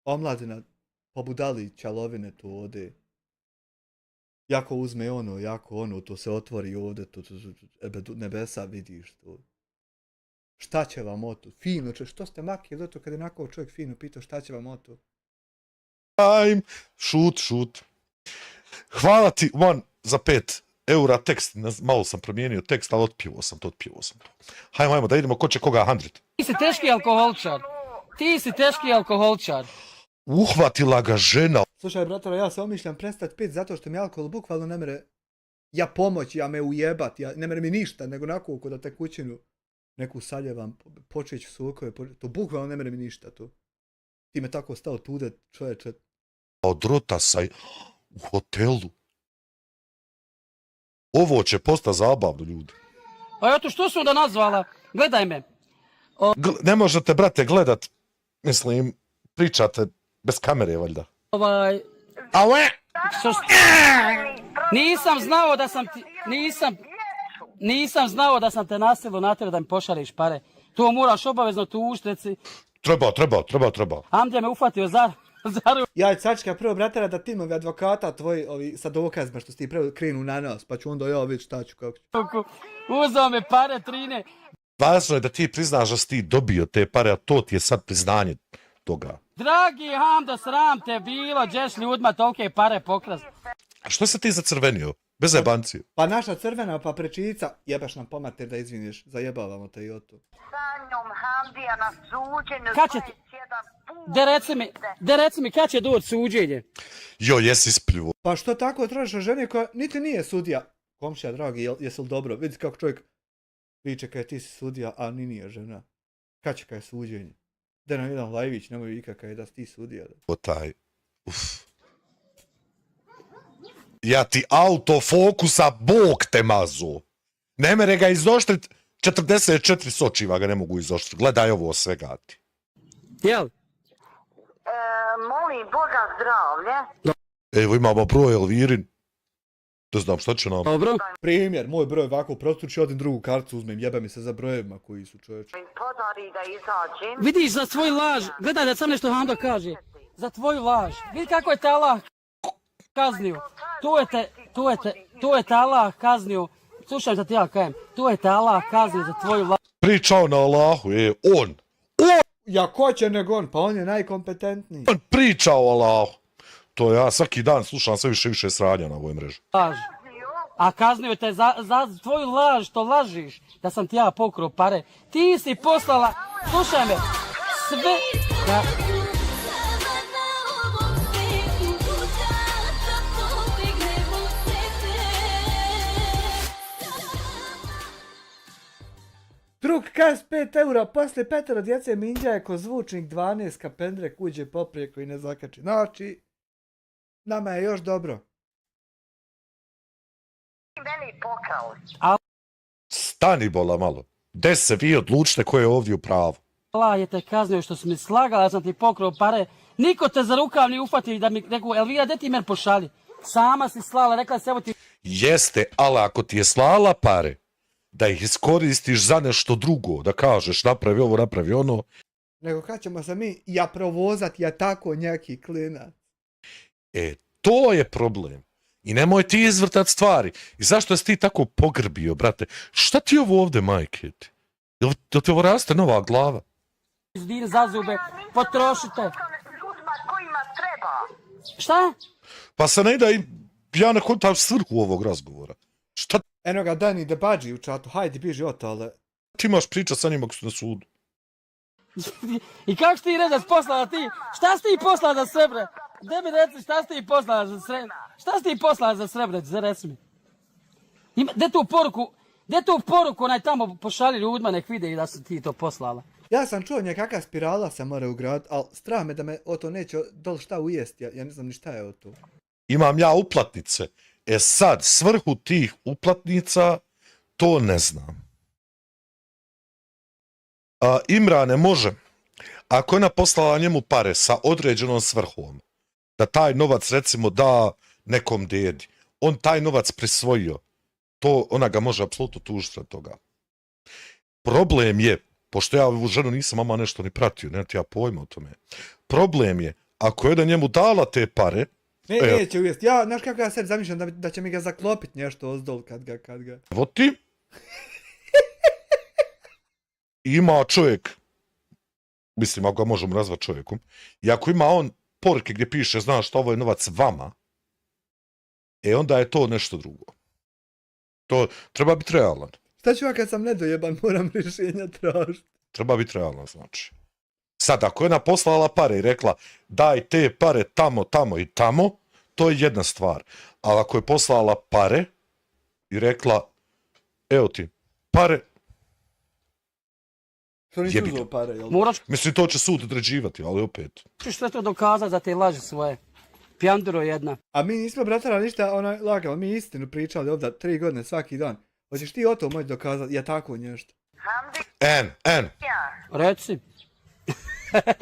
omladina pobudali čalovine tu ode. Jako uzme ono, jako ono, to se otvori ovdje, to nebesa vidiš to. Šta će vam o to? Fino, što ste makijeli to kad je onako čovjek fino pitao šta će vam o to? Šut. Hvala ti, One, za 5 eura tekst. Malo sam promijenio tekst, ali otpjevao sam to. Hajmo, da idemo ko će koga handrit. Ti si teški alkoholčar. Uhvatila ga žena. Slušaj, bratara, ja se omišljam prestati pit zato što mi alkohol bukvalno ne mere ja pomoći, ja me ujebat, ne mere mi ništa, nego onako ko da te kućinu neku saljevam, počeću sokove, to bukvalno ne mere mi ništa to. Ti me tako stao tude, čovječe. Od rota saj u hotelu. Ovo će postati zabavno, ljudi. A eto, što su onda nazvala? Gledaj me. Ne možete, brate, gledat, mislim, pričate bez kamere, valjda. Nisam znao da sam ti... Nisam znao da sam te nasilno natjerao da mi pošalješ pare. To moraš obavezno tužiti, reci. Treba. Amdje me ufatio za ruku. Ja cačka prvo, bratara, da timovi advokata tvoji, sa dokazima što si ti prvo krenu na nas, pa ću onda ja vidjeti šta ću, kako ću. Uzao me pare, Trine. Važno je da ti priznaš da si ti dobio te pare, a to ti je sad priznanje toga. Dragi Hamda, sram te bilo, džeš ljudima tolike pare pokras. A što se ti zacrvenio? Bez zajebancije. Pa naša crvena papričica, jebaš nam pomater da izviniš, zajebavamo te i o to. Sanjom Hamdija na suđenju. Kad će ti? De reci mi, kad će doći suđenje? Jo, jesi ispljuo. Pa što tako tražiš o žene koja niti nije sudija? Komšija, dragi, jesi li dobro? Vidi kako čovjek priče kaj ti si sudija, a ni nije žena. Kad će kaj suđenje? Da nam jedan Lajvić, nemoj ikakaj da si ti sudija. Ja ti autofokusa Bog te mazo. Ne mere ga izoštrit, 44 sočiva ga ne mogu izoštrit. Gledaj ovo svega ti. Jel? Molim Boga zdravlje. Evo imamo broj Elvirin. Da znam šta će nam. Dobro. Primjer, moj broj ovako prostuči, odim drugu kartu uzmem, jebe mi se za brojevima koji su čovječe. Podari da izađem. Vidiš za svoj laž, gledaj da sam nešto Hamda kaže. Za tvoju laž. Vidi kako je te Allah kaznio. To je te Allah kaznio. Slušaj da ti ja kajem. To je te Allah kaznio za tvoju laž. Pričao na Allahu, on. Ja ko će nego on, pa on je najkompetentniji. On pričao o Allahu. To ja svaki dan slušam sve više sranja na ovoj mreži. Laž. A kaznio te za tvoju laž, što lažiš, da sam ti ja pokrao pare. Ti si poslala, slušaj me, sve... Drug kaz 5 eura, poslije 5 djece minđa je ko zvučnik 12 kapendrek uđe poprijeko i ne zakači. Znači, nama je još dobro. Meni pokrao. Stani bola malo. Gde se vi odlučite ko je ovdje u pravu? Allah je te kaznio što si mi slagala, ja sam ti pokrao pare. Niko te za rukav nije ufatio da mi rekao, Elvira, gdje ti men pošalji? Sama si slala, rekla se, evo ti... Jeste, ali ako ti je slala pare, da ih iskoristiš za nešto drugo, da kažeš napravi ovo, napravi ono. Nego kad ćemo se mi ja provozati, ja tako njaki klinac. To je problem. I nemoj ti izvrtat stvari. I zašto si ti tako pogrbio, brate? Šta ti ovo ovde, majke ti? Jel ti ovo raste nova glava? Zdine za zube, potrošite. Ljudima kojima treba. Šta? Pa se ne da i ja ne kontam svrhu ovog razgovora. Šta Eno ga Dani Debađi u čatu, hajde biži otale. ti imaš pričat sa njim ako su na sudu? I kako ti reći da si poslala ti? Šta si ti poslala za Srebre? Gde mi reci šta si ti poslala za Srebre? Šta si ti poslala za Srebre? Reci mi. Gde tu poruku onaj tamo pošalji ljudima nek vide i da si ti to poslala? Ja sam čuo nekakva spirala se mora ugraditi, ali strah me da me o to neće dol šta ujesti, ja ne znam ni šta je o to. Imam ja uplatnice. Sad, svrhu tih uplatnica, to ne znam. Imrane može, ako je ona poslala njemu pare sa određenom svrhom, da taj novac recimo da nekom dedi, on taj novac prisvojio, to ona ga može apsolutno tužiti od toga. Problem je, pošto ja ovu ženu nisam mama nešto ni pratio, nemam ti ja pojma o tome, problem je, ako je da njemu dala te pare, neće ujesti, ja, znaš kako ja sad zamišljam da će mi ga zaklopit nešto ozdol kad ga... Evo ti, ima čovjek, mislim ako ga možemo nazvati čovjekom, i ako ima on poruke gdje piše, znaš što ovo je novac vama, onda je to nešto drugo. To treba biti realan. Šta ću ja kad sam nedojeban, moram rješenja tražiti. Treba biti realan, znači. Sad, ako je ona poslala pare i rekla daj te pare tamo, tamo i tamo, to je jedna stvar. Ali ako je poslala pare i rekla evo ti, pare, što nisi uzeo pare, jel? Mislim, to će sud određivati, ali opet. Ćeš sve to dokazati za te laži svoje. Pjanduro jedna. A mi nismo, bratara, ništa lagali, mi istinu pričali ovdje 3 godine svaki dan. Hoćeš ti o to moći dokazati, ja tako nešto? Reci.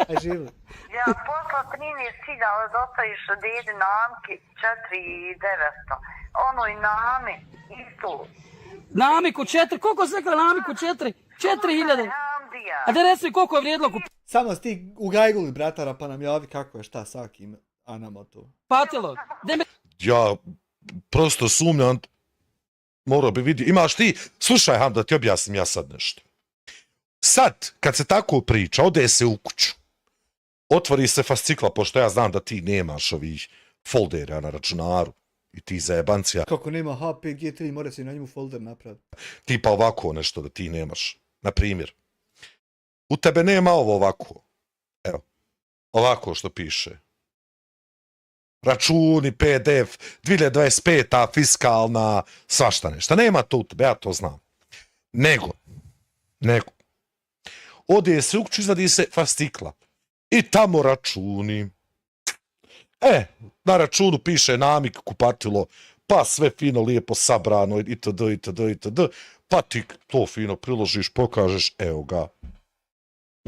Aj, živli. Ja posla 13.000 da ostaviš dede Namki 4.900. Onoj Nami isto. Namiku 4, koliko se rekla Namiku 4? 4.000. A da reci koliko je vrijedilo kupiti? Samo ti ugajguli, bratara, pa nam javi kako je šta sakim Anama to. Patilo. Ja prosto sumnjam, morao bi vidjeti. Imaš ti, slušaj Ham, da ti objasnim ja sad nešto. Sad, kad se tako priča, ode se u kuću, otvori se fascikla, pošto ja znam da ti nemaš ovih foldera na računaru i ti zajebancija. Kako nema HPG3, mora se na njemu folder napraviti. Tipa ovako nešto da ti nemaš. Na primjer, u tebe nema ovo ovako. Evo, ovako što piše. Računi, PDF, 2025. fiskalna, svašta nešto. Nema to u tebe, ja to znam. Nego, ode se u kuću, izvadi se fascikla. I tamo računi. Na računu piše Namik kupatilo, pa sve fino, lijepo sabrano, itd. Pa ti to fino priložiš, pokažeš, evo ga.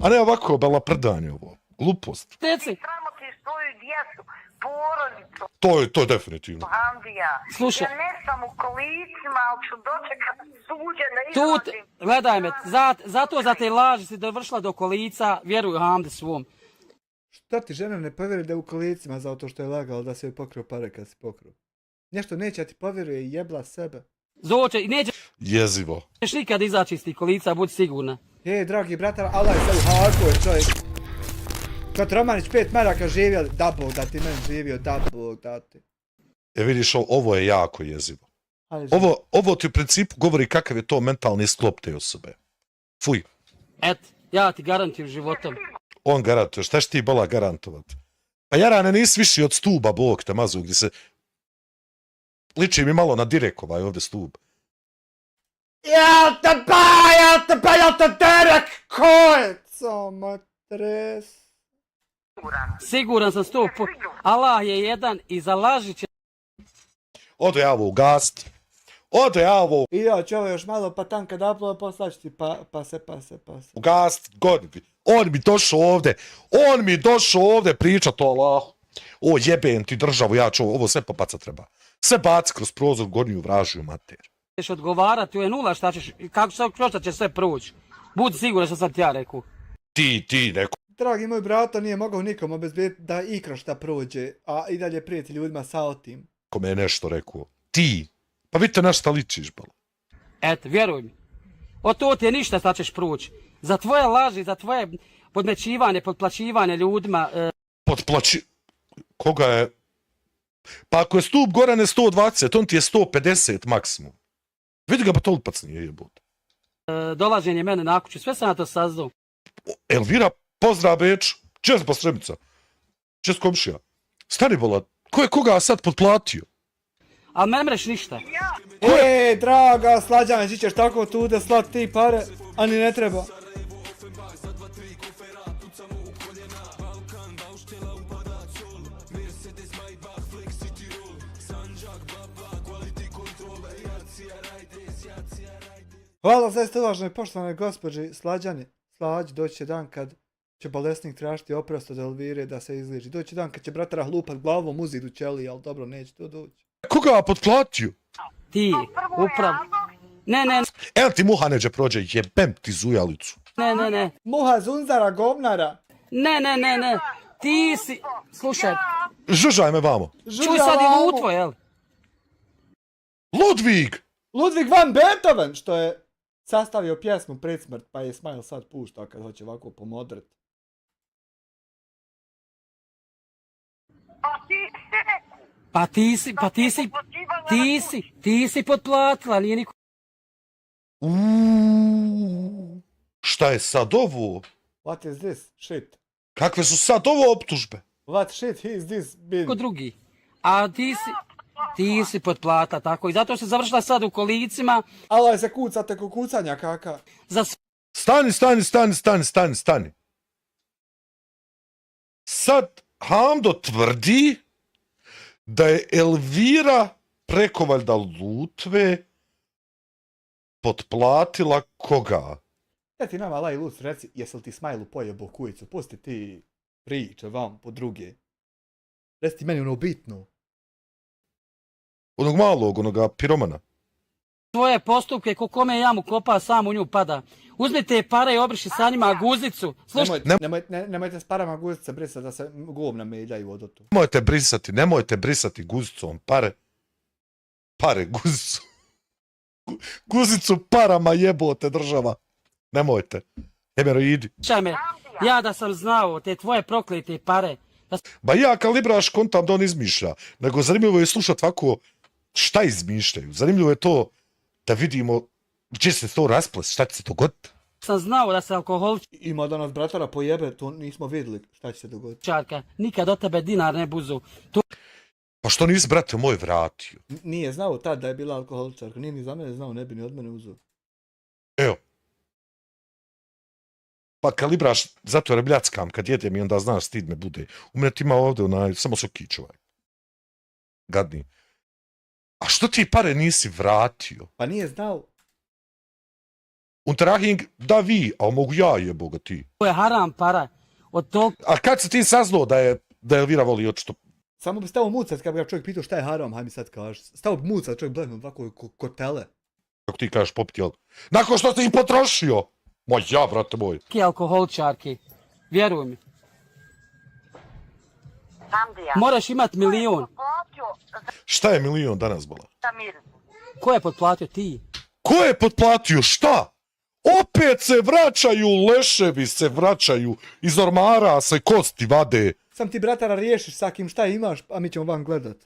A ne ovako, belaprdanje ovo. Glupost. Teci. Sramotiš svoju djecu, porodicu. To je definitivno. Andija, Slušaj. ja ne sam u kolicima, ali ću dočekati suđe da izlazim. Gledaj me, zato za te laži si dovršila do kolica, vjeruj Hamdi svom. Šta ti žena ne povjeri da je u kolicima zato što je lagala da se joj pokrio pare kad si pokrio? Nešto neće da ti povjeruje i jebla sebe. Zoće i nećeš Jezivo. nikad izaći iz tih kolica, budi sigurna. Dragi bratar, Allah je sad u haku je čovjek. Kad Romanić 5 maraka živio, da Bog da ti meni živio, da Bog da ti. Vidiš, ovo je jako jezivo. Ovo ti u principu govori kakav je to mentalni sklop te osobe. Fuj. Ja ti garantujem životom. On garantuje, šta će ti bola garantovat? Pa Jarane, nisi viši od stuba, Bog te mazu, gdje se... Liči mi malo na Direkova ovdje stub. Jel te Derek Kojco, matres? Siguran sam 100%. Allah je jedan i za laži će... Odo ja ovo ugast. Ode ja ovo, I ja ću ovo još malo pa tam kad upload poslaću ti pa se. ugast, godbi. On mi došao ovde pričat o Allahu. O jebem ti državu, ja ću ovo sve popacat treba. Sve baci kroz prozor, gornju vražiju mater. Ćeš odgovarati, je nula šta ćeš, kako će sve proći. Budi siguran što sam ti ja rekao. Ti, neko. Dragi moj brata nije mogao nikom obezbijeti da ikra šta prođe, a i dalje prijeti ljudima sa otim. Kome je nešto rekao. Ti. Pa vidite na šta ličiš, bala. Eto, vjeruj mi. Od to ti je ništa šta ćeš proći. Za tvoje laži, za tvoje podmećivanje, potplaćivanje ljudima. Koga je? Pa ako je stup Gorane 120, on ti je 150 maksimum. Vidi ga pa tolipac nije jebote. Dolaženje mene na kuću, sve sam na to saznao. Elvira, pozdrav Beč, čest Posremica, čest komšija. Stani bola, ko je koga sad potplatio? Ali ne mreš ništa. Draga Slađane, ti ćeš tako tu da slat ti pare, a ni ne treba. Hvala za ste uvaženi poštovane gospođi Slađani. Slađi, doći će dan kad će bolesnik tražiti oprost od Elvire da se izliči. Doći će dan kad će bratara hlupat glavom u zid u ćeliji, ali dobro, neće to doći. Koga je potplatio? Ti, upravo. Ne. Evo ti muha neđe prođe, jebem ti zujalicu. Ne. Muha zunzara govnara. Ne. Ti si... Slušaj. Žužaj me vamo. Čuj sad i lutvo, jel? Ludvig van Beethoven, što je sastavio pjesmu pred smrt, pa je Smile sad pušta kad hoće ovako pomodret. Pa ti si potplatila, nije niko... Šta je sad ovo? What is this shit? Kakve su sad ovo optužbe? What shit is this been? Niko drugi. A ti si potplata, tako. I zato se završila sad u kolicima. Ali se kucate ko kucanja kaka. Stani. Sad Hamdo tvrdi da je Elvira preko valjda Lutve potplatila koga? Ja ti nama laj Luc reci, jesi li ti Smajlu pojebo kujicu? Pusti ti priče vam po druge. Reci ti meni ono bitno. Onog malog, onoga piromana. Svoje postupke, ko kome jamu kopa, sam u nju pada. Uzmite pare i obriši sa njima guzicu. Nemojte s parama guzice brisati da se govna meljaju od otu. Nemojte brisati guzicom pare guzicu. Guzicu parama jebote država. Nemojte. Hemeroidi. Ja da sam znao te tvoje proklete pare. Ba ja kalibraš kontam da on izmišlja. Nego zanimljivo je slušat ovako šta izmišljaju. Zanimljivo je to da vidimo gdje se to rasples, šta će se dogoditi. Sam znao da se alkoholičarka... Ima da nas bratara pojebe, to nismo vidjeli šta će se dogoditi. Nikad od tebe dinar ne buzu. Pa što nisi, brate moj, vratio? Nije znao tad da je bila alkoholičarka, nije ni za mene znao, ne bi ni od mene uzeo. Evo. Pa kalibraš, zato jer bljackam kad jedem i onda znaš, stid me bude. U mene ti ima ovdje samo sokić ovaj. Gadni. A što ti pare nisi vratio? Pa nije znao. Unterahing, da vi, a mogu ja jeboga ti. To je haram para. A kad si ti saznao da je Elvira voli očito? Samo bi stao mucat kad bi ga čovjek pitao šta je haram, haj mi sad kaži. Stao bi mucat čovjek blehno ovako kotele. Kako ti kažeš popiti, jel? Nakon što si ih potrošio! Moj ja, brate moj. Ki alkoholičarki, vjeruj mi. Moraš imat 1 milion. Šta je 1 milion danas, bola? Ko je potplatio? Ti. Ko je potplatio? Šta? Opet se vraćaju leševi, se vraćaju. Iz ormara se kosti vade. Sam ti bratara riješiš sakim šta imaš, a mi ćemo vam gledat.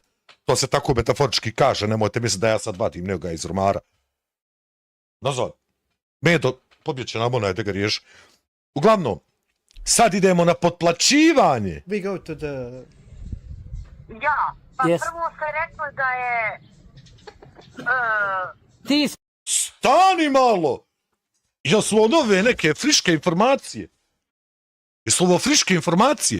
To se tako metaforički kaže, nemojte misliti da ja sad vadim njega iz ormara. Nazad. Medo, pobjeće nam onaj da ga riješi. Uglavnom, sad idemo na potplaćivanje. We go to the... Ja, pa prvo ste rekli da je... Ti... Stani malo! Jesu ovo nove neke friške informacije? Jesu ovo friške informacije?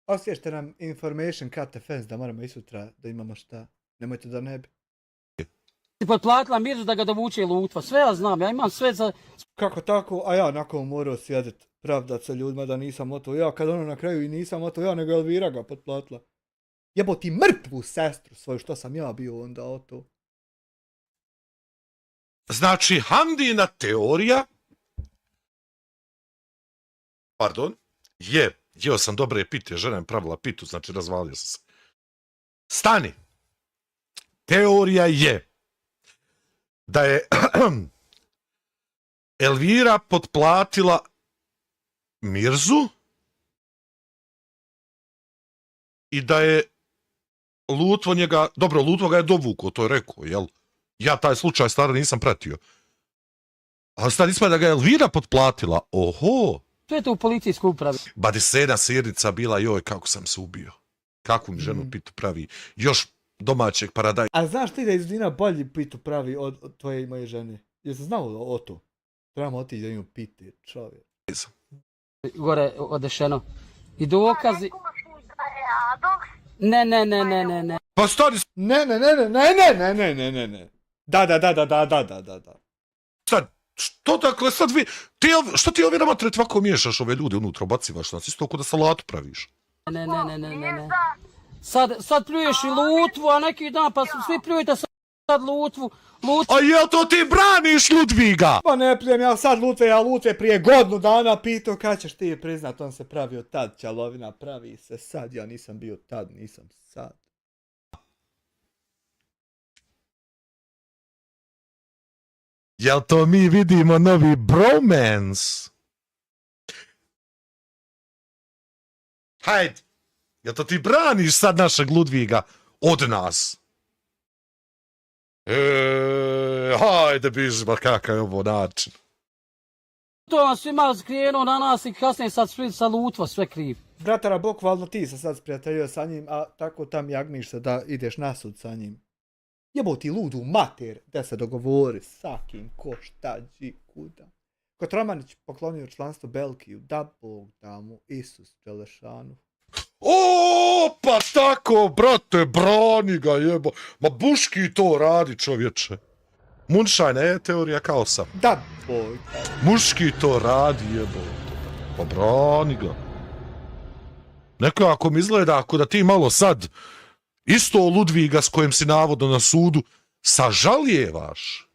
Osvješte nam information cut defense da moramo i sutra da imamo šta. Nemojte da ne bi. potplatila Mirzu da ga dovuče Lutva. Sve ja znam, ja imam sve za... Kako tako, a ja nakon morao sjedit, pravdat se ljudima da nisam oto ja, kad ono na kraju i nisam oto ja, nego Elvira ga potplatila. Jebo ti mrtvu sestru svoju, što sam ja bio onda oto. Znači, Hamdina teorija, pardon, jeo sam dobre pite, žena je pravila pitu, znači razvalio sam se. Stani. Teorija je da je Elvira potplatila Mirzu i da je Lutvo njega, dobro, Lutvo ga je dovukao, to je rekao, jel? Ja taj slučaj stvarno nisam pratio. Ali sad ispada da ga je Elvira potplatila, oho! To je to u policijskoj upravi. Badesena sirnica bila, joj, kako sam se ubio. Kakvu mi ženu pitu pravi. Još domaćeg paradajza. A znaš ti da iz Dina bolji pitu pravi od tvoje i moje žene? Jesi znao o to? Trebamo otići da imamo piti, čovjek. Gore odešeno. I dokazi... Ne. Pa stani... Ne. Da. Sad, što dakle, sad vi... Što ti Elvira matre tvako miješaš ove ljude unutra, bacivaš nas, isto ko da salatu praviš. Ne. Sad pljuješ i Lutvu, a neki dan pa svi pljujete sad Lutvu. A jel to ti braniš Ludviga? Pa ne plijem ja sad Lutve prije godinu dana pitao kad ćeš ti priznat, on se pravio tad, ćalovina pravi se sad, ja nisam bio tad, nisam sad. Jel to mi vidimo novi bromance? Hajde, jel to ti braniš sad našeg Ludviga od nas? Hajde bižba, kakav je ovo način. To vam svima skrenuo na nas i kasnije sad svi sa Lutva sve kriv. Bratara, bukvalno ti se sad sprijateljio sa njim, a tako tam jagmiš se da ideš na sud sa njim. Jebo ti ludu mater, da se dogovori sa kim, ko, šta, dži, kuda. Kotromanić poklonio članstvo Belkiju, da Bog da mu Isus Đelešanu. O, pa tako, brate, brani ga jebo. Ma Buški to radi, čovječe. Munšaj, ne je teorija kaosa. Da Bog. Muški to radi, jebo. Pa brani ga. Nekako mi izgleda ako da ti malo sad isto Ludviga s kojim si navodno na sudu sažaljevaš.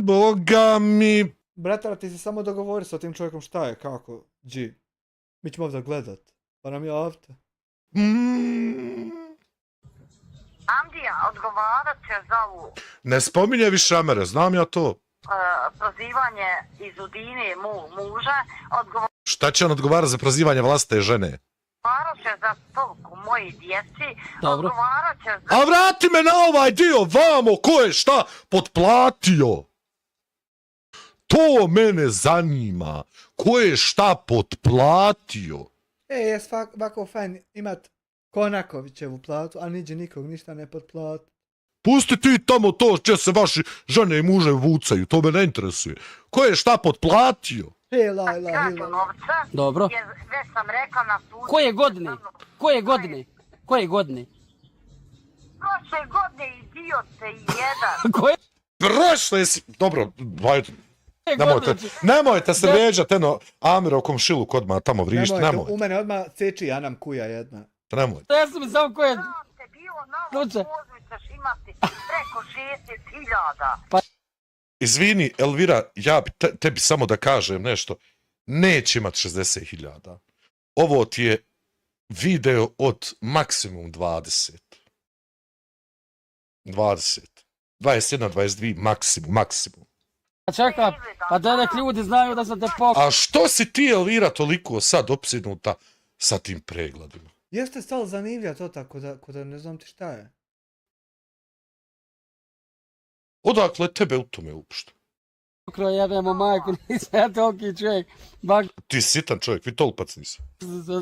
Boga mi... Bratara, ti se samo dogovori sa tim čovjekom šta je, kako, dži. Mi ćemo ovdje gledat, pa nam je ovdje. Amdija, odgovarat će za ovu... Ne spominje više Amere, znam ja to. Prozivanje iz Udine muža, Šta će on odgovarati za prozivanje vlastite žene? odgovarat će za stoku moji djeci, Dobro. odgovarat će za... A vrati me na ovaj dio, vamo, ko je šta potplatio? To mene zanima. Ko je šta potplatio? Je ovako fajn imat Konakovićevu platu, a niđe nikog ništa ne potplati. Pusti ti tamo to će se vaši žene i muže vucaju, to me ne interesuje. Ko je šta potplatio? Krađu novca, Dobro. jer već sam rekla na sudu... Koje godine? Prošle godine, idiote jedan. Koje Prošle si... Dobro, hajde. Nemojte se vrijeđati, eno, Amira u komšiluku odmah tamo vrišti, nemojte. U mene odmah ceči, ja nam kuja jedna. Nemojte. Ja sam mi samo koje... Te bilo na ovom pozvu ćeš imati preko 60.000. Izvini, Elvira, ja bi tebi samo da kažem nešto. Neće imat 60.000. Ovo ti je video od maksimum 20. 20. 21, 22, maksimum. Čekaj, pa da nek ljudi znaju da sam te pokoj. A što si ti, Elvira, toliko sad opsjednuta sa tim pregledima? Jeste stalo zanimlja to tako da ne znam ti šta je. Odakle tebe u tome uopšte? Pokro jebemo majku, nisam ja toliki čovjek. Ti sitan čovjek, vi tolpac nisi.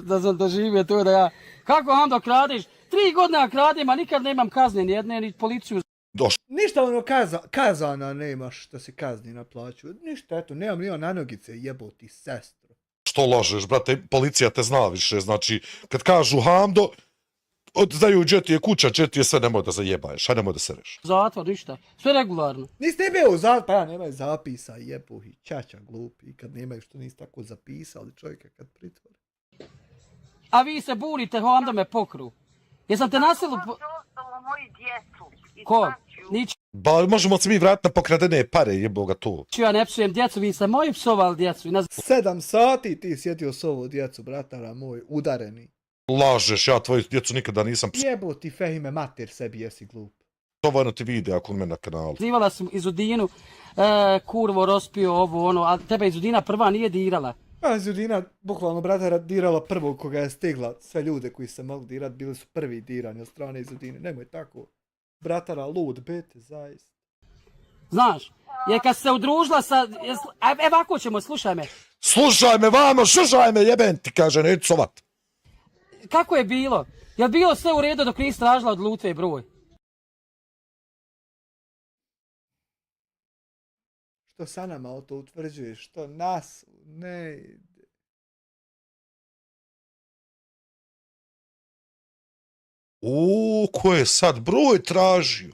Da sam doživio to da ja... Kako Ando kradiš? 3 godine ja kradim, a nikad nemam kazne ni jedne, ni policiju. Ništa ono kazana nemaš da se kazni na plaću. Ništa, eto, nemam ni na nogice, jebo ti sestro. Što lažeš, brate, policija te zna više, znači, kad kažu Hamdo, znaju gdje ti je kuća, gdje ti je sve, nemoj da zajebaješ, nemoj da sereš. Zatvor, ništa. Sve regularno. Niste bio u zatvor, pa ja nemaju zapisa, jebuhi, čača glupi, kad nemaju što niste tako zapisali čovjeka kad pritvore. A vi se bunite, onda me pokru. Jesam te nasilu... ostalo moji djecu. Ko? Nič. Ba, možemo se mi vratiti na pokradene pare, jeboga to. Ja ne psujem djecu, vi ste moji psovali djecu. 7 sati ti sjetio s ovu djecu, bratara moj, udareni. Lažeš, ja tvoju djecu nikada nisam Jebo ti Fehime mater, sebi jesi glup. psovano ti vide ako me na kanalu. Zivala sam Izudinu, kurvo rospio ovo ono, a tebe Izudina prva nije dirala. A Izudina, bukvalno bratara, dirala prvog koga je stigla. Sve ljude koji se mogli dirat bili su prvi dirani od strane Izudine. Nemoj tako. Bratara, lud, bete, zaista. Znaš, jer kad se udružila sa... Evako ćemo, slušaj me. Slušaj me vamo, slušaj me, jeben ti, kaže, neću sovat. Kako je bilo? Je bilo sve u redu dok nisi tražila od Lutve broj? Što sa nama to utvrđuješ? Što nas ne ide? Ko je sad broj tražio?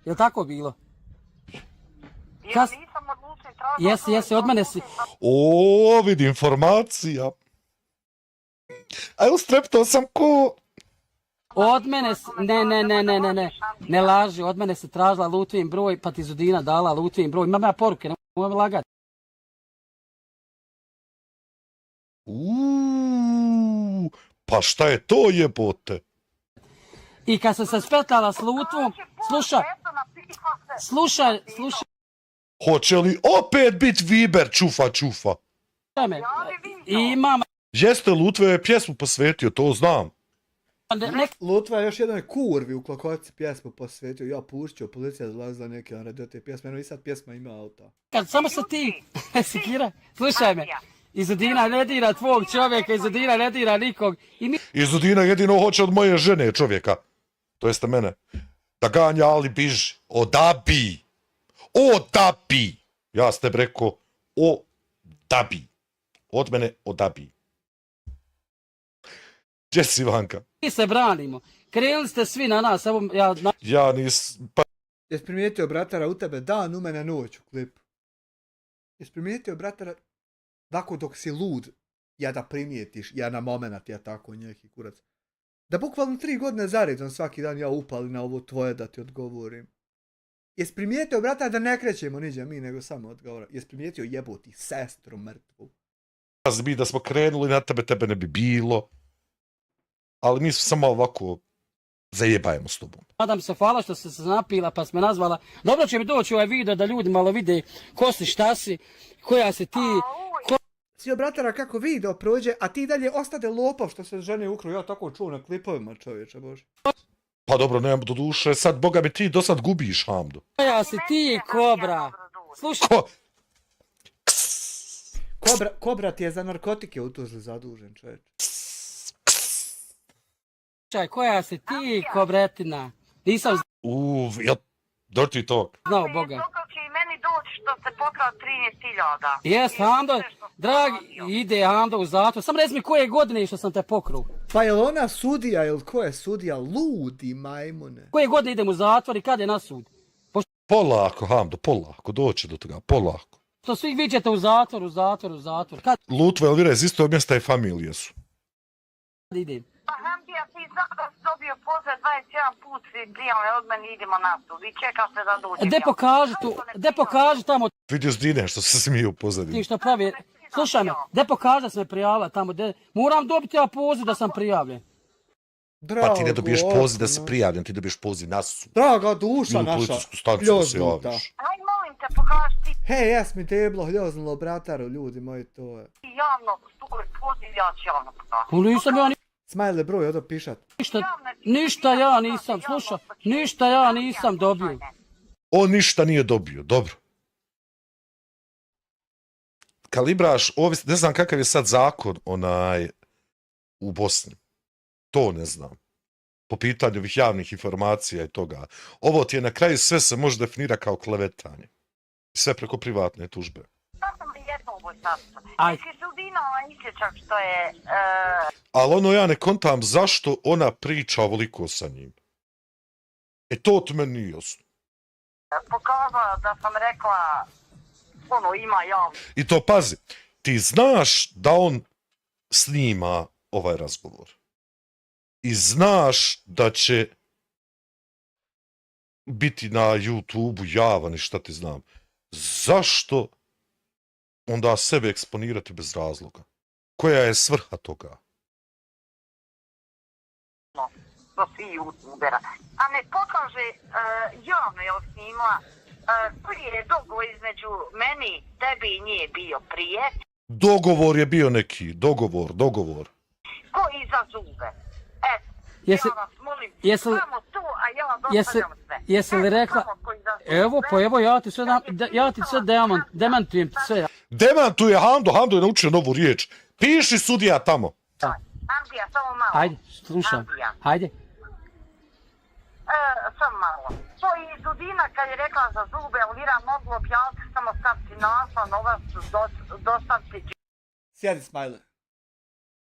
Je li tako bilo? Ja nisam od Luce tražila. Jesi, od mene si... Vidi informacija. A ustreptao sam ko... Od mene si... Ne laži, od mene se tražila Lutvin broj, pa ti Izudina dala Lutvin broj. Imam ja poruke, nemoj lagati. Pa šta je to jebote? I kad sam se spetala s Lutvom, slušaj. Hoće li opet bit Viber čufa? Imam... Jeste Lutve pjesmu posvetio, to znam. Lutva je još jednoj kurvi u Klokoci pjesmu posvetio. Ja pušću, policija dolazila neki na radio te pjesme. Eno i sad pjesma ima auta. Kad samo se ti, Sikira, slušaj me. Izudina ne dira tvog čovjeka, Izudina ne dira nikog. Izudina jedino hoće od moje žene čovjeka. To jeste mene. Da ganja ali biži. Odabi. Ja ste breko. Odabi. Od mene odabi. Gdje si, Ivanka? Mi se branimo. Krenuli ste svi na nas. Evo, ja nisam... Jesi primijetio, bratara, u tebe dan, u mene noć u klipu? Jesi primijetio, bratara, tako dok si lud, ja da primijetiš, ja na moment, ja tako njeki kurac. Da bukvalno 3 godine zaredom svaki dan ja upali na ovo tvoje da ti odgovorim. Jesi primijetio, bratara, da ne krećemo niđe mi, nego samo odgovora. Jesi primijetio, jeboti sestru mrtvu? Mi da smo krenuli na tebe ne bi bilo. Ali mi smo samo ovako zajebajemo s tobom. Nadam se, hvala što ste se napila pa sme nazvala. Dobro će mi doći ovaj video da ljudi malo vide ko si, šta si, koja si ti. Sio, bratara, kako video prođe, a ti dalje ostade lopov što se žene ukru. Ja tako čuo na klipovima, čovječe, bože. Pa dobro, nemam do duše, sad, boga mi ti do sad gubiš, Hamdo. Koja si ti, Kobra? Slušaj. Kobra ti je za narkotike u Tuzli zadužen, čovječe. Koja si ti, Kobretina? Nisam dirty talk. Znao Boga. Kako će i meni doći što se pokrao 13.000? Jes, Hando, dragi, ide Hando u zatvor. Samo reci mi koje godine što sam te pokruo. Pa je li ona sudija ili ko je sudija? Ludi majmune. Koje godine idem u zatvor i kad je na sud? Polako, Hamdo, polako, doći do toga, polako. To svi viđete u zatvor. Kad Lutve, Elvira, iz istog mjesta i familije su. idem? Pa Hamdija, ti znam da si dobio poziv 21 put, svi prijavne od mene, idemo na sud i čeka se da dođem. Gde pokaži tamo Vidio Zdine što se smiju u pozadini. ti što pravi. Slušaj me, gde pokaži da sam me prijavila tamo, moram dobiti ja poziv da sam prijavljen. Pa ti ne dobiješ poziv da si prijavljen, ti dobiješ poziv na sud. Draga duša naša, ljoznuta. Aj, molim te, pokaži ti. Hej, jes mi deblo hljoznulo, brataru, ljudi moji, to je. Javno, stoj, poziv, ja ću javno pokaži. Nisam ja Smajle broj, odo pišat. ništa ja nisam, slušaj, ništa ja nisam dobio. On ništa nije dobio, dobro. Kalibraš, ne znam kakav je sad zakon u Bosni. To ne znam. Po pitanju ovih javnih informacija i toga. Ovo ti je na kraju sve se može definirati kao klevetanje. Sve preko privatne tužbe. Sad sam jedno ovoj sastu. Aj. Jesi Sudina isječak što je... Ali ono ja ne kontam zašto ona priča ovoliko sa njim. To ti meni nije jasno. Pokazala da sam rekla, ono, ima javno. I to pazi, ti znaš da on snima ovaj razgovor. I znaš da će biti na YouTube-u javan i šta ti znam. Zašto onda sebe eksponirati bez razloga? Koja je svrha toga? Do svi youtubera. A ne pokaže javno je snimala koji je dogovor između meni, tebi i nje bio prije. Dogovor je bio neki, dogovor. Ko iza zube. Ja vas molim, samo to, a ja vam dostavljam sve. Jesi li rekla, evo ja ti sve demantujem ti sve. Demantuje Hando je naučio novu riječ. Piši sudija tamo. Andija, samo malo. Ajde, slušam. Ajde. Samo malo. To i Dudina kad je rekla za zube, Elvira mogu objaviti samo staviti naslov, novac dostaviti Sjedi, Smajle.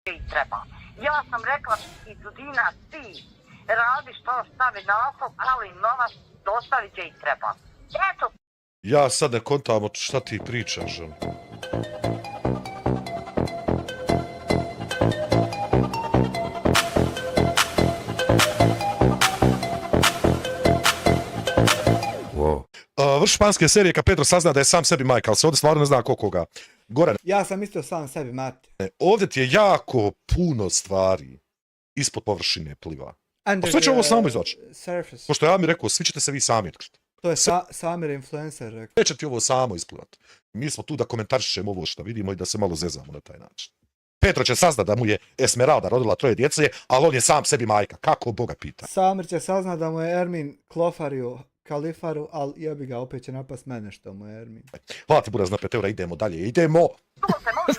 treba. Ja sam rekla i Dudina, ti radi što stavi naslov, ali novac dostavit će i treba. Eto. Ja sad ne kontam šta ti pričaš. Vrš španske serije kad Pedro sazna da je sam sebi majka, ali se ovdje stvarno ne zna koga. Goran. Ja sam isto sam sebi mati. Ovdje ti je jako puno stvari ispod površine pliva. A sve će ovo samo izaći. Pošto ja mi rekao, svi ćete se vi sami otkriti. To je Samir influencer rekao. Sve će ti ovo samo isplivati. Mi smo tu da komentarišemo ovo što vidimo i da se malo zezamo na taj način. Petro će saznat da mu je Esmeralda rodila 3 djece, ali on je sam sebi majka. Kako Boga pita? Samir će saznat da mu je Ermin klofario Kalifaru, ali jebi ga, opet će napast mene što mu je Ermin. Hvala ti buraz na 5 eura, idemo dalje, idemo!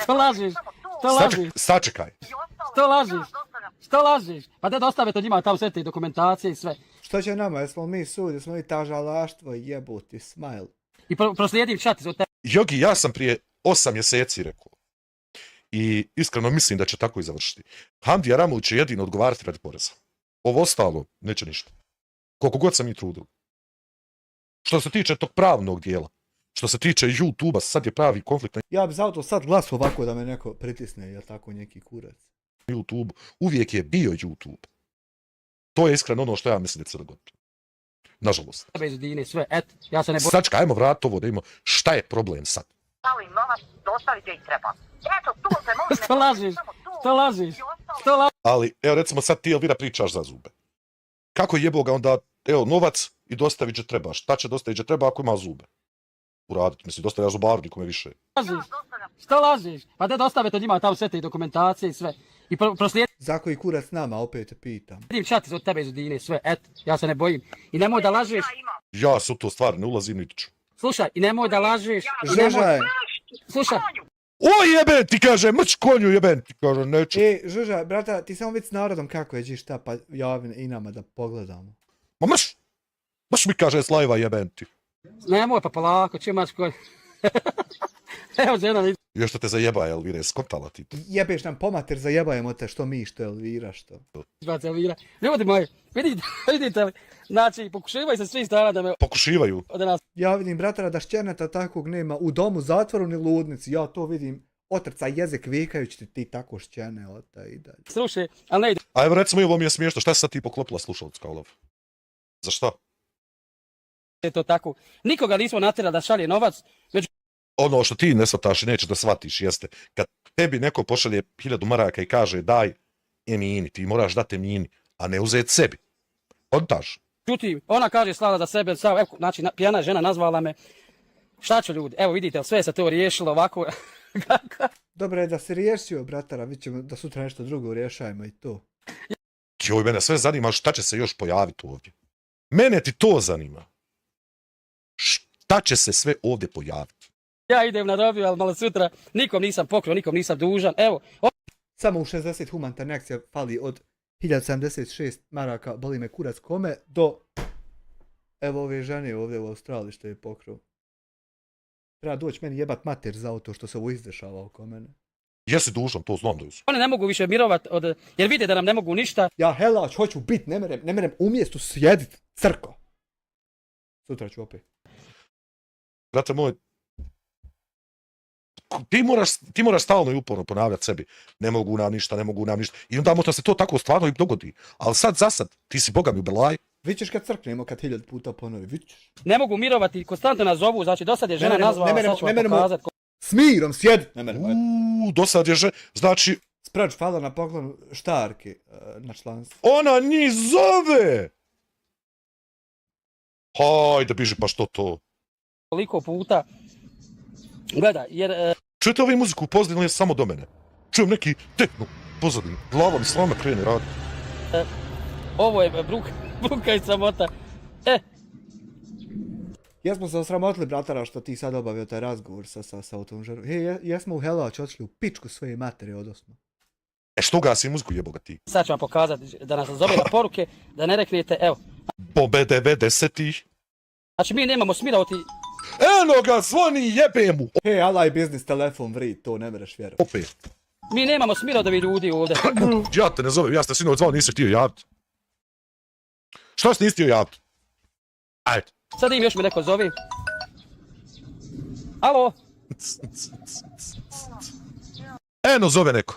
Što lažiš? Sačekaj. Što lažiš? Pa da dostave to njima tamo sve te dokumentacije i sve. Što će nama, jesmo mi sud, jesmo mi tažalaštvo, jebuti, Smile. I proslijedim chat iz od tebe. Jogi, ja sam prije 8 mjeseci rekao. I iskreno mislim da će tako i završiti. Hamdi Aramović će jedino odgovarati radi poreza. Ovo ostalo neće ništa. Koliko god sam i trudili. Što se tiče tog pravnog dijela, što se tiče YouTube-a, sad je pravi konflikt na Ja bi za to sad glas ovako da me neko pritisne, jel tako neki kurac. YouTube. Uvijek je bio YouTube. To je iskreno ono što ja mislim da se dogodilo. Nažalost. Ja se ne bojim. Sačka, ajmo vratiti ovo da imamo šta je problem sad. Ali novac dostavit će i treba. Eto, tu se molim. Što lažiš? Ali, evo recimo sad ti Elvira pričaš za zube. Kako jeboga onda, evo, novac i dostavit će treba. Šta će dostavit će treba ako ima zube? Uraditi, mislim, dostavlja zubaru nikome više. Što lažiš? Pa da dostave to njima tamo sve te dokumentacije i sve. I proslijedim Za koji kurac nama, opet te pitam. chat iz od tebe iz Udine, sve, eto, ja se ne bojim. I nemoj da lažeš. Ja se u to stvar ne ulazim niti ću. Slušaj, i nemoj da lažeš. Žužaj. Slušaj. O jeben ti kaže, mrč konju jeben ti kaže, neću. Žužaj, brata, ti samo vidi s narodom kako je dži šta, pa javi i nama da pogledamo. Ma mrš mi kaže slajva jeben ti. Nemoj pa polako, će mač koji. Evo žena vidi. Još što te zajeba Elvira, je skontala ti to. Jebeš nam pomater, zajebajemo te što mi, što Elvira, što. Elvira. Ljudi moji, vidite li, znači pokušivaju se svi strana da me Pokušivaju. Ja vidim, bratara, da šćerneta takvog nema u domu, zatvoru ni ludnici, ja to vidim. Otrca jezik vikajući ti tako šćene ota i dalje. Slušaj, ali ne ide. A evo recimo ovo mi je smiješno, šta si sad ti poklopila slušalac kao lov? Za šta? Je to tako. Nikoga nismo natjerali da šalje novac, Ono što ti ne shvataš i nećeš da shvatiš jeste, kad tebi neko pošalje 1000 maraka i kaže daj Emini, ti moraš dati Emini, a ne uzeti sebi. Kontaš? Čuti, ona kaže slava za sebe, evo, znači pijana žena nazvala me. Šta ću ljudi, evo vidite, sve se to riješilo ovako. Dobro je da se riješio, bratara, vidit ćemo da sutra nešto drugo rješajmo i to. Joj, mene sve zanima šta će se još pojaviti ovdje. Mene ti to zanima. Šta će se sve ovdje pojaviti? Ja idem na robiju, ali malo sutra nikom nisam pokrio, nikom nisam dužan, evo. Samo u 60 humanitarne akcija fali od 1076 maraka, boli me kurac kome, do evo ove žene ovdje u Australiji što je pokrio. Treba doći meni jebat mater za to što se ovo izdešava oko mene. Jesi dužan, to znam da jesu. Oni ne mogu više mirovat, jer vide da nam ne mogu ništa. Ja Helać hoću bit, ne merem u mjestu sjedit, crko. Sutra ću opet. Brate moj, ti moraš stalno i uporno ponavljati sebi. Ne mogu nam ništa. I onda možda se to tako stvarno i dogodi. Ali za sad, ti si boga mi u belaj. Vićeš kad crknemo, kad 1000 puta ponovi, vićeš. Ne mogu mirovati, konstantno nas zovu, znači do sad je žena nazvala, sad ću vam pokazat. S mirom sjedit, ne meremo. Do sad je znači... Sprač, hvala na poklon Štarki na članstvo. Ona njih zove! Hajde, biži, pa što to? Koliko puta, gledaj, jer... Čujete ovu muziku u pozadini je samo do mene. Čujem neki tehno pozadini, glava mi slama krene raditi. Ovo je bruka i samota. Jesmo se osramotili, bratara, što ti sad obavio taj razgovor sa tom ženom. Jesmo u Helać otišli u pičku svoje materije odosno. Što gasi muziku, jeboga ti? Sad ću vam pokazati da nas zove na poruke, da ne reknete, evo. Bobe 90-ih. Znači mi nemamo smira oti... Eno ga, zvoni, jebe mu! Alaj biznis telefon vri, to ne mereš vjerovati. Opet. Mi nemamo smirodovi ljudi ovdje. Ja te ne zovem, ja ste sinoć zvao, nisi htio javiti. Što si nisi htio javiti? Ajde. Sad im još mi neko zove. Alo? Eno, zove neko.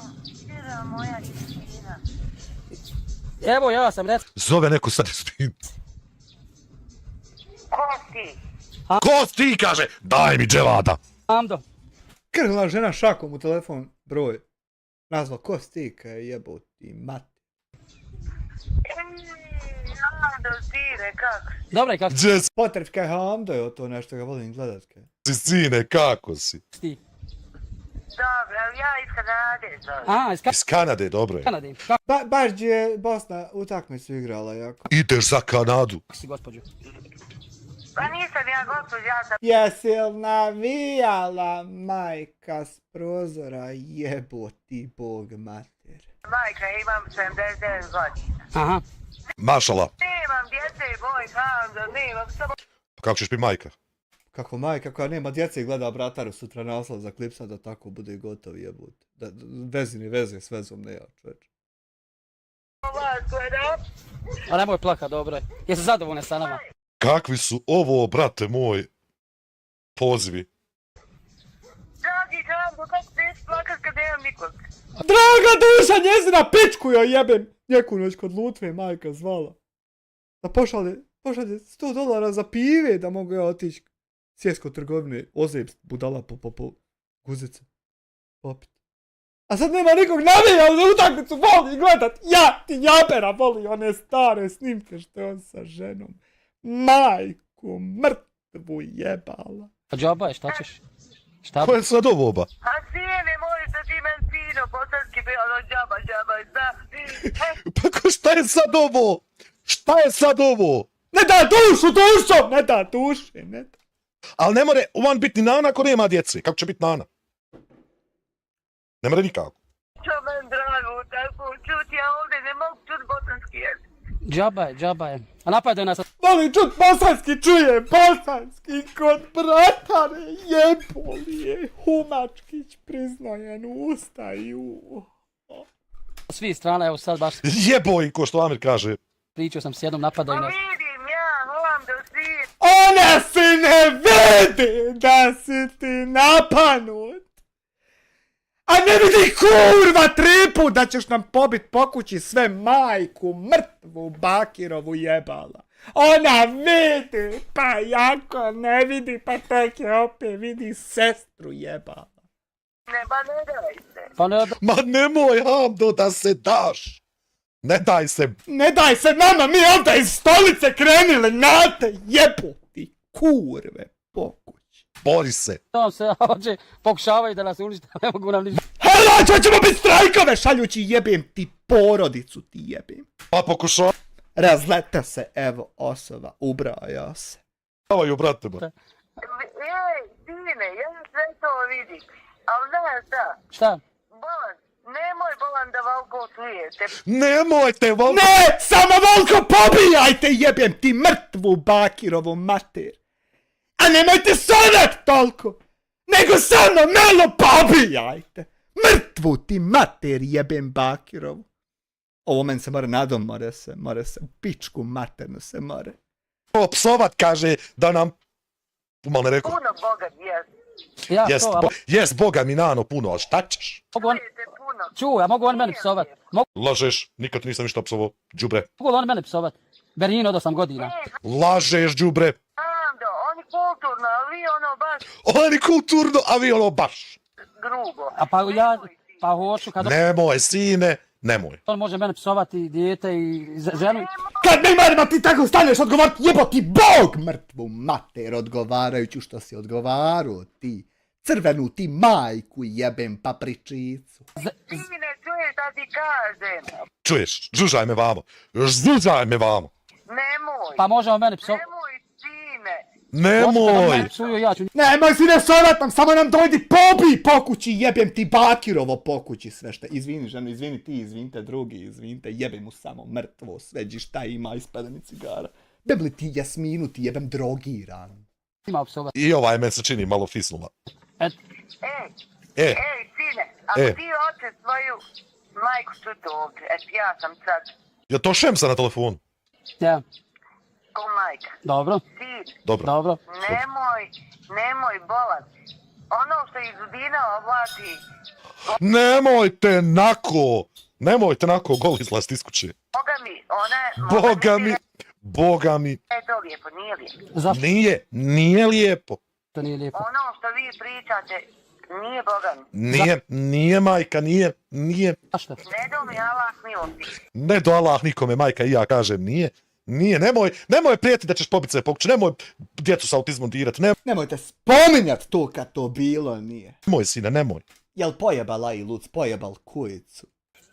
Evo, ja sam recimo. Zove neko sad ispin. Ko ti, kaže? Daj mi dželada. Amdo. Krhla žena šakom u telefon broj. Nazva ko stika je jeboti mati. Dobro, kako si? Potreć kaj Hamdo je o to nešto, ga volim gledat kaj. Sine, kako si? Dobro, ja iz Kanade zovem. Iz Kanade, dobro je. Baš gdje Bosna utakmicu igrala jako. Ideš za Kanadu. Si, gospođu. Pa nisam ja gospođa, ja sam... Jesi li navijala majka s prozora, jeboti bog mater. Majka, imam 79 godina. Aha. Mašala. Nemam djece, moj Hamdo, nemam samo... Pa kako ćeš biti majka? Kako majka koja nema djece i gleda brataru sutra naslov za klipsa da tako bude i gotovi jebut. Vezini veze s vezom ne ja, čoveč. A nemoj plaka, dobro je. Jesi zadovoljne sa nama? Kakvi su ovo, brate moj, pozivi? Dragi Hamdo, kako ćeš plakat kad nemam nikog? Draga duša njezina, pičku joj jebem! Njeku noć kod Lutve majka zvala. Da pošalje $100 za pive da mogu ja otići sjest kod trgovine, ozeb budala po guzice. Popit. A sad nema nikog navija za utakmicu, voli gledat, ja ti jabera voli one stare snimke što je on sa ženom. Majku, mrtvu jebala. A džaba je, šta ćeš? Šta? Ko je sad ovo, ba? A sine, moj, što ti men sino, bosanski bio ono džaba, zna. Pa ko šta je sad ovo? Šta je sad ovo? Ne da dušo, ne da duše, ne da. Ali ne more on biti nana ako nema djece. Kako će biti nana? Ne more nikako. Čo men drago, tako čuti, ja ovdje ne mogu čut bosanski jezik. Džaba je. A napadaju nas... Volim čut bosanski, čuje bosanski kod bratare, jeboli je Humačkić priznojen usta i Svi strana, evo sad baš... Jeboj, ko što Amir kaže. Pričao sam s jednom, napadaju nas. Vidim ja, volam da si... Ona se ne vidi da si ti napanut. A ne vidi kurva tripu da ćeš nam pobit po kući sve majku, mrtvu Bakirovu jebala. Ona vidi, pa jako ne vidi, pa tek je opet vidi sestru jebala. Ne, ba ne daj se. Pa ne... Ma nemoj, Hamdo, da se daš. Ne daj se. Ne daj se nama, mi ovdje iz stolice krenili na te jeboti kurve po kući. Bori se. On se hoće, pokušavaju da nas unište, ne mogu nam ništa. Helać, ćemo biti strajkove šaljući, jebem ti porodicu, ti jebem. Pa pokušavaju. Razleta se, evo osoba, ubraja se. Stavaju, brate, ba. Ej, sine, ja sve to vidim. Ali ne, Šta? Bolan, nemoj Bolan da Valko slijete. Nemojte, Valko. Ne, samo Valko pobijajte, jebem ti mrtvu Bakirovu mater. A nemojte sonet toliko, nego samo malo pobijajte. Mrtvu ti mater jebem Bakirovu. Ovo men se more nadom, more se, u pičku maternu se more. Psovat kaže da nam... Malo ne rekao. Puno Boga Ja Jest, to, a jest Boga mi nano puno, ali šta ćeš? mogu on... Čuj, a mogu on mene psovat? Lažeš, nikad nisam ništa psovao, đubre. Mogu li on mene psovat? Berlin od 8 godina. Lažeš, đubre. Ando, oni kulturno, a vi ono baš Oni kulturno, a vi ono baš. grubo. A pa ja, pa hoću kad Nemoj, sine, nemoj. on može mene psovati, dijete i ženu. Kad mi marima ti tako staneš odgovorit, jebo ti Bog mrtvu mater odgovarajuću što si odgovarao ti. Crvenu ti majku jebem papričicu. Ti ne čuješ da ti kažem. Čuješ, žužaj me vamo. Žužaj me vamo. Nemoj. Pa može on mene psovati. Nemoj, sine. Nemoj. Psuju, ja ću... Nemoj si ne sovat nam, samo nam dojdi pobi po kući, jebem ti Bakirovo po kući sve što. Izvini ženu, izvini ti, izvinite drugi, izvinite, jebem mu samo mrtvo, sveđi šta ima ispadani cigara. Bebli ti Jasminu, ti jebem drogiran. Ima psovati. I ovaj men se čini malo fisnula. Et, Ej, sine, ako E. ti hoćeš svoju majku čuti ovdje, ja sam sad Je to Šemsa na telefonu? ja, ko majka. dobro, Sin, Dobro. dobro. nemoj bolan. Ono što iz Udina ovlači, Nemojte nako gol izlast iz kuće. Boga mi. To lijepo, nije lijepo. Zašto Nije lijepo. to nije lijepo? Ono što vi pričate, nije Boga mi. Nije majka, nije. Zašto? Ne do mi Allah milosti. Ne do Allah nikome, majka i ja kažem, nije, nemoj prijeti da ćeš pobit se pokući, nemoj djecu s autizmom dirat, Nemojte spominjat to kad to bilo nije. nemoj sine, nemoj. Jel pojebala i Luc, pojebal kujicu?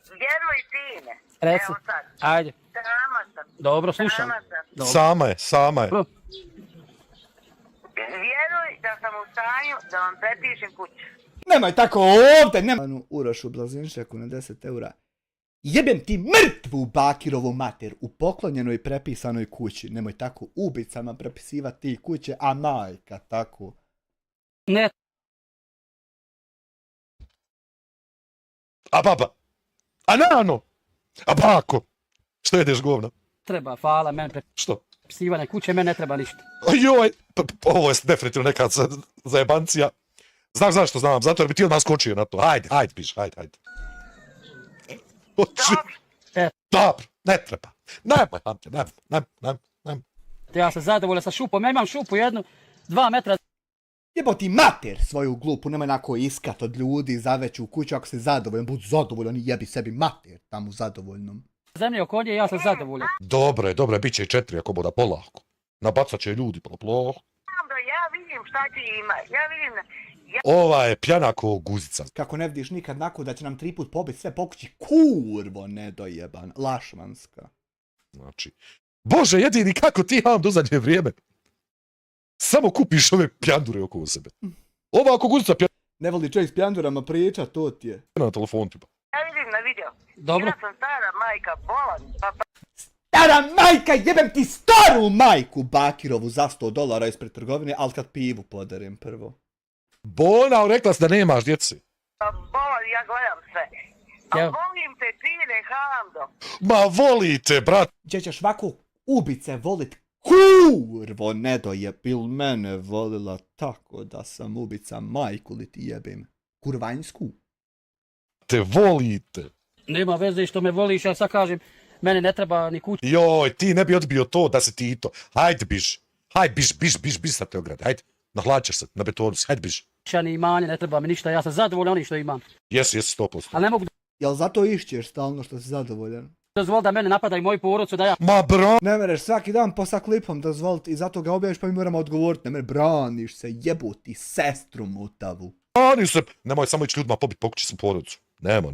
Vjeruj, sine. Reci, Evo sad, ajde, sama sam. dobro, slušam. Sama sam. Dobro. Sama je. Vjeruj da sam u stanju da vam prepišem kuću. Nemoj tako ovdje, nemoj. Urošu Blazinšeku na 10 eura. Jebem ti mrtvu Bakirovu mater u poklonjenoj prepisanoj kući. Nemoj tako ubicama prepisivati ti kuće, a majka tako. Ne, A baba, a nano, a bako, što jedeš govna? treba, hvala, meni Što? prepisivanje kuće, meni ne treba ništa. Joj, ovo je definitivno neka zajebancija. Znaš zašto znam, zato jer bi ti odmah skočio na to. Hajde, piš, hajde. Dobro, ne treba. Nemoj, nemoj. Ja sam zadovoljan sa šupom, ja imam šupu jednu, 2 metra. Jebo ti mater svoju glupu, nemoj nako iskat od ljudi za veću kuću ako si zadovoljan. Budi zadovoljan i jebi sebi mater tamo zadovoljnom. Zemlje oko nje, ja sam zadovoljan. Dobro je, bit će i 4 ako boda polako. Nabacat će ljudi polako. Ja vidim šta ti ima, ja vidim... Ova je pjana ko guzica. Kako ne vidiš nikad nako da će nam 3 put pobit sve pokući, kurvo nedojeban, lašmanska. Znači, Bože, jedini kako ti imam do zadnje vrijeme. Samo kupiš ove pjandure oko sebe. Ova ako guzica pjana Ne voli čovjek s pjandurama priča, to ti je. na telefonu tipa. Ja vidim na video. Dobro. Ja sam stara majka, bolan, Stara majka, jebem ti staru majku Bakirovu za $100 ispred trgovine, ali kad pivu podarim prvo. Bona, rekla si da nemaš djece. bolan, ja gledam sve. A Evo. volim te, sine, Hamdo. Ma volite, brat. Gdje ćeš ovako ubice volit, kurvo nedojebil mene volila tako da sam ubica majku li ti jebem. Kurvanjsku. Te volite. Nema veze što me voliš, ja sad kažem, meni ne treba ni kuća. Joj, ti ne bi odbio to da se ti to. Hajde biš. Hajde biš sa te ograde. Hajde. Nahlađaš se na betonu si. Hajde biš. Ni imanje, ne treba mi ništa, ja sam zadovoljan onim što imam. Jesi 100%. Ali ne mogu Jel zato išćeš stalno što si zadovoljan? dozvoliti da mene napadaju moju porodcu, da ja... Ma bro. Ne mereš svaki dan posa klipom dozvolit i zato ga objaviš pa mi moramo odgovoriti. Ne mer braniš se, jebuti sestru mutavu. Oni se. Nemoj samo ići ljudima pobit pokući su porodcu. Nemoj.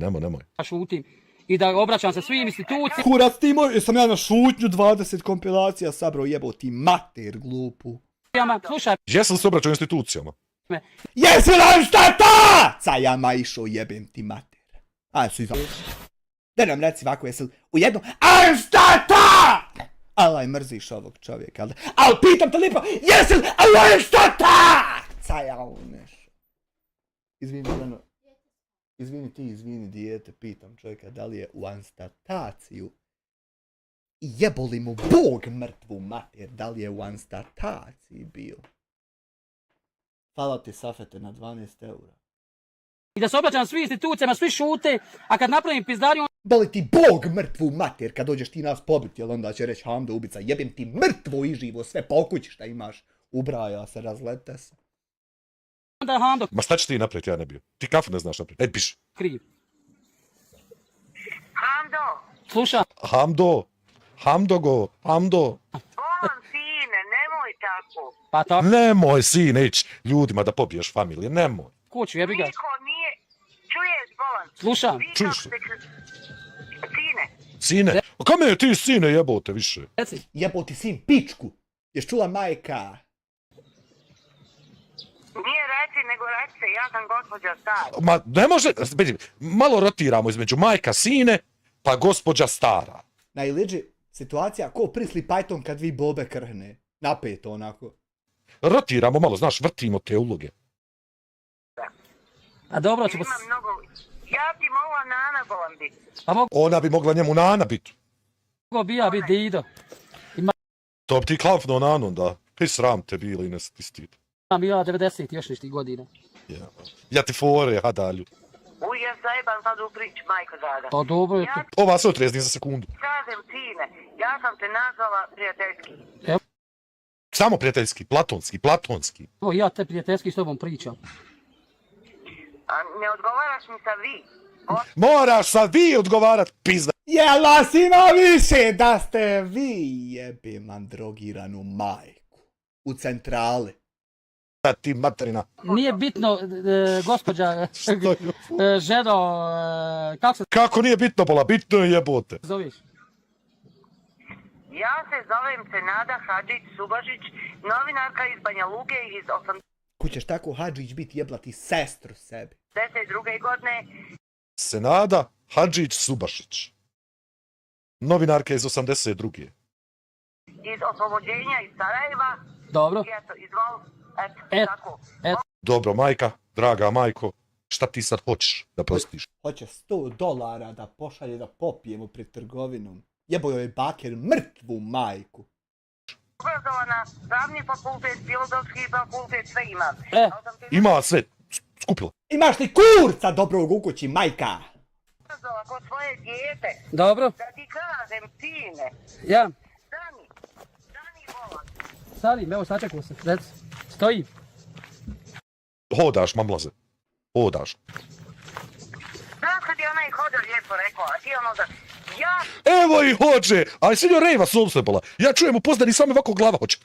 šutim i da obraćam se svim institucijama. Kurac ti moj, jesam ja na šutnju 20 kompilacija sabro jeboti mater glupu. Slušaj Jesam se obraćao institucijama. me, Jesi li šta ta? Cajama išao jebem ti mater. Aj, su izvali. Da nam reci ovako, jesi li u jednu Arnštata? Alaj, mrziš ovog čovjeka, ali pitam te lipo, jesi li Arnštata? Caja uneš. Izvini, ženo. Izvini dijete, pitam čovjeka da li je u anstataciju. Jeboli mu Bog mrtvu mater, da li je u anstataciji bio. Hvala ti Safete na 12 eura. I da se obraćam svim institucijama, svi šute, a kad napravim pizdariju... Boli ti Bog mrtvu mater kad dođeš ti nas pobiti, jel onda će reći Hamdo ubica, jebim ti mrtvo i živo, sve po kući šta imaš. Ubraja se, razlete se. Onda Hamdo Ma šta će ti napraviti, ja ne bio. Ti kafu ne znaš napraviti. Ej, piši. kriv. Hamdo, Slušam. Hamdo. volam sine, nemoj tako. Pa tako. Nemoj, sine, ići ljudima da pobiješ familije, nemoj. Kuću, jebi ga. Niko nije, čuješ volan? Slušam. Čuješ? Sine, Sine, a kome je ti sine jebote više? Reci. Jebo ti sin pičku. Ješ čula majka? nije reci, nego reci se, ja sam gospođa stara. Ma ne može, vidi, malo rotiramo između majka, sine, pa gospođa stara. Na iliđi situacija ko prisli Python kad vi bobe krhne. Napeto onako. Rotiramo malo, znaš, vrtimo te uloge. A dobro ću... Ima mnogo, ja ti mogla nana volan biti. Pa mogu Ona bi mogla njemu nana biti. bi ja biti Dido. To bi ti klavno nanu, da. Pi sram te bili i ne ti stid. Imam ja 90 još nešto godina. Ja ti fore, hadalju. Ja zajebam sad u prič, majko draga. Pa dobro je to. Ja Ova se otrezni za sekundu. kažem sine, ja sam te nazvala prijateljski. Samo prijateljski, platonski. Evo ja te prijateljski s tobom pričam. A ne odgovaraš mi sa vi. Moraš sad vi odgovarat, pizda. Jel vas ima više da ste vi jebim androgiranu majku. U centrali. Ti materina. Nije bitno, gospođa, ženo, kako se Kako nije bitno bola, bitno je jebote. zoveš? Ja se zovem Senada Hadžić Subašić, novinarka iz Banja Luke iz Kućeš tako Hadžić biti jebla ti sestru sebi. 82. godine. Senada Hadžić Subašić. Novinarka iz 82. Iz oslobođenja iz Sarajeva. Dobro. I eto, izvol, Eto, tako. Dobro, majka, draga majko, šta ti sad hoćeš da prostiš? Hoće $100 da pošalje da popijemo pred trgovinom. Jebo joj baker mrtvu majku. Obrazovana, pravni fakultet, filozofski fakultet, sve imam. Ima sve, skupila. Imaš li kurca dobrog u kući, majka? Obrazova kod svoje dijete. Dobro. Da ti kažem, sine. Ja. Dani volan. Salim, evo sačekao se. Reci. Stoji. Hodaš, mamlaze. Hodaš. Znaš kad je onaj hođa lijepo rekao, a ti ono da... Ja... Evo i hođe! Ali sinjor Rejva su obsebala. Ja čujem u Poznani sami ovako glava hoće.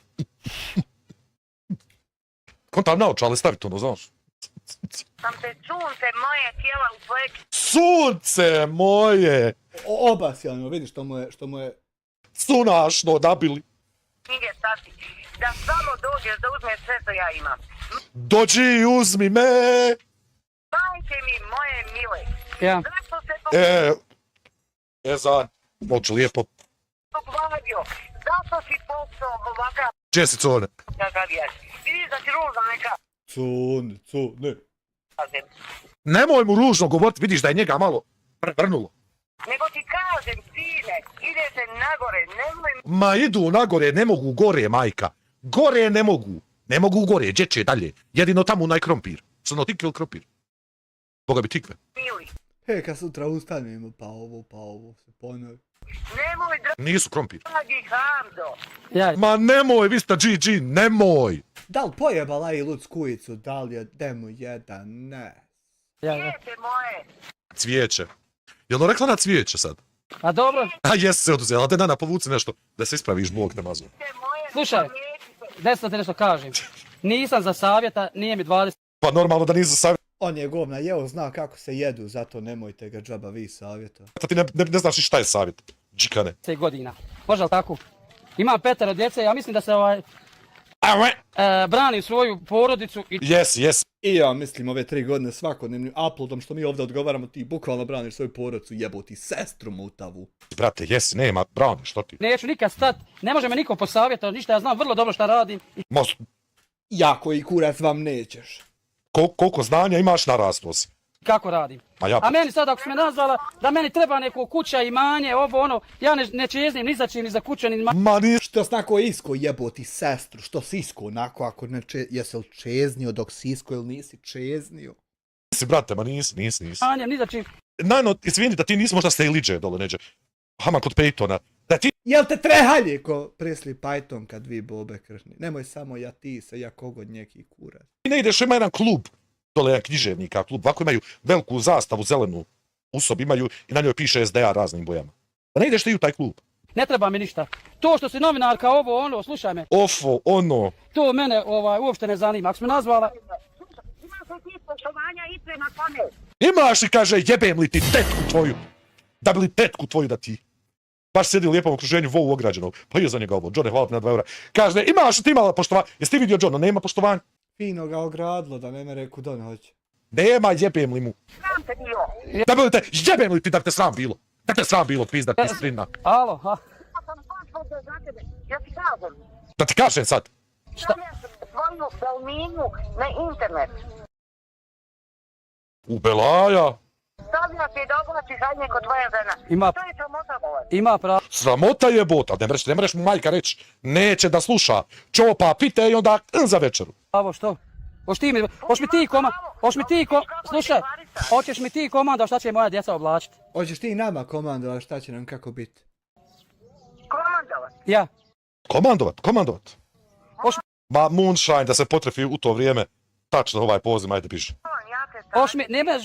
Kontam naočale, stavi to, no znaš. Sam te sunce moje tijela u tvoje... Sunce moje! Obasjano, vidi što mu je... Sunašno nabili. knjige stati. Da samo dođeš da uzmeš sve što ja imam. Dođi i uzmi me! Majke mi moje mile. Ja. Zašto se Ezan, moću lijepo. pogladio? Zašto si postao ovakav Gdje si cone? kakav je? Vidiš da ti ružno neka... Cune. Nemoj mu ružno govoriti, vidiš da je njega malo vrnulo. Nego ti kažem, sine, idete nagore, nemoj... Ma idu nagore, ne mogu gore, majka. Gore ne mogu. Ne mogu gore, gdje će dalje? Jedino tamo unaj krompir. Crno tikve ili krompir? Boga bi tikve. Mili. Kad sutra ustanemo, pa ovo se ponovi. Nemoj, Nisu krompir. dragi Hamdo. Ja. Ma nemoj, vi ste GG, nemoj. Da li pojebala i luckujicu, da li je demo jedan, ne. Ja. Dijete moje. Cvijeće. Jel ono rekla na cvijeće sad? A dobro. A jes se oduzela, te Nana povuci nešto da se ispraviš, Bog te mazu. Slušaj, desno ti nešto kažem. Nisam za savjeta, nije mi 20 Pa normalno da nisi za savjet. On je govna jeo, zna kako se jedu, zato nemojte ga džaba vi savjeta. Ti ne znaš ni šta je savjet. Džikane. godina. Može li tako? Imam 5 djece, ja mislim da se brani svoju porodicu i... Jes. I ja mislim ove 3 godine svakodnevnim uploadom što mi ovdje odgovaramo, ti bukvalno braniš svoju porodicu, jeboti sestru mutavu. Brate, jesi, nema, brani, što ti? Neću nikad stat, ne može me niko posavjetati, ništa, ja znam vrlo dobro šta radim. Jako i kurac vam nećeš. Koliko znanja imaš, narastao si. kako radim. A meni sad ako si me nazvala da meni treba neko kuća, imanje, ovo ono, ja ne čeznim ni za čim, ni za kuće, ni Ma što s nako isko jeboti sestru, što si isko onako ako ne jesi li čeznio dok si isko ili nisi čeznio? Nisi, brate, ma nisi. Imanje, ni za čim. Najno, izvini da ti nisi možda ste iliđe dole neđe. Hama kod Peytona. Da ti... Jel te trehalje ko Presley Python kad vi bobe kršni? Nemoj samo ja ti se, ja kogod njeki kurac. Ti ne ideš, ima jedan klub, dole jedan književnika klub, ovako imaju veliku zastavu zelenu u sobi imaju i na njoj piše SDA raznim bojama. Da ne ideš ti u taj klub? Ne treba mi ništa. To što si novinarka, ovo, ono, slušaj me. Ofo, ono. To mene uopšte ne zanima. Ako si me nazvala... Imaš li ti poštovanja i prema tome? Imaš li, kaže, jebem li ti tetku tvoju? Da bi li tetku tvoju da ti? Baš sjedi u lijepom okruženju Vovu ograđenog. Pa je za njega ovo. Johne, hvala ti na 2 eura. Kaže, imaš li ti imala poštovanja? Jesi ti vidio Johna? Nema poštovanja? Fino ga ogradilo da ne reku da ne hoće. Nema, jebem li mu. Sram te bio. Da bi te, jebem li ti da te sram bilo? Da te sram bilo, pizda ti strina. Alo, ha? Ja sam pasvod za tebe. Ja ti kažem. Da ti kažem sad. Stavlja sam svoju Belminu na internet. U Belaja. Stavlja ti da oblačiš zadnje kod tvoja žena. Ima... To je sramota bolje. Ima pravo. Sramota je bota, ne mreš mu majka reći, neće da sluša, čopa pite i onda za večeru. Pravo, što? Hoćeš mi ti slušaj, hoćeš mi ti komanda šta će moja djeca oblačiti? Hoćeš ti nama komandovat šta će nam kako biti? Komandovat? Ja. Komandovat. Ma moonshine da se potrefi u to vrijeme, tačno ovaj poziv, ajde piši.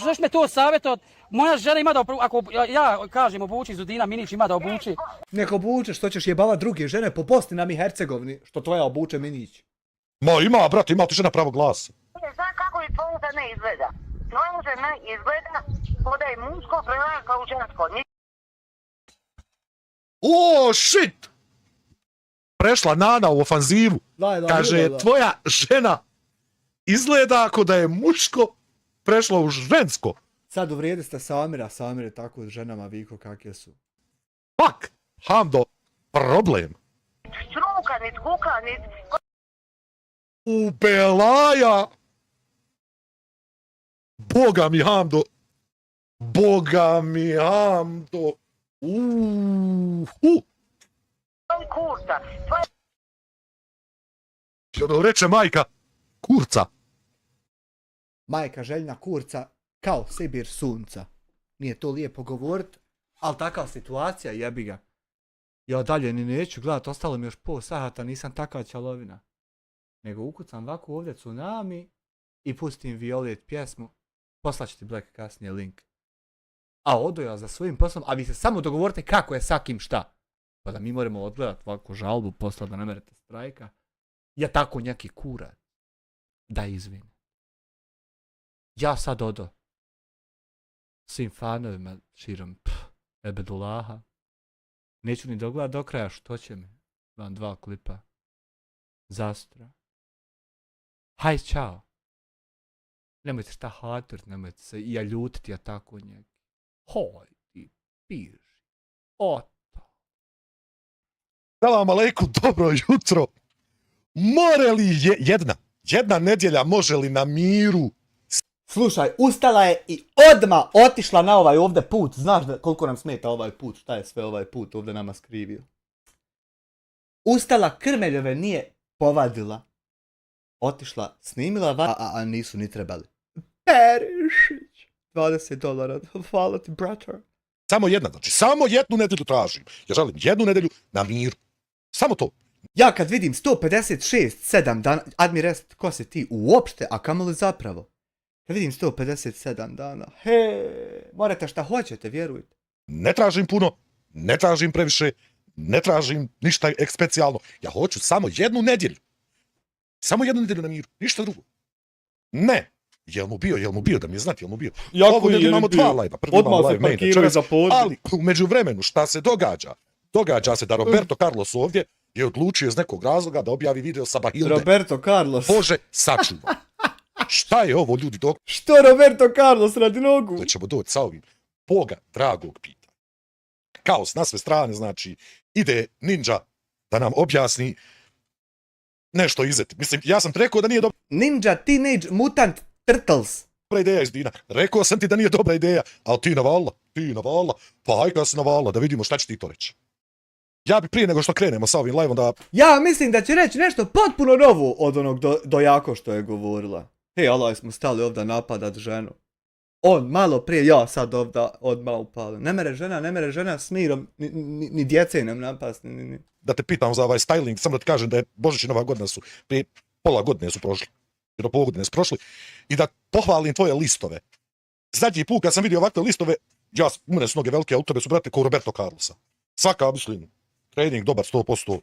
Žeš me to savjetot, moja žena ima da, ako ja kažem obuči Zudina Minić ima da obuči. Nek obuče što ćeš jebava druge žene po Bosni nam i Hercegovini, što tvoja obuče Minić. Ma ima, brate, ima ti žena pravo glasa. Znaš kako je tvoja žena izgleda? Tvoja žena izgleda kada je muško prelaka kao žensko. O, shit! Prešla Nana u ofanzivu. Kaže, tvoja žena izgleda ako da je muško prešla u žensko. Sad uvrijedi ste Samira je tako ženama viko kakve su. Fuck! Hamdo, problem. Struka, nit kuka, nit... U Belaja! Boga mi Hamdo! Kurca. Ono reče majka, kurca. Majka Željna kurca kao Sibir sunca. Nije to lijepo govorit, ali takva situacija jebi ga. Ja dalje ni neću gledat, ostalo mi još pol sata, nisam takva čalovina. Nego ukucam ovako ovdje Tsunami i pustim Violet pjesmu. Poslaću ti Black kasnije link. A odo ja za svojim poslom, a vi se samo dogovorite kako je sa kim šta. Pa da mi moramo odgledat ovako žalbu, posla da ne merete strajka. Ja tako njaki kurac. Da izvini. Ja sad odo. Svim fanovima širom Ebedulaha. Neću ni dogledat do kraja što će mi. Vam 2 klipa. Zastra. Haj, čao. Nemojte šta haturit, nemojte se i ja ljutiti, ja tako njeg. Hoj, ti piži. Salam aleikum, dobro jutro. More li jedna nedjelja može li na miru? Slušaj, ustala je i odmah otišla na ovaj ovdje put. Znaš da koliko nam smeta ovaj put, šta je sve ovaj put ovdje nama skrivio. Ustala, krmeljeve nije povadila. Otišla, snimila a nisu ni trebali. Perišić. $20. Hvala ti, brother. Samo jedna, znači samo jednu nedjelju tražim. Ja želim jednu nedjelju na miru. Samo to. Ja kad vidim 156-7 dana, admi rest, ko si ti uopšte, a kamoli zapravo. Kad vidim 157 dana, morate šta hoćete, vjerujte. Ne tražim puno, ne tražim previše, ne tražim ništa specijalno. Ja hoću samo jednu nedjelju. Samo jednu nedjelju na miru, ništa drugo. Ne. Jel mu bio, da mi je znati, jel mu bio. Ovo nedjelju imamo 2 live-a. Prvi imamo live main, ali u međuvremenu šta se događa? Događa se da Roberto Carlos ovdje je odlučio iz nekog razloga da objavi video sa Bahilde. Roberto Carlos. Bože, sačuva. Šta je ovo, ljudi, dok? Što Roberto Carlos radi nogu? Da ćemo doći sa ovim Boga dragog pitanja. Kaos na sve strane, znači, ide Ninja da nam objasni nešto izeti. Mislim, ja sam rekao da nije dobro. Ninja Teenage Mutant Turtles. dobra ideja iz Dina. Rekao sam ti da nije dobra ideja, ali ti navala. Pa haj kad si navala, da vidimo šta će ti to reći. Ja bi prije nego što krenemo sa ovim live-om da... Ja mislim da će reći nešto potpuno novo od onog dojako što je govorila. Hej, alaj smo stali ovdje napadat ženu. On malo prije, ja sad ovdje odmah upalim. Ne mere žena s mirom, ni djece nam napast. Da te pitam za ovaj styling, samo da ti kažem da je Božić i Nova godina su prije pola godine su prošli. Jer pola godine su prošli. I da pohvalim tvoje listove. Zadnji put kad sam vidio ovakve listove, u mene su noge velike, a u tebe su, brate, kao Roberto Carlosa. Svaka, mislim, trening dobar 100%.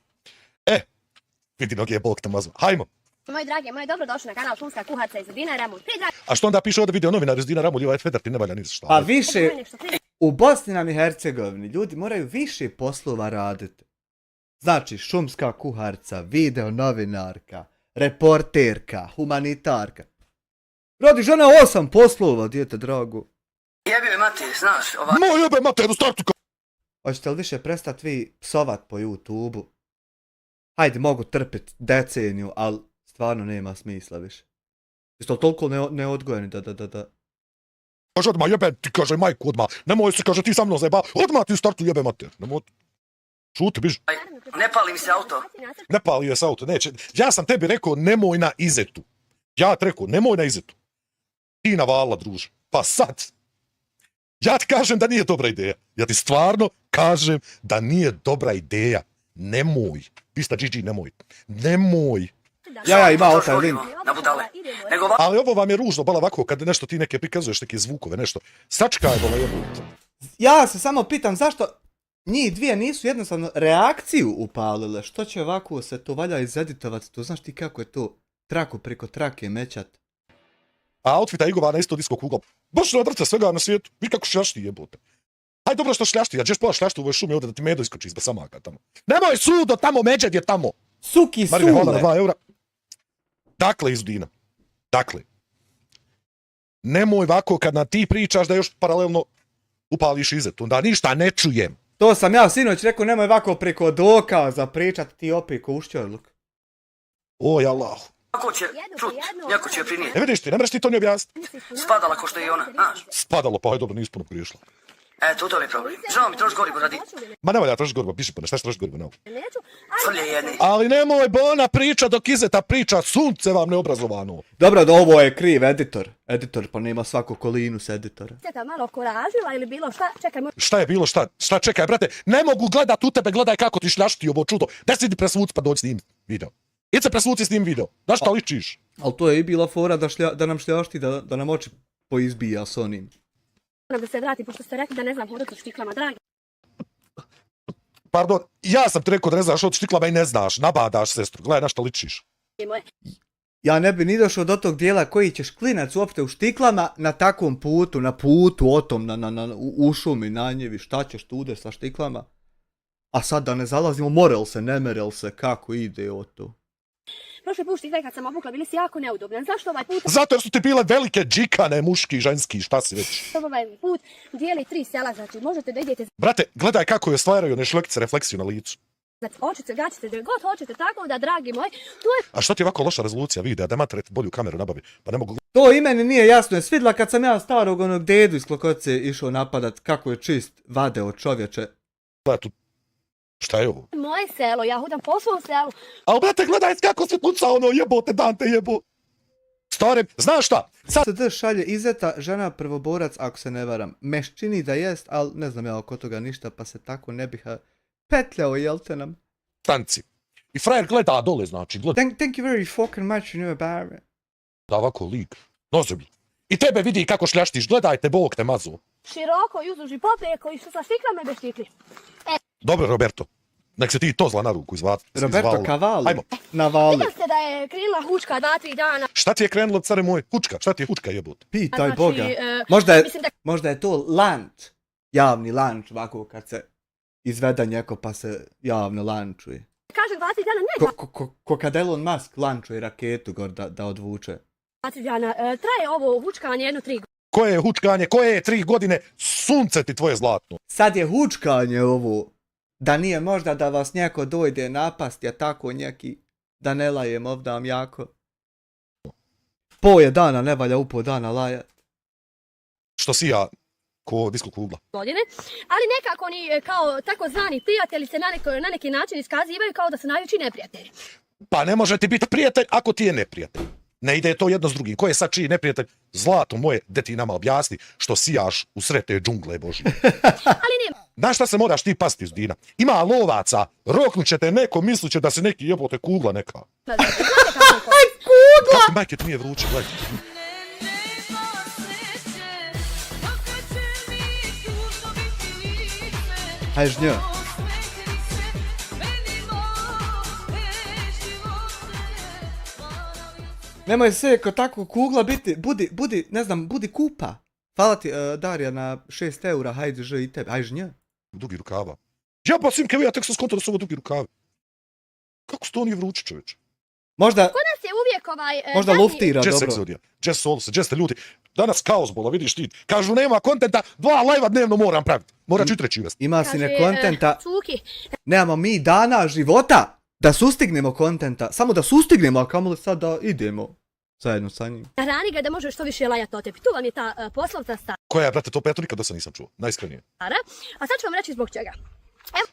Vidi noge, Bog te mazva. Hajmo. Moji dragi, moji dobrodošli na kanal Šumska kuharca iz Dina Ramulj. A što onda piše ovdje video novinar iz Dina Ramulj, ovaj Feder ti ne valja ni za šta. Pa više, u Bosni nam i Hercegovini ljudi moraju više poslova raditi. Znači, šumska kuharca, video novinarka, reporterka, humanitarka. Radi žena 8 poslova, djete drago. Jebi me mati, znaš, Moj jebe mate, jednu startu kao... Hoćete li više prestati vi psovat po YouTube-u? Hajde, mogu trpit deceniju, ali stvarno nema smisla više. Jeste li toliko neodgojeni da... Kaže odmah jebe, ti kaže majku odmah. Nemoj se, kaže ti sa mnom zajeba. Odmah ti u startu jebe mater. Nemoj... Šuti, biži. ne pali mi se auto. Ne pali je se auto, neće. Ja sam tebi rekao nemoj na izetu. Ja ti rekao nemoj na izetu. Ti navala, druže. Pa sad. Ja ti kažem da nije dobra ideja. Ja ti stvarno kažem da nije dobra ideja. Nemoj. Pista Gigi, nemoj. Nemoj. Ja, ima taj link. Na budale. Ali ovo vam je ružno, bala ovako, kad nešto ti neke prikazuješ, neke zvukove, nešto. Sačkaj, bala jebut. Ja se samo pitam zašto njih dvije nisu jednostavno reakciju upalile. Što će ovako se to valja izeditovati? To znaš ti kako je to traku preko trake mećat. A outfita Igova na isto disko kugla. Baš na drce svega na svijetu. Vi kako šljašti jebote. Aj dobro što šljašti, ja ćeš pola šljašti u ovoj šumi ovdje da ti medo iskoči izbe samaka tamo. Nemoj sudo tamo, međed je tamo. Suki Marine, hvala na sule. 2 eura. Dakle, iz Dina. Dakle. Nemoj ovako kad na ti pričaš da još paralelno upališ izetu. Da ništa ne čujem. To sam ja sinoć rekao, nemoj ovako preko dokaza pričati ti opet ko ušćorluk. Oj, Allah. Kako će čut, jako će prinijeti. Ne vidiš ti, ne mreš ti to ni objasniti. Spadala ko što je i ona, znaš. Spadalo, pa aj dobro, nisi puno prišla. Eto, to mi je problem. Žao mi troš gorivo radi. Ma ne valja trošiti gorivo, piši pa ne, šta će trošiti gorivo, ne. Frlje jedni. Ali nemoj Bona priča dok izeta priča, sunce vam neobrazovano. Dobro, da ovo je kriv editor. Editor pa nema svaku kolinu s editora. Sjeta malo koražila ili bilo šta, čekaj. Šta je bilo, šta čekaj, brate, ne mogu gledat u tebe, gledaj kako ti šljašti ovo čudo. Da si ti presvuci pa dođi s njim video. Idi se presvuci s njim video, da šta ličiš? Ali to je i bila fora da nam šljašti, da nam oči poizbija s onim. Da se vrati, pošto ste rekli da ne znam hodati u štiklama, dragi. Pardon, ja sam ti rekao da ne znaš od štiklama i ne znaš, nabadaš sestru, gledaj na šta ličiš. Ja ne bi ni došao do tog dijela koji ćeš klinac uopšte u štiklama na takvom putu, na putu, o tom, u šumi, na njevi, šta ćeš tude sa štiklama. A sad da ne zalazimo, morel se, ne merel se, kako ide o to. Prošli put štikle kad sam obukla bili si jako neudobne. Zašto ovaj put? Zato jer su ti bile velike džikane, muški, ženski, šta si već. Ovaj put dijeli 3 sela, znači možete da idete Brate, gledaj kako je stvaraju nešlekice refleksiju na licu. znači očice, gačice, gdje god hoćete, tako da, dragi moji, tu je... A što ti je ovako loša rezolucija videa, da matret bolju kameru nabavi, pa ne mogu... To i meni nije jasno, je svidla kad sam ja starog onog dedu iz Klokoce išao napadat kako je čist vade od čovječe. Gledaj tu, šta je ovo? Moje selo, ja hodam po svom selu. A brate, gledaj kako se puca ono, jebote, Dante jebo. Stare, znaš šta? Sad se šalje izeta žena prvoborac, ako se ne varam. Meš čini da jest, ali ne znam ja oko toga ništa, pa se tako ne bih petljao, jel te nam? Tanci. I frajer gleda dole, znači, gleda. Thank you very fucking much, you know about it. Da ovako lik, nozemlji. I tebe vidi kako šljaštiš, gledajte, Bog te mazu. Široko, i uzduž i poprijeko, i što sa štiklama i bez štikli. Dobro, Roberto. Nek se ti to zla na ruku izvati. Roberto Cavalli. Ajmo. Navali. Vidio ste da je krenula hučka 2-3 dana. Šta ti je krenulo, care moj? Hučka, šta ti je hučka jebote? Pitaj Znači, Boga. Možda je to lanč. Javni lanč, ovako kad se izveda njeko pa se javno lančuje. Kažem 2-3 dana, ne Ko kad Elon Musk lančuje raketu gor da odvuče. 2-3 dana. Traje ovo hučkanje 1-3 godine. Koje je hučkanje, koje je 3 godine, sunce ti tvoje zlatno. Sad je hučkanje ovo. Da nije možda da vas njeko dojde napast, ja tako njeki da ne lajem ovdam jako. Poje dana ne valja upo dana lajat. Što sija ko disko kugla. godine, ali nekako oni kao takozvani prijatelji se na neki način iskazivaju kao da su najveći neprijatelji. Pa ne može ti biti prijatelj ako ti je neprijatelj. Ne ide to jedno s drugim. Ko je sad čiji neprijatelj? Zlato moje, de ti nama objasni što sijaš u sred te džungle Božje. Ali nema. Znaš šta se moraš ti pasti iz Dina? Ima lovaca, roknut će te neko, mislit će da se neki jebote kugla neka. Kugla! Kako majke ti nije vruće, gledaj. Hajde žnjo. Nemoj se ko tako kugla biti, budi, ne znam, budi kupa. Hvala ti, Darija, na 6 eura, hajde ž i tebe, hajde žnjo. Dugi rukava. Ja pa Simke, ja tek sam skontao da su ovo dugi rukave. Kako se to nije vruće, čovječe? Možda... Kod nas je uvijek možda luftira, Jazz dobro. Exodia, Jazz Solsa, Jazz te ljudi. Danas kaos bola, vidiš ti. Kažu nema kontenta, 2 live-a dnevno moram praviti. Mora ću i treći uvesti. Ima si ne kontenta. Cuki. Nemamo mi dana života da sustignemo kontenta. Samo da sustignemo, a kamoli sad da idemo zajedno sa njim. Rani ga da možeš što više lajati o tebi. Tu vam je ta poslovca stara. Koja je, brate, to pa ja to nikad do sad nisam čuo. Najiskrenije. A sad ću vam reći zbog čega.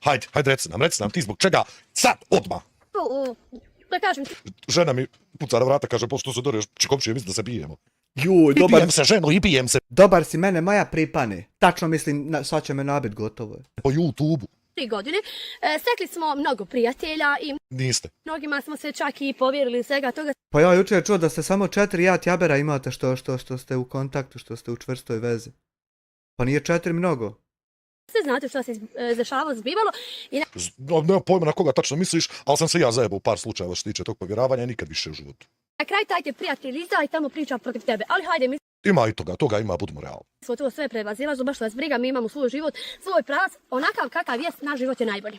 Hajde, reci nam ti zbog čega sad, odmah. Da kažem. Žena mi puca na vrata, kaže, pošto se doreš, komšije misli da se bijemo. Juj, I bijem se, ženo, i bijem se. Dobar si mene, moja pripane. Tačno mislim, sad će me nabit, gotovo je. Po YouTube-u. 3 godine. Stekli smo mnogo prijatelja i Niste. mnogima smo se čak i povjerili svega toga. Pa ja jučer čuo da ste samo 4 jabera imate što ste u kontaktu, što ste u čvrstoj vezi. Pa nije 4 mnogo. Sve znate što se dešavalo, zbivalo. I Nema pojma na koga tačno misliš, ali sam se ja zajebao u par slučajeva što se tiče tog povjeravanja i nikad više u životu. na kraju taj te prijatelj izda i tamo priča protiv tebe. Ali hajde, mi Ima i toga ima, budimo realni. smo to sve prevazilažu, baš vas briga, mi imamo svoj život, svoj pravac, onakav kakav jest, naš život je najbolji.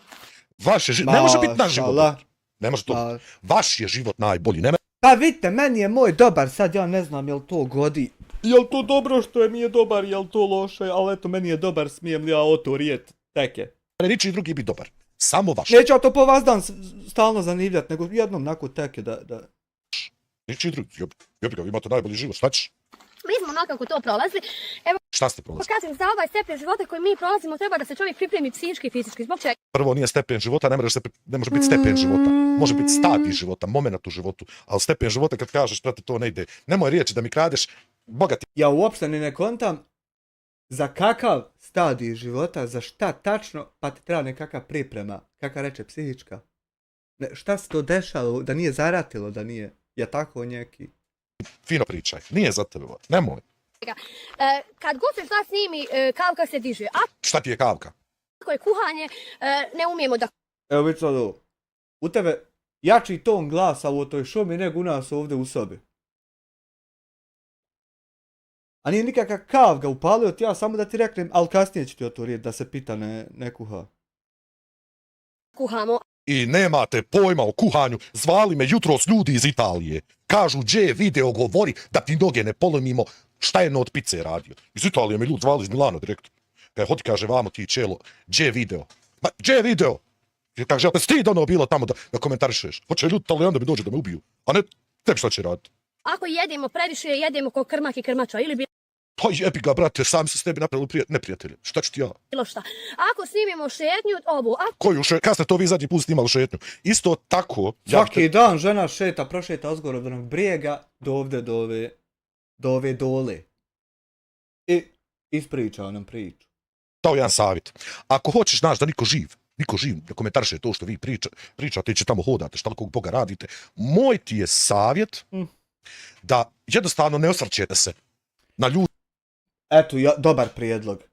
Vaš je život, ne može biti naš život dobar. Ne može to. Vaš je život najbolji, ne. Pa vidite, meni je moj dobar, sad ja ne znam jel to godi. Jel to dobro što je mi je dobar, jel to loše, ali eto meni je dobar, smijem li ja o to rijet teke. Niči drugi bi dobar, samo vaš. Neću ja to po vas dan stalno zanivljati, nego jednom nakon teke da... Niči drugi, jebi ga, vi imate najbolji život, šta ćeš? Mi smo onako to prolazili. Evo, Šta ste prolazili? kažem, za ovaj stepen života koji mi prolazimo treba da se čovjek pripremi psihički i fizički. Zbog čega? Prvo nije stepen života, ne može biti stepen života. Može biti stadij života, moment u životu. Ali stepen života kad kažeš, prate, to ne ide. Nemoj riječi da mi kradeš, bogati. Ja uopšte ne kontam za kakav stadij života, za šta tačno, pa ti treba nekakva priprema, kaka reče psihička. Šta se to dešalo, da nije zaratilo, da nije, ja tako neki. Fino pričaj, nije za tebe, nemoj. Kad god se šta snimi, kavka se diže. A Šta ti je kavka? ako je kuhanje, ne umijemo da... Evo vidi sad ovo, u tebe jači ton glasa u toj šumi nego u nas ovdje u sobi. A nije nikakav kav ga upalio ti ja, samo da ti reknem, ali kasnije ću ti o to riječ, da se pita ne kuha. kuhamo. I nemate pojma o kuhanju, zvali me jutros ljudi iz Italije. Kažu, gdje video govori da ti noge ne polomimo, šta je od pice radio. Iz Italije me ljudi zvali iz Milano direktno. Hodi kaže, vamo ti čelo, gdje video? Ma, gdje video? Kaže, te stid ono bilo tamo da komentarišeš. Hoće ljudi Italijani da mi dođe da me ubiju. A ne, tebi šta će raditi? Ako jedemo previše, jedemo ko krmak i krmača ili Pa jebi ga, brate, sami su s tebi napravili neprijatelje. Šta ću ti ja? bilo šta. Ako snimimo šetnju, Koju šetnju? Kad ste to vi zadnji put snimali šetnju? Isto tako... Svaki dan žena prošeta ozgor od onog brijega do ovdje, do ove dole. I ispričao nam priču. Dao jedan savjet. Ako hoćeš, znaš da niko živ da komentariše to što vi pričate i će tamo hodate, šta kog Boga radite, moj ti je savjet da jednostavno ne osvrćete se na ljudi. Eto, dobar prijedlog.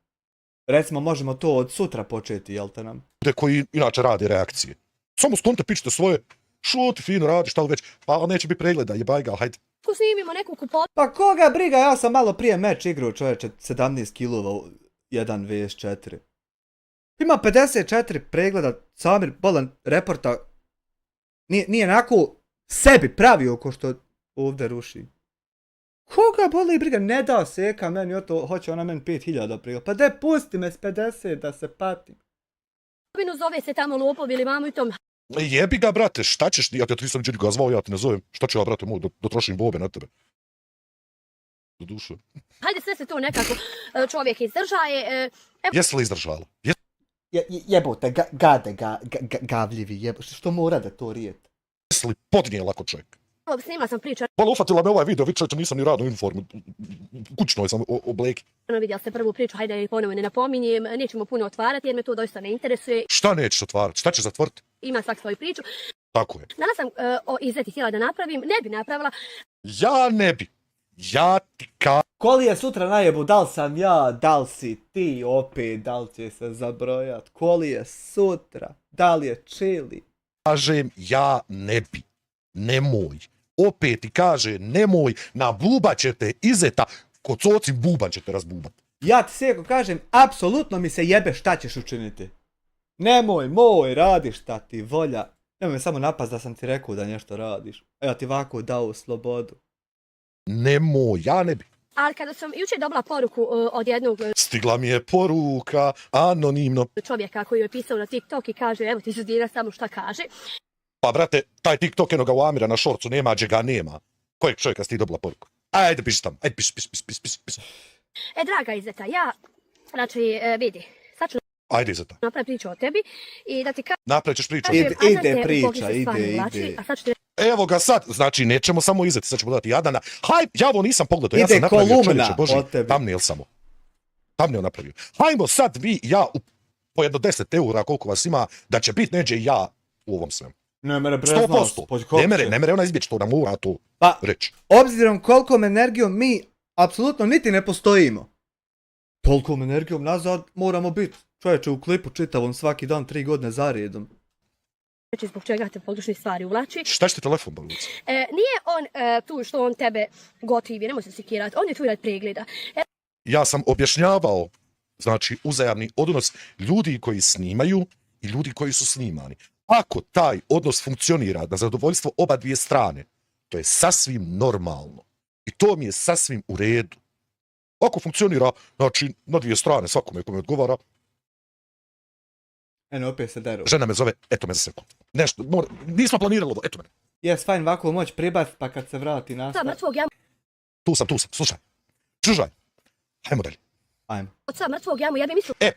Recimo, možemo to od sutra početi, jel te nam? Koji inače rade reakcije. Samo stonite, pičite svoje, šuti, fino radi, šta li već, pa neće biti pregleda, jebaj ga, hajde. ako snimimo neku kupotu. Pa koga briga, ja sam malo prije meč igrao, čovječe, 17 kilova, 1 vs 4. Ima 54 pregleda, Samir bolan reporta, nije onako sebi pravio ko što ovdje ruši. Koga boli briga, ne da seka meni, hoće ona meni 5000 pregleda, pa daj pusti me s 50 da se patim. Zove se tamo lopovi ili mamo i tom. Jebi ga, brate, šta ćeš, ja te nisam ničeg ga zvao, ja te ne zovem, šta ću ja, brate moj, da trošim bobe na tebe. Do duše. Hajde, sve se to nekako čovjek izdržaje. Jesi li izdržala? Jebote, gade, gavljivi, što mora da to rijete? Jesi li podnijela ako čovjek? Snimala sam priču. Bola, ufatila me ovaj video, čovječe, nisam ni radno uniformu. Kućnoj sam obleki. Vidjela ste prvu priču, hajde je ponovo ne napominjem, nećemo puno otvarati jer me to doista ne interesuje. Šta nećeš otvarati? Šta ćeš zatvoriti? Ima svak svoju priču. Tako je. Danas sam o izveti htjela da napravim, ne bi napravila. Ja ne bi. Ja ti Koli je sutra najebu, da li sam ja, da li si ti opet, da li će se zabrojat? Koli je sutra, da li je čili? kažem, ja ne bi. Nemoj. Opet ti kaže, nemoj, na buba ćete izeta, ko coci buban ćete razbubat. Ja ti sjeko kažem, apsolutno mi se jebe šta ćeš učiniti. Nemoj, moj, radi šta ti volja. Nemoj me samo napast da sam ti rekao da nešto radiš. A ja ti ovako dao slobodu. Nemoj, ja ne bi. Ali kada sam jučer dobila poruku od jednog Stigla mi je poruka, anonimno. čovjeka koji je pisao na TikTok i kaže, evo ti studira samo šta kaže. Pa brate, taj TikTok enoga u Amira na šorcu nema, gdje ga nema. Kojeg čovjeka si ti dobila poruku? Ajde, piši tamo, ajde, piši. Draga Izeta, ja, znači, vidi, sad ću Ajde, Izeta. napraviti priču o tebi i da ti kažem... Napravit ćeš priču. Ide priča, ide. A sad ću ti Evo ga sad, znači nećemo samo Izeti, sad ćemo dodati Jadana. Haj, ja ovo nisam pogledao, ja Ide sam napravio kolumna čovječe, Boži, od tebi. thumbnail samo. Thumbnail napravio. Hajmo sad vi i ja po jedno 10 eura koliko vas ima, da će biti neđe i ja u ovom svemu. Ne mere breznost. 100%. Ne mere ona izbjeći to, da mora to reći. Obzirom kolikom energijom mi apsolutno niti ne postojimo. Tolikom energijom nazad moramo biti. Čovječe, u klipu čitavom svaki dan 3 godine zaredom. reći zbog čega te pogrešne stvari uvlači. Šta će ti telefon, Baluca? Nije on tu što on tebe gotivi, nemoj se sikirati, on je tu rad pregleda. Ja sam objašnjavao, znači, uzajamni odnos ljudi koji snimaju i ljudi koji su snimani. Ako taj odnos funkcionira na zadovoljstvo oba dvije strane, to je sasvim normalno. I to mi je sasvim u redu. Ako funkcionira, znači, na dvije strane, svakome kome odgovara. Eno, opet se deru. Žena me zove, eto me za sekund. Nešto, nismo planirali ovo, eto me. Jes, fajn, ovako moć pribaviti, pa kad se vrati nastav. Mrtvog jamu. Tu sam, slušaj. Slušaj. Hajmo dalje. Ajmo. Od sad mrtvog jamu, ja bi mislila...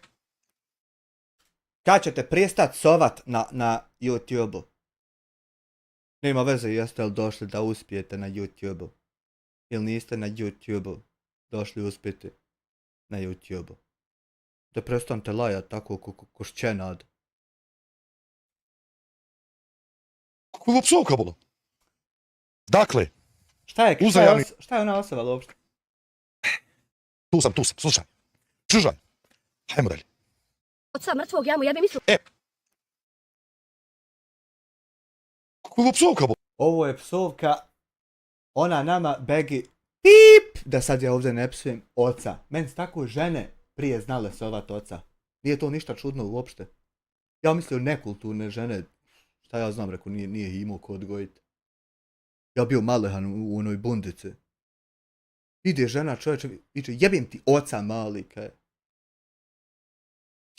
Kad ćete prestat sovat na YouTube-u? Nema veze, jeste li došli da uspijete na YouTube-u? Ili niste na YouTube-u došli uspjeti na YouTube-u? Da prestanete lajati tako ko šćenad. Kako je ovo psovka bilo? Dakle, Šta je ona osoba uopšte? Tu sam, slušaj. Slušaj. Hajmo dalje. Od sad mrtvog jamu, ja bi mislila... Kako je ovo psovka bilo? Ovo je psovka, ona nama begi pip, da sad ja ovdje ne psujem, oca. Meni tako žene prije znale sovat oca. Nije to ništa čudno uopšte. Ja mislio nekulturne žene, šta ja znam, reku, nije imao ko odgojiti. Ja bio malehan u onoj bundici. Ide žena, čovječe, viče, jebim ti oca mali, kaj.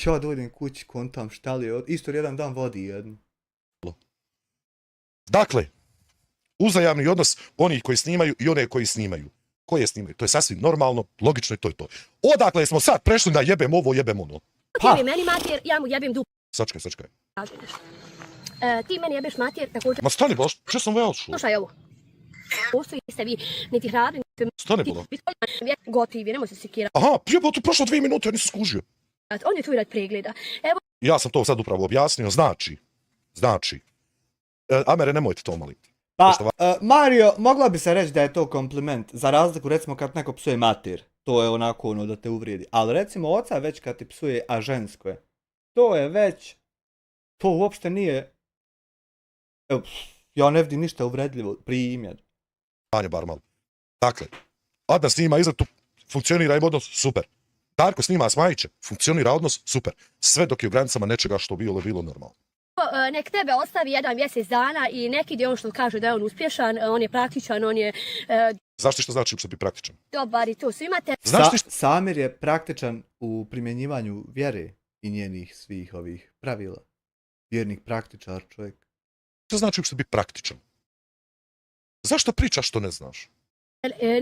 Ja dođem kući, kontam šta li je, isto jedan dan vodi jednu. Dakle, uzajamni odnos onih koji snimaju i one koji snimaju. Koje snimaju? To je sasvim normalno, logično i to je to. Odakle smo sad prešli na jebem ovo, jebem ono? Ti meni mater, ja mu jebim dupu. Sačkaj. Ti meni jebeš mater, također... Ma stani, boš, što sam veo čuo? Slušaj ovo. Postoji ste vi, niti hrabri, niti... Stani, bola. Gotivi, nemoj se sikirati. Aha, jebote, prošlo 2 minute, ja nisam skužio. On je tu rad pregleda. Evo... Ja sam to sad upravo objasnio, znači. Amere, nemojte to maliti. Pa, Mario, mogla bi se reći da je to kompliment, za razliku recimo kad neko psuje mater, to je onako ono da te uvrijedi, ali recimo oca već kad ti psuje, a žensko je, to je već, to uopšte nije, ja ne vidim ništa uvredljivo, primjer. Anje bar malo. Dakle, Adna snima izletu, funkcionira im odnos, super. Darko snima s Majićem, funkcionira odnos, super. Sve dok je u granicama nečega što bilo normalno. Nek tebe ostavi jedan mjesec dana i neki dio on što kaže da je on uspješan, on je praktičan, on je... Znaš ti što znači uopšte biti praktičan? Dobar i to svi imate. Samir je praktičan u primjenjivanju vjere i njenih svih ovih pravila. Vjernik, praktičar, čovjek. Što znači uopšte biti praktičan? Zašto pričaš što ne znaš?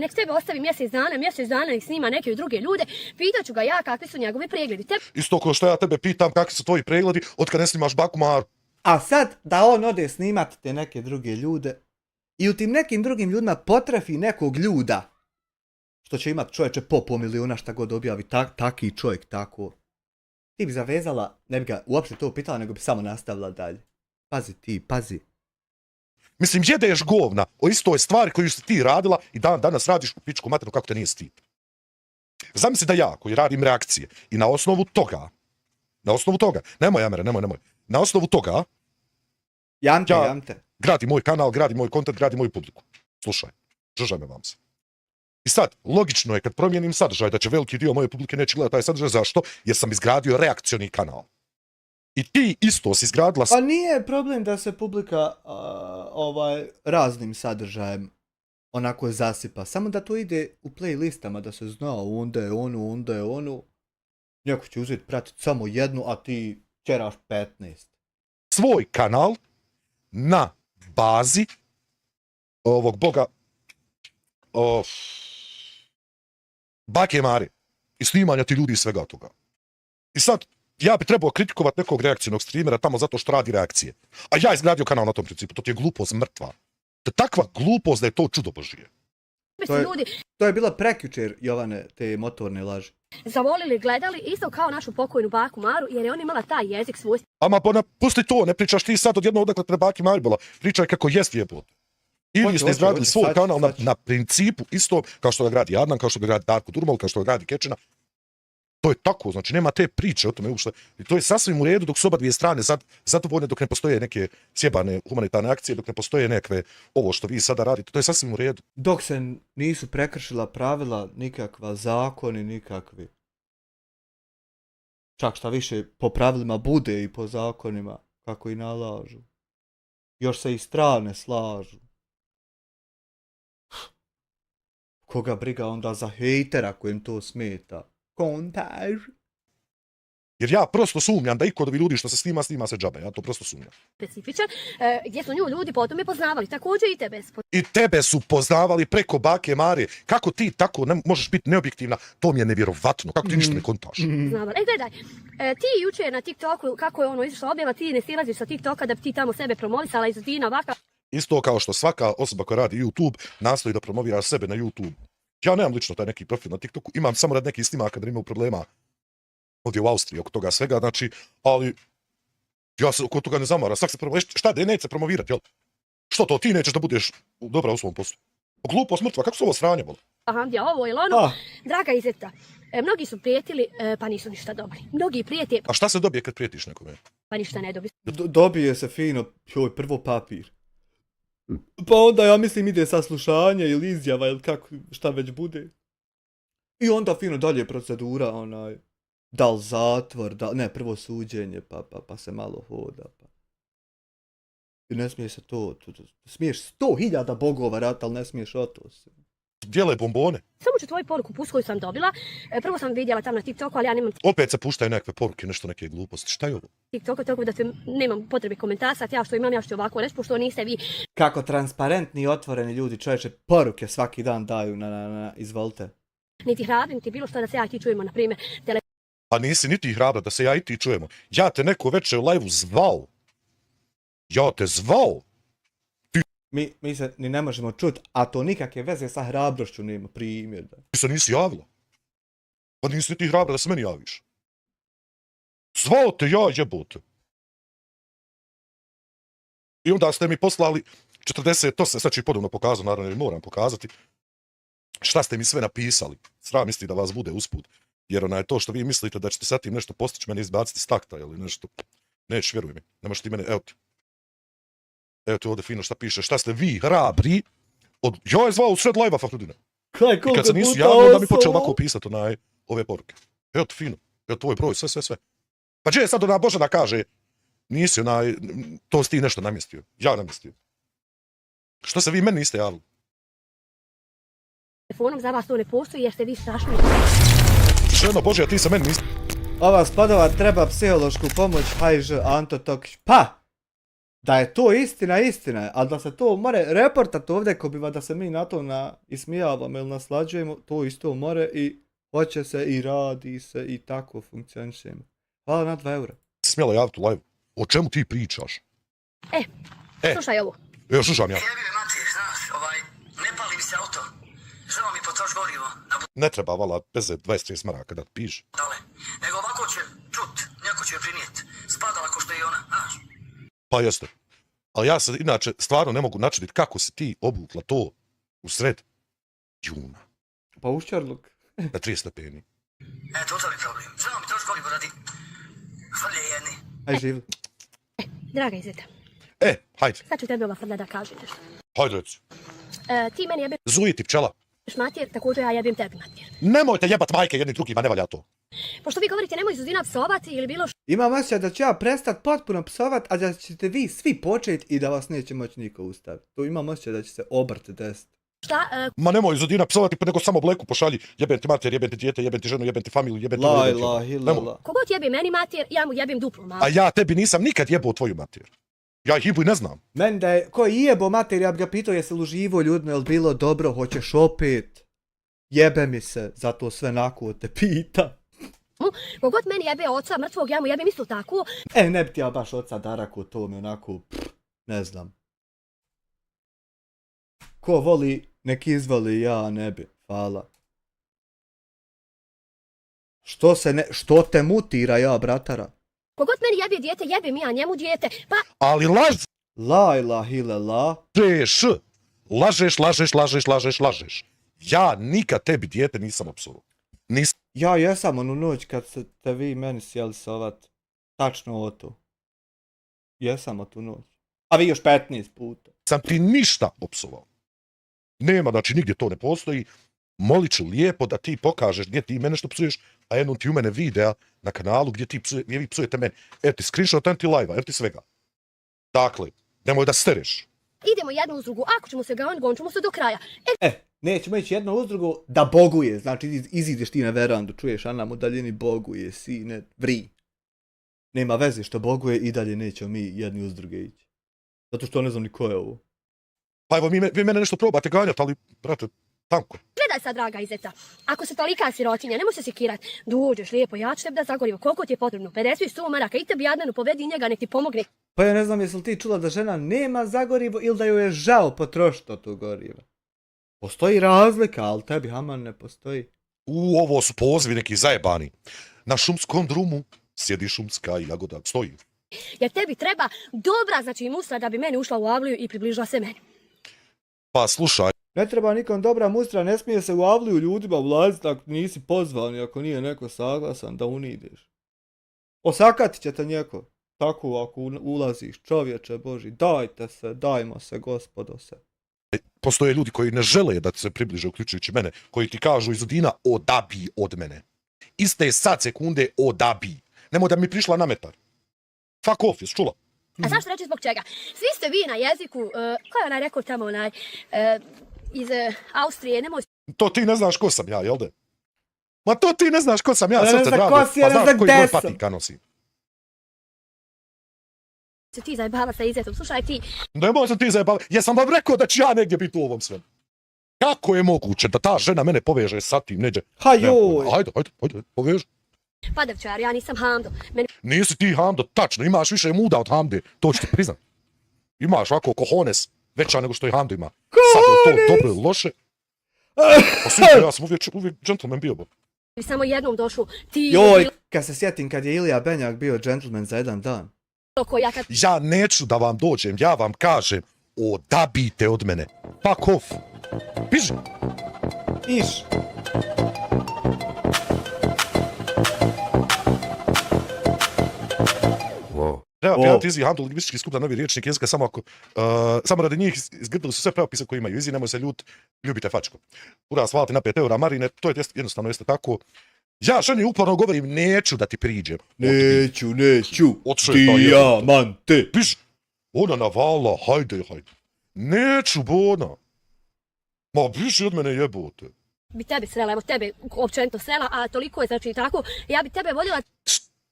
Nek tebe ostavi mjesec dana nek snima neke druge ljude, pitaću ga ja kakvi su njegovi pregledi. Isto kao što ja tebe pitam kakvi su tvoji pregledi od kad ne snimaš Baku Maru. A sad da on ode snimati te neke druge ljude i u tim nekim drugim ljudima potrefi nekog ljuda, što će imat čovječe po 500 miliona šta god objavi, taki čovjek tako. Ti bi zavezala, ne bi ga uopšte to pitala, nego bi samo nastavila dalje. Pazi. Mislim, jedeš govna o istoj stvari koju si ti radila i danas radiš u pičku materinu kako te nije stid. Zamisli da ja koji radim reakcije i na osnovu toga, nemoj Amere, nemoj, na osnovu toga, Jamte. Gradi moj kanal, gradi moj kontent, gradi moju publiku. Slušaj, žržaj me vam se. I sad, logično je kad promijenim sadržaj da će veliki dio moje publike neće gledati taj sadržaj. Zašto? Jer sam izgradio reakcioni kanal. I ti isto si izgradila... Pa nije problem da se publika raznim sadržajem onako zasipa. Samo da to ide u playlistama, da se zna onda je ono. Neko će uzeti pratiti samo jednu, a ti ćeraš 15. Svoj kanal na bazi ovog boga Bake Mare i snimanja ti ljudi i svega toga. I sad, ja bi trebao kritikovati nekog reakcijnog streamera tamo zato što radi reakcije. A ja izgradio kanal na tom principu, to ti je glupost mrtva. To je takva glupost da je to čudo Božije. To je bila prekjučer, Jovane, te motorne laži. Zavolili, gledali, isto kao našu pokojnu Baku Maru, jer je on imala taj jezik svoj. Ama pusti to, ne pričaš ti sad odjedno odakle te Baki Mari bila. Pričaj kako jest jebote. Ili ste izgradili svoj kanal na principu isto kao što ga gradi Adnan, kao što ga gradi Darko Durmal, kao što ga gradi Kečina. To je tako, znači nema te priče o tome uopšte. I to je sasvim u redu dok su oba dvije strane zadovoljne, dok ne postoje neke sjebane humanitarne akcije, dok ne postoje nekakve ovo što vi sada radite, to je sasvim u redu. Dok se nisu prekršila pravila, nikakva zakoni, nikakvi. Čak šta više po pravilima bude i po zakonima, kako i nalažu. Još se i strane slažu. Koga briga onda za hejtera kojem to smeta? Kontaž. Jer ja prosto sumnjam da iko od ovih ljudi što se snima se džabe, ja to prosto sumnjam. Specifičan, gdje su nju ljudi potom je poznavali, također i tebe. I tebe su poznavali preko Bake Mare. Kako ti tako ne možeš biti neobjektivna, to mi je nevjerovatno. Kako ti ništa ne kontaš? Gledaj, ti jučer na TikToku, kako je ono izašla objava, ti ne silaziš sa TikToka da bi ti tamo sebe promovisala iz Dina ovaka. Isto kao što svaka osoba koja radi YouTube nastoji da promovira sebe na YouTube. Ja nemam lično taj neki profil na TikToku, imam samo rad nekih snimaka da imam problema ovdje u Austriji oko toga svega, znači, ali ja se oko toga ne zamara, svak se promovira, šta da je neće promovirati, jel? Što to, ti nećeš da budeš dobra u svom poslu? Glupost mrtva, kako su ovo sranje, bol? Hamdija, ovo ili ono, draga Izeta, mnogi su prijetili, pa nisu ništa dobili. Mnogi prijete... A šta se dobije kad prijetiš nekome? Pa ništa ne dobije. Dobije se fino, prvo papir. Pa onda ja mislim ide saslušanje ili izjava ili kako, šta već bude. I onda fino dalje procedura, da li zatvor, prvo suđenje, pa se malo hoda. Pa. I ne smije se to smiješ 100.000 bogova rata, ali ne smiješ to se. Dijele bombone. Samo ću tvoju poruku pust koju sam dobila. Prvo sam vidjela tam na TikToku, ali ja nemam... Opet se puštaju nekakve poruke, nešto neke gluposti. Šta je ovo? TikToku, tako da nemam potrebe komentasati. Ja što imam, ja što ovako reći, pošto niste vi... Kako transparentni i otvoreni ljudi, čovječe, poruke svaki dan daju na izvolite. Niti hrabri, niti bilo što da se ja i ti čujemo, na primjer, A nisi niti hrabra da se ja i ti čujemo. Ja te neko večer u live-u zvao. Ja te zvao. Mi se ni ne možemo čuti, a to nikakve veze sa hrabrošću nema, primjer. Ti se nisi javila. Pa nisi ti hrabra da se meni javiš. Zvao te ja, jebote. I onda ste mi poslali 48, sad ću ih podobno pokazati, naravno jer moram pokazati, šta ste mi sve napisali. Sram misli da vas bude usput. Jer to što vi mislite da ćete sad tim nešto postići, mene izbaciti s takta ili nešto. Nećeš, vjeruj mi. Ne možeš ti mene, evo ti. Evo ti ovdje fino šta piše, šta ste vi hrabri ja je zvao u sred live-a Fahrudine. I kad se nisu javili, onda mi počeo ovako pisati ove poruke. Evo ti fino, evo tvoj broj, sve. Pa gdje je sad ona Božana kaže, nisi to si ti nešto namjestio, ja namjestio. Što se vi meni niste javili? Telefonom za vas to ne postoji jer ste vi strašni. Ženo Božja, ti se meni niste... Ova spadova treba psihološku pomoć, hajže Anto Tokić. Pa! Da je to istina, istina je, ali da se to more reportat ovdje ko biva da se mi na to ismijavamo ili naslađujemo, to isto more i hoće se i radi se i tako funkcionišemo. Hvala na 2 eura. Smjela javiti u live. O čemu ti pričaš? Slušaj ovo. Evo, slušam ja. Jebi me mati, znaš, ne pali mi se auto. Žao mi potroš gorivo. Ne treba, vala, bez 23 maraka da piše. Dale, nego ovako će čut, neko će joj prinijet. Spadala ko što je i ona, znaš. Pa jeste. Ali ja se inače stvarno ne mogu načuditi kako si ti obukla to u sred juna. Pa ušćarluk. Na 30 stepeni. Eto, to mi problem. Žao mi troš gorivo radi frlje jedni. Aj živli. Draga Izeta, Hajde. sad ću tebi ova frlja da kažem nešto. Hajde reci. Ti meni jebeš Zuji ti pčela. mater, također ja jebim tebi mater. Nemojte jebat majke jedni drugima, ne valja to. Pošto vi govorite nemoj Zuzina psovati ili bilo što... Imam osjećaj da ću ja prestat potpuno psovat, a da ćete vi svi početi i da vas neće moći niko ustaviti. To imam osjećaj da će se obrt desiti. Šta? Ma nemoj Zudina psovati, pa nego samo bleku pošalji. Jebem ti mater, jebem ti dijete, jebem ti ženu, jebem ti familiju, jebem ti... La ilaha illallah. Kogod jebi meni mater, ja mu jebim duplo malo. A ja tebi nisam nikad jebao tvoju mater. Ja ih ibu i ne znam. Meni da je, ko je jebo mater, ja bi ga pitao jesi li uživo ljudno, jel bilo dobro, hoćeš opet? Jebe mi se, zato sve nako te pita. Kogod meni jebe oca mrtvog, ja mu jebim isto tako. Ne bi ti ja baš oca Daraku, to mi onako, ne znam. Ko voli, nek izvoli, ja ne bi, hvala. Što te mutira ja, bratara? Kogod meni jebe dijete, jebim ja njemu dijete, pa... Ali laž... La ilaha illallah. Lažeš. Ja nikad tebi dijete nisam opsovao. Ja jesam onu noć kad ste vi meni sjeli sovat. Tačno o to. Jesam o tu noć. A vi još 15 puta. Sam ti ništa opsovao. Nema, znači nigdje to ne postoji. Molit ću lijepo da ti pokažeš gdje ti mene što psuješ, a jednom ti u mene videa na kanalu gdje vi psujete mene. Ti screenshot, ti live-a, ti svega. Dakle, nemoj da stereš. Idemo jedno uz drugu, ako ćemo se gonit ćemo se do kraja. Nećemo ići jedno uz drugo da boguje. Znači izideš ti na verandu, čuješ Ana u daljini boguje, sine, vri. Nema veze što boguje i dalje nećemo mi jedni uz druge ići. Zato što ne znam ni ko je ovo. Pa evo, vi mene nešto probate ganjati, ali, brate, tanko. Gledaj sad, draga Izeta, ako se tolika sirotinja, nemoj se sekirat. Dođeš lijepo, ja ću tebi da zagorivo, koliko ti je potrebno, 50-100 maraka, i tebi Adnanu povedi njega, nek ti pomogne. Pa ja ne znam jesi li ti čula da žena nema za gorivo ili da joj je žao potrošiti to gorivo. Postoji razlika, ali tebi Haman ne postoji. Ovo su pozivi neki zajebani. Na šumskom drumu sjedi šumska jagoda, stoji. Jer tebi treba dobra, znači mustra da bi meni ušla u avliju i približila se meni. Pa slušaj. Ne treba nikom dobra mustra, ne smije se u avliju ljudima ulaziti ako nisi pozvan i ako nije neko saglasan da unideš. Osakatit će te njeko. Tako ako ulaziš, čovječe Boži, dajmo se, gospodo se. Postoje ljudi koji ne žele da se približe, uključujući mene, koji ti kažu iz Udina odabi od mene. Iste sad sekunde odabi. Nemoj da mi prišla na metar. Fuck off, jes čula? A zašto reći zbog čega? Svi ste vi na jeziku, ko je onaj rekao tamo iz Austrije, nemoj... To ti ne znaš ko sam ja, jel de? Ma to ti ne znaš ko sam ja, ne srce drago. Pa znaš koji moj patika nosi. Se ti zajebava sa Izetom, slušaj ti... Nemoj se ti zajebava, jesam vam rekao da ću ja negdje biti u ovom svemu. Kako je moguće da ta žena mene poveže sa tim neđe? Ha joj! Hajde, poveži. Pa devčar, ja nisam Hamdo. Nisi ti Hamdo, tačno, imaš više muda od Hamde, to ću ti priznat. Imaš ovako kohones, veća nego što i Hamdo ima. Sad je to dobro ili loše? Pa sviđa, ja sam uvijek gentleman bio. Samo jednom došlo, ti... Joj, kad se sjetim kad je Ilija Benjak bio gentleman za jedan dan. Ja neću da vam dođem, ja vam kažem, odabite od mene. Fuck off. Piži. Iš. Treba prijaviti Izi Hamdu, lingvistički skup za novi riječnik jezika, samo radi njih izgrdili su sve pravopise koje imaju. Izi, nemoj se ljubite fačko. Ura, svalati na 5 eura, Marine, to je jednostavno jeste tako. Ja ženi uporno govorim, neću da ti priđem. Neću. Dijamante. Piš, ona navala, hajde. Neću, Bona. Ma, biši od mene jebote. Bi tebe srela, evo tebe općenito srela, a toliko je znači tako, ja bi tebe voljela...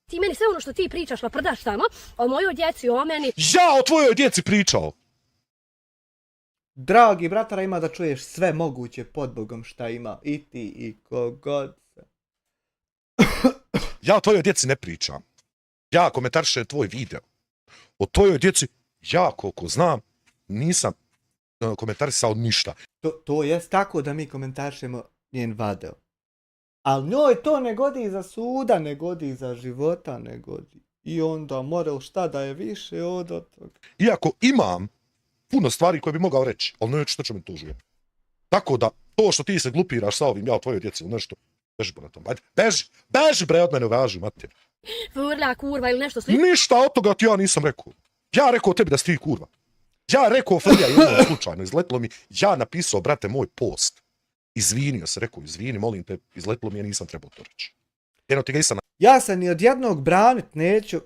Ti meni sve ono što ti pričaš, laprdaš tamo, o mojoj djeci, o meni. Ja o tvojoj djeci pričao. Dragi bratara, ima da čuješ sve moguće pod Bogom šta ima i ti i kogod se. Ja o tvojoj djeci ne pričam. Ja komentarišem tvoj video. O tvojoj djeci, ja koliko znam, nisam komentarisao ništa. To jest tako da mi komentarišemo njen video. Ali njoj to ne godi za suda, ne godi za života, ne godi. I onda moral šta da je više od toga. Iako imam puno stvari koje bi mogao reći, ali neću što će me tužuje. Tako da, to što ti se glupiraš sa ovim, ja o tvojoj djeci ili nešto, beži na tom. Ajde, beži bre od mene, važi, mater. Furla, kurva ili nešto slično. Ništa od toga ti ja nisam rekao. Ja rekao tebi da si ti kurva. Ja rekao Frlja jednom slučajno, izletilo mi, ja napisao, brate, moj post. Izvinio se, rekao, izvini, molim te, izletilo mi, ja nisam trebao to reći. Jedno ti ga nisam... Ja se ni od jednog branit neću,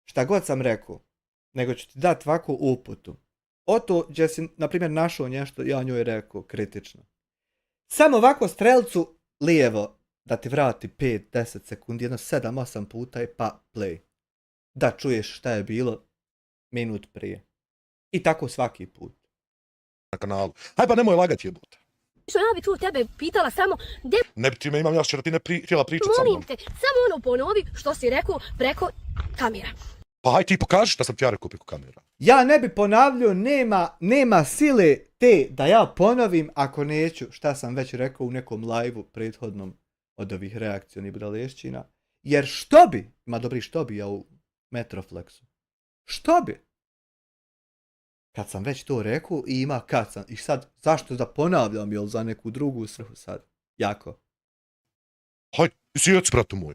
šta god sam rekao, nego ću ti dati ovakvu uputu. Oto gdje si, na primjer, našao nešto, ja njoj rekao, kritično. Samo ovako strelcu lijevo, da ti vrati 5-10 sekundi, jedno 7-8 puta i pa play. Da čuješ šta je bilo minut prije. I tako svaki put. Na kanalu. Haj pa nemoj lagati jebote. Što ja bi tu tebe pitala samo... Ne bi ti me imam, ja što ti ne htjela pričati sa mnom. Molim te, samo ono ponovi što si rekao preko kamera. Pa haj ti pokaži šta sam ti ja rekao preko kamera. Ja ne bi ponavljao, nema sile te da ja ponovim ako neću šta sam već rekao u nekom live-u prethodnom od ovih reakcionih budalešćina. Jer što bi, ima dobri što bi ja u Metroflexu, što bi? Kad sam već to rekao i ima kad sam. I sad, zašto da ponavljam, jel za neku drugu svrhu sad? Jako. Haj, sjeci, bratu moj.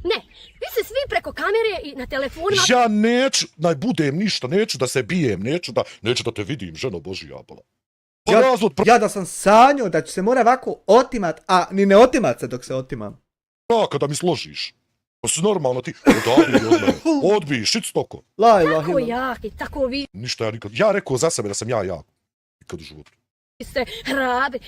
Ne, vi se svi preko kamere i na telefonima... Ja neću da budem ništa, neću da se bijem, neću da te vidim, ženo Božija bola. Ja da sam sanjao da ću se mora ovako otimat, a ni ne otimat se dok se otimam. Ja, kada mi složiš. Pa si normalno ti odbij, šit stoko. Tako jaki, tako vi Ništa ja nikad, ja rekao za sebe da sam ja jak. Nikad u životu. ste hrabi.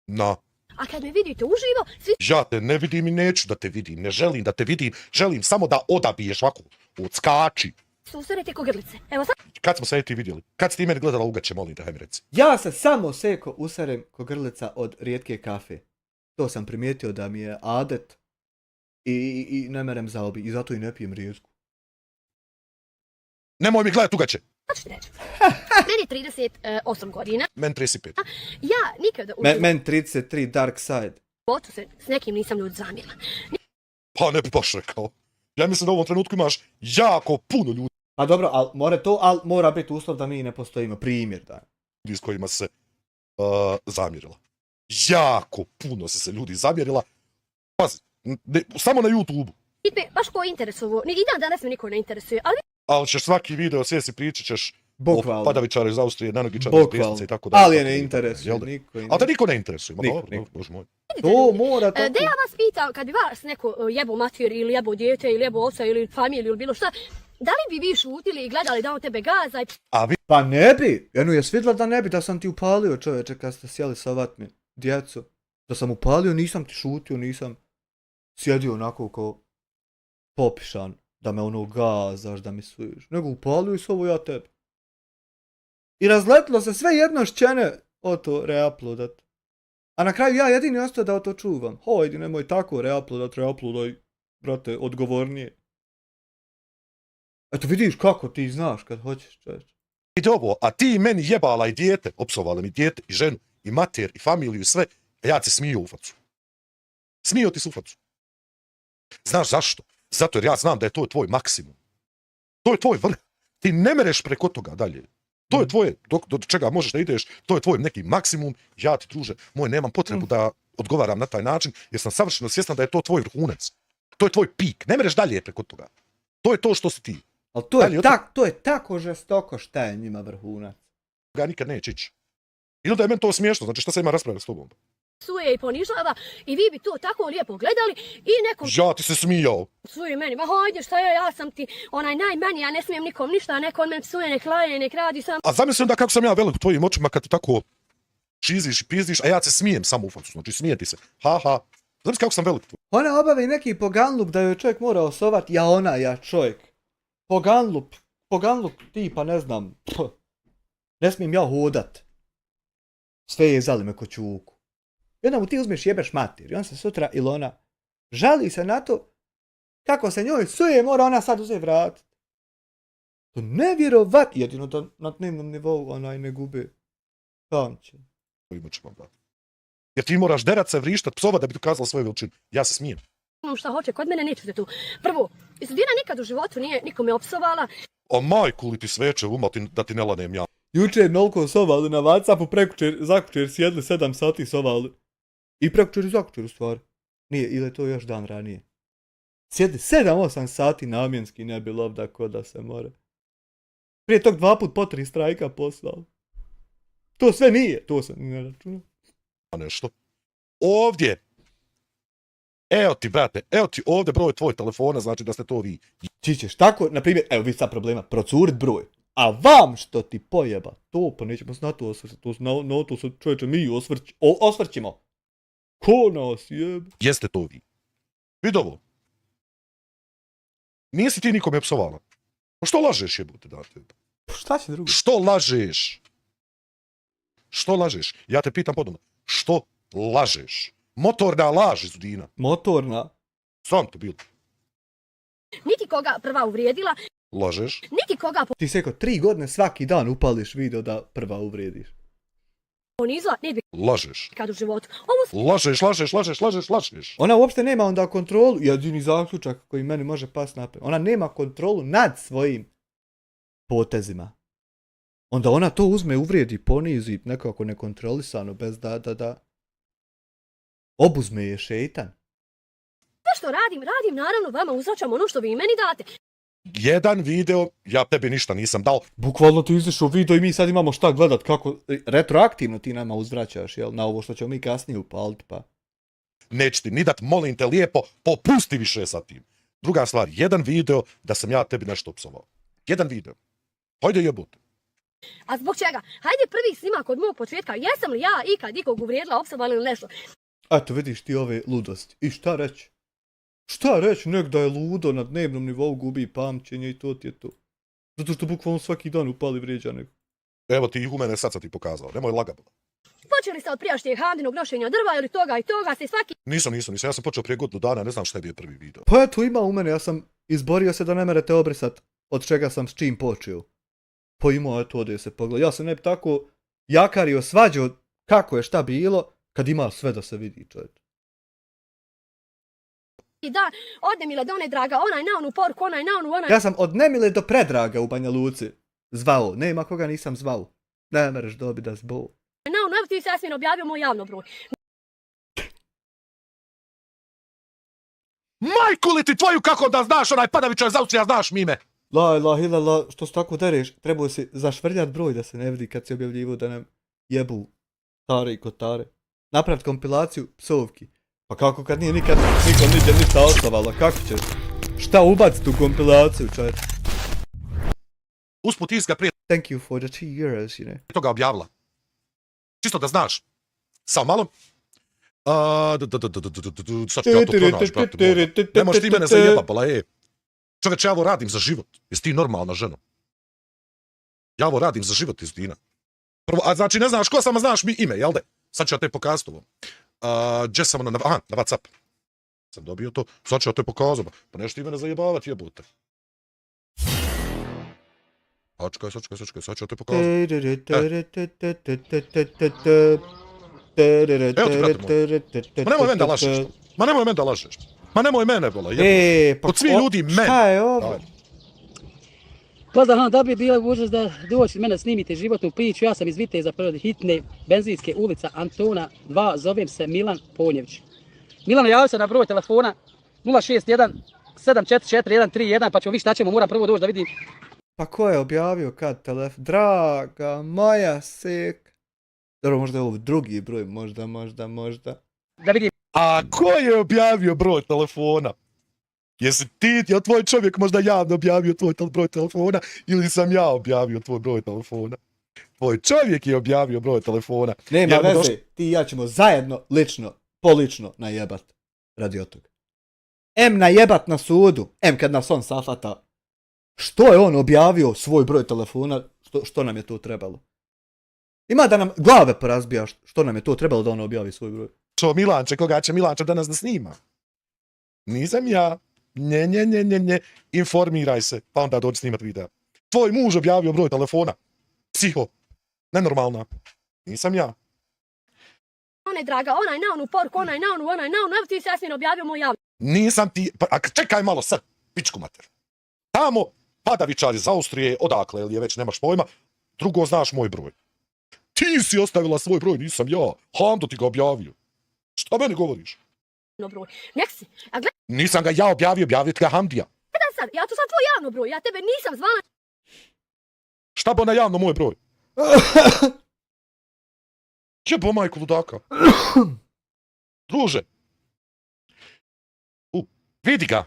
Na. A kad me vidite uživo, svi... Ja te ne vidim i neću da te vidim, ne želim da te vidim, želim samo da odabiješ ovako, odskači. Susrete ko grlice. Evo sad... Kad smo se ti vidjeli? Kad si ti meni gledala ugaće, molim te, hajme reci. Ja se samo seko userem ko grlica od rijetke kafe. To sam primijetio da mi je adet i ne merem zaobi i zato i ne pijem rijetku. Nemoj mi gledat ugaće. Meni 38 godina. Men 35. Ja nikada... Men 33, dark side. Botu se s nekim nisam ljudi zamjerila. Pa ne bi baš rekao. Ja mislim da u ovom trenutku imaš jako puno ljudi. Pa dobro, ali mora biti uslov da mi ne postojimo. Primjer, da. S kojima se zamjerila. Jako puno se ljudi zamjerila. Pazi, samo na YouTube-u. Baš ko interesuju. I dan danas me niko ne interesuje, ali... Ali ćeš svaki video, sve si pričat ćeš Bukvalno. o Padavičaru iz Austrije, Nanogičaru iz Pjesnice i tako da. Ali je ne interesuje. Ali te niko ne interesuje. Niko. Bože moj. To mora tako. Da ja vas pitam, kad bi vas neko jebo mater ili jebo dijete ili jebo oca ili familiju ili bilo šta, da li bi vi šutili i gledali da on tebe gaza i... Pa ne bi. Jednu je svidla da ne bi, da sam ti upalio, čovječe, kad ste sjeli savat mi djecu. Da sam upalio, nisam ti šutio, nisam sjedio onako kao popišan, da me ono gazaš, da mi sviš. Nego upalio i s ovo ja tebi. I razletilo se sve jednošćene oto reuploadat. A na kraju ja jedini ostao da to čuvam. Hojdi, nemoj tako reuploadaj, brate, odgovornije. Eto vidiš kako ti znaš kad hoćeš, čovječ. Vidi ovo, a ti meni jebala i dijete, opsovala mi dijete i ženu i mater i familiju i sve, a ja ti smio u facu. Smio ti se u facu. Znaš zašto? Zato jer ja znam da je to tvoj maksimum. To je tvoj vrh. Ti ne mereš preko toga dalje. To je tvoje, do čega možeš da ideš, to je tvoj neki maksimum. Ja ti, druže, moj, nemam potrebu da odgovaram na taj način, jer sam savršeno svjestan da je to tvoj vrhunac. To je tvoj pik. Ne mereš dalje preko toga. To je to što si ti. Ali to je tako žestoko šta je njima vrhunac. Ja nikad neće ići. Ili da je meni to smiješno, znači šta se ima raspravljati s tobom? Suje i ponižava i vi bi to tako lijepo gledali i nekom... Ja ti se smijao. Suje meni, ma hajde šta ja sam ti onaj najmanji, ja ne smijem nikom ništa, a neko on meni psuje, nek laje, nek radi sam... A zamislim da kako sam ja velik u tvojim očima kad ti tako šiziš i pizdiš, a ja se smijem samo u facu, znači smije ti se. Ha, Znaš kako sam velik tu? Ona obavi neki poganlup da joj čovjek mora osovat, ja čovjek. Poganlup tipa, ne znam, ne smijem ja hodat. Sve je zali me ko čuku. Jednom mu ti uzmeš jebeš mater i on se sutra ili ona žali se na to kako se njoj suje, mora ona sad uzeti vrat. To nevjerovat, jedino da na dnevnom nivou onaj ne gube pamćenje. Jer ti moraš derat se, vrištat, psovat da bi dokazala svoju veličinu. Ja se smijem. Šta hoće, kod mene nećete tu. Prvo, Dina nikad u životu nije nikome opsovala. O majku li ti sveće uma da ti ne lanem ja. Jučer nolko sovali na Whatsappu, zakučer sjedli 7 sati sovali. I prekučer i zakučer u stvari. Nije, ili je to još dan ranije. Sjedli 7-8 sati namjenski ne bi lovda ko da se more. Prije tog 2 put po 3 strajka poslao. To sve nije, to sam ne računao. Nešto. Ovdje. Evo ti, brate, evo ti ovdje broj tvoj telefona, znači da ste to vi. Ti ćeš tako, na primjer, evo vidi sad problema, procurit broj. A vam što ti pojeba, to pa nećemo se na to osvrćati, to se čovječe mi osvrćimo. Ko nas jebe? Jeste to vi. Vidi ovo. Nisi ti nikome psovala. Pa što lažeš jebote da te? Šta će drugo? Što lažeš? Što lažeš? Ja te pitam podno. Što lažeš? Motorna laž iz Dina. Motorna? Sam to bilo. Niti koga prva uvrijedila. Lažeš? Niti koga Ti se 3 godine svaki dan upališ video da prva uvrijediš. ponizila, ne bi Lažeš. kad u životu. Lažeš. Ona uopšte nema onda kontrolu, jedini zaključak koji meni može pas napred. Ona nema kontrolu nad svojim potezima. Onda ona to uzme, uvrijedi, ponizi, nekako nekontrolisano, bez da obuzme je šeitan. Sve što radim naravno vama uzvraćam ono što vi meni date. Jedan video, ja tebi ništa nisam dao. Bukvalno ti izašao video i mi sad imamo šta gledat, kako retroaktivno ti nama uzvraćaš, jel, na ovo što ćemo mi kasnije upaliti, pa. Neću ti ni dat, molim te lijepo, popusti više sa tim. Druga stvar, jedan video da sam ja tebi nešto opsovao. Jedan video. Hajde jebote. A zbog čega? Hajde prvi snimak od mog početka. Jesam li ja ikad ikog uvrijedila, opsovala ili nešto? Eto, vidiš ti ove ludosti. I šta reći? Šta reći, nek da je ludo na dnevnom nivou gubi pamćenje i to ti je to. Zato što bukvalno svaki dan upali vrijeđa nego. Evo ti ih u mene sad sam ti pokazao, nemoj lagabla. Počeli ste od prijašnjeg Handinog nošenja drva ili toga i toga se svaki... Nisam, ja sam počeo prije godinu dana, ne znam šta je bio prvi video. Pa eto, ima u mene, ja sam izborio se da ne merete obrisat od čega sam s čim počeo. Pa imao, eto, ode se pogled. Ja sam ne bi tako jakario, svađao kako je šta bilo, kad ima sve da se vidi, čovječ. Da, od Nemile do one draga, onaj na onu poruku, onaj na onu, onaj... Ja sam od Nemile do Predraga u Banja Luci zvao. Nema koga nisam zvao. Ne mereš dobi da zbog. Na onu, evo ti se Jasmin objavio moj javno broj. Majku li ti tvoju kako da znaš onaj Padavića iz Austrija, znaš mime? La ilaha illallah, što se tako dereš, trebao si zašvrljat broj da se ne vidi kad si objavljivo da nam jebu tare i kotare. Napravit kompilaciju psovki. Pa kako kad nije nikad nikom niđe ništa oslavala, kako ćeš? Šta ubacit u kompilaciju, čovječ? Usput iska prije Thank you for the 2 euros, you know. toga objavila. Čisto da znaš. Samo malo. Sad ću ja to pronaći, brate moja. Ne možeš ti mene zajebati, bala Čovječ, ja ovo radim za život. Jesi ti normalna žena? Ja ovo radim za život iz Dina. Prvo, a znači ne znaš ko sam, a znaš mi ime, jel de? Sad ću ja te pokazati ovo. Gdje sam na Whatsapp. Sam dobio to, sad ću ja te pokazati. Pa nešto ti mene zajebavati, jebote. Sačekaj, sad ću ja te pokazati. Evo ti, brate moj. Ma nemoj mene da lažeš. Ma nemoj mene, bola. Pa od svih ljudi mene. Šta je ovo? Pozdrav, da bi bila mogućnost da doći mene snimite životnu priču. Ja sam iz Viteza Prve hitne benzinske ulica Antona 2, zovem se Milan Ponjević. Milan, javio se na broj telefona 061 744 131, pa ćemo vidjeti šta ćemo, moram prvo doći da vidim. Pa ko je objavio kad telefon? Draga moja sek. Dobro, možda je ovo drugi broj, možda. Da vidim. A ko je objavio broj telefona? Jesi ti, jel tvoj čovjek možda javno objavio tvoj broj telefona ili sam ja objavio tvoj broj telefona? Tvoj čovjek je objavio broj telefona. Nema veze, ti i ja ćemo zajedno, lično, polično najebat. radi od toga. M najebat na sudu, M kad nas on safata. Što je on objavio svoj broj telefona, što nam je to trebalo? Ima da nam glave porazbija što nam je to trebalo da on objavi svoj broj. Čo Milanče, koga će Milanče danas da snima? Nisam ja. Ne. Informiraj se, pa onda dođi snimat videa. Tvoj muž objavio broj telefona. Psiho. Nenormalna. Nisam ja. Ona je draga, onaj na onu porku, onaj na onu, evo ti se Jasmin objavio moj javni. Nisam ti... A čekaj malo sad, pičku mater. Tamo, padavičar iz Austrije, odakle, ili je već nemaš pojma, drugo znaš moj broj. Ti si ostavila svoj broj, nisam ja. Hando ti ga objavio. Šta meni govoriš? Broj. Nek si. A gled... Nisam ga ja objavio ti ga Handija. Gledaj sad, ja to sam tvoj javno broj, ja tebe nisam zvala. Šta bo na javno moj broj? Jebo majku ludaka. Druže. Vidi ga.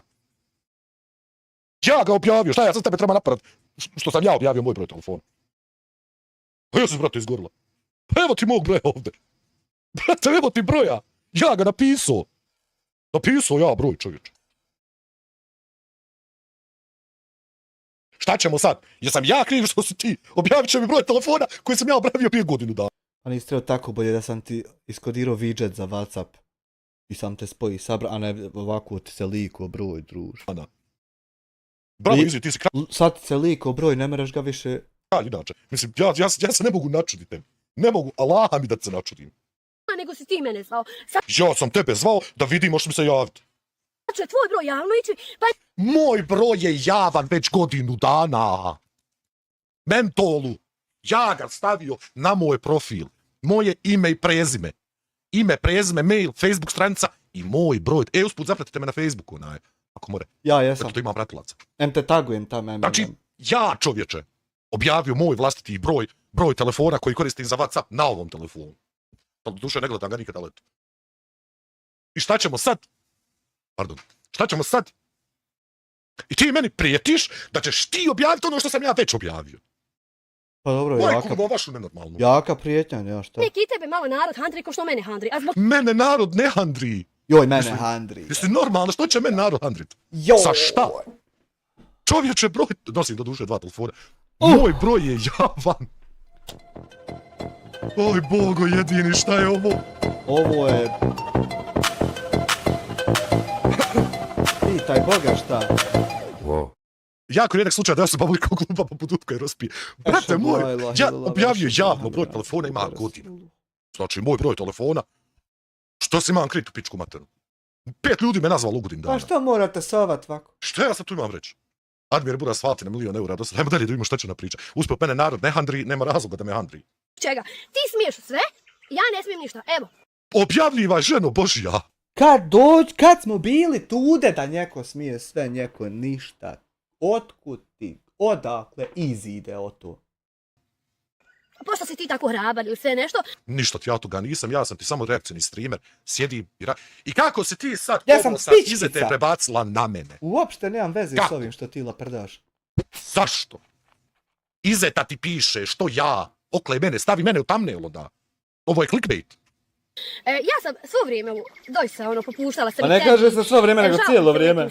Ja ga objavio, šta ja sad tebe treba napadat? Što sam ja objavio moj broj telefona. Pa ja sam, brate, izgorila. Pa evo ti mog broja ovde. Brate, evo ti broja. Ja ga napisao. Napisao ja broj, čovječe. Šta ćemo sad? Jesam ja kriv što si ti? Objavit će mi broj telefona koji sam ja objavio prije godinu dana. A nisi trebao tako bolje da sam ti iskodirao widget za WhatsApp i sam te spoji sabra, a ne ovako ti se liko broj, druž. Da. Bravo, Izi, ti si kralj. Sad se liko broj, ne meraš ga više... Kralj, inače. Mislim, ja se ne mogu načuditi tebi. Ne mogu, Allaha mi da se načudim. Nego si ti mene zvao. Ja sam tebe zvao da vidim možeš mi se javiti. Sad će tvoj broj javno ići, pa... Moj broj je javan već godinu dana. Mentolu. Ja ga stavio na moj profil. Moje ime i prezime. Ime, prezime, mail, Facebook stranica i moj broj. Usput zapratite me na Facebooku, ako more. Ja jesam. Zato to imam pratilaca. Te tagujem tamo. Znači, ja, čovječe, objavio moj vlastiti broj telefona koji koristim za WhatsApp na ovom telefonu. Duše, ne gledam ga nikada leto. I šta ćemo sad? Šta ćemo sad? I ti meni prijetiš da ćeš ti objaviti ono što sam ja već objavio. Pa dobro, jaka prijetnja, ja šta? Neki tebe malo narod handri ko što mene handri. Mene narod ne handri. Joj, mene handri. Jesi normalno, što će mene narod handrit? Sa šta? Čovječe, broj... Nosim do duše 2 telefona. Moj broj je javan. Oj, Bogo jedini, šta je ovo? Ovo je... Pitaj Boga šta. Wow. Jako rijedak slučaj da ja se babuj kao glupa pa podupka i raspije. Brate moj, ja objavio javno broj telefona, ima godinu. Znači, moj broj telefona. Što si imam krit u pičku materu? 5 ljudi me nazvalo u godinu dana. Pa što morate sovat ovako? Što ja sad tu imam reći? Admir Buras svati na 1.000.000 eura. Hajmo dalje da vidimo šta će napriča. Uspio mene narod ne handri, nema razloga da me handri. Čega? Ti smiješ sve, ja ne smijem ništa, evo. Objavljivaj, ženo Božja. Kad smo bili tude da njeko smije sve, njeko ništa. Otkud ti, odakle izide o to? Pošto si ti tako hrabar ili sve nešto? Ništa ti ja toga nisam, ja sam ti samo reakcijni streamer, sjedim i kako si ti sad ize te prebacila na mene? Uopšte nemam veze s ovim što ti laprdaš. Zašto? Izeta ti piše, što ja? Oklej mene, stavi mene u thumbnail onda. Ovo je clickbait. Ja sam svo vrijeme doista popuštala sam. Pa ne kaže se svo vrijeme, nego cijelo vrijeme.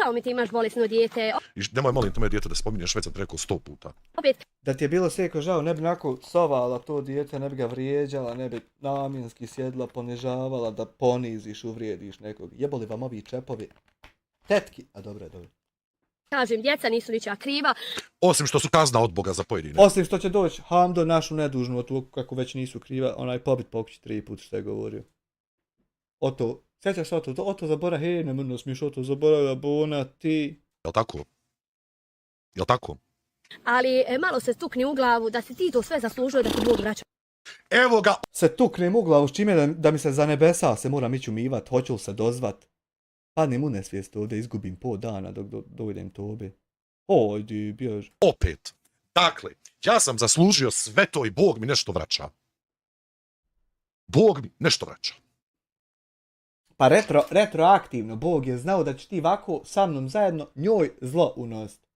Žao mi ti imaš bolesno dijete. Nemoj molim to moje dijete da spominješ, već sam rekao 100 puta. Opet. Da ti je bilo svijeko žao, ne bi onako sovala to dijete, ne bi ga vrijeđala, ne bi namjenski sjedla, ponižavala, da poniziš, uvrijediš nekog. Jeboli vam ovi čepovi. Tetki, a dobro. Kažem, djeca nisu ničija kriva. Osim što su kazna od Boga za pojedine. Osim što će doći Hando našu nedužnu, tu kako već nisu kriva, onaj pobit pokući 3 puta što je govorio. Oto, sjećaš se Oto zaboravlja, hej, ne mrno smiješ Oto zaboravlja, bona ti. Jel' tako? Ali malo se stukni u glavu da si ti to sve zaslužio da ti Bog vraća. Evo ga! Se tuknem u glavu, s čime da mi se za nebesa se moram ići umivat, hoću li se dozvat. Padnem u nesvijest ovdje, izgubim pol dana dok dojdem tobe. Ojdi, bjež. Opet. Dakle, ja sam zaslužio sve to i Bog mi nešto vraća. Bog mi nešto vraća. Pa retroaktivno, Bog je znao da će ti ovako sa mnom zajedno njoj zlo unositi.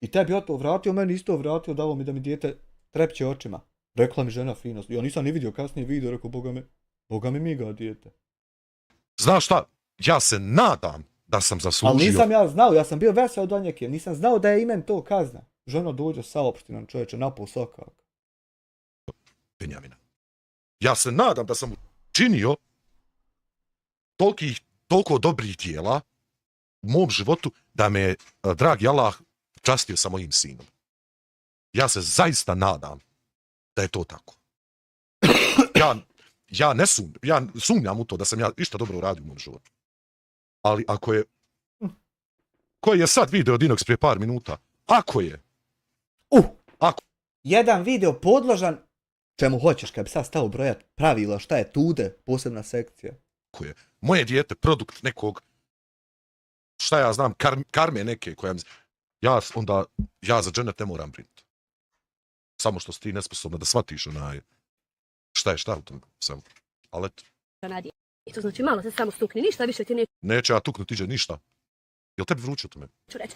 I tebi to vratio, meni isto vratio, dao mi da mi dijete trepće očima. Rekla mi žena fino. Ja nisam ni vidio kasnije video, rekao, Boga mi miga dijete. Znaš šta? Ja se nadam da sam zaslužio. Ali nisam ja znao, ja sam bio vesel do njeke, nisam znao da je imen to kazna. Ženo dođe saopšti nam čovječe napol sokak. Benjamina. Ja se nadam da sam učinio toliko dobrih dijela u mom životu da me je, dragi Allah, častio sa mojim sinom. Ja se zaista nadam da je to tako. Ja sumnjam u to da sam ja išta dobro uradio u mom životu. Ali ako je... Koji je sad video od Inox prije par minuta? Ako je... Jedan video podložan čemu hoćeš, kad bi sad stao brojat pravila, šta je tude, posebna sekcija. Ako je moje dijete produkt nekog, šta ja znam, karme neke koja... Ja za džennet ne moram brinuti. Samo što si ti nesposobna da shvatiš šta je u tom svemu. Ali eto. To znači malo se samo stukni, ništa više ti neće ja tuknut tiđe ništa. Jel tebi vruće o tome? reći.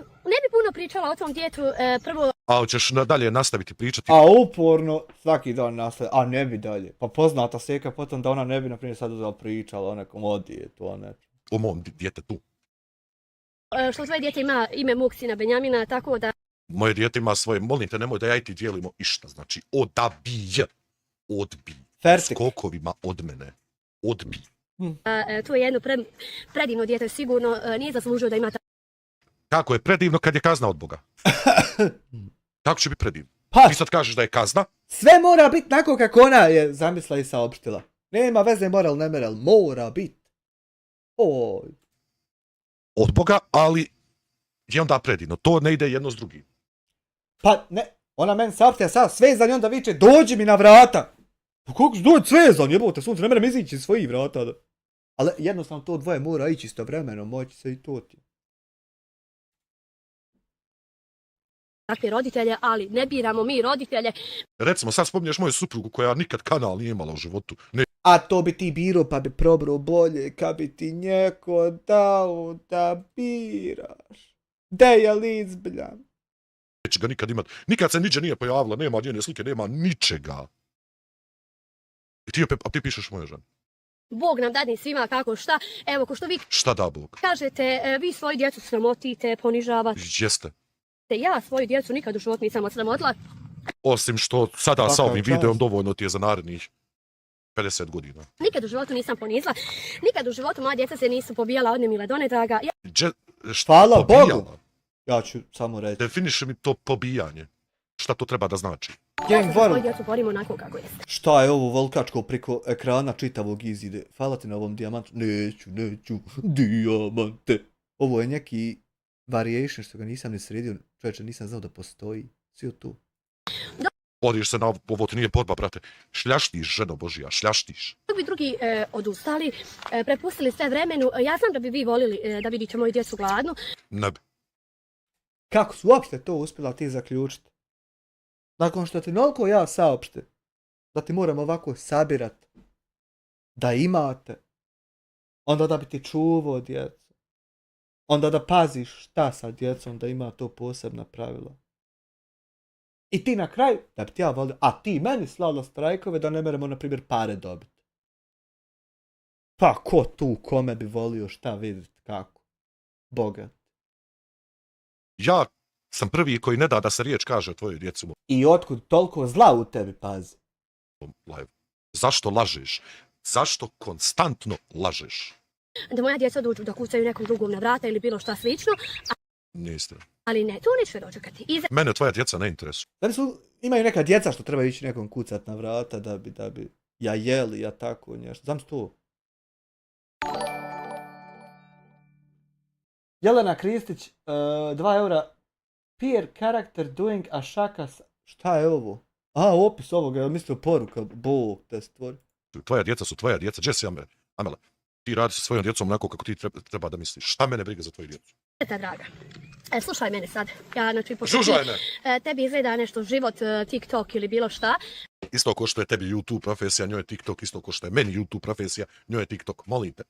Ne bi puno pričala o tom djetu, prvo... A hoćeš dalje nastaviti pričati? A uporno svaki dan nastavi, a ne bi dalje. Pa poznata seka potom da ona ne bi, na primjer, sad uzela pričala o nekom odijetu, a ne. O mom djetetu. Što tvoje djete ima ime mog sina Benjamina, tako da... Moje dijete ima svoje, molim te, nemoj da ja i ti dijelimo išta. Znači, odbij. Skokovima od mene. Odbij. To je jedno predivno dijete, sigurno nije zaslužio da ima... Kako je predivno kad je kazna od Boga? Kako će biti predivno? Pa, ti sad kažeš da je kazna? Sve mora biti tako kako ona je zamislila i saopštila. Nema veze moral, ne moral, mora biti. Oj. Od Boga, ali je onda predivno. To ne ide jedno s drugim. Pa ne, ona meni saopštila sad svezan i onda viče dođi mi na vrata. Pa kako ću doći svezan, jebote sunce, ne moram izići iz svojih vrata. Ali jednostavno to dvoje mora ići istovremeno, moći se i to ti. Takve roditelje, ali ne biramo mi roditelje. Recimo, sad spominješ moju suprugu koja nikad kanal nije imala u životu. A to bi ti birao pa bi probao bolje kad bi ti njeko dao da biraš. De je li izbljam? Neće ga nikad imat. Nikad se niđe nije pojavila, nema njene slike, nema ničega. I ti pišeš moje žene. Bog nam dadne svima kako šta. Evo, ko što vi šta da Bog? Kažete, vi svoju djecu sramotite, ponižavate. Jeste. Ja svoju djecu nikad u životu nisam osramotila. Osim što sada sa ovim videom dovoljno ti je za narednih 50 godina. Nikad u životu nisam ponizla. Nikad u životu moja djeca se nisu pobijala od nemila do nedraga. Hvala Bogu! Ja ću samo reći. Definiši mi to pobijanje. Šta to treba da znači? Ja se za svoju djecu borim onako kako jeste. Šta je ovo volkačko preko ekrana čitavog izide? Hvala ti na ovom dijamantu. Neću, dijamante. Ovo je neki variation što ga nisam ni sredio. Čovječe, nisam znao da postoji. Svi tu. Odiš se na ovo, ti nije borba, brate. Šljaštiš, ženo Božija, šljaštiš. Dok bi drugi odustali, prepustili sve vremenu, ja znam da bi vi volili da vidite moju djecu gladnu. Ne bi. Kako su uopšte to uspjela ti zaključiti? Nakon što ti noliko ja saopšte, da ti moram ovako sabirat, da imate, onda da bi ti čuvao djecu, onda da paziš šta sa djecom, da ima to posebna pravila. I ti na kraju, da bi ti ja volio, a ti meni slala strajkove da ne meremo, na primjer, pare dobiti. Pa ko tu kome bi volio šta vidjeti kako? Bogat. Ja sam prvi koji ne da se riječ kaže o tvojoj djecu. I otkud toliko zla u tebi, pazi? Zašto lažeš? Zašto konstantno lažeš? Da moja djeca dođu da kucaju nekom drugom na vrata ili bilo šta slično. Nije istina. Ali ne, to neće dočekati. Mene tvoja djeca ne interesuju. Imaju neka djeca što treba ići nekom kucat na vrata da bi ja jeli, ja tako nešto. Znam to. Jelena Kristić, 2 eura. Peer character doing a shaka. Šta je ovo? A, opis ovoga, ja mislio poruka. Bog te stvori. Tvoja djeca su tvoja djeca. Jesse, Amela, ti radi sa svojom djecom onako kako ti treba da misliš. Šta mene briga za tvoju djecu? Draga, slušaj mene sad. Ja, znači, slušaj me! Tebi izgleda nešto život, TikTok ili bilo šta. Isto ko što je tebi YouTube profesija, njoj je TikTok. Isto ko što je meni YouTube profesija, njoj je TikTok. Molim te.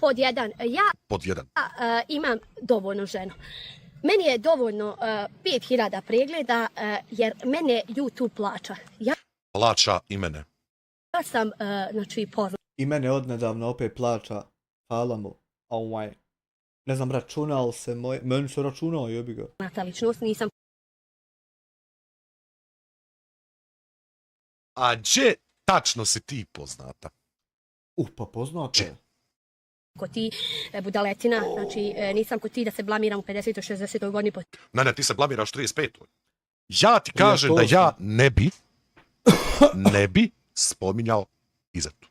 Pod jedan. Ja imam dovoljno ženu. Meni je dovoljno 5000 pregleda jer mene YouTube plaća. Plaća i mene. Ja sam, znači, poznat. I mene odnedavno opet plaća, hvala mu, ne znam, računal se moje, meni se računao, jebi ga. Ta ličnost, nisam A gdje tačno si ti poznata? Pa poznata je. ko ti budaletina, znači nisam ko ti da se blamiram u 50. 60. godini. Ne, ti se blamiraš u 35. Ja ti kažem da ja ne bi spominjao Izetu.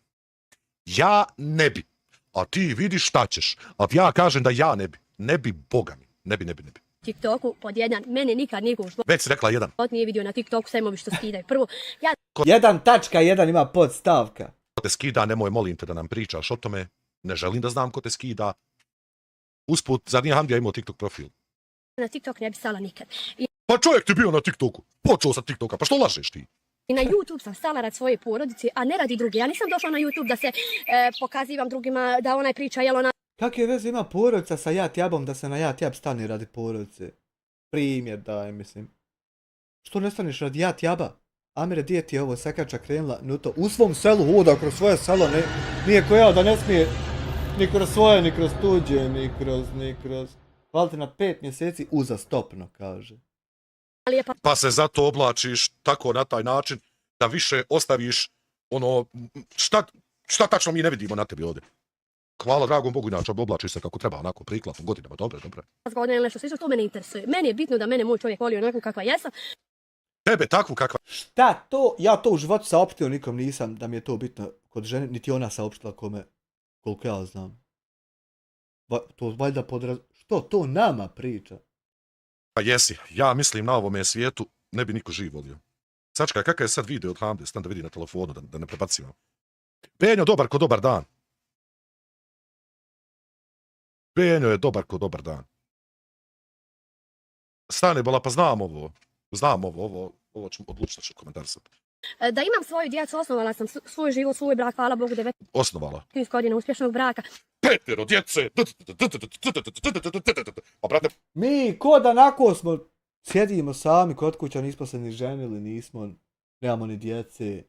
Ja ne bi. A ti vidiš šta ćeš. A ja kažem da ja ne bi. Ne bi, boga mi. Ne bi. TikToku pod jedan, mene nikad niko u Već si rekla jedan. nije vidio na TikToku, sve movi što skidaju. Prvo, ja... 1.1 ima podstavka. Ko te skida, nemoj molim te da nam pričaš o tome. Ne želim da znam ko te skida. Usput, zar nije Hamdija imao TikTok profil? Na TikTok ne bi stala nikad. Pa čovjek ti bio na TikToku. Počeo sa TikToka, pa što lažeš ti? I na YouTube sam stala rad svoje porodice, a ne radi druge. Ja nisam došla na YouTube da se pokazivam drugima, da onaj priča, jel ona... Kakve veze ima porodica sa Jatjabom da se na Jatjab stane radi porodice? Primjer daj, mislim. Što ne staneš radi Jatjaba? Amire, gdje ti je ovo sekača krenula? Nuto, u svom selu hoda kroz svoje selo, nije ko ja da ne smije ni kroz svoje, ni kroz tuđe, ni kroz... Hvala te na 5 mjeseci uzastopno, kaže. Pa se zato oblačiš tako na taj način da više ostaviš ono, šta tačno mi ne vidimo na tebi ovdje. Hvala dragom Bogu, inače oblačiš se kako treba, onako prikladno godinama, dobro. Zgodno ili nešto slično, to mene interesuje. Meni je bitno da mene moj čovjek voli onako kakva jesam. Tebe takvu kakva... Šta to? Ja to u životu saopštio nikom nisam da mi je to bitno kod žene, niti ona saopštila kome, koliko ja znam. To valjda Što to nama priča? Pa jesi, ja mislim na ovome svijetu ne bi niko živ volio. Sačkaj, kakav je sad video od Hamde, stan da vidi na telefonu, da ne prebacivam. Benjo dobar ko dobar dan. Benjo je dobar ko dobar dan. Stane, bola, pa znam ovo ću odlučiti što komentar sad. Da imam svoju djecu, osnovala sam svoj život, svoj brak, hvala Bogu, 19 Osnovala? godina uspješnog braka. 5 djece! Pa brate... Mi, ko da onako smo, sjedimo sami kod kuća, nismo se ni ženili, nismo, nemamo ni djece,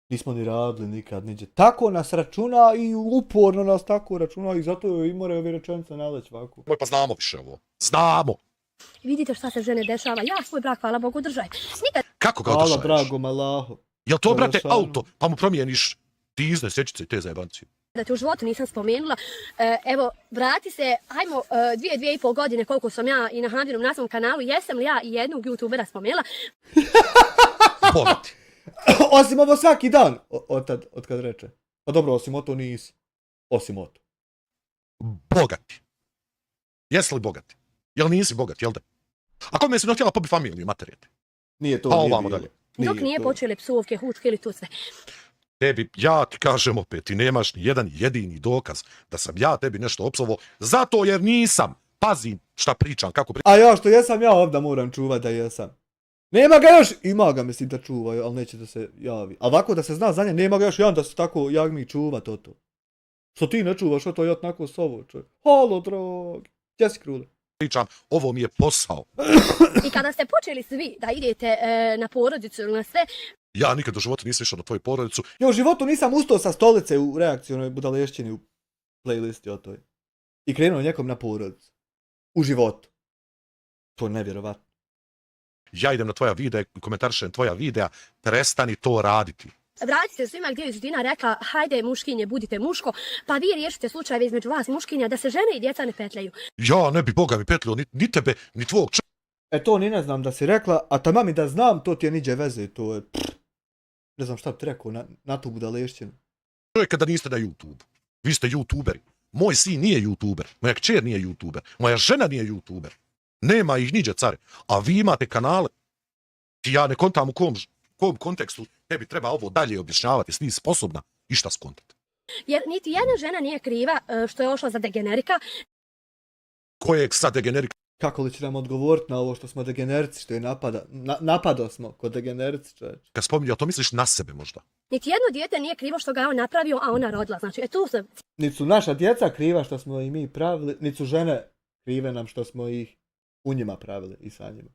nismo ni radili nikad, niđe. Tako nas računa i uporno nas tako računa i zato i moraju ovi rečenice naleći ovako. Pa znamo više ovo. Znamo! Vidite šta se žene dešava, ja svoj brak, hvala Bogu, držaj. Kako ga održaješ? Hvala dragom Allahu. Jel to, brate, auto, pa mu promijeniš dizne sjećice i te zajebancije? Da te u životu nisam spomenula, evo, vrati se, hajmo 2,5 godine koliko sam ja i na Hamdinom na svom kanalu, jesam li ja i jednog youtubera spomenula? Bogati. Osim ovo svaki dan, od kad reče. Pa dobro, osim oto nisi. Osim oto. Bogati. Jesi li bogati? Jel nisi bogati, jel da? A kome si htjela pobi familiju, materijete? Nije to, pa nije ovamo bilo. dalje. Dok nije počele psovke, hučke ili to sve. Tebi, ja ti kažem opet, ti nemaš ni jedan jedini dokaz da sam ja tebi nešto opsovao, zato jer nisam. Pazim šta pričam, kako pričam. A ja što jesam, ja ovdje moram čuvat da jesam. Nema ga još, ima ga mislim da čuvaju, ali neće da se javi. A ovako da se zna za nje, nema ga još jedan da se tako jagmi čuva to. Što ti ne čuvaš, to ja tako s ovo čovjek. Halo, drogi. Gdje si krule? Pričam, ovo mi je posao. I kada ste počeli svi da idete na porodicu ili na sve... Ja nikad u životu nisam išao na tvoju porodicu. Ja u životu nisam ustao sa stolice u reakcionoj budalešćini u playlisti o toj. I krenuo njekom na porodicu. U životu. To je nevjerovatno. Ja idem na tvoja videa i komentarišem tvoja videa, prestani to raditi. Vratite svima gdje je Ždina rekla, hajde muškinje, budite muško, pa vi riješite slučajeve između vas muškinja da se žene i djeca ne petljaju. Ja ne bi Boga mi petljio ni tebe, ni tvog to ni ne znam da si rekla, a tamo mi da znam, to ti je niđe veze, to je... Ne znam šta bi ti rekao na tu budalešćinu. Čovjeka da niste na YouTube. Vi ste YouTuberi. Moj sin nije YouTuber, moja kćer nije YouTuber, moja žena nije YouTuber. Nema ih niđe, care. A vi imate kanale. Ja ne kontam u kom kontekstu tebi treba ovo dalje objašnjavati, s nisi sposobna išta skontati. Jer niti jedna žena nije kriva što je ošla za degenerika. Kojeg sad degenerika? Kako li će nam odgovoriti na ovo što smo degenerici, što je napadao smo kod degenerici, čovječ. Kad spominjao, to misliš na sebe možda? Niti jedno dijete nije krivo što ga je on napravio, a ona rodila. Znači, tu se... Niti su naša djeca kriva što smo i mi pravili, niti su žene krive nam što smo ih u njima pravili i sa njima.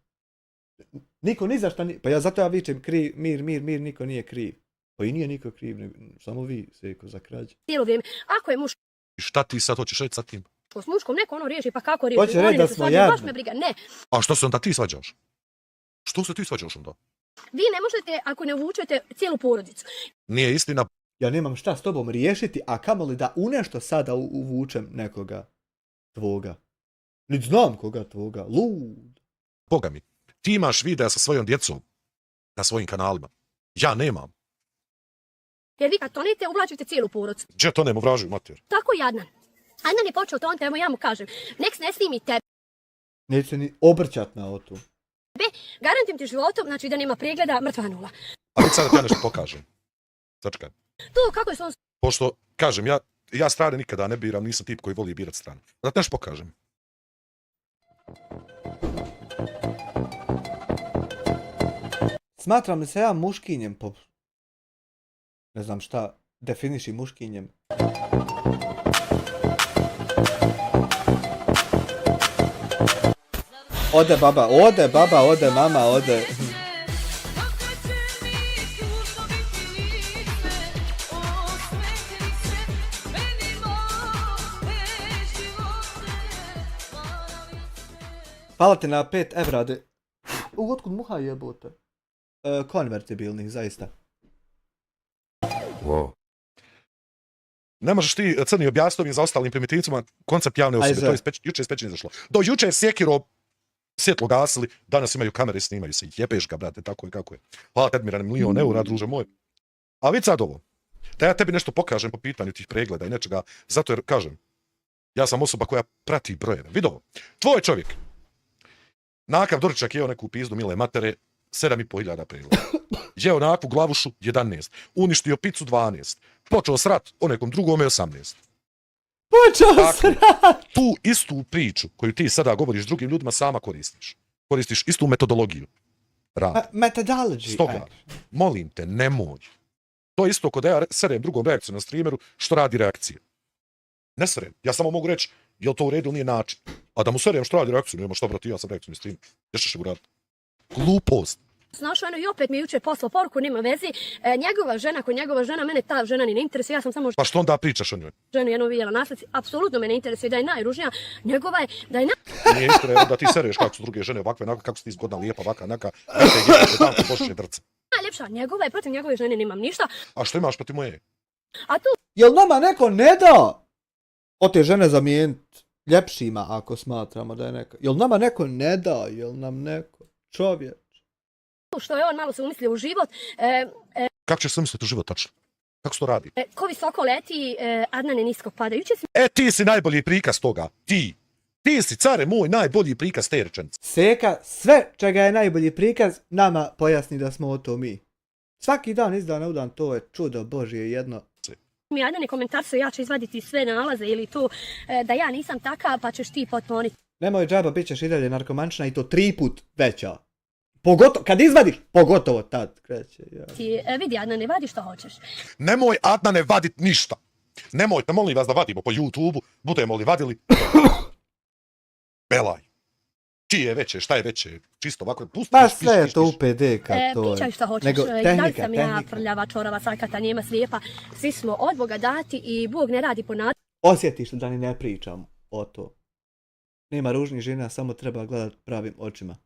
Niko ni za šta nije, pa zato ja vičem mir, niko nije kriv. Pa i nije niko kriv, samo vi, Seko, za krađe. cijelo vrijeme. Ako je muško I šta ti sad hoćeš reći sa tim? s muškom, neko ono riješi, pa kako riješi? Hoće reći da smo jadni. Baš me briga, ne. A što se onda ti svađaš? Što se ti svađaš onda? Vi ne možete, ako ne uvučete cijelu porodicu. Nije istina. Ja nemam šta s tobom riješiti, a kamoli da u nešto sada uvučem nekoga tvoga. Niti znam koga tvoga, lud. Boga mi, ti imaš videa sa svojom djecom na svojim kanalima. Ja nemam. Jer vi kad tonete, uvlačite cijelu porodicu. Gdje to nemo vražu mater? Tako i Adnan. Adnan je počeo toniti, evo ja mu kažem, nek se ne snimi tebe. Neće se ni obrćat na otu. Garantim ti životom, znači da nema pregleda, mrtva nula. A već sada ti ja nešto pokažem. Začekaj. To kako je s on... Pošto, kažem, ja strane nikada ne biram, nisam tip koji voli birat strane. Da ti nešto pokažem. Smatram li se ja muškinjem po... Ne znam šta definiši muškinjem. Ode baba, ode mama, ode... Hvala ti na 5 evra, otkud muha jebote? Konvertibilnih, zaista. Wow. Ne možeš ti, Crni, objasniti ovim za ostalim primitivcima koncept javne osobe. To je juče spečno izašlo. Do juče je sjekiro svjetlo gasili, danas imaju kamere, snimaju se. Jebeš ga, brate, tako je kako je. Hvala tebi, Admirane, 1 000 000 eura, druže moj. A vid sad ovo. Da ja tebi nešto pokažem po pitanju tih pregleda i nečega, zato jer, kažem, ja sam osoba koja prati brojeve. Vid ovo. Tvoj čovjek. Nakav doručak jeo neku pizdu mile matere, 7.500 pregleda. Jeo onakvu glavušu 11. Uništio picu 12. Počeo srat o nekom drugome 18. Počeo srat! Tu istu priču koju ti sada govoriš drugim ljudima sama koristiš. Koristiš istu metodologiju. Methodology. Stoga, molim te, nemoj. To je isto kod da ja serem drugom reakciju na streameru što radi reakcije. Ne serem. Ja samo mogu reći, jel to u redu ili nije način. A da mu serem što radi reakciju, nema šta brati, ja sam reakciju na streamu. Ješćeš u rad. Glupost. Snašao i opet mi juče poslao poruku, nema vezi. Njegova žena, ako njegova žena, mene ta žena ni ne interesuje, ja sam samo Pa što onda pričaš o njoj? ženu jednu vidjela na slici, apsolutno me ne interesuje da je najružnija, njegova je da je Nije istina, da ti sereš kako su druge žene ovakve, kako si ti zgodna, lijepa, ovaka, naka, najljepša, njegova je, protiv njegove žene nemam ništa. A što imaš protiv moje? A tu... Jel nama neko ne da od te žene zamijeniti ljepšima ako smatramo da je neka? Jel nama neko ne da? Jel nam neko? Čovjek? Što je on malo se umislio u život. Kako ćeš se umisliti u život, tačno? Kako se to radi? Ko visoko leti, Adnan je nisko pada. Ti si najbolji prikaz toga. Ti si, care moj, najbolji prikaz te rečenice. Seka, sve čega je najbolji prikaz, nama pojasni da smo o to mi. Svaki dan, iz dana u dan, to je čudo Božje jedno. Mi Adnan je komentar su, ja ću izvaditi sve nalaze ili tu, da ja nisam taka, pa ćeš ti potponiti. Nemoj džaba, bit ćeš i dalje narkomančna i to 3 put veća. Pogotovo, kad izvadiš, pogotovo tad kreće. Ja. Ti vidi, Adnan, ne vadi što hoćeš. Nemoj, Adnane, vadit ništa. Nemojte, molim vas, da vadimo po YouTube-u, budemo li vadili. Belaj. Čije je veće, šta je veće, čisto ovako. Pusti, pa sve je to u PD kad to je. Pričaj što hoćeš, nego, da li sam ja prljava, čorava, sakata, njema, slijepa. Svi smo od Boga dati i Bog ne radi po nadu. Osjetiš li da ni ne pričam o to? Nema ružnih žena, samo treba gledat pravim očima.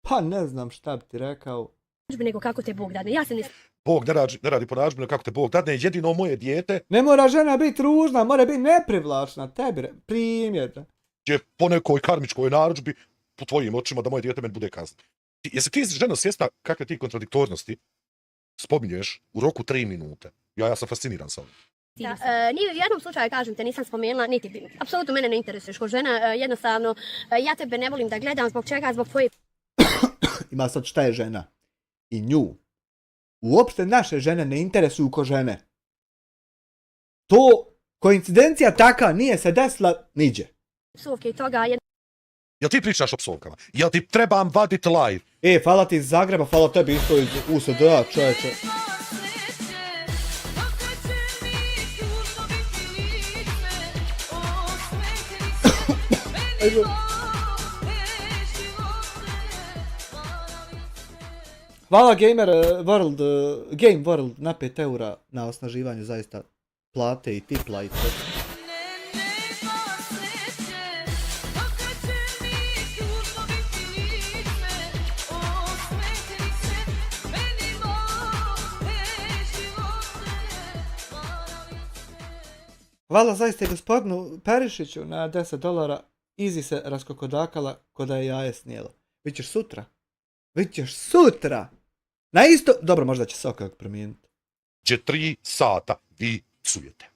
Pa ne znam šta bi ti rekao. Nego kako te Bog dadne, ja se ne... Bog ne radi po narudžbi, kako te Bog dadne, jedino moje dijete. Ne mora žena biti ružna, mora biti neprivlačna, tebi primjer. Je po nekoj karmičkoj narudžbi, po tvojim očima, da moje dijete meni bude kazno. Jesi ti žena svjesna kakve ti kontradiktornosti spominješ u roku 3 minute? Ja sam fasciniran sa ovim. Ni u jednom slučaju, kažem te, nisam spomenula, niti bi. Apsolutno mene ne interesuješ ko žena, jednostavno, ja tebe ne volim da gledam, zbog čega, zbog tvoje... Ima sad šta je žena? I nju. Uopšte naše žene ne interesuju ko žene. To, koincidencija taka nije se desila niđe. Psovke i toga je... Jel ti pričaš o psovkama? Jel ti trebam vadit live? Hvala ti iz Zagreba, hvala tebi isto iz USD-a, čoveče. Hvala Game World na 5 eura na osnaživanje, zaista plate i tipla i sve. Hvala zaista i gospodinu Perišiću na $10. Izi se raskokodakala ko da je jaje snijelo. Vićeš sutra. Vićeš sutra! Na isto... Dobro, možda će se okak promijeniti. 3 sata vi psujete.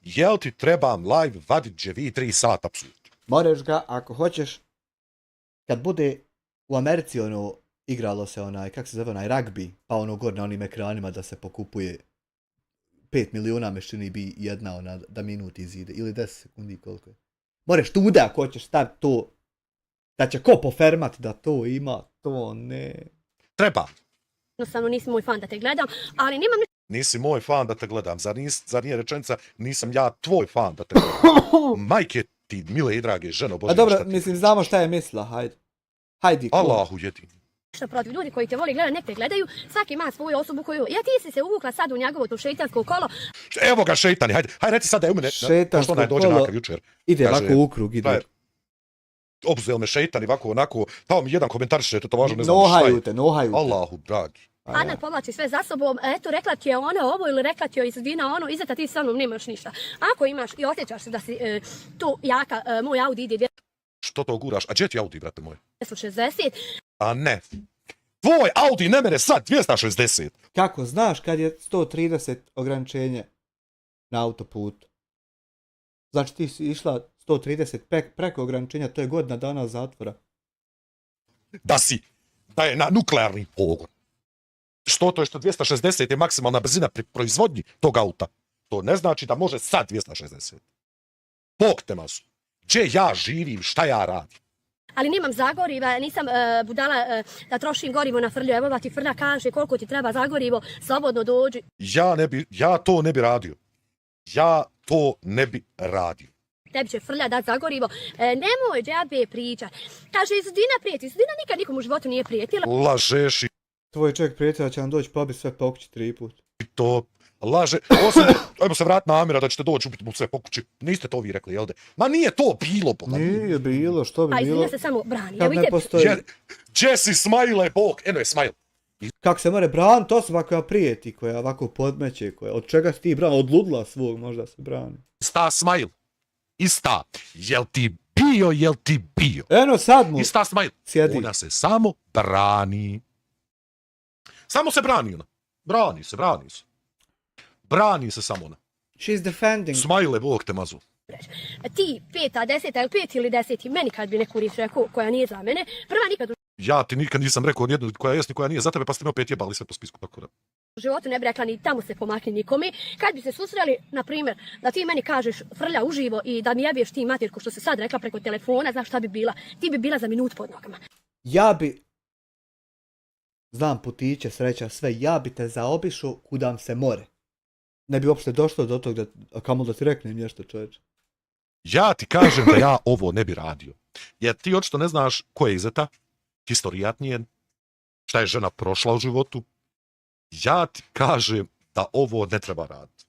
Jel ti trebam live vadit gdje vi 3 sata psujete? Moraš ga, ako hoćeš, kad bude u Americi igralo se kak se zove rugby, pa gore na onim ekranima da se pokupuje 5 milijuna mešćini bi jedna da minut izide, ili 10 sekundi koliko je. Moraš tude ako hoćeš staviti to, da će ko pofermati da to ima, to ne. Treba. Jednostavno nisi moj fan da te gledam, ali nemam Nisi moj fan da te gledam, zar nije rečenica nisam ja tvoj fan da te gledam. Majke ti, mile i drage ženo, Bože. A dobro, mislim, znamo šta je mislila, hajde. Hajdi. Allahu jedini. Što protiv ljudi koji te voli gledati, nek te gledaju, svaki ima svoju osobu koju... Ja ti si se uvukla sad u njegovo to šeitansko kolo. Evo ga šeitani, hajde reci sad da je u mene. Šeitansko kolo ide ovako u krug, ide. Obzel me šeitani, ovako, onako, tamo mi jedan komentariše, to važno ne znam šta je. Nohaju te. Allahu, dragi. Ana povlači sve za sobom, eto, rekla ti je ona ovo ili rekla ti je iz vina ono, iza ti sa mnom nemaš ništa. Ako imaš i osjećaš se da si tu jaka, moj Audi ide Što to guraš? A gdje ti Audi, brate moj? 260. A ne. Tvoj Audi ne mene sad 260. Kako znaš kad je 130 ograničenje na autoputu? Znači ti si išla 130 preko ograničenja, to je godina dana zatvora. Da je na nuklearni pogon. Što to je što 260 je maksimalna brzina pri proizvodnji tog auta? To ne znači da može sad 260. Bog te masu. Gdje ja živim, šta ja radim? Ali nemam zagoriva, nisam budala da trošim gorivo na Frlju. Evo ti Frlja kaže koliko ti treba zagorivo, slobodno dođi. Ja to ne bi radio. Tebi će Frlja dati zagorivo. Nemoj džabe pričat. Kaže, Zudina prijeti. Zudina nikad nikom u životu nije prijetila. Lažeš i tvoj čovjek prijatelja će vam doći pobiti sve po kući 3 puta. to laže. Ajmo se vratiti na Amira da ćete doći ubiti mu sve po kući. Niste to vi rekli, jel de? Ma nije to bilo. Nije bilo, što bi bilo? A se samo brani. Kad ne postoji. Jesse Smile, Bog. Eno je Smile. Kako se more brani, to se ovako prijeti, koja ovako podmeće, koja, od čega si ti brani, od ludla svog možda se brani. Ista Smile. Ista. Jel ti bio? Eno sad mu. Ista Smile. Sjedi. Ona se samo brani. Samo se brani ona. Brani se. Brani se samo ona. She's defending. Smile, Bog te mazu. Ti 5, 10 ili 5 ili 10, meni kad bi neku riječ rekao koja nije za mene, prva nikad u Ja ti nikad nisam rekao nijednu koja jest ni koja nije za tebe, pa ste me opet jebali sve po spisku. Tako da. U životu ne bi rekla ni tamo se pomakni nikome. Kad bi se susreli, na primjer, da ti meni kažeš Frlja uživo i da mi jebiješ ti materku što se sad rekla preko telefona, znaš šta bi bila? Ti bi bila za minut pod nogama. Ja bi, znam putiće, sreća, sve, ja bi te zaobišao kudam se more. Ne bi uopšte došlo do tog, kamo da ti reknem nešto, čovječe. Ja ti kažem da ja ovo ne bi radio. Jer ti očito ne znaš ko je Izeta, historijat njen, šta je žena prošla u životu. Ja ti kažem da ovo ne treba raditi.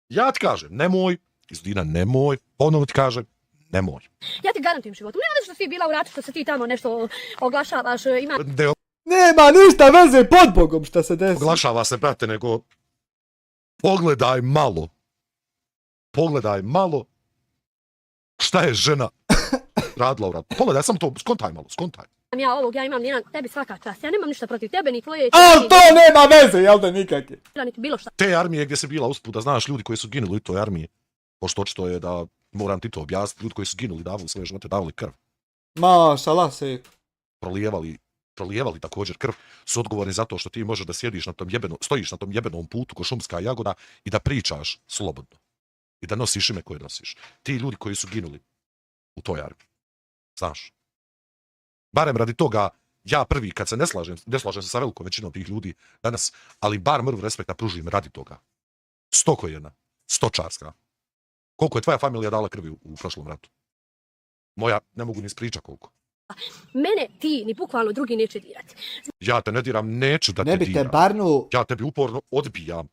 Ja ti kažem, nemoj, Izudina, nemoj, ponovno ti kažem, nemoj. Ja ti garantujem životu. Nema što si bila u ratu, što se ti tamo nešto oglašavaš, ima... Nema ništa veze pod Bogom šta se desi. Oglašava se, brate, nego pogledaj malo šta je žena radila u ratu. Pogledaj, samo to, skontaj malo. Ja imam jedan, tebi svaka čast. Ja nemam ništa protiv tebe, ni tvoje... Ali to nema veze, jel da nikakve? Niti bilo šta. Te armije gdje si bila usput, da znaš ljudi koji su ginuli u toj armiji, pošto očito je da, moram ti to objasniti, ljudi koji su ginuli, davali svoje živote, davali krv. Mašala se. Prolijevali također krv, su odgovorni zato što ti možeš da sjediš na tom stojiš na tom jebenom putu ko šumska jagoda i da pričaš slobodno. I da nosiš ime koje nosiš. Ti ljudi koji su ginuli u toj armiji. Znaš. Barem radi toga, ja prvi, kad se ne slažem se sa velikom većinom tih ljudi danas, ali bar mrvu respekta pružim radi toga. Stokojena, stočarska. Koliko je tvoja familija dala krvi u prošlom ratu? Moja, ne mogu ni ispričati koliko. Mene ti ni bukvalno drugi neće dirati. Ja te ne diram, neću da Ne te bi te diram. barnu... Ja tebi uporno odbijam.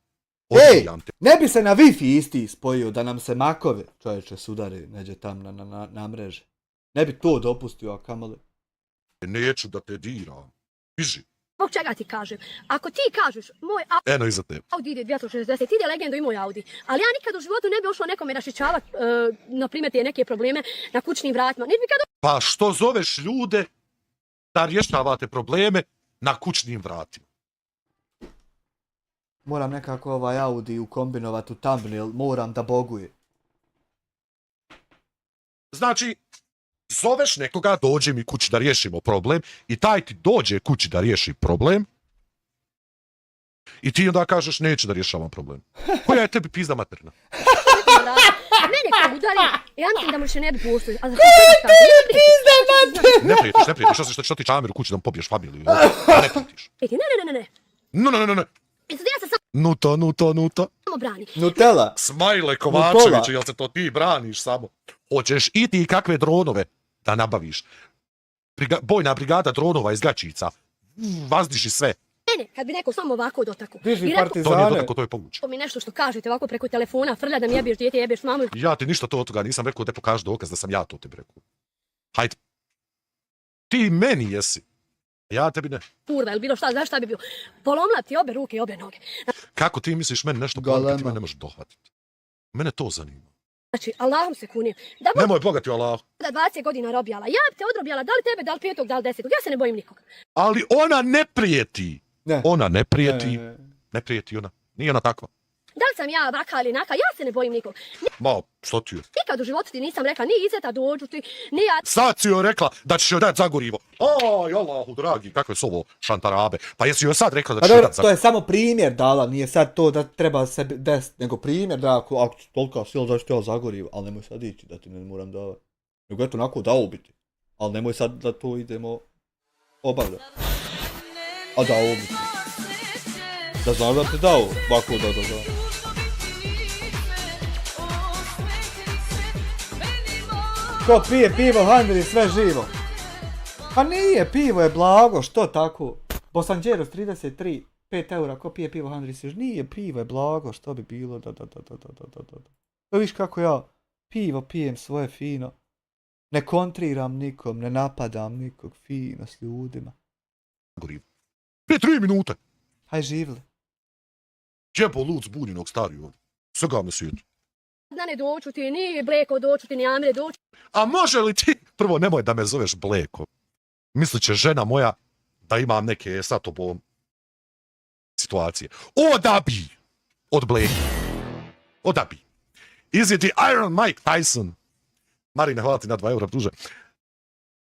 Ej, Odbijam te. ne bi se na Wi-Fi isti spojio da nam se makovi, čovječe, sudari neđe tam na mreže. Ne bi to dopustio, a kamali. Neću da te diram. Biži. Zbog čega ti kažem? Ako ti kažeš moj Eno iza tebe. Audi ide 260, ide legendo i moj Audi. Ali ja nikad u životu ne bi ušla nekome rašičavati, na primjer, te neke probleme na kućnim vratima. Niti bi kad... Pa što zoveš ljude da rješavate probleme na kućnim vratima? Moram nekako ovaj Audi ukombinovati u thumbnail, moram da boguje. Znači, zoveš nekoga, dođe mi kući da riješimo problem i taj ti dođe kući da riješi problem i ti onda kažeš neću da rješavam problem. Koja je tebi pizda materna? Mene kad udari, ja mislim da mu više ne bi postoji. A za Ne prijetiš, što ti čamer u kući da mu pobiješ familiju. Ne prijetiš. Ne. Ne. Ja se Nuta. samo brani. Nutella. Smajle Kovačević, jel se to ti braniš samo? Hoćeš i ti kakve dronove da nabaviš? Bojna brigada dronova iz Gačica. Vazdiši sve. Mene, kad bi neko samo ovako dotakao. Diži To partizane. nije dotako, to je povuč. To mi nešto što kažete ovako preko telefona, frlja da mi jebeš dijete, jebeš mamu. Ja ti ništa to od toga nisam rekao da pokažeš dokaz da sam ja to tebi rekao. Hajde. Ti meni jesi. Ja tebi ne. Kurva ili bilo šta, znaš šta bi bilo? Polomla ti obe ruke i obe noge. Kako ti misliš meni nešto kad ti me ne možeš dohvatiti? Mene to zanima. Znači, Allahom se kunim. Da Nemoj bogati Allah. da 20 godina robijala. Ja bi te odrobijala, da li tebe, da li 5, da li 10. Ja se ne bojim nikog. Ali ona ne prijeti. Ne. Ona ne prijeti. Ne prijeti ona. Nije ona takva. Da li sam ja vaka ili naka, ja se ne bojim nikog. Ma, što ti je? Nikad u životu ti nisam rekla, ni Izeta dođu ti, ni ja. Sad si joj rekla da ćeš joj dati zagorivo. Aj, Allahu dragi, kakve su ovo šantarabe. Pa jesi joj sad rekla da ćeš joj dati To zagorivo? je samo primjer dala, nije sad to da treba sebi desiti, nego primjer da ako tolika sila da ću te ja zagorivo, ali nemoj sad ići da ti ne moram davati. Nego eto onako da ubiti, ali nemoj sad da to idemo obavljati. A da ubiti. Da znaš da ti dao, ovako da. Ko pije pivo, Handri, sve živo. Pa nije, pivo je blago, što tako? Bosanđeros 33, 5 eura, ko pije pivo, Handri, sve nije, pivo je blago, što bi bilo, da. Pa viš kako ja pivo pijem svoje fino, ne kontriram nikom, ne napadam nikog, fino s ljudima. Prije 3 minute. Haj živli. Jebo lud zbunjenog stari ovdje. Svega me svijetu. Da ne doću ti, ni Bleko doću ti, ni Amire doću. A može li ti... Prvo, nemoj da me zoveš Bleko. Mislit će žena moja da imam neke sa tobom situacije. Odabi od Bleke. Odabi. Izvjeti Iron Mike Tyson. Marine, hvala ti na 2 eura duže.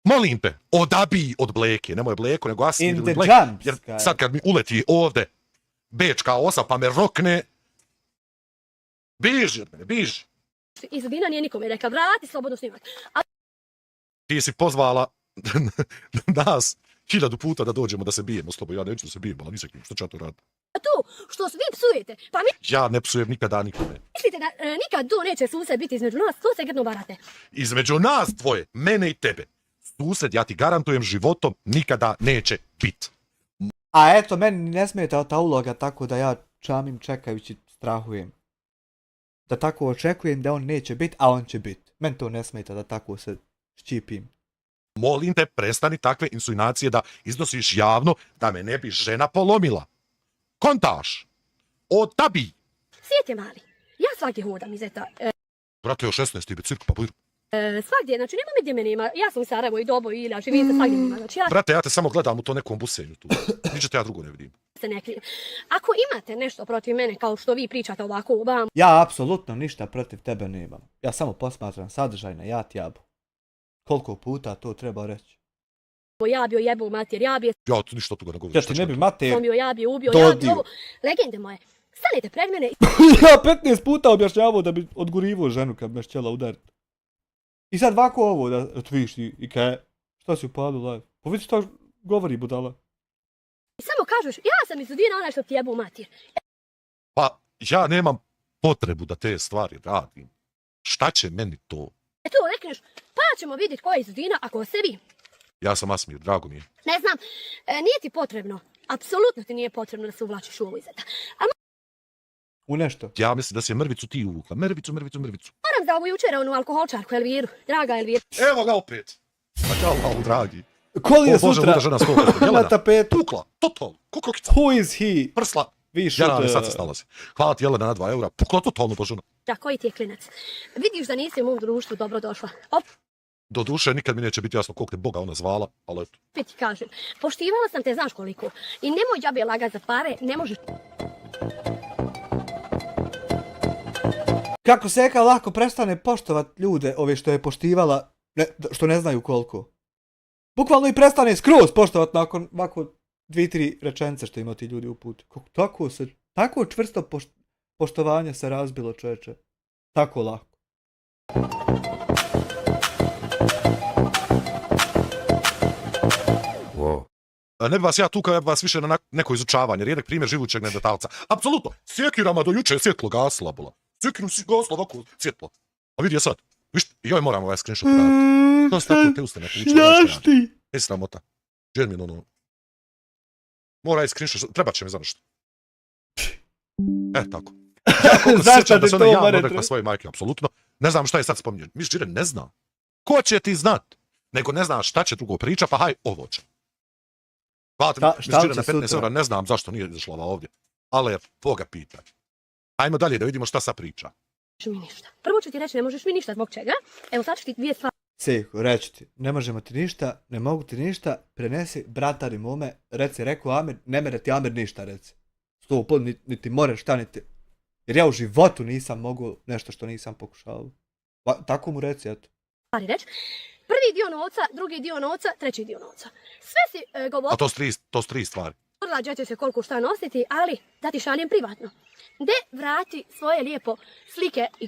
Molim te, odabi od Bleke. Nemoj Bleko, nego Asin In ili the Blake. jump, Jer Sky. sad kad mi uleti ovde bečka osa pa me rokne, biži od mene, biži. Izadina nije nikome rekla, vrati slobodno snimak. A Ti si pozvala nas 1000 puta da dođemo da se bijemo s tobom. Ja neću da se bijemo, ali nisam što ću ja to raditi. to što vi psujete, pa Ja ne psujem nikada nikome. mislite da nikad to neće sused biti između nas, to se grdno varate. Između nas dvoje, mene i tebe, sused, ja ti garantujem, životom nikada neće biti. A eto, meni ne smeta ta uloga tako da ja čamim čekajući strahujem. Da tako očekujem da on neće biti, a on će biti. Meni to ne smeta da tako se ščipim. Molim te, prestani takve insinuacije da iznosiš javno da me ne bi žena polomila. Kontaš? Odabi! Svijet je mali. Ja svagdje hodam iz eta. Brate, još 16 bi cirku pa budu. Svagdje, znači nema me gdje me nema. Ja sam u Sarajevo i Dobo i Ilja, živim se svagdje nema. Znači ja Brate, ja te samo gledam u to nekom busenju tu. Ničete ja drugo ne vidim. se ne krijem. Ako imate nešto protiv mene kao što vi pričate ovako o vam, Ja apsolutno ništa protiv tebe nemam. Ja samo posmatram sadržaj na jat jabu. Koliko puta to treba reći? ja bio jebo mater, ja bi Ja tu ništa od toga ne govorim. Ja ti ne bi mater slomio, ja bi ubio, ja bi dodio. ovo. Legende moje, stanete pred mene i Ja 15 puta objašnjavao da bi odgurivo ženu kad me htjela udariti. I sad ovako ovo da viš i kaj, šta si upalio live? Pa vidi šta govori budala. samo kažeš, ja sam izudina onaj što ti jebu mater. Pa ja nemam potrebu da te stvari radim. Šta će meni to? E tu rekneš, pa ćemo vidjeti ko je izudina ako se vi. Ja sam Asmir, drago mi je. Ne znam, nije ti potrebno, apsolutno ti nije potrebno da se uvlačiš u ovo izeta. A U nešto? Ja mislim da si je mrvicu ti uvukla. Mrvicu. moram za ovu jučer onu alkoholčarku Elviru, draga Elvira. Evo ga opet. Pa kao malo, dragi. Ko li je O Bože, sutra luda žena s koliko? na Jelena, tapetu? pukla, total, kukokica, Who is he? prsla. Više Jelena, sad se snalazi. Hvala ti Jelena na 2 eura, pukla totalno Božuna. Da, koji ti je klinac? Vidiš da nisi u mom društvu dobro došla. Do duše, nikad mi neće biti jasno koliko te Boga ona zvala, ali eto. Opet ti kažem, poštivala sam te, znaš koliko. I nemoj džabe lagat za pare, ne možeš... Kako Seka lako prestane poštovat ljude ove što je poštivala, što ne znaju koliko. Bukvalno i prestane skroz poštovat nakon ovako 2-3 rečenice što ima ti ljudi u putu. Tako čvrsto poštovanje se razbilo, čoveče. Tako lako. Wow. Ne bi vas ja tukao, ja bi vas više na neko izučavanje, rijedak primjer živućeg nedetalca. Apsolutno, sjekirama do juče je svjetlo gasila bola. Sjekiru si gasila ovako svjetlo. A vidi je sad, viš, joj moram ovaj screenshot raditi. To se tako te ustane poučilo. Znaš ti? E sramota. Džermin ono. Mora je screenshot, treba će mi za nešto. Tako. Ja koliko se sjećam da se ona javno rekla svoje majke, apsolutno. Ne znam šta je sad spominjeno. Miš Džiren ne zna. Ko će ti znat? Nego ne zna šta će drugo priča, pa haj, ovo će. Hvala ti, Miš Džiren na 15 eura, ne znam zašto nije izašla ova ovdje. Ali je, Boga pitaj. Ajmo dalje da vidimo šta sa priča. Mi ništa. Prvo ću ti reći, ne možeš mi ništa, zbog čega? Evo sad ću ti 2 stvari. Seko, reći ti, ne možemo ti ništa, ne mogu ti ništa, prenesi bratari mome, reci, rekao Amir, ne mere ti Amir ništa, reci. 100%, niti more šta, niti... Jer ja u životu nisam mogu nešto što nisam pokušao. Tako mu reci, eto. Reći. Prvi dio novca, drugi dio novca, treći dio novca. Sve si govorila... A to su 3 stvari. Gdje će se koliko šta nositi, ali da ti šaljem privatno. De vrati svoje lijepo slike i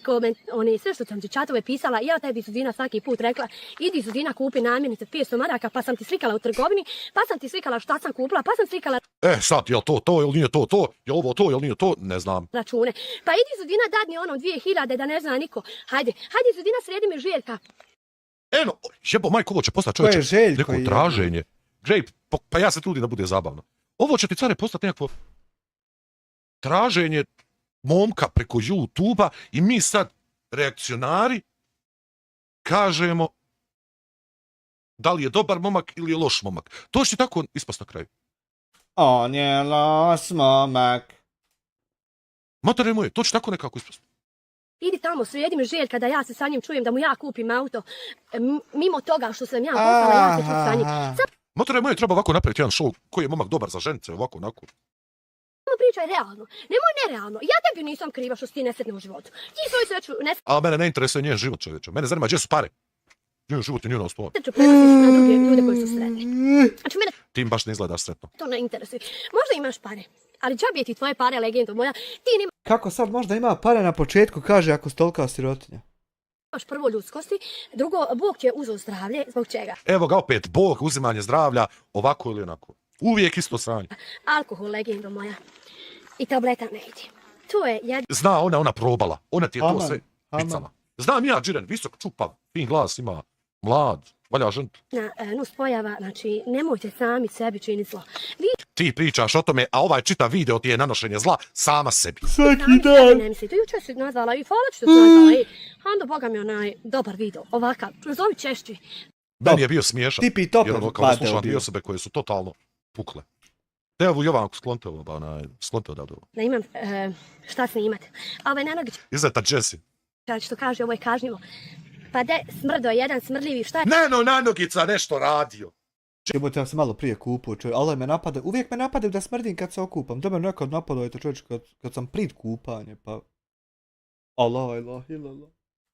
sve što sam ti čatove pisala, ja tebi Zuzina svaki put rekla, idi Zuzina kupi namirnice 500 maraka, pa sam ti slikala u trgovini, pa sam ti slikala šta sam kupila, pa sam slikala... Sad, jel to, jel nije to, jel ovo to, jel nije to, ne znam. Račune. Pa idi Zuzina dadni ono 2000 da ne zna niko. Hajde Zuzina sredi mi Željka. Eno, jebo majko, ovo će postati čovječe neko traženje. Grape, pa ja se trudim da bude zabavno. Ovo će ti care postati nekako traženje momka preko YouTube-a i mi sad, reakcionari, kažemo da li je dobar momak ili je loš momak. To će ti tako ispast na kraju. On je loš momak. Matare moje, to će tako nekako ispast. Idi tamo, sredi mi Željka da ja se sa njim čujem, da mu ja kupim auto. Mimo toga što sam ja poslala, ja se čujem sa njim. Matore moje, treba ovako napraviti jedan show koji je momak dobar za ženice, ovako, onako. Pričaj realno, nemoj nerealno. Ja tebi nisam kriva što si ti nesretna u životu. Ti svoju sreću A mene ne interesuje njen život, čovječe. Mene zanima gdje su pare. Njen život je njena stvar. Sreću prenosiš na druge ljude koji su sretni. Znači mene ti im baš ne izgledaš sretno. To ne interesuje. Možda imaš pare, ali džabije ti tvoje pare, legendo moja. Ti nemaš... Kako sad možda ima pare na početku, kaže ako si tolika sirotinja? Imaš prvo ljudskosti, drugo, Bog ti je uzeo zdravlje, zbog čega? Evo ga opet, Bog, uzimanje zdravlja, ovako ili onako. Uvijek isto sranje. Alkohol, legendo moja. I tableta ne idi. To je jedan... Zna ona probala. Ona ti je to sve picala. Znam ja, Džiren, visok, čupav, fin glas ima, mlad, valja žent. Nus pojava, znači, nemojte sami sebi činiti zlo. Ti pričaš o tome, a ovaj čitav video ti je nanošenje zla sama sebi. Svaki dan. Ne mislite, jučer si nazvala i hvala što si nazvala i Hando, boga mi onaj dobar video, ovakav, nazovi češći. Meni je bio smiješan. Tipi top jer ono kao slušam dvije osobe koje su totalno pukle. Te ovu Jovanku sklonite odavde. Da imam šta snimat. A ovaj Nanogić... Izeta Jesse. Što kaže, ovo je kažnjivo. Pa de, smrdo je jedan smrdljivi, šta je... Nanogica nešto radio. Jebote, ja sam malo prije kupao, ali me napade, uvijek me napade da smrdim kad se okupam. Da me nekad napadao, eto čovječ, kad sam prid kupanje, pa... Allah, ilah.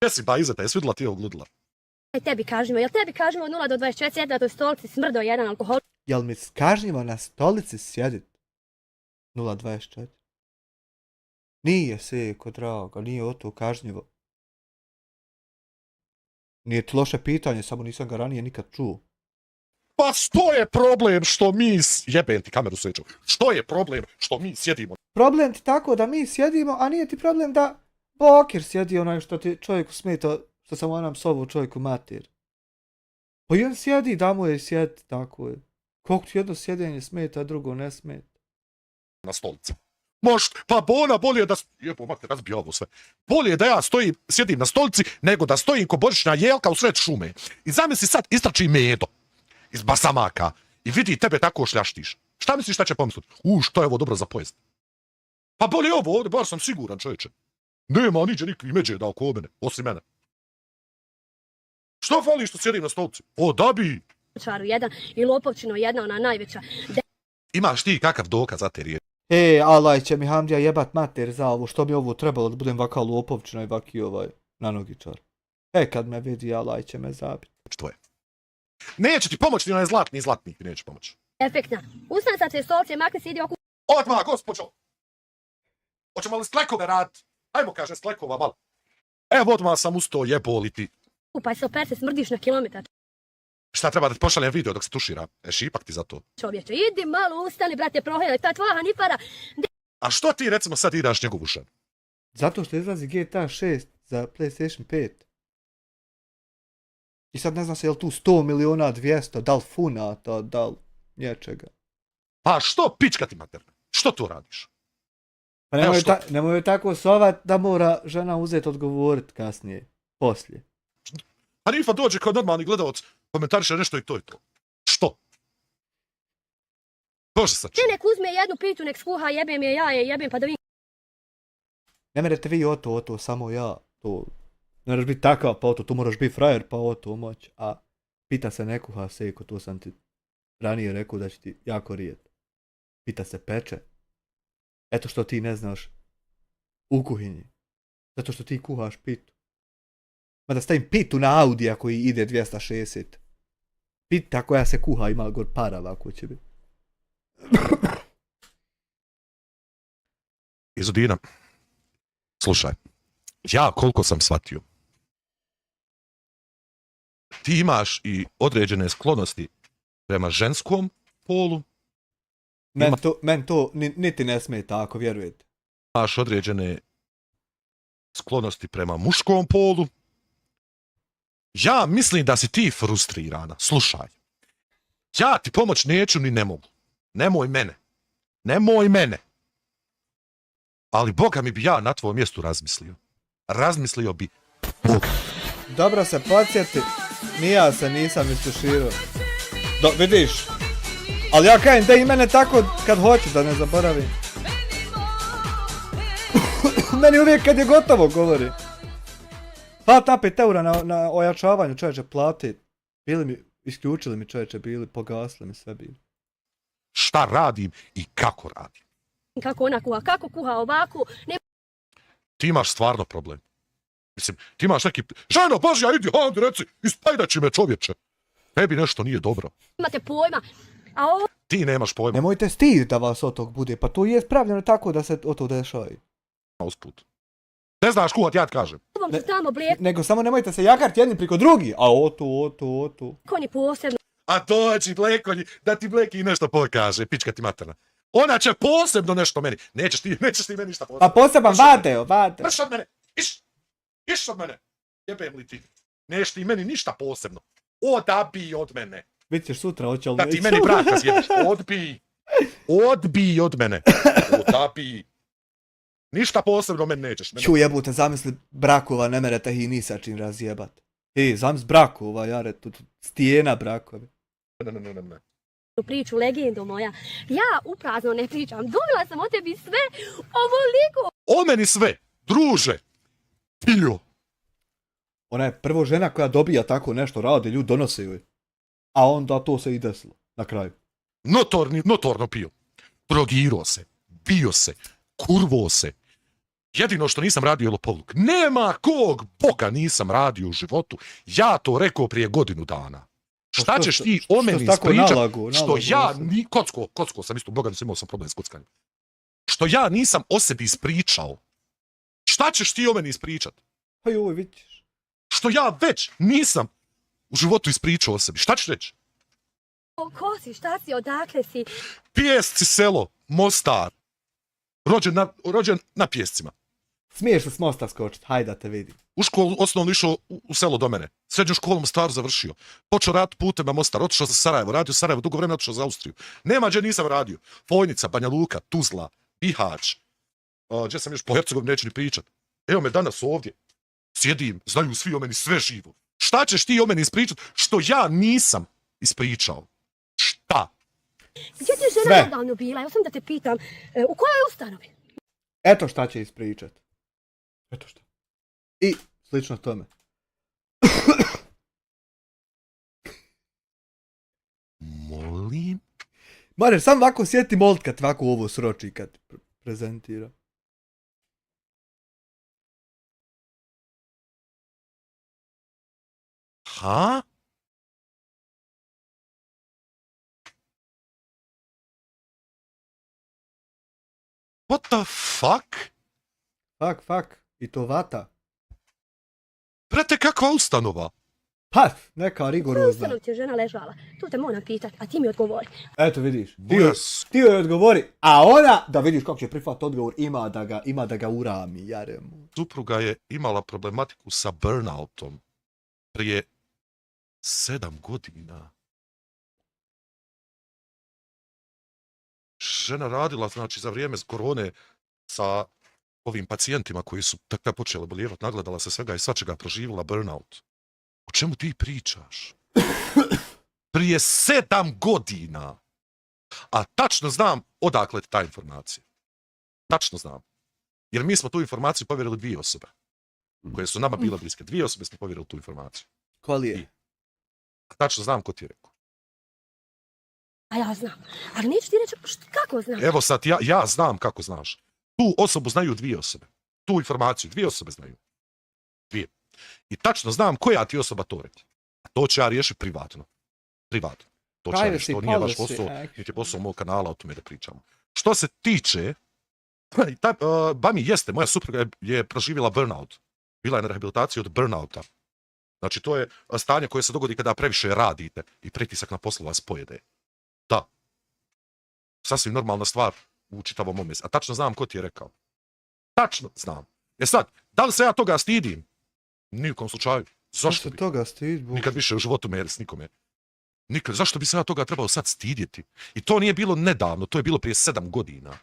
Jesi ba Izeta, jesi vidjela ti ovog ludila? Tebi kažnjivo, jel tebi kažnjivo od 0 do 24 sjedi na toj stolici, smrdo jedan alkohol? Jel mi kažnjivo na stolici sjedit? 0,24. Nije Seko, draga, nije o to kažnjivo. Nije ti loše pitanje, samo nisam ga ranije nikad čuo. Pa što je problem što mi... Jebem ti kameru sveću. Što je problem što mi sjedimo? Problem ti tako da mi sjedimo, a nije ti problem da Bokir sjedi onaj što ti čovjeku smeta, što sam onam sovu čovjeku mater. Pa i on sjedi, da mu je sjedi, tako je. Koliko ti jedno sjedenje smeta, drugo ne smeta. Na stolici. Pa bona bolje da... Jebo, mak te razbio ovo sve. Bolje da ja sjedim na stolici, nego da stojim ko božićna jelka u sred šume. I zamisli sad istrači Medo iz basamaka i vidi tebe tako šljaštiš. Šta misliš šta će pomisliti? Što je ovo dobro za pojest? Pa bolje ovo ovdje, bar sam siguran, čovječe. Nema niđe nikakvih međe da oko mene, osim mene. Što fali što sjedim na stolici? Da bi... Čaru jedan i Lopovčino jedna, ona najveća. Imaš ti kakav dokaz za te riječi? Allah će mi Hamdija jebat mater za ovo, što mi ovo trebalo da budem vaka Lopovčina i vaki nanogičar. Kad me vidi, Allah će me zabiti. Tvoje. Neće ti pomoći ni onaj zlatnik ti neće pomoći. Efektna. Ustan sa te stolce, makne se ide oko... Odmah, gospođo! Hoćemo li sklekove raditi? Ajmo, kaže, sklekova malo. Evo, odmah sam ustao jeboli ti. Pa se oper se smrdiš na kilometar. Šta treba da ti pošaljem video dok se tušira? Šipak ti za to. Čovječe, idi malo, ustani, brate, prohljaj, ta tvoja nipara. A što ti, recimo, sad igraš njegovu ženu? Zato što izlazi GTA 6 za PlayStation 5. I sad ne znam se je li tu 100 miliona 200, da li funata, da li nječega. Pa što pička ti materna? Što tu radiš? Pa nemoj tako sovat da mora žena uzeti odgovorit kasnije, poslije. A Nifa dođe kao normalni gledalac, komentariše nešto i to je to. Što? Bože sad. Nek uzme jednu pitu, nek skuha, jebem je, ja je jebem, pa da vi... Ne merete vi oto, samo ja, to... Ne moraš biti takav, pa oto, tu moraš biti frajer, pa oto moć, a pita se ne kuha seko, to sam ti ranije rekao da će ti jako rijet. Pita se peče. Eto što ti ne znaš u kuhinji. Zato što ti kuhaš pitu. Mada stavim pitu na Audija koji ide 260. Pita koja se kuha ima gor para ovako će biti. Izudina, slušaj, ja koliko sam shvatio, ti imaš i određene sklonosti prema ženskom polu. Men to niti ne smeta, ako vjerujete. Imaš određene sklonosti prema muškom polu. Ja mislim da si ti frustrirana. Slušaj, ja ti pomoć neću ni ne mogu. Nemoj mene. Ali Boga mi bi ja na tvojom mjestu razmislio. Razmislio bi Boga. Dobro se podsjeti, ni ja se nisam istuširao. Vidiš, ali ja kajem da i mene tako kad hoću da ne zaboravim. Meni uvijek kad je gotovo govori. Pa 5 eura na ojačavanju čovječe plati. Isključili mi čovječe bili, pogasli mi sve bili. Šta radim i kako radim? Kako ona kuha, kako kuha ovako, ne... Ti imaš stvarno problem. Mislim, ti imaš neki... Ženo, Božja, idi, hajde, reci, ispajdaći me čovječe. Tebi nešto nije dobro. Imate pojma, a ovo... Ti nemaš pojma. Nemojte stid da vas od tog bude, pa to je spravljeno tako da se o to dešava. Usput. Ne znaš kuhat, ja ti kažem. Nego samo nemojte se jakarti jedni priko drugi, a oto. Konji posebno. A dođi, Blekonji, da ti Bleki nešto pokaže, pička ti materna. Ona će posebno nešto meni. Nećeš ti meni ništa posebno. A poseban vadeo. Vrš od mene, iš od mene. Jebem li ti. Neš ti meni ništa posebno. Odabij od mene. Bit ćeš sutra, hoće li da ti meni brak razjedeš. Odbij od mene. Odabij. Ništa posebno meni nećeš. Ču jebute, zamisli brakova, ne merete ih ni sa čim razjebat. Zamisli brakova, jare, tu stijena brakovi. Ne. Priču, legendu moja. Ja uprazno ne pričam. Dobila sam o tebi sve, ovoliko. O meni sve, druže. Piljo. Ona je prvo žena koja dobija tako nešto, radi, ljudi donose joj. A onda to se i desilo, na kraju. Notorno pio. Drogirao se, bio se, kurvo se. Jedino što nisam radio je lopovluk. Nema kog Boga nisam radio u životu. Ja to rekao prije godinu dana. Šta ćeš ti o meni ispričat? Što ja kocko sam isto, Boga imao sam problem s kockanjem. Što ja nisam o sebi ispričao. Šta ćeš ti o meni ispričat? Pa joj, vidiš. Što ja već nisam u životu ispričao o sebi. Šta ćeš reći? Ko si, šta si, odakle si? Pijesci, selo, Mostar. Rođen na Pijescima. Smiješ se s mosta skočit, hajde da te vidim. U školu osnovno išao u selo do mene. Srednju školu u Mostaru završio. Počeo raditi putem na Mostar. Otišao za Sarajevo. Radio Sarajevo. Dugo vremena otišao za Austriju. Nema gdje nisam radio. Fojnica, Banja Luka, Tuzla, Bihać. Gdje sam još po Hercegovini neću ni pričat. Evo me danas ovdje. Sjedim. Znaju svi o meni sve živo. Šta ćeš ti o meni ispričat što ja nisam ispričao? Šta? Gdje ti je žena nedavno bila? Evo sam da te pitam. U kojoj ustanovi? Eto šta će ispričat. Eto šta. I slično tome. Molim? Marer, sam ovako sjeti molit kad ovako ovo sroči kad prezentira. Ha? What the fuck? Fuck. I to vata. Brate, kakva ustanova? Pa, neka U kojoj rigorozna. ustanovi ti je žena ležala? To te moram pitat, a ti mi odgovori. Eto vidiš, ti joj odgovori, a ona, da vidiš kako će prihvat odgovor, ima da ga urami, jaremu. Supruga je imala problematiku sa burnoutom prije 7 godina. Žena radila, znači, za vrijeme korone sa ovim pacijentima koji su tako počeli bolijevati, nagledala se svega i svačega, proživjela burnout. O čemu ti pričaš? Prije 7 godina. A tačno znam odakle ta informacija. Tačno znam. Jer mi smo tu informaciju povjerili 2 osobe. Koje su nama bile bliske. 2 osobe smo povjerili tu informaciju. Ko li je? A tačno znam ko ti je rekao. A ja znam. Ali neću ti reći kako znam. Evo sad, ja znam kako znaš. Tu osobu znaju 2 osobe. Tu informaciju 2 osobe znaju. 2. I tačno znam koja ti osoba to rekla. A to ću ja riješiti privatno. To ću ja riješiti, to nije vaš posao, niti je posao mog kanala o tome da pričamo. Što se tiče, Bami jeste, moja supruga je proživjela burnout. Bila je na rehabilitaciji od burnouta. Znači to je stanje koje se dogodi kada previše radite i pritisak na poslu vas pojede. Da. Sasvim normalna stvar u čitavom ovom. A tačno znam ko ti je rekao. Tačno znam. Sad, da li se ja toga stidim? Nikom slučaju. Zašto bi? Toga stid, Nikad više u životu me s nikome. Nikad. Zašto bi se ja toga trebao sad stidjeti? I to nije bilo nedavno, to je bilo prije 7 godina.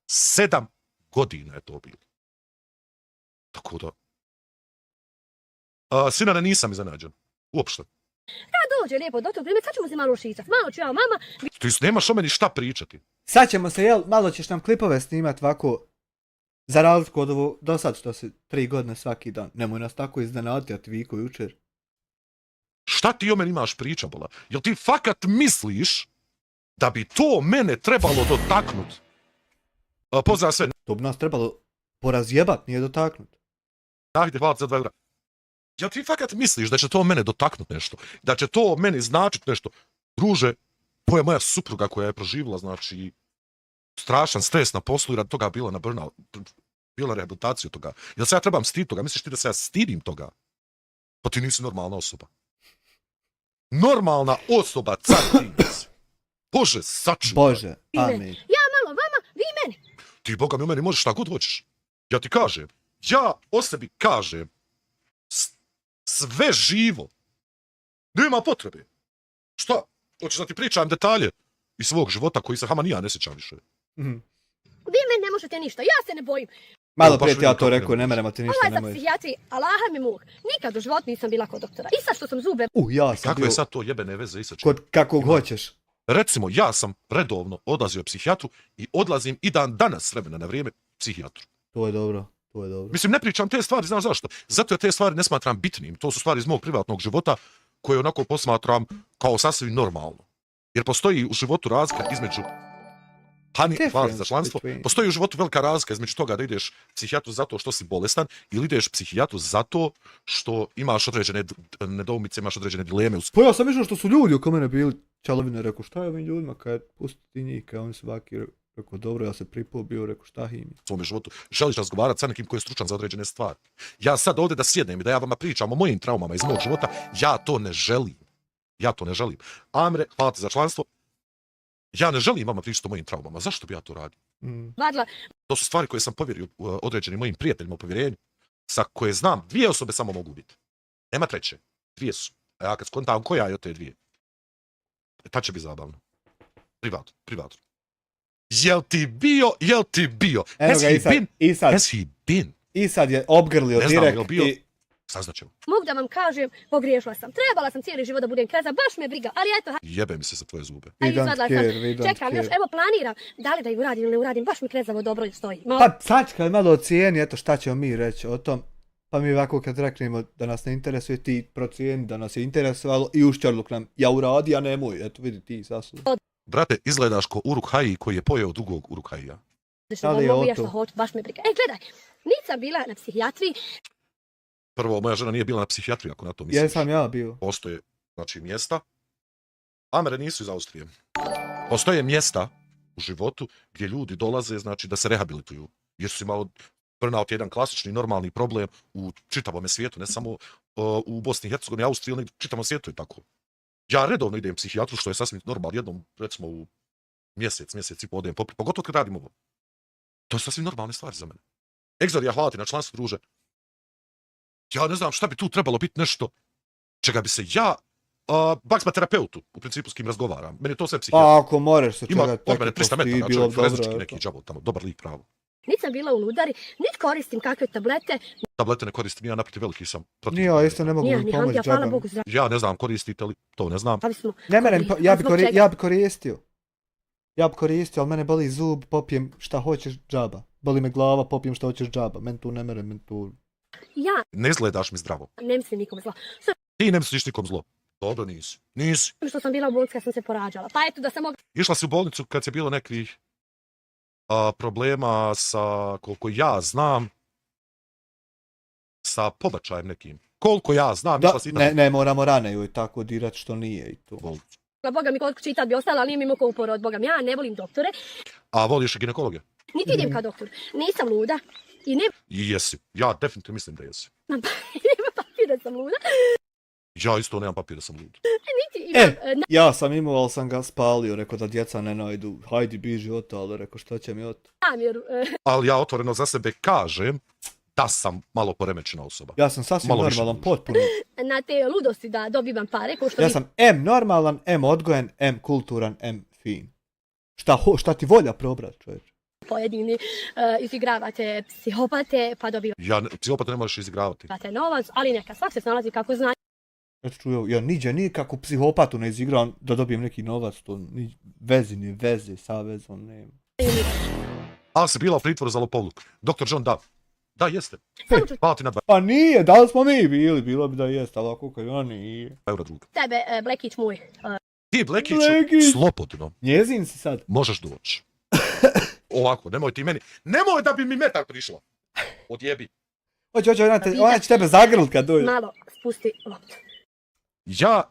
7 godina je to bilo. Tako da... Sinane, nisam iznenađen. Uopšte. Kad dođe lijepo do tog vremena, sad ćemo se malo šicat. Malo ću ja, mama. Ti nemaš o meni šta pričati. Sad ćemo se, malo ćeš nam klipove snimat ovako, za razliku od ovo, do sad što se 3 godine svaki dan. Nemoj nas tako iznenaditi, a ti viko jučer. Šta ti o meni imaš priča, bola? Jel ti fakat misliš da bi to mene trebalo dotaknut? Pozdrav sve. To bi nas trebalo porazjebat, nije dotaknut. Ajde, hvala za 2 eura. Jel ti fakat misliš da će to mene dotaknut nešto? Da će to meni značit nešto? Druže, to je moja supruga koja je proživjela, znači, strašan stres na poslu i rad toga bila na burnout, bila na rehabilitaciju toga. Jel se ja trebam stiditi toga? Misliš ti da se ja stidim toga? Pa ti nisi normalna osoba. Normalna osoba, car ti si. Bože, sačuvaj. Bože, amen. Ja malo vama, vi meni. Ti, Boga mi, u meni možeš šta god hoćeš. Ja ti kažem. Ja o sebi kažem sve živo. Nema potrebe. Šta? Hoćeš da ti pričam detalje iz svog života koji se ni ja ne sjećam više. Vi meni ne možete ništa, ja se ne bojim. Malo prije ti ja to rekao, ne meremo ti ništa, Ovo je za nemoj. psihijatri, Allaha mi muk. Nikad u životu nisam bila kod doktora. I sad što sam zube... Ja sam Kakve bio je sad to jebene veze i sa čim? kod kakvog hoćeš. Recimo, ja sam redovno odlazio psihijatru i odlazim i dan danas s vremena na vrijeme psihijatru. To je dobro. Mislim, ne pričam te stvari, znaš zašto? Zato ja te stvari ne smatram bitnim. To su stvari iz mog privatnog života koje onako posmatram kao sasvim normalno. Jer postoji u životu razlika između... Hani, hvala za članstvo. Postoji u životu velika razlika između toga da ideš psihijatru zato što si bolestan ili ideš psihijatru zato što imaš određene nedoumice, imaš određene dileme. Pa ja sam mišljeno što su ljudi oko mene bili čalovine, rekao šta je ovim ljudima, kad pustiti njih, kad oni su ovaki, rekao dobro, ja se pripobio, rekao šta im je. U svom životu želiš razgovarati sa nekim koji je stručan za određene stvari. Ja sad ovdje da sjednem i da ja vama pričam o mojim traumama iz mog života, ja to ne želim. Amre, hvala ti za članstvo. Ja ne želim vama pričati o mojim traumama. Zašto bi ja to radio? vadila. To su stvari koje sam povjerio određenim mojim prijateljima u povjerenju, sa koje znam, 2 osobe samo mogu biti. Nema treće. 2 su. A ja kad skontam koja je od te 2, tad će biti zabavno. Privatno. Jel ti bio? Evo ga, Has he been? I sad je obgrlio Ne znam, direkt jel bio? i... Saznaćemo. Mogu da vam kažem, pogriješila sam. Trebala sam cijeli život da budem kreza, baš me briga. Ali eto, Jebe mi se za tvoje zube. We don't izvadila care, sam. we don't Čekam još, care. evo planiram. Da li da ju uradim ili ne uradim, baš mi krezavo dobro stoji. Pa sačkaj malo ocijeni, eto šta ćemo mi reći o tom. Pa mi ovako kad reknemo da nas ne interesuje, ti procijeni da nas je interesovalo i ušćarluk nam, ja uradi, a nemoj, eto vidi ti sasvim. Brate, izgledaš ko Uruk Hai koji je pojeo drugog Uruk Haija. Ali je mogu o ja to. što hoću, baš me briga. Gledaj, nisam bila na psihijatriji. Prvo, moja žena nije bila na psihijatriji, ako na to misliš. Jesam ja bio. Postoje, znači, mjesta. Amere nisu iz Austrije. Postoje mjesta u životu gdje ljudi dolaze, znači, da se rehabilituju. Jer su imali burnout, jedan klasični, normalni problem u čitavom svijetu, ne samo u Bosni i Hercegovini, Austriji, nego u čitavom svijetu je tako. Ja redovno idem psihijatru, što je sasvim normalno, jednom, recimo, u mjesec i po odem, pogotovo kad radim ovo. To su sasvim normalne stvari za mene. Egzorija, hvala ti na članstvu, druže. Ja ne znam šta bi tu trebalo biti nešto čega bi se ja baksma terapeutu, u principu s kim razgovaram. Meni je to sve psihijatra. Pa ako moraš se Ima čega od mene 300 metara, bilo čovjek, forenzički dobro. neki džavo tamo, dobar lik, pravo. Nisam bila u ludari, niti koristim kakve tablete. Tablete ne koristim, ja naprotiv veliki sam protiv. Nije, ja isto ne mogu mi Ni pomoći Hamdija, hvala džabom. Bogu zdravo. Ja ne znam koristite li, to ne znam. Ali smo... Ne mene, ja bi Zbog koristio. Ja bi koristio, ali mene boli zub, popijem šta hoćeš džaba. Boli me glava, popijem šta hoćeš džaba. Men tu ne mere, men tu... Ja Ne izgledaš mi zdravo. ne mislim nikom zlo. Ti ne misliš nikom zlo. Dobro, nisi. Nisi. Što sam bila u bolnici kad sam se porađala. Pa eto da sam mogla... Išla si u bolnicu kad je bilo nekih problema sa, koliko ja znam, sa pobačajem nekim. Koliko ja znam, Da, išla si ne moramo rane joj tako dirat što nije i tu. Boga mi koliko čitat bi ostala, ali nije mi imao ko uporod. Boga mi, ja ne volim doktore. A voliš ginekologe? Niti idem kao doktor. Nisam luda. I ne... I jesi. Ja definitivno mislim da jesi. Nema papir da sam luda. Ja isto nemam papir da sam lud. Niti imam... Ja sam imao, ali sam ga spalio, rekao da djeca ne najdu. Hajdi, biži od to, ali rekao šta će mi od to. namjeru. Ali ja otvoreno za sebe kažem da sam malo poremećena osoba. Ja sam sasvim Malo više normalan, luda. potpuno. Na te ludosti da dobivam pare. Ko što Ja vi sam M normalan, M odgojen, M kulturan, M fin. Šta ti volja probrat, čovječ? pojedini izigravate psihopate pa dobivate Psihopata ne možeš izigravati. novac, ali neka svak se snalazi kako zna. Ja niđe nikakvu psihopatu ne izigram da dobijem neki novac, to ni veze sa vezom nema. Ali si bila u pritvoru za lopovluk. Dr. John, da. Da, jeste. Hvala ti na 2 Pa nije, da li smo mi bili, bilo bi da jeste, ali ako ja nije. eura druga. Tebe, Blekić moj. Ti, Blekiću, Blekić. slobodno. Njezin si sad. Možeš doći. Ovako, nemoj ti meni. Nemoj da bi mi metar prišla. Odjebi. Hoće, ona će tebe zagrlit kad dođe. Malo spusti loptu. Ja,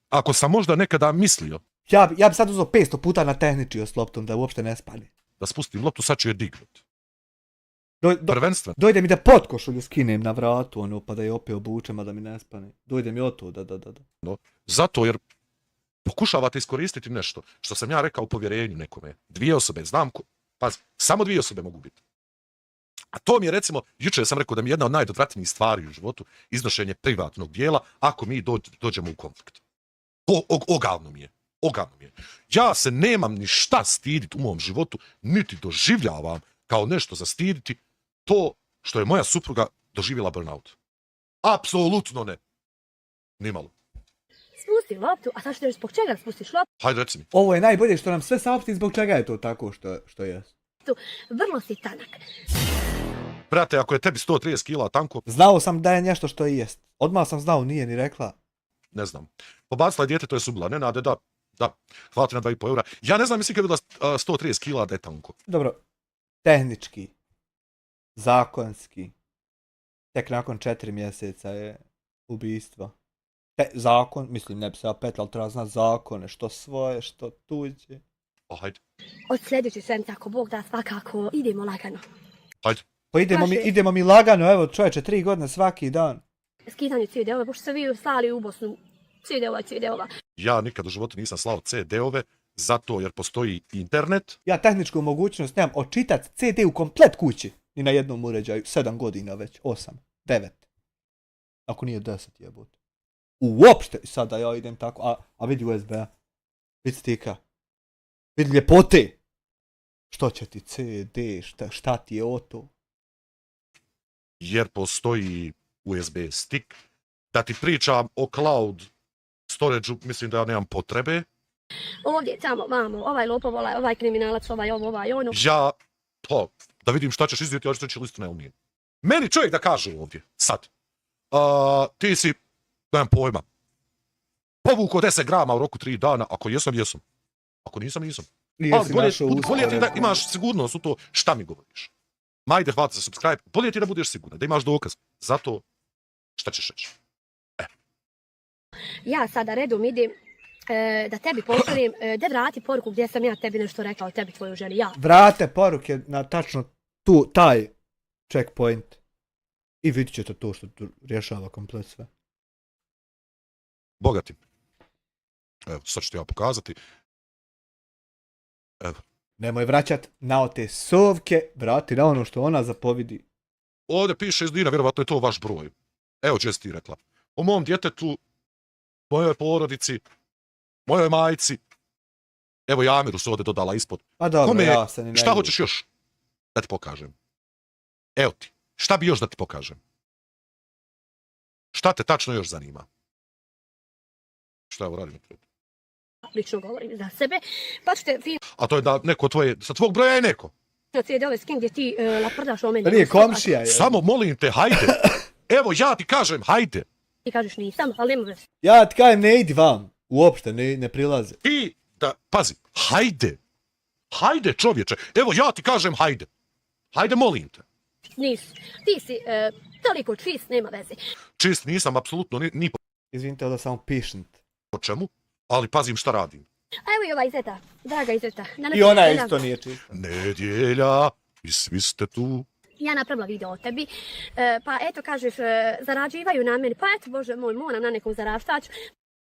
ako sam možda nekada mislio Ja bi sad uzeo 500 puta na tehničio s loptom da uopšte ne spane. da spustim loptu, sad ću je dignut. Prvenstveno. Dojde mi da potkošulju skinem na vratu, ono, pa da je opet obučem, a da mi ne spane. Dojde mi o to, da. No, zato jer pokušavate iskoristiti nešto što sam ja rekao u povjerenju nekome. 2 osobe, znam ko. Pazi, samo 2 osobe mogu biti. A to mi je, recimo, jučer sam rekao da mi je jedna od najdodvratnijih stvari u životu iznošenje privatnog dijela ako mi dođemo u konflikt. Ogavno mi je. Ja se nemam ni šta stiditi u mom životu, niti doživljavam kao nešto za stiditi to što je moja supruga doživjela burnout. Apsolutno ne. Nimalo. Spusti loptu, a sad što zbog čega spustiš loptu? Hajde, reci mi. Ovo je najbolje što nam sve saopšti zbog čega je to tako što je. Vrlo si tanak. Brate, ako je tebi 130 kila tanko, Znao sam da je nešto što i jest. Odmah sam znao, nije ni rekla. ne znam. Pobacila je dijete, to je subila. Nenade, da. Hvala ti na 2,5 eura. Ja ne znam, mislim kad je bila 130 kila da je tanko. Dobro, tehnički, zakonski, tek nakon 4 mjeseca je ubistvo. Zakon, mislim, ne bi se ja petla, ali treba znati zakone, što svoje, što tuđe. Hajde. Od sljedeće sedmice, ako Bog da, svakako idemo lagano. Hajde. Pa idemo mi lagano, evo čovječe, 3 godine svaki dan. Skidanje CD-ova, pošto ste vi slali u Bosnu CD-ova. Ja nikad u životu nisam slao CD-ove Zato jer postoji internet. Ja tehničku mogućnost nemam očitat CD u komplet kući. Ni na jednom uređaju. 7 godina već. 8. 9. Ako nije 10 jebote. Uopšte. Sada ja idem tako. A vidi USB-a. Vidi stika. Vidi ljepote. Što će ti CD? Šta ti je o to? Jer postoji USB stick. Da ti pričam o cloud storage-u, mislim da ja nemam potrebe. Ovdje, tamo, vamo, ovaj lopov, ovaj kriminalac, ovaj ovo, ovaj ono. Ja, da vidim šta ćeš izdjeti, ja ću reći listu ne umijem. Meni čovjek da kaže ovdje, sad, ti si, nemam pojma, povukao 10 grama u roku 3 dana, ako jesam, jesam. Ako nisam, nisam. Ali bolje ti da imaš sigurnost u to šta mi govoriš. Majde, hvala za subscribe, bolje ti da budeš siguran, da imaš dokaz. Zato, šta ćeš reći? Ja sada redom idem da tebi pošaljem, da vrati poruku gdje sam ja tebi nešto rekla o tebi, tvojoj ženi, ja. Vrate poruke na tačno taj checkpoint i vidit ćete to što rješava komplet sve. Bogati. Evo, sad ću ti ja pokazati. Evo. Nemoj vraćat na te sovke, vrati na ono što ona zapovidi. Ovdje piše iz Dina, vjerovatno je to vaš broj. Evo, gdje si ti rekla. O mom djetetu, mojoj porodici, mojoj majci. Evo, Jamiru su ovdje dodala ispod. Pa dobro, ja se ni ne šta hoćeš još da ti pokažem? Evo ti, šta bi još da ti pokažem? Šta te tačno još zanima? Šta ovo radim? Lično govorim za sebe, pa ćete fino... A to je da neko tvoje, sa tvog broja je neko. Cijede ove skin gdje ti laprdaš o meni. Nije komšija je. Samo molim te, hajde. Evo, ja ti kažem, hajde. Ti kažeš nisam, ali nema veze. Ja ti kažem, ne idi vam. Uopšte, ne prilaze. Ti, pazi, hajde. Hajde, čovječe. Evo, ja ti kažem, hajde. Hajde, molim te. Nisi. Ti si toliko čist, nema veze. Čist nisam, apsolutno, ni po... Izvinite, da samo pišnt. Po čemu? Ali pazim šta radim. A evo i ova Izeta, draga Izeta. I ona isto nije čista. Nedjelja, i svi ste tu. Ja napravila video o tebi, pa eto kažeš, zarađivaju na meni, pa eto Bože moj, moram na nekom zaraštaču.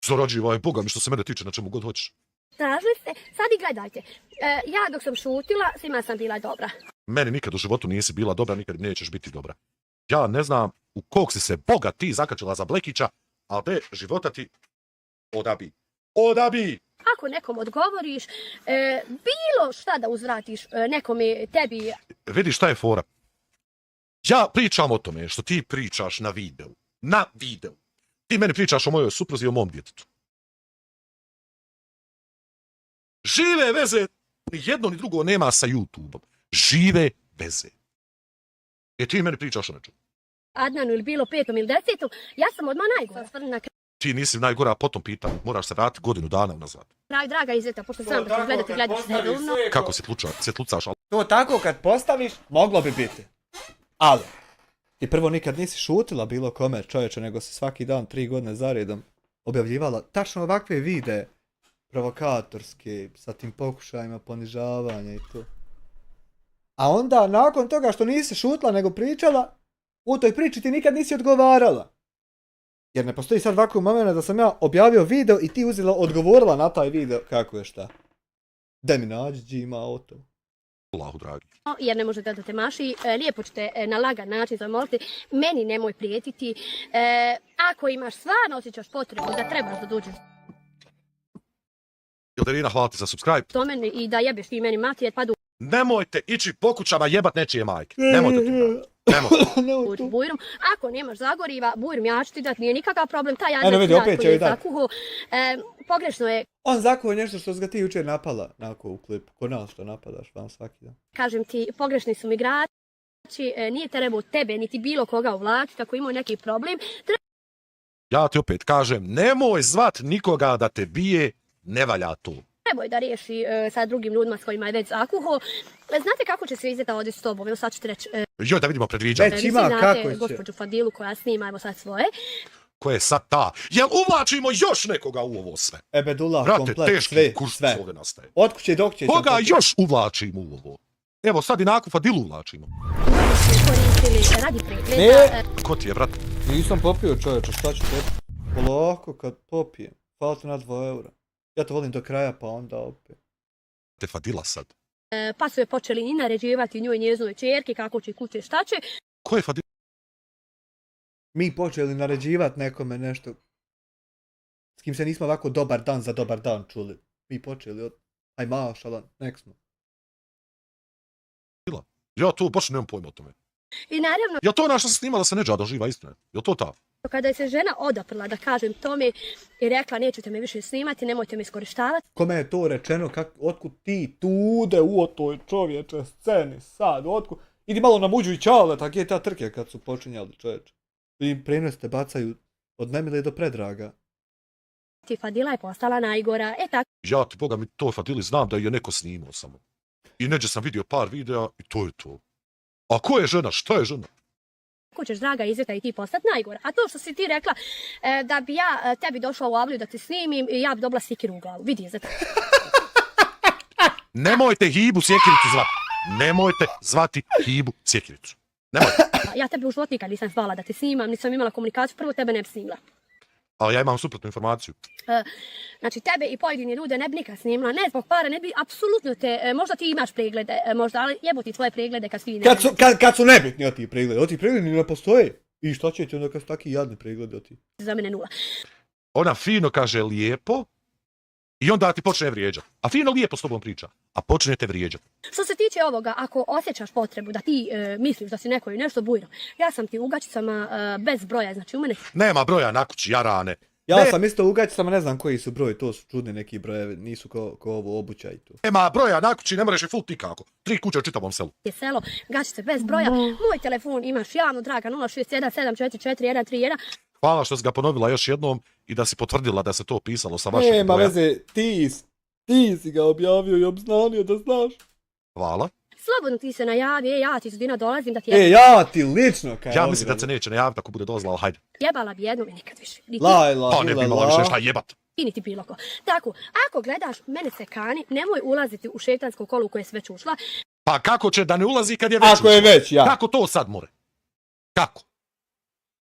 Zarađivaj, Boga mi što se mene tiče, na čemu god hoćeš. Tražili ste, sad i gledajte. Ja dok sam šutila, svima sam bila dobra. Meni nikad u životu nisi bila dobra, nikad nećeš biti dobra. Ja ne znam u kog si se Boga ti zakačila za Blekića, ali te života ti odabi. Odabi! Ako nekom odgovoriš, bilo šta da uzvratiš nekome, tebi... Vidiš šta je fora? Ja pričam o tome što ti pričaš na videu. Na videu. Ti meni pričaš o mojoj supruzi i o mom djetetu. Žive veze, ni jedno ni drugo nema sa YouTube-om. Žive veze. Ti meni pričaš o nečemu. Adnanu ili bilo 5. ili 10. Ja sam odmah najgora. Ti nisi najgora po tom pitanju. Moraš se vratiti godinu dana unazad. Draga Izeta, pošto sam da ću gledaš redovno. Kako se tlucaš? To tako kad postaviš, moglo bi biti. Ali, ti prvo nikad nisi šutila bilo kome čovječe, nego si svaki dan 3 godine zaredom objavljivala tačno ovakve videe provokatorske, sa tim pokušajima ponižavanja i to. A onda, nakon toga što nisi šutila nego pričala, u toj priči ti nikad nisi odgovarala. Jer ne postoji sad ovakvog momenta da sam ja objavio video i ti odgovorila na taj video kako je šta. Da mi nađi gdje ima auto. Allahu dragi. Jer ne možete da te maši, lijepo ćete na lagan način zamoliti, meni nemoj prijetiti. Ako imaš stvarno osjećaš potrebu da trebaš da dođeš Ilderina, hvala ti za subscribe. do mene i da jebeš ti meni mati, jer padu Nemojte ići po kućama jebat nečije majke. Nemojte ti u bujrum. Ako nemaš zagoriva, bujrum ja ću ti dati, nije nikakav problem, taj Eno vidi, opet će joj dati. zakuho. Pogrešno je, On zakuo nešto što si ga ti jučer napala, nako u klipu. Ko nas što napadaš vam svaki dan. kažem ti, pogrešni su mi igrači, nije trebao tebe, niti bilo koga uvlačiti, ako imao neki problem. Ja ti opet kažem, nemoj zvat nikoga da te bije, ne valja to. Trebao je da riješi sa drugim ljudima s kojima je već zakuho. Znate kako će se Izeta ovdje s tobom? Evo sad ću ti reći. Joj, da vidimo predviđanje. Već Vi ima, znate kako će? gospođu Fadilu koja snima, evo sad svoje. Ko je sad ta? Jel uvlačimo još nekoga u ovo sve? Ebedullah, Brate, komplet, teški kurs sve. ovdje nastaje. Od kuće dok će... Koga još uvlačimo u ovo? Evo, sad i nakon Fadilu uvlačimo. Koristili radi pregleda. Ko ti je, brate? Nisam popio čovječe, šta ću tebi? Polako kad popijem. Hvala ti na 2 eura. Ja to volim do kraja pa onda opet. Te Fadila sad. Pa su je počeli i naređivati njoj i njezinoj ćerki kako će kuće šta će. Ko je Fadila? Mi počeli naređivati nekome nešto s kim se nismo ovako dobar dan za dobar dan čuli. Mi počeli od aj mašala, nek smo. Ja to baš nemam pojma o tome. I naravno, Ja to ona što se snimala sa Nedža doživa istina. Je to ta? kada je se žena odaprla, da kažem tome, i rekla nećete me više snimati, nemojte me iskorištavati. Kome je to rečeno, otkud ti tude u toj čovječe sceni sad, otkud? Idi malo na muđu i čale, tak je ta trke kad su počinjali čovječe. I preneste bacaju od nemile do predraga. Fadila je postala najgora, tako. Ja ti boga mi to Fadili znam da je neko snimao samo. I neđe sam vidio par videa i to je to. A ko je žena? Šta je žena? Ako ćeš, draga Izeta, i ti postati najgora. A to što si ti rekla, da bi ja tebi došla u Avliju da te snimim, ja bi dobila sikiru u glavu. Vidi, Izeta. Nemojte Hibu Sjekiricu zvati. Nemojte zvati Hibu Sjekiricu. Nemojte. Ja tebi u životu nikad nisam zvala da te snimam, nisam imala komunikaciju, prvo tebe ne bi snimila. Ali ja imam suprotnu informaciju. Znači, tebe i pojedine ljude ne bi nikad snimila, ne zbog para, ne bi apsolutno te, možda ti imaš preglede, možda, ali jebo ti tvoje preglede kad svi ne... Kad su nebitni od ti preglede, od ti pregledi ne postoje. I šta će ti onda kad su taki jadni preglede od ti? Za mene nula. Ona fino kaže lijepo i onda ti počne vrijeđati. A fino lijepo s tobom priča, a počne te vrijeđati. Što se tiče ovoga, ako osjećaš potrebu da ti misliš da si neko i nešto bujno, ja sam ti u gaćicama bez broja, znači u mene... Nema broja na kući, jarane. Ja sam isto u gaćicama, ne znam koji su broj, to su čudni neki brojevi, nisu ko ovo obućaj tu. Nema broja na kući, ne moraš i fult nikako. 3 kuće u čitavom selu. Je selo, gaćice bez broja, moj telefon imaš javno, draga, 061744131. Hvala što si ga ponovila još jednom i da si potvrdila da se to pisalo sa vašeg broja. Nema veze, ti si ga objavio i obznanio da znaš. Hvala. Slobodno ti se najavi, ja ti Zudina dolazim da ti ja ti lično kaj. Ja mislim da se neće najaviti ako bude dolazila, ali hajde. Jebala bi jednom i nikad više. Pa ne bi imala više šta jebat. Niti bilo ko. Tako, ako gledaš mene se kani, nemoj ulaziti u šejtansko kolo u koje je već ušla. Pa kako će da ne ulazi kad je već Ako je već, ja. Kako to sad more?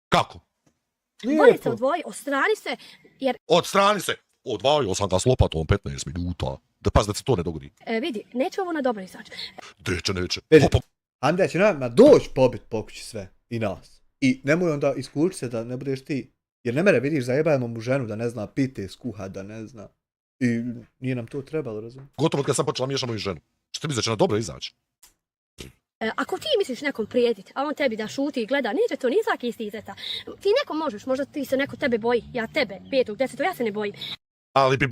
Kako? Bolje se odvoji, odstrani se, jer... Odstrani se! Odvajao sam ga s lopatom 15 minuta. Da pas da se to ne dogodi. Vidi, neće ovo na dobro izaći. Neće. Andrija će nama doći pobit po kući sve. I nas. I nemoj onda iskući se da ne budeš ti. Jer ne mere vidiš zajebajemo mu ženu da ne zna pite, skuha, da ne zna. I nije nam to trebalo, razumiješ? Gotovo kad sam počela miješati moju ženu. Što mi znači na dobro izaći? Ako ti misliš nekom prijetit, a on tebi da šuti i gleda, neće to ni svaki isti Izeta. Ti nekom možeš, možda ti se neko tebe boji. Ja tebe, 5. 10. ja se ne bojim. Ali bi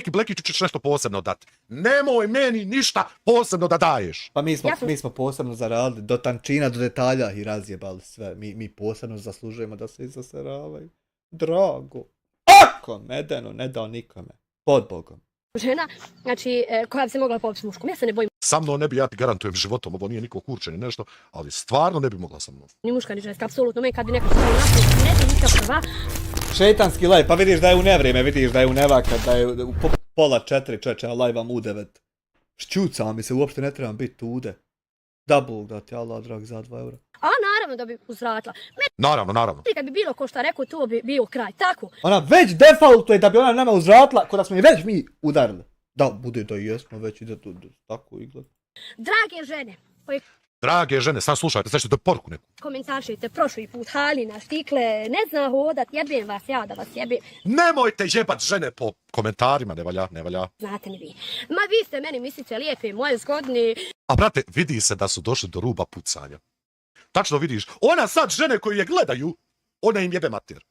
Blekiću ćeš nešto posebno dati. Nemoj meni ništa posebno da daješ. Pa mi smo posebno zaradili do tančina, do detalja i razjebali sve. Mi posebno zaslužujemo da se izaseravaju. Drago. Ako medeno ne dao nikome. Pod Bogom. Žena, znači, koja bi se mogla pobiti s muškom, ja se ne bojim. Sa mnom ne bi, ja ti garantujem životom, ovo nije niko kurče ni nešto, ali stvarno ne bi mogla sa mnom. Ni muška, ni ženska, apsolutno. Me kad bi neko stavio naprijed, ne bi nikak prva. Šeitanski live, pa vidiš da je u nevrijeme, vidiš da je u nevaka, da je u pola 4 čeče, a live vam u 9. Šćucao mi se, uopšte ne trebam biti tude. Da Bog da ti Allah drag za 2 eura. A naravno da bi uzvratila. Naravno. Kad bi bilo ko šta rekao, to bi bio kraj, tako? Ona već defaultuje da bi ona nama uzvratila, kod da smo je već mi udarili. Da, bude da jesmo, već ide to tako izgleda. Drage žene, koje Drage žene, sad slušajte, sad ćete poruku neku. komentaršite prošli put, Halina, Štikle, ne zna hodat, jebem vas, ja da vas jebem. Nemojte jebat žene po komentarima, ne valja. Znate ni vi. Ma vi ste meni mislice lijepe, moje zgodni. A brate, vidi se da su došli do ruba pucanja. Tačno vidiš, ona sad žene koji je gledaju, ona im jebe mater.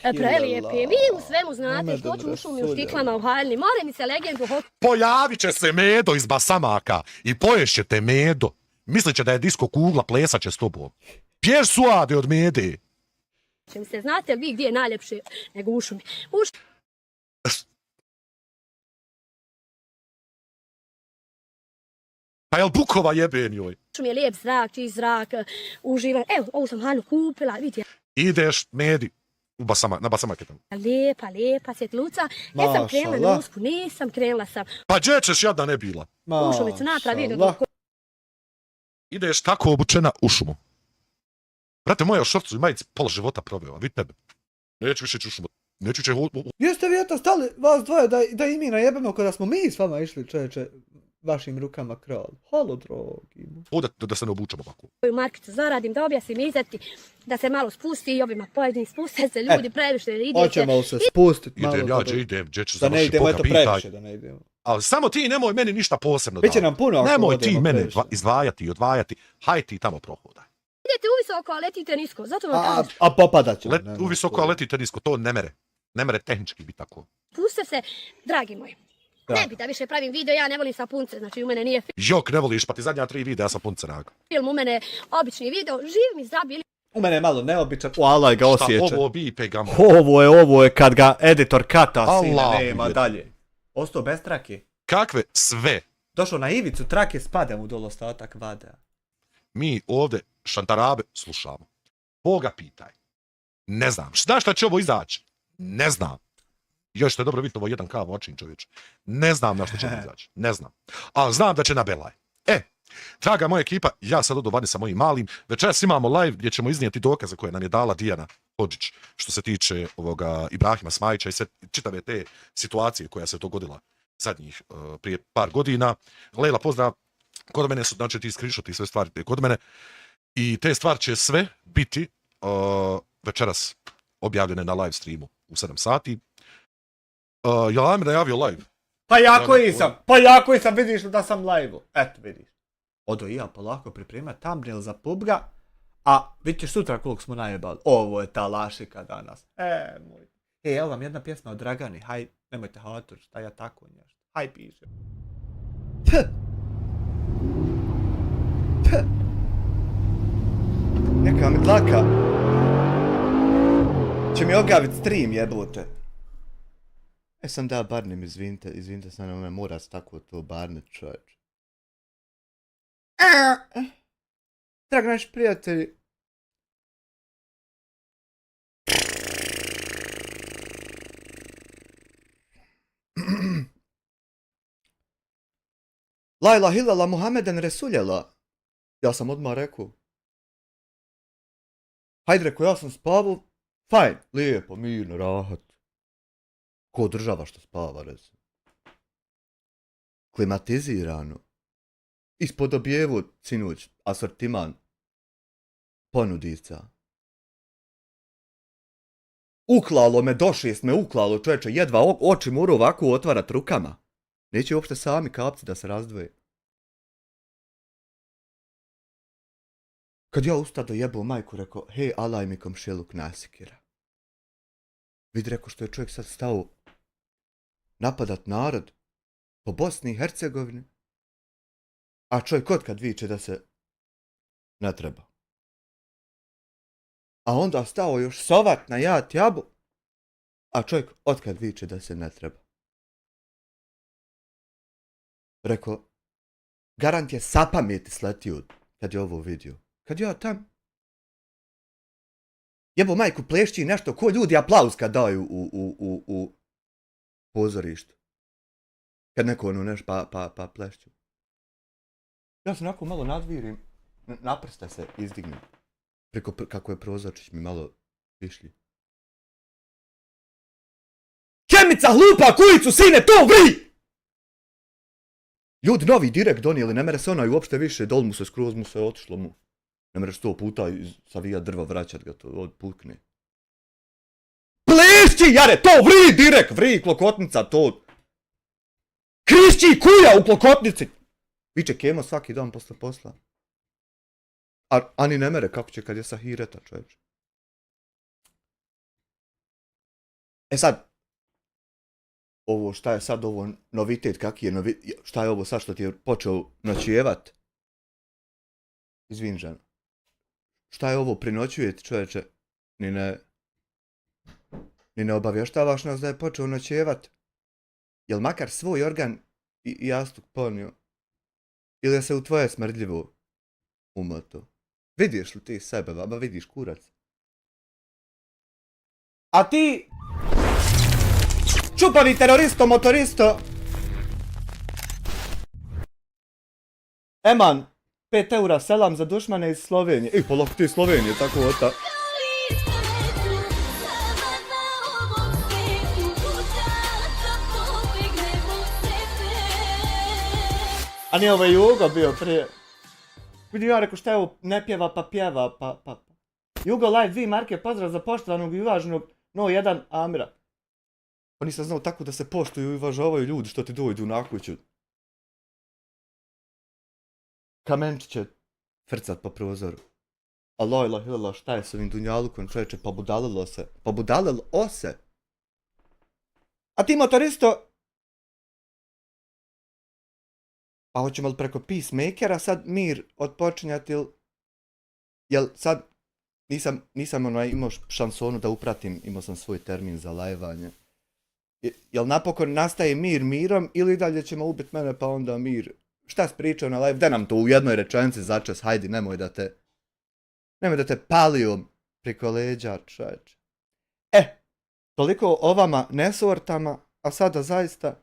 Prelijepe, vi u svemu znate što ću u šumi, u Štiklama, u Haljini, more mi se legendu. Pojavit će se Medo iz basamaka i poješćete Medo. Mislit će da je disko kugla, plesat će s tobom. Pješ suade od Mede. Će mi se, znate li vi gdje je najljepše nego u šumi? Pa jel bukova jebe njoj? U šumi je lijep zrak, čist zrak, uživan. Evo, ovu sam Halju kupila, vidite. Ideš Medi na basamake tamo. Lijepa svjetluca. Jesam krenula na usku, nisam krenula sam. Pa gdje ćeš jadna ne bila? U šumicu napravi. Ideš tako obučena u šumu. Brate, moja u šorcu i majici pola života proveo, a vid tebe. Neću više ići u šumu. Neću će... Jeste vi eto stali, vas dvoje, da i mi najebemo kada smo mi s vama išli, čovječe, vašim rukama kralj. Halo, drogi. Da se ne obučemo ovako. Koju markicu zaradim, da objasnim Izeti, da se malo spusti i ovima pojedini spuste se ljudi previše idete. Hoćemo se spustiti malo. Idem, gdje ću da ne završiti, idemo, Boga eto pitaj. previše, da ne idemo. Ali samo ti nemoj meni ništa posebno Biće nam puno ako nemoj odemo ti mene previše. izdvajati i odvajati, haj ti tamo prohodaj. Idete u visoko, a letite nisko, zato vam kažem. A popadat će. U visoko, a letite nisko, to ne mere. Ne mere tehnički biti tako. Puste se, dragi moji. Ne bi da više pravim video, ja ne volim sapunce, znači u mene nije Jok, ne voliš, pa ti zadnja 3 videa sa punce raga. film, u mene obični video, živ mi zabili. U mene je malo neobičan, Allah ga osjeća. Šta, ovo bi pegamo. Ovo je kad ga editor kata, sine, Allah, nema je. dalje. Ostao bez trake. Kakve sve? Došao na ivicu trake, spada mu dolo ostatak vada. Mi ovdje šantarabe slušamo. Boga pitaj. Ne znam. Znaš šta će ovo izaći? Ne znam. Još što je dobro vidjeti ovo 1K očin, čovječe. Ne znam na što će izaći. Ne znam. Ali znam da će na Belaj. Draga moja ekipa, ja sad odu vani sa mojim malim. Večeras imamo live gdje ćemo iznijeti dokaze koje nam je dala Dijana Hodžić što se tiče ovoga Ibrahima Smajića i sve čitave te situacije koja se dogodila zadnjih prije par godina. Lejla, pozdrav. Kod mene su, znači, ti screenshoti i sve stvari kod mene. I te stvari će sve biti večeras objavljene na live streamu u 7 sati. Jel Amir najavio live? Pa jako sam, vidiš da sam live-u. Eto, vidiš. Odo i ja polako pripremat thumbnail za PUBG-a, a vidit ćeš sutra koliko smo najebali. Ovo je ta lašika danas. Moj. Evo vam jedna pjesma od Dragani, haj, nemojte hatur, šta ja tako nešto. Haj, piše. Neka mi dlaka. Će mi ogavit stream, jebote. Sam da barnem, izvinite sa nama, mora se tako to barnet, čovječ. Dragi naši prijatelji. La ilaha illallah Muhammeden Resuljela. Ja sam odmah rekao. Hajde rekao, ja sam spavao. Fajn, lijepo, mirno, rahat. Ko država što spava, recimo. Klimatizirano. Ispod objevu, sinoć, asortiman. Ponudica. Uklalo me, do 6 me uklalo, čovječe, jedva oči moru ovako otvarat rukama. Neće uopšte sami kapci da se razdvoje. Kad ja ustado jebao majku, rekao, hej, alaj mi komšiluk nasikira. Vidi, rekao, što je čovjek sad stao napadat narod po Bosni i Hercegovini, a čovjek otkad viče da se ne treba. A onda stao još sovat na jat jabu, a čovjek otkad viče da se ne treba. Rekao, garant je sa pameti sletio kad je ovo vidio. Kad ja tam jebo majku plešći nešto, ko ljudi aplauz kad daju u pozorištu. Kad neko ono nešto pa plešću. Ja se onako malo nadvirim, naprsta se izdignem. Preko kako je prozorčić mi malo višlji. Kemica hlupa kujicu, sine, to vri! Ljudi novi direkt donijeli, ne mere se onaj uopšte više, dol mu se skroz mu se otišlo mu. Ne mereš 100 puta savijat drva, vraćat ga, to odpukne. Plešći, jare, to vri direkt, vri klokotnica, to. Krišći kuja u klokotnici! Viče Kemo svaki dan posle posla. Ani ne mere kako će kad je sahireta, čovječ. Sad, ovo šta je sad ovo novitet, kaki je novitet, šta je ovo sad što ti je počeo noćevat? Izvin, žena. Šta je ovo prinoćujete, čovječe? Ni ne obavještavaš nas da je počeo noćevat? Jel makar svoj organ i jastuk ponio? Ili je se u tvoje smrdljivo umoto? Vidiš li ti sebe, baba, vidiš kurac? A ti... čupavi teroristo, motoristo! Eman, 5 eura selam za dušmane iz Slovenije. Polako ti Slovenije, tako ota. A nije ovaj Jugo bio prije. Vidim ja rekao šta je ovo, ne pjeva pa pjeva pa. Jugo live 2 marke, pozdrav za poštovanog i uvaženog no 1 Amira. Pa nisam znao tako da se poštuju i uvažavaju ljudi što ti dojdu na kuću. Kamenčić će frcat po prozoru. Alojla hilala, šta je s ovim dunjalukom, čovječe, pobudalilo se. Pobudalilo se. A ti motoristo... Pa hoćemo li preko Peacemakera sad mir odpočinjati ili... Jel sad... Nisam imao šansonu da upratim, imao sam svoj termin za lajevanje. Jel napokon nastaje mir mirom ili dalje ćemo ubiti mene pa onda mir... Šta si pričao na live? Da nam to u jednoj rečenici začas, hajdi, nemoj da te palio preko leđa, čovječe. Toliko o vama nesortama, a sada zaista...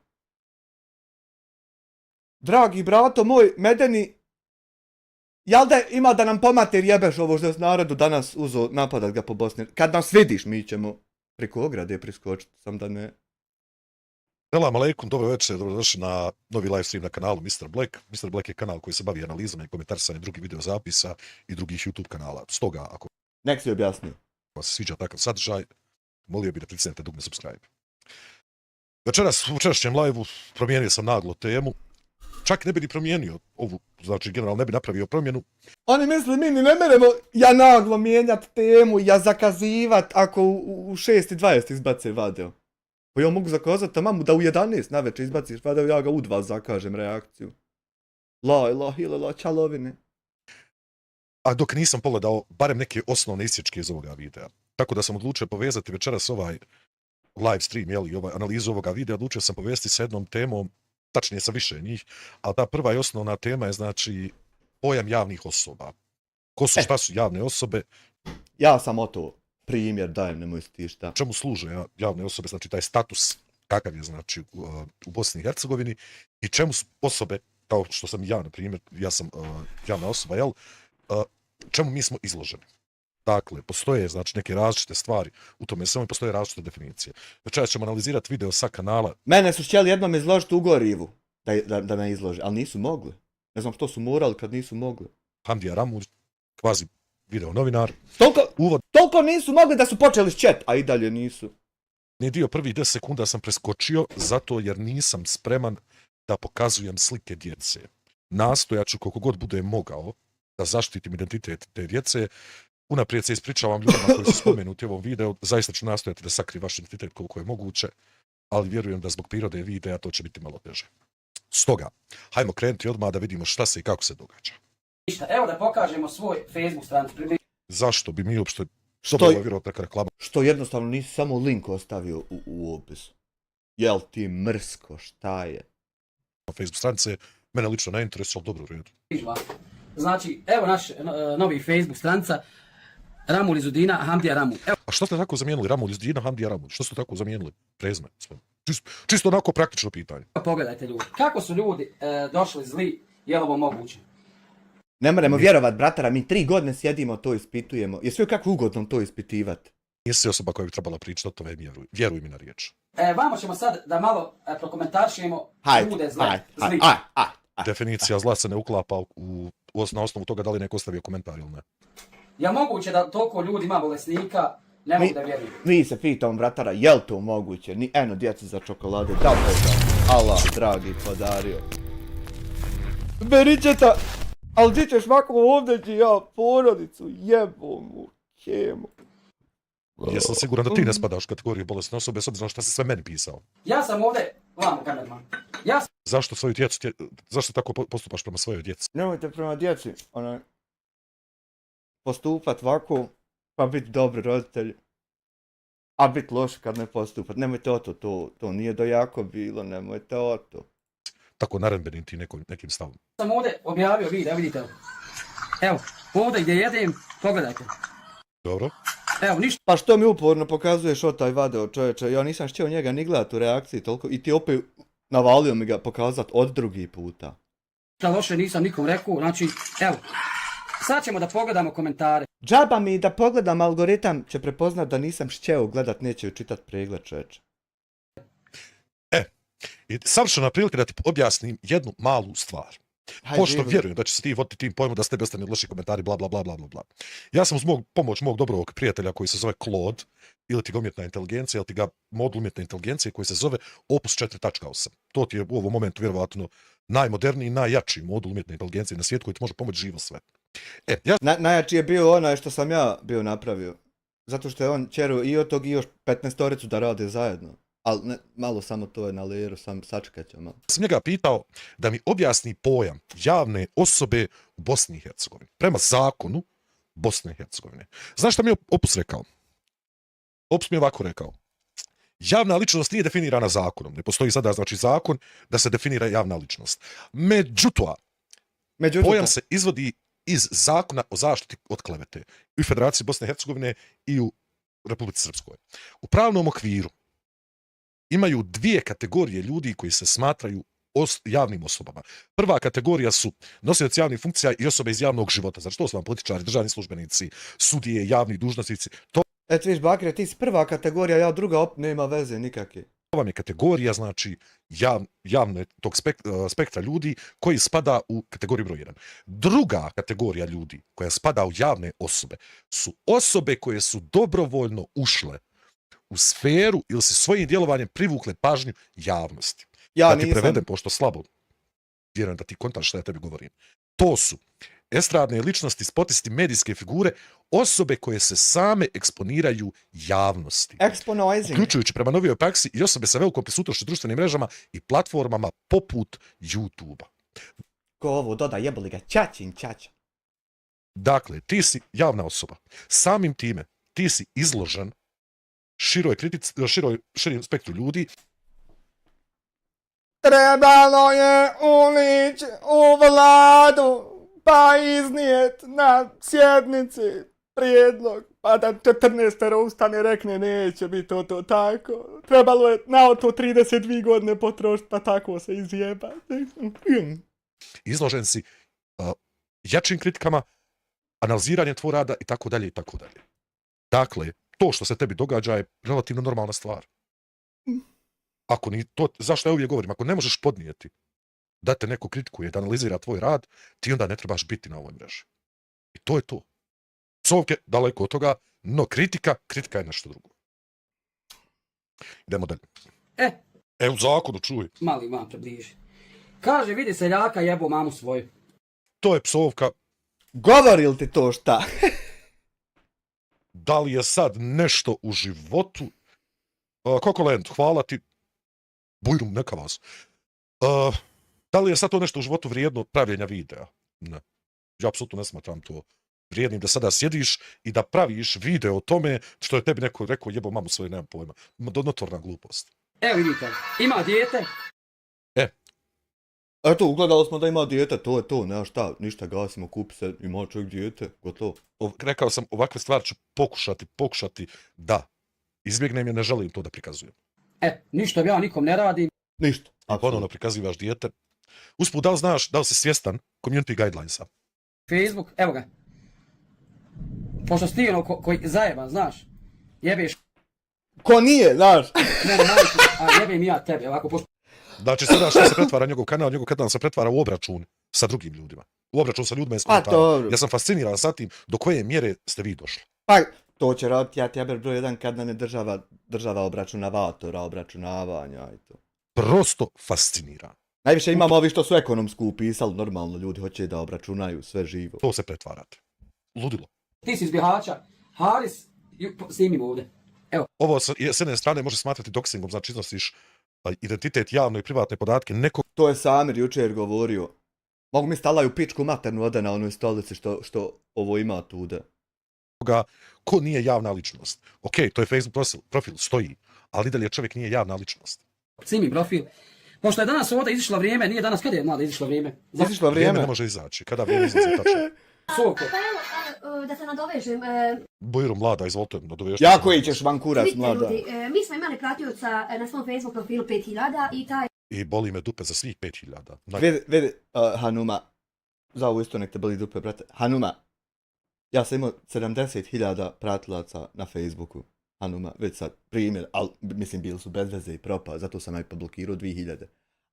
Dragi brato moj, Medeni, jel da ima da nam pomater jebeš ovo što je narodu danas uzo napadat ga po Bosni? Kad nas vidiš, mi ćemo preko ograde priskočiti, sam da ne... Selam aleikum, dobro večer, dobrodošli na novi live stream na kanalu Mr. Black. Mr. Black je kanal koji se bavi analizama i komentarisanjem drugih video zapisa i drugih YouTube kanala. Stoga, ako nek si objasnio. vam se sviđa takav sadržaj, molio bih da pritisnete dugme subscribe. Večeras u večerašnjem live-u promijenio sam naglo temu. Čak ne bi ni promijenio ovu, znači generalno ne bi napravio promjenu. Oni misle mi ni ne meremo ja naglo mijenjat temu, ja zakazivat ako u 6:20 izbace video. Pa ja mogu zakazat tamamu da u 11 navečer izbaciš video, ja ga u 2 zakažem reakciju. La ilaha illallah, čalovine. A dok nisam pogledao barem neke osnovne isječke iz ovoga videa. Tako da sam odlučio povezati večeras ovaj live stream, jel, i ovaj analizu ovoga videa, odlučio sam povesti sa jednom temom, tačnije sa više njih, ali ta prva i osnovna tema je znači pojam javnih osoba. Ko su, šta su javne osobe? Ja sam o to primjer dajem, nemoj ti šta. Čemu služe javne osobe, znači taj status kakav je znači u Bosni i Hercegovini i čemu su osobe, kao što sam ja na primjer, ja sam javna osoba, jel, čemu mi smo izloženi. Dakle, postoje znači neke različite stvari u tome samo i postoje različite definicije. Večeras ćemo analizirati video sa kanala. Mene su htjeli jednom izložiti u gorivu da me izlože, ali nisu mogli. Ne znam što su morali kad nisu mogli. Hamdija Ramulj, kvazi video novinar. Toliko nisu mogli da su počeli s chat, a i dalje nisu. Nije dio prvih 10 sekunda sam preskočio zato jer nisam spreman da pokazujem slike djece. Nastojat ću koliko god bude mogao da zaštitim identitet te djece. Unaprijed se ispričavam ljudima koji su spomenuti u ovom videu, zaista ću nastojati da sakri vaš identitet koliko je moguće, ali vjerujem da zbog prirode videa to će biti malo teže. Stoga, hajmo krenuti odmah da vidimo šta se i kako se događa. Evo da pokažemo svoj Facebook stranicu. Zašto bi mi uopšte što jednostavno nisi samo link ostavio u opisu. Jel ti mrsko, šta je? Facebook stranice, mene lično ne interesuje, ali dobro u redu. Znači, evo naš novi Facebook stranica, Ramulj iz Udina, Hamdija Ramulj. A što ste tako zamijenili Ramulj iz Udina, Hamdija Ramulj? Što ste tako zamijenili prezme? Čisto onako praktično pitanje. Pogledajte ljudi, kako su ljudi došli zli, je li ovo moguće? Ne moramo vjerovat, bratara, mi 3 godine sjedimo, to ispitujemo. Je sve kako ugodno to ispitivati. Nisi osoba koja bi trebala pričati o tome, vjeruj mi na riječ. Vamo ćemo sad da malo prokomentaršujemo ljude zli. Definicija zla se ne uklapa na osnovu toga da li neko ostavio komentar ili ne. Je moguće da toliko ljudi ima bolesnika, ne mogu da vjerujem. Vi se pitam, bratara, jel to moguće? Ni eno djeci za čokolade, da Boga, Allah, dragi, podario. Beričeta, ali ti ćeš mako ovdje ću ja porodicu, jebomu, kemu. Jesam siguran da ti ne spadaš u kategoriju bolesne osobe, s obzirom šta si sve meni pisao. Ja sam ovdje, vamo kamerman. Zašto tako postupaš prema svojoj djeci? Nemojte prema djeci, postupat ovako, pa biti dobri roditelji, a biti loši kad ne postupat. Nemojte o to nije dojako bilo, nemojte o to. Tako naredbenim ti nekim stavom. Sam ovdje objavio video, vidite ovo. Evo, ovdje gdje jedem, pogledajte. Dobro. Evo, ništa. Pa što mi uporno pokazuješ o taj video, čovječe, ja nisam htio njega ni gledat u reakciji toliko i ti opet navalio mi ga pokazat od drugi puta. Loše nisam nikom rekao, znači, evo, sad ćemo da pogledamo komentare. Džaba mi da pogledam, algoritam će prepoznat da nisam htio gledat, neće čitat pregled, čovječe. I savršena prilika da ti objasnim jednu malu stvar. Pošto vjerujem da će se ti voditi tim pojmom da s tebi ostane loši komentari, bla, bla, bla, bla, bla. Ja sam uz pomoć mog dobrog prijatelja koji se zove Claude, ili ti ga umjetna inteligencija, ili ti ga modul umjetne inteligencije koji se zove Opus 4.8. To ti je u ovom momentu vjerovatno najmoderniji i najjači modul umjetne inteligencije na svijetu koji ti može pomoći živo sve. Najjači je bio onaj što sam ja bio napravio. Zato što je on ćero i od tog i još 15-toricu da rade zajedno. Ali malo samo to je na leru, sam sačekat ću malo. Sam njega pitao da mi objasni pojam javne osobe u Bosni i Hercegovini. Prema zakonu Bosne i Hercegovine. Znaš šta mi je Opus rekao? Opus mi je ovako rekao. Javna ličnost nije definirana zakonom. Ne postoji sada znači zakon da se definira javna ličnost. Međutim, pojam se izvodi iz zakona o zaštiti od klevete i u Federaciji Bosne i Hercegovine i u Republici Srpskoj. U pravnom okviru imaju dvije kategorije ljudi koji se smatraju javnim osobama. Prva kategorija su nosioci javnih funkcija i osobe iz javnog života. Znači to su vam političari, državni službenici, sudije, javni dužnosnici. Eto viš, Bakre, ti si prva kategorija, ja druga nema veze nikakve. To vam je kategorija, znači, javne tog spektra ljudi koji spada u kategoriju broj 1. Druga kategorija ljudi koja spada u javne osobe su osobe koje su dobrovoljno ušle u sferu ili se svojim djelovanjem privukle pažnju javnosti. Da ti prevedem, pošto slabo vjerujem da ti kontaš što ja tebi govorim. To su estradne ličnosti, spotisti, medijske figure, osobe koje se same eksponiraju javnosti. Uključujući prema novijoj praksi i osobe sa velikom prisutnošću društvenim mrežama i platformama poput YouTube-a. Ko ovo doda, jebali ga, čačin čača. Dakle, ti si javna osoba. Samim time, ti si izložen širim spektru ljudi. Trebalo je ulić u vladu, pa iznijet na sjednici prijedlog, pa da 14 ustane rekne neće biti to tako. Trebalo je na to 32 godine potrošiti, pa tako se izjeba. Izložen si jačim kritikama, analiziranjem tvoj rada i tako dalje i tako dalje. Dakle, to što se tebi događa je relativno normalna stvar. Ako ni to, zašto ja uvijek govorim, ako ne možeš podnijeti da te neko kritikuje, da analizira tvoj rad, ti onda ne trebaš biti na ovoj mreži. I to je to. Psovke, daleko od toga, no kritika je nešto drugo. Idemo dalje. U zakonu, čuj. Mali vam približi. Kaže, vidi seljaka jebo mamu svoju. To je psovka. Govori li ti to šta? Da li je sad nešto u životu? Kokolent, hvala ti. Bujrum, neka vas. Da li je sad to nešto u životu vrijedno pravljenja videa? Ne. Ja apsolutno ne smatram to vrijednim da sada sjediš i da praviš video o tome što je tebi neko rekao jebo mamu svoje, nemam pojma. Notorna glupost. Evo vidite, ima dijete. Eto, ugledali smo da ima dijete, to je to, nema šta, ništa, gasimo, kupi se, ima čovjek dijete, gotovo. Rekao sam, ovakve stvari ću pokušati da izbjegnem je, ne želim to da prikazujem. Ništa ja nikom ne radim. Ništa. A ponovno prikazivaš dijete. Usput, da li znaš, da li si svjestan community guidelinesa? Facebook, evo ga. Pošto si koji zajeban, znaš, jebeš. Ko nije, znaš? Ne, majku, a jebem ja tebe, ovako pošto. Znači, sada što se pretvara njegov kanal se pretvara u obračun sa drugim ljudima. U obračun sa ljudima iz komentara. Ja sam fasciniran sa tim do koje mjere ste vi došli. Pa, to će raditi Jatjaber broj 1 kad nam je država obračunavatora, obračunavanja i to. Prosto fasciniran. Najviše imamo ovi što su ekonomsku upisali, normalno ljudi hoće da obračunaju sve živo. To se pretvarate. Ludilo. Ti si iz Bihaća, Haris, snimim ovdje. Evo. Ovo s jedne strane može smatrati doxingom, znači iznosiš identitet, javno i privatne podatke nekog. To je Samir jučer govorio. Mogu mi stalaju pičku maternu ode na onoj stolici što ovo ima tude. Ko nije javna ličnost. Ok, to je Facebook profil, stoji, ali dalje čovjek nije javna ličnost. Snimi profil. Pošto je danas ovdje izišlo vrijeme, nije danas, kada je mlada izišlo vrijeme? Izišlo vrijeme ne može izaći, kada vrijeme izlazi tačno. Soko. Da se nadovežem. Bujrum, mlada, izvolite, nadovežite. Jako ićeš van kurac, mlada. Mi smo imali pratioca na svom Facebook profilu 5000 i taj... I boli me dupe za svih 5000. Vidi, Hanuma, za ovo isto nek te boli dupe, brate. Hanuma, ja sam imao 70.000 pratilaca na Facebooku. Hanuma, već sad primjer, ali mislim bili su bez veze i propa, zato sam aj poblokirao 2000.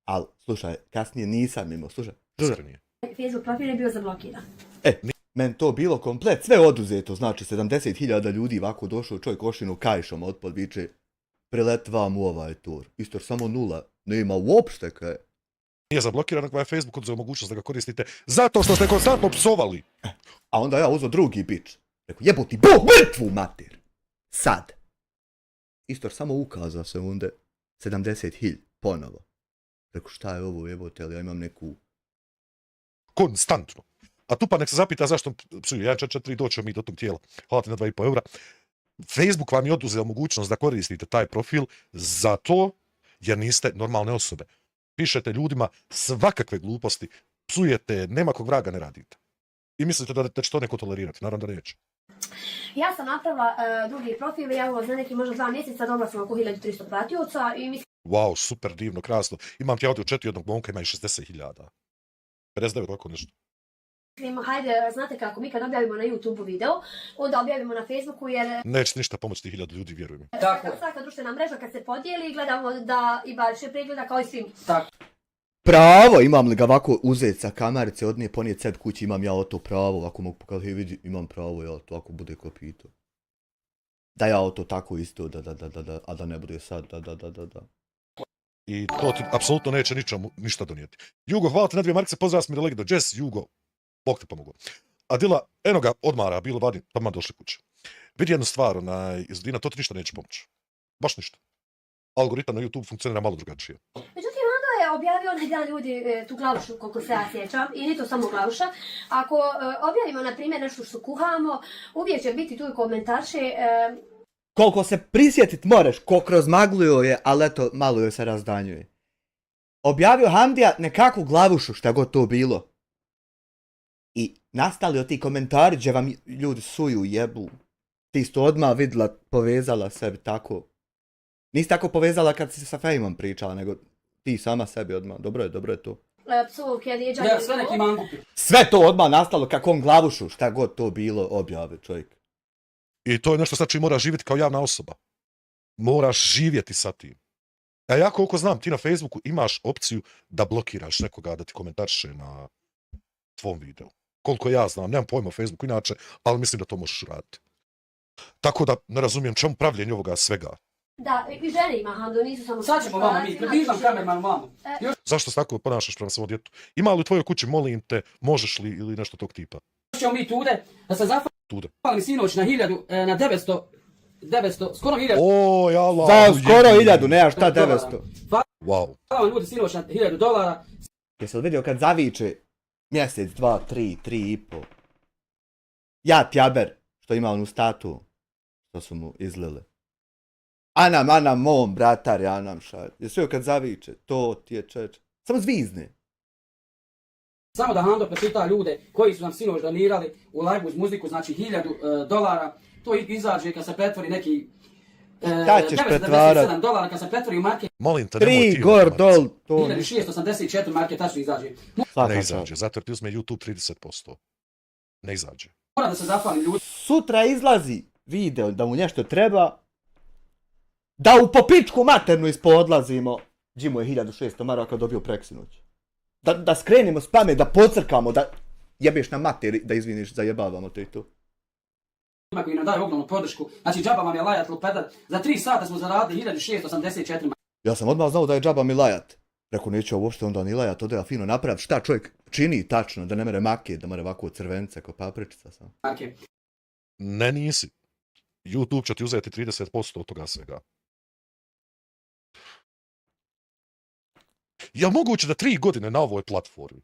Ali, slušaj, kasnije nisam imao, slušaj. Iskreni. Facebook profil je bio zablokiran. Men to bilo komplet, sve oduzeto, znači 70.000 ljudi ovako došao čovjek ošinu kajšom otpod viče preletvam u ovaj tur. Isto samo 0, nema uopšte kaj. Nije zablokiran, ako je Facebook oduzeo mogućnost da ga koristite zato što ste konstantno psovali. A onda ja uzeo drugi bič. Rekao, jebote, Bog mrtvu mater. Sad. Isto samo ukazao se onda 70.000 ponovo. Rekao, šta je ovo, jebote, ali ja imam neku... Konstantno. A tu pa nek se zapita zašto psuju 1.4.4 doćemo mi do tog tijela. Hvala ti na 2,5 eura. Facebook vam je oduzeo mogućnost da koristite taj profil zato jer niste normalne osobe. Pišete ljudima svakakve gluposti, psujete, nema kog vraga ne radite. I mislite da će to neko tolerirati, naravno da neće. Ja sam napravila drugi profil i evo za neki možda 2 mjeseca dobila sam oko 1300 pratioca i mislim... Wow, super divno, krasno. Imam ti audio chat jednog momka, ima i 60.000. 59, ovako nešto. Hajde, znate kako, mi kad objavimo na YouTube video, onda objavimo na Facebooku jer... Neće ništa pomoći ti 1000 ljudi, vjeruj mi. Svaka društvena mreža kad se podijeli, gledamo da ima više pregleda kao i svim. Tako. Pravo, imam li ga ovako uzeti sa kamerice, odnije ponijeti sebi kući, imam ja o to pravo, ovako mogu pokazati, vidi, imam pravo, ja to ako bude ko pitao. Da ja o to tako isto, a da ne bude sad, da. I to ti apsolutno neće ništa donijeti. Jugo, hvala ti na 2 markice, pozdrav sam mi Legdo Jazz, Jugo, Bog te pomogu. Adila, eno ga odmara, bilo vadi, pa došli kuće. Vidi jednu stvar, iz Dina, to ti ništa neće pomoći. Baš ništa. Algoritam na YouTube funkcionira malo drugačije. Međutim, onda je objavio onaj dan ljudi tu glavušu, koliko se ja sjećam, i nije to samo glavuša. Ako objavimo, na primjer, nešto što kuhamo, uvijek će biti tu i komentarše. Koliko se prisjetit moreš, ko kroz maglujo je, ali eto, malo joj se razdanjuje. Objavio Hamdija nekakvu glavušu, šta god to bilo. I nastali od ti komentari gdje vam ljudi suju, jebu. Ti isto odmah vidjela, povezala sebi tako. Nisi tako povezala kad si sa Fejmom pričala, nego ti sama sebi odmah. Dobro je to. Psovke, rijeđanje. Ja, sve neki mangupi. Sve to odmah nastalo kako on glavušu, šta god to bilo, objave čovjek. I to je nešto sad čim moraš živjeti kao javna osoba. Moraš živjeti sa tim. A ja koliko znam, ti na Facebooku imaš opciju da blokiraš nekoga da ti komentarše na tvom videu. Koliko ja znam, nemam pojma o Facebooku inače, ali mislim da to možeš raditi. Tako da ne razumijem čemu pravljenje ovoga svega. Da, i žene ima Hando, nisu samo... Sad ćemo vama mi, približam kamermanu mamu. Zašto se tako ponašaš prema svom djetu? Ima li u tvojoj kući, molim te, možeš li ili nešto tog tipa? Ćemo mi tude, da se zahvalim sinoć na 1000, na 900, skoro 1000. Oj, Allah. Za skoro 1000, ne, a šta 900? Wow. Hvala ljudi sinoć na $1000. Jesi li vidio kad zaviče mjesec, 2, 3, 3,5? Ja tjaber, što ima onu statu, što su mu izlile. Anam, mom, bratar, anam, šar. Jesi vidio kad zaviče, to ti je čeč. Samo zvizne. Samo da Hando pročita ljude koji su nam sinoć donirali u live uz muziku, znači $1000. To izađe kad se pretvori neki... Šta ćeš pretvarat? $997 kad se pretvori u marke. Molim te, nemoj ti 3 gor dol, to... 1684 marke tačno izađe. Ne izađe, zato jer ti uzme YouTube 30%. Ne izađe. Moram da se zahvalim ljudi. Sutra izlazi video da mu nešto treba. Da u popičku maternu ispodlazimo. Džimo je 1600 maraka dobio preksinoć. Da skrenemo s pamet, da pocrkamo, da jebeš na mater, da izviniš, zajebavamo te i to. Koji nam daju ogromnu podršku. Znači, džaba vam je lajat lupedat. Za 3 sata smo zaradili 1684. Ja sam odmah znao da je džaba mi lajat. Rekao, neću uopšte onda ni lajat, ode ja fino napravit. Šta čovjek čini tačno, da ne mere make, da mere ovako crvence, ko papričica sam. Marke. Ne, nisi. YouTube će ti uzeti 30% od toga svega. Je li moguće da 3 godine na ovoj platformi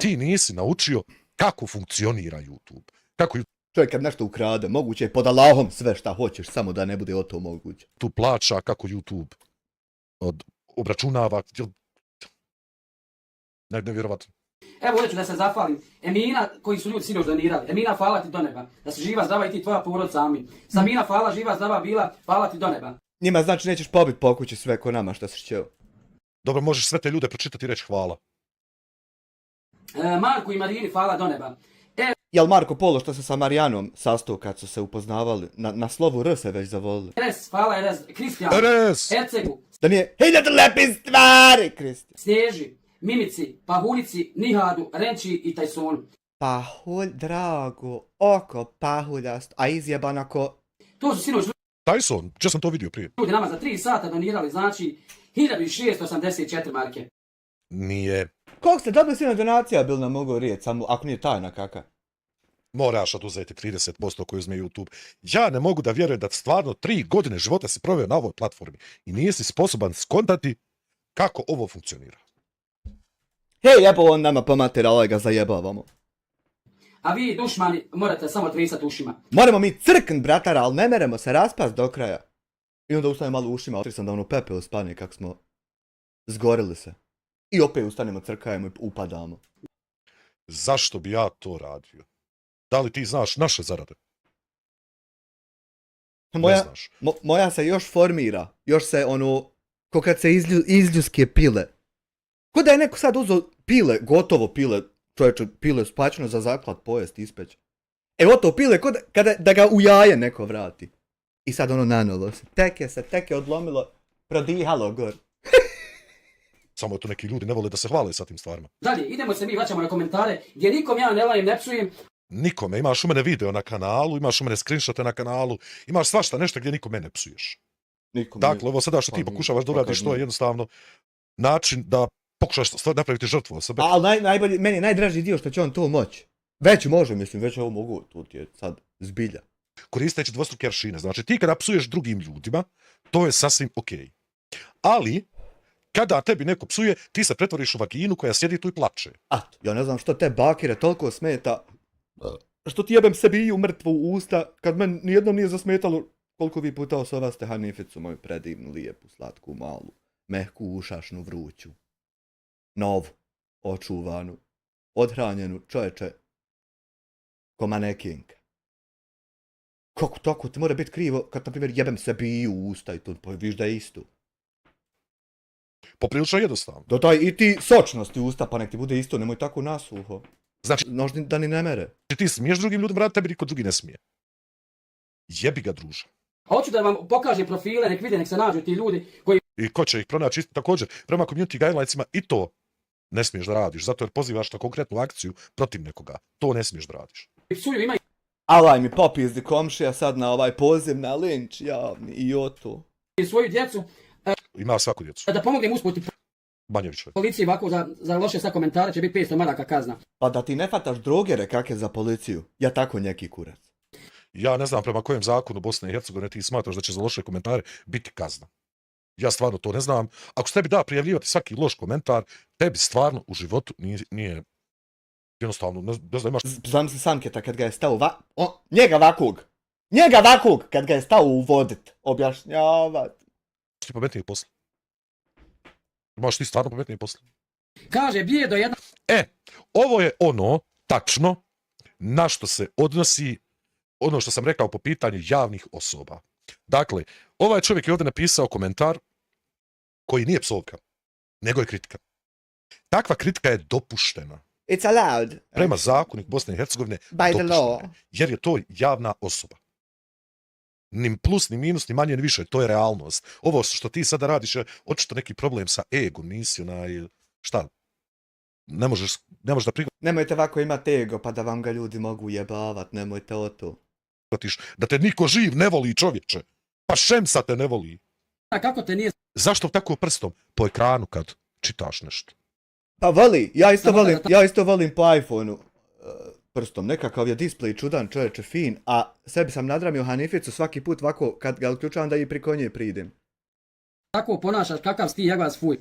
ti nisi naučio kako funkcionira YouTube? Kako čovjek kad nešto ukrade, moguće je pod Allahom sve šta hoćeš, samo da ne bude o to moguće. Tu plaća kako YouTube obračunava. Nevjerovatno. Evo, ovdje ću da se zahvalim. Emina, koji su ljudi sinoć donirali. Emina, hvala ti do neba. Da si živa, zdrava i ti tvoja porodica, amin. Samina, hvala, živa, zdrava bila, hvala ti do neba. Njima znači nećeš pobit po kući sve ko nama što si htio. Dobro, možeš sve te ljude pročitati i reći hvala. Marku i Marini, hvala do neba. Jel Marko Polo što se sa Marijanom sastao kad su se upoznavali? Na slovu R se već zavolili. Eres, hvala Eres, Kristijan, Eres! Ercegu, Da nije 1000 lepih stvari, Kristijan. Snježi, Mimici, Pahuljici, Nihadu, Renči i Tajsonu. Pahulj, drago, oko pahuljasto, a izjebana ko... To su sinoć Tyson, če sam to vidio prije? ljudi nama za 3 sata donirali, znači 1684 marke. Nije. Koliko ste dobili sino donacija, bil nam mogu riječ, samo ako nije tajna kaka? Moraš oduzeti 30% koju uzme YouTube. Ja ne mogu da vjerujem da stvarno 3 godine života si proveo na ovoj platformi i nisi sposoban skontati kako ovo funkcionira. Hej, jebo on nama pomatera, ovaj ga zajebavamo. A vi, dušmani, morate samo trisati ušima. Moramo mi crkn, bratara, ali ne meremo se raspast do kraja. I onda ustanem malo ušima, otri sam da ono pepeo spane kak smo zgorili se. I opet ustanemo, crkajemo i upadamo. Zašto bi ja to radio? Da li ti znaš naše zarade? Ne znaš. Moja se još formira, još se ono, ko kad se izljuske pile. Ko da je neko sad uzeo pile, gotovo pile, čovječe, pile spačeno za zaklad pojest, ispeć. E gotovo pile, ko da ga u jaje neko vrati. I sad ono nanulo se, tek je odlomilo, prodihalo gor. Samo to neki ljudi ne vole da se hvale sa tim stvarima. Dalje, idemo se mi vraćamo na komentare gdje nikom ja ne lajem, ne psujem. Nikome, imaš u mene video na kanalu, imaš u mene screenshote na kanalu, imaš svašta nešto gdje nikome ne psuješ. Dakle, ovo sada što ti pokušavaš da uradiš, to je jednostavno način da pokušaš napraviti žrtvu osobe. Ali najbolji, meni je najdraži dio što će on to moći. Već može, mislim, već ovo mogu, tu ti je sad zbilja. Koristeći dvostruke aršine, znači ti kada psuješ drugim ljudima, to je sasvim okej. Ali, kada tebi neko psuje, ti se pretvoriš u vaginu koja sjedi tu i plače. Ja ne znam što te bakire toliko smeta, što ti jebem sebi i u mrtvu u usta, kad meni nijednom nije zasmetalo koliko vi puta osovaste Hanificu, moju predivnu, lijepu, slatku, malu, mehku, ušašnu, vruću, novu, očuvanu, odhranjenu, čovječe, ko manekinka. Kako tako ti mora biti krivo kad, na primjer, jebem sebi i u usta i tu, pa viš da je isto. Poprilično jednostavno. Dodaj i ti sočnosti usta, pa nek ti bude isto, nemoj tako nasuho. Znači, nožni da ni ne mere. Ti smiješ drugim ljudima raditi, tebi niko drugi ne smije. Jebi ga, druže. Hoću da vam pokažem profile, nek vide, nek se nađu ti ljudi koji... I ko će ih pronaći isto također. Prema community guidelinesima i to ne smiješ da radiš, zato jer pozivaš na konkretnu akciju protiv nekoga. To ne smiješ da radiš. Psuju imaju... Alaj mi popizdi komšija sad na ovaj poziv na linč javni i o to. I svoju djecu... Ima svaku djecu. Da pomognem usputi Banjevićve. policiji ovako za loše sad komentare će biti 500 maraka kazna. Pa da ti ne fataš drogere kak je za policiju, ja tako neki kurac. Ja ne znam prema kojem zakonu Bosne i Hercegovine ti smatraš da će za loše komentare biti kazna. Ja stvarno to ne znam. Ako se tebi da prijavljivati svaki loš komentar, tebi stvarno u životu nije jednostavno, ne znam, imaš... Znam se Sanketa kad ga je stao njega vakug, kad ga je stao uvodit, objašnjavat. Ti pametniji posle. Imaš ti stvarno pametniji posle. Kaže, bijedo jedna... Ovo je ono, tačno, na što se odnosi ono što sam rekao po pitanju javnih osoba. Dakle, ovaj čovjek je ovdje napisao komentar koji nije psovka, nego je kritika. Takva kritika je dopuštena. It's allowed. Prema zakoniku Bosne i Hercegovine dopuštena. Jer je to javna osoba. Ni plus, ni minus, ni manje, ni više. To je realnost. Ovo što ti sada radiš je očito neki problem sa egom. Nisi šta? Ne možeš da prihvatiš. Nemojte ovako imati ego pa da vam ga ljudi mogu jebavat. Nemojte o to. Da te niko živ ne voli, čovječe. Pa Šemsa te ne voli. A kako te nije... Zašto tako prstom po ekranu kad čitaš nešto? Pa voli, ja isto volim po iPhone-u prstom. Nekakav je display čudan, čovječe, fin, a sebi sam nadramio Hanificu svaki put ovako kad ga uključavam da i priko nje pridem. Tako ponašaš, kakav si ti, ja vas fuj.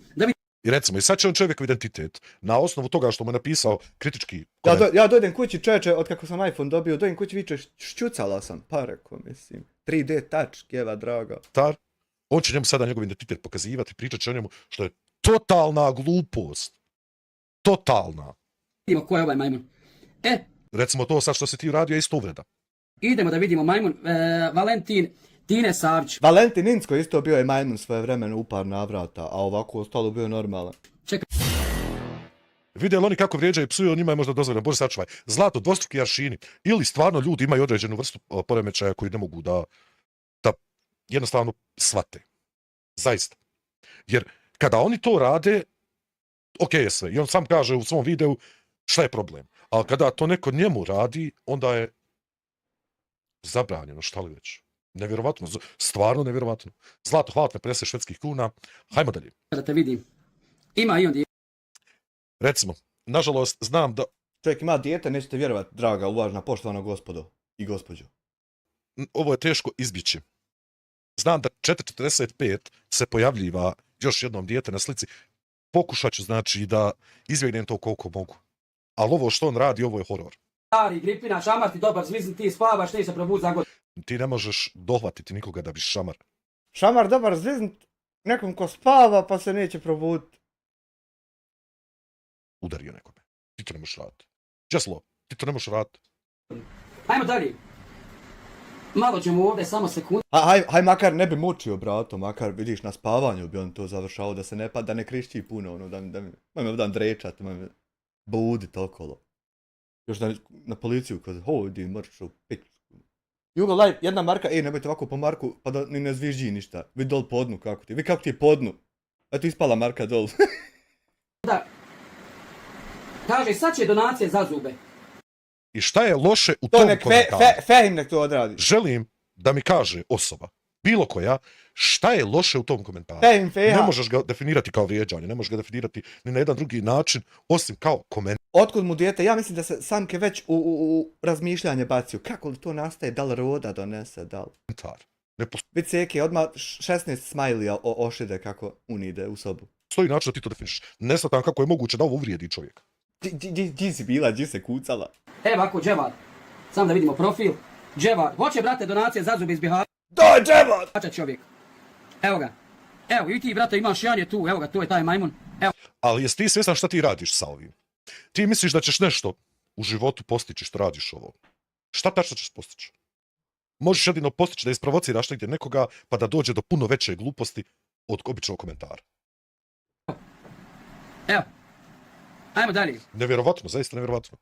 I recimo, i sad će on čovjekov identitet, na osnovu toga što mu je napisao kritički... Ja dojdem kući, čovječe, od kako sam iPhone dobio, dojdem kući viče, šćucala sam, pa reko, mislim. 3D touch, kjeva draga. On će njemu sada njegov identitet pokazivati, pričat će o njemu, što je totalna glupost. Totalna. Idemo, ko je ovaj majmun? Recimo to sad što si ti uradio je isto uvreda. Idemo da vidimo majmun. Valentin Tine Savić. Valentin Insko isto bio je majmun svoje vremena u par navrata, a ovako ostalo bio normalan. Čekaj. Vidjeli oni kako vrijeđaju i psuju, njima je možda dozvoljeno, Bože sačuvaj. Zlato, dvostruki aršini. Ili stvarno ljudi imaju određenu vrstu poremećaja koji ne mogu da jednostavno shvate. Zaista. Jer kada oni to rade, ok je sve. I on sam kaže u svom videu šta je problem. Ali kada to neko njemu radi, onda je zabranjeno, šta li već. Nevjerovatno, stvarno nevjerovatno. Zlato, hvala me 50 švedskih kuna. Hajmo dalje. Da te vidim. Ima i on Recimo, nažalost, znam da... Čovjek ima dijete, nećete vjerovati, draga, uvažna, poštovana gospodo i gospođo. Ovo je teško izbjeći. Znam da 4.45 se pojavljiva još jednom dijete na slici. Pokušat ću, znači, da izbjegnem to koliko mogu. Ali ovo što on radi, ovo je horor. stari, gripina, šamar ti dobar, zmisli ti spavaš, ti se probudi za god. Ti ne možeš dohvatiti nikoga da bi šamar. Šamar dobar zviznut nekom ko spava pa se neće probuditi. Udario nekome. Ti to ne možeš raditi. Česlo, ti to ne možeš raditi. Ajmo dalje. Malo ćemo ovdje, samo sekundu. Haj makar ne bi mučio, brato, makar vidiš na spavanju bi on to završao, da se ne da ne krišći puno, ono, da me dan drečat, me budit okolo. Još da na policiju kaže, hodi mrš u pičku. Jugo live, jedna marka, nemojte ovako po marku, pa da ni ne zvižđi ništa. Vi dol po dnu, kako ti, vi kako ti je po dnu. Eto ispala marka dol. Da. Kaže, sad će donacije za zube. I šta je loše u tom komentaru? Fehim nek to odradi. Želim da mi kaže osoba, bilo koja, šta je loše u tom komentaru. Ne možeš ga definirati kao vrijeđanje, ne možeš ga definirati ni na jedan drugi način, osim kao komentar. Otkud mu dijete? Ja mislim da se Samke već u razmišljanje bacio. Kako li to nastaje? Da li roda donese? Da li? Vidi Seke, odmah 16 smajlija ošide kako unide u sobu. Stoji način da ti to definiš. Ne shvatam kako je moguće da ovo uvrijedi čovjeka. Di si bila, di se kucala? Evo ako, Dževad. Sam da vidimo profil. Dževad. Hoće, brate, donacije za zube iz Bihara. Da, Dževad! Pača čovjek. Evo ga. Evo, i ti, brate, imaš Janje tu. Evo ga, to je taj majmun. Evo. Ali jesi ti svjestan šta ti radiš sa ovim? Ti misliš da ćeš nešto u životu postići što radiš ovo? Šta tačno ćeš postići? Možeš jedino postići da isprovociraš negdje nekoga pa da dođe do puno veće gluposti od običnog komentara. Evo. Ajmo dalje. Nevjerovatno, zaista nevjerovatno.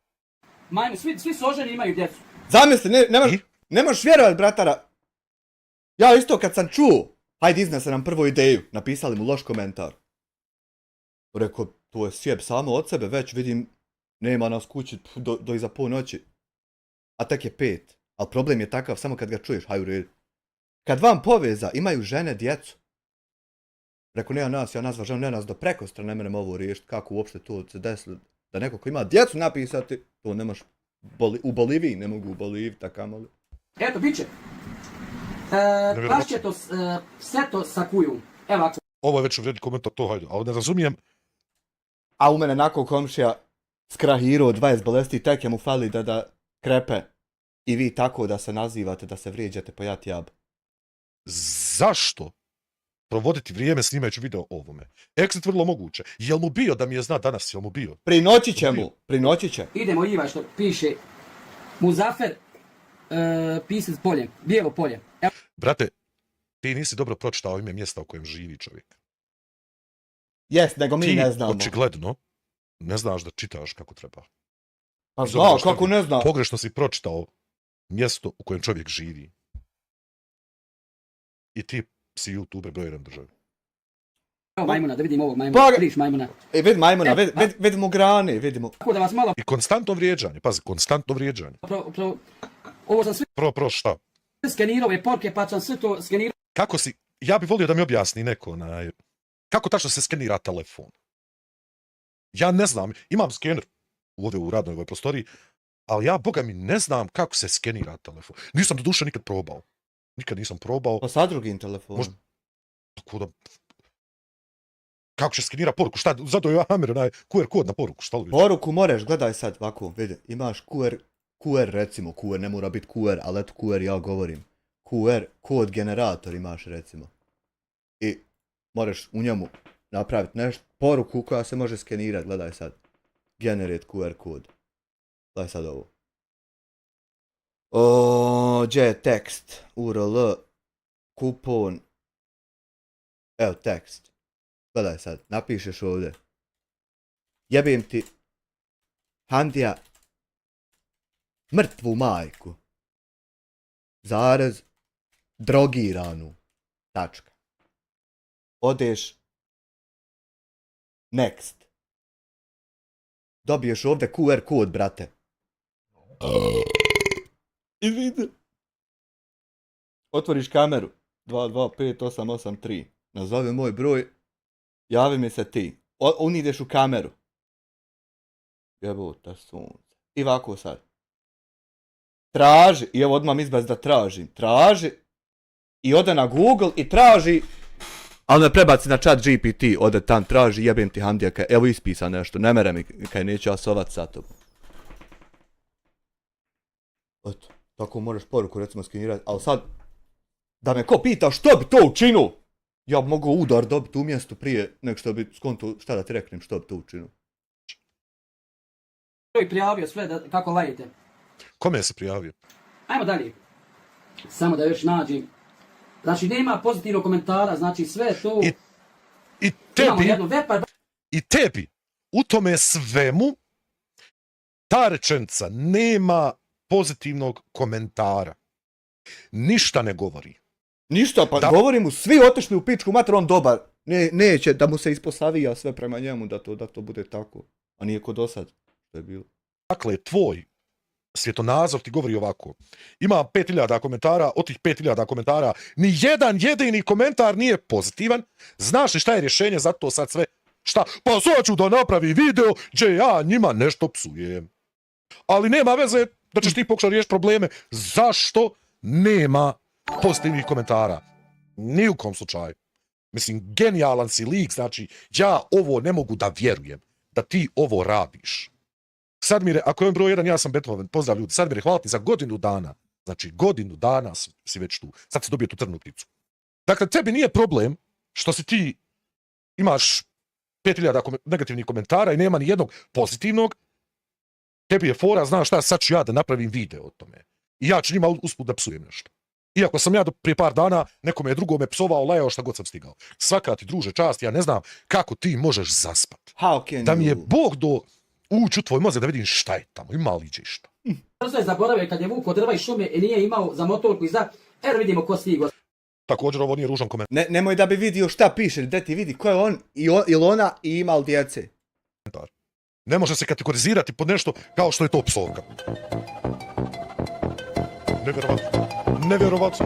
Majmun, svi složeni imaju djecu. Zamisli, ne možeš vjerovat, bratara. Ja isto kad sam čuo, hajde iznese nam prvu ideju, napisali mu loš komentar. Rekao, to je sjeb samo od sebe, već vidim, nema nas kući do iza ponoći. A tek je 5. Ali problem je takav samo kad ga čuješ, haj u redu. Kad vam poveza imaju žene, djecu. Rekao, nema nas, ja nazva ženu, ne nas do prekostra, ne menem ovo riješiti, kako uopšte to se desilo. Da neko ko ima djecu napisati, to nemaš u Boliviji, ne mogu u Boliviji, takamoli. Eto, bit će. Baš će to sve to sakuju. Evo ako. Ovo je već uvredni komentar, to hajde, ali ne razumijem. A u mene nakon komšija skrahirao 20 bolesti, tek je mu fali da krepe. I vi tako da se nazivate, da se vrijeđate po jat jab. Zašto provoditi vrijeme snimajući video o ovome? Exit vrlo moguće. Jel mu bio da mi je zna danas, jel mu bio? Prinoći će. Idemo Iva što piše Muzafer pisac polje, bijelo polje. Evo. Brate, ti nisi dobro pročitao ime mjesta u kojem živi čovjek. Jest, nego mi ne znamo. Ti očigledno ne znaš da čitaš kako treba. Pa znao, kako ne znam. Pogrešno si pročitao mjesto u kojem čovjek živi. I ti si YouTuber broj 1 državi. Evo majmuna, da vidimo ovog majmuna. Vidiš majmuna. Vidi majmuna, vidimo grane, vidimo. Tako da vas malo... I konstantno vrijeđanje, pazi, konstantno vrijeđanje. Ovo sam sve... Pro šta? Skenirao je porke, pa sam sve to skenirao. Kako si, ja bih volio da mi objasni neko, kako tačno se skenira telefon? Ja ne znam, imam skener ovdje u radnoj ovoj prostoriji, ali ja, boga mi, ne znam kako se skenira telefon. Nisam do duše nikad probao. Nikad nisam probao. Pa sa drugim telefonom. Možda, tako da... Kako će skenira poruku? Šta, zato je Amer onaj QR kod na poruku, šta li vidiš? Poruku moreš, gledaj sad, ovako, vidi, imaš QR recimo, QR ne mora biti QR, ali eto QR ja govorim. QR, kod generator imaš recimo. I možeš u njemu napraviti nešto, poruku koja se može skenirati, gledaj sad. Generate QR kod. Gledaj sad ovo. Gdje je tekst? URL, kupon. Evo tekst. Gledaj sad, napišeš ovdje. Jebim ti Handija mrtvu majku. Zarez drogiranu. Tačka. Odeš Next. Dobiješ ovdje QR kod, brate. I vidi. Otvoriš kameru. 225883. Nazovi moj broj. Javi mi se ti. Ideš u kameru. Jebote sunce. I ovako sad. Traži. I evo odmah mi izbaz da tražim. Traži. I ode na Google i traži. Ali me prebaci na chat GPT. Ode tam traži. Jebem ti Hamdija. Evo ispisa nešto. Ne mere mi kaj neću ja sovat sa tobom. Eto. Tako možeš poruku recimo skenirati. Ali sad. Da me ko pita što bi to učinio. Ja bi mogao udar dobiti u mjestu prije nego što bi skonto šta da ti reknem što bi to učinio. I prijavio sve da, kako lajite. Kome je se prijavio? Ajmo dalje. Samo da još nađem. Znači nema pozitivnog komentara, znači sve to... I tebi, u tome svemu, ta rečenica nema pozitivnog komentara. Ništa ne govori. Ništa, pa govorim mu, svi otišli u pičku mater, on dobar. Neće da mu se isposavija sve prema njemu, da to bude tako. A nije ko do sad, što je bilo. Dakle, tvoj svjetonazor ti govori ovako. Ima 5000 komentara, od tih 5000 komentara, ni jedan jedini komentar nije pozitivan. Znaš li šta je rješenje za to sad sve? Šta? Pa sad ću da napravi video gdje ja njima nešto psujem. Ali nema veze da ćeš ti pokušati riješiti probleme. Zašto nema pozitivnih komentara? Ni u kom slučaju. Mislim, genijalan si lik, znači, ja ovo ne mogu da vjerujem, da ti ovo radiš. Sadmire, ako je on broj 1, ja sam Beethoven, pozdrav ljudi. Sadmire, hvala ti za godinu dana. Znači, godinu dana si već tu. Sad si dobio tu crnu pticu. Dakle, tebi nije problem što si ti imaš 5000 negativnih komentara i nema ni jednog pozitivnog. Tebi je fora, znaš šta, sad ću ja da napravim video o tome. I ja ću njima usput da psujem nešto. Iako sam ja prije par dana nekome drugome psovao, lajao šta god sam stigao. Svaka ti druže čast, ja ne znam kako ti možeš zaspat. Da mi je Bog do ući u tvoj mozak da vidim šta je tamo, ima li iđe šta. Brzo je zaboravio kad je vukao drva i šume i nije imao za motorku i za... Evo vidimo ko stigo. Također ovo nije ružan komentar. Nemoj da bi vidio šta piše, da ti vidi ko je on ili ona i ima li djece. Ne može se kategorizirati pod nešto kao što je to psovka. Nevjerovatno. Nevjerovatno.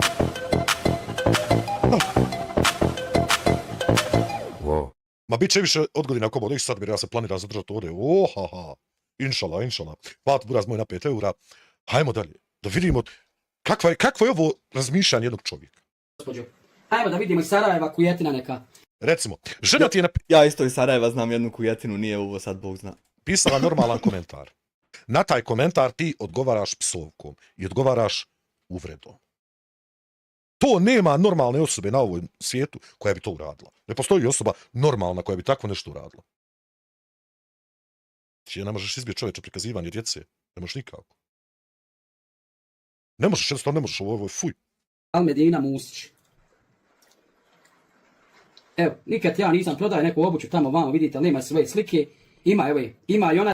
Wow. Ma bit će više odgodina ako bude sad, jer ja se planiram zadržati ovdje. Ohaha. Inšala, inšala. Hvala buraz moj na 5 eura. Hajmo dalje. Da vidimo kakvo je ovo razmišljanje jednog čovjeka. Hajmo da vidimo iz Sarajeva kujetina neka. Recimo, žena ti je Ja isto iz Sarajeva znam jednu kujetinu, nije ovo sad Bog zna. Pisala normalan komentar. Na taj komentar ti odgovaraš psovkom i odgovaraš uvredom. To nema normalne osobe na ovom svijetu koja bi to uradila. Ne postoji osoba normalna koja bi takvo nešto uradila. Ti ne možeš izbjeći čovječe prikazivanje djece. Ne možeš nikako. Ne možeš, jednostavno ne možeš, ovo je fuj. Almedina Musić. Evo, nikad ja nisam prodao neku obuću tamo vamo, vidite, ali nema svoje slike. Ima, evo je, ima i ona.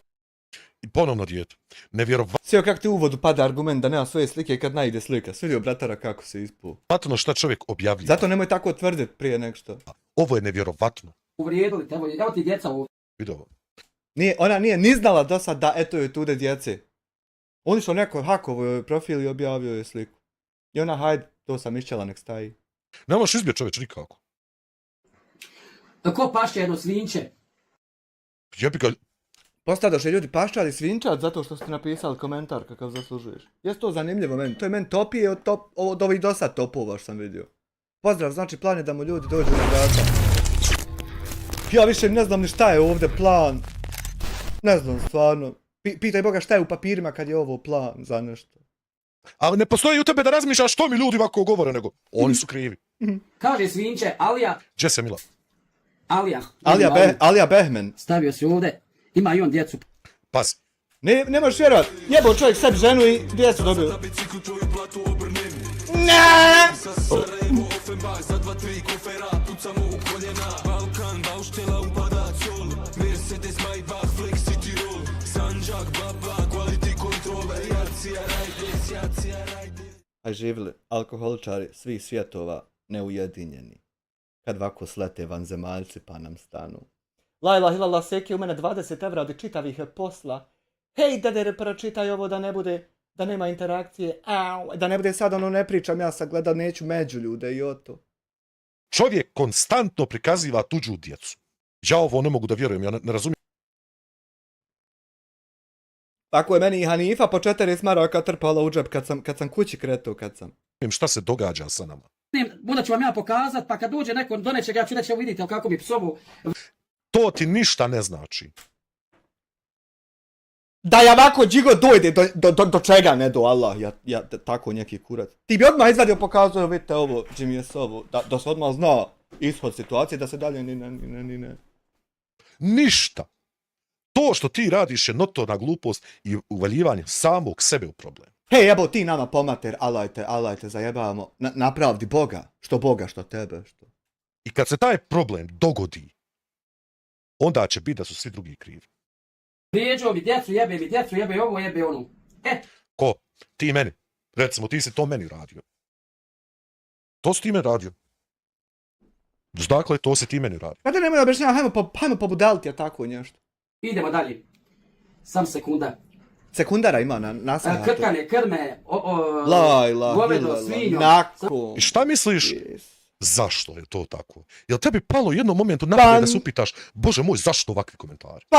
I ponovno dijete. Nevjerovatno. Sve kako ti u uvodu pada argument da nema svoje slike kad najde slika. Svidio bratara kako se ispuo. Patno šta čovjek objavlja. Zato nemoj tako tvrditi prije nek što. Ovo je nevjerovatno. Uvrijedili te, evo ti djeca ovdje. Vidio. Ona nije ni znala do sad da eto je tude djece. On išao neko hakovo profil i objavio je sliku. I ona hajde, to sam išćela nek staji. Ne možeš izbjeći čovječ nikako. Ko pašće jedno svinče? Jebi ga. Postadoše ljudi paščali svinčat zato što ste napisali komentar kakav zaslužuješ. Jesi to zanimljivo meni? To je meni topije od ovih dosad topova što sam vidio. Pozdrav, znači plan je da mu ljudi dođu na vrata. Ja više ne znam ni šta je ovdje plan. Ne znam stvarno. Pitaj Boga šta je u papirima kad je ovo plan za nešto. Ali ne postoji u tebe da razmišljaš što mi ljudi ovako govore, nego oni su krivi. Kaže svinče, Alija. Gdje se Mila? Alija Behmen. Stavio si ovdje. Ima i on djecu. Pazi. Ne možeš vjerovat. Jebo čovjek sebi ženu i djecu dobio. A živjeli alkoholičari svih svjetova neujedinjeni. Kad ovako slete vanzemaljci pa nam stanu. Lajla hilala seki u mene 20 evra od čitavih posla. Hej, dede, pročitaj ovo da ne bude, da nema interakcije. Au, da ne bude sad ono ne pričam, ja sad gledam, neću među ljude i oto. Čovjek konstantno prikaziva tuđu djecu. Ja ovo ne mogu da vjerujem, ja ne razumijem. Tako je meni i Hanifa po 40 maraka trpala u džep kad sam kući kretao, kad sam. Šta se događa sa nama? Onda ću vam ja pokazat, pa kad dođe neko do nečega, ja ću reći, evo vidite kako mi psovu. To ti ništa ne znači. Da ja ovako džigo dojde do čega ne do Allah, ja tako neki kurac. Ti bi odmah izvadio pokazao, vidite ovo, Jimmy ovo, da se odmah zna ishod situacije, da se dalje ni ne. Ništa. To što ti radiš je notorna glupost i uvaljivanje samog sebe u problem. Hej, jebo ti nama pomater, Allah te zajebavamo, napravdi Boga, što tebe, što. I kad se taj problem dogodi, onda će biti da su svi drugi krivi. Vrijeđo mi djecu, jebe ovo, jebe ono. Ko? Ti meni. Recimo, ti si to meni radio. To si ti meni radio. Dakle, to si ti meni radio. Kada nemoj objašnjava, hajmo pobudaliti, a tako nešto. Idemo dalje. Sam sekunda. Sekundara ima na sajatu. Krkanje, krme, govedo, svinjo. I šta misliš? Zašto je to tako? Jel tebi palo u jednom momentu naprijed da se upitaš, Bože moj, zašto ovakvi komentari? Pa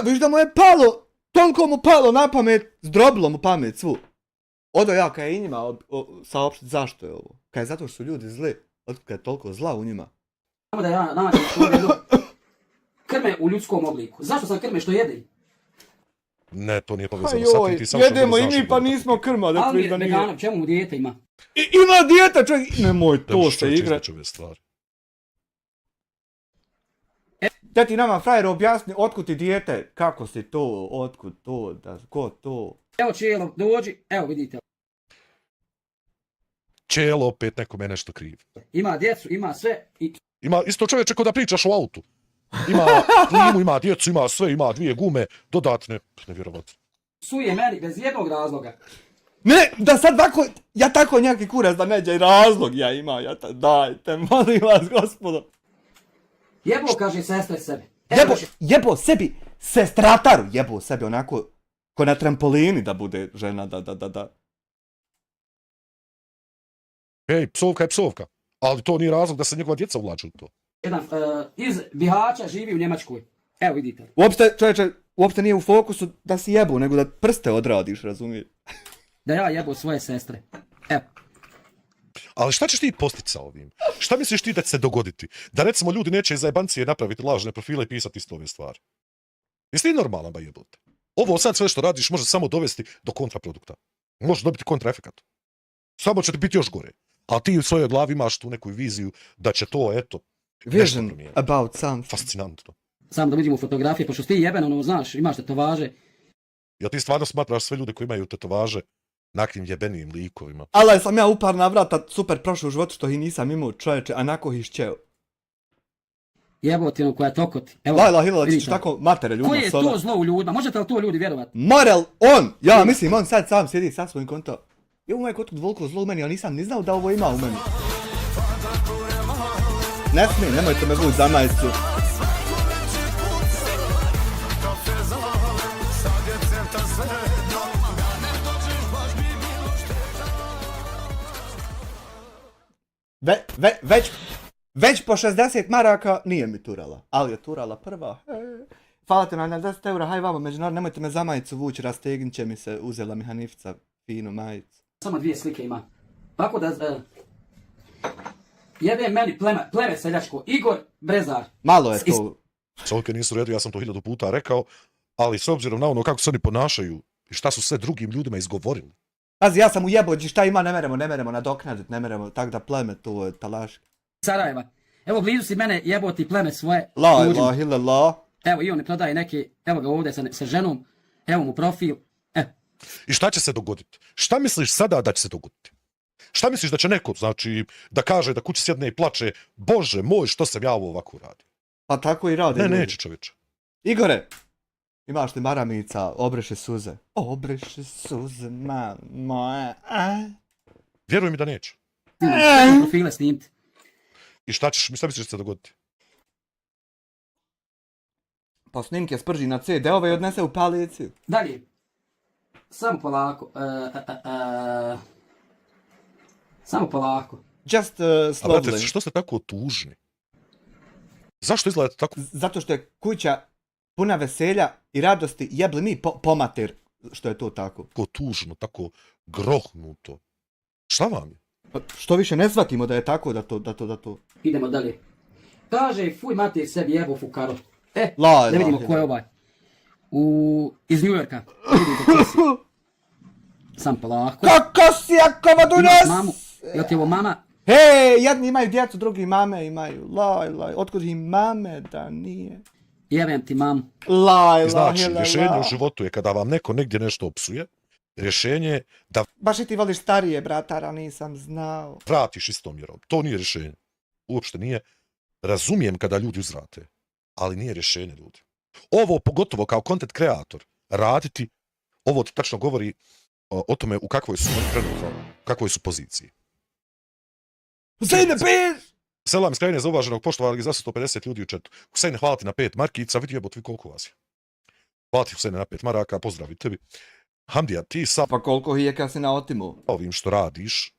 viš da mu je palo, toliko mu palo na pamet, zdrobilo mu pamet svu. Odo ja kaj i njima saopštiti zašto je ovo. Kaj zato što su ljudi zli, kad je toliko zla u njima. Samo da ja nađem krme u ljudskom obliku. Zašto sam krme što jede? Ne, to nije povezano sa tim, ti samo jedemo i mi pa nismo krma. Ali veganov, čemu mu dijete ima? Ima dijete, čovjek, nemoj to se igra. Da ti nama frajer objasni otkud ti dijete, kako si to, otkud to, ko to. Evo Čelo, dođi, evo vidite. Čelo opet nekome nešto kriv. Ima djecu, ima sve. Ima isto čovječe ko da pričaš o autu. Ima klimu, ima djecu, ima sve, ima 2 gume, dodatne, nevjerovatno. Suje meni bez jednog razloga. Ne, da sad ovako, ja tako njaki kurac da neđe i razlog ja imam, dajte, molim vas, gospodo. Jebo, kaže sestre sebi. Jebo sebi, sestrataru, jebo sebi onako, ko na trampolini da bude žena, da. Ej, psovka je psovka, ali to nije razlog da se njegova djeca uvlaču u to. Jedan iz Bihaća živi u Njemačkoj. Evo vidite. Uopšte nije u fokusu da si jebu, nego da prste odradiš, razumiješ? Da ja jebo svoje sestre. Evo. Ali šta ćeš ti postići sa ovim? Šta misliš ti da će se dogoditi? Da recimo ljudi neće iz zajebancije napraviti lažne profile i pisati isto ove stvari. Jesi ti normalan ba jebote? Ovo sad sve što radiš može samo dovesti do kontraprodukta. Može dobiti kontraefekat. Samo će ti biti još gore. A ti u svojoj glavi imaš tu neku viziju da će to, eto, vision about something. Fascinantno. Samo da vidimo fotografije, pošto ti jeben, ono, znaš, imaš tetovaže. Jel ti stvarno smatraš sve ljude koji imaju tetovaže nakim jebenijim likovima? Ali sam ja u par navrata super prošao u životu što ih nisam imao, čovječe, a nako ih šćeo. Jeboti ono koja tokoti. Evo, Lajla Hilala, ćeš tako matere ljudima. Koje je to zlo u ljudima? Možete li to ljudi vjerovati? Morel, on! Ja mislim, on sad sam sjedi sa svojim kontom. Je u moj kotu dvoliko zlo u meni, ja nisam ni znao da ovo ima u meni. Ne smijem, nemojte me vući za majicu. Već po 60 maraka nije mi turala, ali je turala prva. Hvala te na 10 eura, haj vamo međunarodno, nemojte me za majicu vući, rastegnit će mi se, uzela mi Hanifica finu majicu. Samo 2 slike ima. Tako da, jebe meni pleme seljačko, Igor Brezar. Malo je to. Solke nisu redu, ja sam to 1000 puta rekao, ali s obzirom na ono kako se oni ponašaju i šta su sve drugim ljudima izgovorili. Pazi, ja sam u jebođi, šta ima, ne meremo nadoknaditi, ne meremo, tak da pleme to je talaški. Sarajeva. Evo blizu si mene jeboti pleme svoje. La ilaha illallah. Evo i on ne prodaje neke, evo ga ovdje sa ženom, evo mu profil. I šta će se dogoditi? Šta misliš sada da će se dogoditi? Šta misliš da će neko, znači, da kaže da kući sjedne i plače, Bože moj, što sam ja ovo ovako radio? Pa tako i radi. Ne, neće čovječe. Igore, imaš li maramica, obreši suze. Obreši suze, moje. Vjeruj mi da neće. Profile snimiti. I šta misliš da će se dogoditi? Pa snimke sprži na CD-ove i odnese u policiju. Dalje. Samo polako. Samo polako. Just A brate, slowly. što ste tako tužni? Zašto izgledate tako? Zato što je kuća puna veselja i radosti, jebli mi pomater što je to tako. Tako tužno, tako grohnuto. Šta vam je? Pa što više ne shvatimo da je tako, da to... Idemo dalje. Kaže, fuj mater sebi jebo fukaro. La, da vidimo la, ko je ovaj. Iz New Yorka. Vidite ko si. Sam polako. Kako si, ako Imaš nas? mamu. Jel ti ovo mama? Hej, jedni imaju djecu, drugi mame imaju. Laj, otkud im mame da nije? Jebem ti mamu. Laj, Znači, rješenje u životu je kada vam neko negdje nešto opsuje, rješenje je da Baš i ti voliš starije, bratara, nisam znao. vratiš istom mjerom. To nije rješenje. Uopšte nije. Razumijem kada ljudi uzvrate, ali nije rješenje, ljudi. Ovo, pogotovo kao content kreator, raditi, ovo ti tačno govori o tome u kakvoj su oni trenutno, u kakvoj su poziciji. Husejne, peš! Selam iz krajine za uvaženog, poštovali za 150 ljudi u četu. Husejne, hvala ti na 5 markica, vidi jebot vi koliko vas je. Hvala ti Husejne na 5 maraka, pozdravi tebi. Hamdija, ti sa Pa koliko je kad si na otimu? ovim što radiš,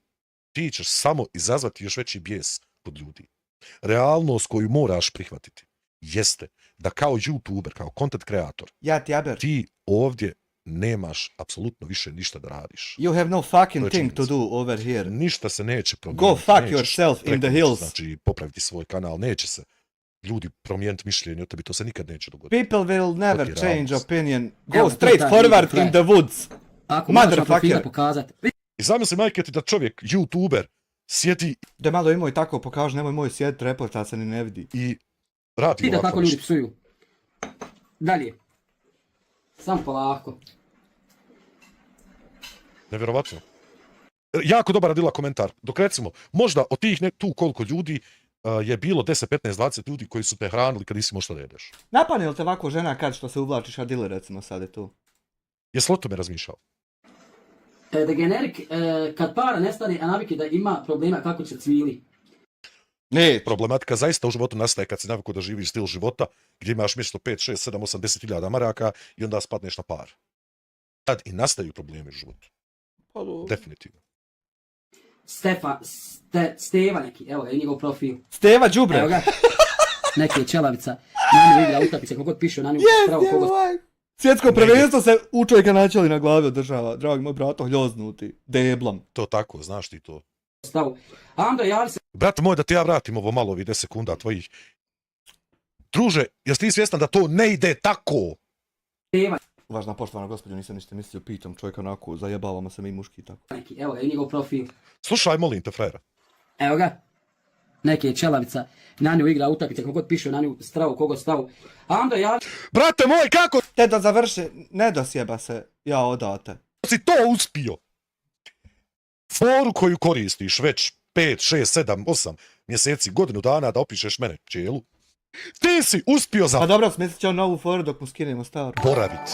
ti ćeš samo izazvati još veći bijes kod ljudi. Realnost koju moraš prihvatiti jeste da kao YouTuber, kao content kreator, Ja ti aber. ti ovdje nemaš apsolutno više ništa da radiš. You have no To fucking je thing to činjenica. do over here. Ništa se neće promijeniti. Go fuck nećeš yourself in preko the noći, hills. Znači, popraviti svoj kanal, neće se ljudi promijeniti mišljenje o tebi, to se nikad neće dogoditi. People will To never ti je change realnost. opinion. Go Evo, straight to je taj forward video, in the woods. Ako možeš na Motherfucker. profilu pokazati. I zamisli, majke ti, da čovjek, YouTuber, sjedi Da malo imoj tako pokaži, nemoj moj sjedit, reporta se ni ne vidi. i radi Vidi ovako kako ljudi nešto. psuju. Dalje. Sam polako. Nevjerovatno. Jako dobar Adila komentar. Dok recimo, možda od tih tu koliko ljudi je bilo 10, 15, 20 ljudi koji su te hranili kad nisi možda da jedeš. Napane li te ovako žena kad što se uvlačiš Adile recimo sad je tu? Jesi li o tome razmišljao? Da generik, kad para nestane, a navike da ima problema kako će cvili. Ne, Problematika zaista u životu nastaje kad si navikao da živiš stil života gdje imaš mjesto 5, 6, 7, 8, 10 hiljada maraka i onda spadneš na par. Tad i nastaju problemi u životu. Definitivno. Steva neki, evo ga, i njegov profil. Steva Evo đubre. ga. Neki je čelavica. Na nju igra utakmice, kogod piše na nju. Pravo kogod Svjetsko prvenstvo se u čovjeka načeli na glavi održava. Dragi moj brato, hljoznuti. Deblam. To tako, znaš ti to. stavu. A onda javi se... Brate moj, da ti ja vratim ovo malo, ovih 10 sekunda tvojih. Druže, jesi ti svjestan da to ne ide tako? Važna poštovana gospođo, nisam ništa mislio, pitam čovjeka onako, zajebavamo se mi muški tako. Neki, evo ga, i njegov profil. Slušaj, molim te, frajera. Evo ga. Neki je čelavica, na nju igra utakmice, kogod piše na nju stravu, kogod stavu. A onda javi... Brate moj, kako Te da završi, ne dosjeba se, ja odate. si to uspio? Foru koju koristiš već 5, 6, 7, 8 mjeseci, godinu dana da opišeš mene, pčelu. Ti si uspio Pa dobro, smislit će on novu foru dok mu skinemo staru. zaboraviti.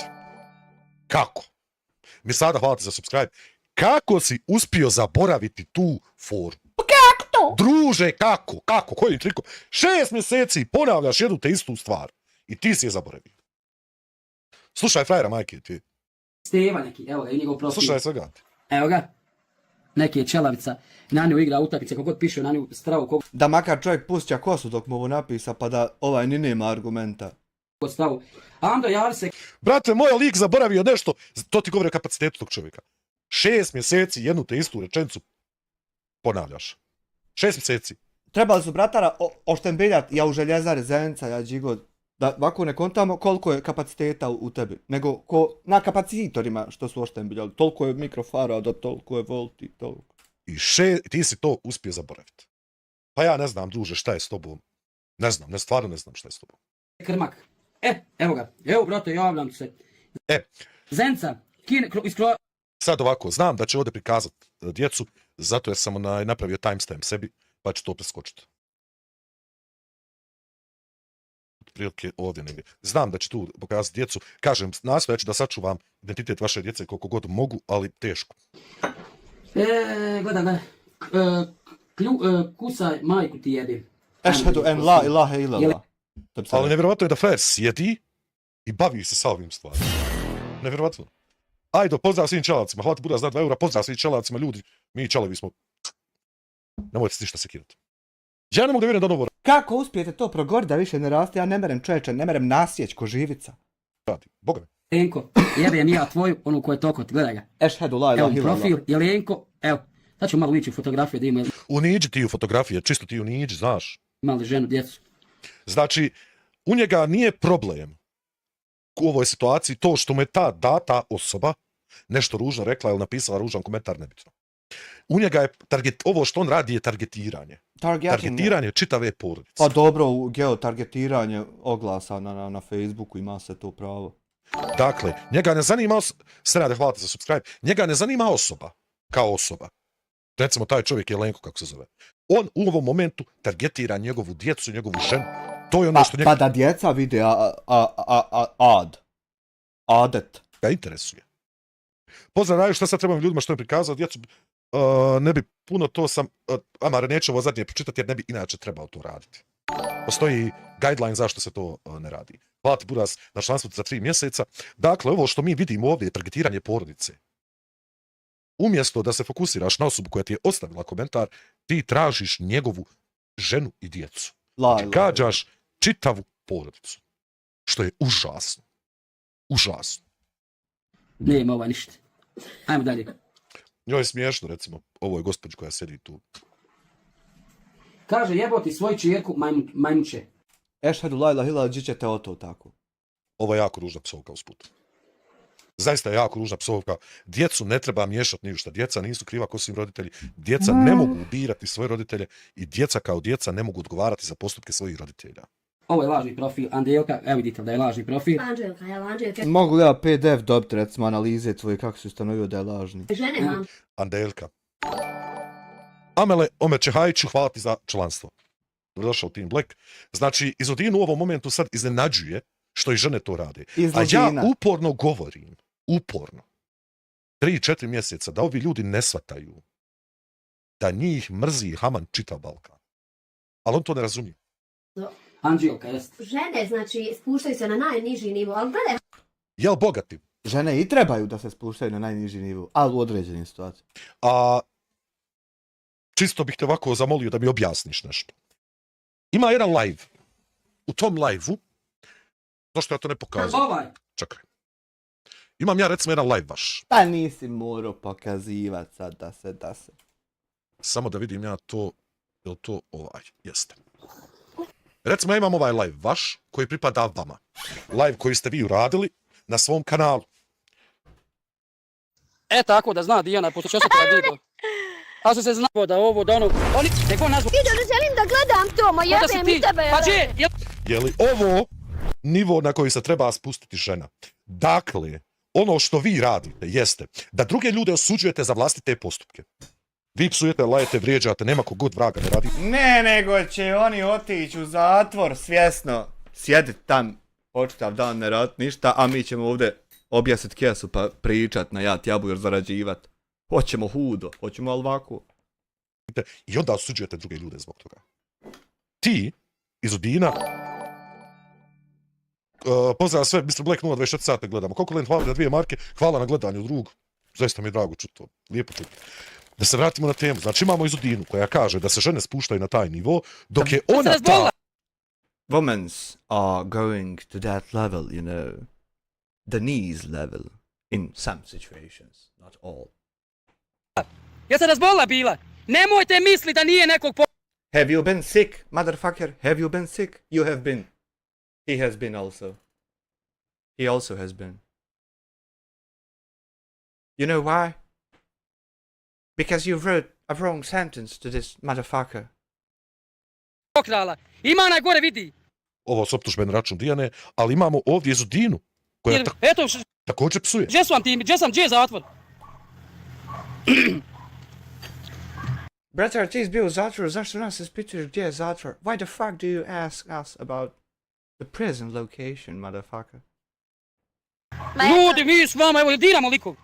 Kako? Mi sada hvala ti za subscribe. Kako si uspio zaboraviti tu foru? Kako to? Druže, kako? Kako? Kojim trikom? 6 mjeseci ponavljaš jednu te istu stvar. I ti si je zaboravio. Slušaj, frajera, majke, ti. Steva neki, evo ga, i njegov profil. Slušaj svega. Evo ga. Neki je čelavica, na nju igra utakmice, kogod piše na nju stravu, kogod Da makar čovjek pusća kosu dok mu ovo napisa, pa da ovaj ni nema argumenta. stavu. A onda javi se... Brate, moj lik zaboravio nešto. To ti govori o kapacitetu tog čovjeka. 6 mjeseci jednu te istu rečenicu ponavljaš. 6 mjeseci. Trebali su bratara oštembiljat, ja u željezari Zenica, ja džigod. Da ovako ne kontamo koliko je kapaciteta u tebi, nego na kapacitorima što su oštembiljali. Toliko je mikrofarada, toliko je volti, toliko. I ti si to uspio zaboraviti. Pa ja ne znam, druže, šta je s tobom. Ne znam, stvarno ne znam šta je s tobom. Krmak. Evo ga. Evo, brate, javljam se. Zenca, Sad ovako, znam da će ovdje prikazati djecu, zato jer sam napravio timestamp sebi, pa ću to preskočiti. Prilike ovdje negdje. Znam da će tu pokazati djecu. Kažem, nastojat ću da sačuvam identitet vaše djece koliko god mogu, ali teško. Gledaj. Kusaj majku ti jebim. Ešhedu en la ilaha illallah. Ali nevjerovatno je da frajer sjedi I bavi se sa ovim stvarima. Nevjerovatno. Ajde, pozdrav svim čelavcima, hvala ti Buda za 2 eura, pozdrav svim čelavcima, ljudi, mi čelavi smo. Nemojte se ništa sekirati. Ja ne mogu da vjerujem da ono Kako uspijete to progoriti da više ne raste? Ja ne merem čovječe, ne merem nasjeć ko živica. radi. Boga me. Enko, jebem ja tvoju, onu koja je toko, gledaj ga. Ešhedu la ilaha Evo illallah. profil, je li Enko, evo, sad ću malo ući u fotografiju da ima Uniđi ti u fotografije, čisto ti uniđi, znaš. mali ženu, djecu. Znači, u njega nije problem u ovoj situaciji to što mu je ta data osoba nešto ružno rekla ili napisala ružan komentar, nebitno. U njega je ovo što on radi je targetiranje. Targetiranje čitave porodice. Pa dobro, geotargetiranje oglasa na Facebooku ima se to pravo. Dakle, njega ne zanima Senade, hvala ti za subscribe, njega ne zanima osoba kao osoba. Recimo, taj čovjek je Lenko, kako se zove. On u ovom momentu targetira njegovu djecu, njegovu ženu. To je ono što njega... Pa da djeca vide adet. Ga interesuje. Pozdrav, Raju, šta sad trebam ljudima što je prikazao djecu? Ne bi puno to sam... Amare, neću ovo zadnje pročitati jer ne bi inače trebao to raditi. Postoji guideline zašto se to ne radi. Hvala ti Buras na članstvu za 3 mjeseca. Dakle, ovo što mi vidimo ovdje je targetiranje porodice. Umjesto da se fokusiraš na osobu koja ti je ostavila komentar, ti tražiš njegovu ženu i djecu. Znači, gađaš čitavu porodicu. Što je užasno. Užasno. Nema ova ništa. Ajmo dalje. Njoj je smiješno, recimo, ovoj gospođi koja sedi tu. Kaže, jeboti svoju čijerku majmuće. Ešhedu la ilaha illallah, gdje ćete o to tako? Ovo je jako ružna psovka usput. Zaista je jako ružna psovka. Djecu ne treba miješati ni u šta. Djeca nisu kriva ko su im roditelji. Djeca ne mogu birati svoje roditelje i djeca kao djeca ne mogu odgovarati za postupke svojih roditelja. Ovo je lažni profil. Anđelka, evo vidite da je lažni profil. Anđelka, jel Anđelka? Mogu li ja PDF dobiti, recimo, analize tvoje kako si ustanovio da je lažni? Žene vam. Anđelka. Amele Omećehajiću, hvala ti za članstvo. Došao Team Black. Znači, Izodinu u ovom momentu sad iznenađuje što i žene to rade. A ja uporno govorim, uporno, 3-4 mjeseca, da ovi ljudi ne shvataju da njih mrzi Haman čitav Balkan. Ali on to ne razumije. Anđelka, jest. Žene, znači, spuštaju se na najniži nivo, ali gledaj. Jel bogati? Žene i trebaju da se spuštaju na najniži nivo, ali u određenim situacijama. A čisto bih te ovako zamolio da mi objasniš nešto. Ima jedan live. U tom live-u, zašto ja to ne pokazujem? Ovaj. Čekaj. Imam ja recimo jedan live vaš. Pa nisi morao pokazivat sad da se. Samo da vidim ja to, je to ovaj? Jeste. Recimo ja imam ovaj live vaš koji pripada vama. Live koji ste vi uradili na svom kanalu. E tako da zna Dijana, pošto će osjetila video. A se znao da ovo, da ono, oni, neko nazvu... Vidio, ne želim da gledam to, ma jebem i tebe. Pa gdje? Je li ovo nivo na koji se treba spustiti žena? Dakle, ono što vi radite jeste da druge ljude osuđujete za vlastite postupke. Vi psujete, lajete, vrijeđate, nema kogod vraga ne radi. Ne, nego će oni otići u zatvor svjesno. Sjedit tam, počitav dan ne radit ništa, a mi ćemo ovdje objesit kesu pa pričat na jat jabu jer zarađivat. Hoćemo hudo, hoćemo ali ovako. I onda osuđujete druge ljude zbog toga. Ti, Izodina, pozdrav sve, Mr. Black 024 sata gledamo. Kokolen, hvala na 2 marke, hvala na gledanju drug. Zaista mi je drago čuti to, lijepo čuti. Da se vratimo na temu. Znači imamo Izodinu koja kaže da se žene spuštaju na taj nivo, dok je ona ta... Women are going to that level, you know. The knees level. In some situations, not all. Ja se razbolila bila. Nemojte misli da nije nekog Have you been sick, motherfucker? Have you been sick? You have been. He has been also. He also has been. You know why? Because you wrote a wrong sentence to this motherfucker. pokrala. Ima najgore vidi. Ovo su optužbe na račun Dijane, ali imamo ovdje Izodinu koja također psuje. Gdje su vam ti? Gdje je zatvor? Brate, ti si bio u zatvoru, zašto nas ispituješ gdje je zatvor? Why the fuck do you ask us about the prison location, motherfucker? Ljudi, mi s vama, evo, diramo likog.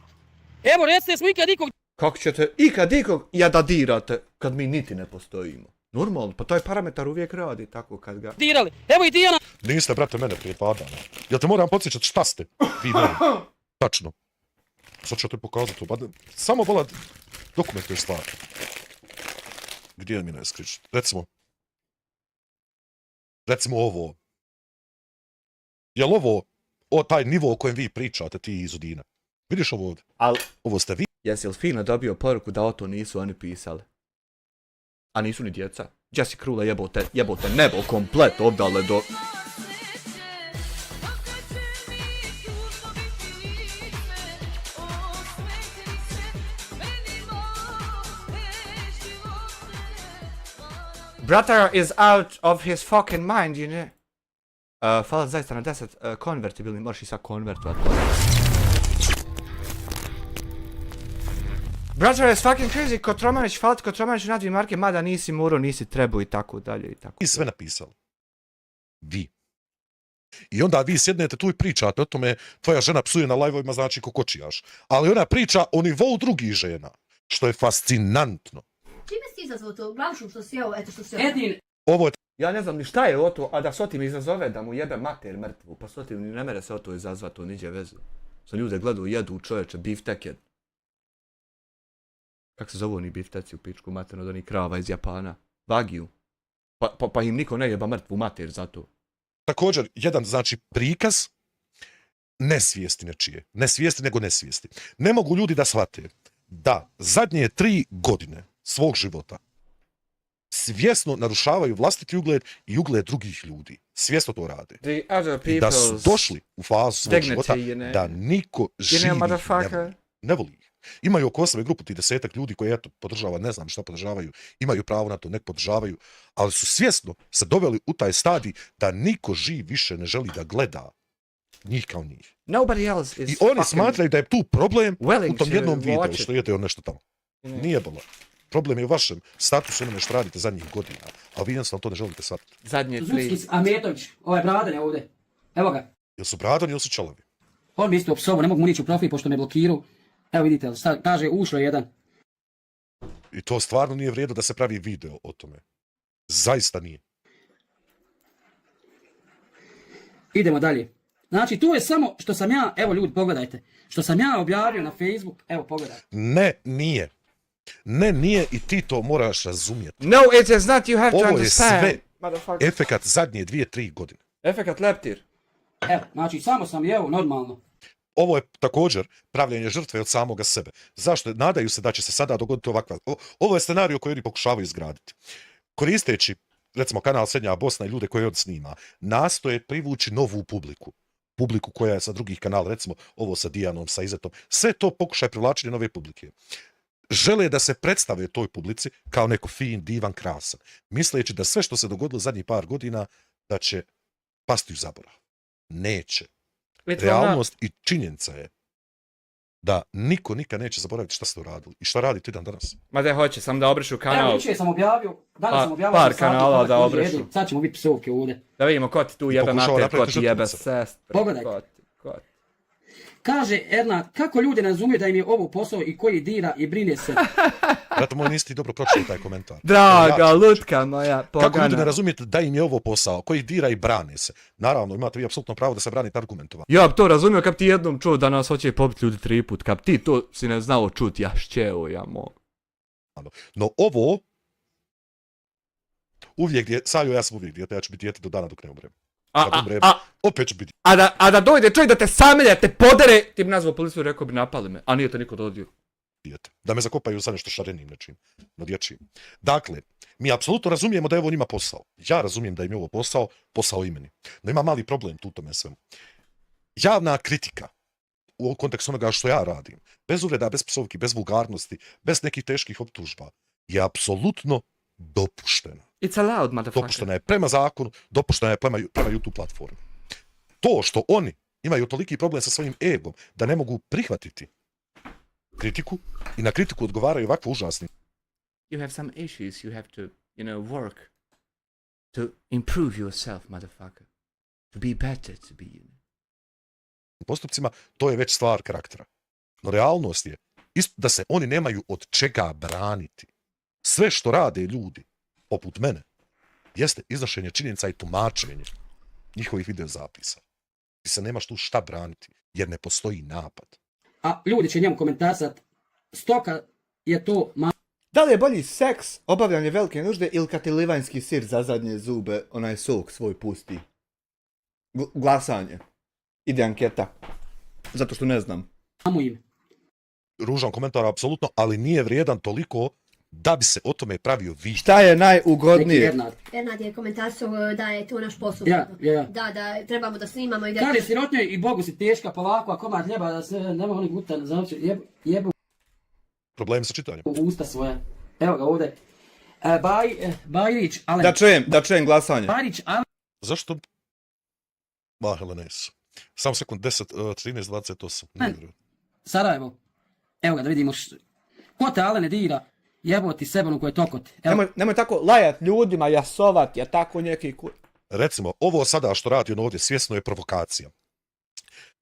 Evo, recite smo ikad nikog... Kako ćete ikad ikog jadadirate kad mi niti ne postojimo? Normalno, pa taj parametar uvijek radi tako kad ga... dirali. Evo i Dijana. Niste, brate, mene prije 2 dana. Jel te moram podsjećati šta ste? Vi ne. Tačno. Sad ću te pokazati. Samo vola dokumentuje stvari. Gdje mi ne skriš? Recimo ovo. Jel ovo taj nivo o kojem vi pričate, ti iz Udina? Vidiš ovo ovdje? Ovo ste vi? Jesi li fino dobio poruku da o to nisu oni pisali? A nisu ni djeca. Jesse Krula jebote nebo komplet obdale do... Brother is out of his fucking mind, you know. Hvala zaista na 10 konvertibilni, možeš i sad konvertovat. Brother is fucking crazy, Kotromanić, hvala ti Kotromanić na 2 marke, mada nisi Muro, nisi Trebu i tako dalje i tako. I sve napisali. Vi. I onda vi sjednete tu i pričate o tome, tvoja žena psuje na live-ovima, znači kokočijaš. Ali ona priča o nivou drugih žena, što je fascinantno. Čime si izazvao to? Glavšom što si jeo, eto što si jeo. Edin. Ovo je... Ja ne znam ni šta je o to, a da Sotim izazove da mu jebe mater mrtvu, pa Sotim ni ne mere se o to izazvat, to niđe vezu. Sa ljude gledaju, jedu čovječe, bifteke. Kako se zovu oni bifteci u pičku materno od onih krava iz Japana? Wagyu. Pa im niko ne jeba mrtvu mater za to. Također, jedan, znači, prikaz nesvijesti nečije. Ne svijesti, nego nesvijesti. Ne mogu ljudi da shvate da zadnje 3 godine svog života svjesno narušavaju vlastiti ugled i ugled drugih ljudi. Svjesno to rade. I da su došli u fazu svog života da niko živi ne voli ih. Imaju oko sebe grupu ti 10-ak ljudi koji eto podržava, ne znam šta podržavaju, imaju pravo na to, nek podržavaju, ali su svjesno se doveli u taj stadij da niko živ više ne želi da gleda njih kao njih. I oni smatraju da je tu problem u tom jednom videu što jete on nešto tamo. Nije bilo. Problem je u vašem statusu onome što radite zadnjih godina, a vi jednostavno to ne želite shvatiti. Zadnje 3. Zuckic Ametović, ovaj Bradan je ovdje. Evo ga. Jel su Bradan ili su čelavi? On mi isto psovo, ne mogu mu nići u profil pošto me blokirao. Evo vidite, kaže ušlo jedan. I to stvarno nije vrijedno da se pravi video o tome. Zaista nije. Idemo dalje. Znači, tu je samo što sam ja, evo ljudi, pogledajte, što sam ja objavio na Facebook, evo pogledajte. Ne, nije. Ne, nije i ti to moraš razumjeti. No, it is not, you have to understand. Ovo je sve efekat zadnje 2-3 godine. Efekat leptir. Evo, znači, samo sam jeo normalno. Ovo je također pravljenje žrtve od samoga sebe. Zašto? Nadaju se da će se sada dogoditi ovakva... Ovo je scenarij koji oni pokušavaju izgraditi. Koristeći, recimo, kanal Srednja Bosna i ljude koje on snima, nastoje privući novu publiku. Publiku koja je sa drugih kanala, recimo ovo sa Dijanom, sa Izetom. Sve to pokušaj privlačenja nove publike. Žele da se predstave toj publici kao neko fin, divan, krasan. Misleći da sve što se dogodilo zadnjih par godina, da će pasti u zaborav. Neće. Realnost i činjenica je da niko nikad neće zaboraviti šta ste uradili i šta radite dan danas. Ma da hoće, sam da obrišu kanal. Evo, jučer sam objavio, danas sam objavio par kanala da obrišu. Sad ćemo biti psovke ovdje. Da vidimo ko ti tu jebe mater, ko ti jebe sestre. Pogledajte. Kaže Erna, kako ljudi ne razumiju da im je ovo posao i koji dira i brine se? Zato moj nisi ti dobro pročitao taj komentar. Draga, lutka moja, pogana. Kako ljudi ne razumijete da im je ovo posao, koji dira i brane se? Naravno, imate vi apsolutno pravo da se branite argumentovano. Ja bi to razumio kad ti jednom čuo da nas hoće pobiti ljudi 3 put, kad ti to si ne znao čuti, ja šćeo, ja mogu. No ovo, uvijek je, Savio, ja sam uvijek dijete, ja ću biti dijete do dana dok ne umrem. Opet ću biti. A da dojde čovjek da te samelja, te podere, ti bi nazvao policiju i rekao bi napali me, a nije to niko dodio. Da me zakopaju sa nešto šarenim nečim, no dječjim. Dakle, mi apsolutno razumijemo da je ovo njima posao. Ja razumijem da im je ovo posao i meni. No ima mali problem tu tome svemu. Javna kritika u kontekstu onoga što ja radim, bez uvreda, bez psovki, bez vulgarnosti, bez nekih teških optužba, je apsolutno dopuštena. It's allowed, motherfucker. Dopuštena je prema zakonu, dopuštena je prema YouTube platformi. To što oni imaju toliki problem sa svojim egom da ne mogu prihvatiti kritiku i na kritiku odgovaraju ovakvo užasni. You have some issues you have to, work to improve yourself, motherfucker. To be better, to be, postupcima, to je već stvar karaktera. No realnost je isto da se oni nemaju od čega braniti. Sve što rade ljudi poput mene, jeste iznošenje činjenica i tumačenje njihovih videozapisa. Ti se nemaš tu šta braniti, jer ne postoji napad. A ljudi će njemu komentarsat, stoka je to Da li je bolji seks, obavljanje velike nužde ili kad ti livanjski sir za zadnje zube, onaj sok svoj pusti? Glasanje. Ide anketa. Zato što ne znam. mamu ime. Ružan komentar, apsolutno, ali nije vrijedan toliko da bi se o tome pravio vi. Šta je Neki najugodnije? Bernard. Bernard je komentarsao da je to naš posao. Ja. Da trebamo da snimamo i da... Kaže sirotnjoj i Bogu si teška, polako, a komad hljeba da se nema oni gutan, znači jebu Problem sa čitanjem. u usta svoja. Evo ga ovdje. Bajrić, Alen. Da čujem glasanje. Bajrić, Alen. Zašto? Helenes. Samo sekund, 10, 13, 28. Sarajevo. Evo ga da vidimo ko te Alene dira, jeboti sebanu koje tokoti. Nemoj tako lajat ljudima, jasovat, ja tako neki Recimo, ovo sada što radi on ovdje svjesno je provokacija.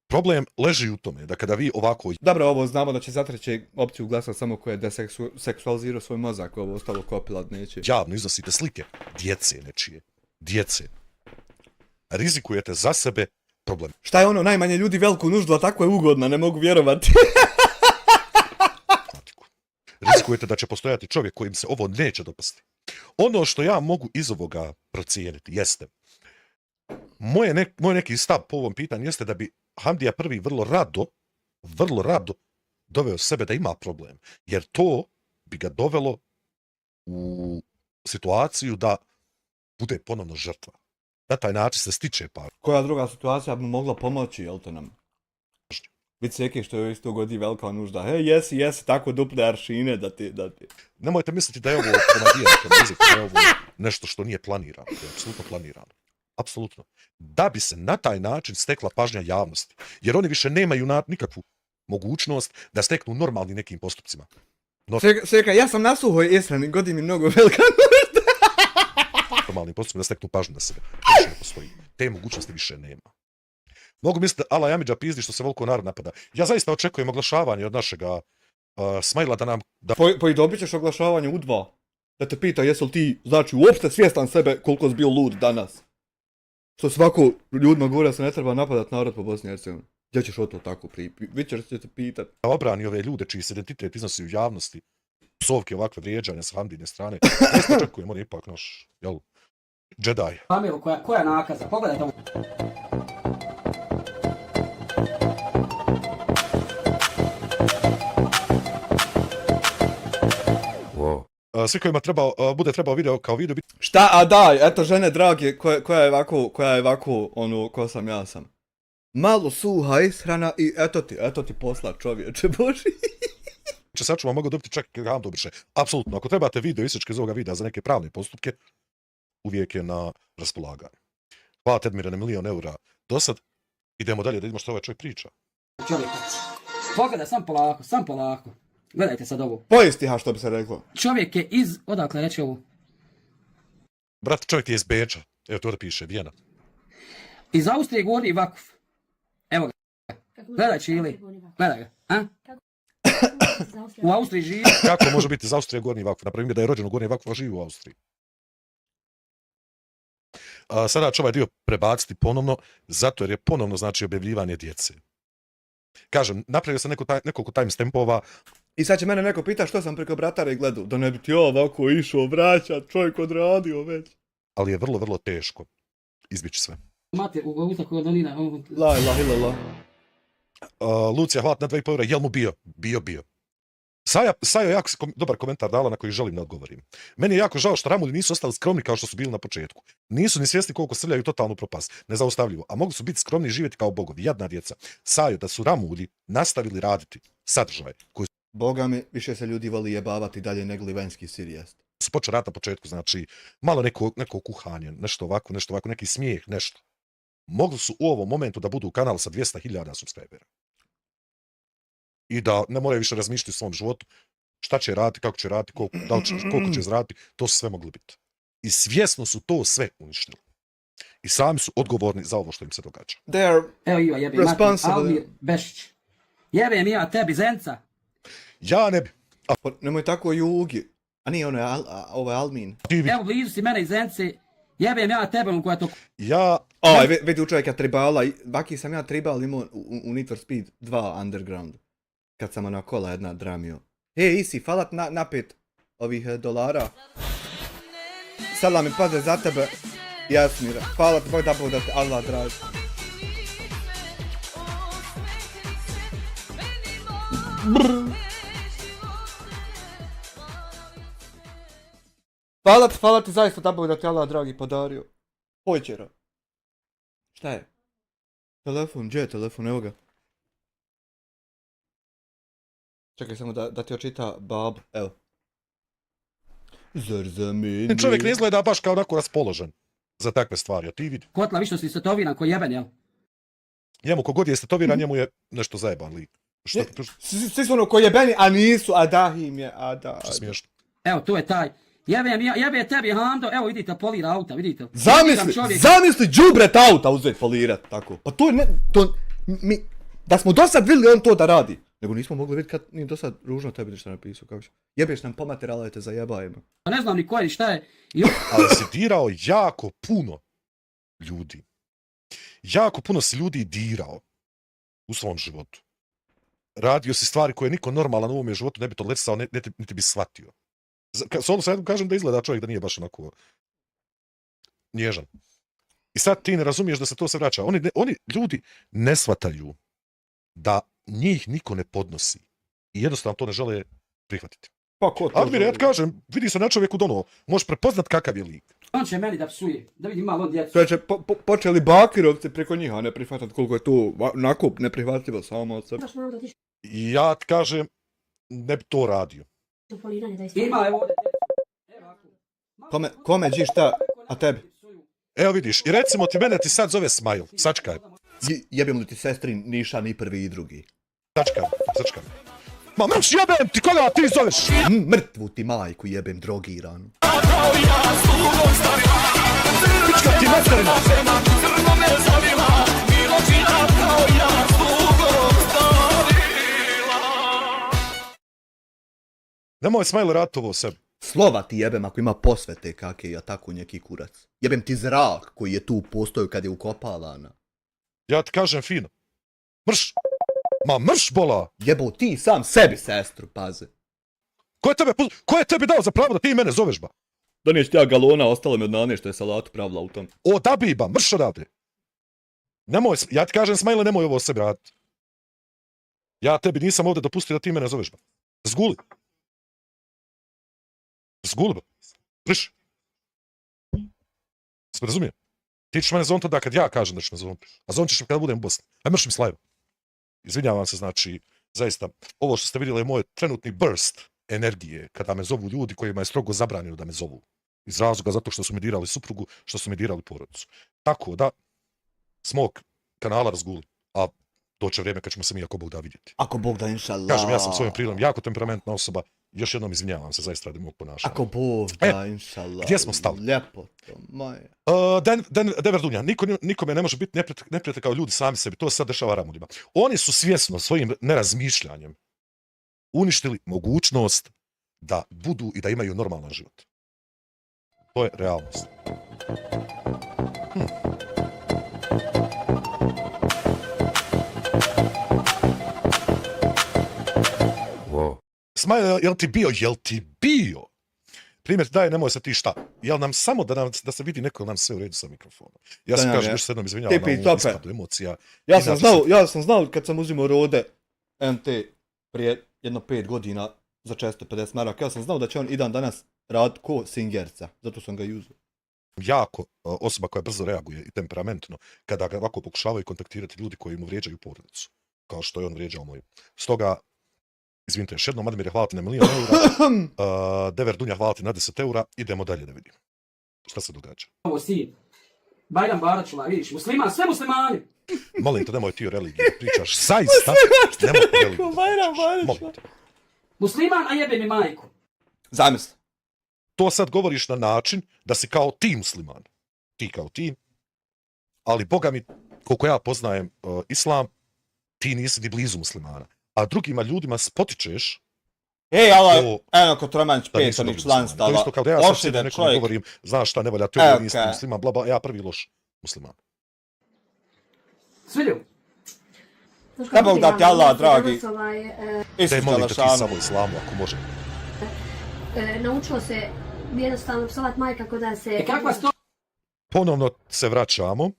Problem leži u tome da kada vi ovako... Dobro, ovo znamo da će za treće opciju glasa samo ko je deseksualizirao svoj mozak, ovo ostalo kopilat neće. Javno iznosite slike djece nečije. Djece. Rizikujete za sebe problem. Šta je ono, najmanje ljudi veliku nuždu, a tako je ugodna, ne mogu vjerovati. Rizikujete da će postojati čovjek kojim se ovo neće dopasti. Ono što ja mogu iz ovoga procijeniti jeste, moj neki stav po ovom pitanju jeste da bi Hamdija prvi vrlo rado doveo sebe da ima problem. Jer to bi ga dovelo u situaciju da bude ponovno žrtva. Na taj način se stiče par. Koja druga situacija bi mogla pomoći, jel te nam? Biti seki što je isto godi velika nužda. Jesi, tako duple aršine da ti... Nemojte misliti da je ovo da je ovo nešto što nije planirano. To je apsolutno planirano. Apsolutno. Da bi se na taj način stekla pažnja javnosti. Jer oni više nemaju nikakvu mogućnost da steknu normalnim nekim postupcima. Seka, ja sam nasuhoj ishrani, godi mi mnogo velika nužda. Normalnim postupcima da steknu pažnju na sebe. To više ne postoji. Te mogućnosti više nema. Mogu misliti da Ala Jamidža pizdi što se veliko narod napada. Ja zaista očekujem oglašavanje od našega Smajla da nam... Pa i dobit ćeš oglašavanje u 2. Da te pita jesi li ti, znači, uopšte svjestan sebe koliko si bio lud danas. Što svako ljudima govori da se ne treba napadat narod po Bosni i Hercegovini. Gdje ćeš o to tako Vičer će te pitat. Da obrani ove ljude čiji se identitet iznosi u javnosti, psovke, ovakve vrijeđanja s Hamdine strane. Ja očekujem, on je ipak naš, jel, Jedi. Pamelo, koja nakaza? Pogledajte ovo. Svi kojima bude trebao video kao video... Šta, a daj, eto žene drage, koja je ovako, ono, ko sam ja sam. Malo suha ishrana i eto ti posla čovječe Boži. Če sačuvam, mogu dobiti čak i Hamdo Brše. Apsolutno, ako trebate video isječke iz ovoga videa za neke pravne postupke, uvijek je na raspolaganju. Hvala Tedmire na 1 000 000 eura. Do sad, idemo dalje da vidimo što ovaj čovjek priča. Čovjeka. Pogledaj, sam polako. Gledajte sad ovo. Poistiha što bi se reklo. Čovjek je odakle reći ovo? Brat, čovjek je iz Beča. Evo to da piše, Vijena. Iz Austrije Gornji Vakuf. Evo ga. Gledaj Čili. Gledaj ga. A? U Austriji živi. Kako može biti iz Austrije Gornji Vakuf? Napravim da je rođen u Gornji Vakuf, a živi u Austriji. Sada ću ovaj dio prebaciti ponovno, zato jer je ponovno znači objavljivanje djece. Kažem, napravio sam nekoliko timestampova. I sad će mene neko pita što sam preko bratara i gledao. Da ne bi ti ovako išao vraćat, čovjek odradio već. Ali je vrlo, vrlo teško izbjeći sve. Mate, u usta koja donira. La. Lucija, hvala na 2,5 eura. Jel mu bio? Bio. Saja je jako dobar komentar dala na koji želim da odgovorim. Meni je jako žao što Ramulji nisu ostali skromni kao što su bili na početku. Nisu ni svjesni koliko srljaju totalnu propast. Nezaustavljivo. A mogli su biti skromni i živjeti kao bogovi. Jadna djeca. Sajo, da su Ramulji nastavili raditi sadržaje koji Boga mi, više se ljudi voli jebavati dalje nego livanjski sir jest. su počeli rad na početku, znači malo neko kuhanje, nešto ovako, neki smijeh, nešto. Mogli su u ovom momentu da budu kanal sa 200.000 subscribera. I da ne moraju više razmišljati u svom životu šta će raditi, kako će raditi, koliko će zaraditi, to su sve mogli biti. I svjesno su to sve uništili. I sami su odgovorni za ovo što im se događa. Evo Iva, jebe, Almir Bešić. Jebem ja tebi, Zenca. Ja ne bi. Nemoj tako Jugi. A nije ono, ovo je Almin. Evo, blizu si mene iz Zence, jebem ja tebe koja to... Vidi u čovjeka tribala, baki sam ja tribal imao u Need for Speed 2 Underground. Kad sam na kola jedna dramio. Isi, falat na 5 ovih dolara. Sada mi pade za tebe. Jasmira, falat, boj da te Allah draži. Hvala ti zaista da ti Allah dragi podario. Pojčera. Šta je? Telefon, gdje je telefon, evo ga. Čekaj samo da ti očita bab, evo. Zar za mene? Čovjek ne izgleda baš kao onako raspoložen za takve stvari, a ti vidi. Kotla, više si stetoviran ko jeben, jel? Njemu kogod je stetoviran, njemu je nešto zajeban lik. Svi su ono ko jebeni, a nisu, a da im je, a da. Što smiješno. Evo, to je taj. Jebe tebi Hamdo, evo vidite, polira auta, vidite. Zamisli džubret auta uzeti polirat, tako. Pa to je da smo do sad vidjeli on to da radi. Nego nismo mogli vidjeti kad nije do sad ružno tebi nešto napisao, kako će. Jebeš nam po materijalu, te zajebajemo. Ne znam ni ko je ni šta je. Ali si dirao jako puno ljudi. Jako puno si ljudi dirao u svom životu. Radio si stvari koje niko normalan u ovom životu ne bi tolerisao, niti bi shvatio. Solo sad kažem da izgleda čovjek da nije baš onako nježan. I sad ti ne razumiješ da se to se vraća. Oni ljudi ne shvataju da njih niko ne podnosi. I jednostavno to ne žele prihvatiti. Pa ko to Admire, ja kažem, vidi se na čovjeku dono, možeš prepoznat kakav je lik. On će meni da psuje, da vidi malo on djecu. Sve će počeli bakirovci preko njih, a ne prihvatat koliko je to nakup neprihvatljivo samo od sebe. I ja ti kažem, ne bi to radio. Ima, evo Kome dži šta, a tebi? Evo vidiš, i recimo mene ti sad zove Smile, sačkaj. Jebim li ti sestri Niša ni prvi i drugi? Sačkaj. Ma mrš jebem ti, koga ti zoveš? Mrtvu ti majku jebem drogiranu. Pička ti materina! Nemoj Smile raditi ovo sebi. Slova ti jebem ako ima posvete kakve i ataku neki kurac. Jebem ti zrak koji je tu postoju kad je ukopalana. Ja ti kažem fino. Mrš! Ma mrš bola! Jebo ti sam sebi sestru, paze. Ko je tebi dao za pravo da ti mene zoveš ba? Doniješ ti ja galona, ostalo mi od nane što je salatu pravila u tom. O da bi ba, mrš odavde. Nemoj, ja ti kažem Smile, nemoj ovo sebi raditi. Ja tebi nisam ovdje dopustio da ti mene zoveš ba. Zguli. Zguli ba. Priš. Sve razumije? Ti ćeš mene zovniti da kad ja kažem da ćeš me zovniti. A zovnit ćeš me kada budem u Bosni. Aj mrš mi Slajva. Izvinjavam se, znači, zaista, ovo što ste vidjeli je moj trenutni burst energije kada me zovu ljudi kojima je strogo zabranjeno da me zovu. Iz razloga zato što su mi dirali suprugu, što su mi dirali porodicu. Tako da, s mog kanala razguli. A doće vrijeme kad ćemo se mi ako Bog da vidjeti. Ako Bog da, inšallah. Kažem, ja sam svojom prilom jako temperamentna osoba. Još jednom izvinjavam se zaista radi mog ponašanja. Ako Bog da, inšallah. Gdje smo stali? Lijepo to, moje. Dever Dunja, nikome ne može biti neprijatelj kao ljudi sami sebi. To se sad dešava Ramudima. Oni su svjesno svojim nerazmišljanjem uništili mogućnost da budu i da imaju normalan život. To je realnost. Smile, jel ti bio? Primjer ti daje, nemoj se ti šta. Jel nam samo da se vidi neko nam sve u redu sa mikrofonom. Ja sam kažem, još se jednom izvinjavam na ovom ispadu emocija. Ja sam znao kad sam uzimao Rode MT prije 5 godina za 450 maraka, ja sam znao da će on i dan danas raditi ko Singerca. Zato sam ga i uzeo. Jako osoba koja brzo reaguje i temperamentno kada ga ovako pokušavaju kontaktirati ljudi koji mu vrijeđaju porodicu. Kao što je on vrijeđao moju. Stoga, izvinite, još jednom, Admire, hvala ti na 1.000.000 eura, Dever Dunja, hvala ti na 10 eura, idemo dalje da vidimo. Šta se događa? Ovo sin, Bajram Baračula, vidiš, musliman, sve muslimani. Molim te, nemoj ti o religiji, pričaš, zaista, nemoj o religiji. Molim te. Musliman, a jebe mi majku. Zamisli. To sad govoriš na način da si kao ti musliman. Ti kao ti. Ali, Boga mi, koliko ja poznajem islam, ti nisi ni blizu muslimana. A drugima ljudima spotičeš Ej, ali, To- eno Kotromanić da nisu petoni dobri član muslimani. To je stava. isto kao da ja sad Ošiden sjedim nekom čovjek. govorim, znaš šta, ne valja, to Evo je nisi kaj. musliman, bla, bla, ja prvi loš musliman. Svidio? Da Bog da ti Allah, dragi. Te Isus molim te ti Đelešanu. samo islamu, ako može. Naučilo se jednostavno psovat majka kod da se... Kakva sto... Ponovno se vraćamo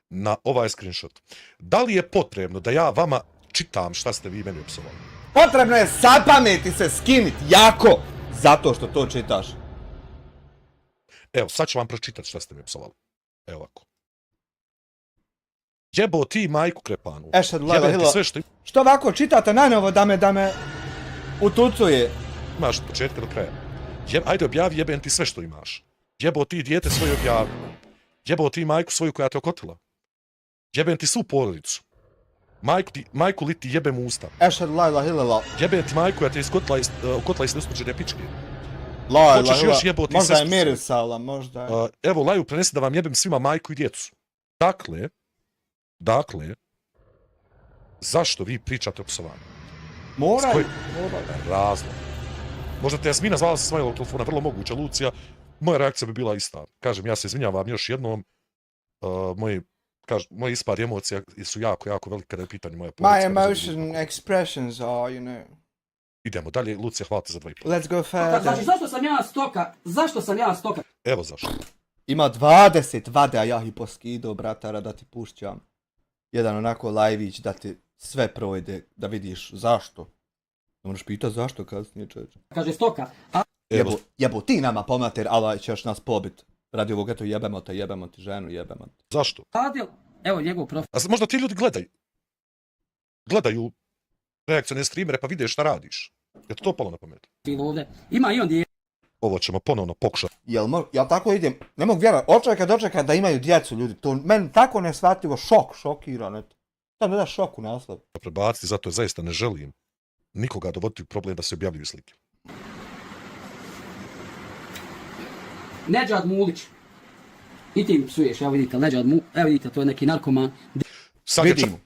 na ovaj screenshot. Da li je potrebno da ja vama čitam šta ste vi meni opsovali? Potrebno je zapameti se skinit jako, zato što to čitaš. Evo, sad ću vam pročitati šta ste mi opsovali. Evo ovako. Jebo ti majku krepanu. Ešad lajla Jebem ti hila. sve što Što ovako čitate najnovo da me utucuje? imaš od početka do kraja. Ajde objavi jebem ti sve što imaš. Jebo ti dijete svoje objavi. Jebo ti majku svoju koja te okotila. Jebem ti svu porodicu. Majku li ti jebem u usta. Ešad lajla hilala. Jebem ti majku koja te okotila iz neusluđene pičke. Lajla Hoćeš hila. još jeboti Možda je sestru? mirisala, možda je. Evo, Laju prenesi da vam jebem svima majku i djecu. Dakle, zašto vi pričate o psovanju? Mora. Razlog. Možda te Jasmina zvala sa svojeg telefona, vrlo moguće, Lucija. Moja reakcija bi bila ista. Kažem, ja se izvinjavam još jednom. Moji ispad emocija su jako, jako velike kada je pitanje moje porodice. My emotion expressions are, you know. Idemo dalje, Lucija, hvala te za 2,5. Let's go further. Znači, zašto sam ja stoka? Evo zašto. Ima 20 vade, a ja ih poskido, bratara, da ti pušćam. Jedan onako lajvić, da ti sve projde, da vidiš zašto. Ne moraš pitati zašto kasnije, čovječe. Kaže stoka. Jebo ti nama pomater, ali ćeš nas pobit. Radi ovog, eto, jebemo ti ženu, jebemo ti. Zašto? Adil, evo njegov profil. A možda ti ljudi gledaju reakcione streamere pa vide šta radiš. Je to palo na pamet? Ovdje. Ima i on djece. Ovo ćemo ponovno pokušati. Jel tako idem? Ne mogu vjerovati, dočekaj da imaju djecu ljudi. To meni tako nesvativo, šokiran, eto. Sad ne da šok u naslov. Prebaciti, zato je zaista ne želim nikoga dovoditi u problem da se objavljuju slike. Nedžad Mulić. I ti psuješ, evo vidite, Nedžad Mulić, evo vidite, to je neki narkoman.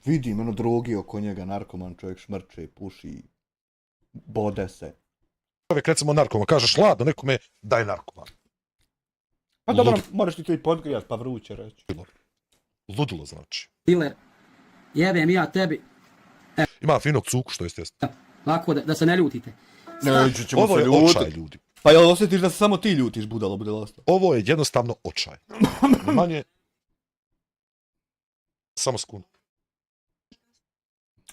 Vidim, ono drogi oko njega, narkoman, čovjek šmrče, puši, bode se. Čovjek, recimo narkoman, kažeš ladno nekome, daj narkoman. Pa dobro, moraš ti to i podgrijat, pa vruće reći. Ludilo znači. Diler, jebem ja tebi. Ima finog cuku, što jeste. Lako da se ne ljutite. Neću ćemo Ovo se je ljutit. očaj, ljudi. Pa jel osjetiš da se samo ti ljutiš, budalosta? Ovo je jednostavno očaj. Manje... Samo sekundu.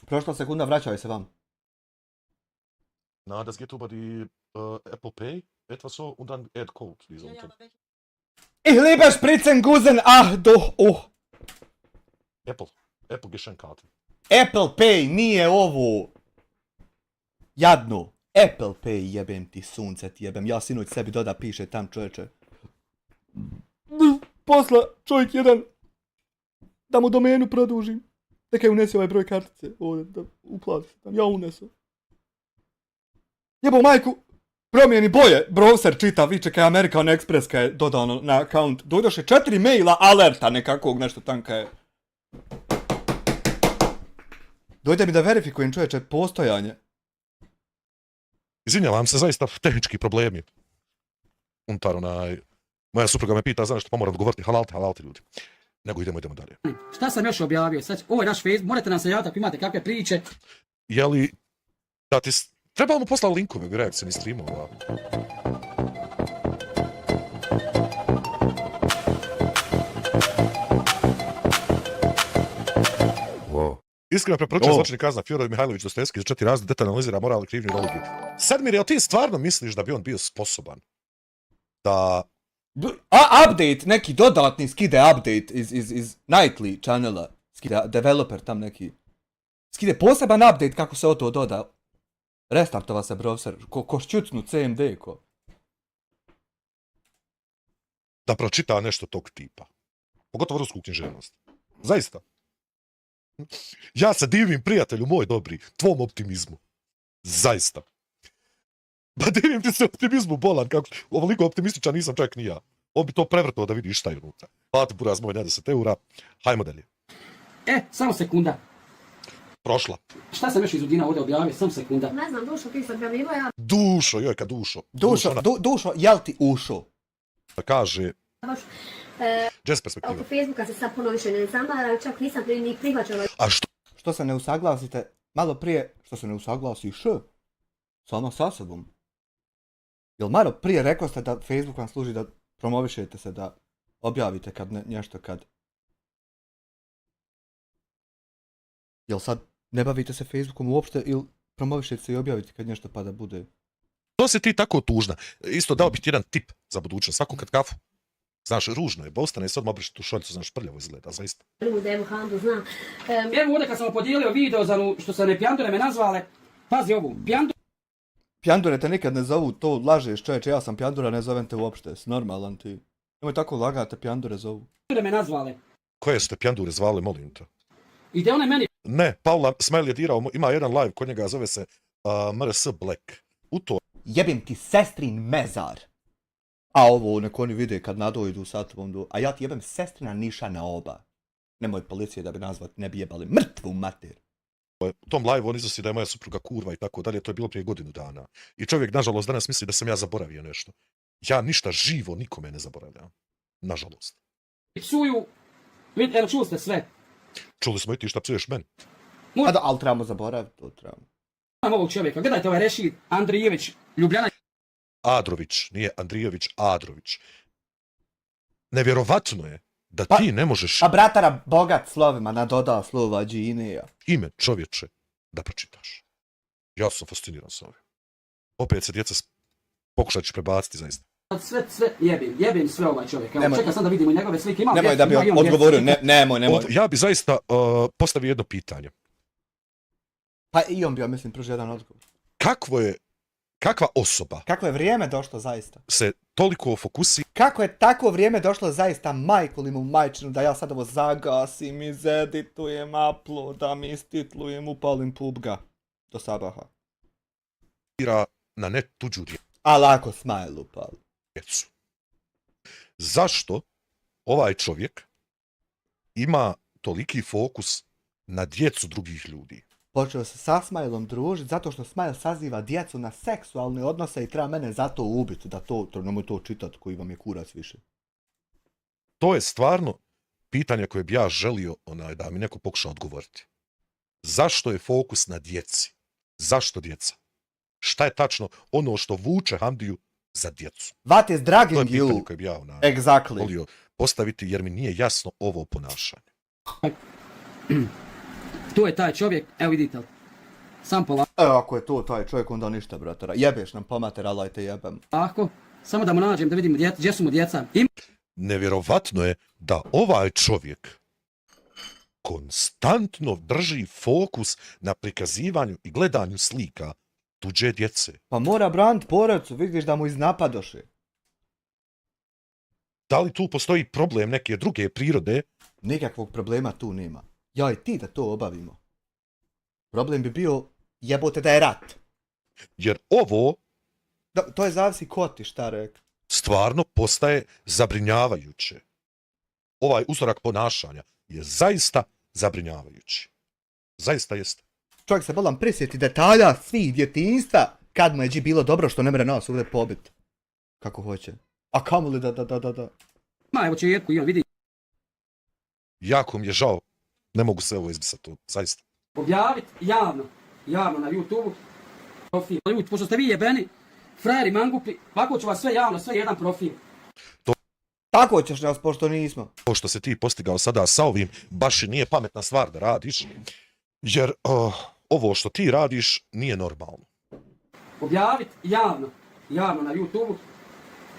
Prošla sekunda, vraćaj se vam. Na, das geht über die Apple Pay etwas so und dann add code. Ich liebe Spritzengusen, Apple Geschenkkarte. Apple Pay nije ovo. Jadno. Apple Pay, jebem ti, sunce ti jebem. Ja sinoć sebi doda piše tam, čovječe. Posla čovjek jedan da mu domenu produžim. Nekaj unesi ovaj broj kartice ovdje, da uplati se tam. Ja unesu. Jebo majku, promijeni boje. Browser čita, vi čekaj, American Express kaj je dodano na account. Dođoše 4 maila alerta nekakvog, nešto tanka je. Dojde mi da verifikujem, čovječe, postojanje. Izvinjavam se, zaista tehnički problemi. Unutar moja supruga me pita, znaš što pa moram odgovoriti, halal te ljudi. Nego idemo dalje. Šta sam još objavio? Sad, ovo je naš Facebook, morate nam se javiti ako imate kakve priče. Je li da ti... Trebalo mu poslati linkove u reakcijni streamova. Iskreno preporučujem zločini kazna Fjodor Mihajlović Dostojevski za 4 razreda, detaljno analizira moral i krivnju i religiju. Sadmir, jel ti stvarno misliš da bi on bio sposoban da... Update, neki dodatni skide update iz Nightly channela. Skide developer tam neki. Skide poseban update kako se to doda. Restartova se browser, ko šćucnu CMD ko. Da pročita nešto tog tipa. Pogotovo rusku književnost. Zaista. Ja se divim, prijatelju moj dobri, tvom optimizmu. Zaista. Ba divim ti se optimizmu, bolan, kako ovoliko optimističan nisam čak ni ja. On bi to prevrtao da vidiš šta je unutra. Hvala ti buraz moj na 10 eura. Hajmo dalje. Samo sekunda. Prošla. Šta sam još iz Udina ovdje objavio? Sam sekunda. Ne znam, Dušo, ti sad objavila ja. Dušo, jojka, Dušo. Dušo, jel ti ušo? Kaže, Baš, jazz perspektiva. oko Facebooka se sad puno više ne zamara, čak nisam ni prihvaćala. A što? Što se ne usaglasite malo prije, što se ne usaglasiš sama sa sobom? Jel malo prije rekao ste da Facebook vam služi da promovišete se, da objavite kad nešto kad... Jel sad ne bavite se Facebookom uopšte ili promovišete se i objavite kad nešto pa da bude? To si ti tako tužna. Isto dao bih ti jedan tip za budućnost. Svako kad kafu. Znaš, ružno je, Bostane sad obriš tu šoljicu, znaš, prljavo izgleda, zaista. Evo Handu, znam. Evo ovdje kad sam podijelio video za što se ne pjandure me nazvale, pazi ovu, Pjandure te nikad ne zovu, to lažeš čovječe, ja sam pjandura, ne zovem te uopšte, si normalan ti. Nemoj tako lagate, pjandure zovu. me nazvale. Koje su te pjandure zvale, molim te? I da one meni... Ne, Paula Smile je dirao, ima jedan live kod njega, zove se MRS Black. U to... Jebim ti sestrin mezar. A ovo neko oni vide kad nadojdu sa tobom, a ja ti jebem sestrina niša na oba. Nemoj policije da bi nazvat, ne bi jebali mrtvu mater. U tom live on iznosi da je moja supruga kurva i tako dalje, to je bilo prije godinu dana. I čovjek, nažalost, danas misli da sam ja zaboravio nešto. Ja ništa živo nikome ne zaboravljam. Nažalost. Psuju, evo čuli ste sve. Čuli smo i ti šta psuješ meni. A da, ali trebamo zaboraviti, to trebamo. Ovog čovjeka, gledajte ovaj Rešid Andrijević, Ljubljana. Adrović, nije Andrijević, Adrović. Nevjerovatno je da ti ne možeš... A bratara bogat slovima nadoda slova džineja. Ime čovječe da pročitaš. Ja sam fasciniran s ovim. Opet se djeca pokušat ću prebaciti zaista. Sve jebim sve ovaj čovjek. Evo, čekaj sad da vidimo njegove slike. Nemoj da bi odgovorio, nemoj. Ja bi zaista postavio jedno pitanje. Pa i on bi, ja mislim, pružio jedan odgovor. Kakva osoba... Kako je vrijeme došlo zaista? ...se toliko fokusira... Kako je tako vrijeme došlo zaista majku li mu majčinu da ja sad ovo zagasim, izeditujem, uploadam, istitlujem, upalim pubga do sabaha. ...na ne tuđu djecu. A lako Smile upali. Zašto ovaj čovjek ima toliki fokus na djecu drugih ljudi? Počeo se sa Smileom družiti zato što Smile saziva djecu na seksualne odnose i treba mene zato ubiti, da to nemoj to čitati koji vam je kurac više. To je stvarno pitanje koje bi ja želio da mi neko pokuša odgovoriti. Zašto je fokus na djeci? Zašto djeca? Šta je tačno ono što vuče Hamdiju za djecu? What is dragging you? To je pitanje koje bi ja exactly. volio postaviti jer mi nije jasno ovo ponašanje. Tu je taj čovjek, evo vidite li, sam polako. Evo ako je to taj čovjek onda ništa bratara, jebeš nam pomater, Allah te jebem. Tako, samo da mu nađem da vidimo gdje su mu djeca. Nevjerovatno je da ovaj čovjek konstantno drži fokus na prikazivanju i gledanju slika tuđe djece. Pa mora braniti porodicu, vidiš da mu iznapadoše. Da li tu postoji problem neke druge prirode? Nikakvog problema tu nema. Ja i ti da to obavimo. Problem bi bio jebote da je rat. Jer ovo... To je zavisi ko ti šta rek. Stvarno postaje zabrinjavajuće. Ovaj uzorak ponašanja je zaista zabrinjavajući. Zaista jeste. Čovjek se bolam prisjeti detalja svih djetinjstva kad mu je bilo dobro što ne mre nas ovdje pobiti. Kako hoće. A kamoli da. Ma evo četku i on vidi. Jako mi je žao. Ne mogu se ovo izbisati, zaista. Objaviti javno na YouTube, profil. Pošto ste vi jebeni, frajeri, mangupi, ovako ću vas sve javno, sve jedan profil. Tako ćeš nas, pošto nismo. To što se ti postigao sada sa ovim, baš i nije pametna stvar da radiš, jer ovo što ti radiš nije normalno. Objaviti javno na YouTube,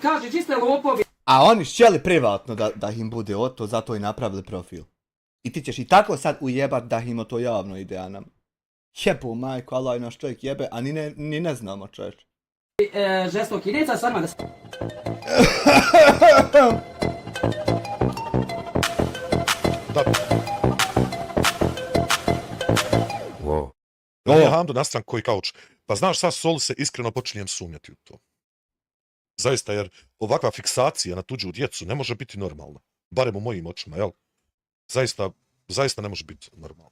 kaže čiste lopovi. A oni šćeli privatno da im bude to, zato i napravili profil. I ti ćeš i tako sad ujebat da im to javno ide, a nam jebu majko, Allah naš čovjek jebe, a ni ne znamo čovječ. Žestoki djeca sama da se... Wow. Ja Hamdo nastran koji kauč. Pa znaš, sad Sol se iskreno počinjem sumnjati u to. Zaista, jer ovakva fiksacija na tuđu djecu ne može biti normalna. Barem u mojim očima, jel? Zaista ne može biti normalno.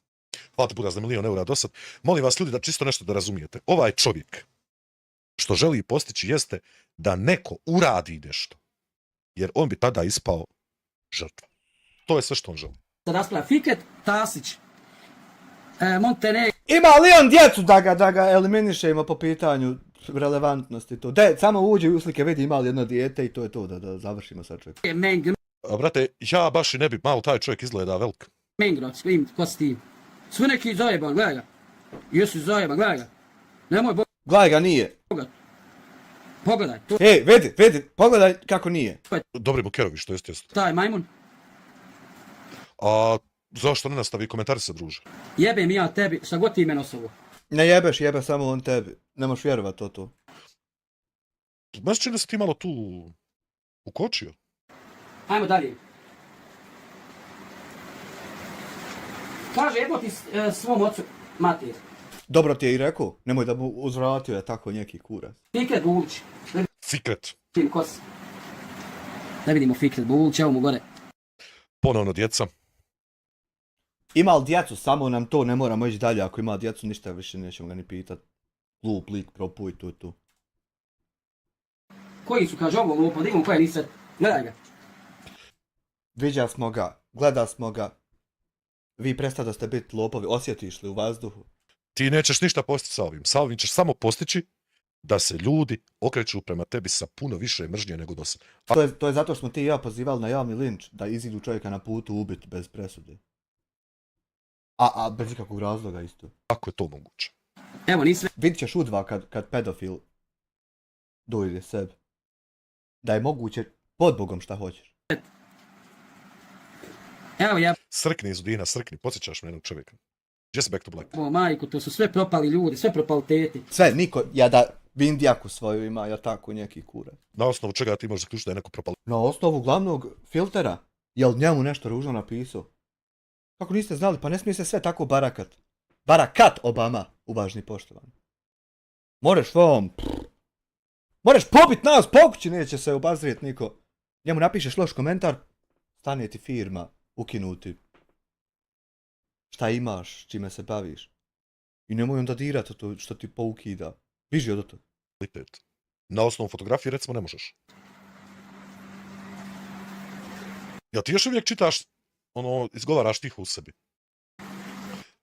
Hvala ti puta za 1.000.000 eura do sad. Molim vas ljudi da čisto nešto da razumijete. Ovaj čovjek što želi postići jeste da neko uradi nešto. Jer on bi tada ispao žrtva. To je sve što on želi. Da raspravlja Fikret, Tasić, Montenegro. Ima li on djecu da ga eliminišemo po pitanju relevantnosti to? Samo uđe u slike, vidi ima li jedno dijete i to je to, da završimo sad čovjek. Brate, ja baš i ne bi, malo taj čovjek izgleda velik. Mengroc, vidim ko si ti. Sve neki zajeban, gledaj ga. Jesi zajeban, gledaj ga. Nemoj Gledaj ga, nije. Pogledaj. Vidi, pogledaj kako nije. Dobri Bukerovi, što jest. Taj majmun. A zašto ne nastavi komentari se, druže? Jebem ja tebi, šta god ti mene osobu. Ne jebeš, jebe samo on tebi. Ne možeš vjerovat to. Meni se čini da si ti malo tu ukočio. Ajmo dalje. Kaže, jebo ti svom ocu mater. Dobro ti je i rekao, nemoj da mu uzvratio je tako neki kurac. Fikret Bulić. Fikret. Da vidimo Fikret Bulić, evo mu gore. Ponovno djeca. Ima li djecu, samo nam to, ne moramo ići dalje, ako ima djecu ništa više nećemo ga ni pitat. Glup lik, propuj, tu. Koji su, kaže, ovo lupo, da imamo koje nisi, gledaj ga. Viđa smo ga, gleda smo ga. Vi prestao da ste biti lopovi, osjetiš li u vazduhu? Ti nećeš ništa postići sa ovim. Sa ovim ćeš samo postići da se ljudi okreću prema tebi sa puno više mržnje nego do sad. To je zato što smo ti i ja pozivali na javni linč, da izidu čovjeka na putu ubiti bez presude. A bez ikakvog razloga isto. Kako je to moguće? Evo, nisi... Vidit ćeš udva kad pedofil dojde sebi. Da je moguće pod Bogom šta hoćeš. Evo ja... Srkni iz Udina, srkni, podsjećaš me jednog čovjeka. Gdje si Back to Black? O majku, to su sve propali ljudi, sve propaliteti. Sve, niko, ja da Vindjaku svoju ima, ja tako neki kurac. Na osnovu čega ti možeš zaključiti da je neko propali? Na osnovu glavnog filtera, jel njemu nešto ružno napisao? Kako niste znali, pa ne smije se sve tako barakat. Barakat Obama, uvažni poštovani. Možeš pobit nas, pokući neće se obazrijet niko. Njemu napišeš loš komentar, stane ti firma, ukinuti. Šta imaš, čime se baviš. I nemoj onda dirati to što ti poukida. Biži od to. Na osnovu fotografije recimo ne možeš. Jel ti još uvijek čitaš, izgovaraš tiho u sebi?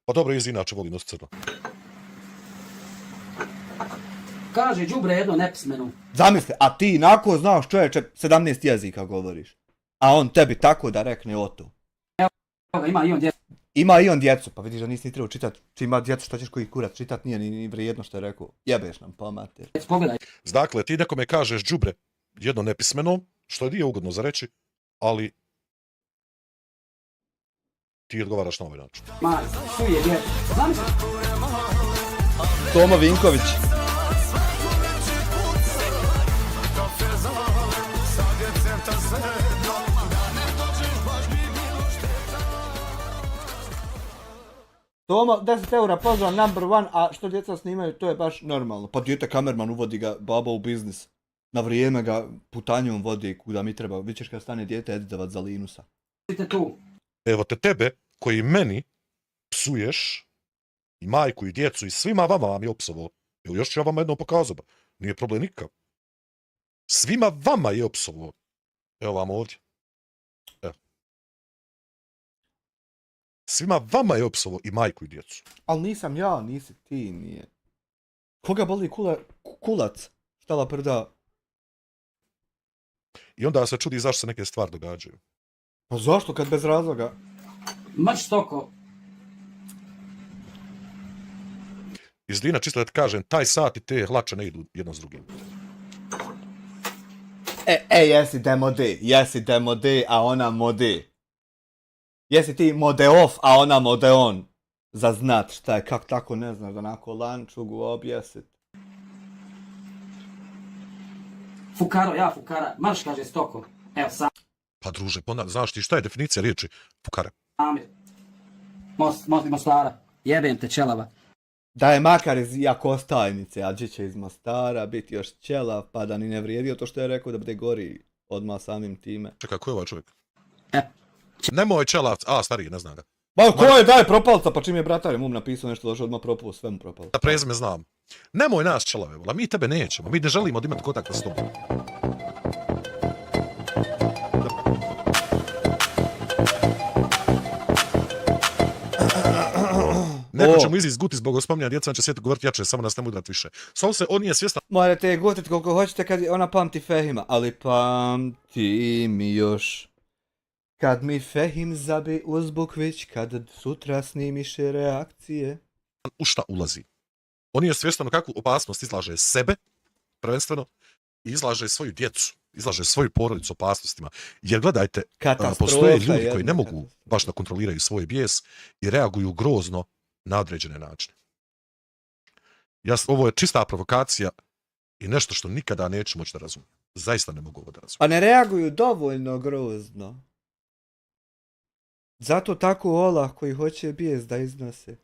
Pa dobro, inače voli nos crno. Kaže đubre jedno nepismeno. Zamisli, a ti inako znaš čovječe 17 jezika govoriš. A on tebi tako da rekne o to. Evo, ima i on djecu. Ima i on djecu, pa vidiš da nisi ni trebao čitati. Či ima djecu, što ćeš koji kurac čitat, nije ni vrijedno što je rekao. Jebeš nam, pomate. Pogledaj. Dakle, ti nekome kažeš đubre jedno nepismeno, što je ugodno za reći, ali ti odgovaraš na ovaj način. Tu je djeca. Zamisli. Tomo Vinković. Tomo, 10 eura, pozdrav, number one, a što djeca snimaju, to je baš normalno. Pa dijete kamerman uvodi ga, baba u biznis. Na vrijeme ga putanjom vodi kuda mi treba. Vidit ćeš kad stane dijete editovat za Linusa. Evo tebe, koji meni psuješ, i majku, i djecu, i svima vama vam je opsovao. Evo još ću ja vama jednom pokazati. Nije problem nikakav. Svima vama je opsovao. Evo vam ovdje. Evo. Svima vama je opsovao i majku i djecu. Ali nisam ja, nisi ti, nije. Koga boli kulac? Štala prda. I onda se čudi zašto se neke stvari događaju. Pa zašto kad bez razloga? Mrč toko. Iz Dina čisto da ti kažem, taj sat i te hlače ne idu jedno s drugim. Jesi demode, a ona mode. Jesi ti mode off, a ona mode on. Za znat šta je, kako tako ne znaš, da onako lančugu objesit. Fukaro, fukara, marš kaže stoko. Evo sam. Pa druže, znaš ti šta je definicija riječi fukara? Amir. Mostara. Jebem te čelava. Da je makar iz Jakostajnice, a će iz Mostara biti još ćelav, pa da ni ne vrijedio to što je rekao da bude gori odmah samim time. Čekaj, ko je ovaj čovjek? Nemoj čelav, stariji, ne znam ga. Ba, ko je daj propalca, pa čim je bratar mum napisao nešto, došao odmah propao, sve mu propalo. Da prezime znam. Nemoj nas čelave, vola, mi tebe nećemo, mi ne želimo da imati kontakta s tobom. Neko ćemo izguti zbog ospominjanja djeca, će svijet govoriti jače, samo nas ne udrat više. Samo se, on nije svjestan. Morate je gutiti koliko hoćete kad ona pamti Fehima, ali pamti mi još. Kad mi Fehim zabi uz bukvić, kad sutra snimiše reakcije. U šta ulazi? On nije svjestan u kakvu opasnost izlaže sebe, prvenstveno, i izlaže svoju djecu, izlaže svoju porodicu opasnostima. Jer gledajte, postoje ljudi koji ne mogu baš da kontroliraju svoj bijes i reaguju grozno na određene načine. Ovo je čista provokacija i nešto što nikada neću moći da razumijem. Zaista ne mogu ovo da razumijem. A ne reaguju dovoljno grozno. Zato tako olah koji hoće bijes da iznose.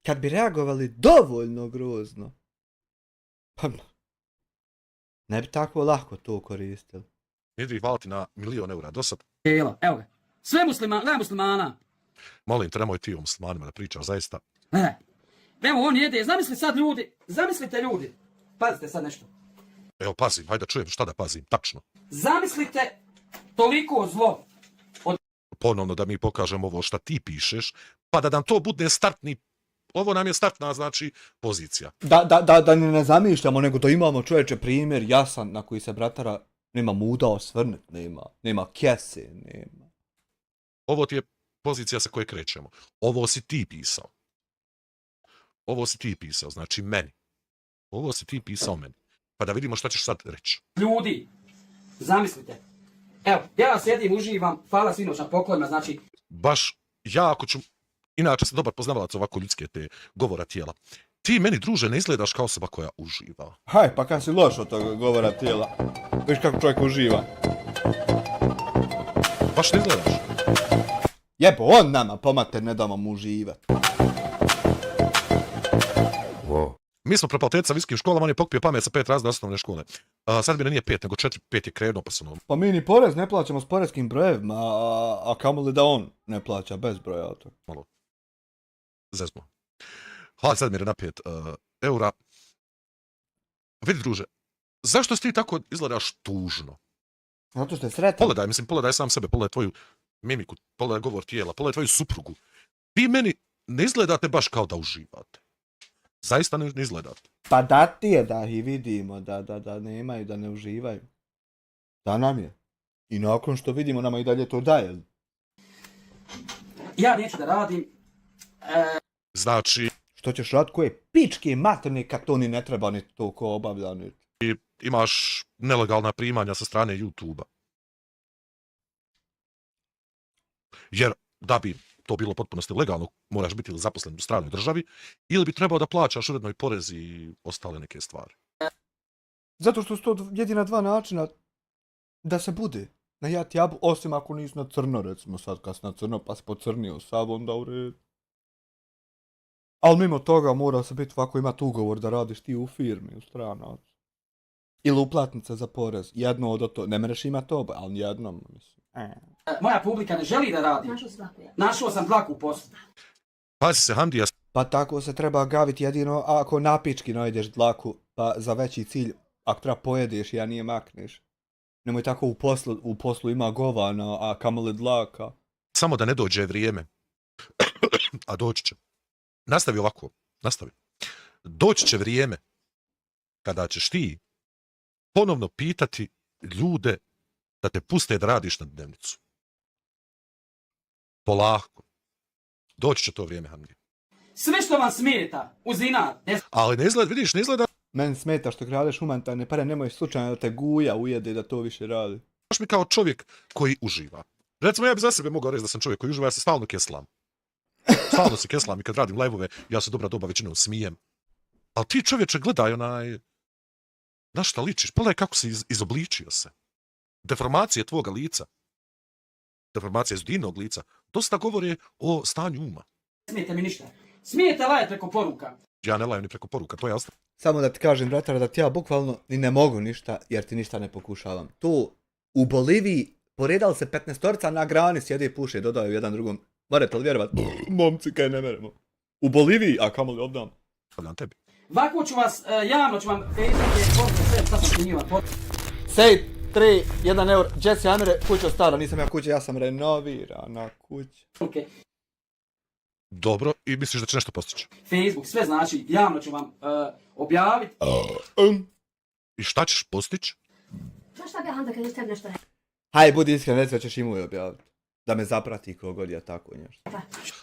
Kad bi reagovali dovoljno grozno, pa ne bi tako lako to koristili. Nije hvala ti na 1.000.000 eura do sad. Evo ga. Sve muslimana. Molim te, nemoj ti o muslimanima da pričaš, zaista. Evo on jede, zamislite ljudi. Pazite sad nešto. Evo pazim, hajde da čujem šta da pazim, tačno. Zamislite toliko zlo. Ponovno da mi pokažemo ovo šta ti pišeš, pa da nam to bude startni, ovo nam je startna, znači, pozicija. Da ne zamišljamo, nego da imamo čovječe primjer jasan na koji se bratara nema muda osvrnut, nema kese, nema. Ovo ti je pozicija sa koje krećemo. Ovo si ti pisao, znači meni. Ovo si ti pisao meni. Pa da vidimo šta ćeš sad reći. Ljudi, zamislite. Evo, ja sjedim, uživam, hvala sinoć na poklonima, znači... Baš ja ako ću, inače sam dobar poznavalac ovako ljudske te govora tijela. Ti meni, druže, ne izgledaš kao osoba koja uživa. Haj, pa kad si loš od toga govora tijela, viš kako čovjek uživa. Baš ne izgledaš. Jebo, on nama pomate, ne damo mu uživat. Mi smo propalteca viskim školama, on je pokupio pamet sa 5 razreda osnovne škole. Sad mi nije 5, nego 4, 5 je krenuo pa su novom. Pa mi ni porez ne plaćamo s poreskim brojevima, a kamoli da on ne plaća bez broja. Malo. Zezmo. Hvala, sad mi je na 5 eura. Vidi, druže, zašto si ti tako izgledaš tužno? Zato što je sretan. Pogledaj sam sebe, pogledaj tvoju mimiku, pogledaj govor tijela, pogledaj tvoju suprugu. Vi meni ne izgledate baš kao da uživate. Zaista ne izgledate. Pa da ti je da ih vidimo, da nemaju, da ne uživaju. Da nam je. I nakon što vidimo, nama i dalje to daje. Ja neću da radim. Znači... Što ćeš raditi koje pičke materne kad to ni ne treba ni to ko obavlja ni... I imaš nelegalna primanja sa strane YouTube-a. Jer da bi to bilo potpunosti legalno, moraš biti ili zaposlen u stranoj državi, ili bi trebao da plaćaš uredno i porez i ostale neke stvari. Zato što su to jedina dva načina da se bude na jat jabu, osim ako nisi na crno, recimo sad kad si na crno pa si pocrnio sav, onda u redu. Ali mimo toga mora se biti ovako imati ugovor da radiš ti u firmi, u stranac. Ili uplatnica za porez, jedno od to, ne mereš imati oba, ali jednom, mislim. Moja publika ne želi da radi. Našao sam dlaku u poslu. Pazi se, Hamdija. Pa tako se treba gaviti jedino ako napički najdeš dlaku, pa za veći cilj, ako treba pojedeš i ja nije makneš. Nemoj tako u poslu ima govana, a kamoli dlaka. Samo da ne dođe vrijeme. A doći će. Nastavi ovako, nastavi. Doći će vrijeme kada ćeš ti ponovno pitati ljude da te puste da radiš na dnevnicu. Polako. Doći će to vrijeme, Hamdi. Sve što vam smeta, uzina. Ali ne izgleda, vidiš, ne izgleda. Meni smeta što kradeš humanitarne pare, nemoj slučajno da te guja ujede da to više radi. Baš mi kao čovjek koji uživa. Recimo, ja bi za sebe mogao reći da sam čovjek koji uživa, ja se stalno keslam. Stalno se keslam i kad radim live-ove, ja se dobra doba većinom smijem. Ali ti čovječe gledaj onaj... Na šta ličiš? Pogledaj kako si izobličio se. Deformacije tvoga lica. Deformacije Zudinog lica. Dosta govore o stanju uma. Smijete mi ništa. Smijete lajati preko poruka. Ja ne lajem ni preko poruka, to je jasno. Samo da ti kažem, bratara, da ti ja bukvalno ni ne mogu ništa, jer ti ništa ne pokušavam. Tu u Boliviji poredali se 15-orica na grani, sjede i puše, dodaju jedan drugom Morate li vjerovat? Momci, kaj ne veremo. U Boliviji, a kamoli ovdje. Stavljam tebi. Ovako ću vas, javno ću vam, Facebook je poslije sve, sad sam snimio. Sej, 3, 1 eur, Jesse Amire, kuća stara, nisam ja kuća, ja sam renovirana kuća. Okay. Dobro, i misliš da će nešto postići? Facebook, sve znači, javno ću vam objaviti. I šta ćeš postići? Znaš šta bi Handa kad tebi nešto rekao? Haj, budi iskren, reci da ćeš imu objaviti. Da me zaprati kogod ja tako nešto.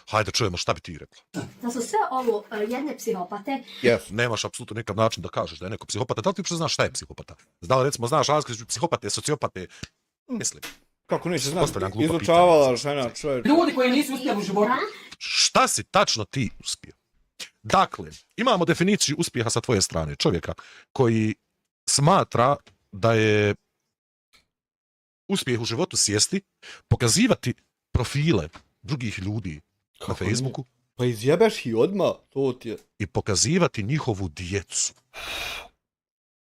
Hajde, čujemo šta bi ti rekla. Da su sve ovo jedne psihopate. Yes. Nemaš apsolutno nekakav način da kažeš da je neko psihopata. Da li ti uopće znaš šta je psihopata? Da li recimo znaš razliku psihopate, sociopate? Mislim. Kako neće znati? Izučavala žena čovječ. Ljudi koji nisu uspjeli u životu. Šta si tačno ti uspio? Dakle, imamo definiciju uspjeha sa tvoje strane. Čovjeka koji smatra da je uspjeh u životu sjesti, pokazivati profile drugih ljudi na Facebooku. Pa izjebeš i odmah, to ti je. I pokazivati njihovu djecu.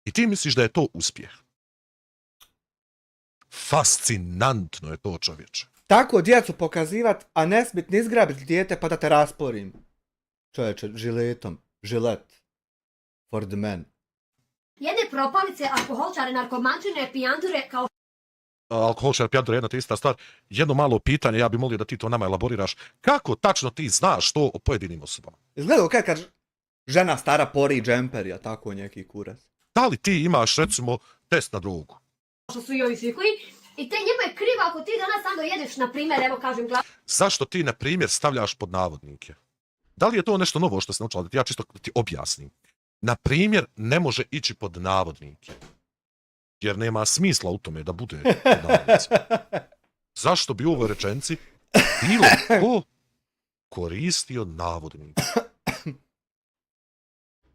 I ti misliš da je to uspjeh? Fascinantno je to, čovječe. Tako djecu pokazivat, a ne smit ni izgrabiti dijete pa da te rasporim. Čovječe, žiletom. Žilet. For the men. Jedne propalice, alkoholčare, narkomančine, pijandure, kao... Alkoholčar, pijandure, jedna te ista stvar. Jedno malo pitanje, ja bih molio da ti to nama elaboriraš. Kako tačno ti znaš to o pojedinim osobama? Izgledao kad žena stara pori džemper, a tako neki kurac. Da li ti imaš, recimo, test na drogu? Što su i ovi svi koji... I te njemu je krivo ako ti danas sam dojedeš, na primjer, evo kažem glavu. Zašto ti, na primjer, stavljaš pod navodnike? Da li je to nešto novo što si naučila? Da ti ja čisto da ti objasnim. Na primjer, ne može ići pod navodnike. Jer nema smisla u tome da bude pod navodnicima. Zašto bi u ovoj rečenci bilo ko koristio navodnike?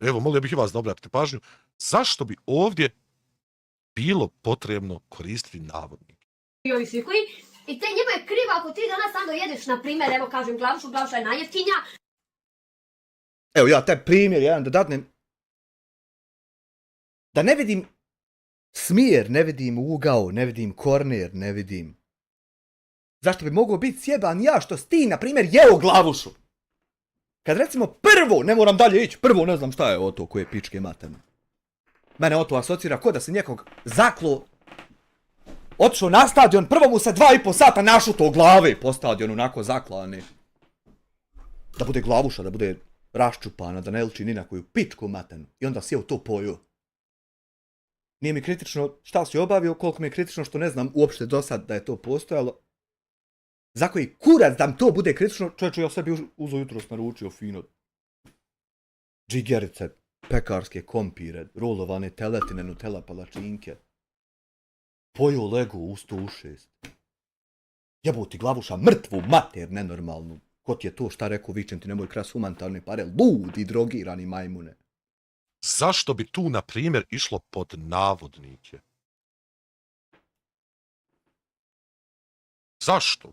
Evo, molio bih i vas da obratite pažnju. Zašto bi ovdje bilo potrebno koristiti navodnike? I ovi svi koji... I te njemu je krivo ako ti danas sam dojedeš, na primjer, evo kažem glavušu, glavuša je najjeftinja. Evo ja taj primjer jedan da dadnem. Da ne vidim smjer, ne vidim ugao, ne vidim korner, ne vidim. Zašto bi mogao biti sjeban ja što si ti, na primjer, jeo glavušu? Kad recimo prvo, ne moram dalje ići, prvo ne znam šta je to koje pičke materne. Mene to asocira ko da se nekog zaklo, otišao na stadion, prvo mu se 2,5 sata našuto glave po stadionu, onako zaklane. Da bude glavuša, da bude raščupana, da ne liči ni na koju pičku matenu. I onda sjeo to poju. Nije mi kritično šta si obavio, koliko mi je kritično što ne znam uopšte do sad da je to postojalo. Za koji kurac da mi to bude kritično, čovječe, ja sebi uzo jutros naručio fino. Džigerice, pekarske kompire, rolovane teletine, nutella palačinke. Pojo lego u 106. Jeboti glavuša, mrtvu mater nenormalnu. Ko ti je to šta rekao, vičem ti nemoj kras humanitarne pare, ludi drogirani majmune. Zašto bi tu, na primjer, išlo pod navodnike? Zašto?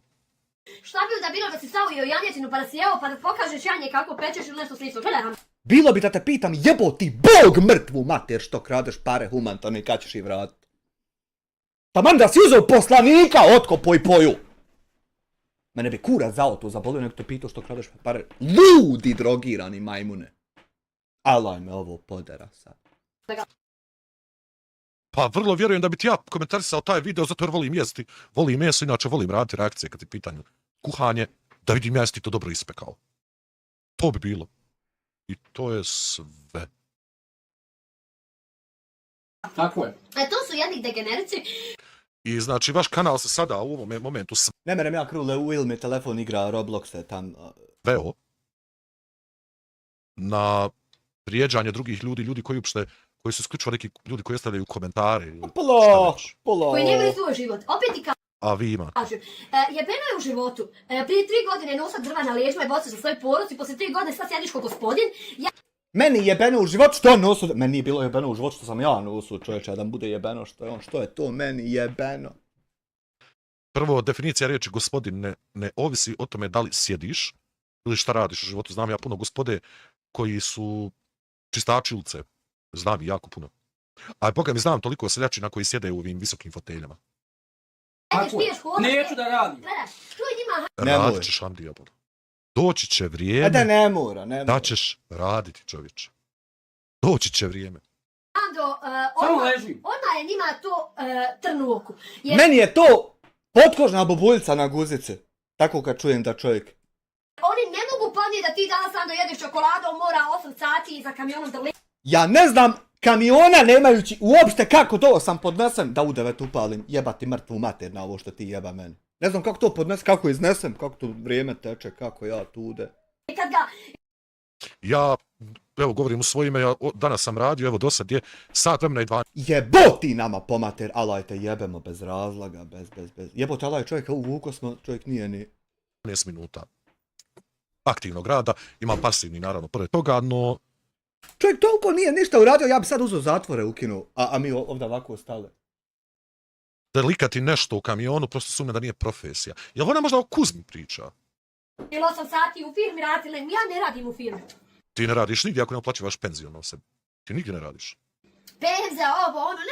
Šta bi da bilo da si stavio janjetinu pa da si jeo pa da pokažeš janje kako pečeš ili nešto slično? Gledaj. Bilo bi da te pitam, jeboti bog mrtvu mater što kradeš pare humanitarne i kad ćeš ih vratiti. Taman da si uzeo poslanika, otkopo i poju. Mene bi kurac za to zabolio, nek te pitao što kradeš pare. Ludi drogirani majmune. Alaj me ovo podera sad. Pa vrlo vjerujem da bi ti ja komentarisao taj video zato jer volim jesti. Volim meso, inače volim raditi reakcije kad je pitanju kuhanje, da vidim ja jesi ti to dobro ispekao. To bi bilo. I to je sve. Tako je. To su jedni degenerici. I znači vaš kanal se sada u ovom momentu ne merem ja krule u ili mi telefon igra Robloxe tam. Veo na prijeđanje drugih ljudi, ljudi koji uopšte, koji su isključivo neki ljudi koji ostavljaju komentare. Polo. Koji nemaju svoj život. Opet ti a vi ima. kažem, jebeno je u životu. Prije 3 godine nosa drva na leđima i boca za svoj porod i poslije 3 godine sad sjediš ko gospodin. Meni jebeno u životu što on nosu, meni nije bilo jebeno u životu što sam ja nosu, čovječe, da mu bude jebeno što je on, što je to meni jebeno. Prvo, definicija riječi gospodin ne ovisi o tome da li sjediš ili šta radiš u životu. Znam ja puno gospode koji su čistači ulice. Znam i jako puno. A boga mi znam toliko seljačina koji sjede u ovim visokim foteljama. Neću da radim. Gledaj, tu je njima Radit ćeš Hamdija, bol. Doći će vrijeme. A da ne mora. Da ćeš raditi, čovječe. Doći će vrijeme. Ando, odmah je njima to trn u oku. Meni je to potkožna bubuljica na guzice. Tako kad čujem da čovjek. Oni ne mogu podnijeti da ti danas Ando jedeš čokoladu, mora 8 sati za kamionom da Ja ne znam kamiona nemajući uopšte kako to sam podnesem da u 9 upalim jebati mrtvu mater na ovo što ti jeba meni. Ne znam kako to podnesem, kako iznesem, kako to vrijeme teče, kako ja tude. Ja, evo govorim u svoje ime, ja danas sam radio, evo do sad je sat vremena i 12. Jeboti nama pomater, alajte jebemo bez razloga, bez. Jebote, alaj čovjeka uvuko smo, čovjek nije ni... 15 minuta aktivnog rada, imam pasivni naravno pored toga, no... Čovjek toliko nije ništa uradio, ja bi sad uzeo zatvore ukinuo, a mi ovdje ovako ostale. Da likati nešto u kamionu, prosto sumnja da nije profesija. Jel ona možda o Kuzmi priča? Ili 8 sati u firmi radila, ja ne radim u firmi. Ti ne radiš nigdje ako ne uplaćivaš penziju na sebi. Ti nigdje ne radiš. Penzija,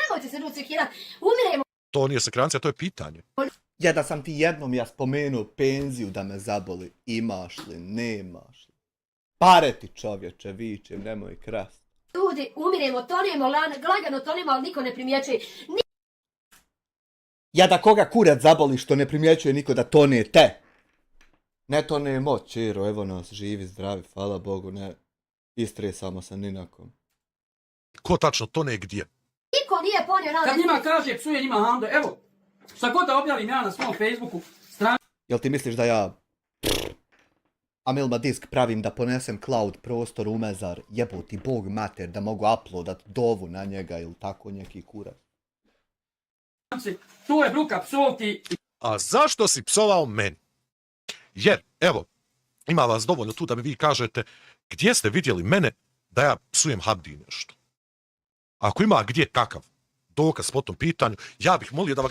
nemojte se rucekirati, umiremo. To nije sekrancija, to je pitanje. Ja da sam ti jednom ja spomenuo penziju da me zaboli, imaš li, nemaš li. Pare ti čovječe, vičem, nemoj krast. Ljudi, umiremo, tonemo, lagano tonemo, ali niko ne primjećuje. Ja da koga kurac zaboli što ne primjećuje niko da tonete. Ne tonemo, čiro, evo nas, živi, zdravi, hvala Bogu, ne istresamo se ni na kom. Ko tačno tone gdje? Niko nije ponio na... Kad njima kaže, psuje njima Hando, evo, šta god da objavim ja na svom Facebooku, Jel ti misliš da ja... Amilma disk pravim da ponesem cloud prostor u mezar, jeboti bog mater, da mogu uploadat dovu na njega ili tako neki kurac. To je bruka psovki. A zašto si psovao meni? Jer, evo, ima vas dovoljno tu da mi vi kažete gdje ste vidjeli mene da ja psujem Hamdi nešto. Ako ima gdje kakav dokaz po tom pitanju, ja bih molio da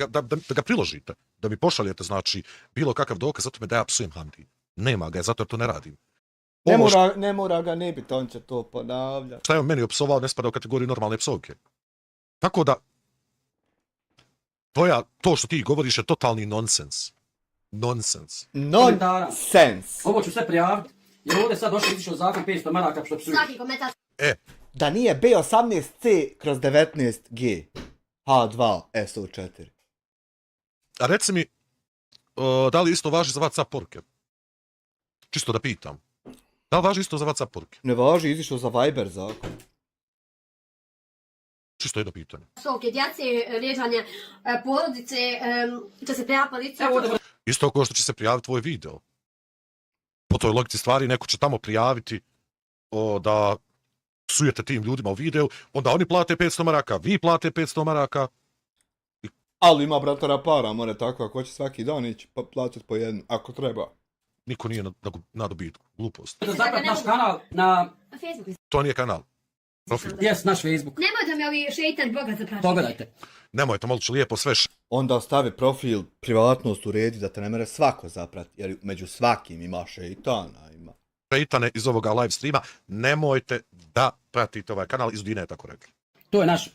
ga priložite, da mi pošaljete, znači, bilo kakav dokaz za tome da ja psujem Hamdi. Nema ga, zato jer to ne radim. Ne mora ga ne biti, on će to ponavljati. Šta je on meni opsovao, ne spada u kategoriju normalne psovke. Tako da, to što ti govoriš je totalni nonsens. Nonsens. Nonsens. Ovo ću sve prijaviti, jer ovdje sad došao izišao zakon 500 maraka što psuju. Svaki komentar. Da nije B18C/19G H2 SO4. A reci mi, da li isto važi za WhatsApp poruke? Čisto da pitam. Da li važi isto za WhatsApp poruke? Ne važi, izišao za Viber zakon. Čisto jedno pitanje. Psovke, djece, vrijeđanje porodice, će se prijaviti policiju. Isto kao što će se prijaviti tvoj video. Po toj logici stvari neko će tamo prijaviti da psujete tim ljudima u videu, onda oni plate 500 maraka, vi plate 500 maraka. Ali ima bratara para, more tako, ako će svaki dan ići plaćati po jednu, ako treba. Niko nije na dobitku, glupost. Zaprat naš kanal na... Facebooku. To nije kanal. Profil. Jes, naš Facebook. Nemojte mi ovi šeitan boga zaprašati. Pogledajte. Nemojte, molit ću lijepo sve Onda ostavi profil, privatnost uredi da te ne mere svako zaprati, jer među svakim ima šeitana, ima. Šeitane iz ovoga live streama, nemojte da pratite ovaj kanal, iz Dine je tako rekli. To je naš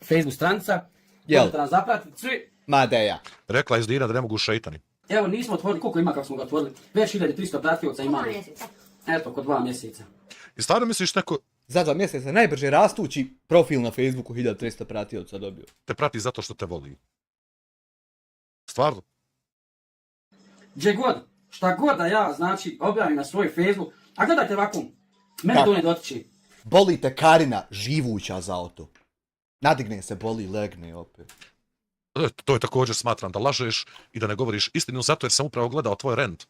Facebook stranica. Jel? Možete nas zapratiti, svi. Madeja. Rekla je iz Dina da ne mogu šeitani. Evo, nismo otvorili, koliko ima kako smo ga otvorili? Već 1300 pratioca imamo. 2 mjeseca. Eto, kod 2 mjeseca. I stvarno misliš neko... Za 2 mjeseca najbrže rastući profil na Facebooku 1300 pratioca dobio. Te prati zato što te voli. Stvarno? Gdje god, šta god da ja, znači, objavim na svoj Facebook, a gledajte ovako, mene to ne dotiče. Boli te Karina, živuća za auto. Nadigne se, boli, legne opet. To je također smatram da lažeš i da ne govoriš istinu, zato jer sam upravo gledao tvoj rent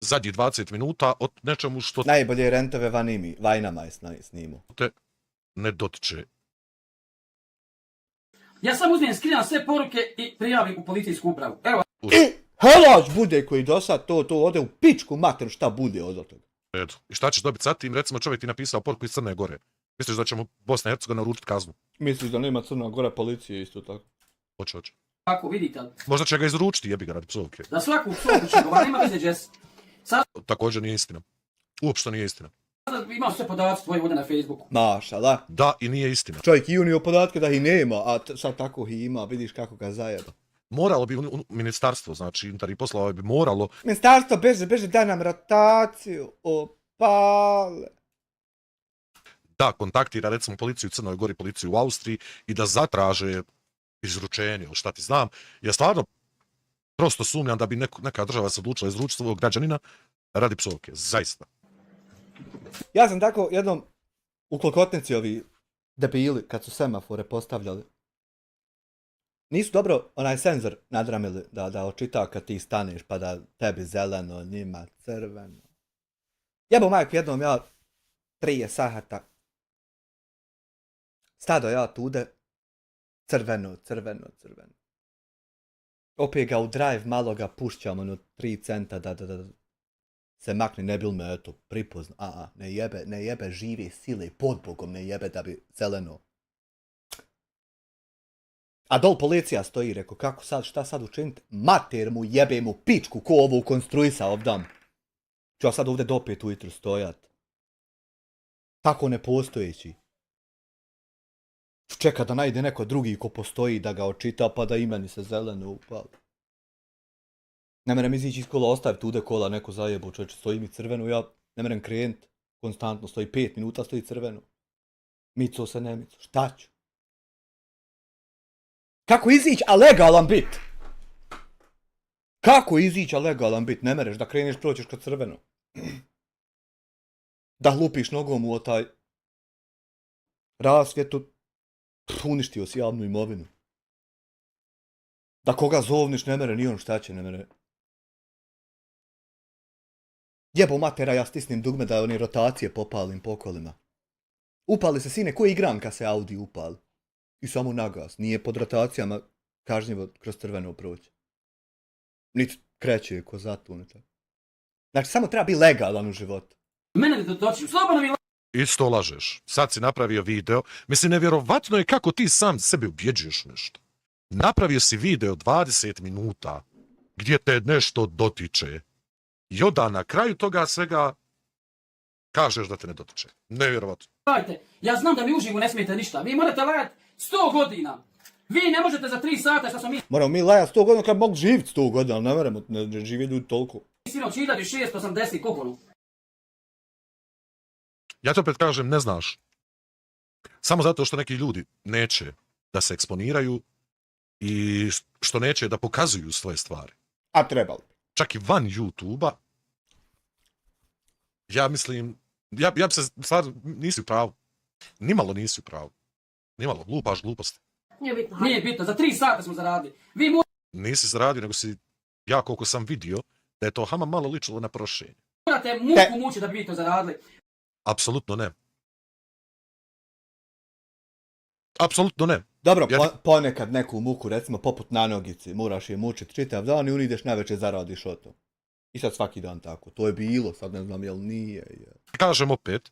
zadnjih 20 minuta od nečemu što... Najbolje rentove Vajnama je snimao. Te ne dotiče. Ja sam uzmem, skrivam sve poruke i prijavim u policijsku upravu. Evo. Helač bude koji do sad to ode u pičku mater, šta bude od toga. Redu. I šta ćeš dobiti sad tim? Recimo čovjek ti napisao poruku iz Crne Gore. Misliš da će mu Bosna i Hercegovina naručiti kaznu? Misliš da nema Crna Gora policije isto tako? Hoće. Kako vidite. Možda će ga izručiti, jebi ga radi psovke. Za svaku psovku će govar, nema veze Jess. Također nije istina. Uopšte nije istina. Sada imao sve podaci tvoje ovdje na Facebooku. Mašala. Da i nije istina. Čovjek i unio podatke da ih nema, a sad tako ih ima, vidiš kako ga zajeba. moralo bi ministarstvo, znači unutarnjih poslova bi moralo... Ministarstvo, beže, daj nam rotaciju, opale. Da kontaktira recimo policiju u Crnoj Gori, policiju u Austriji i da zatraže izručenje, ili šta ti znam. Ja stvarno prosto sumnjam da bi neka država se odlučila izručiti svog građanina radi psovke, zaista. Ja sam tako jednom u Klokotnici ovi debili kad su semafore postavljali. Nisu dobro onaj senzor nadramili da očita kad ti staneš pa da tebi zeleno, njima crveno. Jebo majku jednom ja 3 sahata. Stado ja tude. Crveno. Opet ga u drive malo ga pušćam ono 3 centa da se makne, ne bil me eto pripozna. Ne jebe žive sile pod Bogom, ne jebe da bi zeleno. A dol policija stoji, rekao, kako sad, šta sad učiniti? Mater mu jebe mu pičku, ko ovo konstruisa ovdam. Ću ja sad ovdje do 5 ujutru stojat. Tako nepostojeći. Čeka da najde neko drugi ko postoji da ga očita pa da i meni se zeleno upali. Ne merem izići iz kola, ostaviti tude kola, neko zajebu, čovječe, stoji mi crveno, ja ne merem krenut, konstantno stoji 5 minuta, stoji crveno. Mico se ne mico, šta ću? Kako izići, a legalan bit? Kako izići, a legalan bit? Ne mereš da kreneš, proćeš kod crveno. Da hlupiš nogom u taj rasvjetu, uništio si javnu imovinu. Da koga zovniš, ne mere, ni on šta će, ne mere. Jebo matera, ja stisnim dugme da oni rotacije popalim po kolima. Upali se sine, ko igranka se Audi upali. I samo na gas, nije pod rotacijama kažnjivo kroz crveno proći. Niti kreće ko zatunete. Znači, samo treba biti legalan u životu. Mene da doći, slobodno mi... Isto lažeš. Sad si napravio video. Mislim, nevjerovatno je kako ti sam sebi ubjeđuješ nešto. Napravio si video 20 minuta gdje te nešto dotiče. I onda na kraju toga svega kažeš da te ne dotiče. Nevjerovatno. Gledajte, ja znam da mi uživo ne smijete ništa. Vi morate lajati 100 godina. Vi ne možete za 3 sata što smo mi... Moramo mi lajati 100 godina kad mogu živjeti 100 godina, ali ne moramo, ne žive ljudi toliko. Sinoć 1680 koliko? Ja te opet kažem, ne znaš. Samo zato što neki ljudi neće da se eksponiraju i što neće da pokazuju svoje stvari. A trebalo. Čak i van YouTube-a. Ja mislim, ja bi se stvar, nisi u pravu. Nimalo nisi u pravu. Nimalo, lupaš gluposti. Nije bitno, za 3 sata smo zaradili. Vi Nisi zaradio, nego si, ja koliko sam vidio, da je to hama malo ličilo na prošenje. morate muku mučiti da bi vi to zaradili. Apsolutno ne. Apsolutno ne. Dobro, ponekad neku muku, recimo poput na nogici, moraš je mučiti čitav dan i ideš navečer zaradiš o to. I sad svaki dan tako. To je bilo, sad ne znam jel nije. Kažem opet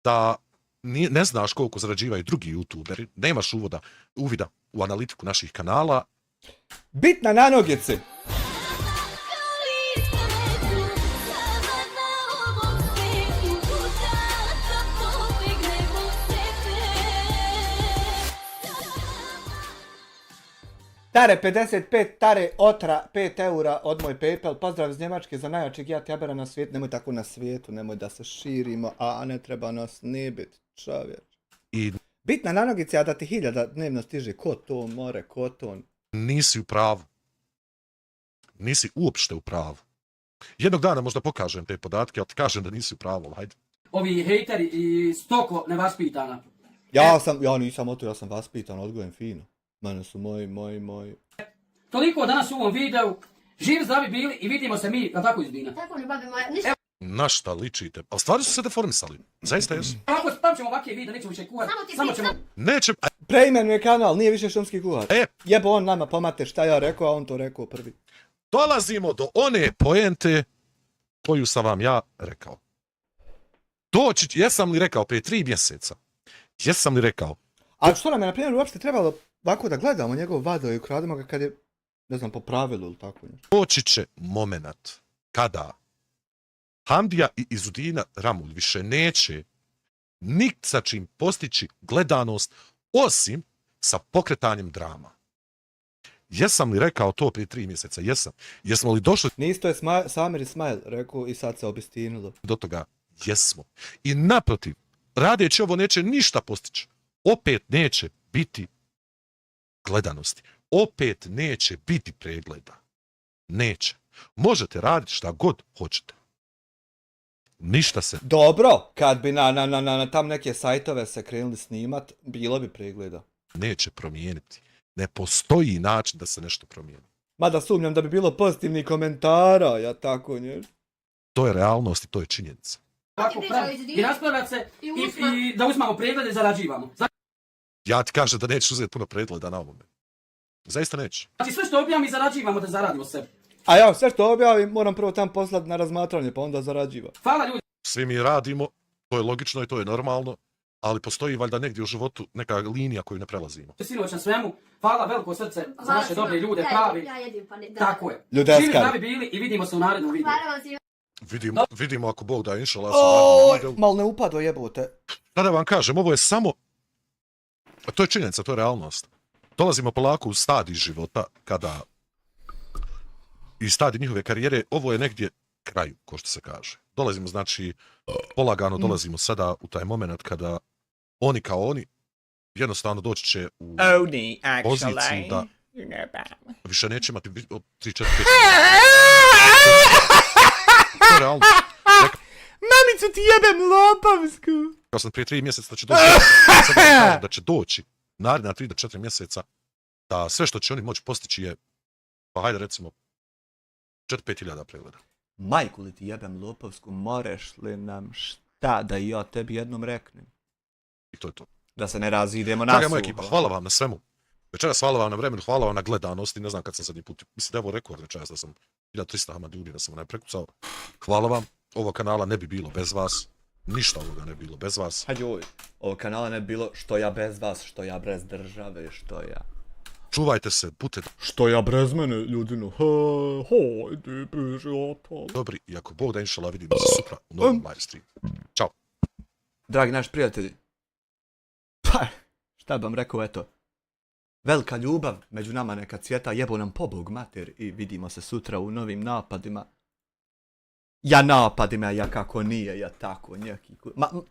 da ne znaš koliko zarađivaju drugi youtuberi, nemaš uvida u analitiku naših kanala. Bitna na nogici! Tare 55, tare otra 5 eura od moj PayPal. Pozdrav iz Njemačke za najjačeg jabera na svijetu. Nemoj tako na svijetu, nemoj da se širimo, a ne treba nas nibit, čovječ. Bitna na nogici, a da ti 1000 dnevno stiže, ko to more, ko to... Nisi u pravu. Nisi uopšte u pravu. Jednog dana možda pokažem te podatke, ali ti kažem da nisi u pravu, hajde. Ovi hejteri i stoko nevaspitana. Ja nisam o to, ja sam vaspitan, odgojem fino. Mene su moji. Toliko danas u ovom videu. Živi zdravi bili i vidimo se mi, da tako izbina. Tako li, babi moja, ništa. Na šta ličite? Ali stvari su se deformisali. Zaista jesu. Ako spavćemo ovakve videa, nećemo više kuhati. Samo ćemo... Neće... Preimenuje kanal, nije više šumski kuhar. Jebo on nama pomate šta ja rekao, a on to rekao prvi. Dolazimo do one poente koju sam vam ja rekao. Jesam li rekao prije 3 mjeseca? Jesam li rekao? A što nam je, na primjer, uopšte trebalo ovako da gledamo njegov video i ukrademo ga kad je, ne znam, po pravilu ili tako nešto. Doći će moment kada Hamdija i Izudina Ramulj više neće nikt sa čim postići gledanost osim sa pokretanjem drama. Jesam li rekao to prije 3 mjeseca? Jesam. Jesmo li došli Nisto je Samir Ismail rekao i sad se obistinilo. do toga? Jesmo. I naprotiv, radeći ovo neće ništa postići. Opet neće biti gledanosti. Opet neće biti pregleda. Neće. Možete raditi šta god hoćete. Ništa se... Dobro, kad bi na tam neke sajtove se krenuli snimat, bilo bi pregleda. Neće promijeniti. Ne postoji način da se nešto promijeni. Mada sumnjam da bi bilo pozitivnih komentara, ja tako nešto. To je realnost i to je činjenica. Ovako i raspravljati se i da uzmamo preglede i zarađivamo. Ja ti kažem da nećeš uzeti puno pregleda na ovome. Zaista neću. Znači sve što objavim i zarađivamo da zaradimo sebi. A ja sve što objavim moram prvo tam poslati na razmatranje pa onda zarađiva. Hvala ljudi. Svi mi radimo, to je logično i to je normalno, ali postoji valjda negdje u životu neka linija koju ne prelazimo. Sinoć na svemu, hvala veliko srce za naše dobre ljude, pravi. Ja jedim, pa ne. Tako je. Ljudeskari. Živi zdravi bili i vidimo se u narednom videu. Hvala vam svima. Vidimo ako Bog da, inšala. Mal ne upado jebote. Da vam kažem, ovo je samo... To je činjenica, to je realnost. Dolazimo polako u stadij života kada... I stadij njihove karijere, ovo je negdje kraju, ko što se kaže. Dolazimo, znači, polagano dolazimo sada u taj moment kada oni kao oni jednostavno doći će u poziciju da više neće imati 3-4-5. To je realnost. Mamicu ti jebem lopavsku. Kao sam prije 3 mjeseca da će doći, da će doći naredna 3 do 4 mjeseca, da sve što će oni moći postići je, pa hajde recimo, 4-5 pregleda. Majku li ti jebem lopavsku, moreš li nam šta da ja tebi jednom reknem? I to je to. Da se ne razidemo na Draga moja ekipa, hvala vam na svemu. Večeras hvala vam na vremenu, hvala vam na gledanosti, ne znam kad sam zadnji put, mislim da je ovo rekord večeras, da sam 1300 hamad ljudi, da sam onaj prekucao. Hvala vam, ovo kanala ne bi bilo bez vas, ništa ovoga ne bi bilo bez vas. Hađuj, ovo kanala ne bi bilo što ja bez vas, što ja bez države, što ja... Čuvajte se, budite Što ja bez mene, ljudino, hajde, beži otal. dobri i ako Bog da inšala vidimo se sutra u novom live streamu. Ćao. Dragi naši prijatelji, pa, šta bi vam rekao, eto, velika ljubav među nama neka cvjeta, jebo nam pobog mater i vidimo se sutra u novim napadima. Ja napadima, ja kako nije, ja tako njeki.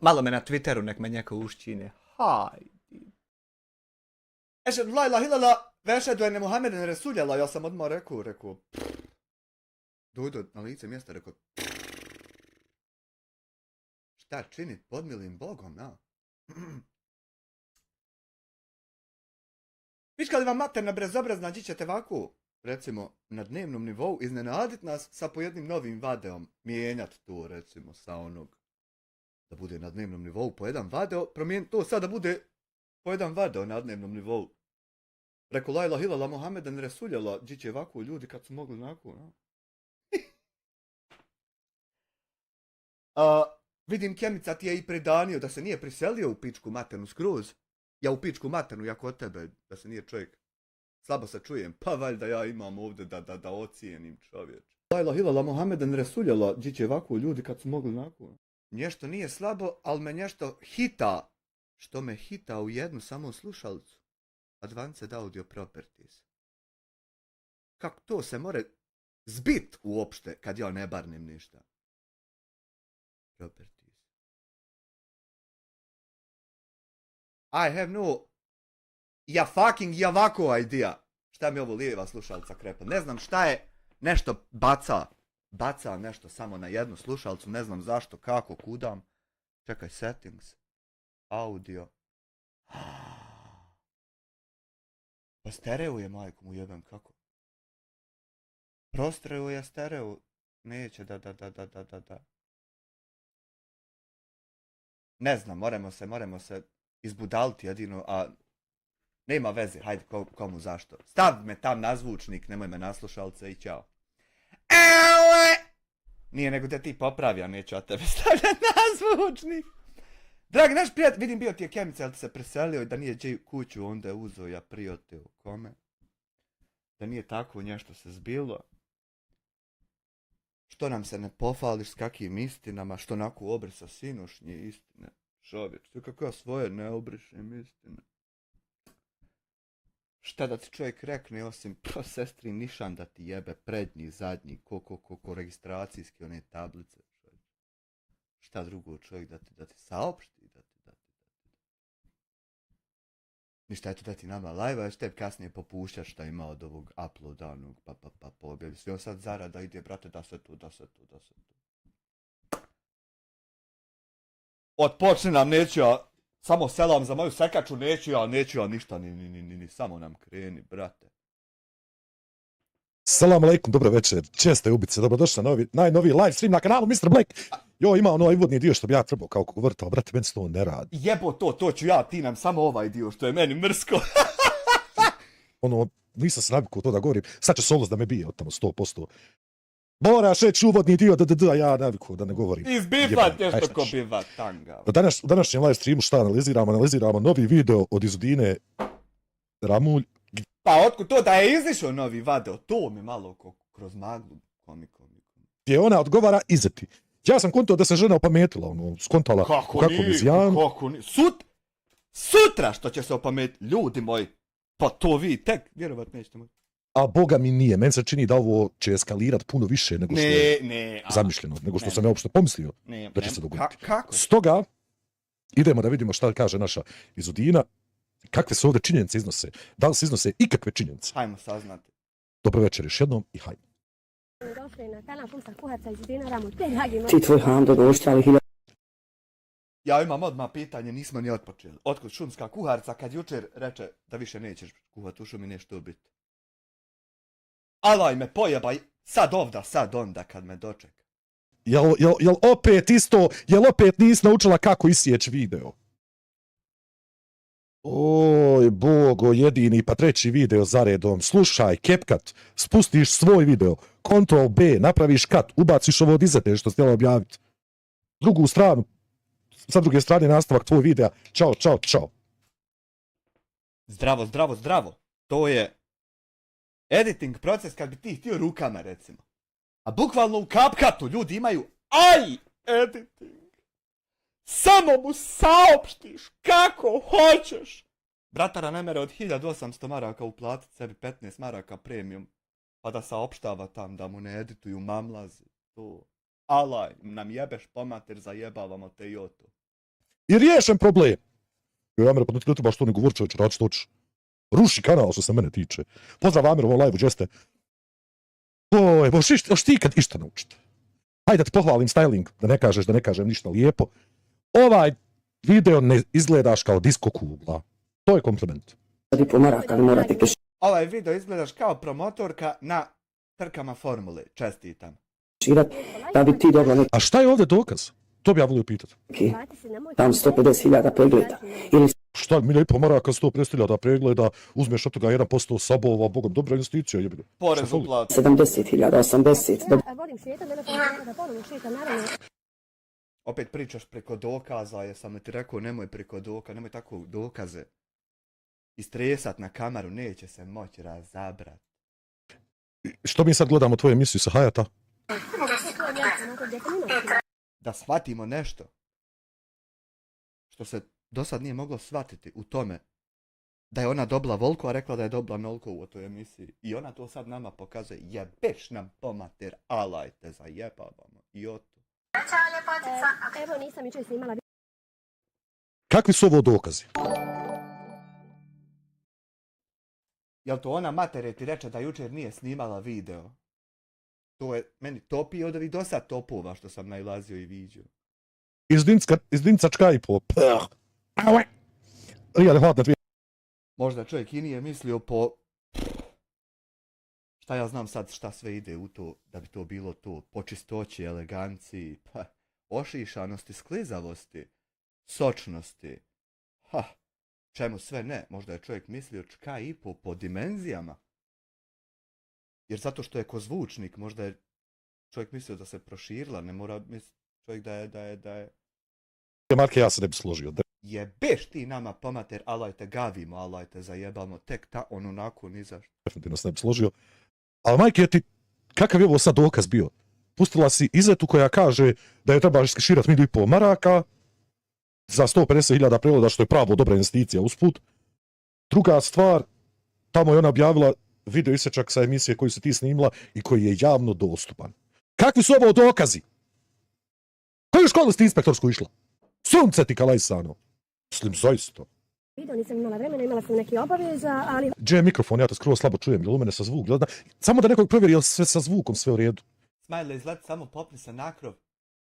Malo me na Twitteru nek me njeko ušćine, hajde. Ešed la ilaha illallah, vešedu ene Muhammeden Resuljala, ja sam odmah rekao, dojdo na lice mjesta, rekao, šta činit pod milim Bogom, na? Pička li vam materna brezobrazna, gdje ćete ovako, recimo, na dnevnom nivou iznenadit nas sa po jednim novim vadeom, mijenjat to, recimo, sa onog, da bude na dnevnom nivou po jedan vadeo, promijeniti to sad da bude po jedan vadeo na dnevnom nivou. Rekao, la ilaha illallah Muhammeden Resuljala, gdje će ovako ljudi kad su mogli onako, no? Vidim, Kemica ti je i predanio da se nije priselio u pičku maternu skroz. Ja u pičku maternu, jako od tebe, da se nije čovjek. Slabo se čujem, pa valjda ja imam ovdje da ocijenim čovječ. La ilaha illallah Muhammeden Resuljala, gdje će ovako ljudi kad su mogli onako. Nešto nije slabo, ali me nešto hita. Što me hita u jednu samo slušalicu. Advanced Audio Properties. Kako to se more zbit uopšte kad ja ne barnem ništa. Properties. I have no javako idea. Šta mi ovo lijeva slušalica krepa? Ne znam šta je, nešto baca nešto samo na jednu slušalicu, ne znam zašto, kako, kudam. Čekaj, settings. Audio. Pa stereo je, majku mu jebem, kako? Prostreo je stereo. Neće, da. Ne znam, moramo se izbudaliti jedino, a nema veze, hajde, komu zašto. Stav me tam na zvučnik, nemoj me na slušalce i ćao. Nije nego da ti popravi, a neću od tebe stavljati na zvučnik. Dragi naš prijatelj, vidim bio ti je Kemica, ali ti se preselio i da nije džej kuću, onda je uzeo ja prijatelj u kome. Da nije tako nešto se zbilo. Što nam se ne pofališ s kakvim istinama, što onako obrisa sinošnje istine. Čovječ, to kako ja svoje ne obrišem istine. šta da ti čovjek rekne osim sestri nišan da ti jebe prednji, zadnji, ko registracijski, one tablice. Šta drugo čovjek da ti saopšti, ništa, eto da ti nama live, a te kasnije popušćaš šta ima od ovog uploadanog, pa pobjeli. Svi on sad zarada ide, brate, da se tu. Otpočne nam, neću ja, samo selam za moju sekaču, neću ja ništa, ni, samo nam kreni, brate. Salam alaikum, dobro večer, česte ubice, dobrodošli na najnoviji live stream na kanalu Mr. Black. Jo, ima onaj uvodni dio što bi ja trebao kao vrtao, brate, meni se to ne radi. Jebo to ću ja, ti nam samo ovaj dio što je meni mrsko. Nisam se navikao to da govorim, sad će Solos da me bije od tamo 100%. Moraš reći uvodni dio, a ja navikao da ne govorim. Izbifat nešto ko biva tanga. U današnjem live streamu šta analiziramo novi video od Izudine Ramulj. Pa otkud to da je izišao novi video, to mi malo kroz maglu komikom. Gdje ona odgovara izeti. Ja sam kontao da se žena opametila, skontala kako izjavim. Sutra što će se opametiti, ljudi moji, pa to vi tek, vjerovat nećete moći. A boga mi nije, meni se čini da ovo će eskalirati puno više nego što je zamišljeno, nego što sam ja uopšte pomislio da će se dogoditi. Stoga, idemo da vidimo šta kaže naša Izudina, kakve se ovdje činjenice iznose, da li se iznose ikakve činjenice. Hajmo saznati. Dobro večer još jednom i hajmo. Došli na kanal Pulsa Kuharca Izudina Ramulj. Dragi moji. Ti tvoj Hando gošćali 1000. Ja imam odmah pitanje, nismo ni otpočeli. Otkud šumska kuharca kad jučer reče da više nećeš kuhat u šumi, nešto biti? Alaj me pojebaj, sad ovda, sad onda kad me dočeka. Jel opet isto, jel opet nisi naučila kako isjeći video? Oj, bogo, jedini pa treći video za redom. Slušaj, CapCut, spustiš svoj video, Ctrl B, napraviš cut, ubaciš ovo od izete što si htjela objaviti. Drugu stranu, sa druge strane nastavak tvoj videa. Ćao. Zdravo. To je editing proces kad bi ti htio rukama, recimo. A bukvalno u CapCutu ljudi imaju editing. Samo mu saopštiš kako hoćeš. Bratara ne mere od 1800 maraka uplatiti sebi 15 maraka premium, pa da saopštava tam da mu ne edituju mamlazi. To. Alaj, nam jebeš pomater, zajebavamo te i oto. I riješen problem. Amer, pa ne trebaš to ne govori čovječ, radi što hoćeš. Ruši kanal što se mene tiče. Pozdrav Amer, ovom live-u, džeste. Oj, boš ti kad išta naučiti. Hajde da ti pohvalim styling, da ne kažem ništa lijepo. Ovaj video ne izgledaš kao disko kugla. To je kompliment. Ovaj video izgledaš kao promotorka na trkama formule. Čestitam. A šta je ovdje dokaz? To bi ja volio pitati. Tam 150.000 pregleda. Šta, 1,5 maraka, 150.000 pregleda, uzmeš od toga 1% sabova, bogom, dobra investicija je bilo. Porez uplati. 70.000, 80. Vodim šetam, da ponovno šetam, naravno. Opet pričaš preko dokaza, jesam li ti rekao nemoj preko dokaza, nemoj tako dokaze istresat na kameru, neće se moći razabrat. Što mi sad gledamo tvoju emisiju sa Hayata? Da shvatimo nešto što se do sad nije moglo shvatiti u tome da je ona dobila volku, a rekla da je dobila nolku u toj emisiji. I ona to sad nama pokazuje, jebeš nam pomater, alajte, zajebavamo i oto. Evo nisam jučer snimala. Kakvi su ovo dokazi? Jel to ona matere ti reče da jučer nije snimala video? To je meni topije od ovih do sad topova što sam nailazio i vidio. Izdincačka i po... Možda čovjek i nije mislio po... Šta ja znam sad šta sve ide u to, da bi to bilo to, po čistoći, eleganciji, pa ošišanosti, sklizavosti, sočnosti. Čemu sve ne, možda je čovjek mislio čka i po dimenzijama. Jer zato što je ko zvučnik, možda je čovjek mislio da se proširila, ne mora misliti čovjek da je... Marke, ja se ne bi složio. Jebeš ti nama pomater, alajte gavimo, alajte zajebamo, tek ta on onako ni zašto. Definitivno se ne bi složio. Ali majke ti, kakav je ovo sad dokaz bio? Pustila si izetu koja kaže da je trebaš iskeširati 1,5 maraka za 150.000 pregleda, što je pravo dobra investicija usput. Druga stvar, Tamo je ona objavila video isječak sa emisije koju si ti snimila i koji je javno dostupan. Kakvi su ovo dokazi? Koju školu si ti inspektorsku išla? Sunce ti kalajsano. Mislim, zaista. Video nisam imala vremena, imala sam neki obaveza, ali... Gdje je mikrofon? Ja to skroz slabo čujem. Jel u mene sa zvuk? Samo da nekog provjeri, jel sve sa zvukom sve u redu? Smajle, izleti samo popni se na krov,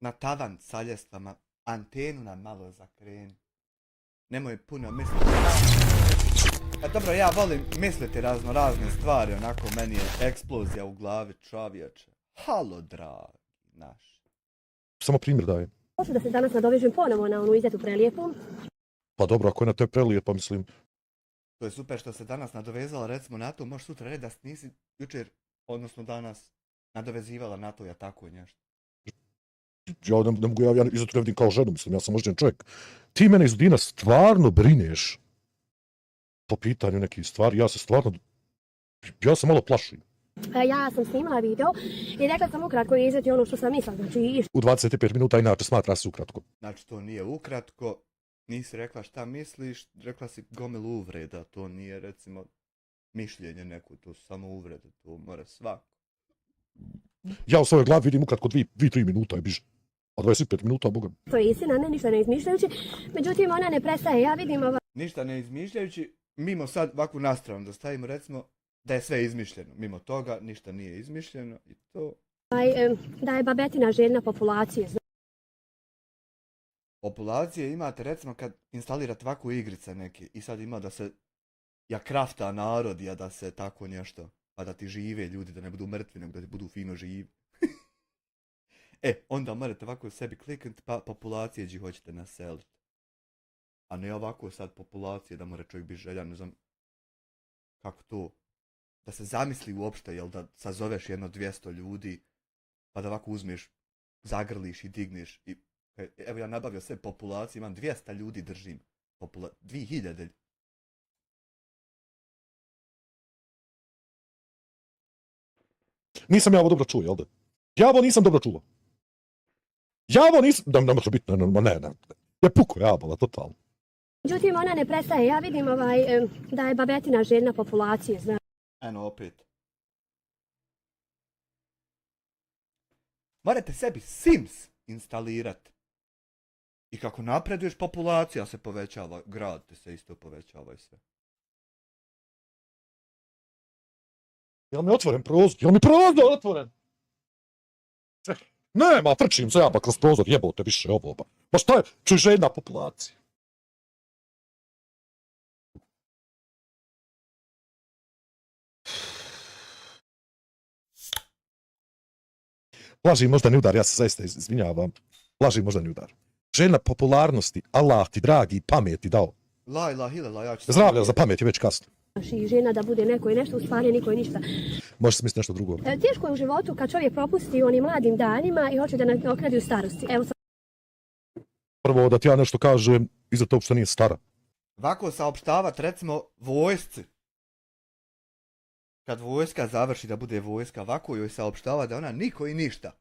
na tavan sa ljestvama, antenu nam malo zakreni. Nemoj puno misliti. A dobro, ja volim misliti razne stvari, onako meni je eksplozija u glavi, čovječe. Halo, dragi naš. Samo primjer dajem. Hoću da se danas nadovežem ponovo na onu izuzetnu prelijepu. Pa dobro, ako je na te prelijepa, mislim... To je super što se danas nadovezala, recimo na to, možeš sutra reći da nisi jučer, odnosno danas, nadovezivala na to, ja tako je nešto. Ja ne mogu, ja iza to ne vidim kao ženu, mislim, ja sam možda čovjek. Ti mene iz Udina stvarno brineš po pitanju nekih stvari, ja se malo plašim. Ja sam snimala video i rekla sam ukratko izveti ono što sam mislila, znači... U 25 minuta inače smatra se ukratko. Znači to nije ukratko, nisi rekla šta misliš, rekla si gomilu uvreda, to nije recimo mišljenje neko, to su samo uvrede, to mora svako. Ja u svojoj glavi vidim ukratko 2-3 minuta je biže. A 25 minuta, boga. To je istina, ne ništa ne izmišljajući, međutim ona ne prestaje, ja vidim Ništa ne izmišljajući, mimo sad ovakvu nastranu da stavimo recimo da je sve izmišljeno, mimo toga ništa nije izmišljeno i to... Da je babetina željna populacije. Populacije imate recimo kad instalirate ovakvu igrice neke i sad ima da se krafta narod, ja da se tako nešto, pa da ti žive ljudi, da ne budu mrtvi, nego da ti budu fino živi. Onda morate ovako sebi kliknuti pa populacije gdje hoćete naseliti. A ne ovako sad populacije da mora čovjek biti željan, ne znam kako to, da se zamisli uopšte, jel da sazoveš jedno 200 ljudi, pa da ovako uzmeš, zagrliš i digneš i evo ja nabavio sve populacije, imam 200 ljudi držim, 2000. Nisam ja ovo dobro čuo, jel da? Ja ovo nisam dobro čuo. Ja ovo nisam, da može biti, ne. Je puko jabola, totalno. Međutim, ona ne prestaje, ja vidim da je babetina željna populacije, znači. Eno opet. Morate sebi Sims instalirati. I kako napreduješ, populacija se povećava, grad te se isto povećava i sve. Jel mi otvoren prozor? Jel mi prozor otvoren? Nema, trčim se ja pa kroz prozor, jebote više ovo ba. Pa šta je? Čuj, željna populacija. Blaži moždani udar, ja se zaista izvinjavam. Blaži moždani udar. Željna popularnosti, Allah ti dragi i pameti dao. La ilaha illallah, ja ću... Zdravlja za pamet je već kasno. I žena da bude neko i nešto, u stvari niko i ništa. Može se misliti nešto drugo. Teško je u životu kad čovjek propusti u onim mladim danima i hoće da nadoknadi u starosti. Evo sam... Prvo da ti ja nešto kažem, iza tog što nije stara. Ovako saopštavati recimo vojsci. Kad vojska završi da bude vojska, ovako joj saopštava da ona niko i ništa.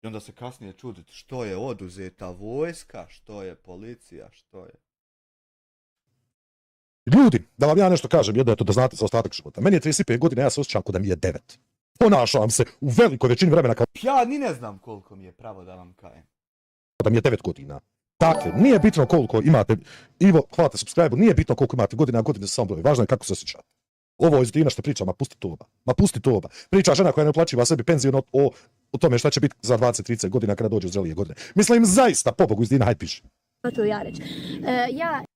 I onda se kasnije čuditi što je oduzeta vojska, što je policija, što je... Ljudi, da vam ja nešto kažem, jedno je to da znate za ostatak života. Meni je 35 godina, ja se osjećam kao da mi je 9. Ponašam se u velikoj većini vremena kao... Ja ni ne znam koliko mi je pravo da vam kajem. Da mi je 9 godina. Dakle, nije bitno koliko imate... Ivo, hvala te subscribe, nije bitno koliko imate godina, a godine su samo broj. Važno je kako se osjećate. Ovo je iz Udina što priča, ma pusti toba. Priča žena koja ne uplaćiva sebi penziju o tome šta će biti za 20-30 godina kada dođe u zrelije godine. Mislim, zaista, pobogu iz Udina, hajde piši. To ja reći.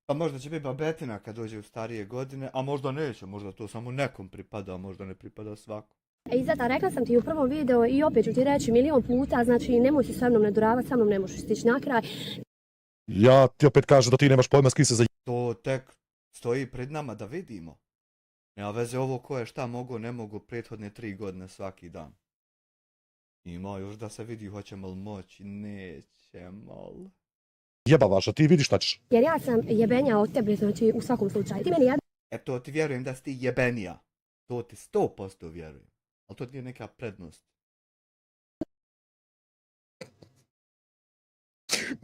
Pa možda će biti babetina kad dođe u starije godine, a možda neće, možda to samo nekom pripada, a možda ne pripada svakom. I zato rekla sam ti u prvom videu i opet ću ti reći milion puta, znači nemoj se sa mnom naduravati, sa mnom ne možeš stići na kraj. Ja ti opet kažem da ti nemaš pojma s kim se za... To tek stoji pred nama da vidimo. Nema veze ovo ko je šta mogu, ne mogu prethodne 3 godine svaki dan. Ima još da se vidi hoćemo li moći, nećemo li. Jebavaš, a ti vidiš šta ćeš. Jer ja sam jebenja od tebe, znači u svakom slučaju. Ti meni to ti vjerujem da si ti jebenija. To ti 100% vjerujem. Ali to nije neka prednost.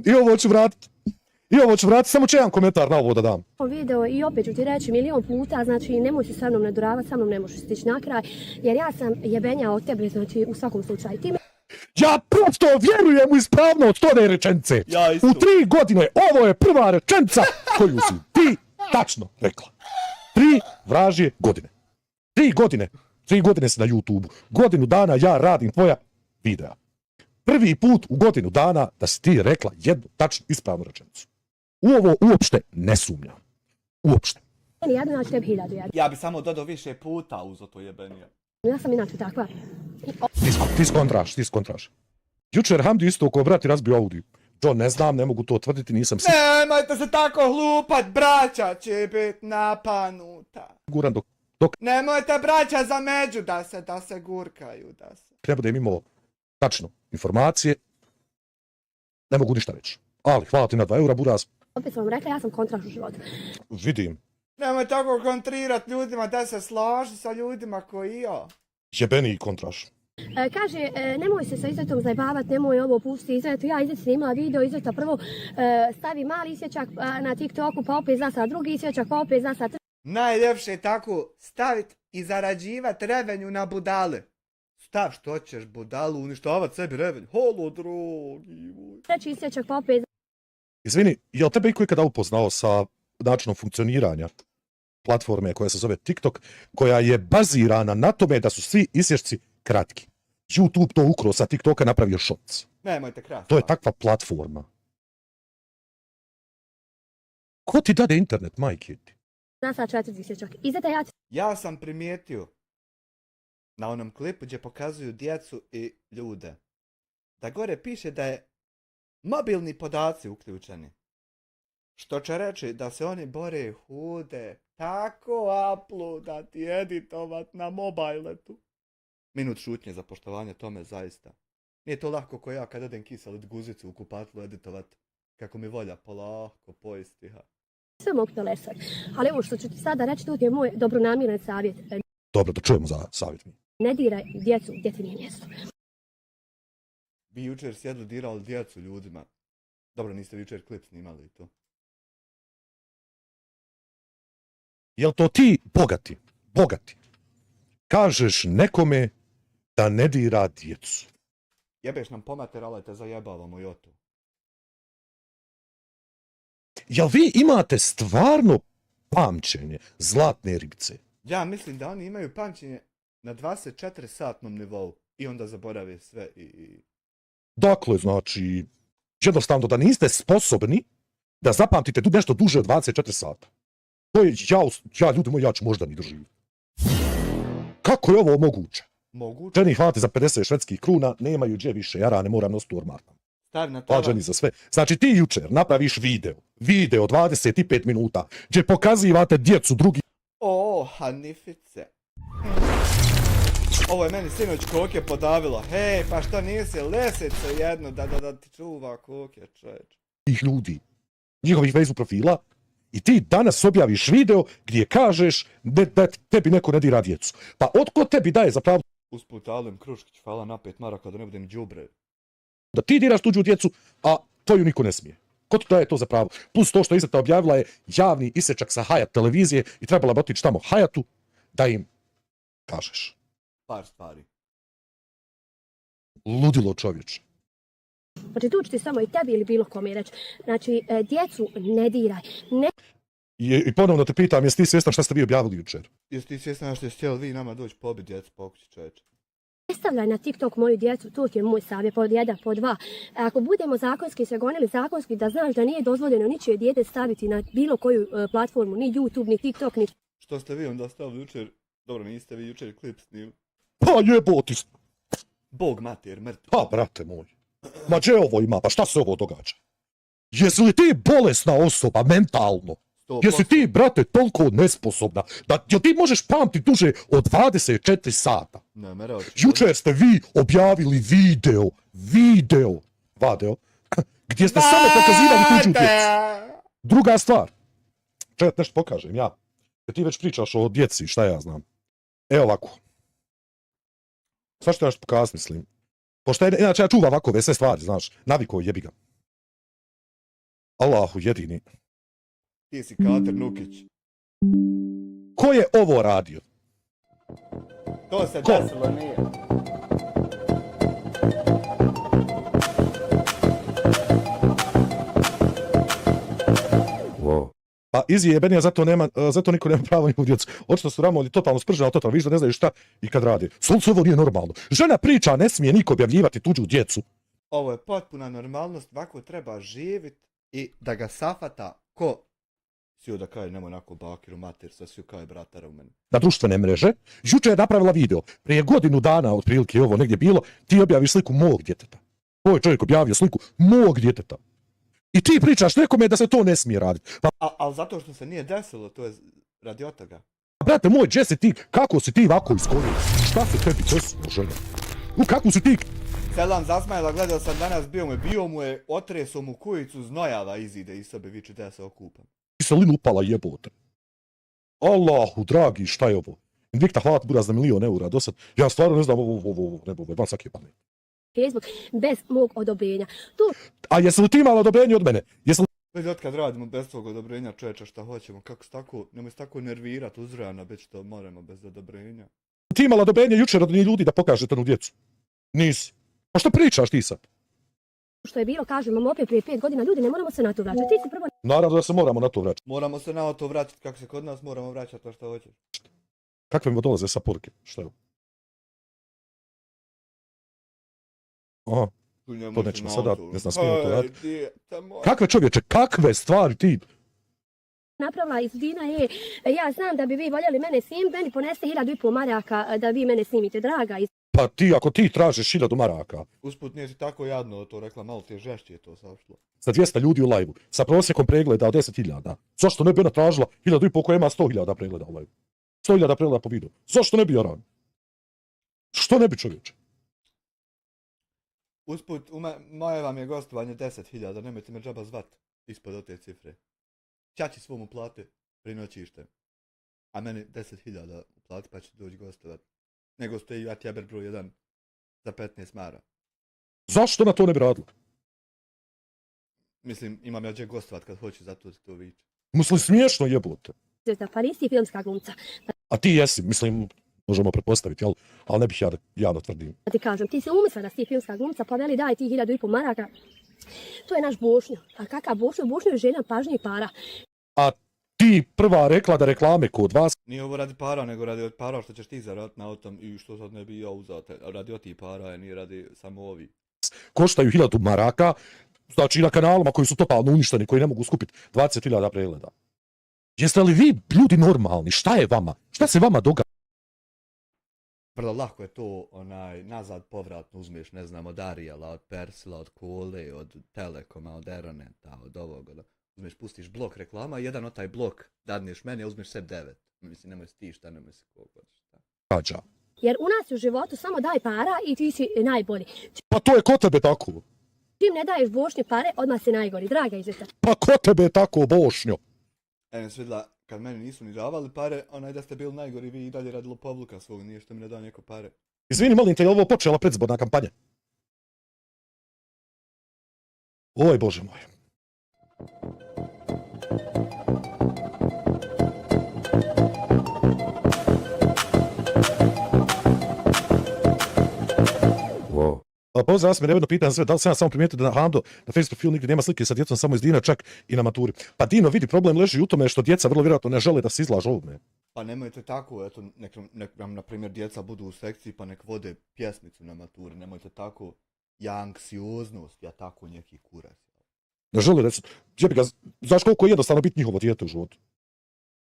I ovo ću vratiti. I ovo ću vratiti, samo ću jedan komentar na ovo da dam. Video i opet ću ti reći milion puta, znači nemoj se sa mnom naduravati, sa mnom ne možeš stići na kraj, jer ja sam jebenja od tebe, znači u svakom slučaju. Ja prosto vjerujem u ispravnost te rečenice. Ja isto. U 3 godine ovo je prva rečenica koju si ti tačno rekla. 3 vražje godine. 3 godine. 3 godine si na YouTube. Godinu dana ja radim tvoja videa. Prvi put u godinu dana da si ti rekla jednu tačnu ispravnu rečenicu. U ovo uopšte ne sumnjam. Uopšte. Jedno, ja ću tebi 1000. Ja bi samo dodao više puta uzo to jebenije. Ja sam inače takva. Ti skontraš. Jučer Hamdi isto ko brati razbio Audi. To ne znam, ne mogu to tvrditi, nisam Nemojte se tako hlupat, braća će bit napanuta. siguran dok Nemojte braća za među da se gurkaju, da se. ne budem imao tačno informacije, ne mogu ništa reći. Ali hvala ti na 2 eura, buraz. Opet sam vam rekla, ja sam kontraš u životu. Vidim, Nemoj tako kontrirat ljudima da se slaži sa ljudima koji ja. jebeni kontraš. Kaže, nemoj se sa Izvetom zajebavat, nemoj ovo pusti Izvetu, ja Izvet snimala video, Izveta prvo stavi mali isječak na TikToku, pa opet zasad drugi isječak, pa opet zasad Najljepše je tako stavit i zarađivat revenju na budale. Stav što ćeš budalu, uništavat sebi revenju. Holo, drogi moj. treći isječak, pa opet Izvini, je li tebe iko ikada upoznao sa načinom funkcioniranja platforme koja se zove TikTok, koja je bazirana na tome da su svi isječci kratki? YouTube to ukro sa TikToka napravio Shorts. Nemojte krasti. To je takva platforma. Ko ti dade internet, majke ti? zasad 4 isječak. Izveta ja Ja sam primijetio na onom klipu gdje pokazuju djecu i ljude da gore piše da je mobilni podaci uključeni. Što će reći da se oni bore hude tako uploadat i editovat na mobajletu. Minut šutnje za poštovanje tome zaista. Nije to lako ko ja kad odem kiselit guzicu u kupatlu editovat kako mi volja polako poistiha. sve mogu pelesat. Ali ovo što ću ti sada reći, to ti je moj dobronamjeran savjet. Dobro, da čujemo za savjet mi. Ne diraj djecu gdje ti nije mjesto. Vi jučer sjedli dirali djecu ljudima. Dobro, niste jučer klip snimali i to. Jel to ti bogati, kažeš nekome da ne dira djecu? Jebeš nam pomater, ali te zajebavamo i o to. Jel vi imate stvarno pamćenje zlatne ribice? Ja mislim da oni imaju pamćenje na 24-satnom nivou i onda zaborave sve i... Dakle, znači, jednostavno da niste sposobni da zapamtite nešto duže od 24 sata. To je, ja ljudi moji, ja ću možda ni doživjeti. Kako je ovo moguće? Moguće. Ženi hvala ti za 50 švedskih kruna, nemaju gdje više, ja ne moram nositi u ormarnom. Stavi na Hvala ženi za sve. Znači ti jučer napraviš video 25 minuta, gdje pokazivate djecu drugi. O, Hanifice. Ovo je meni sinoć koke podavilo. Hej, pa što nisi lesice jedno da ti čuva koke, čovječ. Tih ljudi, njihovih Facebook profila, i ti danas objaviš video gdje kažeš da tebi neko ne dira djecu. Pa otko tebi daje zapravo Usput Alim Kruškić, hvala na 5 maraka da ne budem đubre. da ti diraš tuđu djecu, a tvoju niko ne smije? Ko ti daje to za pravo? Plus to što Izveta objavila je javni isječak sa Hayat televizije i trebala bi otići tamo Hayatu da im kažeš. Par stvari. Ludilo čovječe. Znači tu ću ti samo i tebi ili bilo kome reći. Znači, djecu ne diraj. Ne I ponovno te pitam, jesi ti svjestan šta ste vi objavili jučer? Jesi ti svjestan što ste htjeli vi nama doći pobiti djecu pokući, čovječe? stavljaj na TikTok moju djecu, to ti je moj savjet, pod 1, pod 2. Ako budemo zakonski se gonili zakonski, da znaš da nije dozvoljeno ničije dijete staviti na bilo koju platformu, ni YouTube, ni TikTok, ni... Što ste vi onda stavili jučer? Dobro, niste vi jučer klip snimili. Pa jeboti. Bog mater, mrtvi. Pa, brate moj. Ma gdje ovo ima? Pa šta se ovo događa? Jesi li ti bolesna osoba mentalno? 100%. Jesi ti, brate, toliko nesposobna da jel ti možeš pamtiti duže od 24 sata? Ne, me reći. Jučer ste vi objavili video, gdje ste samo pokazivali tuđu djecu. Druga stvar, čekaj nešto pokažem ja. Jer ti već pričaš o djeci, šta ja znam. Evo ovako. Sve što ja što pokazati, mislim. Pošto inače ja čuvam ovakove sve stvari, znaš, naviko jebi ga. Allahu jedini. Ti si Kater Nukić. Ko je ovo radio? To se Ko? desilo nije. Pa izjebenija, zato niko nema pravo njihovu djecu. Očito su Ramolji totalno sprženi, ali totalno viš da ne znaju šta i kad rade. Sunce, ovo nije normalno. Žena priča, ne smije niko objavljivati tuđu djecu. Ovo je potpuna normalnost, ovako treba živit i da ga safata ko sio da kaj nemoj onako bakiru mater, sa sio kaj bratara u meni. Na društvene mreže, juče je napravila video. Prije godinu dana, otprilike ovo negdje bilo, ti objaviš sliku mog djeteta. Ovo je čovjek objavio sliku mog djeteta. I ti pričaš nekome da se to ne smije raditi. Pa, ali zato što se nije desilo, to je radi od toga. brate moj, gdje si ti, kako si ti ovako iskoristio? Šta se tebi desilo, žena? U kakvu si ti? Selam zasmajala, gledao sam danas, bio mu je, otreso mu kujicu, znojava izide iz sebe, viče da ja se okupam. Kiselinu upala jebote. Allahu, dragi, šta je ovo? Invicta hvat buraz za 1.000.000 eura do sad. Ja stvarno ne znam ovo, nebo, van svaki pamet. Facebook bez mog odobrenja. A jesi li ti imala odobrenje od mene? Već od kad radimo bez tvog odobrenja, čovječa, šta hoćemo, kako se tako, nemoj se tako nervirat, uzrojana, već to moramo bez odobrenja. Ti imala odobrenje jučer od njih ljudi da pokažete onu djecu? Nisi. Pa što pričaš ti sad? Što je bilo, kažem vam opet prije 5 godina, ljudi, ne moramo se na to vraćati. Ti si prvo... Naravno da se moramo na to vraćati. Moramo se na to vraćati, kako se kod nas moramo vraćati, to što hoćeš. Kakve mi dolaze sa poruke? Šta je ovo? Aha, to nećemo sada, ne znam smijem to raditi. Kakve čovječe, kakve stvari ti? Napravila iz Dina je, ja znam da bi vi voljeli mene snimiti, meni poneste 1.500 maraka da vi mene snimite, draga. Pa ti, ako ti tražiš 1.000 maraka. Usput nije si tako jadno to rekla, malo ti je žešće to saopštilo. Sa 200 ljudi u live-u, sa prosjekom pregleda od 10.000. Zašto ne bi ona tražila 1.500 koja ima 100.000 pregleda u live-u? 100.000 pregleda po videu. Zašto ne bi ja radio? Što ne bi čovječe? Usput, moje vam je gostovanje 10.000, nemojte me džaba zvat ispod od te cifre. Ćaći svom uplate, prinoćište. A meni 10.000 uplati pa će doći gostovat. Nego stoji Atjaber broj 1 za 15 mara. Zašto na to ne bi radila? Mislim, imam ja gdje gostovat kad hoću, zato ti to viče. Mislim, smiješno jebote. Pa nisi filmska glumca. A ti jesi, mislim, možemo pretpostaviti, ali ne bih ja da javno tvrdim. Da ti kažem, ti si umisla da si filmska glumca, pa veli daj ti 1.500 maraka. To je naš Bošnjo. A kakav Bošnjo? Bošnjo je željan pažnje i para. A ti prva rekla da reklame kod vas... Nije ovo radi para, nego radi od para što ćeš ti zaraditi na autom i što sad ne bi ja uzao. Radi od ti para, nije radi samo ovi. Koštaju 1.000 maraka, znači na kanalima koji su totalno uništeni, koji ne mogu skupiti 20.000 pregleda. Jeste li vi ljudi normalni? Šta je vama? Šta se vama događa? Vrlo lako je to nazad povratno uzmeš, ne znam, od Arijela, od Persila, od Kole, od Telekoma, od Eroneta, od ovoga. Uzmeš, pustiš blok reklama, jedan od taj blok dadneš meni, a uzmeš sebi 9. Mislim, nemoj si ti šta, nemoj si koliko. Jer u nas u životu samo daj para i ti si najbolji. Pa to je ko tebe tako? Čim ne daješ Bošnju pare, odmah si najgori, draga Izeta. Pa ko tebe tako, Bošnjo? Ne svidla, kad meni nisu ni davali pare, onaj da ste bili najgori, vi i dalje radilo povluka svog, nije što mi ne dao neko pare. Izvini, molim te, je ovo počela predzborna kampanja? Oj, Bože moj. Pozdrav, ja sam jedno pitanje sve, da li sam ja samo primijetio da na Hando, na Facebook profilu nigdje nema slike sa djecom, samo iz Dina, čak i na maturi. Pa Dino, vidi, problem leži u tome što djeca vrlo vjerojatno ne žele da se izlažu ovome. Pa nemojte tako, eto, nek vam, na primjer, djeca budu u sekciji pa nek vode pjesmicu na maturi, nemojte tako, ja anksioznost, ja tako neki kurac. Ne žele reći, znaš koliko je jednostavno biti njihovo dijete u životu.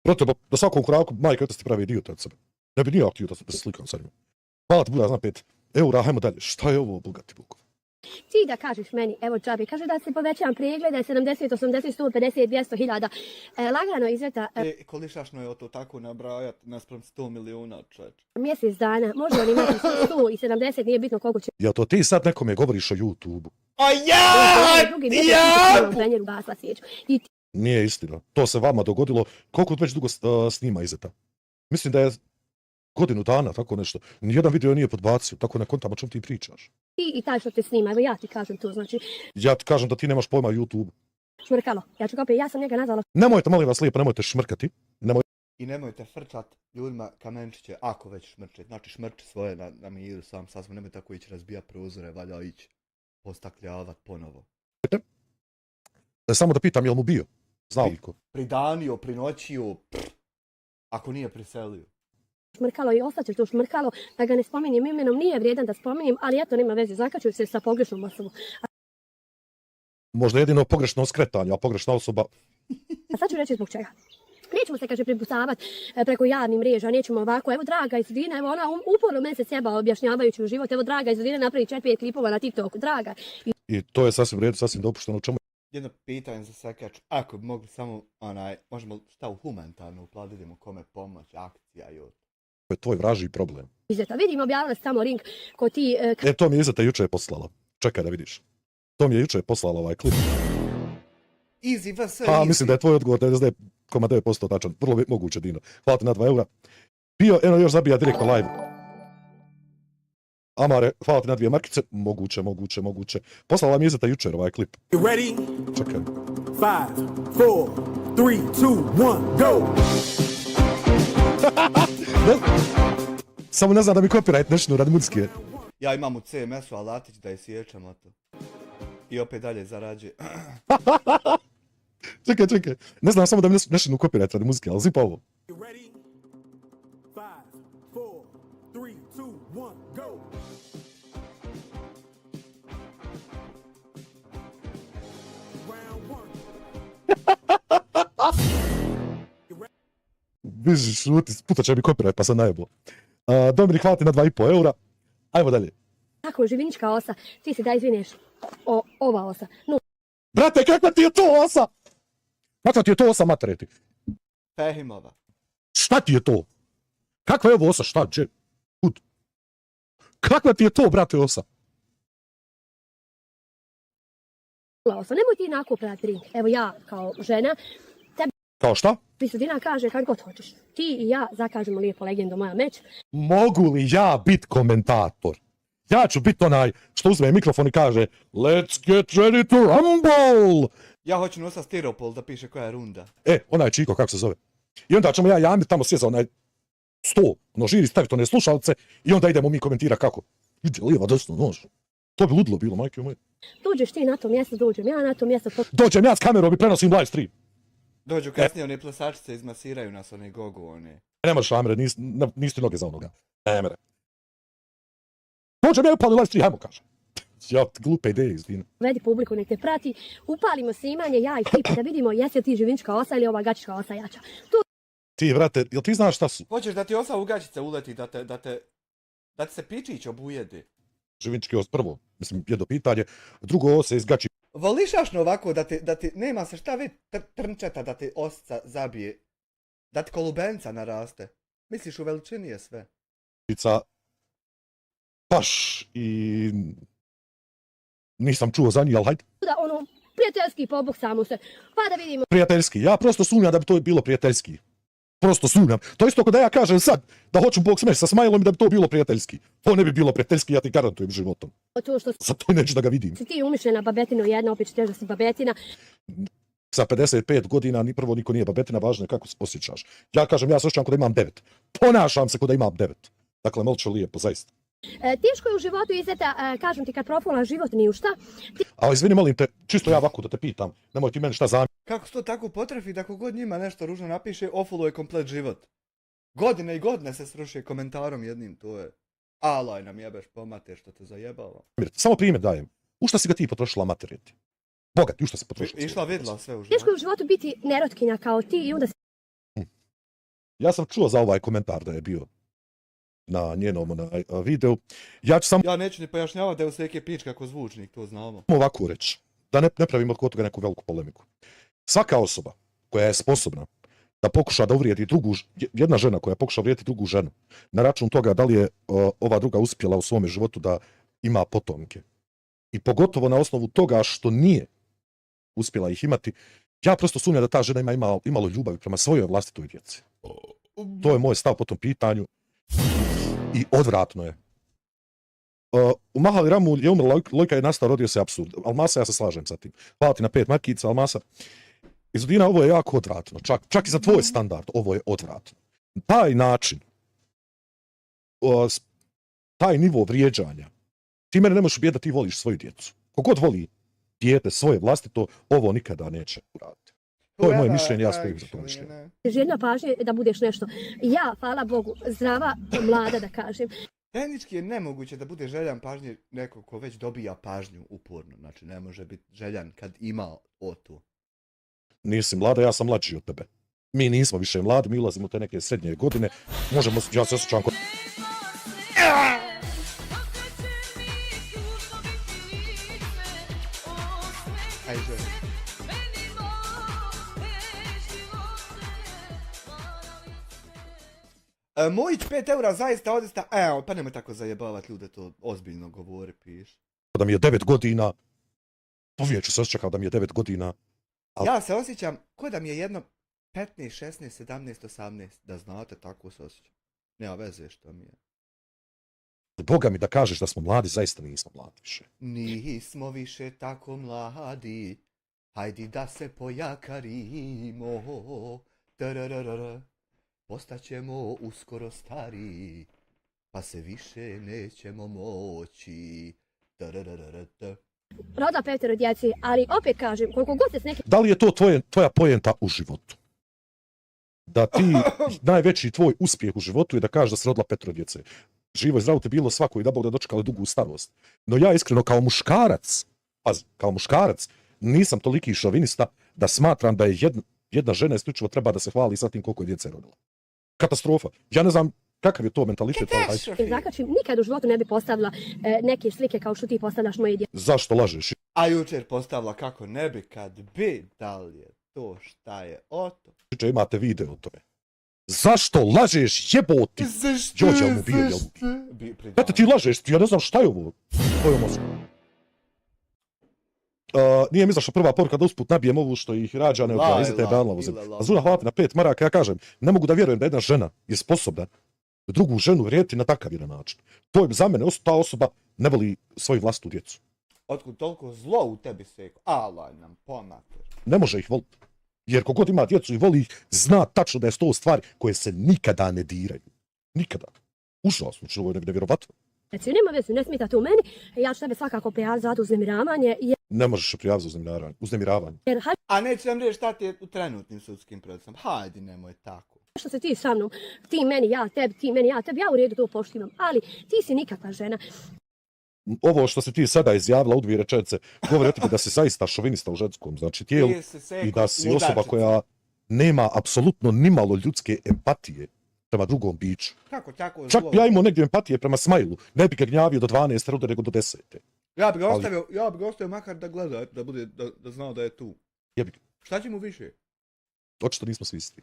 Proto, da svakom koraku majka ti pravi idiota od sebe. Ne bi nije htio da se slikam sa njima. Hvala ti, Buda, znam 5 eura, hajmo dalje. Šta je ovo, bogati Bog? Ti da kažeš meni, evo džabi, kaže da se povećavam pregleda 70, 80, 150, 200 hiljada. Lagano Izeta... Kolišašno je to tako nabrajat naspram 100 miliona, čovječ. Mjesec dana, može on imati 100 i 70, nije bitno koliko će... Ja to ti sad nekome govoriš o YouTube-u? Nije istina. To se vama dogodilo. Koliko već dugo snima Izeta? Mislim da je godinu dana, tako nešto. Nijedan video nije podbacio, tako ne kontam o čem ti pričaš. Ti i taj što te snima, evo ja ti kažem to, znači... Ja ti kažem da ti nemaš pojma o YouTube. Šmrkalo. Ja ću ga opet, ja sam njega nazvala Nemojte, molim vas lijepo, nemojte šmrkati. I nemojte frčat ljudima kamenčiće, ako već šmrče. Znači šmrči svoje na miru sam sasvim, nemoj tako ići razbijat prozore, valja ići postakljavat ponovo. Samo da pitam, jel mu bio? Znao li ko? Pridanio, prinoćio, ako nije priselio. šmrkalo i ostaće to šmrkalo, da ga ne spominjem imenom, nije vrijedan da spominjem, ali eto nema veze, zakačuju se sa pogrešnom osobom. Možda jedino pogrešno skretanje, a pogrešna osoba... A sad ću reći zbog čega. Nećemo se, kaže, prepusavati preko javnih mreža, nećemo ovako, evo draga Izudina, evo ona uporno meni se sjeba objašnjavajući u život, evo draga Izudina napravi 4-5 klipova na TikToku, draga. I to je sasvim redu, sasvim dopušteno. Čemu? Jedno pitanje za sakač, ako bi mogli samo, možemo šta u humanitarno uplatimo kome pomoć, akcija i od... To je tvoj vražiji problem. Izeta, vidim, objavila se tamo link ko ti... To mi je Izeta juče poslala. Čekaj da vidiš. To mi je juče poslala ovaj klip. Easy vs. Mislim da je tvoj odgovor 99,9% tačan. Vrlo moguće, Dino. Hvala ti na 2 eura. Bio, eno još zabija direktno live. Amare, hvala ti na 2 markice. Moguće. Poslala mi Izeta jučer ovaj klip. Ready? Čekaj. 5, 4, 3, 2, 1, go! Samo ne znam da mi copyright nešto radi muzike. Ja imam u CMS-u alatić da je sjećam to. I opet dalje zarađuje. Čekaj. Ne znam samo da mi nešto copyright radi muzike, ali zipa ovo. Ready? 5, 4, 3, 2, 1, go! Vižiš, puta će mi copyright pa sam najebo. Dominik, hvala ti na 2,5 eura. Ajmo dalje. Tako, živinička osa, ti si da izvineš ova osa. No. Brate, kakva ti je to osa? Kakva ti je to osa, matereti? Fehimova. Šta ti je to? Kakva je ovo osa? Šta? Kakva ti je to, brate, osa? Osa, nemoj ti nakupljati drink. Evo ja, kao žena, tebi... Kao šta? Prisudina kaže kad god hoćeš. Ti i ja zakažemo lijepo legendu moja meč. Mogu li ja bit komentator? Ja ću bit onaj što uzme mikrofon i kaže Let's get ready to rumble! Ja hoću nosati stiropol da piše koja je runda. Onaj Čiko, kako se zove. I onda ćemo ja i Amir tamo sjeza onaj sto, žiri staviti one slušalce i onda idemo mi komentira kako. Ide lijeva, desno, nož. To bi ludilo bilo, majke moje. Dođeš ti na to mjesto, dođem ja na to mjesto. Dođem ja s kamerom i prenosim live stream. Dođu kasnije one plesačice, izmasiraju nas, one gogo, one. Ne možeš, Amire, nisi ti noge za onoga. Amire. Dođem ja upali live stream, hajmo kažem. Ja, glupe ideje, izvini. Vedi publiku, nek te prati, upalimo snimanje, ja i ti, da vidimo jesi li ti živinička osa ili ova gačička osa jača. Ti, vrate, jel ti znaš šta su? Hoćeš da ti osa u gačice uleti, da ti se pičić obujedi? Živinički os, prvo, mislim, jedno pitanje. Drugo, ose iz gači. Volišašno ovako da ti nema se šta vidjeti trnčeta da ti osca zabije, da ti kolubenca naraste. Misliš u veličini je sve. Baš i... Nisam čuo za njih, ali hajde. Da ono, prijateljski poboksamo se, pa da vidimo. Prijateljski, ja prosto sumnjam da bi to bilo prijateljski. Prosto sumnjam. To isto kada ja kažem sad da hoću boks meč sa Smajlom i da bi to bilo prijateljski. To ne bi bilo prijateljski, ja ti garantujem životom. To što sad to neću da ga vidim. Si ti umišljena babetina jedna, opet ćeš da si babetina. Sa 55 godina ni prvo niko nije babetina, važno je kako se osjećaš. Ja kažem, ja se osjećam kada imam 9. Ponašam se kada imam 9. Dakle, molče lijepo, zaista. Teško je u životu Izeta, kažem ti kad profula život ni u šta. Ali izvini, molim te, čisto ja ovako da te pitam, nemoj ti meni šta zamjeriti. Kako se to tako potrefi da kogod njima nešto ružno napiše, ofuluje komplet život. Godine i godine se srušuje komentarom jednim, to je. Alaj nam jebeš pomate što te zajebalo. Samo primjer dajem. U šta si ga ti potrošila materijeti? Bogat, u šta si potrošila? Išla vidla sve u životu. Teško je u životu biti nerotkinja kao ti i onda... Ja sam čuo za ovaj komentar da je bio na njenom videu. Ja neću ni pojašnjavati da je u sveke pič kako zvučnik, to znamo. Ovako reći, da ne pravimo od toga neku veliku polemiku. Svaka osoba koja je sposobna da pokuša da uvrijedi jedna žena koja pokuša uvrijediti drugu ženu, na račun toga da li je ova druga uspjela u svome životu da ima potomke. I pogotovo na osnovu toga što nije uspjela ih imati, ja prosto sumnjam da ta žena ima imalo ljubavi prema svojoj vlastitoj djeci. To je moj stav po tom pitanju. I odvratno je U Mahali Ramu je umrla lojka je nastao, rodio se apsurd. Almasa, ja se slažem sa tim. Hvala ti na 5 markica, Almasa. Izudina, ovo je jako odvratno. Čak i za tvoj standard, ovo je odvratno. Taj način, taj nivo vrijeđanja, ti mene ne možeš ubijeti da ti voliš svoju djecu. Kogod voli dijete svoje vlastito, ovo nikada neće uraditi. To je moje mišljenje, ja stojim za to mišljenje. Željna pažnje da budeš nešto. Ja, hvala Bogu, zdrava, mlada da kažem. Tehnički je nemoguće da bude željan pažnje neko ko već dobija pažnju uporno. Znači ne može biti željan kad ima to. Nisi mlada, ja sam mlađi od tebe. Mi nismo više mladi, mi ulazimo u te neke srednje godine. Možemo, ja se osjećam kod... Mojić 5 eura zaista odista, evo, pa nemoj tako zajebavat ljude, to ozbiljno govori, piš. Da mi je 9 godina, uvijek ću se osjećam kao da mi je 9 godina. Ali... Ja se osjećam ko da mi je jedno 15, 16, 17, 18, da znate, tako se osjećam. Nema veze što mi je. Boga mi da kažeš da smo mladi, zaista nismo mladi više. Nismo više tako mladi, hajdi da se pojakarimo, postaćemo uskoro stari, pa se više nećemo moći. Roda 5 djeci, ali opet kažem, koliko god se s nekim... Da li je to tvoja pojenta u životu? Da ti, najveći tvoj uspjeh u životu je da kažeš da si rodila 5 djece. Živo i zdravo te bilo svako i da Bog da dočekala dugu starost. No ja iskreno kao muškarac, kao muškarac, nisam toliki šovinista da smatram da je jedna žena isključivo treba da se hvali sa tim koliko je djece rodila. Katastrofa. Ja ne znam kakav je to mentalitet. Zakačim, nikad u životu ne bi postavila neke slike kao što ti postavljaš moje djece. Zašto lažeš? A jučer postavila kako ne bi kad bi, da li je to šta je oto? Jučer imate video o tome. Zašto lažeš, jeboti? Zašto? Eto ti lažeš, ja ne znam šta je ovo. Nije mi izašla prva poruka da usput nabijem ovu što ih rađa ne odbija. Izete je banla uzim. A Zuna hvala ti na 5 maraka, ja kažem, ne mogu da vjerujem da jedna žena je sposobna drugu ženu vrijediti na takav jedan način. To je za mene, ta osoba ne voli svoju vlastitu djecu. Otkud toliko zlo u tebi seko? Alaj nam pomater. Ne može ih voliti. Jer kogod ima djecu i voli ih, zna tačno da je to stvari koje se nikada ne diraju. Nikada. Užasno, ovo je nevjerovatno. Nema veze, ne smijete u meni, ja ću tebe svakako prijaviti za uznemiravanje. Ne možeš se prijaviti za uznemiravanje. A neće nam reći šta ti je u trenutnim sudskim procesama. Hajde, nemoj tako. Što se ti sa mnom, ti meni, ja tebi, ja u redu to poštivam, ali ti si nikakva žena. Ovo što si ti sada izjavila u 2 rečenice, govori o tebi da si zaista šovinista u ženskom, znači tijelu i da si osoba koja nema apsolutno nimalo ljudske empatije prema drugom biću. Kako tako? Čak ja imao negdje empatije prema Smajlu, ne bi ga gnjavio do 12 rude nego do 10. Ja bi ga ostavio makar da gleda, da znao da je tu. Šta će mu više? Očito nismo svi isti.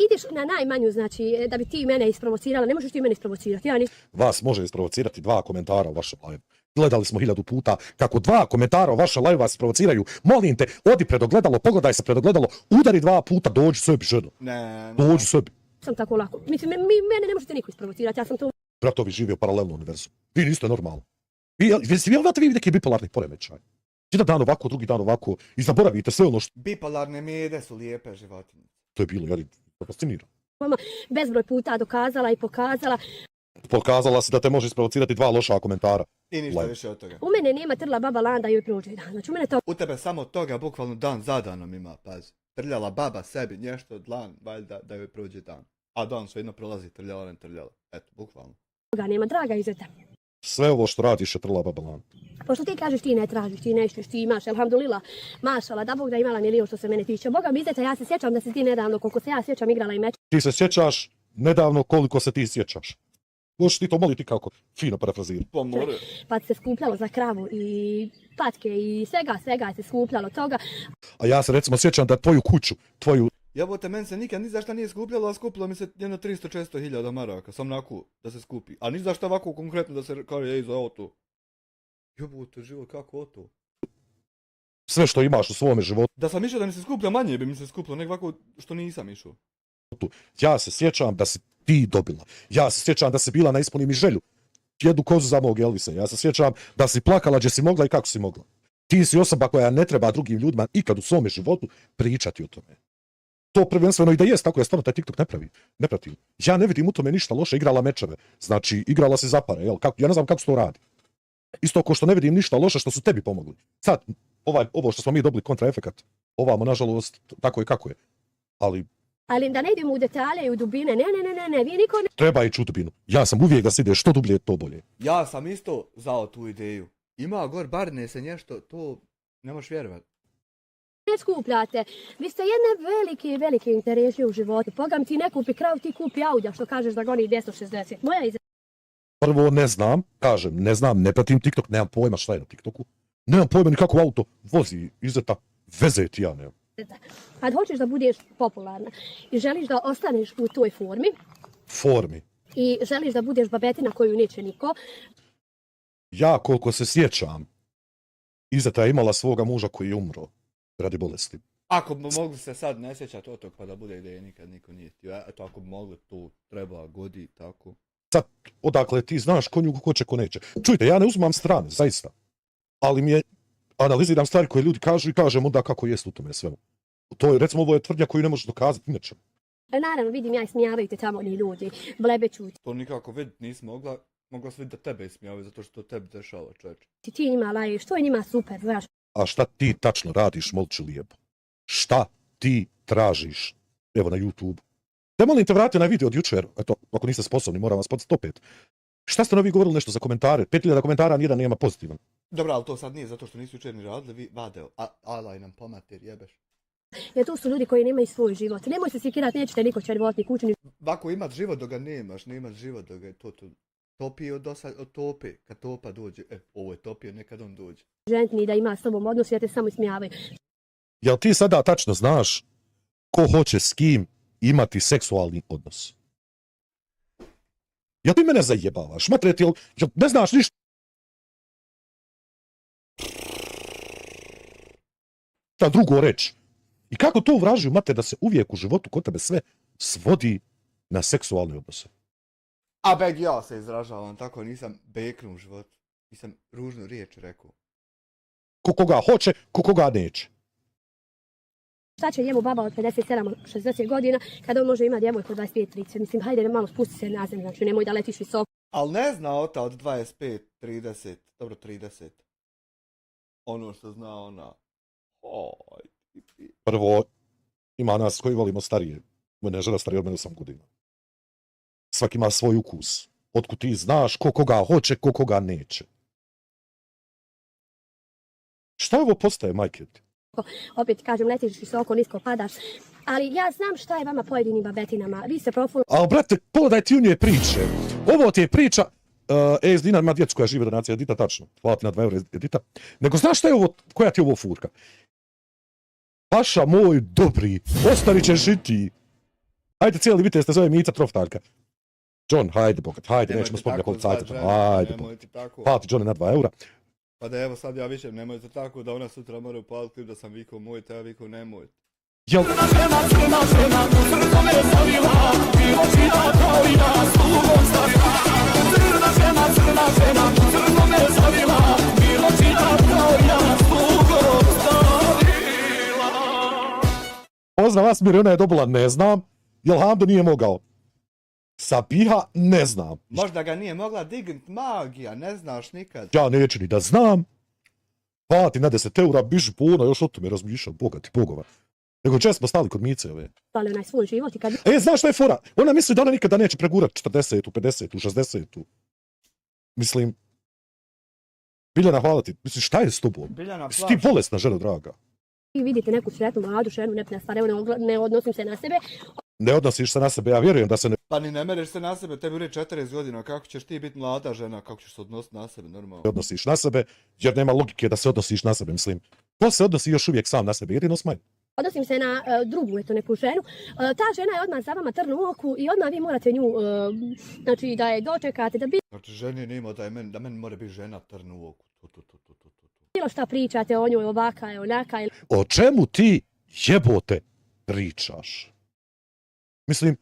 Ideš na najmanju, znači, da bi ti mene isprovocirala, ne možeš ti mene isprovocirati. Vas može isprovocirati 2 komentara u vašem live. Gledali smo 1000 puta kako 2 komentara u vašem live vas provociraju. Molim te, odi pred ogledalo, pogledaj se pred ogledalo, udari 2 puta, dođi sebi ženo. Dođi sebi. Sam tako lako. Mislim, mene ne možete niko isprovocirati, ja sam to... Bratovi žive u paralelnom univerzumu. Vi niste normalni. Vi neki bipolarni poremećaj. Jedan dan ovako, drugi dan ovako i zaboravite sve ono što... Bipolarne mede su lijepe životinje. To je bilo, ja fascinirano. Mama bezbroj puta dokazala i pokazala. Pokazala si da te može isprovocirati 2 loša komentara. I ništa više od toga. U mene nema trla baba landa i joj prođe dan. Znači, u tebe samo toga bukvalno dan za danom ima, pazi. Trljala baba sebi nešto dlan, valjda da joj prođe dan. A dan svejedno prolazi, trljala, ne trljala. Eto, bukvalno. Toga nema, draga izveta. Sve ovo što radiš je trla baba lan. Pošto ti kažeš ti ne tražiš, ti nećeš, ti imaš, alhamdulillah, mašala, da Bog da imala milion što se mene tiče. Boga mi izveta, ja se sjećam da si ti nedavno, koliko se ja sjećam, igrala i meč. Ti se sjećaš nedavno koliko se ti sjećaš. Možeš ti to moliti kako fino parafrazirati. Pa se skupljalo za kravu i patke i svega se skupljalo toga. A ja se recimo sjećam da tvoju kuću, Jebote, meni se nikad ni zašta nije skupljalo, a skupilo mi se jedno 300-400 hiljada maraka, sam onako da se skupi. A ni zašta ovako konkretno da se kaže za ovo. Jebote, život kako to? Sve što imaš u svome životu. Da sam išao da mi se skuplja manje bi mi se skupilo, nego ovako što nisam išao. Ja se sjećam da si ti dobila. Ja se sjećam da si bila na ispuni mi želju. jednu kozu za mog Elvisa. Ja se sjećam da si plakala gdje si mogla i kako si mogla. Ti si osoba koja ne treba drugim ljudima ikad u svome životu pričati o tome. To prvenstveno i da jest, tako ja stvarno taj TikTok ne pratim. Ja ne vidim u tome ništa loše, igrala mečeve. Znači, igrala se za pare, jel? Ja ne znam kako se to radi. Isto ko što ne vidim ništa loše što su tebi pomogli. Sad, ovo što smo mi dobili kontraefekat, ovamo, nažalost, tako je kako je. Ali da ne idemo u detalje i u dubine, ne, vi niko ne... Treba ići u dubinu. Ja sam uvijek da se ide što dublje, to bolje. Ja sam isto zao tu ideju. Ima gor barne se nešto, to ne možeš vjerovati. Ne skupljate. Vi ste jedne velike interesi u životu. Pogam ti ne kupi krav, ti kupi Audija, što kažeš da goni 260. Moja izreka. Prvo ne znam, ne pratim TikTok, nemam pojma šta je na TikToku. Nemam pojma ni kako auto vozi izeta, veze ti ja nemam. Kad hoćeš da budeš popularna i želiš da ostaneš u toj formi i želiš da budeš babetina koju neće niko. Ja koliko se sjećam, izeta je imala svoga muža koji je umro radi bolesti. Ako bi mogli se sad ne sjećati od tog pa da bude ideja nikad niko nije htio. Eto ako bi mogli to treba godi tako. Sad, odakle ti znaš ko nju hoće ko neće. Čujte, ja ne uzmam strane, zaista. Ali analiziram stvari koje ljudi kažu i kažem onda kako jest u tome svemu. To je, recimo, ovo je tvrdnja koju ne možeš dokazati inače. Naravno, vidim ja ismijavaju te tamo oni ljudi, blebeću. To nikako vidjeti nisi mogla se vidjeti da tebe ismijavaju zato što to tebi dešava, čovječe. Ti njima laješ, to je njima super, znaš. A šta ti tačno radiš, molču lijepo? Šta ti tražiš? Evo na YouTube. Da molim te vrati na video od jučer, eto, ako niste sposobni, moram vas podsjetiti opet. Šta ste novi govorili nešto za komentare? 5000 komentara, nijedan nema pozitivan. Dobro, ali to sad nije zato što nisu jučer ni radili, vi vadeo, alaj nam pomater, jebeš. Jer tu su ljudi koji nemaju svoj život. Nemoj se sikirati, nećete niko červotni kućni. Ovako imat život dok ga nemaš, ne imaš život dok ga je to topi od tope, kad topa dođe, ovo je topio, nekad on dođe. Žentni da ima s tobom odnos, ja te samo ismijavaju. Jel ti sada tačno znaš ko hoće s kim imati seksualni odnos? Jel ti mene zajebavaš? Matret, jel ne znaš ništa? Šta drugo reći? I kako to uvraži u mater da se uvijek u životu kod tebe sve svodi na seksualne odnose? A beg ja se izražavam, tako nisam beknu u životu. Nisam ružnu riječ rekao. Ko koga hoće, ko koga neće. Šta će njemu baba od 57-60 godina kada on može imati djevojku od 25-30? Mislim, hajde malo spusti se na zemlju, znači nemoj da letiš visoko. Ali ne zna ota od 25-30, dobro 30. Ono što zna ona. Prvo, ima nas koji volimo starije. Mene je žena starija od mene 8 godina. Svaki ima svoj ukus. Otkud ti znaš ko koga hoće, ko koga neće. Šta ovo postaje, majke? Opet kažem, letiš visoko, nisko padaš. Ali ja znam šta je vama pojedinim babetinama. Vi se profil... Ali, brate, pogledaj ti u nje priče. Ovo ti je priča... Dinar ima djecu koja žive donacija Edita, tačno. Hvala ti na 2 eura Edita. Nego znaš šta je ovo, koja ti je ovo furka? Paša moj dobri, ostavit ćeš i ti. Hajde, cijeli vitez te zove Mica Troftarka. John, hajde, bogat, hajde, nećemo spominjati policajca. Hajde, bogat. Hvala ti, John, na 2 eura. Pa da evo sad ja više nemojte tako da ona sutra mora upaliti klip da sam vikao mojte, ja vikao nemojte. Jel... Pozdrav vas, Mirjana je dobila, ne znam. Jel Hamdo nije mogao? Sabiha, ne znam. Možda ga nije mogla dignut magija, ne znaš nikad. Ja neću ni da znam. Plati na 10 eura, biži puno, još o tome razmišljam, bogati bogova. Nego često smo stali kod Mice ove. Stali onaj svoj život i kad... Znaš šta je fora? Ona misli da ona nikada neće pregurat 40, 50, 60. Mislim... Biljana, hvala ti. Mislim, šta je s tobom? Jesi ti bolesna, žena draga? Vi vidite neku sretnu mladu ženu, ne stvar, ne odnosim se na sebe. Ne odnosiš se na sebe, ja vjerujem da se ne... Pa ni ne mereš se na sebe, tebi ure 40 godina, kako ćeš ti biti mlada žena, kako ćeš se odnositi na sebe, normalno. Ne odnosiš na sebe, jer nema logike da se odnosiš na sebe, mislim. Ko se odnosi još uvijek sam na sebe, jedino smaj. Odnosim se na drugu, neku ženu. Ta žena je odmah za vama trn u oku i odmah vi morate nju, znači da je dočekate, da bi... Znači ženi nima da meni mora biti žena trn u oku. Bilo šta pričate o njoj, ovaka je, onaka je. O čemu ti jebote pričaš? Mislim,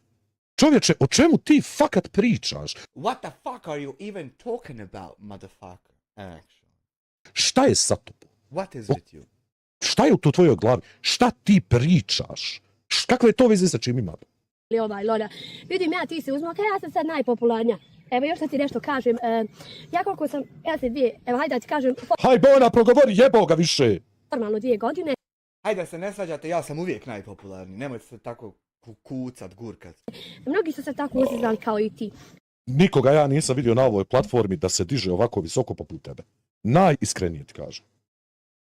Čovječe, o čemu ti fakat pričaš? What the fuck are you even talking about, motherfucker? Action. Šta je sa tobom? What is with you? Šta je u tu tvojoj glavi? Šta ti pričaš? Kakve je to veze sa čim ima? Lola, vidim ja ti se uzmao, kaj ja sam sad najpopularnija. Evo još da ti nešto kažem, ja koliko sam, ja se evo hajde da ti kažem, Haj Bona, progovori, jebo ga više! formalno 2 godine. Hajde da se ne svađate, ja sam uvijek najpopularniji, nemojte se tako kucat, gurkat. Mnogi su se tako uzizali kao i ti. Nikoga ja nisam vidio na ovoj platformi da se diže ovako visoko poput tebe. Najiskrenije ti kažem.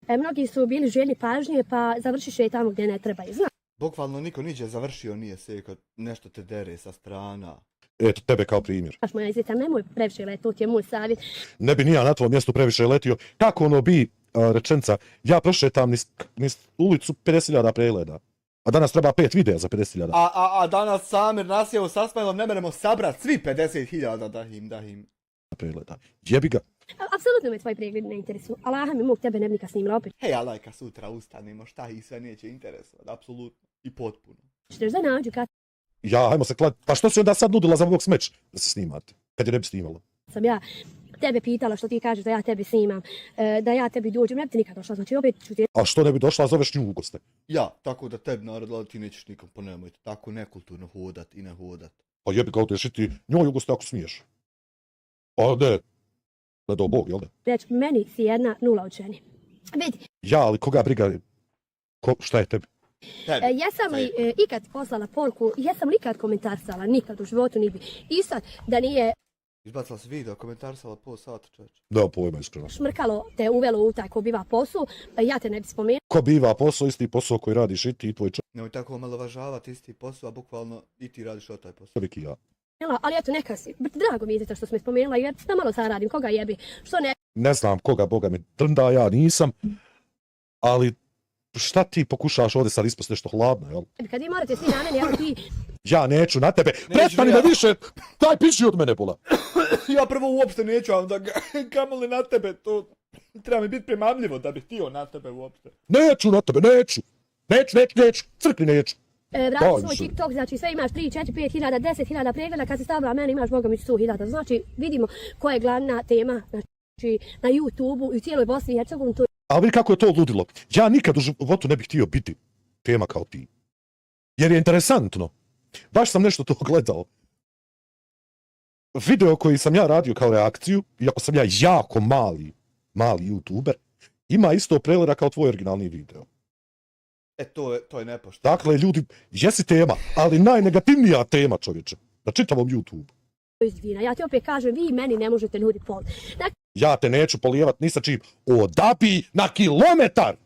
Mnogi su bili željni pažnje pa završiše i tamo gdje ne trebaju. Znaš Bukvalno niko niđe završio nije se kad nešto te dere sa strana. Eto, tebe kao primjer. moja izvjeta, nemoj previše letiti, to ti je moj savjet. Ne bi ni ja na tvojom mjestu previše letio. Kako ono bi rečenca, ja prošetam niz ulicu 50.000 pregleda. A danas treba 5 videa za 50.000. A danas Samir nasjeo sa Smajlom, ne meremo sabrat svi 50.000 da im. Pregleda. Jebi ga. Apsolutno me tvoj pregled ne interesuju. Allaha mi mog tebe ne bi nikad snimila opet. Hej, alajka, sutra ustanemo, šta ih sve neće interesovati, apsolutno i potpuno. Ćeš da nađu kad Ja, hajmo se klad. Pa što si onda sad nudila za ovog smeć da se snimate? Kad je ne bi snimalo? sam ja tebe pitala što ti kažeš da ja tebi snimam, da ja tebi dođem, ne bi ti nikad došla, znači opet ću ti... A što ne bi došla, zoveš nju u goste? Ja, tako da tebi naredila, ti nećeš nikom, pa nemojte tako nekulturno hodat i ne hodat. Pa jebi ga odeš i ti njoj u goste ako smiješ. A ne, ne do Bog, jel ne? Reći, meni si jedna 0 od ženi. Vidi. Ja, ali koga briga, šta je tebi? Jesam li ikad poslala poruku, jesam li ikad komentarsala, nikad u životu ni bi. I sad, da nije... Izbacila si video, komentarsala pol sata, čovječ. Da, pojma iskreno. Šmrkalo te uvelo u taj ko biva posao, ja te ne bi spomenula. Ko biva posao, isti posao koji radiš i ti i tvoj čovjek. Nemoj tako omalovažavati isti posao, a bukvalno i ti radiš o taj posao. Čovjek i ja. Ali eto, neka si. Drago mi je što smo spomenula, jer da malo zaradim, koga jebi, što ne... Ne znam koga, Boga mi drnda, ja nisam, ali šta ti pokušavaš ovdje sad ispast nešto hladno, jel? Kad vi morate svi na mene, evo ti... Ja neću na tebe, prestani me više, daj piši od mene, bola. Ja prvo uopšte neću, a onda kamoli na tebe, to treba mi biti primamljivo da bih htio na tebe uopšte. Neću na tebe, neću, crkni neću. Vrati svoj TikTok, znači sve imaš 3, 4, 5 hiljada, 10 hiljada pregleda, kad se stavila mene imaš Boga mi 100 hiljada. Znači vidimo koja je glavna tema, znači na YouTubeu i u cijeloj Bosni i Hercegovini. Ali vidi kako je to ludilo. Ja nikad u životu ne bih htio biti tema kao ti. Jer je interesantno. Baš sam nešto to gledao. Video koji sam ja radio kao reakciju, iako sam ja jako mali YouTuber, ima isto pregleda kao tvoj originalni video. To je nepošteno. Dakle, ljudi, jesi tema, ali najnegativnija tema, čovječe, na čitavom YouTube. Ja ti opet kažem, vi meni ne možete nuditi pol. Ja te neću polijevat ni sa čim. Odabi na kilometar!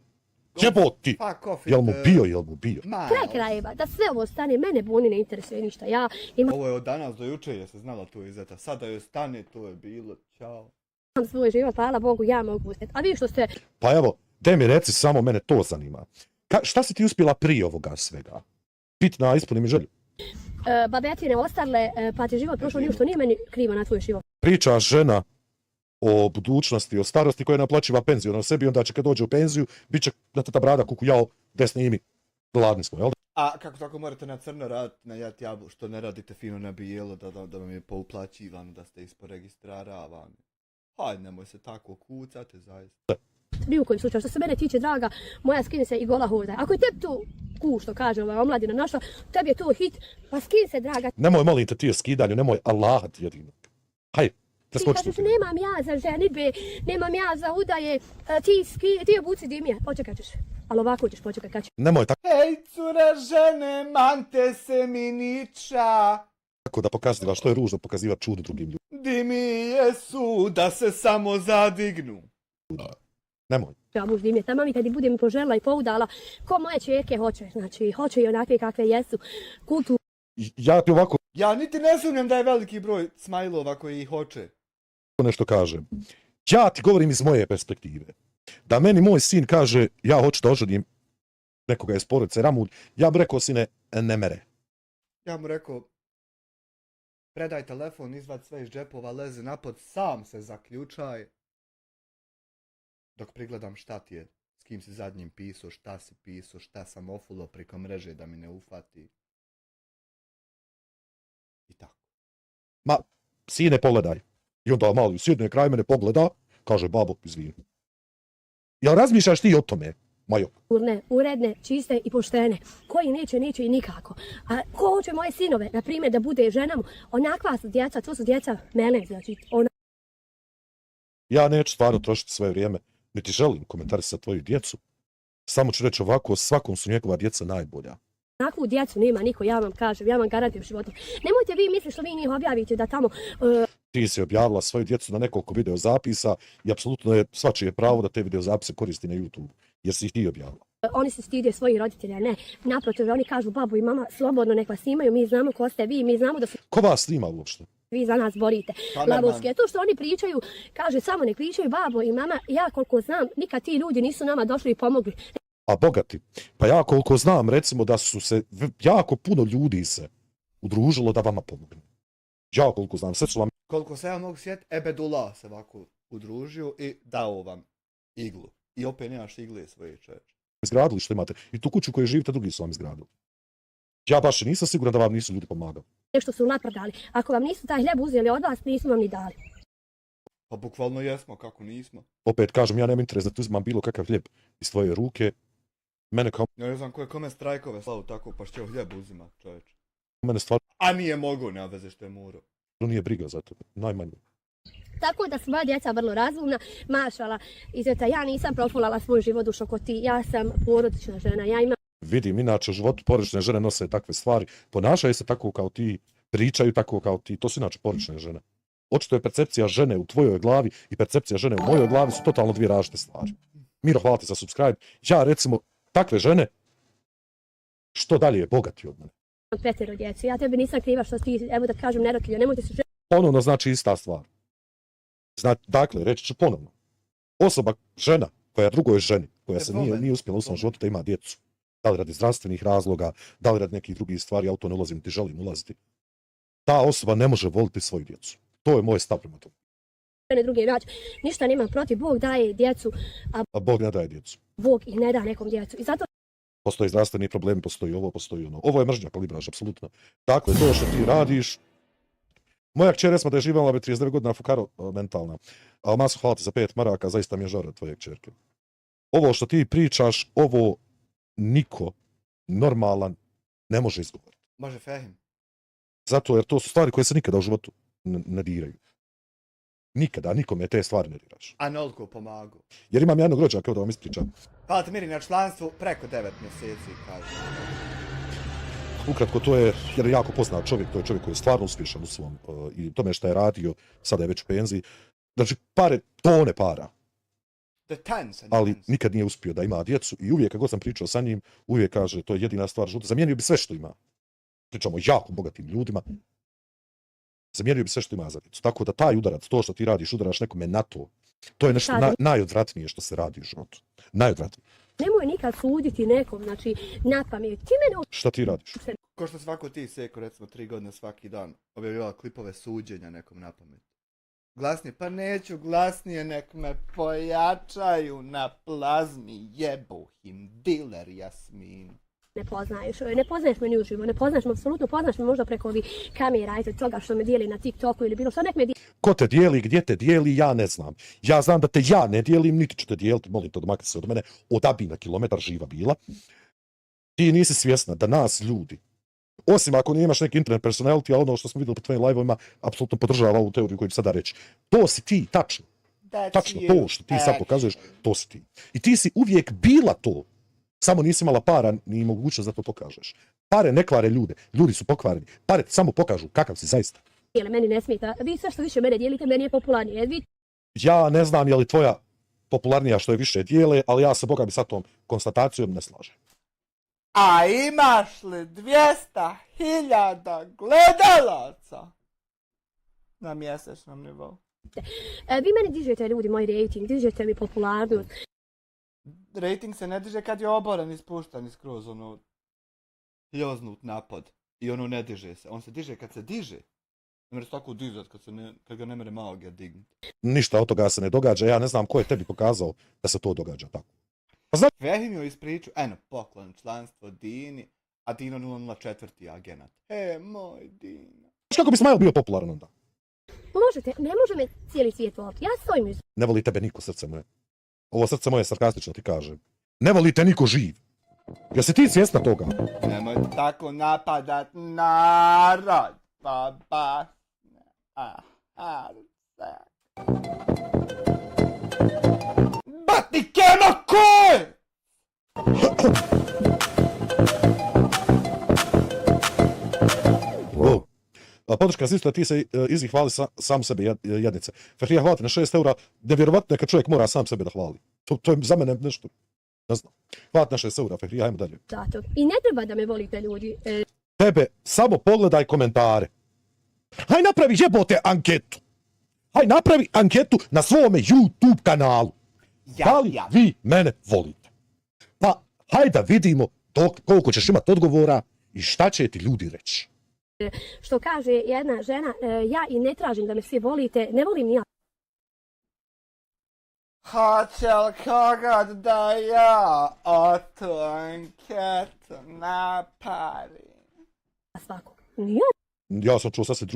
Jeboti! Jel mu bio? Kraj krajeva, da sve ovo stane, mene buni ne interesuje ništa. Ja imam... Ovo je od danas do jučer, je se znala to izeta. Sada joj stane, to je bilo, čao. Imam svoj život, hvala Bogu, ja mogu uspjeti. A vi što ste... Pa evo, te mi reci, samo mene to zanima. Šta si ti uspjela prije ovoga svega? Pitna, ispuni mi želju. Babetine ostale, pa ti život prošlo ništa, nije meni krivo na tvoj život. Priča žena o budućnosti, o starosti koja naplaćiva penziju na sebi, onda će kad dođe u penziju, bit će da tata brada kuku jao, desni imi, gladni smo, jel da? A kako tako morate na crno raditi, na jat jabu, što ne radite fino na bijelo, da vam je pouplaćivano, da ste isporegistraravani. Hajde, nemoj se tako kucate, zaista. Ni u kojem slučaju, što se mene tiče, draga, moja skini se i gola hoda. Ako je tebi to što kaže ova omladina naša, tebi je to hit, pa skini se, draga. Nemoj, molim te, ti o skidanju, nemoj Allah jedino. Hajde, da skoči. Ti kažeš, nemam ja za ženitbe, nemam ja za udaje, ti obuci dimije, počekat ćeš. Ali ovako ćeš počekat kad ćeš. Nemoj tako. Hej, cure žene, mante se mi niča. Tako da pokaziva što je ružno pokaziva čudu drugim ljudima. Dimije su da se samo zadignu. Nemoj. Ja muž dimlje, tamo mi kad ih budem poželjela i poudala, ko moje čerke hoće, znači hoće i onakve kakve jesu, kultu. Ja ti ovako... Ja niti ne sumnjam da je veliki broj smajlova koji ih hoće. Nešto kažem. Ja ti govorim iz moje perspektive. Da meni moj sin kaže, ja hoću da oženim nekoga iz porodice Ramulj, ja bi rekao, sine, ne mere. Ja mu rekao, predaj telefon, izvad sve iz džepova, leze napod, sam se zaključaj. Dok prigledam šta ti je, s kim si zadnjim pisao, šta si pisao, šta sam ofulo preko mreže da mi ne ufati. sine pogledaj. I onda mali sjedne kraj mene pogleda, kaže babo, izvini. Jel razmišljaš ti o tome, Majo? Uredne, čiste i poštene. Koji neće i nikako. A ko hoće moje sinove, na primjer, da bude žena mu, onakva su djeca, to su djeca mene, znači, Ja neću stvarno trošiti svoje vrijeme, niti želim komentarisati tvoju djecu. Samo ću reći ovako, svakom su njegova djeca najbolja. onakvu djecu nema niko, ja vam kažem, ja vam garantujem životu. Nemojte vi misliti što vi njih objavite da tamo... Ti si objavila svoju djecu na nekoliko videozapisa i apsolutno je svačije pravo da te videozapise koristi na YouTube, jer si ih ti objavila. Oni se stide svojih roditelja, ne. Naprotiv, oni kažu babu i mama, slobodno nek vas snimaju, mi znamo ko ste vi, mi znamo da su... Ko vas snima uopšte? Vi za nas borite. Lavovski. To što oni pričaju, kaže samo nek pričaju babo i mama, ja koliko znam, nikad ti ljudi nisu nama došli i pomogli. A bogati, pa ja koliko znam, recimo da su se jako puno ljudi se udružilo da vama pomogne. Ja koliko znam, sve su vam... Koliko se ja mogu sjetiti, Ebedullah se ovako udružio i dao vam iglu. I opet nemaš igle svoje čeče. Izgradili što imate. I tu kuću koju živite, drugi su vam izgradili. Ja baš nisam siguran da vam nisu ljudi pomagali. Nešto su napredali. Ako vam nisu taj hljeb uzeli od vas, nisu vam ni dali. Pa bukvalno jesmo, kako nismo. Opet kažem, ja nemam interes da tu uzmam bilo kakav hljeb iz tvoje ruke. Mene kao... Ja ne znam kome strajkove slavu tako, pa što hljeb uzima, čovječ. Mene stvarno... A nije mogu, ne veze što je muro. Nije briga za tebe, najmanje. Tako da su moja djeca vrlo razumna, mašala. Izveta, ja nisam profulala svoj život u šokoti, ja sam porodična žena, ja imam... Vidim, inače u životu porodične žene nose takve stvari, ponašaju se tako kao ti, pričaju tako kao ti, to su inače porodične žene. Očito je percepcija žene u tvojoj glavi i percepcija žene u mojoj glavi su totalno dvije različite stvari. Miro, hvala ti za subscribe. Ja recimo, takve žene, što dalje je bogati od mene. Petero djecu, ja tebe nisam kriva što ti, evo da kažem, nerotilja, nemojte se... Ponovno znači ista stvar. Dakle, reći ću ponovno. Osoba, žena, koja drugoj ženi, koja se nije uspjela u svom životu da ima djecu, da li radi zdravstvenih razloga, da li radi nekih drugih stvari, ja u to ne ulazim, ti želim ulaziti. Ta osoba ne može voliti svoju djecu. To je moj stav prema tomu. Drugi naći. Ništa nema protiv, Bog daje djecu, a Bog ne daje djecu. Bog ih ne da nekom djecu. I zato... Postoji zdravstveni problemi, postoji ovo, postoji ono. Ovo je mržnja, kalibraž, apsolutno. Dakle, to što ti radiš... Moja kćer, recimo da je živjela 39 godina fukaro mentalna. Ali masu hvala ti za 5 maraka, zaista mi je žara tvoje kćerke. Ovo što ti pričaš, ovo niko normalan ne može izgovoriti. Može Fehim. Zato jer to su stvari koje se nikada u životu ne diraju. Nikada, nikome te stvari ne diraš. A noliko pomagu. Jer imam jednog rođaka, evo da vam ispričam. Hvala ti Miri na članstvu preko 9 mjeseci, kaže. Ukratko, to je jedan jako poznat čovjek, to je čovjek koji je stvarno uspješan u svom i tome što je radio, sada je već u penziji. Znači, tone para. Ali nikad nije uspio da ima djecu i uvijek, kako sam pričao sa njim, uvijek kaže, to je jedina stvar života, zamijenio bi sve što ima. Pričamo o jako bogatim ljudima, zamijenio bi sve što ima za djecu. Tako da taj udarac, to što ti radiš, udaraš nekome na to, to je nešto najodvratnije što se radi u životu. Najodvratnije. Nemoj nikad suditi nekom, znači, na pamet. Ti mene... Šta ti radiš? Ko što svako ti seko, recimo 3 godine svaki dan, objavljivala klipove suđenja nekom na pamet. Glasnije, pa neću glasnije, nek me pojačaju na plazmi, jebo im, diler Jasmin. Ne poznaješ me ni uživo, ne poznaješ me, apsolutno poznaš me možda preko ovih kamera i toga što me dijeli na TikToku ili bilo što, nek me dijeli. Ko te dijeli, gdje te dijeli, ja ne znam. Ja znam da te ja ne dijelim, niti ću te dijeliti, molim te, odmakni se od mene, od Abina kilometar živa bila. Ti nisi svjesna da nas ljudi, osim ako nemaš neki internet personality, a ono što smo vidjeli po tvojim live-ovima, apsolutno podržava ovu teoriju koju ću sada reći. To si ti, tačno. Tačno, to što ti sad pokazuješ, to si ti. I ti si uvijek bila to. Samo nisi imala para ni mogućnost da to pokažeš. Pare ne kvare ljude. Ljudi su pokvareni. Pare ti samo pokažu kakav si zaista. Meni ne smeta. Vi sve što više mene dijelite, meni je popularnije. Ja ne znam je li tvoja popularnija što je više dijele, ali ja se, boga mi, sa tom konstatacijom ne slažem. A imaš li 200.000 gledalaca na mjesečnom nivou? Vi meni dižete, ljudi, moj rating, dižete mi popularnost. Rating se ne diže kad je oboren i spuštan iz skroz ono ljoznut napad i ono ne diže se. On se diže kad se diže. Ne mre se tako dizat kad ga ne mere magija dignut. Ništa od toga se ne događa, ja ne znam ko je tebi pokazao da se to događa tako. Vehim joj ispriču, poklon članstvo Dini, a Dino 004. agenat. Moj Dino. Znaš kako bi Smile bio popularan onda? Možete, ne može me cijeli svijet voliti. Ja stojim iz... Ne voli tebe niko, srce moje. Ovo srce moje sarkastično ti kažem. Ne voli te niko živ. Jesi ti svjesna toga? Nemoj tako napadat narod, baba. Bati kema koje! Wow. Podrška zisto da ti se Izi hvali sam sebe jednice. Fehrija, hvala ti na 6 eura. Nevjerovatno je kad čovjek mora sam sebe da hvali. To je za mene nešto, ne znam. Hvala ti na 6 eura, Fehrija, ajmo dalje. Zato. I ne treba da me volite ljudi. Tebe, samo pogledaj komentare. Haj napravi jebote anketu. Haj napravi anketu na svome YouTube kanalu. Da li vi mene volite? Pa, haj da vidimo koliko ćeš imati odgovora i šta će ti ljudi reći. Što kaže jedna žena, ja i ne tražim da me svi volite, ne volim ni ja. Hoće li kogod da ja o tu anketu naparim? Svakog. Ni ja Ja sam čuo sasvim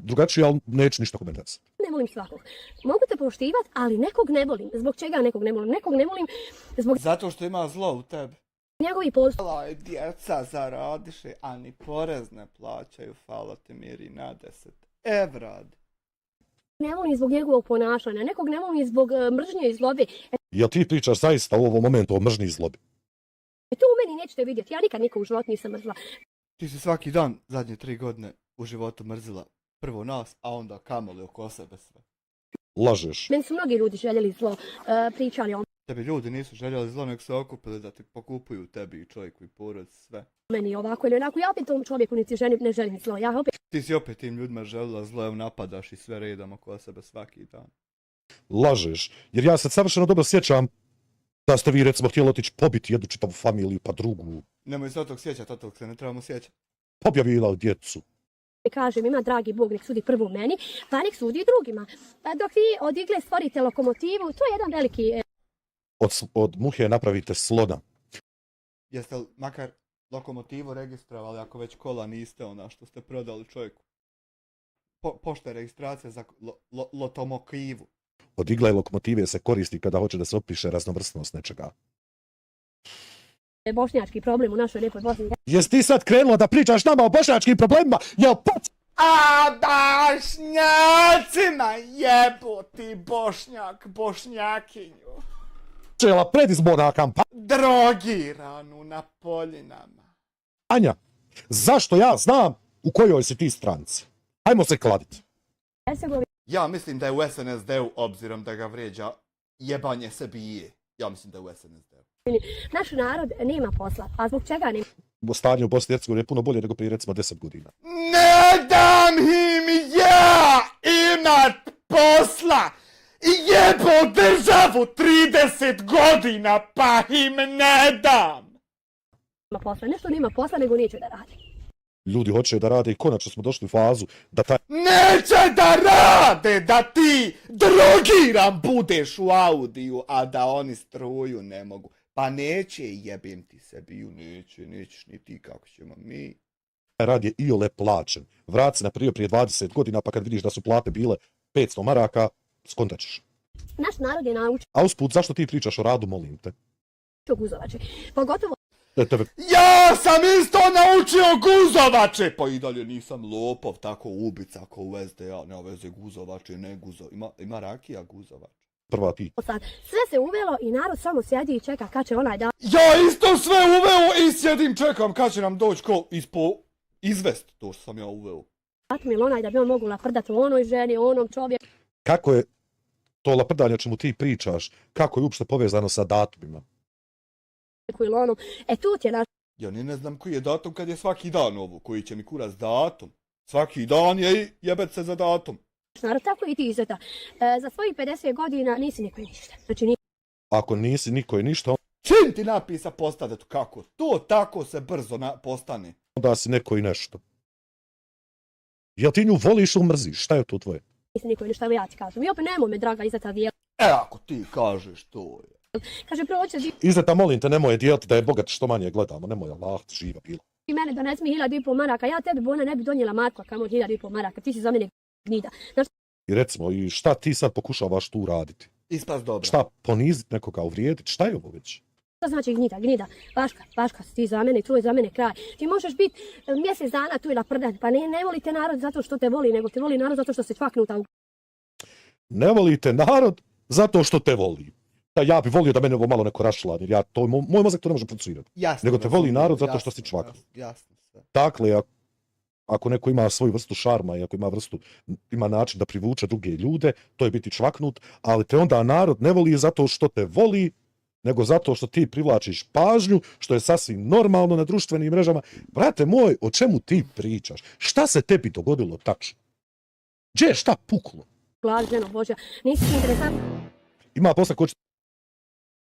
drugačije, ali neću ništa komentarisati. ne volim svakog. Mogu te poštivati, ali nekog ne volim. Zbog čega nekog ne volim? Nekog ne volim zbog... Zato što ima zlo u tebi. Njegovi postup. Djeca zaradiše, a ni porez ne plaćaju, hvala ti Miri, na 10 evra. Ne volim zbog njegovog ponašanja, nekog ne volim zbog mržnje i zlobe. Jel ti pričaš zaista u ovom momentu o mržnji i zlobi? To u meni nećete vidjeti, ja nikad nikog u životu nisam mrzla. Ti si svaki dan zadnje 3 godine u životu mrzila prvo nas, a onda kamoli oko sebe sve. Lažeš. Meni su mnogi ljudi željeli zlo, pričali o Tebi ljudi nisu željeli zlo, nego se okupili da ti pokupuju tebi i čovjeku i porodici sve. meni ovako ili onako. Ja opet tom čovjeku niti ženi ne želim zlo. Ja opet... Ti si opet tim ljudima želila zlo, evo napadaš i sve redom oko sebe svaki dan. Lažeš. Jer ja se savršeno dobro sjećam da ste vi recimo htjeli otići pobiti jednu čitavu familiju pa drugu. Nemoj se od tog sjećati, od tog se ne trebamo sjećati. Objavila djecu. Kažem, ima dragi Bog, nek sudi prvo meni, pa nek sudi i drugima. Dok vi od igle stvorite lokomotivu, to je jedan veliki... Od muhe napravite slona. Jeste li makar lokomotivu registrovali ako već kola niste ona što ste prodali čovjeku? Pošta je registracija za lotomokivu. Od igle lokomotive se koristi kada hoće da se opiše raznovrsnost nečega. Bošnjački problem u našoj lijepoj Bosni. Jesi ti sad krenula da pričaš nama o bošnjačkim problemima? Jel pac? A bošnjacima jeboti bošnjak, bošnjakinju. Čela predizborna kampanja. Drogiranu na poljinama. Anja, zašto ja znam u kojoj si ti stranci? Hajmo se kladiti. Ja mislim da je u SNSD-u, obzirom da ga vrijeđa, jebanje se bije. Ja mislim da je u SNSD-u. Naš narod nema posla, a zbog čega nema? Stanje u Bosni i Hercegovini je puno bolje nego prije recimo 10 godina. Ne dam im ja imat posla i jebo državu 30 godina, pa im ne dam. Nema posla, nešto nema posla nego neće da radi. Ljudi hoće da rade i konačno smo došli u fazu da taj... Neće da rade, da ti drogiran budeš u Audiju, a da oni struju ne mogu. Pa neće, jebim ti se biju, nećeš ni ti kako ćemo mi. Rad je iole plaćen. Vrat se na prije 20 godina, pa kad vidiš da su plate bile 500 maraka, skontaćeš. Naš narod je naučio A usput, zašto ti pričaš o radu, molim te? guzovače. Pogotovo... Ja sam isto naučio guzovače! Pa i dalje nisam lopov, tako ubica ako u SDA, ne veze guzovače, ne guzovače. Ima rakija guzovač. Prva ti. Sad, sve se uvelo i narod samo sjedi i čeka kad će onaj da... Ja isto sve uveo i sjedim čekam kad će nam doći ko izvest to što sam ja uveo. Ili onaj da bi on mogu laprdati o onoj ženi, o onom čovjeku. Kako je to laprdanje o čemu ti pričaš, kako je uopšte povezano sa datumima? Ili onom. Tu ti je naš... Ja ni ne znam koji je datum kad je svaki dan ovo, koji će mi kurac datum. Svaki dan je i jebet se za datum. Narod, tako i ti Izeta. Za svojih 50 godina nisi niko i ništa. Znači, Ako nisi niko i ništa, čim ti napisa postadetu kako? To tako se brzo postane. onda si neko i nešto. Jel ti nju voliš ili mrziš? Šta je to tvoje? nisi niko i ništa, evo ja ti kažem. I opet nemoj me, draga Izeta, dijel. Ako ti kažeš to je. Kaže, proće Izeta, molim te, nemoj dijeliti da je bogat što manje gledamo. Nemoj, Allah, živa bila. i mene donesi mi 1.500 maraka. Ja tebi, Bona, ne bi donijela Marko, kamo 1.500 maraka. Ti si za mene gnida. Znači, I recimo, i šta ti sad pokušavaš tu raditi? Ispast dobro. Šta, poniziti nekoga, uvrijediti? Šta je ovo već? što znači gnida? Vaška si ti za mene, tu je za mene kraj. Ti možeš biti mjesec dana tu i laprdati, pa ne volite narod zato što te voli, nego te voli narod zato što se čvaknuta u... Ne volite narod zato što te voli. Da ja bi volio da mene ovo malo neko raščlani, jer moj mozak to ne može procesuirati. Nego te voli narod zato što si čvak. Jasno sve. Dakle, ako neko ima svoju vrstu šarma i ako ima način da privuče druge ljude, to je biti čvaknut, ali te onda narod ne voli zato što te voli, nego zato što ti privlačiš pažnju, što je sasvim normalno na društvenim mrežama. Brate moj, o čemu ti pričaš? Šta se tebi dogodilo tačno? Gdje je šta puklo? Glavi, ženo Božja, nisi interesantna. Ima posle ko će...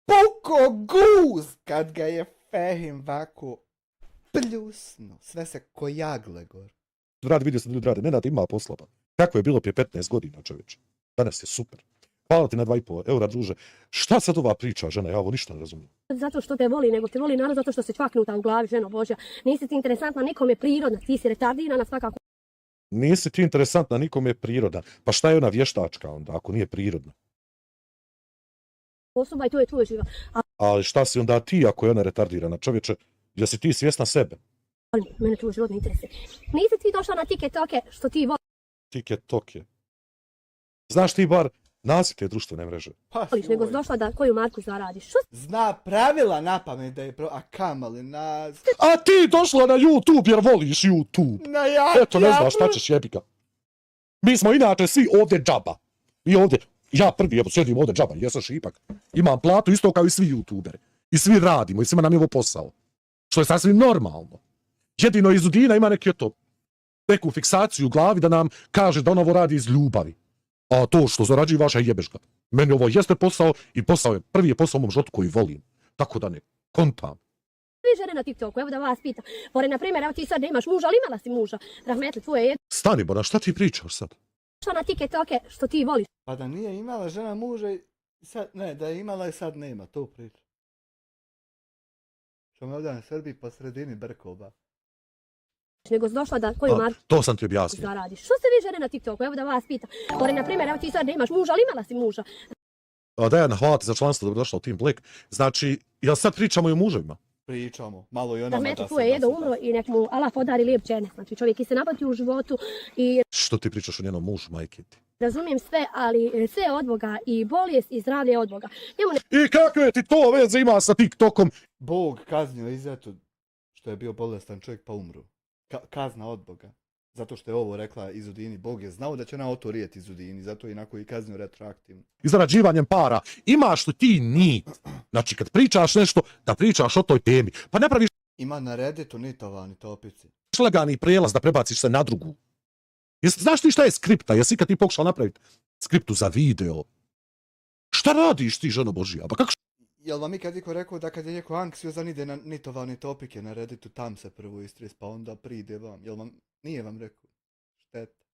Puko guz kad ga je Fehim vako pljusno. Sve se ko jagle gor. Vidio sam da ljudi rade. Nenad ima posla. Kako je bilo prije 15 godina, čovječe? Danas je super. Hvala ti na 2,5 eura, druže. Šta sad ova priča, žena? Ja ovo ništa ne razumijem. Zato što te voli, nego te voli narod zato što se čvaknuta u glavi, ženo Božja. Nisi ti interesantna, nikome prirodna, ti si retardirana svakako. Nisi ti interesantna, nikome je prirodna. Pa šta je ona vještačka onda, ako nije prirodna? Osoba i to je tvoj život. Ali šta si onda ti ako je ona retardirana, čovječe? Jesi ti svjesna sebe? Ali mene tvoj život ne interesuje. Nisi ti došla na TikToke što ti voliš. TikToke. Znaš ti bar naziv te društvene mreže? Nego došla da koju marku zaradiš. Što? Zna pravila na pamet da je a kamali nas. A ti došla na YouTube jer voliš YouTube. Na ja. Eto, ne znaš šta ćeš, jebika. Mi smo inače svi ovdje džaba. I ovdje, ja prvi, evo, sjedim ovdje džaba, jesam šipak. Imam platu isto kao i svi YouTuberi. I svi radimo, i svima nam je ovo posao. Što je sasvim normalno. Jedino iz Udina ima neku fiksaciju u glavi da nam kaže da on ovo radi iz ljubavi. A to što zarađivaš, jebeš ga. Meni ovo jeste posao i prvi je posao u mom životu koji volim. Tako da ne kontam. Svi žene na TikToku, evo da vas pitam. Pored, na primjer, evo ti sad nemaš muža, ali imala si muža. Rahmetli, tvoje je... Stani, Bona, šta ti pričaš sad? Što na TikToke što ti voliš? Pa da nije imala žena muža i sad, ne, da je imala i sad nema, to priča. Što me ovdje na Srbiji po sredini Brkoba. Nego došla da koju marku to sam ti objasnio. Zaradiš. Što se vi žene na TikToku, evo da vas pitam. Pored, na primjer, evo ti sad nemaš muža, ali imala si muža. Dejana, hvala ti za članstvo, dobrodošla u Team Black. Znači, jel sad pričamo i o muževima? Pričamo, malo i o nama da se... Rahmetli, tvoje je umro i nek mu Allah podari lijep žene. Znači, čovjek se napati u životu i... Što ti pričaš o njenom mužu, majke ti? Razumijem sve, ali sve je od Boga i bolest i zdravlje je od Boga. I kakve ti to veze ima sa TikTokom? Bog kaznio i zato što je bio bolestan čovjek pa umro. Kazna od Boga. Zato što je ovo rekla Izudini. Bog je znao da će ona otorijeti Izudini, zato je inako i kaznio retroaktivno. I zarađivanjem para. Imaš li ti nit? Znači, kad pričaš nešto, da pričaš o toj temi. Pa ne praviš... Ima na Redditu nitovani topici. Lagani prijelaz da prebaciš se na drugu. Znaš ti šta je skripta? Jesi kad ti pokušao napraviti skriptu za video? Šta radiš ti, ženo Božija? Pa kako... Jel vam ikad iko rekao da kad je neko anksiozan ide na nitovane topike na Redditu, tam se prvo istres, pa onda pride vam. Jel vam, nije vam rekao? Šteta.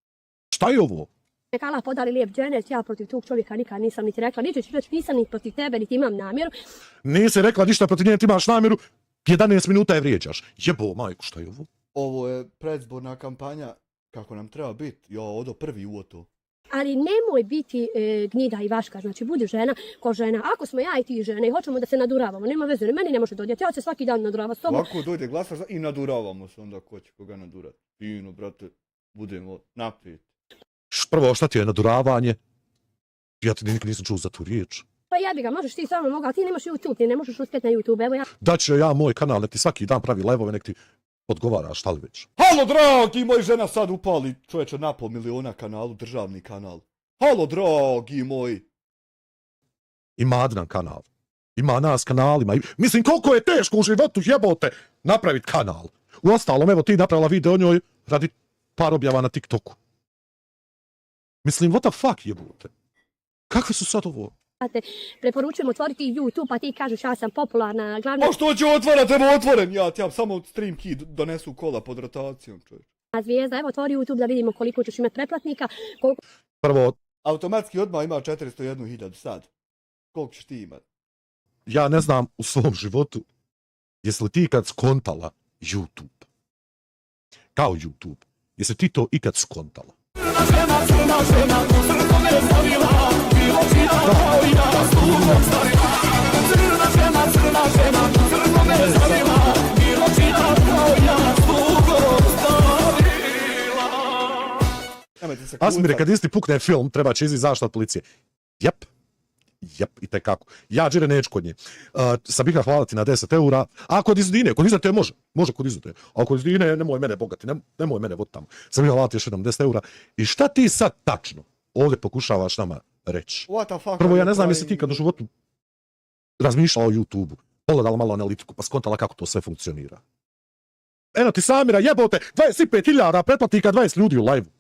Šta je ovo? Neka Allah podari lijep dženet, ja protiv tog čovjeka nikad nisam niti rekla, niti ću reći nisam ni protiv tebe, niti imam namjeru. Nisi rekla ništa protiv nje, ti imaš namjeru, 11 minuta je vrijeđaš. Jebo, majku, šta je ovo? Ovo je predizborna kampanja, kako nam treba biti, ja odo prvi u to. Ali nemoj biti gnida i vaška, znači budi žena ko žena. Ako smo ja i ti žene i hoćemo da se naduravamo, nema veze, meni ne može dodjeti, ja se svaki dan nadurava s tobom. Ovako dojde glasa i naduravamo se onda ko će koga nadurati. Fino, brate, budemo naprijed. Prvo, šta ti je naduravanje? Ja ti nikad nisam čuo za tu riječ. Pa jebi ga, možeš ti samo moga, ti nemaš YouTube, ti ne možeš uspjeti na YouTube, evo ja. Daću ja moj kanal, nek ti svaki dan pravi live-ove, nek ti odgovaraš, šta li već. Halo, dragi, moj žena sad upali čovječe na 500 000 kanalu, državni kanal. Halo, dragi moj. Ima Adnan kanal. Ima nas kanalima. Mislim, koliko je teško u životu, jebote, napraviti kanal. Uostalom, evo ti napravila video o njoj radi par objava na TikToku. Mislim, what the fuck, jebote? Kakve su sad ovo? Preporučujem otvoriti YouTube, pa ti kažeš ja sam popularna, glavna... A što ću otvarati, evo otvoren, ja ti samo stream key donesu kola pod rotacijom, čovječ. Zvijezda, evo otvori YouTube da vidimo koliko ćeš imati pretplatnika, koliko... Prvo... Automatski odmah ima 401.000 sad. Koliko ćeš ti imati? Ja ne znam u svom životu, jesi li ti ikad skontala YouTube? Kao YouTube. Jesi ti to ikad skontala? Asmire, kad isti pukne film, treba će izi zaštita od policije. Jep, i tekako. Ja, Džire, neću kod nje. Sabiha, hvala ti na 10 eura. A kod Izudine, kod Izudine može. Može kod Izudine. A kod Izudine, nemoj mene bogati, nemoj mene vod tamo. Sabiha, hvala ti još jednom 10 eura. I šta ti sad tačno ovdje pokušavaš nama reći? Prvo, ja ne znam jesi ti kad u životu razmišljala o YouTube-u, pogledala malo analitiku, pa skontala kako to sve funkcionira. Eno ti Samira, jebote, 25.000 pretplatnika, 20 ljudi u live-u.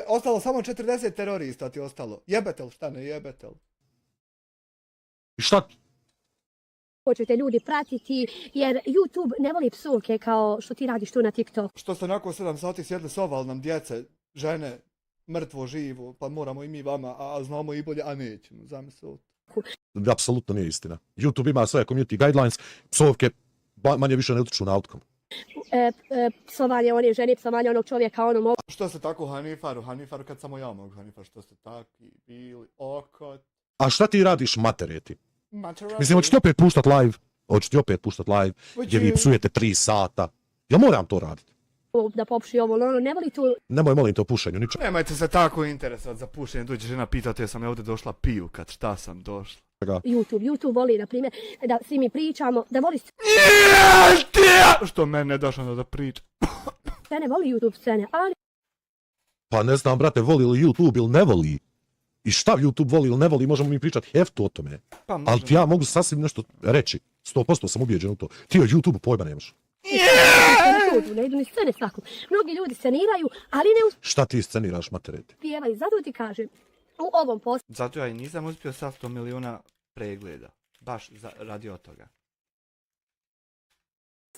Ostalo samo 40 terorista ti ostalo. Jebetel, šta ne jebetel? I šta? Hoćete ljudi pratiti, jer YouTube ne voli psovke kao što ti radiš tu na TikTok. Što ste nakon 7 sati sjedli s ovalnom djece, žene, mrtvo, živo, pa moramo i mi vama, a znamo i bolje, a nećemo, zamisliti. Apsolutno nije istina. YouTube ima svoje community guidelines, psovke manje više ne utiču na outcome. Psovanje one žene, psovanje onog čovjeka, ono mogu. Što se tako Hanifaru kad samo ja mogu Hanifar, što ste takvi bili, okot. A šta ti radiš materieti? Mislim, hoću ti opet puštat live, gdje vi psujete 3 sata. Ja moram to raditi. Da popuši ovo, ono, ne voli tu... Nemoj, molim te o pušenju, ničem. Nemojte se tako interesovati za pušenje, dođe žena pitati ja sam ja ovdje došla piju, kad šta sam došla. YouTube voli, na primjer, da svi mi pričamo, da voli... Što mene ne daš onda da pričam? Ne voli YouTube scene, ali... Pa ne znam, brate, voli li YouTube ili ne voli. I šta YouTube voli ili ne voli, možemo mi pričati heftu o tome. Ali ti ja mogu sasvim nešto reći. 100% sam ubijeđen u to. Ti o YouTube pojma nemaš. Ne idu ni scene svako. Mnogi ljudi sceniraju, ali ne Šta ti sceniraš, materieti? uspijevaju. Zato ti kažem, u ovom poslu... Zato ja i nisam uspio sa 100 milijuna pregleda. Baš radi od toga.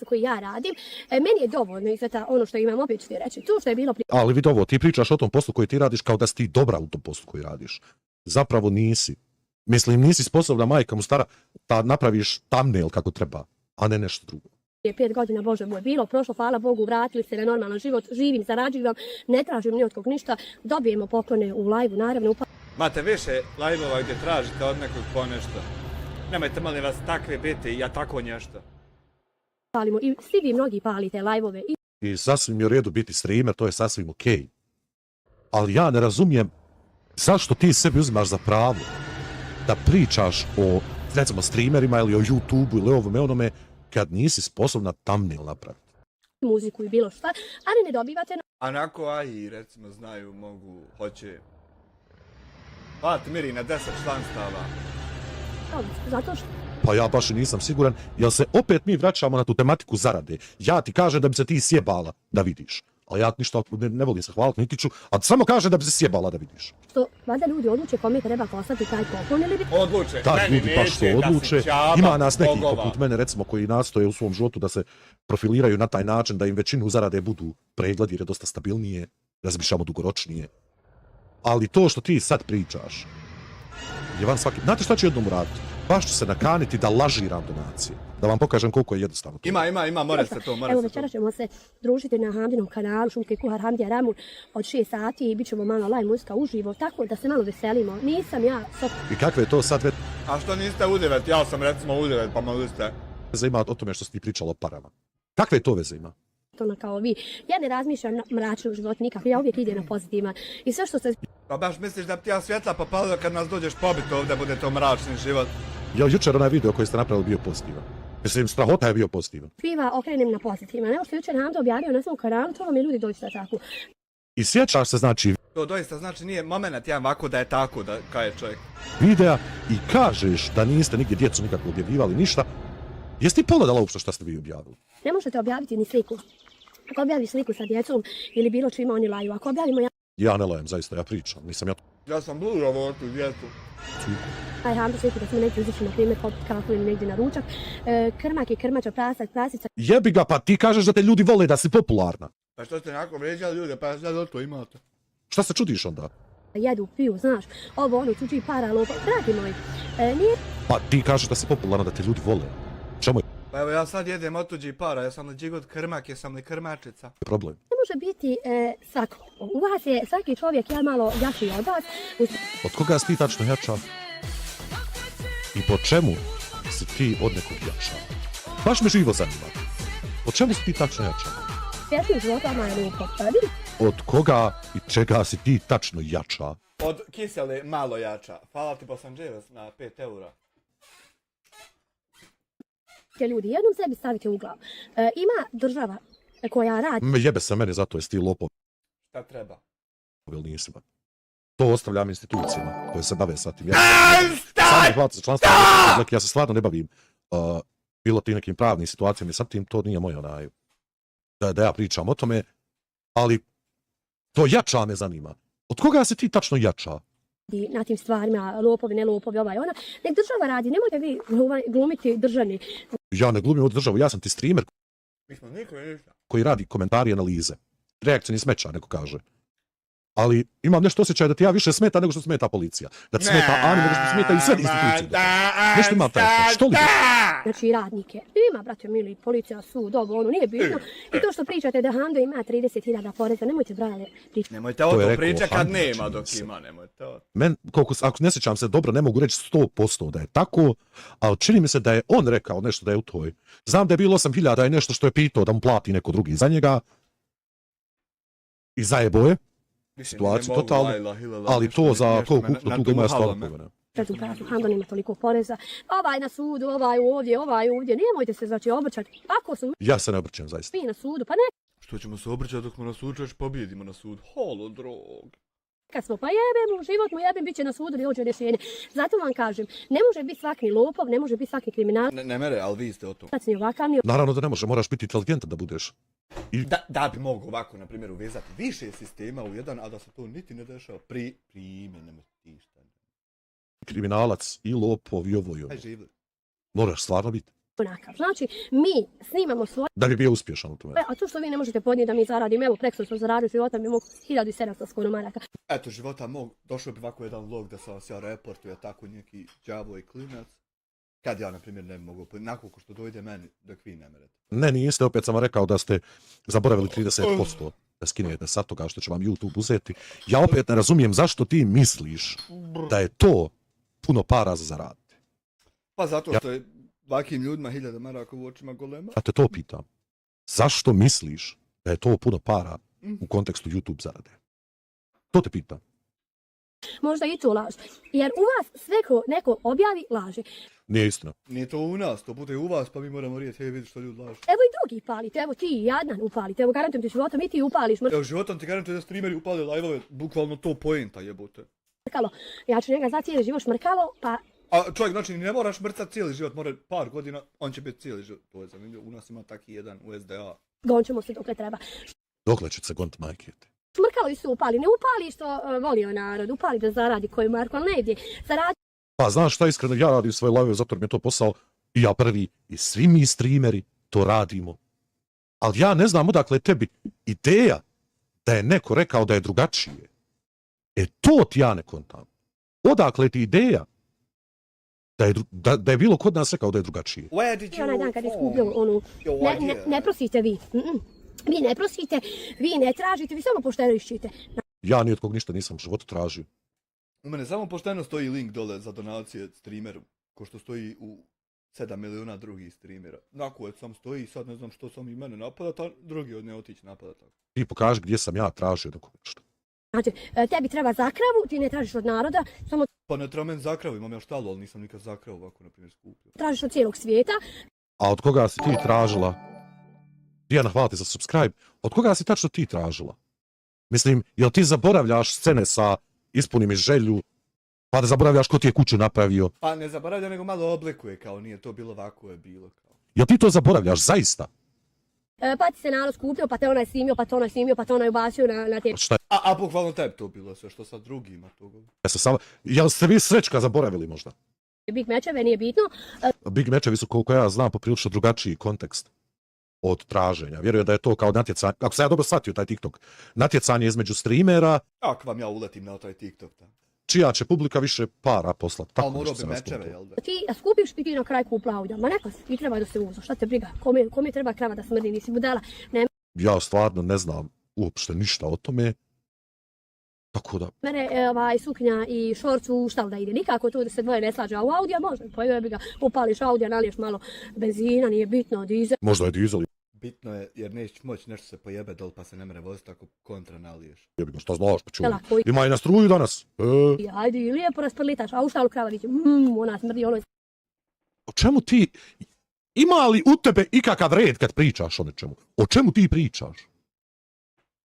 koji ja radim, meni je dovoljno i sada ono što imam opet ću ti reći, tu što je bilo... Ali vidi ovo, ti pričaš o tom poslu koji ti radiš kao da si ti dobra u tom poslu koji radiš. Zapravo nisi. Mislim, nisi sposobna majka mu stara da napraviš thumbnail kako treba, a ne nešto drugo. 5 godina, Bože moj, bilo, prošlo, hvala Bogu, vratili se na normalan život, živim, zarađujem, ne tražim ni od kog ništa, dobijemo poklone u live-u, naravno. Mate više live-ova gdje tražite od nekog po nešto. Nemojte, molim vas, takve biti i ja tako nešto. Palimo, i svi vi mnogi palite live-ove. I sasvim je u redu biti streamer, to je sasvim okej. Ali ja ne razumijem zašto ti sebi uzimaš za pravo da pričaš o, recimo, streamerima ili o YouTube-u ili ovome onome, kad nisi sposobna thumbnail napraviti. Muziku i bilo šta, ali ne dobivate... Onako, a i recimo znaju, mogu, hoće... Hvala Miri na 10 članstava. Zato što... Pa ja baš i nisam siguran, jer se opet mi vraćamo na tu tematiku zarade. Ja ti kažem da bi se ti sjebala da vidiš. Ali ja ništa ne volim se hvaliti, niti ću, a samo kažem da bi se sjebala da vidiš. Što, vada ljudi odluče kome treba poslati taj poklon ili bi... Odluče, tak, ljudi baš to odluče. Ima nas neki poput mene, recimo, koji nastoje u svom životu da se profiliraju na taj način da im većinu zarade budu pregledi jer je dosta stabilnije, razmišljamo dugoročnije. Ali to što ti sad pričaš je van svaki... Znate šta ću jednom uraditi? Baš ću se nakaniti da lažiram donacije. Da vam pokažem koliko je jednostavno to. Ima, more se to. Evo večera ćemo se družiti na Hamdinom kanalu, Šumke kuhar Hamdija Ramun od 6 sati i bit ćemo malo live muzika uživo, tako da se malo veselimo. Nisam ja... I kakve je to sad već... A što niste u 9? Ja sam recimo u 9, pa malo ste... Veze ima o tome što si ti pričala o parama. Kakve to veze ima? Kao vi. Ja ne razmišljam mračno u životu nikako, ja uvijek idem na pozitivan. I sve što se... Pa baš misliš da bi ti ja svjetla popalila kad nas dođeš pobiti ovdje, bude to mračni život? Ja jučer onaj video koji ste napravili bio pozitivan. Mislim, strahota je bio pozitivan. Piva okrenem na pozitivan. Evo što jučer Hamda objavio na svom kanalu, to vam je ljudi dođu tako. I sjećaš se, znači... To doista znači nije moment jedan ovako da je tako, da kaj je čovjek. Videa i kažeš da niste nigdje djecu nikako objavljivali ništa. Jesi ti pogledala uopšte šta ste vi objavili? Ne možete objaviti ni sliku. Ako objaviš sliku sa djecom ili bilo čime oni laju, ako objavimo ja... Ja ne lajem, zaista, ja pričam, nisam ja... Ja sam blurovo tu djecu. Aj Hamdu sliku da smo neki uzišli, na primjer, poput kafu ili negdje na ručak. Krmak i krmača, prasak, prasica... Jebi ga, pa ti kažeš da te ljudi vole da si popularna. Pa što ste onako vređali ljude, pa sad to imate. Šta se čudiš onda? Jedu, piju, znaš, ovo, ono, čuči para, lopa, dragi moj, nije... Pa ti kažeš da si popularna, da te ljudi vole. Čemu je? Pa evo ja sad jedem od tuđih para, jesam li džigod krmak, jesam li krmačica? Problem. Ne može biti svako. U vas je svaki čovjek ja malo jači od vas. Od koga si ti tačno jača? I po čemu si ti od nekog jača? Baš me živo zanima. Po čemu si ti tačno jača? Svjetnim životama je lijepo. Od koga i čega si ti tačno jača? Od kisele malo jača. Hvala ti Bosanđevac na 5 eura. Ljudi, jednom sebi stavite u glavu. Ima država koja radi... Jebe se mene, zato jesi ti lopov. Šta treba? Ili nisi ba. To ostavljam institucijama koje se bave sa tim. Ja se stvarno ne bavim bilo ti nekim pravnim situacijama i sa tim, to nije moj onaj da ja pričam o tome, ali to jača me zanima. Od koga se ti tačno jača? Na tim stvarima, lopovi, ne lopovi, ovaj ona. Nek država radi, nemojte vi glumiti državni. Ja ne glumim od državu, ja sam ti streamer koji radi komentari i analize. Reakcijni smeća, neko kaže. Ali imam nešto osjećaj da ti ja više smeta nego što smeta policija. Da ti smeta Ani nego što smetaju sve institucije. Nešto imam taj osjećaj. Što li? Znači radnike. Ima, brate mili, policija, sud, ovo, ono, nije bitno. I to što pričate da Hando ima 30.000 poreza, nemojte brale pričati. Nemojte o to pričati kad nema dok ima, nemojte o to. Ako ne sjećam se dobro, ne mogu reći 100% da je tako, ali čini mi se da je on rekao nešto da je u toj. Znam da je bilo 8.000 i nešto što je pitao da mu plati neko drugi za njega. I zajebo je. Situaciju totalno, ali to za koliko ukupno tu ima stvarno. Hando nema toliko poreza, ovaj na sudu, ovaj ovdje, nemojte se znači obrćati. Ako su ja se ne obrćam zaista. Mi na sudu, pa ne. Što ćemo se obrćati dok smo na sudu, već pobjedimo na sudu. Halo, drog. Kad smo pa jebemo, život mu jebem, bit će na sudu i dođe rješenje. Zato vam kažem, ne može biti svaki lopov, ne može biti svaki kriminal. Ne mere, ali vi ste o tom. Naravno da ne može, moraš biti inteligentan da budeš. Da bi mogu ovako, na primjer, uvezati više sistema u jedan, a da se to niti ne dešava. Prime, nemoj ti šta. Kriminalac i lopov i ovo i ovo. Moraš stvarno biti. Znači, mi snimamo svoje... Da bi bio uspješan u tome. A to što vi ne možete podnijeti da mi zaradimo, evo prekso smo zaradili života, mi mogu 1700 skoro maraka. Eto, života mog, došao bi ovako jedan vlog da sam vas ja reportuje tako neki đavo i klinac. Kad ja, na primjer, ne mogu, nakon što dojde meni, dok vi ne merete. Ne, niste, opet sam vam rekao da ste zaboravili 30%. Da skinete sad toga što će vam YouTube uzeti. Ja opet ne razumijem zašto ti misliš da je to puno para za zaraditi. Pa zato što je vakim ljudima 1000 maraka u očima golema. Ja te to pitam. Zašto misliš da je to puno para u kontekstu YouTube zarade? To te pitam. Možda i to laž. Jer u vas sve ko neko objavi laže. Nije istina. Nije to u nas, to bude u vas, pa mi moramo rijeti, hej vidi što ljudi lažu. Evo i drugi palite, evo ti i Jadnan upalite, evo garantujem ti životom i ti upališ. Evo životom ti garantujem da streameri upali live-ove, bukvalno to poenta jebote. Šmrkalo, ja ću njega za cijeli život šmrkalo, pa... A čovjek, znači ne moraš mrcati cijeli život, mora par godina, on će biti cijeli život. To je zanimljivo, u nas ima taki jedan u SDA. Gončemo se dokle treba. Dokle će se goniti majkete? Šmrkalo i su upali, ne upali što volio narod, upali da zaradi koju marku, ali ne ide, zaradi... Pa znaš šta, iskreno, ja radim svoje live zato jer mi je to posao i ja prvi i svi mi streameri to radimo. Ali ja ne znam odakle tebi ideja da je neko rekao da je drugačije. To ti ja ne kontam. Odakle ti ideja da je bilo kod nas rekao da je drugačije. Onaj dan kad je skupio onu, ne prosite vi. Vi ne prosite, vi ne tražite, vi samo pošteno iščite. Ja ni od kog ništa nisam u životu tražio. U mene samo pošteno stoji link dole za donacije streameru, ko što stoji u 7 miliona drugih streamera. Nako sam stoji, sad ne znam što sam i mene napadat, a drugi od ne otići napadat. Ti pokaži gdje sam ja tražio nekog nešto. Znači, tebi treba zakravu, ti ne tražiš od naroda, samo... Pa ne treba meni zakravu, imam ja štalu, ali nisam nikad zakravu ovako, na primjer, skupio. Tražiš od cijelog svijeta. A od koga si ti tražila? Dijana, hvala ti za subscribe. Od koga si tačno ti tražila? Mislim, jel ti zaboravljaš scene sa ispunim iz želju, pa da zaboravljaš ko ti je kuću napravio? Pa ne zaboravlja, nego malo oblikuje, kao nije to bilo ovako je bilo. Kao. Jel ti to zaboravljaš, zaista? Pa ti se narod skupio, pa te onaj snimio, pa to onaj snimio, pa to onaj ubacio na te... A bukvalno tebi to bilo sve, što sa drugima to govori. Jel ste vi Srećka zaboravili možda? Big mečeve, nije bitno. Big mečevi su, koliko ja znam, poprilično drugačiji kontekst od traženja. Vjerujem da je to kao natjecanje, ako sam ja dobro shvatio taj TikTok, natjecanje između streamera... Ako vam ja uletim na taj TikTok, da. čija će publika više para poslati. Ali Tako morao nešto bi se mečeve, raspomnio. jel da? Ti skupiš i ti na kraj kupla audio. Ma neka ti treba da se uzo. Šta te briga? Kome treba krava da smrdi? Nisi budala. Ne Ja stvarno ne znam uopšte ništa o tome. Tako da, mene suknja i šorc u štal da ide. Nikako tu da se dvoje ne slađe. A u audio može. Pojeo bi ga, upališ audio, naliješ malo benzina, nije bitno, dizel. možda je dizel, Bitno je jer nećeš moći nešto se pojebe dol pa se ne mere voziti ako kontra naliješ. jebimo, šta znaš, pa čujem. Jela, koji- Ima i na struju danas. Ajde, i lijepo rasprlitaš, a u štalu krava diće. Ona smrdi, ono. O čemu ti, ima li u tebe ikakav red kad pričaš o nečemu? O čemu ti pričaš?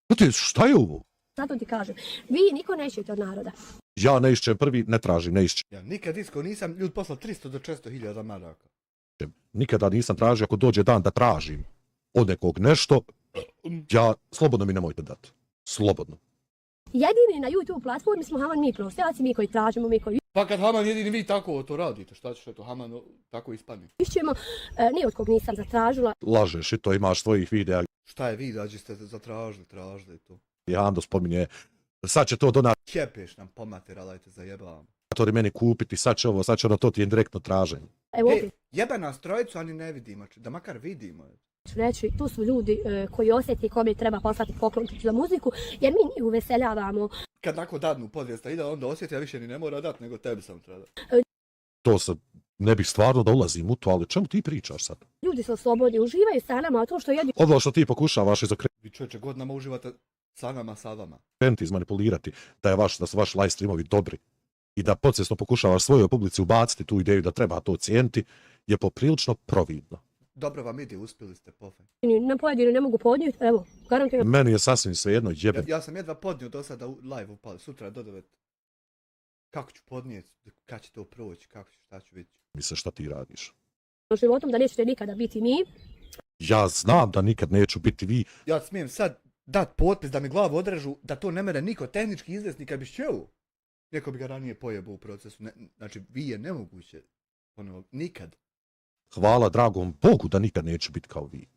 Znate, šta je ovo? Zato ti kažem, vi niko nećete od naroda. Ja ne išćem prvi, ne tražim, ne išćem. Ja nikad isko nisam ljud poslao 300 do 400 hiljada maraka. Nikada nisam tražio, ako dođe dan da tražim od nekog nešto, ja, slobodno mi nemojte dati. Slobodno. Jedini na YouTube platformi smo Haman mi prosteljaci, mi koji tražimo, mi koji Pa kad Haman jedini vi tako to radite, šta ćeš to Haman tako ispadne? išćemo, ni od kog nisam zatražila. Lažeš i to, imaš svojih videa. Šta je vi, dađi ste tražili to. Hando spominje, sad će to donatori Kjepeš nam pomateralajte zajebavam. meni kupiti, sad će ovo, sad će ono, to ti je direktno traženje. Evo Ej, opet jebe nas trojicu, ani ne vidimo, da makar vidimo. ću reći, tu su ljudi koji osjeti kome treba poslati poklončić za muziku, jer mi njih uveseljavamo. Kad nakon dadnu podvijesta ide, onda osjeti, a više ni ne mora dat, nego tebi sam treba. To se, ne bih stvarno da ulazim u to, ali čemu ti pričaš sad? Ljudi su slobodni, uživaju sa nama, a to što jedni Ovo što ti pokušavaš Vi čovječe, godinama uživate sa nama, sa vama. izmanipulirati, da su vaši live streamovi dobri i da podsvjesno pokušavaš svojoj publici ubaciti tu ideju da treba to cijeniti, je poprilično providno. Dobro vam ide, uspjeli ste pofaj. na pojedini ne mogu podnijeti, evo, garantiram. Meni je sasvim svejedno, jebem. Ja sam jedva podnio do sada live upali, sutra do 9. Kako ću podnijeti, kad će to proći, kako ću, šta ću vidjeti. Misle šta ti radiš. Životom da nećete nikada biti mi. Ja znam da nikad neću biti vi. Ja smijem sad dat potpis da mi glavu odrežu, da to ne mere niko tehnički izvesni kad bi šćeo. Neko bi ga ranije pojebao u procesu. Znači, vi je nemoguće. Ono, nikad. Hvala dragom Bogu da nikad neću biti kao vi.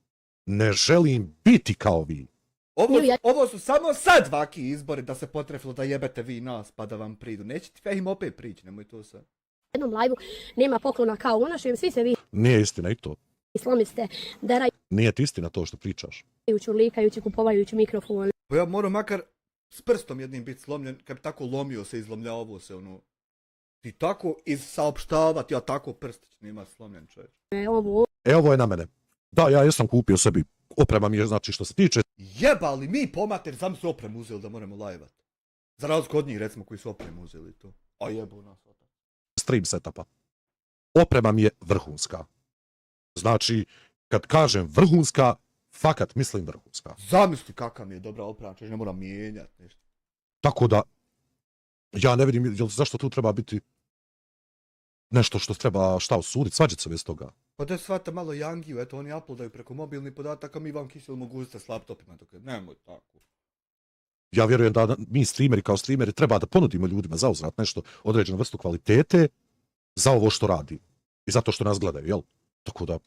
Ne želim biti kao vi. Ovo su samo sad vaki izbori da se potrefilo da jebete vi nas pa da vam pridu. Nećete Fehim opet prići, nemoj to sad. Jednom live nema poklona kao u našem, svi se vi Nije istina i to. slomiste, derajući, Nije ti istina to što pričaš. likajući, kupovajući mikrofon. Pa ja moram makar s prstom jednim biti slomljen, kad bi tako lomio se, izlomljavao se, ono. Ti tako saopštavati, ja tako prstić nema slomljen čovječ. Ovo je na mene. Da, ja jesam kupio sebi, oprema mi je, znači što se tiče. Jebali mi pomater, sam su opremu uzeli da moramo lajvat. Za razliku od njih, recimo, koji su opremu uzeli to. A jebu nas. Stream setupa. Oprema mi je vrhunska. Znači, kad kažem vrhunska, fakat mislim vrhunska. Zamisli kakav mi je dobra oprema, češ ne moram mijenjati nešto. Tako da, ja ne vidim, zašto tu treba biti nešto što treba šta osuditi, svađati se bez toga. Pa da shvata malo Yangiju, eto oni uploadaju preko mobilnih podataka, mi vam kiselimo mogućnosti s laptopima, dok nemoj tako. Ja vjerujem da mi streameri kao streameri treba da ponudimo ljudima za uzvrat nešto, određenu vrstu kvalitete za ovo što radi. I zato što nas gledaju, jel? Tako da...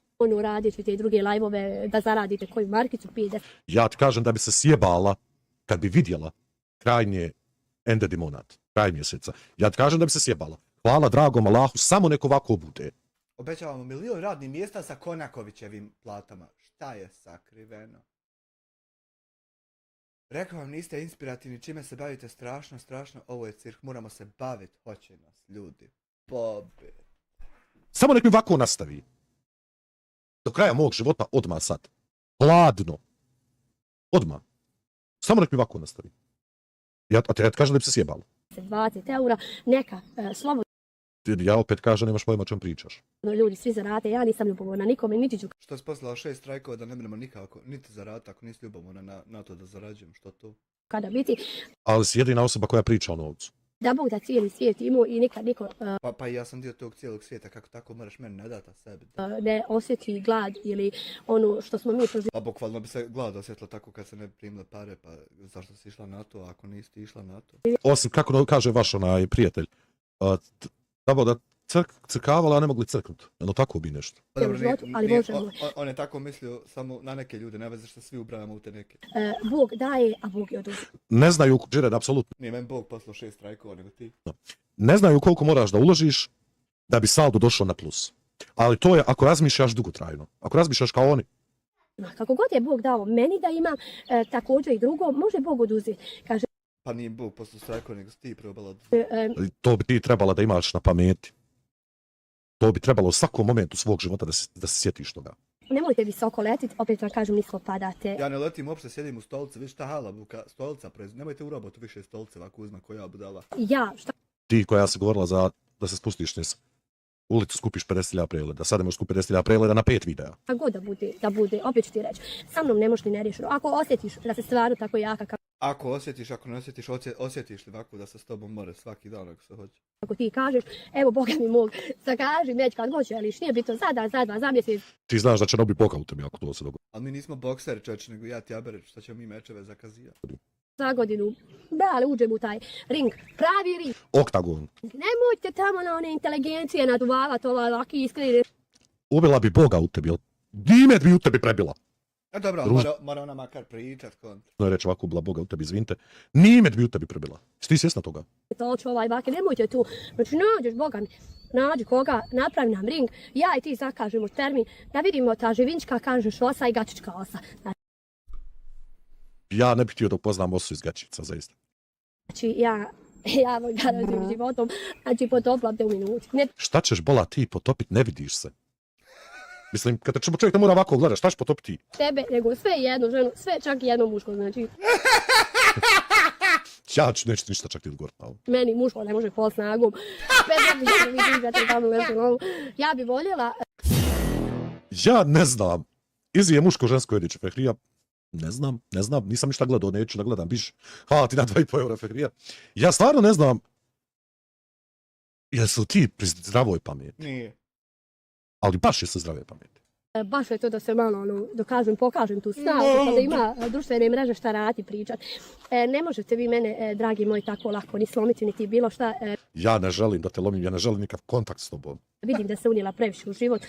radit ćete i druge live-ove da zaradite koju markicu pide. Ja ti kažem da bi se sjebala kad bi vidjela krajnje ende dimonat, kraj mjeseca. Ja ti kažem da bi se sjebala. Hvala dragom Allahu, samo neko ovako bude. Obećavamo 1.000.000 radnih mjesta sa Konakovićevim platama. Šta je sakriveno? Rekao vam, niste inspirativni, čime se bavite, strašno, ovo je cirk, moramo se baviti, hoće nas ljudi. Bobe. Samo nek mi ovako nastavi. Do kraja mog života, odmah sad. Hladno. Odmah. Samo nek mi ovako nastavi. Ja ti kažem da bi se sjebalo. 20 eura, neka slobodno Ja opet kažem, nemaš pojma o čem pričaš. ljudi svi zarade, ja nisam ljubomorna nikome, niti ću Što si poslala 6 strajkova da ne biramo nikako, niti zarata ako nisi ljubomorna na to da zarađujem, što to? kada biti, Ali si jedina osoba koja priča o novcu. da Bog da cijeli svijet imao i nikad niko Pa i ja sam dio tog cijelog svijeta, kako tako moraš meni ne dati sebi. ne osjeti glad ili ono što smo mi proživjeli. A bukvalno bi se glad osjetila tako kad se ne bi primile pare, pa zašto si išla na to, ako nisi išla na to? Osim, kako kaže vaš onaj prijatelj, crkavali, a ne mogli crknuti. Ono tako bi nešto. Dobro, životu, ali Bože moj. on je tako mislio samo na neke ljude, ne veze što svi ubrajamo u te neke. Bog daje, a Bog je oduzima. Ne znaju, Džiren, apsolutno. Nije meni Bog poslao 6 strajkova nego ti. Ne znaju koliko moraš da uložiš da bi saldo došao na plus. Ali to je ako razmišljaš dugotrajno. Ako razmišljaš kao oni. Kako god je Bog dao meni da imam, također i drugo, može Bog oduzeti. Kaže, Pa nije Bog poslao strajkova nego si ti probala. To bi ti trebala da imaš na pameti. To bi trebalo u svakom momentu svog života da se sjetiš toga. nemojte visoko letiti, opet vam kažem, nisko padate. Ja ne letim uopšte, sjedim u stolici, vidiš šta halabuka, stolica proizvodi. Nemojte u robotu više stolice ovako uzma koja budala. Ja, šta? Ti koja si govorila da se spustiš niz ulicu, skupiš 50.000 pregleda, sad ne možeš skupiti 50.000 pregleda na 5 videa. Kako god da bude, opet ću ti reći, sa mnom ne možeš ni nerješeno. Ako osjetiš da se stvarno tako jaka Ako osjetiš, ako ne osjetiš, osjetiš li ovako da se s tobom more svaki dan ako se hoće? Ako ti kažeš, evo Boga mi mog, zakaži meć kad god želiš, nije bitno za dan, za dva, za mjesec. Ti znaš da će nobi Boga u tebi ako to se dogodi. Ali mi nismo bokseri čovječe, nego ja ti Abereć, šta ćemo mi mečeve zakazivati? Za godinu, brale, uđem u taj ring, pravi ring. Oktagon. Nemojte tamo na one inteligencije naduvavati, ovaki iskreni. Ubila bi Boga u tebi, Dimet bi u tebi prebila. A dobro, mora ona makar pričat kontra. No je reći ovako, ubila Boga u tebi, izvinite. Nimet bi u tebi prebila. Si ti svjesna toga? To ću bake, nemojte tu. Znači, nađeš Boga mi, nađi koga, napravi nam ring, ja i ti zakažemo termin, da vidimo ta živinčka, kažeš osa i gačička osa. Ja ne bih htio da upoznam osu iz Gačica, zaista. Znači, ja garantujem životom, znači potoplam te u minuti. Šta ćeš bola ti potopit, ne vidiš se. Mislim, kad te čovjek ne mora ovako gledaš, šta ćeš potopiti ti? Tebe, nego sve jednu ženu, sve čak i jedno muško, znači. Ja ću neću ništa čak ti odgovoriti na ovo. Meni muško ne može pol snagom. Ja bi voljela... Ja ne znam. Izi je muško-žensko jediće fehrija. Ne znam, nisam ništa gledao, neću da gledam, biš. Hvala ti na 2,5 eura fehrija. Ja stvarno ne znam. Jesu ti pri zdravoj pameti? Nije. Ali baš je sa zdrave pameti. Baš je to da se malo, pokažem tu snagu, pa da ima društvene mreže šta radi pričat. Ne možete vi mene, dragi moji, tako lako ni slomiti, niti bilo šta. Ja ne želim da te lomim, ja ne želim nikakav kontakt s tobom. Vidim da se unijela previše u život.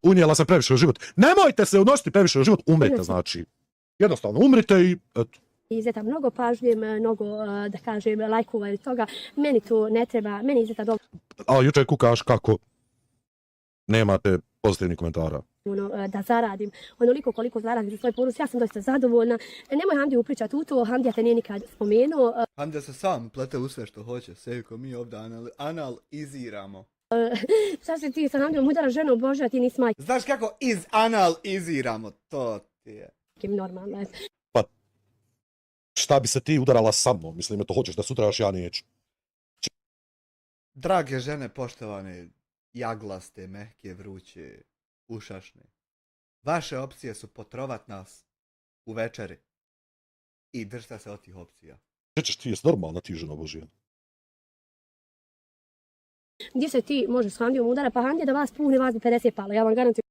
Unijela sam previše u život. Nemojte se unositi previše u život, umrite, znači. Jednostavno, umrite i eto. Izeta mnogo pažnjem, mnogo, da kažem, lajkova ili toga. Meni to ne treba, meni izeta dobro. A jučer kukaš kako nemate pozitivnih komentara. Da zaradim onoliko koliko zaradim za svoj porus, ja sam dosta zadovoljna. Nemoj Hamdi upričati u to, Hamdija te nije nikad spomenuo. Hamdija se sam plete u sve što hoće, Sejko, mi ovdje analiziramo. Šta se ti sa Hamdijom udara ženu, Bože, ti nisi majka. Znaš kako analiziramo, to ti je. Normalno. Pa, šta bi se ti udarala sa mnom? Mislim, to hoćeš da se udaraš, ja neću. Drage žene, poštovane, jaglaste, mehke, vruće, ušašne. Vaše opcije su potrovat nas u večeri. I držite se od tih opcija. Čećeš ti, jes normalna ti, žena Božija? Gdje se ti može s Hamdijom udara, pa Hamdija da vas puhne, vas bi 50 palo, ja vam garantujem.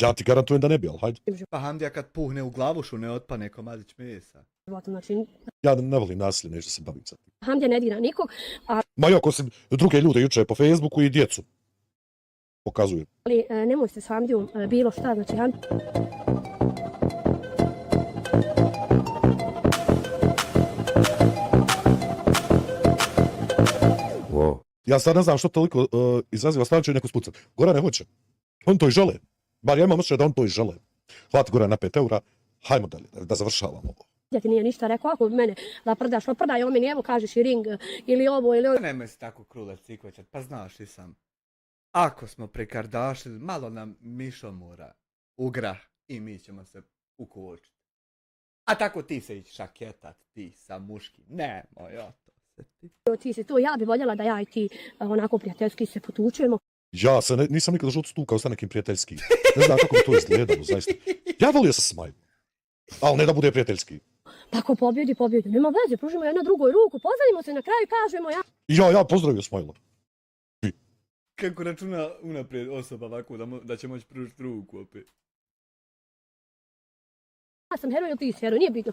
Ja ti garantujem da ne bi, ali hajde. Pa Hamdija kad puhne u glavušu ne otpane komadić mesa. Znači, ja ne volim nasilje, neću da se bavim sad. Hamdija ne dira nikog, a... Ma jako se druge ljude juče po Facebooku i djecu pokazuju. Ali nemojte s Hamdijom bilo šta, znači Hamdija... Ja sad ne znam što toliko izaziva stvarno će neko spucat. Goran ne hoće. On to i žele. Bar ja imam osjećaj da on to i žele. Hvati Goran na 5 eura. Hajmo dalje, da završavamo ovo. Ja ti nije ništa rekao, ako mene laprdaj o meni, evo kažeš i ring, ili ovo, ili ono. Nemoj se tako krule cikvećat, pa znaš i sam. Ako smo prekardašili, malo nam mišomora ugra i mi ćemo se ukočiti. A tako ti se ići šaketat, ti sa muškim. Nemoj, to se ti. Ti se to, ja bi voljela da ja i ti onako prijateljski se potučujemo. Ja se nisam nikada žut stukao sa nekim prijateljskim. Ne znam kako bi to izgledalo, zaista. Ja volio sa Smajlom, ali ne da bude prijateljski. Tako pobjedi, nema veze, pružimo jedno drugoj ruku, pozdravimo se na kraju, kažemo ja. Ja pozdravio Smajla. Kako računa unaprijed osoba ovako da će moći pružiti ruku opet? Ja sam heroj ili ti si heroj, nije bitno.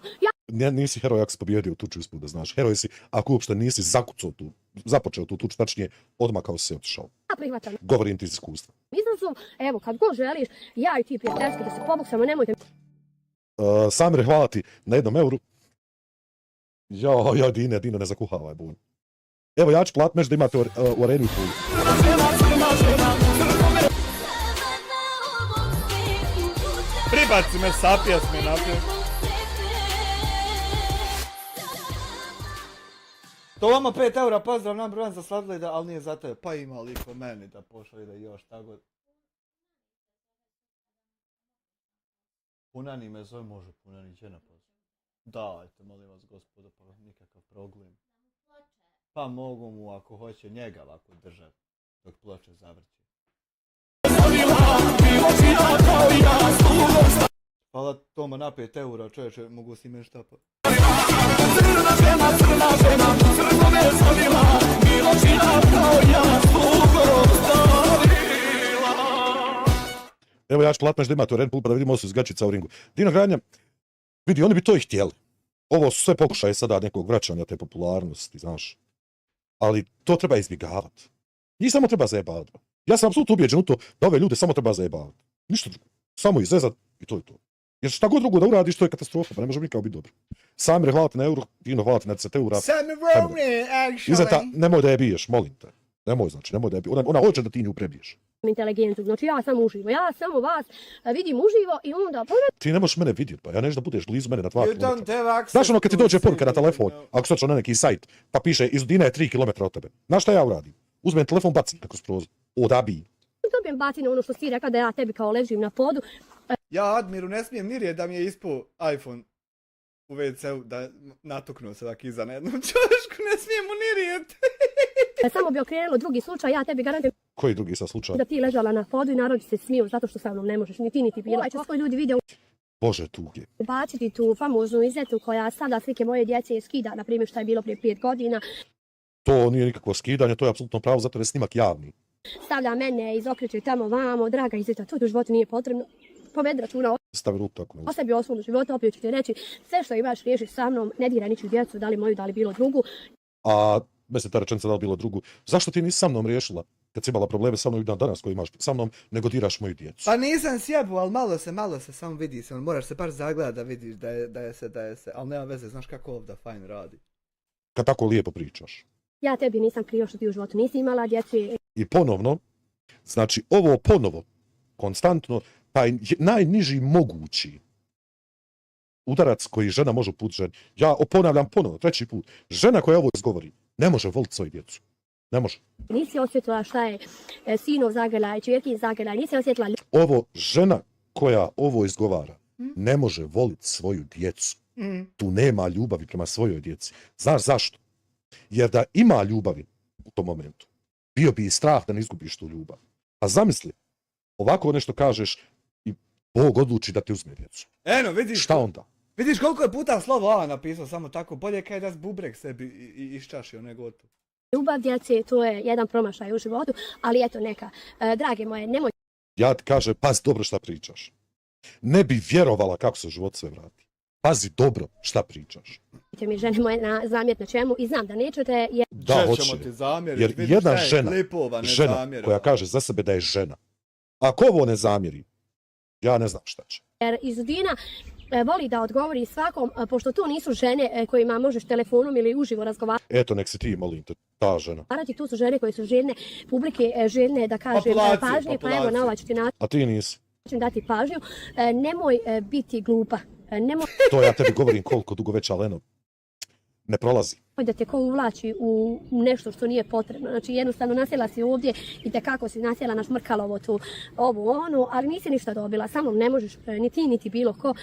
Nisi heroj ako si pobjedio tuču ispod, da znaš. Heroj si ako uopšte nisi zakucao tu započeo tu tuč, tačnije odmakao se i otišao. Ja prihvaćam Govorim ti iz iskustva. iznosom, evo kad god želiš, ja i ti prijateljski da se poboksamo, nemojte... Samire, hvala ti na 1 euru. Ja, Dine, ne zakuhavaj bun. Evo, ja ću plat meš da imate u areni u Puli. Pribaci me, sapijas me naprijed. To vama 5 eura, pozdrav nam brojan za sladoled, ali nije za tebe. Pa ima li ko meni da pošalje da još tako. Punani me zove, može Punani će na pozdrav. Dajte, molim vas gospodo, pa nikakav problem. Pa mogu mu ako hoće njega ovako držati dok ploče zavrći. Hvala Toma na 5 eura, čovječe, mogu si meni štapa. Evo, ja ću plat meš da imate u areni Puli pa da vidimo su iz gačica u ringu. Dino Gradnja, vidi, oni bi to i htjeli. Ovo su sve pokušaje sada nekog vraćanja te popularnosti, znaš. Ali to treba izbjegavati. Njih samo treba zajebavati. Ja sam apsolutno ubijeđen u to da ove ljude samo treba zajebavati. Ništa drugo. Samo izrezat i to je to. Jer šta god drugo da uradiš, to je katastrofa, pa ne može nikako biti dobro. Samire, hvala ti na euro, Dino, hvala ti na 10 eura. Izeta, nemoj da je biješ, molim te. Nemoj da je biješ. Ona hoće da ti nju prebiješ. Inteligentu, znači ja samo uživo, ja samo vas vidim uživo i onda... Ti ne možeš mene vidjeti, pa ja neću da budeš blizu mene na 2 km. Znaš ono kad ti dođe poruka na telefon, ako se na neki sajt, pa piše iz Dina je 3 km od tebe. Znaš šta ja uradim? Uzmem telefon, bacim kako prozor. Odabi. Dobijem batine ono što si rekao da ja tebi kao ležim na podu. Ja Admiru ne smijem ni da mi je ispao iPhone u WC-u da natuknuo se ovak iza na jednom čošku, ne smijem mu ni rijet. Samo bi okrenulo drugi slučaj, ja tebi garantujem... Koji drugi sa slučaj? Da ti ležala na podu i narod se smiju zato što sa mnom ne možeš, ni ti niti bila. Će svoj ljudi video Bože tuge. ubaciti tu famoznu izetu koja stavlja slike moje djece i skida, na primjer šta je bilo prije 5 godina. To nije nikakvo skidanje, to je apsolutno pravo, zato je snimak javni. Stavlja mene, izokreće tamo vamo, draga izeta, to u životu nije potrebno. Povedi računa Stavi ruku tako. o sebi, o svom životu, opet ću ti reći, sve što imaš riješi sa mnom, ne diraj ničiju djecu, da li moju, da li bilo drugu. A bez ta rečenica da li bilo drugu, zašto ti nisi sa mnom riješila, kad si imala probleme sa mnom i danas koji imaš sa mnom, nego diraš moju djecu? Pa nisam sjebu, ali malo se samo vidi se, moraš se baš zagledati da vidiš da je se, ali nema veze, znaš kako ovdje fajn radi. Kad tako lijepo pričaš. Ja tebi nisam krio što ti u životu nisi imala djeci. I ponovno, znači ovo ponovo, konstantno, taj najniži mogući udarac koji žena može uput ženi. Ja ponavljam ponovo, 3. put. Žena koja ovo izgovori, ne može voliti svoju djecu. Ne može. Nisi osjetila šta je sinov zagrljaj, čerkin zagrljaj, nisi osjetila... Ovo žena koja ovo izgovara, ne može voliti svoju djecu. Tu nema ljubavi prema svojoj djeci. Znaš zašto? Jer da ima ljubavi u tom momentu, bio bi i strah da ne izgubiš tu ljubav. A zamisli, ovako nešto kažeš i Bog odluči da ti uzme djecu. Eno, vidiš. Šta onda? Vidiš koliko je puta slovo A napisao samo tako, bolje kaj da bubrek sebi i iščašio nego gotovo. Ljubav djece, to je jedan promašaj u životu, ali eto neka. Drage moje, nemoj... Ja ti kažem, pazi dobro šta pričaš. Ne bi vjerovala kako se život sve vrati. Pazi dobro šta pričaš. mi žene moje zamjeriti na čemu i znam da nećete jer... Da, hoće. Jer jedna žena koja kaže za sebe da je žena, ako ovo ne zamjeri, ja ne znam šta će. Jer Izudina voli da odgovori svakom, pošto to nisu žene kojima možeš telefonom ili uživo razgovarati. Eto, nek si ti, molim te, ta žena. Tu su žene koje su željne publike, željne da kažem pažnje, pa evo na ovaj ću ti način. A ti nisi. Dati pažnju, nemoj biti glupa. To ja tebi govorim koliko dugo već, ali eno, ne prolazi. Da te ko uvlači u nešto što nije potrebno. Znači jednostavno nasjela si ovdje i tekako si nasjela na Šmrkalovo tu, ovu, onu, ali nisi ništa dobila. Samo ne možeš ni ti, niti bilo ko.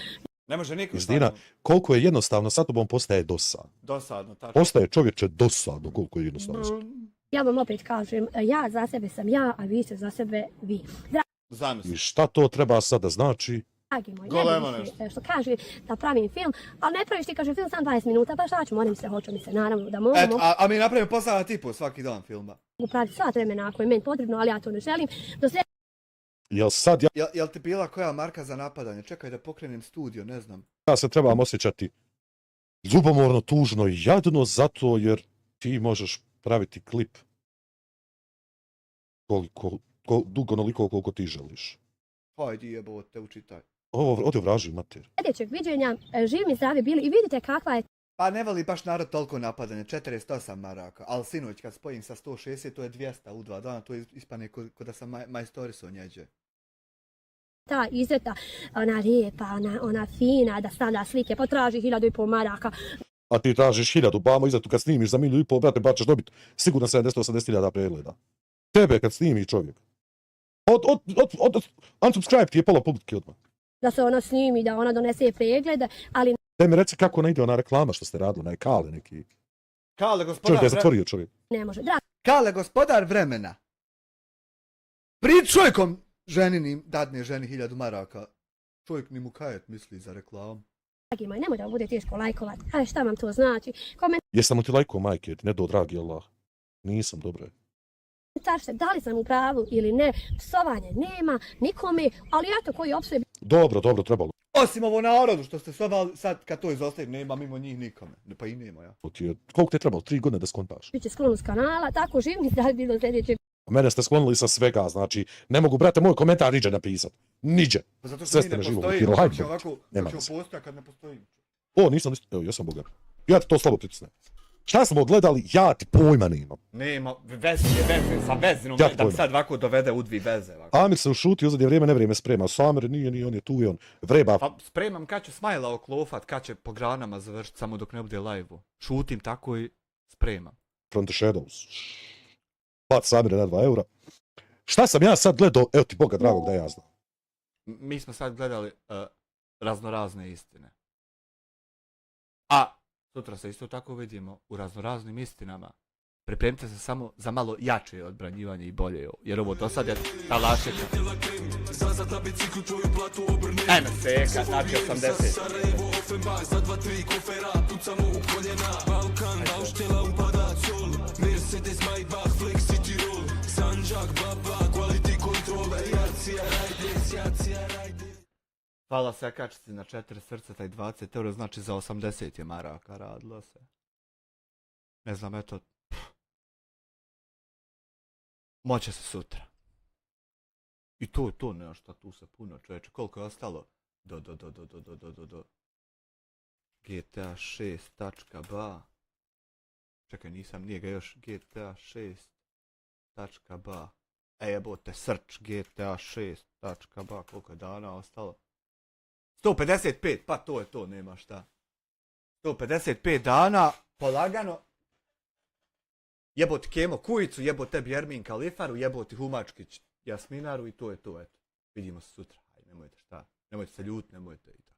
Ne može niko. Izdina, koliko je jednostavno, sa tobom postaje dosadno. Dosadno, tako. Postaje čovječe dosadno, koliko je jednostavno. Ja vam opet kažem, ja za sebe sam ja, a vi ste za sebe vi. I šta to treba sada znači? Dragi moj, ne bi što kaže da pravim film, ali ne praviš ti, kaže, film sam 20 minuta, pa šta ću, moram se, hoću mi se, naravno da mogu. A mi napravimo posao tipu svaki dan filma. Mogu praviti sva vremena ako je meni potrebno, ali ja to ne želim. Jel ti bila koja marka za napadanje? Čekaj da pokrenem studio, ne znam. Ja se trebam osjećati ljubomorno, tužno i jadno zato jer ti možeš praviti klip dugo onoliko koliko ti želiš. Hajde jebote, učitaj. Ode vraži mater. Sljedećeg viđenja, živi mi zdravi bili i vidite kakva je Pa ne voli baš narod toliko napadanje, 48 maraka, ali sinoć kad spojim sa 160 to je 200 u 2 dana, to je ispane ko da sam majstoriso njeđe. ta izveta, ona lijepa, ona fina, da stavlja slike, potraži 1.500 maraka. A ti tražiš 1000, bamo izvetu kad snimiš za 1.500.000, brate, pa ćeš dobiti sigurno 70-80.000 pregleda. Tebe kad snimi čovjek. Unsubscribe ti je pola publike odmah. Da se ona snimi, da ona donese preglede, ali... Daj mi reci kako ne ide ona reklama što ste radili, onaj Kale neki. Kale gospodar... Čovjek je zatvorio čovjek. Ne može. Kale gospodar vremena. Prid čovjekom ženinim dadne ženi 1000 maraka. Čovjek ni mu kajet misli za reklamu. Dragi moj, nemoj da vam bude teško lajkovati. Aj, šta vam to znači? Jesam li ti lajko, majke, ne do dragi Allah. Nisam, dobro je. Komentaršte, da li sam u pravu ili ne, psovanje nema nikome, ali eto koji opsuje... Dobro, trebalo. Osim ovo narodu što ste sobali, sad kad to izostaje, nema mimo njih nikome. Pa i nema ja. Koliko ti je trebalo? 3 godine da skontaš? Biće sklon s kanala, tako živ mi da bi do sljedećeg... Mene ste sklonili sa svega, znači, ne mogu, brate, moj komentar niđe napisat. Niđe. Pa zato što sve mi ste ne me živo postojimo, blokirali. kako ćemo postojati kad ne postojimo. Nisam, evo, ja sam bogar. Ja ti to slabo pritisnem. Šta smo gledali, ja ti pojma nemam. Nema, veze sa vezinom, Ja da mi sad ovako dovede u 2 veze. Ovako. Amir se ušutio, uzad je vrijeme, nevrijeme sprema. Samir nije, on je tu i on vreba. Pa spremam kad ću Smajla oklofat, kad će po granama završiti, samo dok ne bude live-u. Šutim tako i spremam. From the Shadows. Pat Samire na 2 eura. Šta sam ja sad gledao, evo ti Boga dragog da ja znam. Mi smo sad gledali raznorazne istine. A sutra se isto tako vidimo u raznoraznim istinama. Pripremite se samo za malo jače odbranjivanje i bolje, jer ovo do sad je talašeća. Ajme seka, znači 80. Hvala sekačici na 4 srca, taj 20 euro, znači za 80 je maraka radilo se. Ne znam, eto. Moće se sutra. I to nešto, tu se puno čoveče. Koliko je ostalo? Do GTA 6.ba. Čekaj, nije ga još GTA 6.ba. Jebote, search GTA 6.ba. Koliko je dana ostalo? 155, pa to je to, nema šta. 155 dana, polagano. Jeboti Kemo Kujicu, jeboti tebi Ermin Kalifaru, jeboti Humačkić Jasminaru i to je to, eto. Vidimo se sutra, ajde, nemojte šta. Nemojte se ljut, nemojte i tako.